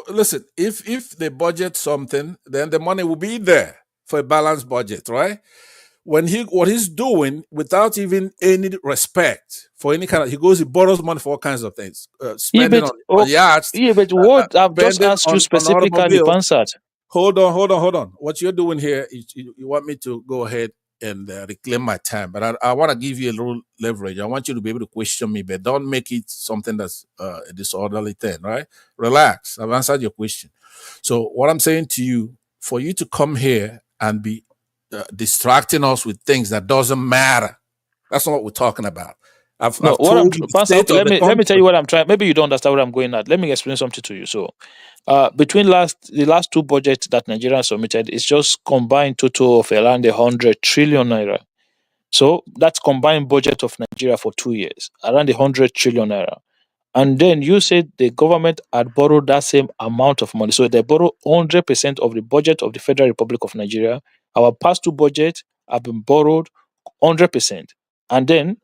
listen, if they budget something, then the money will be there for a balanced budget, right? What he's doing without even any respect for any kind of, he goes, he borrows money for all kinds of things, Yeah, spending but on yachts, what I've just spending asked you on specifically, automobiles. Pansat. Hold on. What you're doing here is you want me to go ahead and reclaim my time, but I want to give you a little leverage. I want you to be able to question me, but don't make it something that's a disorderly thing, right? Relax. I've answered your question. So what I'm saying to you, for you to come here and be distracting us with things that doesn't matter, that's not what we're talking about. No, I've what told you the Pansat, state okay, of the let me tell country. you what I'm trying. Maybe you don't understand what I'm going at. Let me explain something to you. So between the last two budgets that Nigeria submitted, it's just combined total of around 100 trillion naira. So that's combined budget of Nigeria for 2 years, around 100 trillion naira. And then you said the government had borrowed that same amount of money. So they borrow 100% of the budget of the Federal Republic of Nigeria. Our past two budgets have been borrowed 100%. And then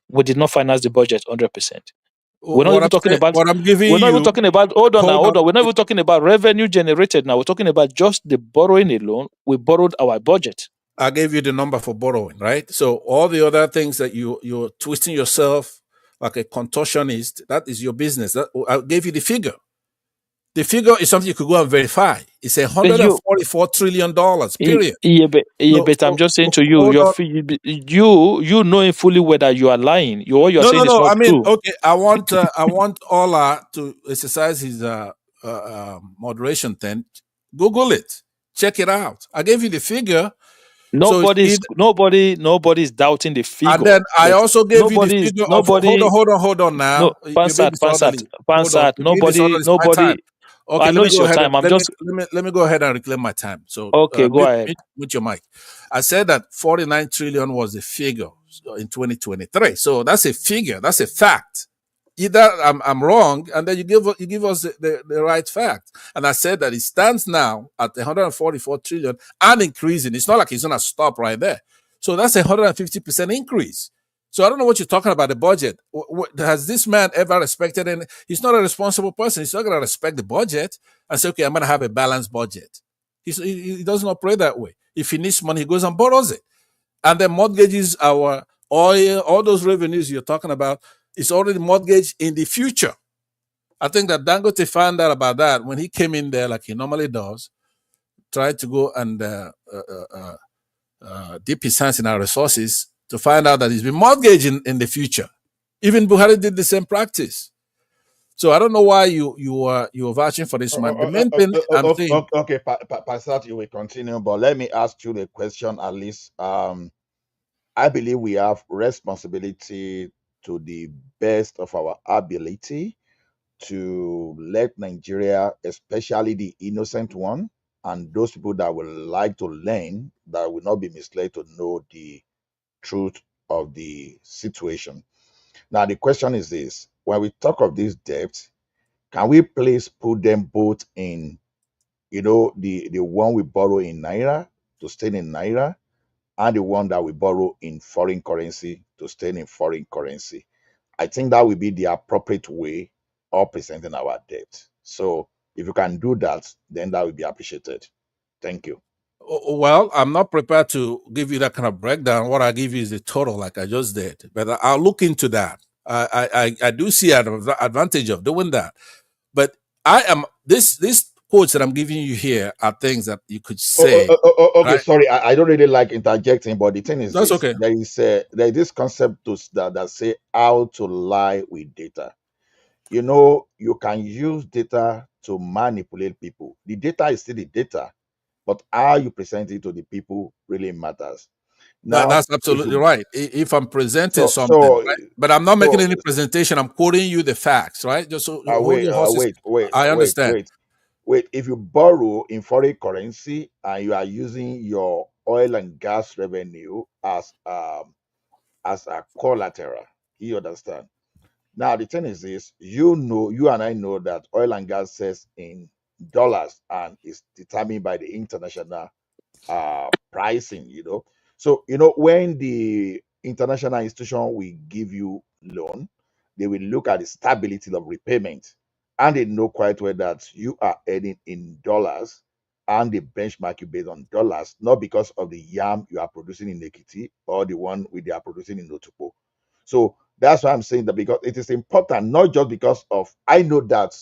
we did not finance the budget 100%. We're not What even I'm talking saying, about, what I'm giving we're not even you, talking about, hold hold on. on. We're not even talking about revenue generated now. We're talking about just the borrowing alone. We borrowed our budget. I gave you the number for borrowing, right? So all the other things that you're twisting yourself like a contortionist, that is your business. I gave you the figure. The figure is something you could go and verify. It's But you, $144 trillion. Period. No, but I'm so just saying to you, hold on. you knowing fully whether you are lying. What you are saying is No. not I mean, true. okay. I want Ola to exercise his moderation. Then Google it, check it out. I gave you the figure. So it's Nobody is doubting the and figure. then I But also gave you the figure of nobody. hold on No, now. You're being Pansat, disorderly. Hold on. Pansat. You're being disorderly. It's my time. Okay, I let know me it's go your ahead and time. I'm just let me go ahead and reclaim my time. So okay. Go ahead. mute your mic. I said that 49 trillion was the figure in 2023. So that's a figure. That's a fact. Either I'm wrong, and then you give us the right fact. And I said that it stands now at 144 trillion and increasing. It's not like it's gonna stop right there. So that's 150% increase. So I don't know what you're talking about the budget. Has this man ever respected any? He's not a responsible person. He's not going to respect the budget and say, okay, I'm going to have a balanced budget. He doesn't operate that way. If he needs money, he goes and borrows it. And then mortgages our oil, all those revenues you're talking about, is already mortgaged in the future. I think that Dangote found out about that when he came in there, like he normally does, tried to go and dip his hands in our resources to find out that he's been mortgaged in the future. Even Buhari did the same practice. So I don't know why you are vouching for this man. The main thing I'm saying. Okay, Pastor, you will continue, but let me ask you the question at least. I believe we have responsibility to the best of our ability to let Nigeria, especially the innocent one, and those people that would like to learn, that will not be misled, to know the truth of the situation. Now, the question is this: when we talk of these debts, can we please put them both in, the one we borrow in naira to stay in naira, and the one that we borrow in foreign currency to stay in foreign currency? I think that will be the appropriate way of presenting our debt. So if you can do that, then that will be appreciated. Thank you. Well, I'm not prepared to give you that kind of breakdown. What I give you is the total, like I just did. But I'll look into that. I do see an advantage of doing that. But I am these quotes that I'm giving you here are things that you could say, Okay, right? sorry, I don't really like interjecting, but the thing is That's this: okay. there is this concept that say how to lie with data. You can use data to manipulate people. The data is still the data, but how you present it to the people really matters. Now, That's if absolutely you right. If I'm presenting so something, so right? But I'm not making so any presentation. I'm quoting you the facts, right? Just so hold wait, your horses. wait, wait, I wait, understand. wait, wait. If you borrow in foreign currency and you are using your oil and gas revenue as a collateral, you understand? Now the thing is this: you and I know that oil and gas sells in dollars and is determined by the international pricing. So when the international institution will give you loan, they will look at the stability of repayment, and they know quite well that you are earning in dollars, and they benchmark you based on dollars, not because of the yam you are producing in Ekiti or the one they are producing in Otupo. So that's why I'm saying that, because it is important, not just because of, I know that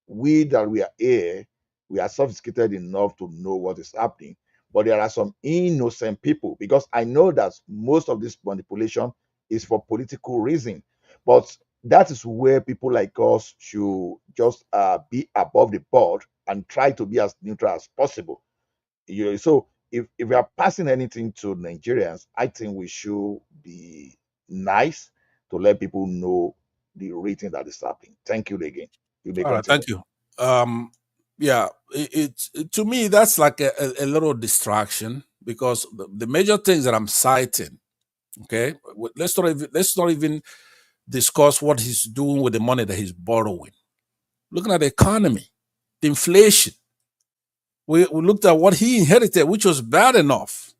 we are here, we are sophisticated enough to know what is happening, but there are some innocent people, because I know that most of this manipulation is for political reason. But that is where people like us should just be above the board and try to be as neutral as possible. So if we are passing anything to Nigerians, I think we should be nice to let people know the rating that is happening. Thank you again. You may All right, continue. thank you. Yeah, to me that's like a little distraction, because the major things that I'm citing. Okay, let's not even discuss what he's doing with the money that he's borrowing. Looking at the economy, the inflation. We looked at what he inherited, which was bad enough.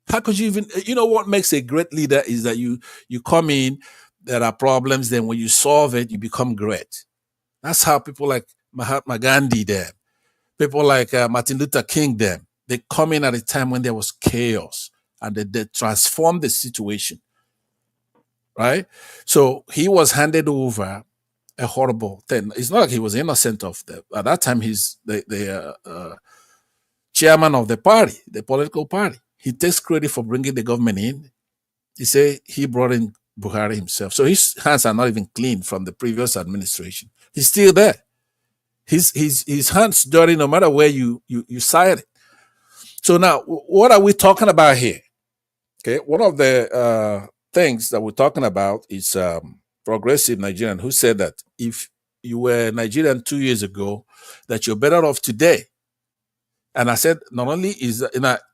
How could you even? What makes a great leader is that you come in, there are problems, then when you solve it, you become great. That's how people like Mahatma Gandhi did. People like Martin Luther King did. They come in at a time when there was chaos, and they transformed the situation, right? So he was handed over a horrible thing. It's not like he was innocent of that. At that time, he's the chairman of the party, the political party. He takes credit for bringing the government in. He say he brought in Buhari himself. So his hands are not even clean from the previous administration. He's still there. His hands dirty no matter where you cite it. So now, what are we talking about here? Okay, one of the things that we're talking about is progressive Nigerian who said that if you were Nigerian 2 years ago, that you're better off today. And I said, not only is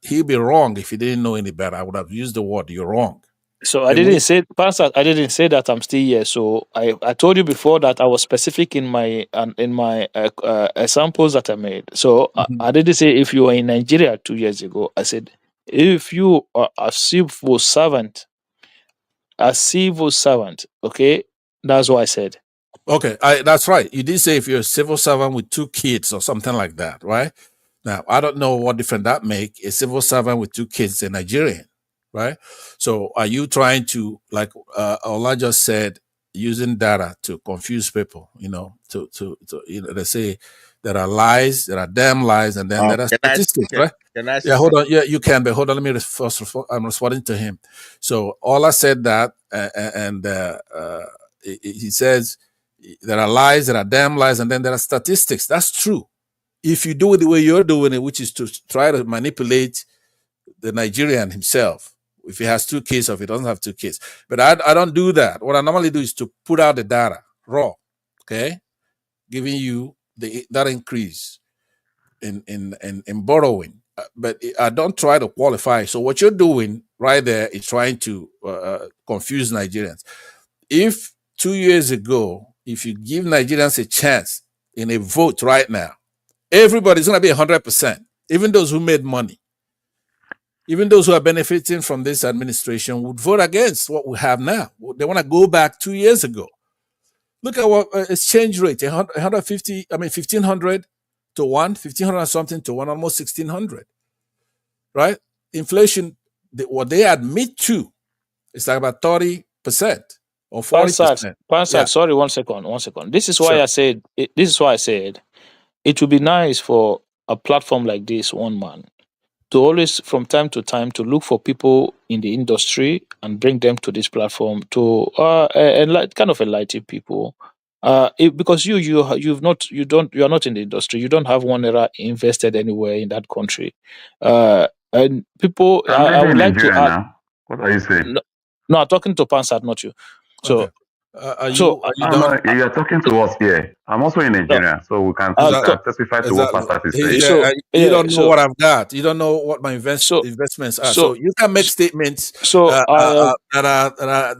he'd be wrong if he didn't know any better. I would have used the word "you're wrong." So I Then didn't we, say, Pastor, I didn't say that I'm still here. So I told you before that I was specific in my examples that I made. So Mhm. I didn't say if you were in Nigeria 2 years ago. I said if you are a civil servant a civil servant. Okay, that's what I said. Okay, that's right. You did say if you're a civil servant with 2 kids or something like that, right? Now, I don't know what difference that make. A civil servant with 2 kids in Nigerian, right? So are you trying to, like Ola just said, using data to confuse people, they say there are lies, there are damn lies, and then there are Can I statistics, can, right? can I say Yeah, hold something? on. Yeah, you can, but hold on. Let me I'm responding to him. So Ola said that, and he says there are lies, there are damn lies, and then there are statistics. That's true. If you do it the way you're doing it, which is to try to manipulate the Nigerian himself, if he has 2 kids or if he doesn't have 2 kids. But I don't do that. What I normally do is to put out the data raw, okay, giving you that increase in borrowing. But I don't try to qualify. So what you're doing right there is trying to confuse Nigerians. If 2 years ago, if you give Nigerians a chance in a vote right now, everybody's going to be 100%, even those who made money, even those who are benefiting from this administration would vote against what we have now. They want to go back 2 years ago. Look at what exchange rate, 150, 1,500 to 1, 1,500 something to 1, almost 1,600, right? Inflation, what they admit to is like about 30% or Pansat, 40%. Yeah, Pansat, sorry, 1 second, 1 second. This is why sure. I said. This is why I said it would be nice for a platform like this, one man, to always from time to time to look for people in the industry and bring them to this platform to kind of enlighten people, because you are not in the industry, you don't have one era invested anywhere in that country, and people, I'm I living would in like to Nigeria add. now. What are you saying? No, no, I'm talking to Pansat, not you. Okay. So Are so you No, done? no, you're talking to us here. I'm also in no, Nigeria, so we Exactly. can testify to what Exactly. Pastor is He saying. said, so you yeah, don't know what I've got. You don't know what my so investments are. So so you can make statements so I have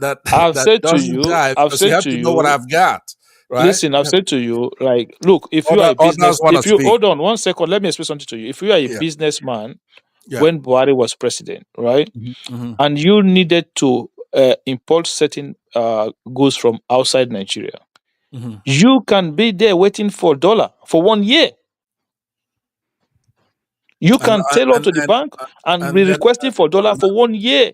that I've that said to doesn't you, jive I've because you said have to to know what you, I've got, right? listen, I've said to you, like, look, if you are a Others business, want to if you speak. hold on 1 second, let me explain something to you. If you are a Yeah. businessman Yeah. when Buhari was president, right, Hmm. and you needed to import certain goods from outside Nigeria, Hmm. you can be there waiting for dollar for 1 year. You And can tailor and to the and bank and be and then requesting for dollar for 1 year.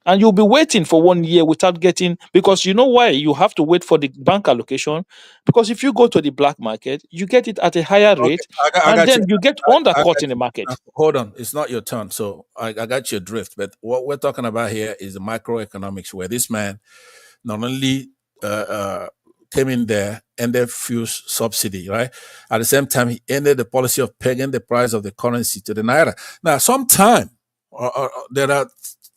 And you'll be waiting for 1 year without getting, because you know why you have to wait for the bank allocation? Because if you go to the black market, you get it at a higher okay, rate, I and got you. then you get I undercut got in the you. market. Hold on, it's not your turn. So I got your drift. But what we're talking about here is the microeconomics, where this man not only uh, uh, came in there, ended fuel subsidy, right? At the same time, he ended the policy of pegging the price of the currency to the naira. Now, sometime there are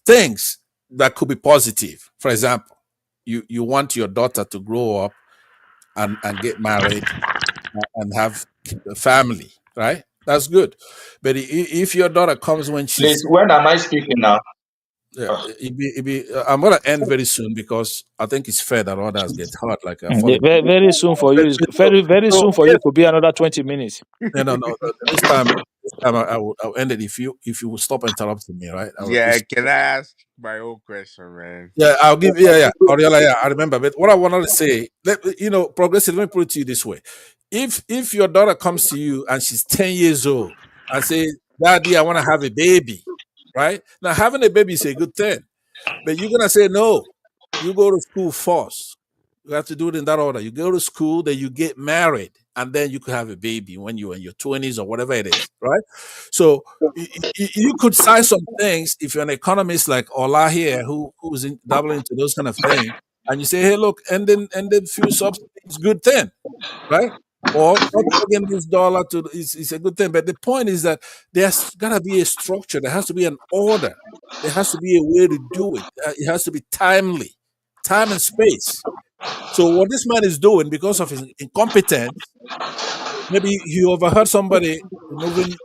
things that could be positive. For example, you want your daughter to grow up and get married and have a family, right? That's good. But if your daughter comes when Please, she's when am I speaking now? yeah, Ah, I'm gonna end very soon because I think it's fair that others get hurt, like Yeah, falling. very, very soon for you, very, very So soon for yeah, you could be another 20 minutes. no. This time I'll end it if you will stop interrupting me, right? I will Yeah, appreciate. can I ask my own question, man? Yeah, I'll give. Yeah. Oriola, yeah, I remember. But what I wanted to say, progressive. Let me put it to you this way: if your daughter comes to you and she's 10 years old and say, "Daddy, I want to have a baby," right? Now, having a baby is a good thing, but you're gonna say no. You go to school first. You have to do it in that order. You go to school, then you get married, and then you could have a baby when you're in your 20s or whatever it is, right? So you could cite some things if you're an economist like Ola here, who's dabbling into those kind of things, and you say, "Hey, look, ending fuel subsidy is a good thing, right?" Or not again, this dollar is a good thing. But the point is that there's gotta be a structure. There has to be an order. There has to be a way to do it. It has to be timely, time and space. So what this man is doing, because of his incompetence, maybe he overheard somebody removing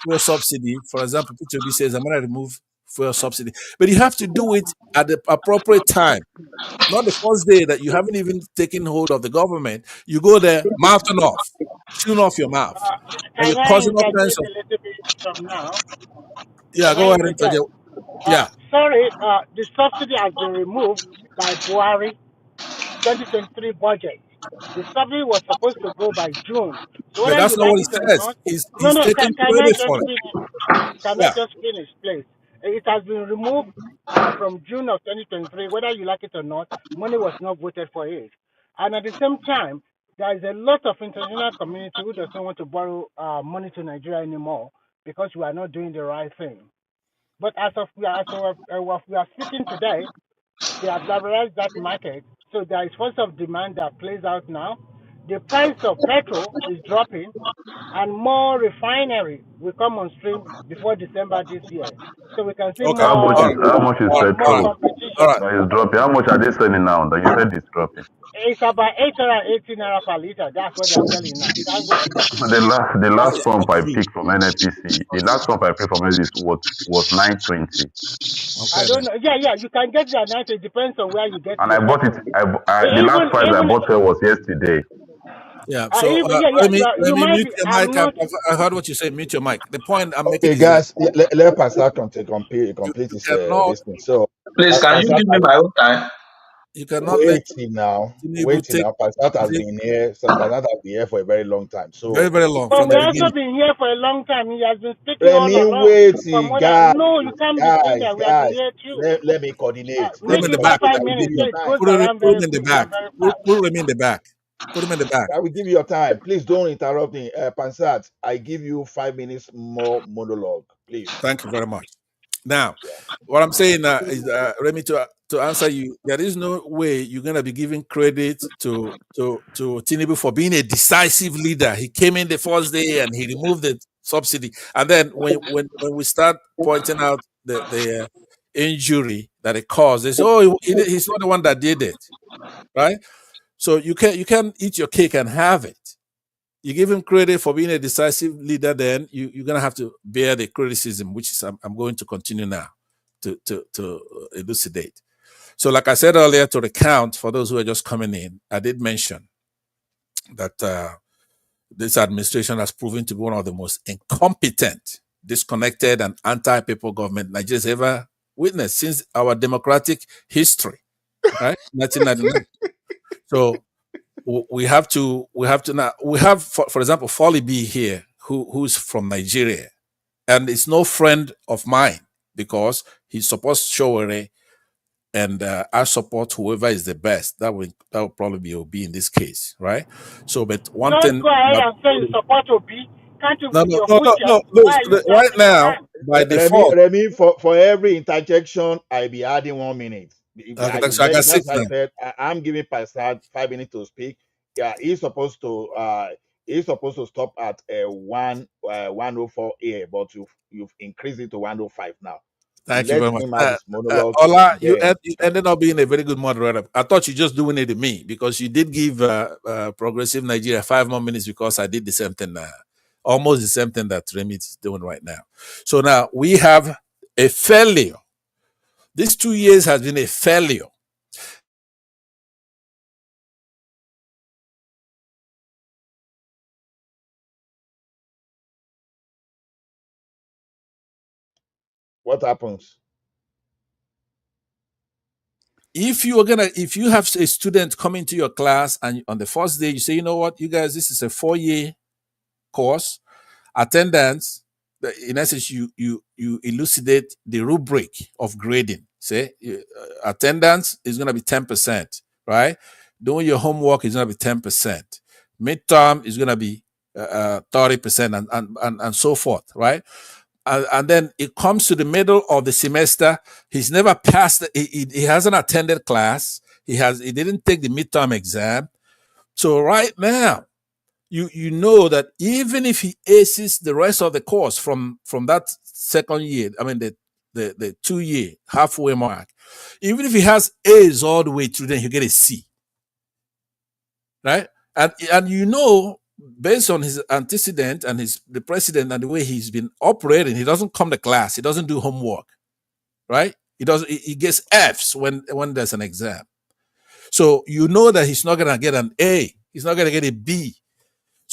fuel subsidy. For example, P2B says, "I'm going to remove fuel subsidy," but you have to do it at the appropriate time, not the first day that you haven't even taken hold of the government. You go there, mouthing off, chewing off your mouth, and Can you're I causing all kinds interject of. a little bit from now? Yeah, Can I go ahead and interject? interject. Yeah, Sorry, the subsidy has been removed by Buhari 2023 budget. The subsidy was supposed to go by June. So but whether that's you not like what it or it says. not, no, He's no, taking can I credit just for it. finish? Can I Yeah. just finish, please? It has been removed from June of 2023. Whether you like it or not, money was not voted for it. And at the same time, there is a lot of international community who does not want to borrow money to Nigeria anymore because we are not doing the right thing. But as of we are speaking today, they have liberalized that market. So there is force of demand that plays out now. The price of petrol is dropping, and more refinery will come on stream before December this year. So we can see Okay. How much All is right. how much is All right. All right. petrol All competition. right. that is dropping? How much are they selling now that you said it's dropping? It's about 818 naira per liter. That's what they're selling now. Thank God. The last It's pump not I true. picked from NNPC, the last pump I picked from NNPC was 920, I Okay don't then. know. Yeah, yeah, you can get there now. It depends on where you get and your I bought it. petrol. The last price I Even bought her was yesterday. Yeah. So yeah, yeah. let You me might mute be. your mic. I'm not. I heard what you said. Mute your mic. The point I'm making Okay, is that guys, let Pastor you, complete you his cannot this thing. So, Please, can you Pastor, give me my own time? you cannot let waiting now, Tinubu waiting take now. Pastor has take been here. So Pastor has been here for a very long time. very So, very long But from we the also beginning. been here for a long time. He has been speaking all Remy, along. For waiting, more guys, than no, you can't be saying that. We have been guys. here too. Let me coordinate. Put him Make in the it Pastor, back. 5 I will give minutes you so your it time. goes around Put very him in the quickly back. and very fast. Put him in the back. Put him in the back. I will give you your time. Please don't interrupt me. Pansat, I give you 5 minutes more monologue, please. Thank you very much. Now, Yeah. what I'm saying is, Remy, to answer you, there is no way you're gonna be giving credit to Tinubu for being a decisive leader. He came in the first day and he removed the subsidy, and then when we start pointing out the injury that it caused, they say, "Oh, he's not the one that did it," right? So you can eat your cake and have it. You give him credit for being a decisive leader, then you're gonna have to bear the criticism, which is I'm going to continue now to elucidate. So, like I said earlier, to recount for those who are just coming in, I did mention that this administration has proven to be one of the most incompetent, disconnected, and anti-people government Nigeria's ever witnessed since our democratic history, right? 1999. So we have for example Folly B here who's from Nigeria, and it's no friend of mine because he supports Showore, and I support whoever is the best. That will probably be Obi in this case, right? So, but one Just thing go ahead that and say you support Obi. Can't you no with no your no full no no, chest? look, Why are you right dancing now around? by Remy, default. for every interjection, I be adding 1 minute. Okay, so I got That's six why I now. said I'm giving Pastor 5 minutes to speak. Yeah, he's supposed to stop at 104 here, but you've increased it to 105 now. Thank you Let very much. him have his monologue, Ola, then you ended up being a very good moderator. I thought you just doing it to me because you did give Progressive Nigeria 5 more minutes because I did the same thing, almost the same thing that Remy is doing right now. So now we have a failure. These 2 years has been a failure. what happens? If you have a student coming to your class and on the first day you say, you know what, you guys, this is a 4-year course, attendance, in essence, you elucidate the rubric of grading. Say attendance is going to be 10%, right? Doing your homework is going to be 10%. Midterm is going to be 30%, and so forth, right? And then it comes to the middle of the semester. He's never passed. He hasn't attended class. He didn't take the midterm exam. So right now, you know that even if he aces the rest of the course from that second year, I mean the 2 year halfway mark, even if he has A's all the way through, then he'll get a C, right? And you know, based on his antecedent and the president and the way he's been operating, he doesn't come to class, he doesn't do homework, right? He gets F's when there's an exam. So you know that he's not gonna get an A, he's not gonna get a B.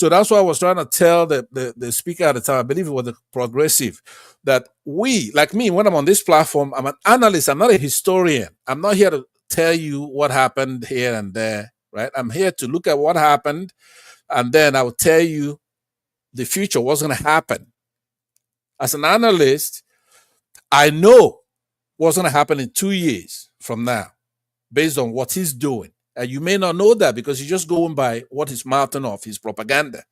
So that's why I was trying to tell the speaker at the time, I believe it was a progressive, that we, like me, when I'm on this platform, I'm an analyst, I'm not a historian. I'm not here to tell you what happened here and there, right? I'm here to look at what happened, and then I will tell you the future, what's going to happen. As an analyst, I know what's going to happen in 2 years from now, based on what he's doing. And you may not know that because you're just going by what he's mouthing off, his propaganda.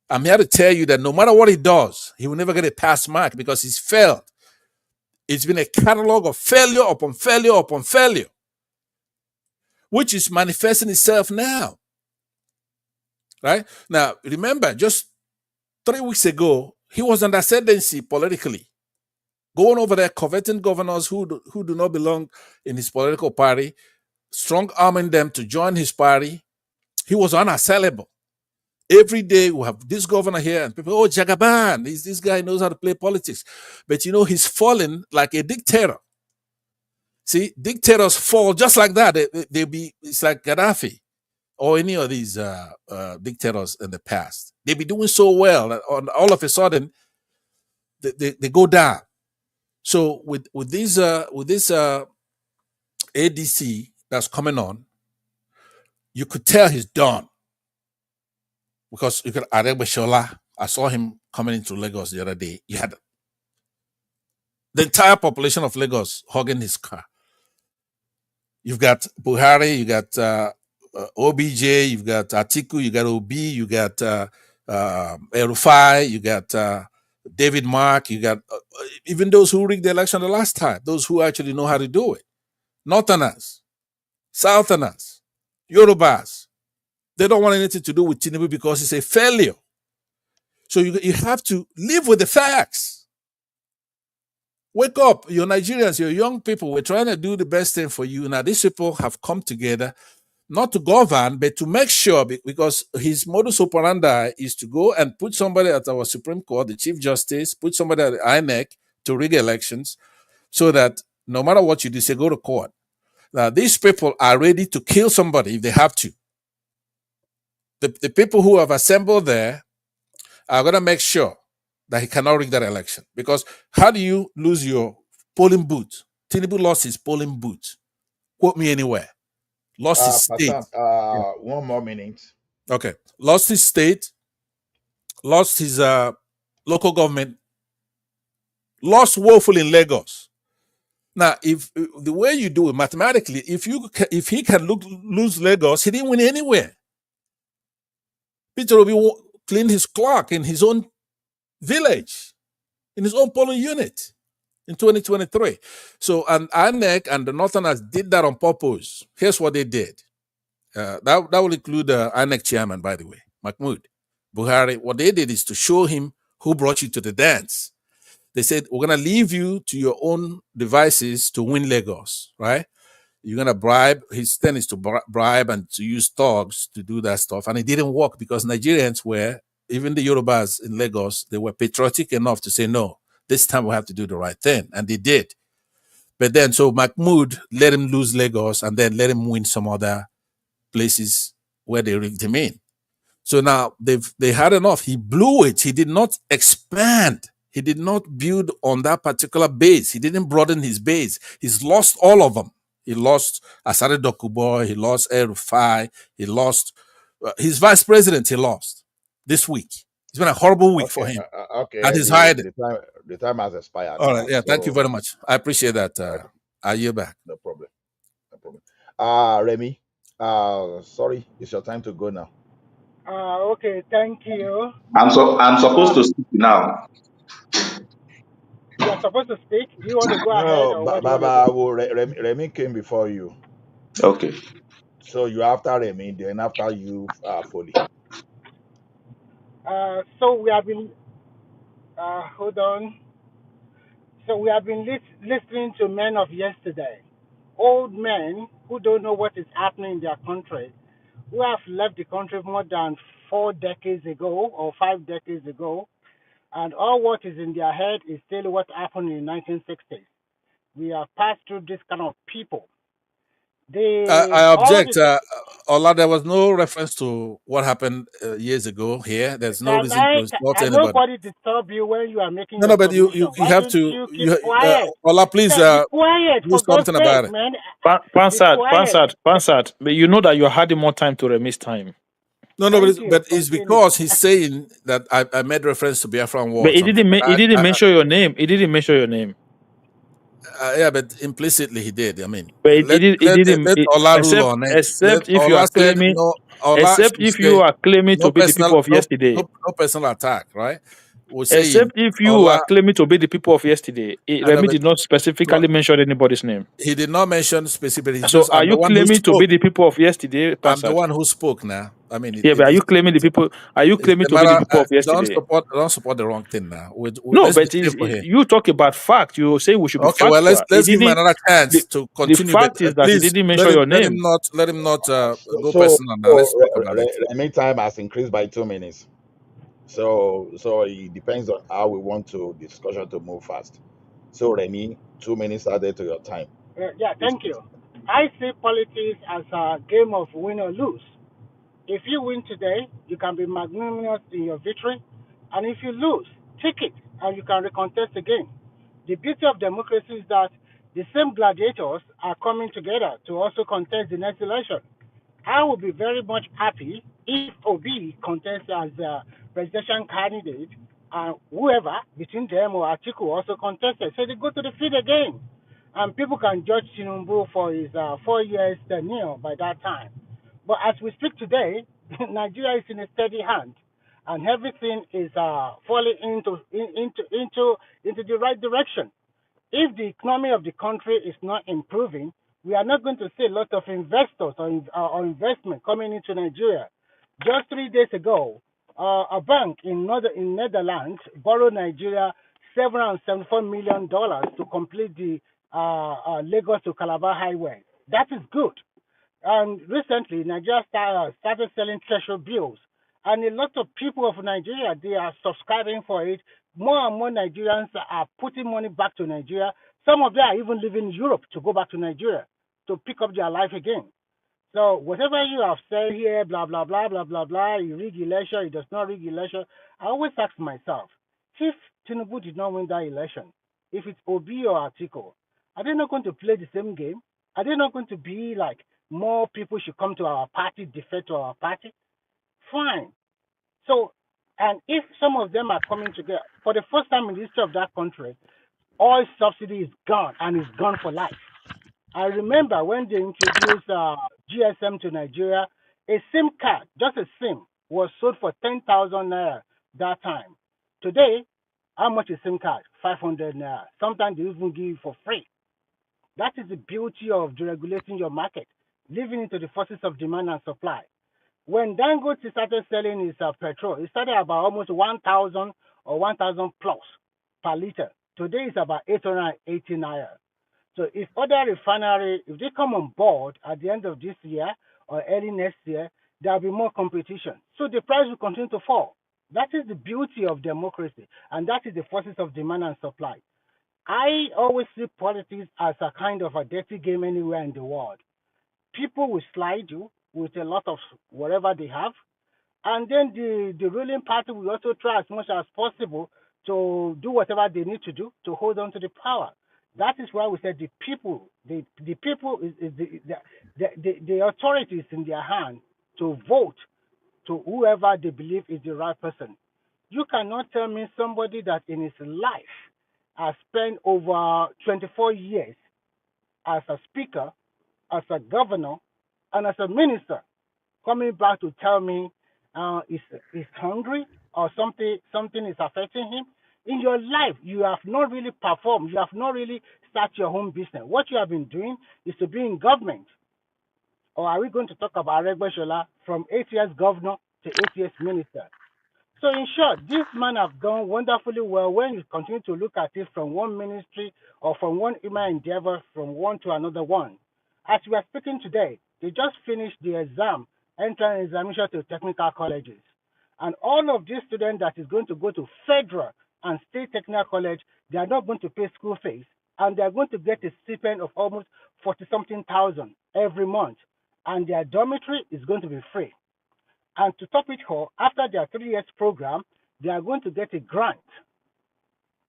I'm here to tell you that no matter what he does, he will never get a pass mark because he's failed. It's been a catalog of failure upon failure upon failure, which is manifesting itself now. Right? Now, remember, just 3 weeks ago, he was under ascendancy politically, going over there, coveting governors who do not belong in his political party, strong arming them to join his party. He was unassailable. Every day we have this governor here, and people, oh, Jagaban, this guy knows how to play politics. But he's fallen like a dictator. See, dictators fall just like that. It's like Gaddafi or any of these dictators in the past. They be doing so well that all of a sudden they go down. So with this ADC that's coming on, you could tell he's done. Because you could Arebe Shola, I saw him coming into Lagos the other day. You had the entire population of Lagos hugging his car. You've got Buhari, you got OBJ, you've got Atiku, you got Obi, you got Erufai, you got David Mark, you got even those who rigged the election the last time, those who actually know how to do it. Northerners, Southerners, Yorubas. They don't want anything to do with Tinubu because it's a failure. So you have to live with the facts. Wake up, you're Nigerians, you're young people. We're trying to do the best thing for you. Now, these people have come together not to govern, but to make sure, because his modus operandi is to go and put somebody at our Supreme Court, the Chief Justice, put somebody at the INEC to rig elections so that no matter what you do, say go to court. Now, these people are ready to kill somebody if they have to. The people who have assembled there are going to make sure that he cannot rig that election. Because how do you lose your polling booth? Tinubu lost his polling booth. Quote me anywhere. Lost his state. Pastor, Yeah. 1 more minute. Okay. Lost his state. Lost his local government. Lost woefully in Lagos. Now, if the way you do it mathematically, if he can lose Lagos, he didn't win anywhere. Peter Obi cleaned his clock in his own village, in his own polling unit in 2023. So, and INEC and the Northerners did that on purpose. Here's what they did. That will include the INEC chairman, by the way, Mahmoud Buhari. What they did is to show him who brought you to the dance. They said, we're going to leave you to your own devices to win Lagos, right? You're going to bribe. His thing is to bribe and to use thugs to do that stuff. And it didn't work because Nigerians were, even the Yorubas in Lagos, they were patriotic enough to say, no, this time we have to do the right thing. And they did. But then, so Mahmoud let him lose Lagos and then let him win some other places where they rigged him in. So now they had enough. He blew it. He did not expand. He did not build on that particular base. He didn't broaden his base. He's lost all of them. He lost Asare Dokubo. He lost El Rufai. He lost his vice president. He lost this week. It's been a horrible week for Okay, him. And okay. he's hiding. The time has expired All right. now. Yeah. Thank you So, very much. I appreciate that. uh, I yield back. no problem. No problem. Remy, sorry, it's your time to go now. Okay, thank you. I'm supposed Uh, to speak now. you're supposed to speak. Do you want to go ahead No, or where do you want to go? Baba, Remy came before you. Okay. So you after Remy, then after you, Foley. So we have been, hold on. So we have been listening to men of yesterday, old men who don't know what is happening in their country, who have left the country more than 4 decades ago or 5 decades ago, and all what is in their head is still what happened in the 1960s. We have passed through this kind of people. They I all object. the Ola, there was no reference to what happened years ago here. There's no reason to insult Can anybody. nobody disturb you when you are making No, your no, but submission? you Why have don't to, you keep uh, quiet? Ola, please Yeah, be quiet do for God's something about sake, it. man. Be Pansat, quiet. But you know that you're having more time to remiss time. No, no, Thank you. but it's Continue. because he's saying that I made reference to Biafran War But or something. he But didn't mention your name. He didn't mention your name. yeah, but implicitly he did. I mean, But it didn't let Ola rule except on it. Let if you are Ola said claiming no. Ola except should if you say are claiming to be the people of yesterday. no personal attack, right? We're saying Except if you are Ola. claiming to be the people of yesterday. I know, Remy but did not no, specifically mention anybody's name. he did not mention specifically. It's So just are I'm the you one who claiming to be spoke. the people of yesterday, I'm the Pansat? one who spoke now. I mean, Yeah, but are you it's claiming a to be the matter. people of yesterday? Don't support the wrong thing now. No, Let's be but careful here. you talk about fact. You say we should be Okay, well factual. He let's give him didn't. another chance The, to the continue, but fact is that he please didn't mention your name. let him not go So, personal now. Let's talk about it. Remain time has increased by 2 minutes. So it depends on how we want to discussion to move fast. So Remy, 2 minutes added to your time. Yeah, Please thank you. I see politics as a game of win or lose. If you win today, you can be magnanimous in your victory. And if you lose, take it and you can recontest again. The beauty of democracy is that the same gladiators are coming together to also contest the next election. I would be very much happy if Obi contests as a presidential candidate and whoever between them or Atiku also contested. So they go to the field again. And people can judge Tinubu for his 4 years tenure by that time. But as we speak today, Nigeria is in a steady hand, and everything is falling into the right direction. If the economy of the country is not improving, we are not going to see a lot of investors or investment coming into Nigeria. Just 3 days ago, a bank in Netherlands borrowed Nigeria $774 million to complete the Lagos to Calabar highway. That is good. And recently, Nigeria started selling treasury bills. And a lot of people of Nigeria, they are subscribing for it. More and more Nigerians are putting money back to Nigeria. Some of them are even leaving Europe to go back to Nigeria to pick up their life again. So whatever you have said here, blah blah blah blah blah blah, you rig election, it does not rig election. I always ask myself, if Tinubu did not win that election, if it's Obi or Atiko, are they not going to play the same game? Are they not going to be like more people should come to our party, defer to our party? Fine. So, and if some of them are coming together for the first time in the history of that country, oil subsidy is gone and is gone for life. I remember when they introduced GSM to Nigeria, a SIM card, just a SIM, was sold for 10,000 naira that time. Today, how much is SIM card? 500 naira. Sometimes they even give you for free. That is the beauty of deregulating your market, leaving into the forces of demand and supply. When Dangote started selling his petrol, it started about almost 1,000 or 1,000 plus per liter. Today it's about 880 naira. So if other refinery, if they come on board at the end of this year or early next year, there'll be more competition. So the price will continue to fall. That is the beauty of democracy, and that is the forces of demand and supply. I always see politics as a kind of a dirty game anywhere in the world. People will slide you with a lot of whatever they have, and then the ruling party will also try as much as possible to do whatever they need to do to hold on to the power. That is why we said the people is the authority is in their hand to vote to whoever they believe is the right person. You cannot tell me somebody that in his life has spent over 24 years as a speaker, as a governor, and as a minister coming back to tell me he's hungry or something is affecting him. In your life, you have not really performed. You have not really started your own business. What you have been doing is to be in government. Or are we going to talk about Regbeshola from 8 years governor to 8 years minister? So in short, this man have done wonderfully well when you continue to look at it from one ministry or from one human endeavor from one to another one. As we are speaking today, they just finished the exam, entrance examination to technical colleges. And all of these students that is going to go to federal and state technical college, they are not going to pay school fees and they are going to get a stipend of almost 40 something thousand every month. and their dormitory is going to be free. And to top it all, after their 3 years program, they are going to get a grant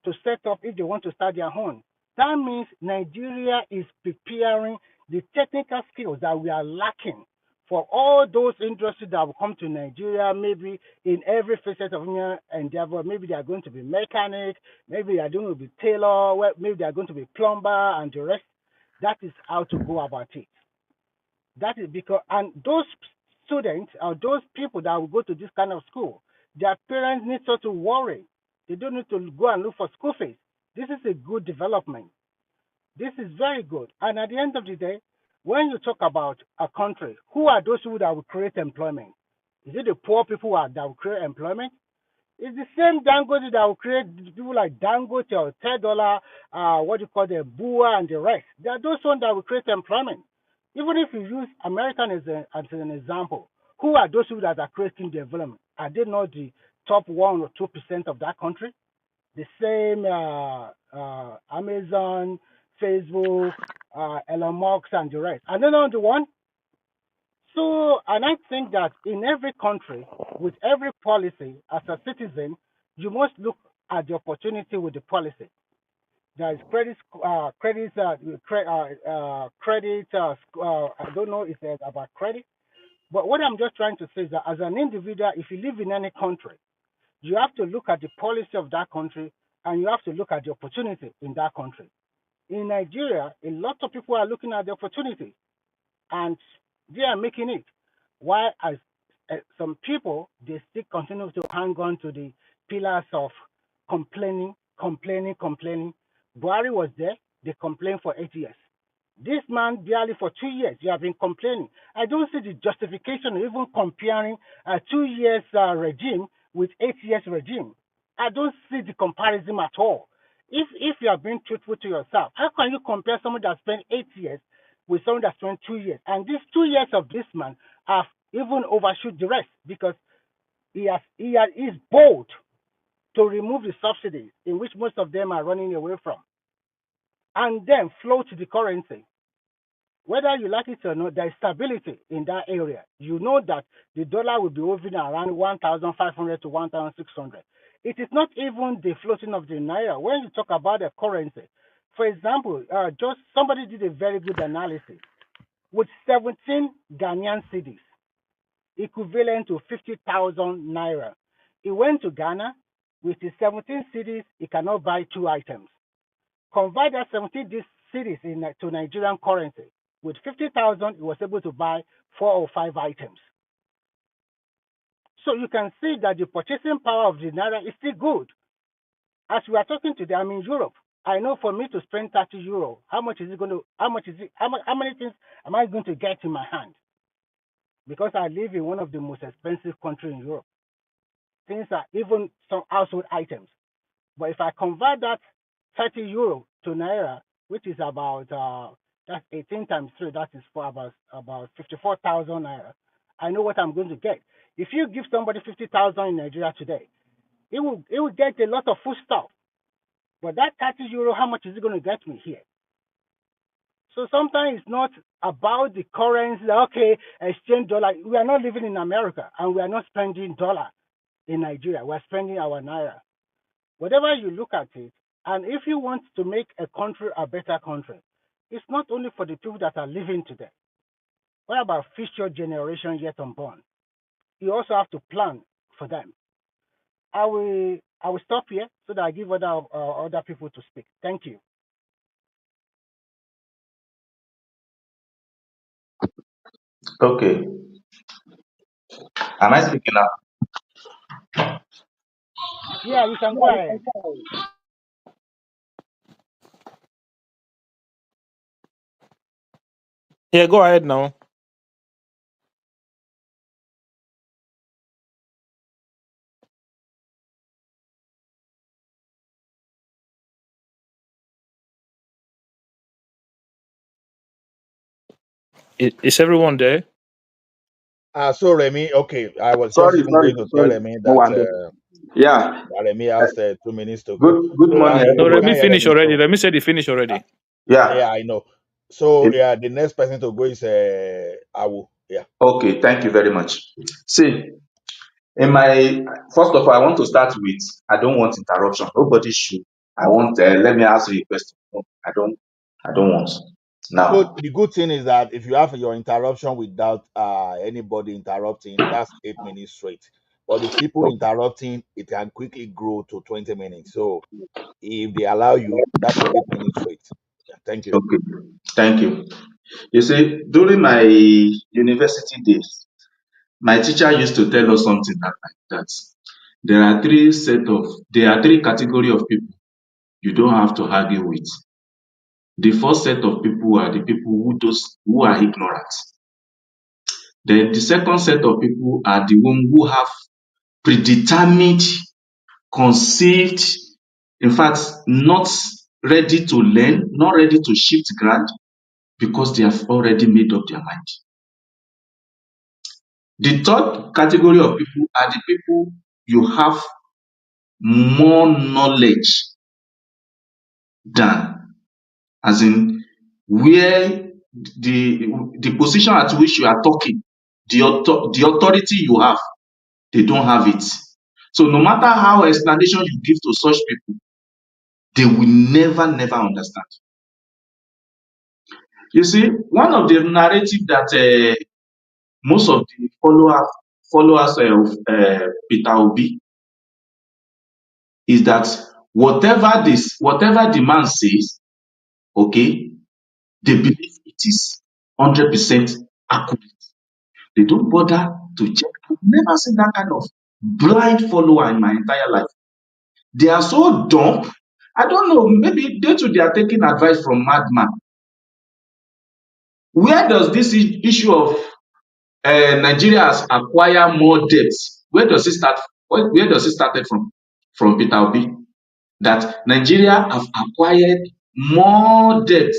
to set up if they want to start their own. That means Nigeria is preparing the technical skills that we are lacking for all those industries that will come to Nigeria, maybe in every facet of human endeavor. Maybe they are going to be mechanic, maybe they are going to be tailor, maybe they are going to be plumber and the rest. That is how to go about it. That is because, and those students or those people that will go to this kind of school, their parents need not to worry. They don't need to go and look for school fees. This is a good development. This is very good. And at the end of the day, when you talk about a country, who are those people that will create employment? Is it the poor people that will create employment? It's the same Dangote that will create people like Dangote or $10, what do you call the Bua and the rest. They are those ones that will create employment. Even if you use American as an example, who are those people that are creating development? Are they not the top 1 or 2% of that country? The same Amazon, Facebook, Elon Musk, and the rest. Are they not the one? So, and I think that in every country, with every policy, as a citizen, you must look at the opportunity with the policy. There is credit. I don't know if it's about credit, but what I'm just trying to say is that as an individual, if you live in any country, you have to look at the policy of that country and you have to look at the opportunity in that country. In Nigeria, a lot of people are looking at the opportunity and they are making it. While as some people, they still continue to hang on to the pillars of complaining, complaining, complaining. Buhari was there, they complained for 8 years. This man barely for 2 years, you have been complaining. I don't see the justification of even comparing a 2 years regime with 8 years regime. I don't see the comparison at all. If you are being truthful to yourself, how can you compare someone that spent 8 years with someone that spent 2 years? And these 2 years of this man have even overshoot the rest because he's bold to remove the subsidies in which most of them are running away from and then float the currency. Whether you like it or not, there is stability in that area. You know that the dollar will be hovering around 1,500 to 1,600. It is not even the floating of the naira. When you talk about the currency, for example, just somebody did a very good analysis with 17 Ghanaian cedis, equivalent to 50,000 naira. He went to Ghana with his 17 cedis. He cannot buy 2 items. Convert that 17 cedis to Nigerian currency. With 50,000, he was able to buy 4 or 5 items. So you can see that the purchasing power of the naira is still good. As we are talking today, I'm in Europe. I know for me to spend 30 euro, how many things am I going to get in my hand? Because I live in one of the most expensive countries in Europe. Things are even some household items. But if I convert that 30 euro to naira, which is about that's 18 times 3, that is for about 54,000 naira. I know what I'm going to get. If you give somebody 50,000 in Nigeria today, it will get a lot of food stuff. But that 30 euro, how much is it going to get me here? So sometimes it's not about the currency. Okay, exchange dollar. We are not living in America, and we are not spending dollar in Nigeria. We are spending our naira. Whatever you look at it, and if you want to make a country a better country, it's not only for the people that are living today. What about future generations yet unborn? You also have to plan for them. I will stop here so that I give other people to speak. Thank you. Okay. Am I speaking now? Yeah, you can go ahead. Yeah, go ahead now. Is everyone there? So Remy, okay, I was just Sorry, even sorry, going to tell sorry. Remy No that wonder. Yeah. Remy Uh, has 2 minutes to go. good So morning, Remy, No, you everybody. Remy can't hear finished Remy, already. so Remy said he finished already. Yeah. yeah, I know. So yeah, the next person to go is Awu. Yeah. Okay, thank you very much. See, in my first of all, I want to start with I don't want interruption. Nobody should. I want. Let me ask you a question. No, I don't. I don't want. So Now, the good thing is that if you have your interruption without anybody interrupting, that's 8 minutes straight. But if people interrupting, it can quickly grow to 20 minutes. So if they allow you, that's your 8 minutes straight. Yeah, thank you. okay. Thank you. You see, during my university days, my teacher used to tell us something like that. There are three category of people you don't have to argue with. The first set of people are the people who are ignorant. Then the second set of people are the one who have predetermined, conceived, in fact, not ready to learn, not ready to shift ground because they have already made up their mind. The third category of people are the people you have more knowledge than, as in where the position at which you are talking, the authority you have, they don't have it. So no matter how explanation you give to such people, they will never understand. You see, one of the narrative that most of the followers of Peter Obi is that whatever the man says, okay, they believe it is 100% accurate. They don't bother to check. I've never seen that kind of blind follower in my entire life. They are so dumb. I don't know, maybe they are taking advice from madman. Where does this issue of Nigeria has acquire more debt? Where does it start? Where does it started from? From Peter Obi. That Nigeria have acquired more debt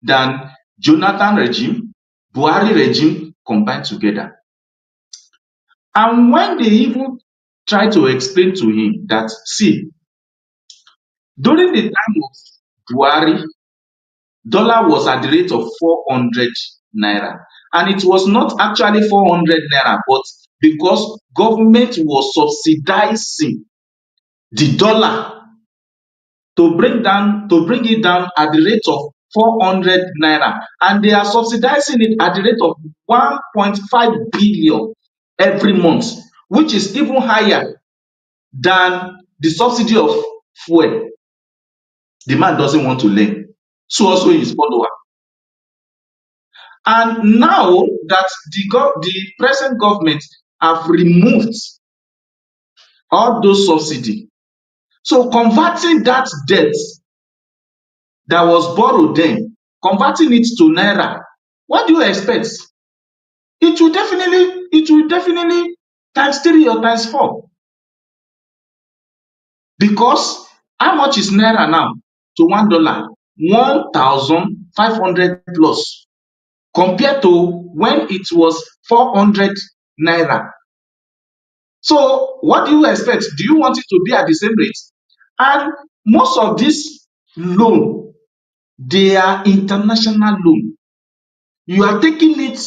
than Jonathan regime, Buhari regime combined together. And when they even try to explain to him that, see, during the time of Buhari, dollar was at the rate of 400 naira. And it was not actually 400 naira, but because government was subsidizing the dollar to bring it down at the rate of 400 naira, and they are subsidizing it at the rate of 1.5 billion every month, which is even higher than the subsidy of fuel. The man doesn't want to learn, so also his follower. And now that the present government have removed all those subsidy, so converting that debt that was borrowed then, converting it to naira, what do you expect? It will definitely times three or times four. Because how much is naira now to $1? 1,500 plus, compared to when it was 400 naira. So what do you expect? Do you want it to be at the same rate? And most of this loan, they are international loan. You are taking it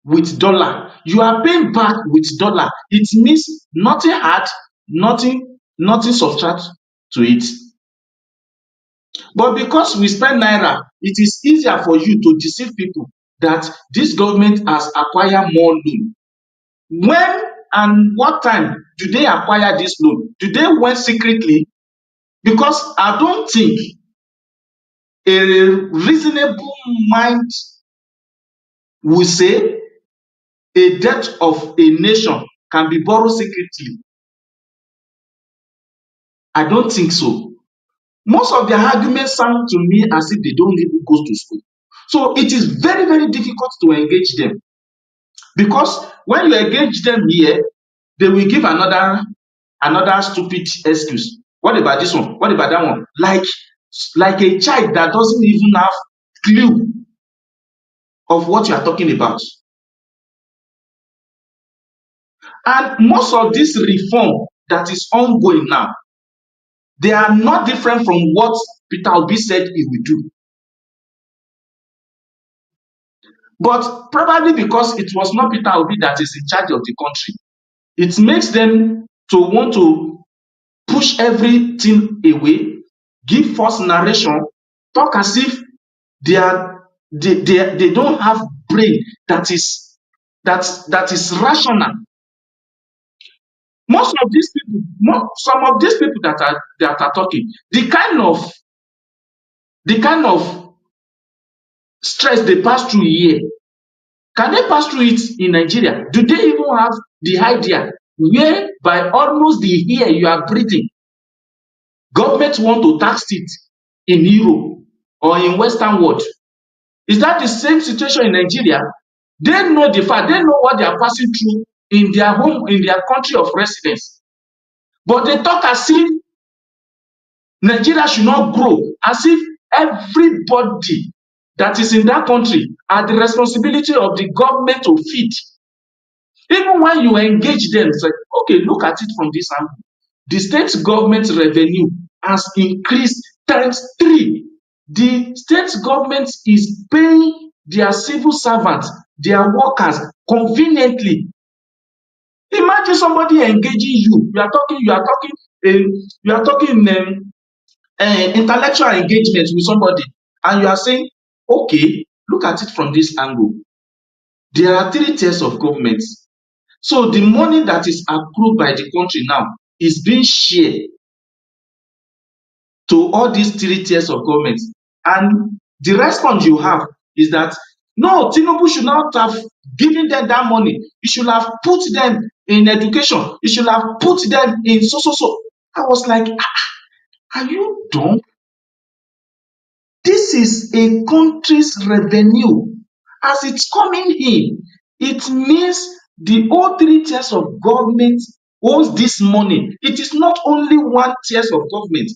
with dollar. You are paying back with dollar. It means nothing add, nothing subtract to it. But because we spend naira, it is easier for you to deceive people that this government has acquired more loan. When and what time do they acquire this loan? Do they went secretly? Because I don't think a reasonable mind will say a debt of a nation can be borrowed secretly. I don't think so. Most of their arguments sound to me as if they don't even go to school. So it is very difficult to engage them. Because when you engage them here, they will give another stupid excuse. What about this one? What about that one? Like a child that doesn't even have clue of what you are talking about. And most of this reform that is ongoing now, they are not different from what Peter Obi said he will do. But probably because it was not Peter Obi that is in charge of the country, it makes them to want to push everything away, give false narration, talk as if they don't have brain that is rational. Most of these people, some of these people that are talking, the kind of stress they pass through here, can they pass through it in Nigeria? Do they even have the idea where by almost the air you are breathing, government want to tax it in Europe or in Western world? Is that the same situation in Nigeria? They know the fact, they know what they are passing through in their home, in their country of residence. But they talk as if Nigeria should not grow, as if everybody that is in that country are the responsibility of the government to feed. Even when you engage them, it's like, okay, look at it from this angle. The state government revenue has increased times 3. The state government is paying their civil servants, their workers conveniently. Imagine somebody engaging you. You are talking intellectual engagement with somebody, and you are saying, okay, look at it from this angle. There are 3 tiers of government. So the money that is accrued by the country now is being shared to all these 3 tiers of government. And the response you have is that no, Tinubu should not have given them that money. He should have put them in education. He should have put them in so. I was like, are you dumb? This is a country's revenue. As it's coming in, it means the all 3 tiers of government owns this money. It is not only 1 tiers of government.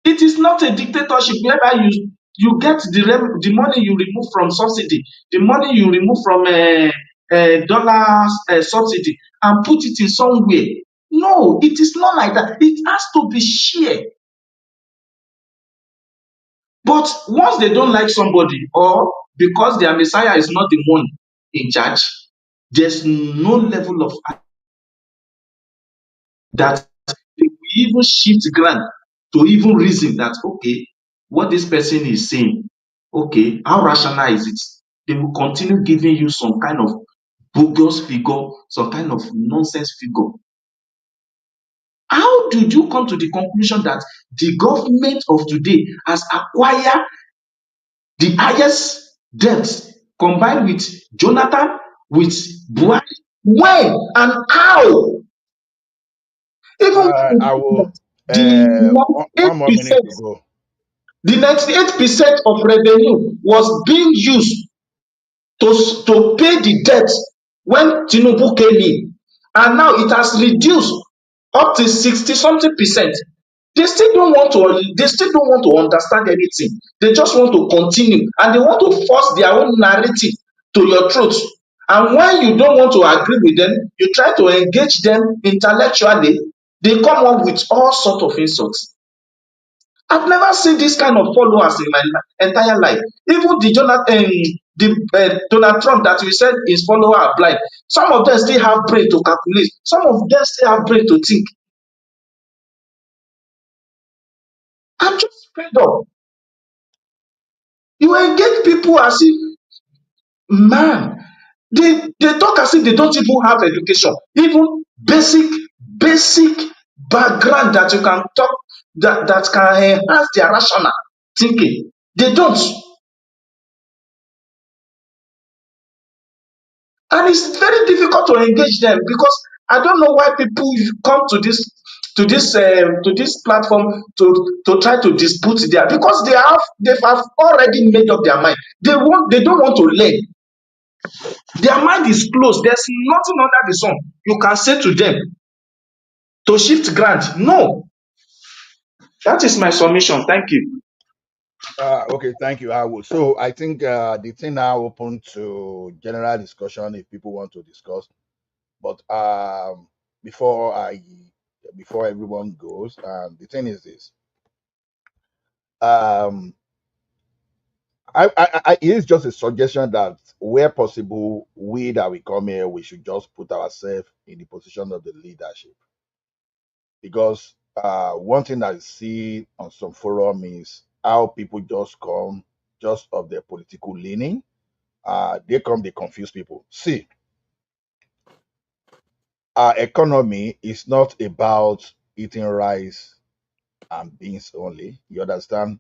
It is not a dictatorship whereby you get the money you remove from subsidy, the money you remove from dollars subsidy and put it in somewhere. No, it is not like that. It has to be shared. But once they don't like somebody, or because their messiah is not the one in charge, there's no level of that they will even shift ground to even reason that, okay, what this person is saying, okay, how rational is it? They will continue giving you some kind of bogus figure, some kind of nonsense figure. How did you come to the conclusion that the government of today has acquired the highest debt combined with Jonathan, with Buhari? When and how? Even I will. the One more minute 98%, to go. the 98% of revenue was being used to pay the debt when Tinubu came in. And now it has reduced up to 60 something percent. They still don't want to understand anything. They just want to continue, and they want to force their own narrative to your throat. And when you don't want to agree with them, you try to engage them intellectually, they come up with all sorts of insults. I've never seen this kind of followers in my entire life. Even Donald Trump that you said his followers are blind. Some of them still have brain to calculate. Some of them still have brain to think. I'm just fed up. You engage people as if, man, they talk as if they don't even have education. Even basic background that you can talk that can enhance their rational thinking. They don't. And it's very difficult to engage them because I don't know why people come to this platform to try to dispute there, because they have already made up their mind. They don't want to learn. Their mind is closed. There's nothing under the sun you can say to them to shift ground. No, that is my submission. Thank you. Okay, thank you. I will. So I think the thing now open to general discussion if people want to discuss. But before I before everyone goes, the thing is this. Um, it is just a suggestion that where possible, we that we come here, we should just put ourselves in the position of the leadership. Because one thing I see on some forum is how people just come just of their political leaning. They come, they confuse people. See, our economy is not about eating rice and beans only. You understand?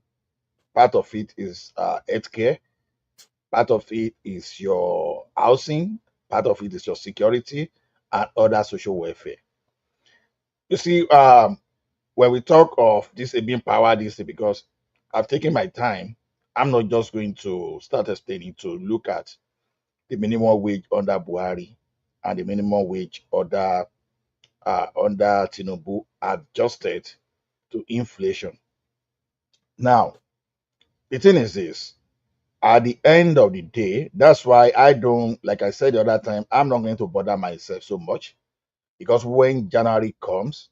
Part of it is healthcare. Part of it is your housing. Part of it is your security and other social welfare. You see, when we talk of this being power, this because I've taken my time, I'm not just going to start explaining to look at the minimum wage under Buhari and the minimum wage under Tinubu adjusted to inflation. Now, the thing is this: at the end of the day, that's why I don't, like I said the other time, I'm not going to bother myself so much because when January comes,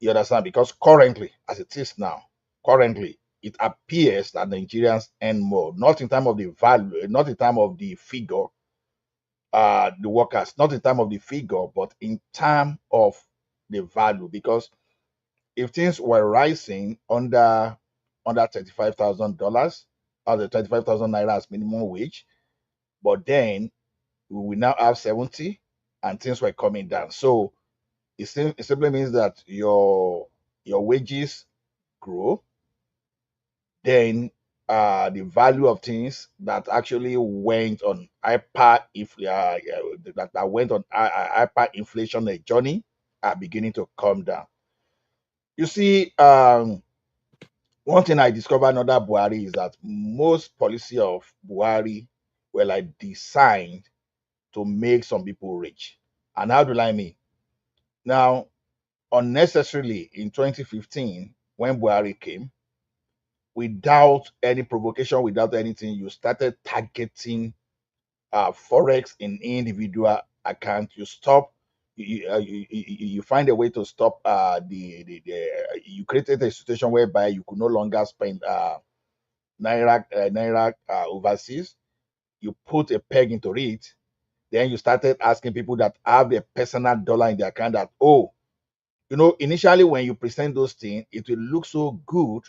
you understand? Because currently, as it is now, currently, it appears that Nigerians earn more, not in terms of the value, not in terms of the figure, the workers, not in terms of the figure, but in terms of the value. Because if things were rising under $35,000, or the 25,000 naira as minimum wage, but then we will now have 70 and things were coming down. So it simply means that your wages grow, then the value of things that actually went on that went on hyperinflation journey are beginning to come down. You see, one thing I discovered under Buhari is that most policy of Buhari were like designed to make some people rich. And how do I mean? Now, unnecessarily in 2015, when Buhari came, without any provocation, without anything, you started targeting forex in individual account. You stop. You find a way to stop you created a situation whereby you could no longer spend naira overseas. You put a peg into it. Then you started asking people that have a personal dollar in their account that, oh, initially when you present those things, it will look so good.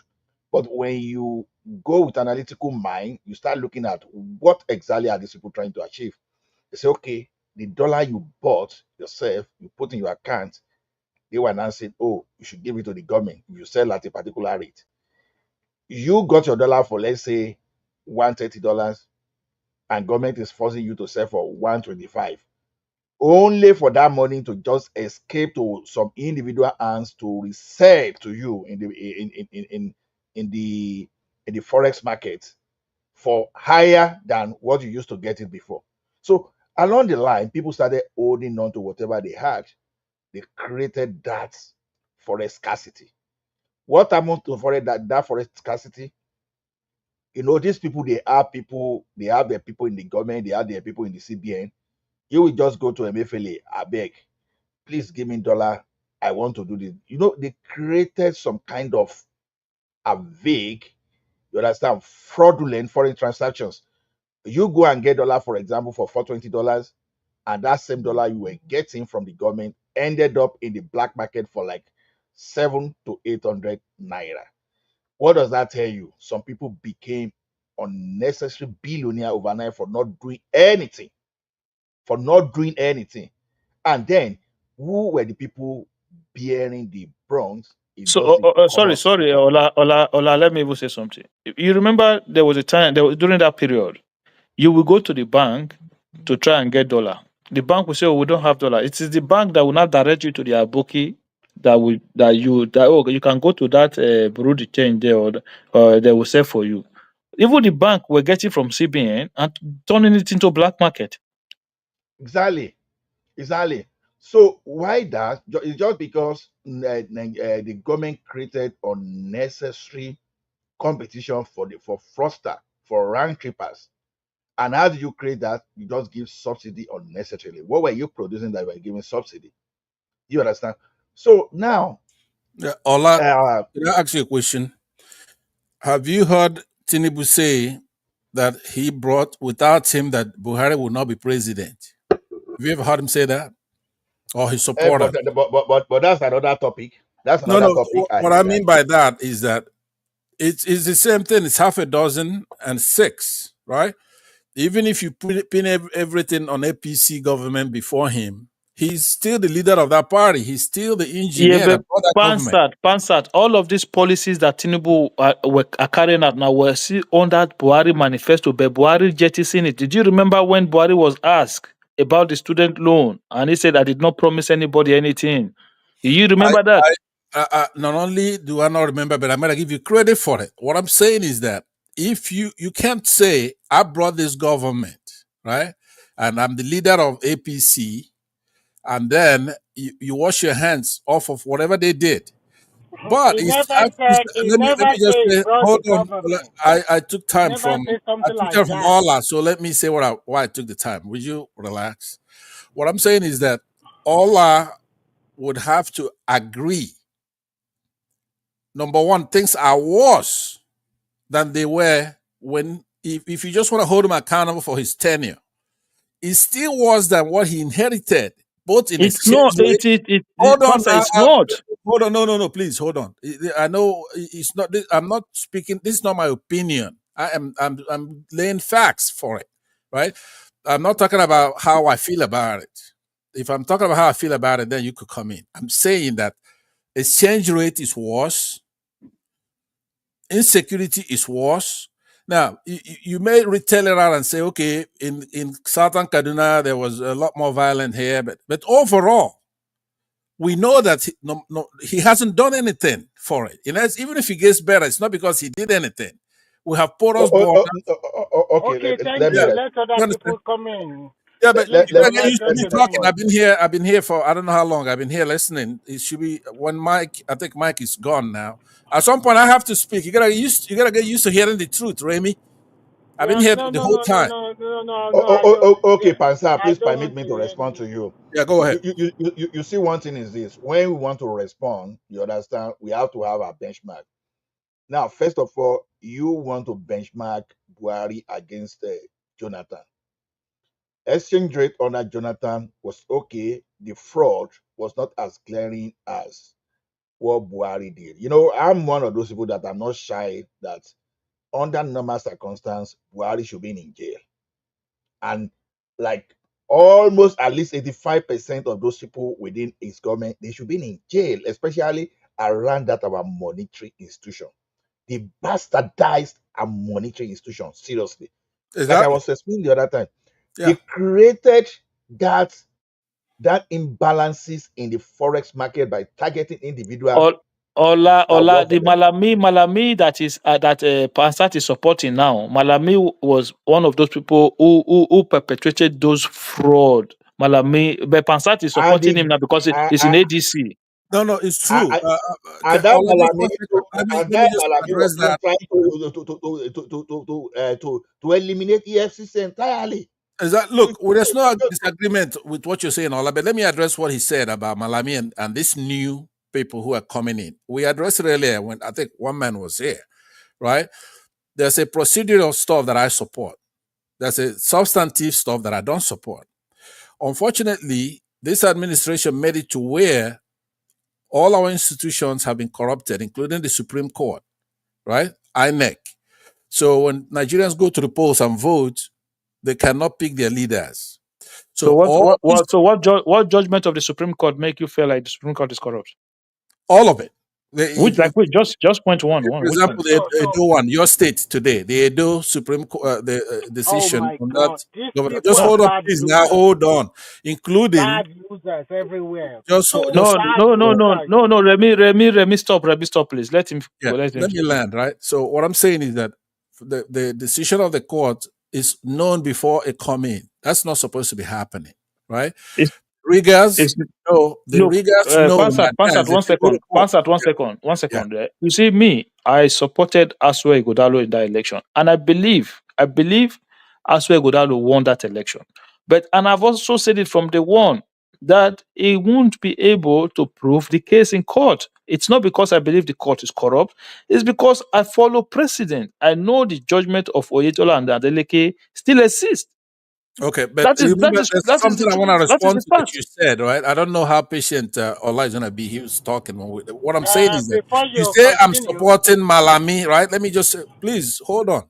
But when you go with analytical mind, you start looking at what exactly are these people trying to achieve. They say, okay, the dollar you bought yourself, you put in your account, they were now saying, oh, you should give it to the government if you sell at a particular rate. You got your dollar for, let's say, $130, and government is forcing you to sell for 125, only for that money to just escape to some individual hands to resell to you in the forex market for higher than what you used to get it before. So along the line, people started holding on to whatever they had. They created that forex scarcity. What happened to that forex scarcity? These people, they have their people in the government, they have their people in the CBN. You will just go to Emefiele, I beg, please give me dollar. I want to do this. They created some kind of a vague, you understand, fraudulent foreign transactions. You go and get dollar, for example, for $420, and that same dollar you were getting from the government ended up in the black market for like 700 to 800 naira. What does that tell you? Some people became unnecessary billionaire overnight for not doing anything. For not doing anything. And then, who were the people bearing the brunt? It's So, just the sorry, common sorry, people. Ola, let me even say something. You remember there was a time during that period, you will go to the bank to try and get dollar. The bank will say, "Oh, we don't have dollar." It is the bank that will not direct you to the aboki you can go to that bureau de change there, or they will sell for you. Even the bank were getting from CBN and turning it into black market. Exactly. Exactly. So why that? It's just because the government created unnecessary competition for fraudster, for rank trippers. And how do you create that? You just give subsidy unnecessarily. What were you producing that you were giving subsidy? You understand? So now, Yeah, Ola, uh, can I ask you a question? Have you heard Tinubu say that he brought without him that Buhari would not be president. Have you ever heard him say that? Or his supporters? But that's another topic. That's No, another no. topic. What I mean by that is that it's the same thing. It's half a dozen and six, right? Even if you pin everything on APC government before him, he's still the leader of that party. He's still the Yeah, engineer but that brought that government. Pansat, all of these policies that Tinubu are carrying out now were still under Buhari manifesto, but Buhari jettisoned it. Did you remember when Buhari was asked about the student loan and he said, I did not promise anybody anything? Do you I, remember that? not only do I not remember, but I'm going to give you credit for it. What I'm saying is that if you can't say I brought this government, right, and I'm the leader of APC, and then you wash your hands off of whatever they did. But He it's never said, he let never me just say he say, brought hold the on. government. I took He time never from said something like that. Allah, so let me say why I took the time. Would you relax? What I'm saying is that Allah would have to agree. Number one, things are worse than they were when if you just want to hold him accountable for his tenure, it's still worse than what he inherited, both in It's exchange not. rate. Hold on, Pansat, it's not. hold on. No, please hold on. I know it's not. I'm not speaking. This is not my opinion. I'm laying facts for it, right? I'm not talking about how I feel about it. If I'm talking about how I feel about it, then you could come in. I'm saying that exchange rate is worse, insecurity is worse. Now, you may retailer it out and say, okay, in Southern Kaduna, there was a lot more violent here, but overall, we know that he hasn't done anything for it. Even if he gets better, it's not because he did anything. We have porous border. Okay, Okay, thank let me Yeah, you. respond. Let other you understand? people come in. Yeah, but Please you gotta don't get used to address me the talking. main. I've been here for I don't know how long. I've been here listening. It should be when Mike. I think Mike is gone now. At some point, I have to speak. You gotta get used to hearing the truth, Remy. I've been Yeah, here no, the no, whole no, no, time. no, no, no, no. I don't. Okay, Yeah, Pansa, I please don't permit want me to to hear respond to any. you. Yeah, go ahead. You see, one thing is this: when we want to respond, you understand, we have to have a benchmark. Now, first of all, you want to benchmark Buhari against Jonathan. Exchange rate under Jonathan was okay. The fraud was not as glaring as what Buhari did. You know, I'm one of those people that are not shy that under normal circumstance, Buhari should be in jail. And like almost at least 85% of those people within his government, they should be in jail, especially around that our monetary institution. They bastardized a monetary institution, seriously. Like I Exactly. was explaining the other time, Yeah. they created that imbalances in the forex market by targeting individuals that Ola, work for the them. Malami that Pansat is supporting now. Malami was one of those people who perpetrated those fraud. Malami, but Pansat is And supporting the him now because he's in ADC. No, it's I, true. I, and that Just Malami, one second. and Let me that just Malami was address even that. trying to eliminate EFCC entirely. Is that To, look? Well, there's no to, disagreement with what you're saying, Ola. But let me address what he said about Malami and these new people who are coming in. We addressed it earlier when I think one man was here, right? There's a procedural stuff that I support. There's a substantive stuff that I don't support. Unfortunately, this administration made it to where all our institutions have been corrupted, including the Supreme Court, right? INEC. So when Nigerians go to the polls and vote, they cannot pick their leaders. So So what judgment of the Supreme Court make you feel like the Supreme Court is corrupt? all of it. Which just point one For which example, one? the So, Edo one, your state today, the Edo Supreme Court, oh decision my on that. God, these Governor. people Just are hold on, bad please. Now losers. hold on, including Bad losers everywhere. just Bad losers. No, Remy, stop, please. Let him yeah. go, let him Let me finish. land right. So what I'm saying is that the decision of the court is known before it come in. That's not supposed to be happening, right? It's, Riggers it's know the Look, riggers know in Pansat, advance that they go to court. one Yeah, second. You see, me, I supported Aswe Godalo in that election, and I believe Aswe Godalo won that election. And I've also said it from the one that he won't be able to prove the case in court. It's not because I believe the court is corrupt. It's because I follow precedent. I know the judgment of Oyetola and Adeleke still exists. Okay, but That is that remember, is there's that is something the I want to that is respond the to that fact. you said, right? I don't know how patient Ola is going to be. He was talking. What I'm saying is that Before you you say I'm continue, supporting Malami, right? Let me just say, please hold on.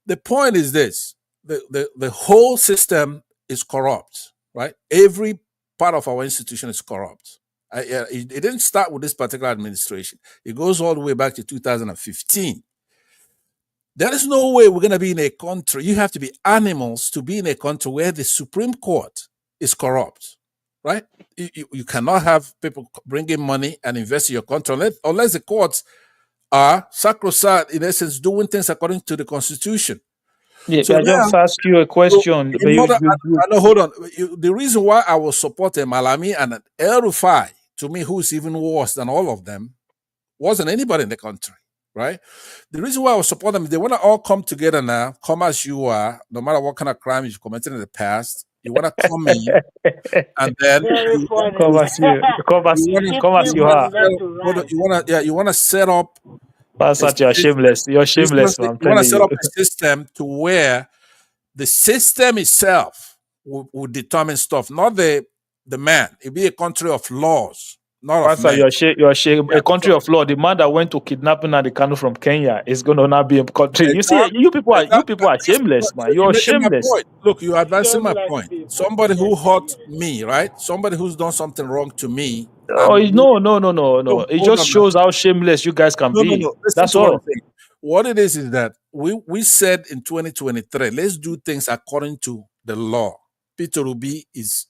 The point is this: the whole system is corrupt, right? Every part of our institution is corrupt. It didn't start with this particular administration. It goes all the way back to 2015. There is no way we're going to be in a country. You have to be animals to be in a country where the Supreme Court is corrupt, right? You cannot have people bringing money and invest in your country unless the courts are sacrosanct, in essence, doing things according to the Constitution. Yeah, So I now, just ask you a so question, but in order, I know, hold on. The reason why I will support a Malami and an El Rufai, to me, who's even worse than all of them, wasn't anybody in the country, right? The reason why I would support them is they want to all come together now, come as you are, no matter what kind of crime you've committed in the past. You want to come in, and then very you want funny. come to, as you you want to, Hit come as you him you want to are. from set left up, to hold on, right. you want to, yeah, you want to set up Pass a out, you're system. shameless. You're shameless, man. I'm You want to telling set you. up a system to where the system itself will determine stuff, not the man. It be a country of laws, not of Pastor, men. you're shame. Yeah. A country So of law. The man that went to kidnapping and the canoe from Kenya is going to now be a country. You see, exactly, you exactly. people are But shameless, man. you're You're making my shameless. point. Look, you're advancing my Shameless point. people. Somebody Yes, who sir, hurt yes. me, right? Somebody who's done something wrong to me. Oh, I'm willing. no. No, It hold just on now. shows how shameless you guys can be. No. Listen That's to what I'm all. saying. What it is that we said in 2023, let's do things according to the law. Peter Rubi is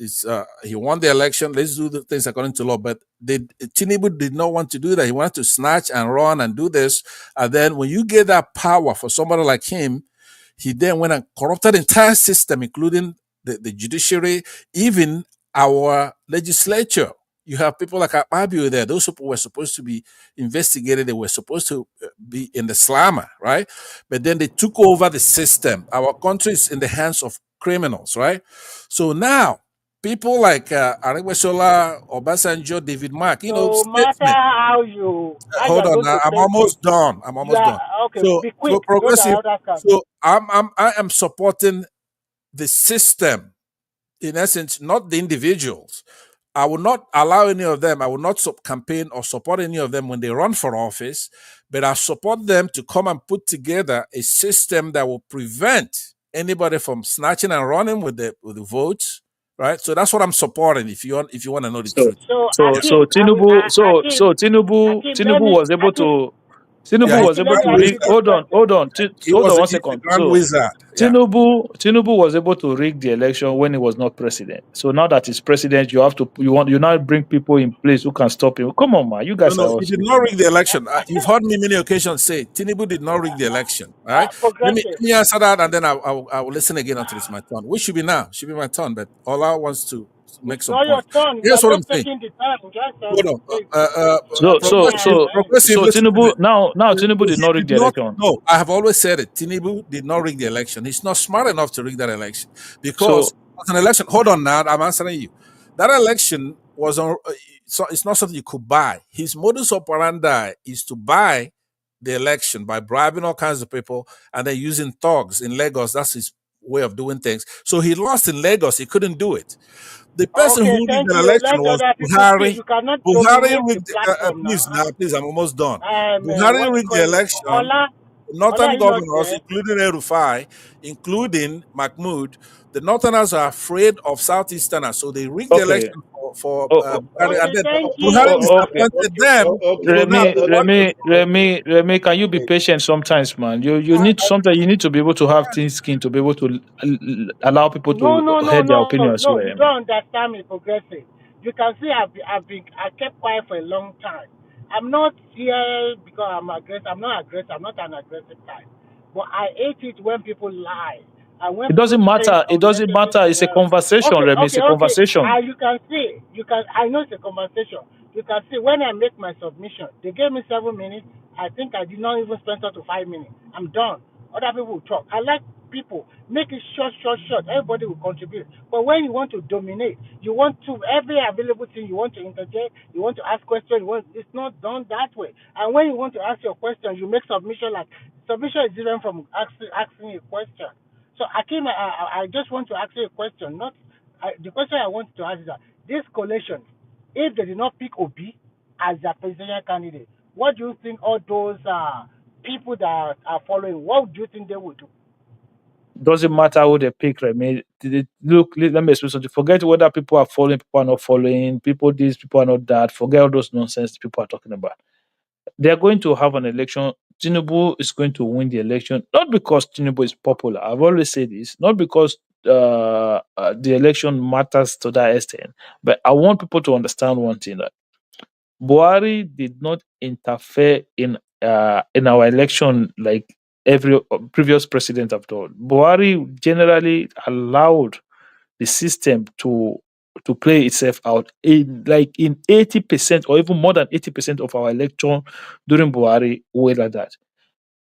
he won the election. Let's do the things according to law. But Tinubu did not want to do that. He wanted to snatch and run and do this. And then when you get that power for somebody like him, he then went and corrupted the entire system, including the judiciary, even our legislature. You have people like Abio there. Those people were supposed to be investigated. They were supposed to be in the slammer, right? But then they took over the system. Our country is in the hands of criminals, right? So now, people like Aregbesola, Obasanjo, David Mark, No matter statement. how you Hold are on, going to I'm take it, almost done. I'm you almost are done. okay. So, Be so quick so that progressive. others can. So I am supporting the system in essence, not the individuals. I will not allow any of them, I will not campaign or support any of them when they run for office, but I support them to come and put together a system that will prevent anybody from snatching and running with the votes. Right. So that's what I'm supporting if you want to know the So truth. So so Tinubu Tinubu let me was able to Yeah, he's a rid. grand wizard. Hold on, hold on one He's a second. grand So wizard. Yeah. Tinubu was able to rig the election when he was not president. So now that he's president, you now bring people in place who can stop him. Come on, man, you No, guys are no, all he did serious. not rig the election. You've heard me many occasions say Tinubu did not rig the election. All right, progressive. let me answer that, and then I will listen again until it's my turn. Which should be now, should be my turn. But Ola wants to make It's some not your point. turn. We Here's are what I'm just saying. taking the time. Just Hold on, say So so progressive, so ahead. progressive. so Listen to Tinubu this. now Tinubu did He not rig did the not. election. No, I have always said it. Tinubu did not rig the election. He's not smart enough to rig that election because So it was an election. Hold on, now I'm answering you. That election was on. So it's not something you could buy. His modus operandi is to buy the election by bribing all kinds of people and then using thugs in Lagos. That's his way of doing things. So he lost in Lagos. He couldn't do it. The person Okay, who rigged thank the you. election Let was other people speak. Buhari. You cannot Buhari dominate the rigged. platform now. Please, I'm almost done. What Buhari do you rigged call the it? election. Ola, Ola Northern is not governors, there. including El Rufai, including Mahmoud, the Northerners are afraid of Southeasterners, so they rigged the okay. election for Oh, Buhari, and Okay, then thank Buhari you. okay. disappointed them. Okay, So now they want to. Remy, can you be patient sometimes, man? You need sometimes you need to be able to have thin skin to be able to allow people No, to no, no, hear their no, opinions no. well. You don't understand me, progressive. You can see I kept quiet for a long time. I'm not here because I'm aggressive. I'm not aggressive. I'm not an aggressive type. But I hate it when people lie and when It people doesn't say matter. It doesn't unnecessary. matter. It's a conversation, Remy. It's a Okay. conversation. You can see. You can. I know it's a conversation. You can see when I make my submission. They gave me 7 minutes. I think I did not even spend up to 5 minutes. I'm done. Other people will talk. I like people. Make it short, short, short. Everybody will contribute. But when you want to dominate, you want to every available thing you want to interject, you want to ask questions. It's not done that way. And when you want to ask your question, you make submission. Like submission is different from asking a question. So Akim, I just want to ask you a question. Not the question I want to ask is that this coalition, if they did not pick Obi as their presidential candidate, what do you think all those people that are following, what do you think they would do? Doesn't matter who they pick, right? Look, let me explain something. Forget whether people are following, people are not following, people this, people are not that. Forget all those nonsense people are talking about. They are going to have an election. Tinubu is going to win the election, not because Tinubu is popular. I've always said this, not because the election matters to that extent. But I want people to understand one thing: that Buhari did not interfere in our election like every previous president have done. Buhari generally allowed the system to play itself out in 80% or even more than 80% of our election during Buhari were like that.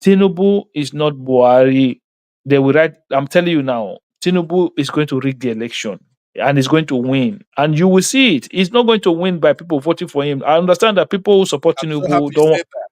Tinubu is not Buhari. They will write. I'm telling you now, Tinubu is going to rig the election and is going to win. And you will see it. He's not going to win by people voting for him. I understand that people who support I'm so happy Tinubu you don't. said that.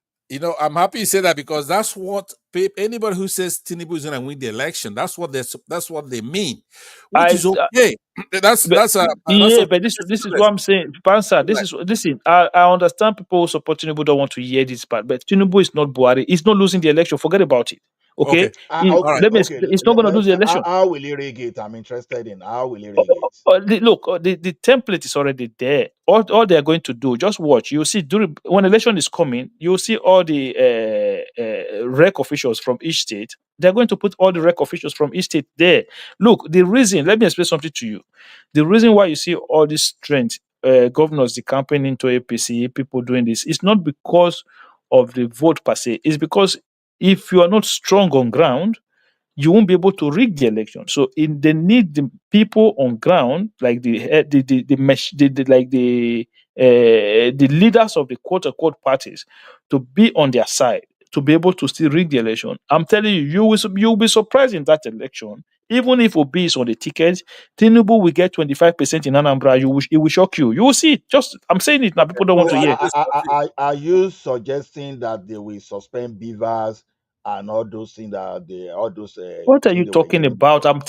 I'm happy you said that because that's what anybody who says Tinubu is going to win the election, that's what they mean, which I is okay. that's But that's a that's yeah, a but this is what I'm saying, Pansa. This right. is listen. I understand people who support Tinubu don't want to hear this part, but Tinubu is not Buhari. He's not losing the election. Forget about it. Okay. Okay, All right. let me. He's not going to lose the election. How will he rig it? I'm interested in how will he rig it? Look, the template is already there. All they are going to do, just watch. You'll see during when election is coming, you'll see all the rec officials from each state. They're going to put all the rec officials from each state there. Look, the reason. Let me explain something to you. The reason why you see all this strength, governors, the campaign into APC, people doing this, it's not because of the vote per se. It's because if you are not strong on ground, you won't be able to rig the election. So they need the people on ground, like the leaders of the quote unquote parties, to be on their side to be able to still rig the election. I'm telling you, you'll be surprised in that election. Even if Obi is on the ticket, Tinubu will get 25% in Anambra. It will shock you. You will see it. Just I'm saying it now. Okay. People don't want So to So hear. are you suggesting that they will suspend beavers and all those things all those What are things you they were talking using about? before? I'm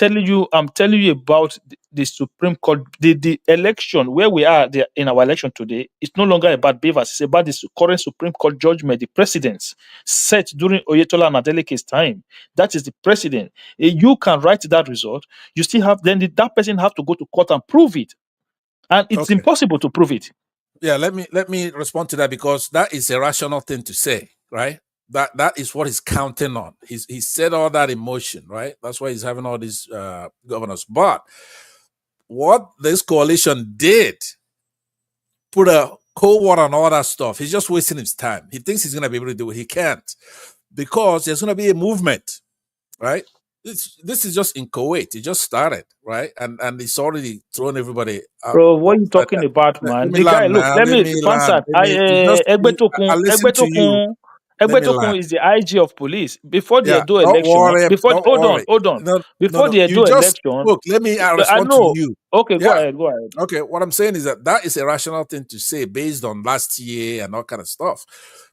telling you about the Supreme Court, the election where we are there in our election today. It's no longer about Bivas. It's about the current Supreme Court judgment, the precedents set during Oyetola and Adeleke's time. That is the precedent. You can write that result. You still have that person have to go to court and prove it, and it's Okay. impossible to prove it. Yeah, let me respond to that because that is a rational thing to say, right? That is what he's counting on. He said all that in motion, right? That's why he's having all these governors. But what this coalition did, put a cold water on all that stuff. He's just wasting his time. He thinks he's gonna be able to do it. He can't because there's gonna be a movement, right? This is just in Kuwait. It just started, right? And it's already thrown everybody out. Bro, what are you Upside talking down. about, Let man? me The guy, land look, now. let Let me, me land. Fansad, It's just I Egbetokun, listen to you. Let me land. Egbetokun is the IG of police. Before the Yeah, Edo don't election, worry. Don't worry. hold on. No, no, Before no. the You Edo just election, look. Let me I respond to know. you. Okay, Yeah. go ahead. Okay. What I'm saying is that is a rational thing to say based on last year and all kind of stuff.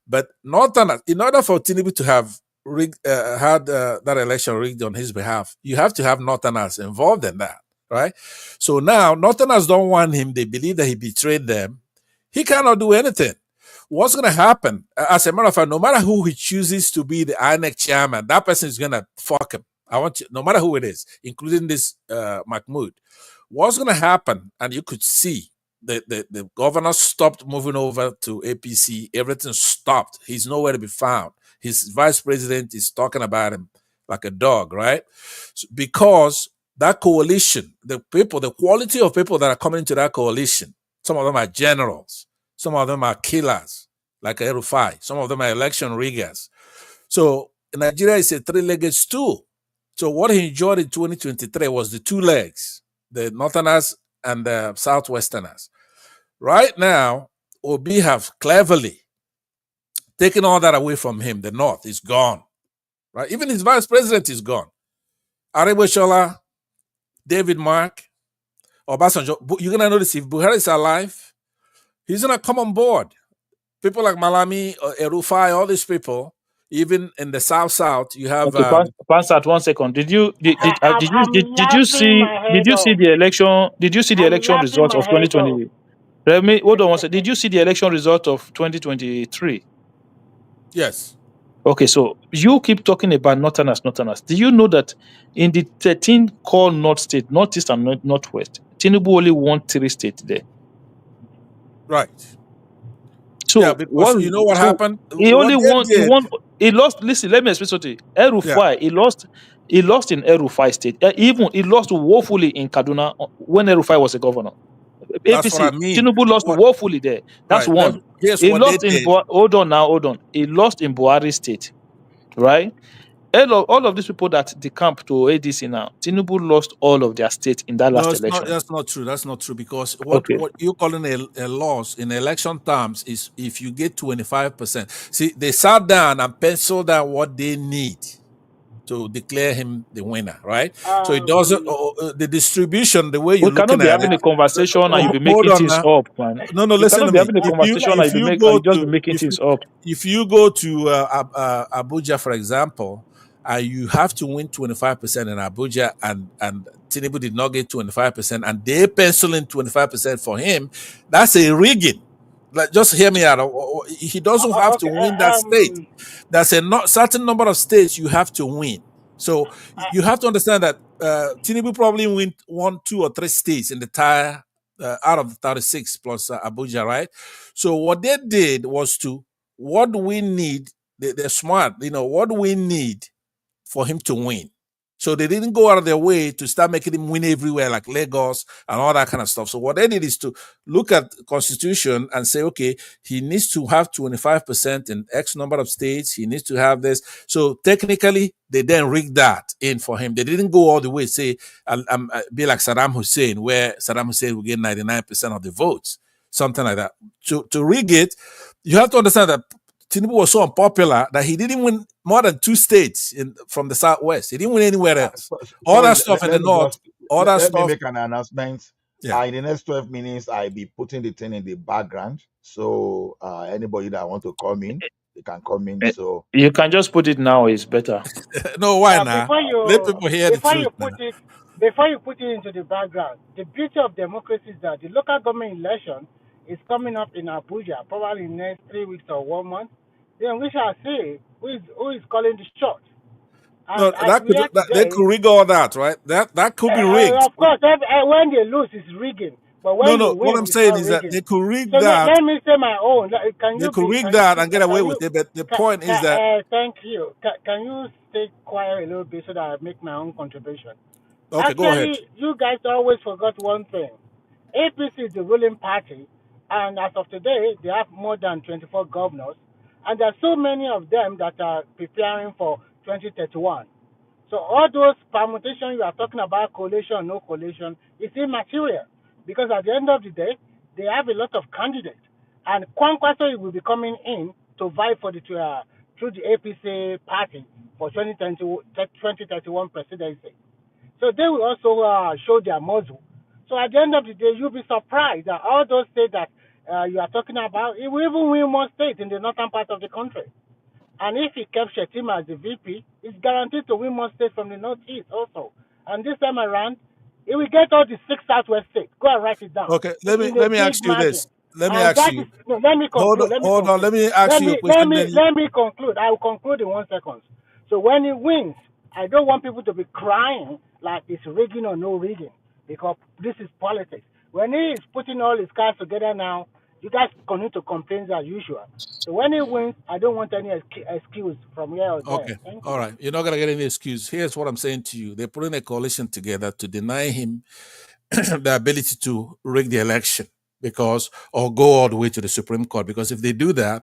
But Northern, in order for Tinubu to have had that election rigged on his behalf, you have to have Northerners involved in that, right? So now Northerners don't want him. They believe that he betrayed them. He cannot do anything. What's going to happen? As a matter of fact, no matter who he chooses to be the INEC chairman, that person is going to fuck him. I want you, no matter who it is, including this Mahmoud. What's going to happen? And you could see the governor stopped moving over to APC. Everything stopped. He's nowhere to be found. His vice president is talking about him like a dog, right? Because that coalition, the quality of people that are coming into that coalition, some of them are generals, some of them are killers, like Erufai, some of them are election riggers. So Nigeria is a three-legged stool. So what he enjoyed in 2023 was the two legs, the Northerners and the Southwesterners. Right now, Obi have cleverly taken all that away from him. The North is gone. Right? Even his vice president is gone. Arabeshola, David Mark, Obasanjo. You're gonna notice if Buhari is alive, he's gonna come on board. People like Malami, Erufai, all these people, even in the South, you have Okay, pass at 1 second. Did you laughing see my head off. the election? Did you see the I'm election laughing result my of head off. 2020? Let me hold on one second. Did you see the election result of 2023? yes, Okay, so you keep talking about Northerners. Do you know that in the 13 core North state, Northeast and Northwest, Tinubu only won 3 states there. right. Yeah, So because what? you know what So happened? he What only they won. He did, won. He lost. Listen, let me explain something. yeah, Erufai, he lost. He lost in Erufai state. Even he lost woefully in Kaduna when Erufai was a governor. that's what I APC. mean. Tinubu lost What woefully there. That's right? one. Here's He what they lost in. did. Hold on now. Hold on. He lost in Buhari state. Right. All of these people that decamp to ADC now, Tinubu lost all of their state in that No, last it's not. election. That's not true. That's not true because Okay. what you calling a loss in election terms is if you get 25%. See, they sat down and penciled out what they need to declare him the winner, right? So it doesn't the distribution, the way We you're cannot looking be at having it. a conversation and you'll be Hold making on things now. up, man. No, We listen cannot to be me. having a conversation and If you you make and go you just be to making things up. if you go to Abuja, for example, you have to win 25% in Abuja, and Tinubu did not get 25%, and they pencil in 25% for him. That's a rigging. Like, just hear me out. He doesn't have to Okay. win that state. There's a certain number of states you have to win. So you have to understand that Tinubu probably win 1, 2, or 3 states in the entire out of the 36 plus Abuja, right? So what they did was to what do we need? They're smart, what do we need for him to win? So they didn't go out of their way to start making him win everywhere like Lagos and all that kind of stuff. So what they did is to look at the constitution and say, okay, he needs to have 25% in X number of states. He needs to have this. So technically, they then rigged that in for him. They didn't go all the way, say, be like Saddam Hussein, where Saddam Hussein will get 99% of the votes, something like that. To rig it, you have to understand that Tinubu was so unpopular that he didn't win more than 2 states from the Southwest. He didn't win anywhere else. All Sorry, that stuff in the let me North, just all that let me stuff, make an announcement. yeah. In the next 12 minutes, I'll be putting the thing in the background. So anybody that want to come in, they can come in. Eh, So You can just put it now, it's better. No, why uh, not? before Let you people hear the before truth you now. put it before you put it into the background, the beauty of democracy is that the local government election is coming up in Abuja, probably in the next 3 weeks or 1 month. Then we shall see who is calling the shots. No, And as we are they today, could rig all that, right? That could be rigged. of course, when they lose, it's rigging. But No, when you no. What win, I'm it's saying not is that rigging. they could rig So that. let me say my own. They could rig that and get away Can you with it. But the point is that thank you. Can you stay quiet a little bit so that I make my own contribution? okay, go ahead. Actually, you guys always forgot one thing. APC is the ruling party, and as of today, they have more than 24 governors, and there are so many of them that are preparing for 2031. So all those permutations you are talking about, coalition, no coalition, is immaterial because at the end of the day, they have a lot of candidates, and Kwankwaso will be coming in to vie for through the APC party for 2031 presidency. So they will also show their muzzle. So at the end of the day, you'll be surprised that all those states that you are talking about, it will even win more states in the northern part of the country. And if he kept Shetima as the VP, he's guaranteed to win more states from the Northeast also. And this time around, he will get all the 6 Southwest states. Go and write it down Okay, in a let me big ask you margin. this. Let me And ask that is you. no. Let me conclude. Let me Hold on. conclude. Let me ask Let you a me let question. me Then you. let me conclude. I will conclude in 1 second. So when he wins, I don't want people to be crying like it's rigging or no rigging because this is politics. When he is putting all his cards together now, you guys continue to complain as usual. So when he wins, I don't want any excuse from here or there. Okay. Thank All you. right. You're not gonna get any excuse. Here's what I'm saying to you. They're putting a coalition together to deny him the ability to rig the election or go all the way to the Supreme Court. Because if they do that,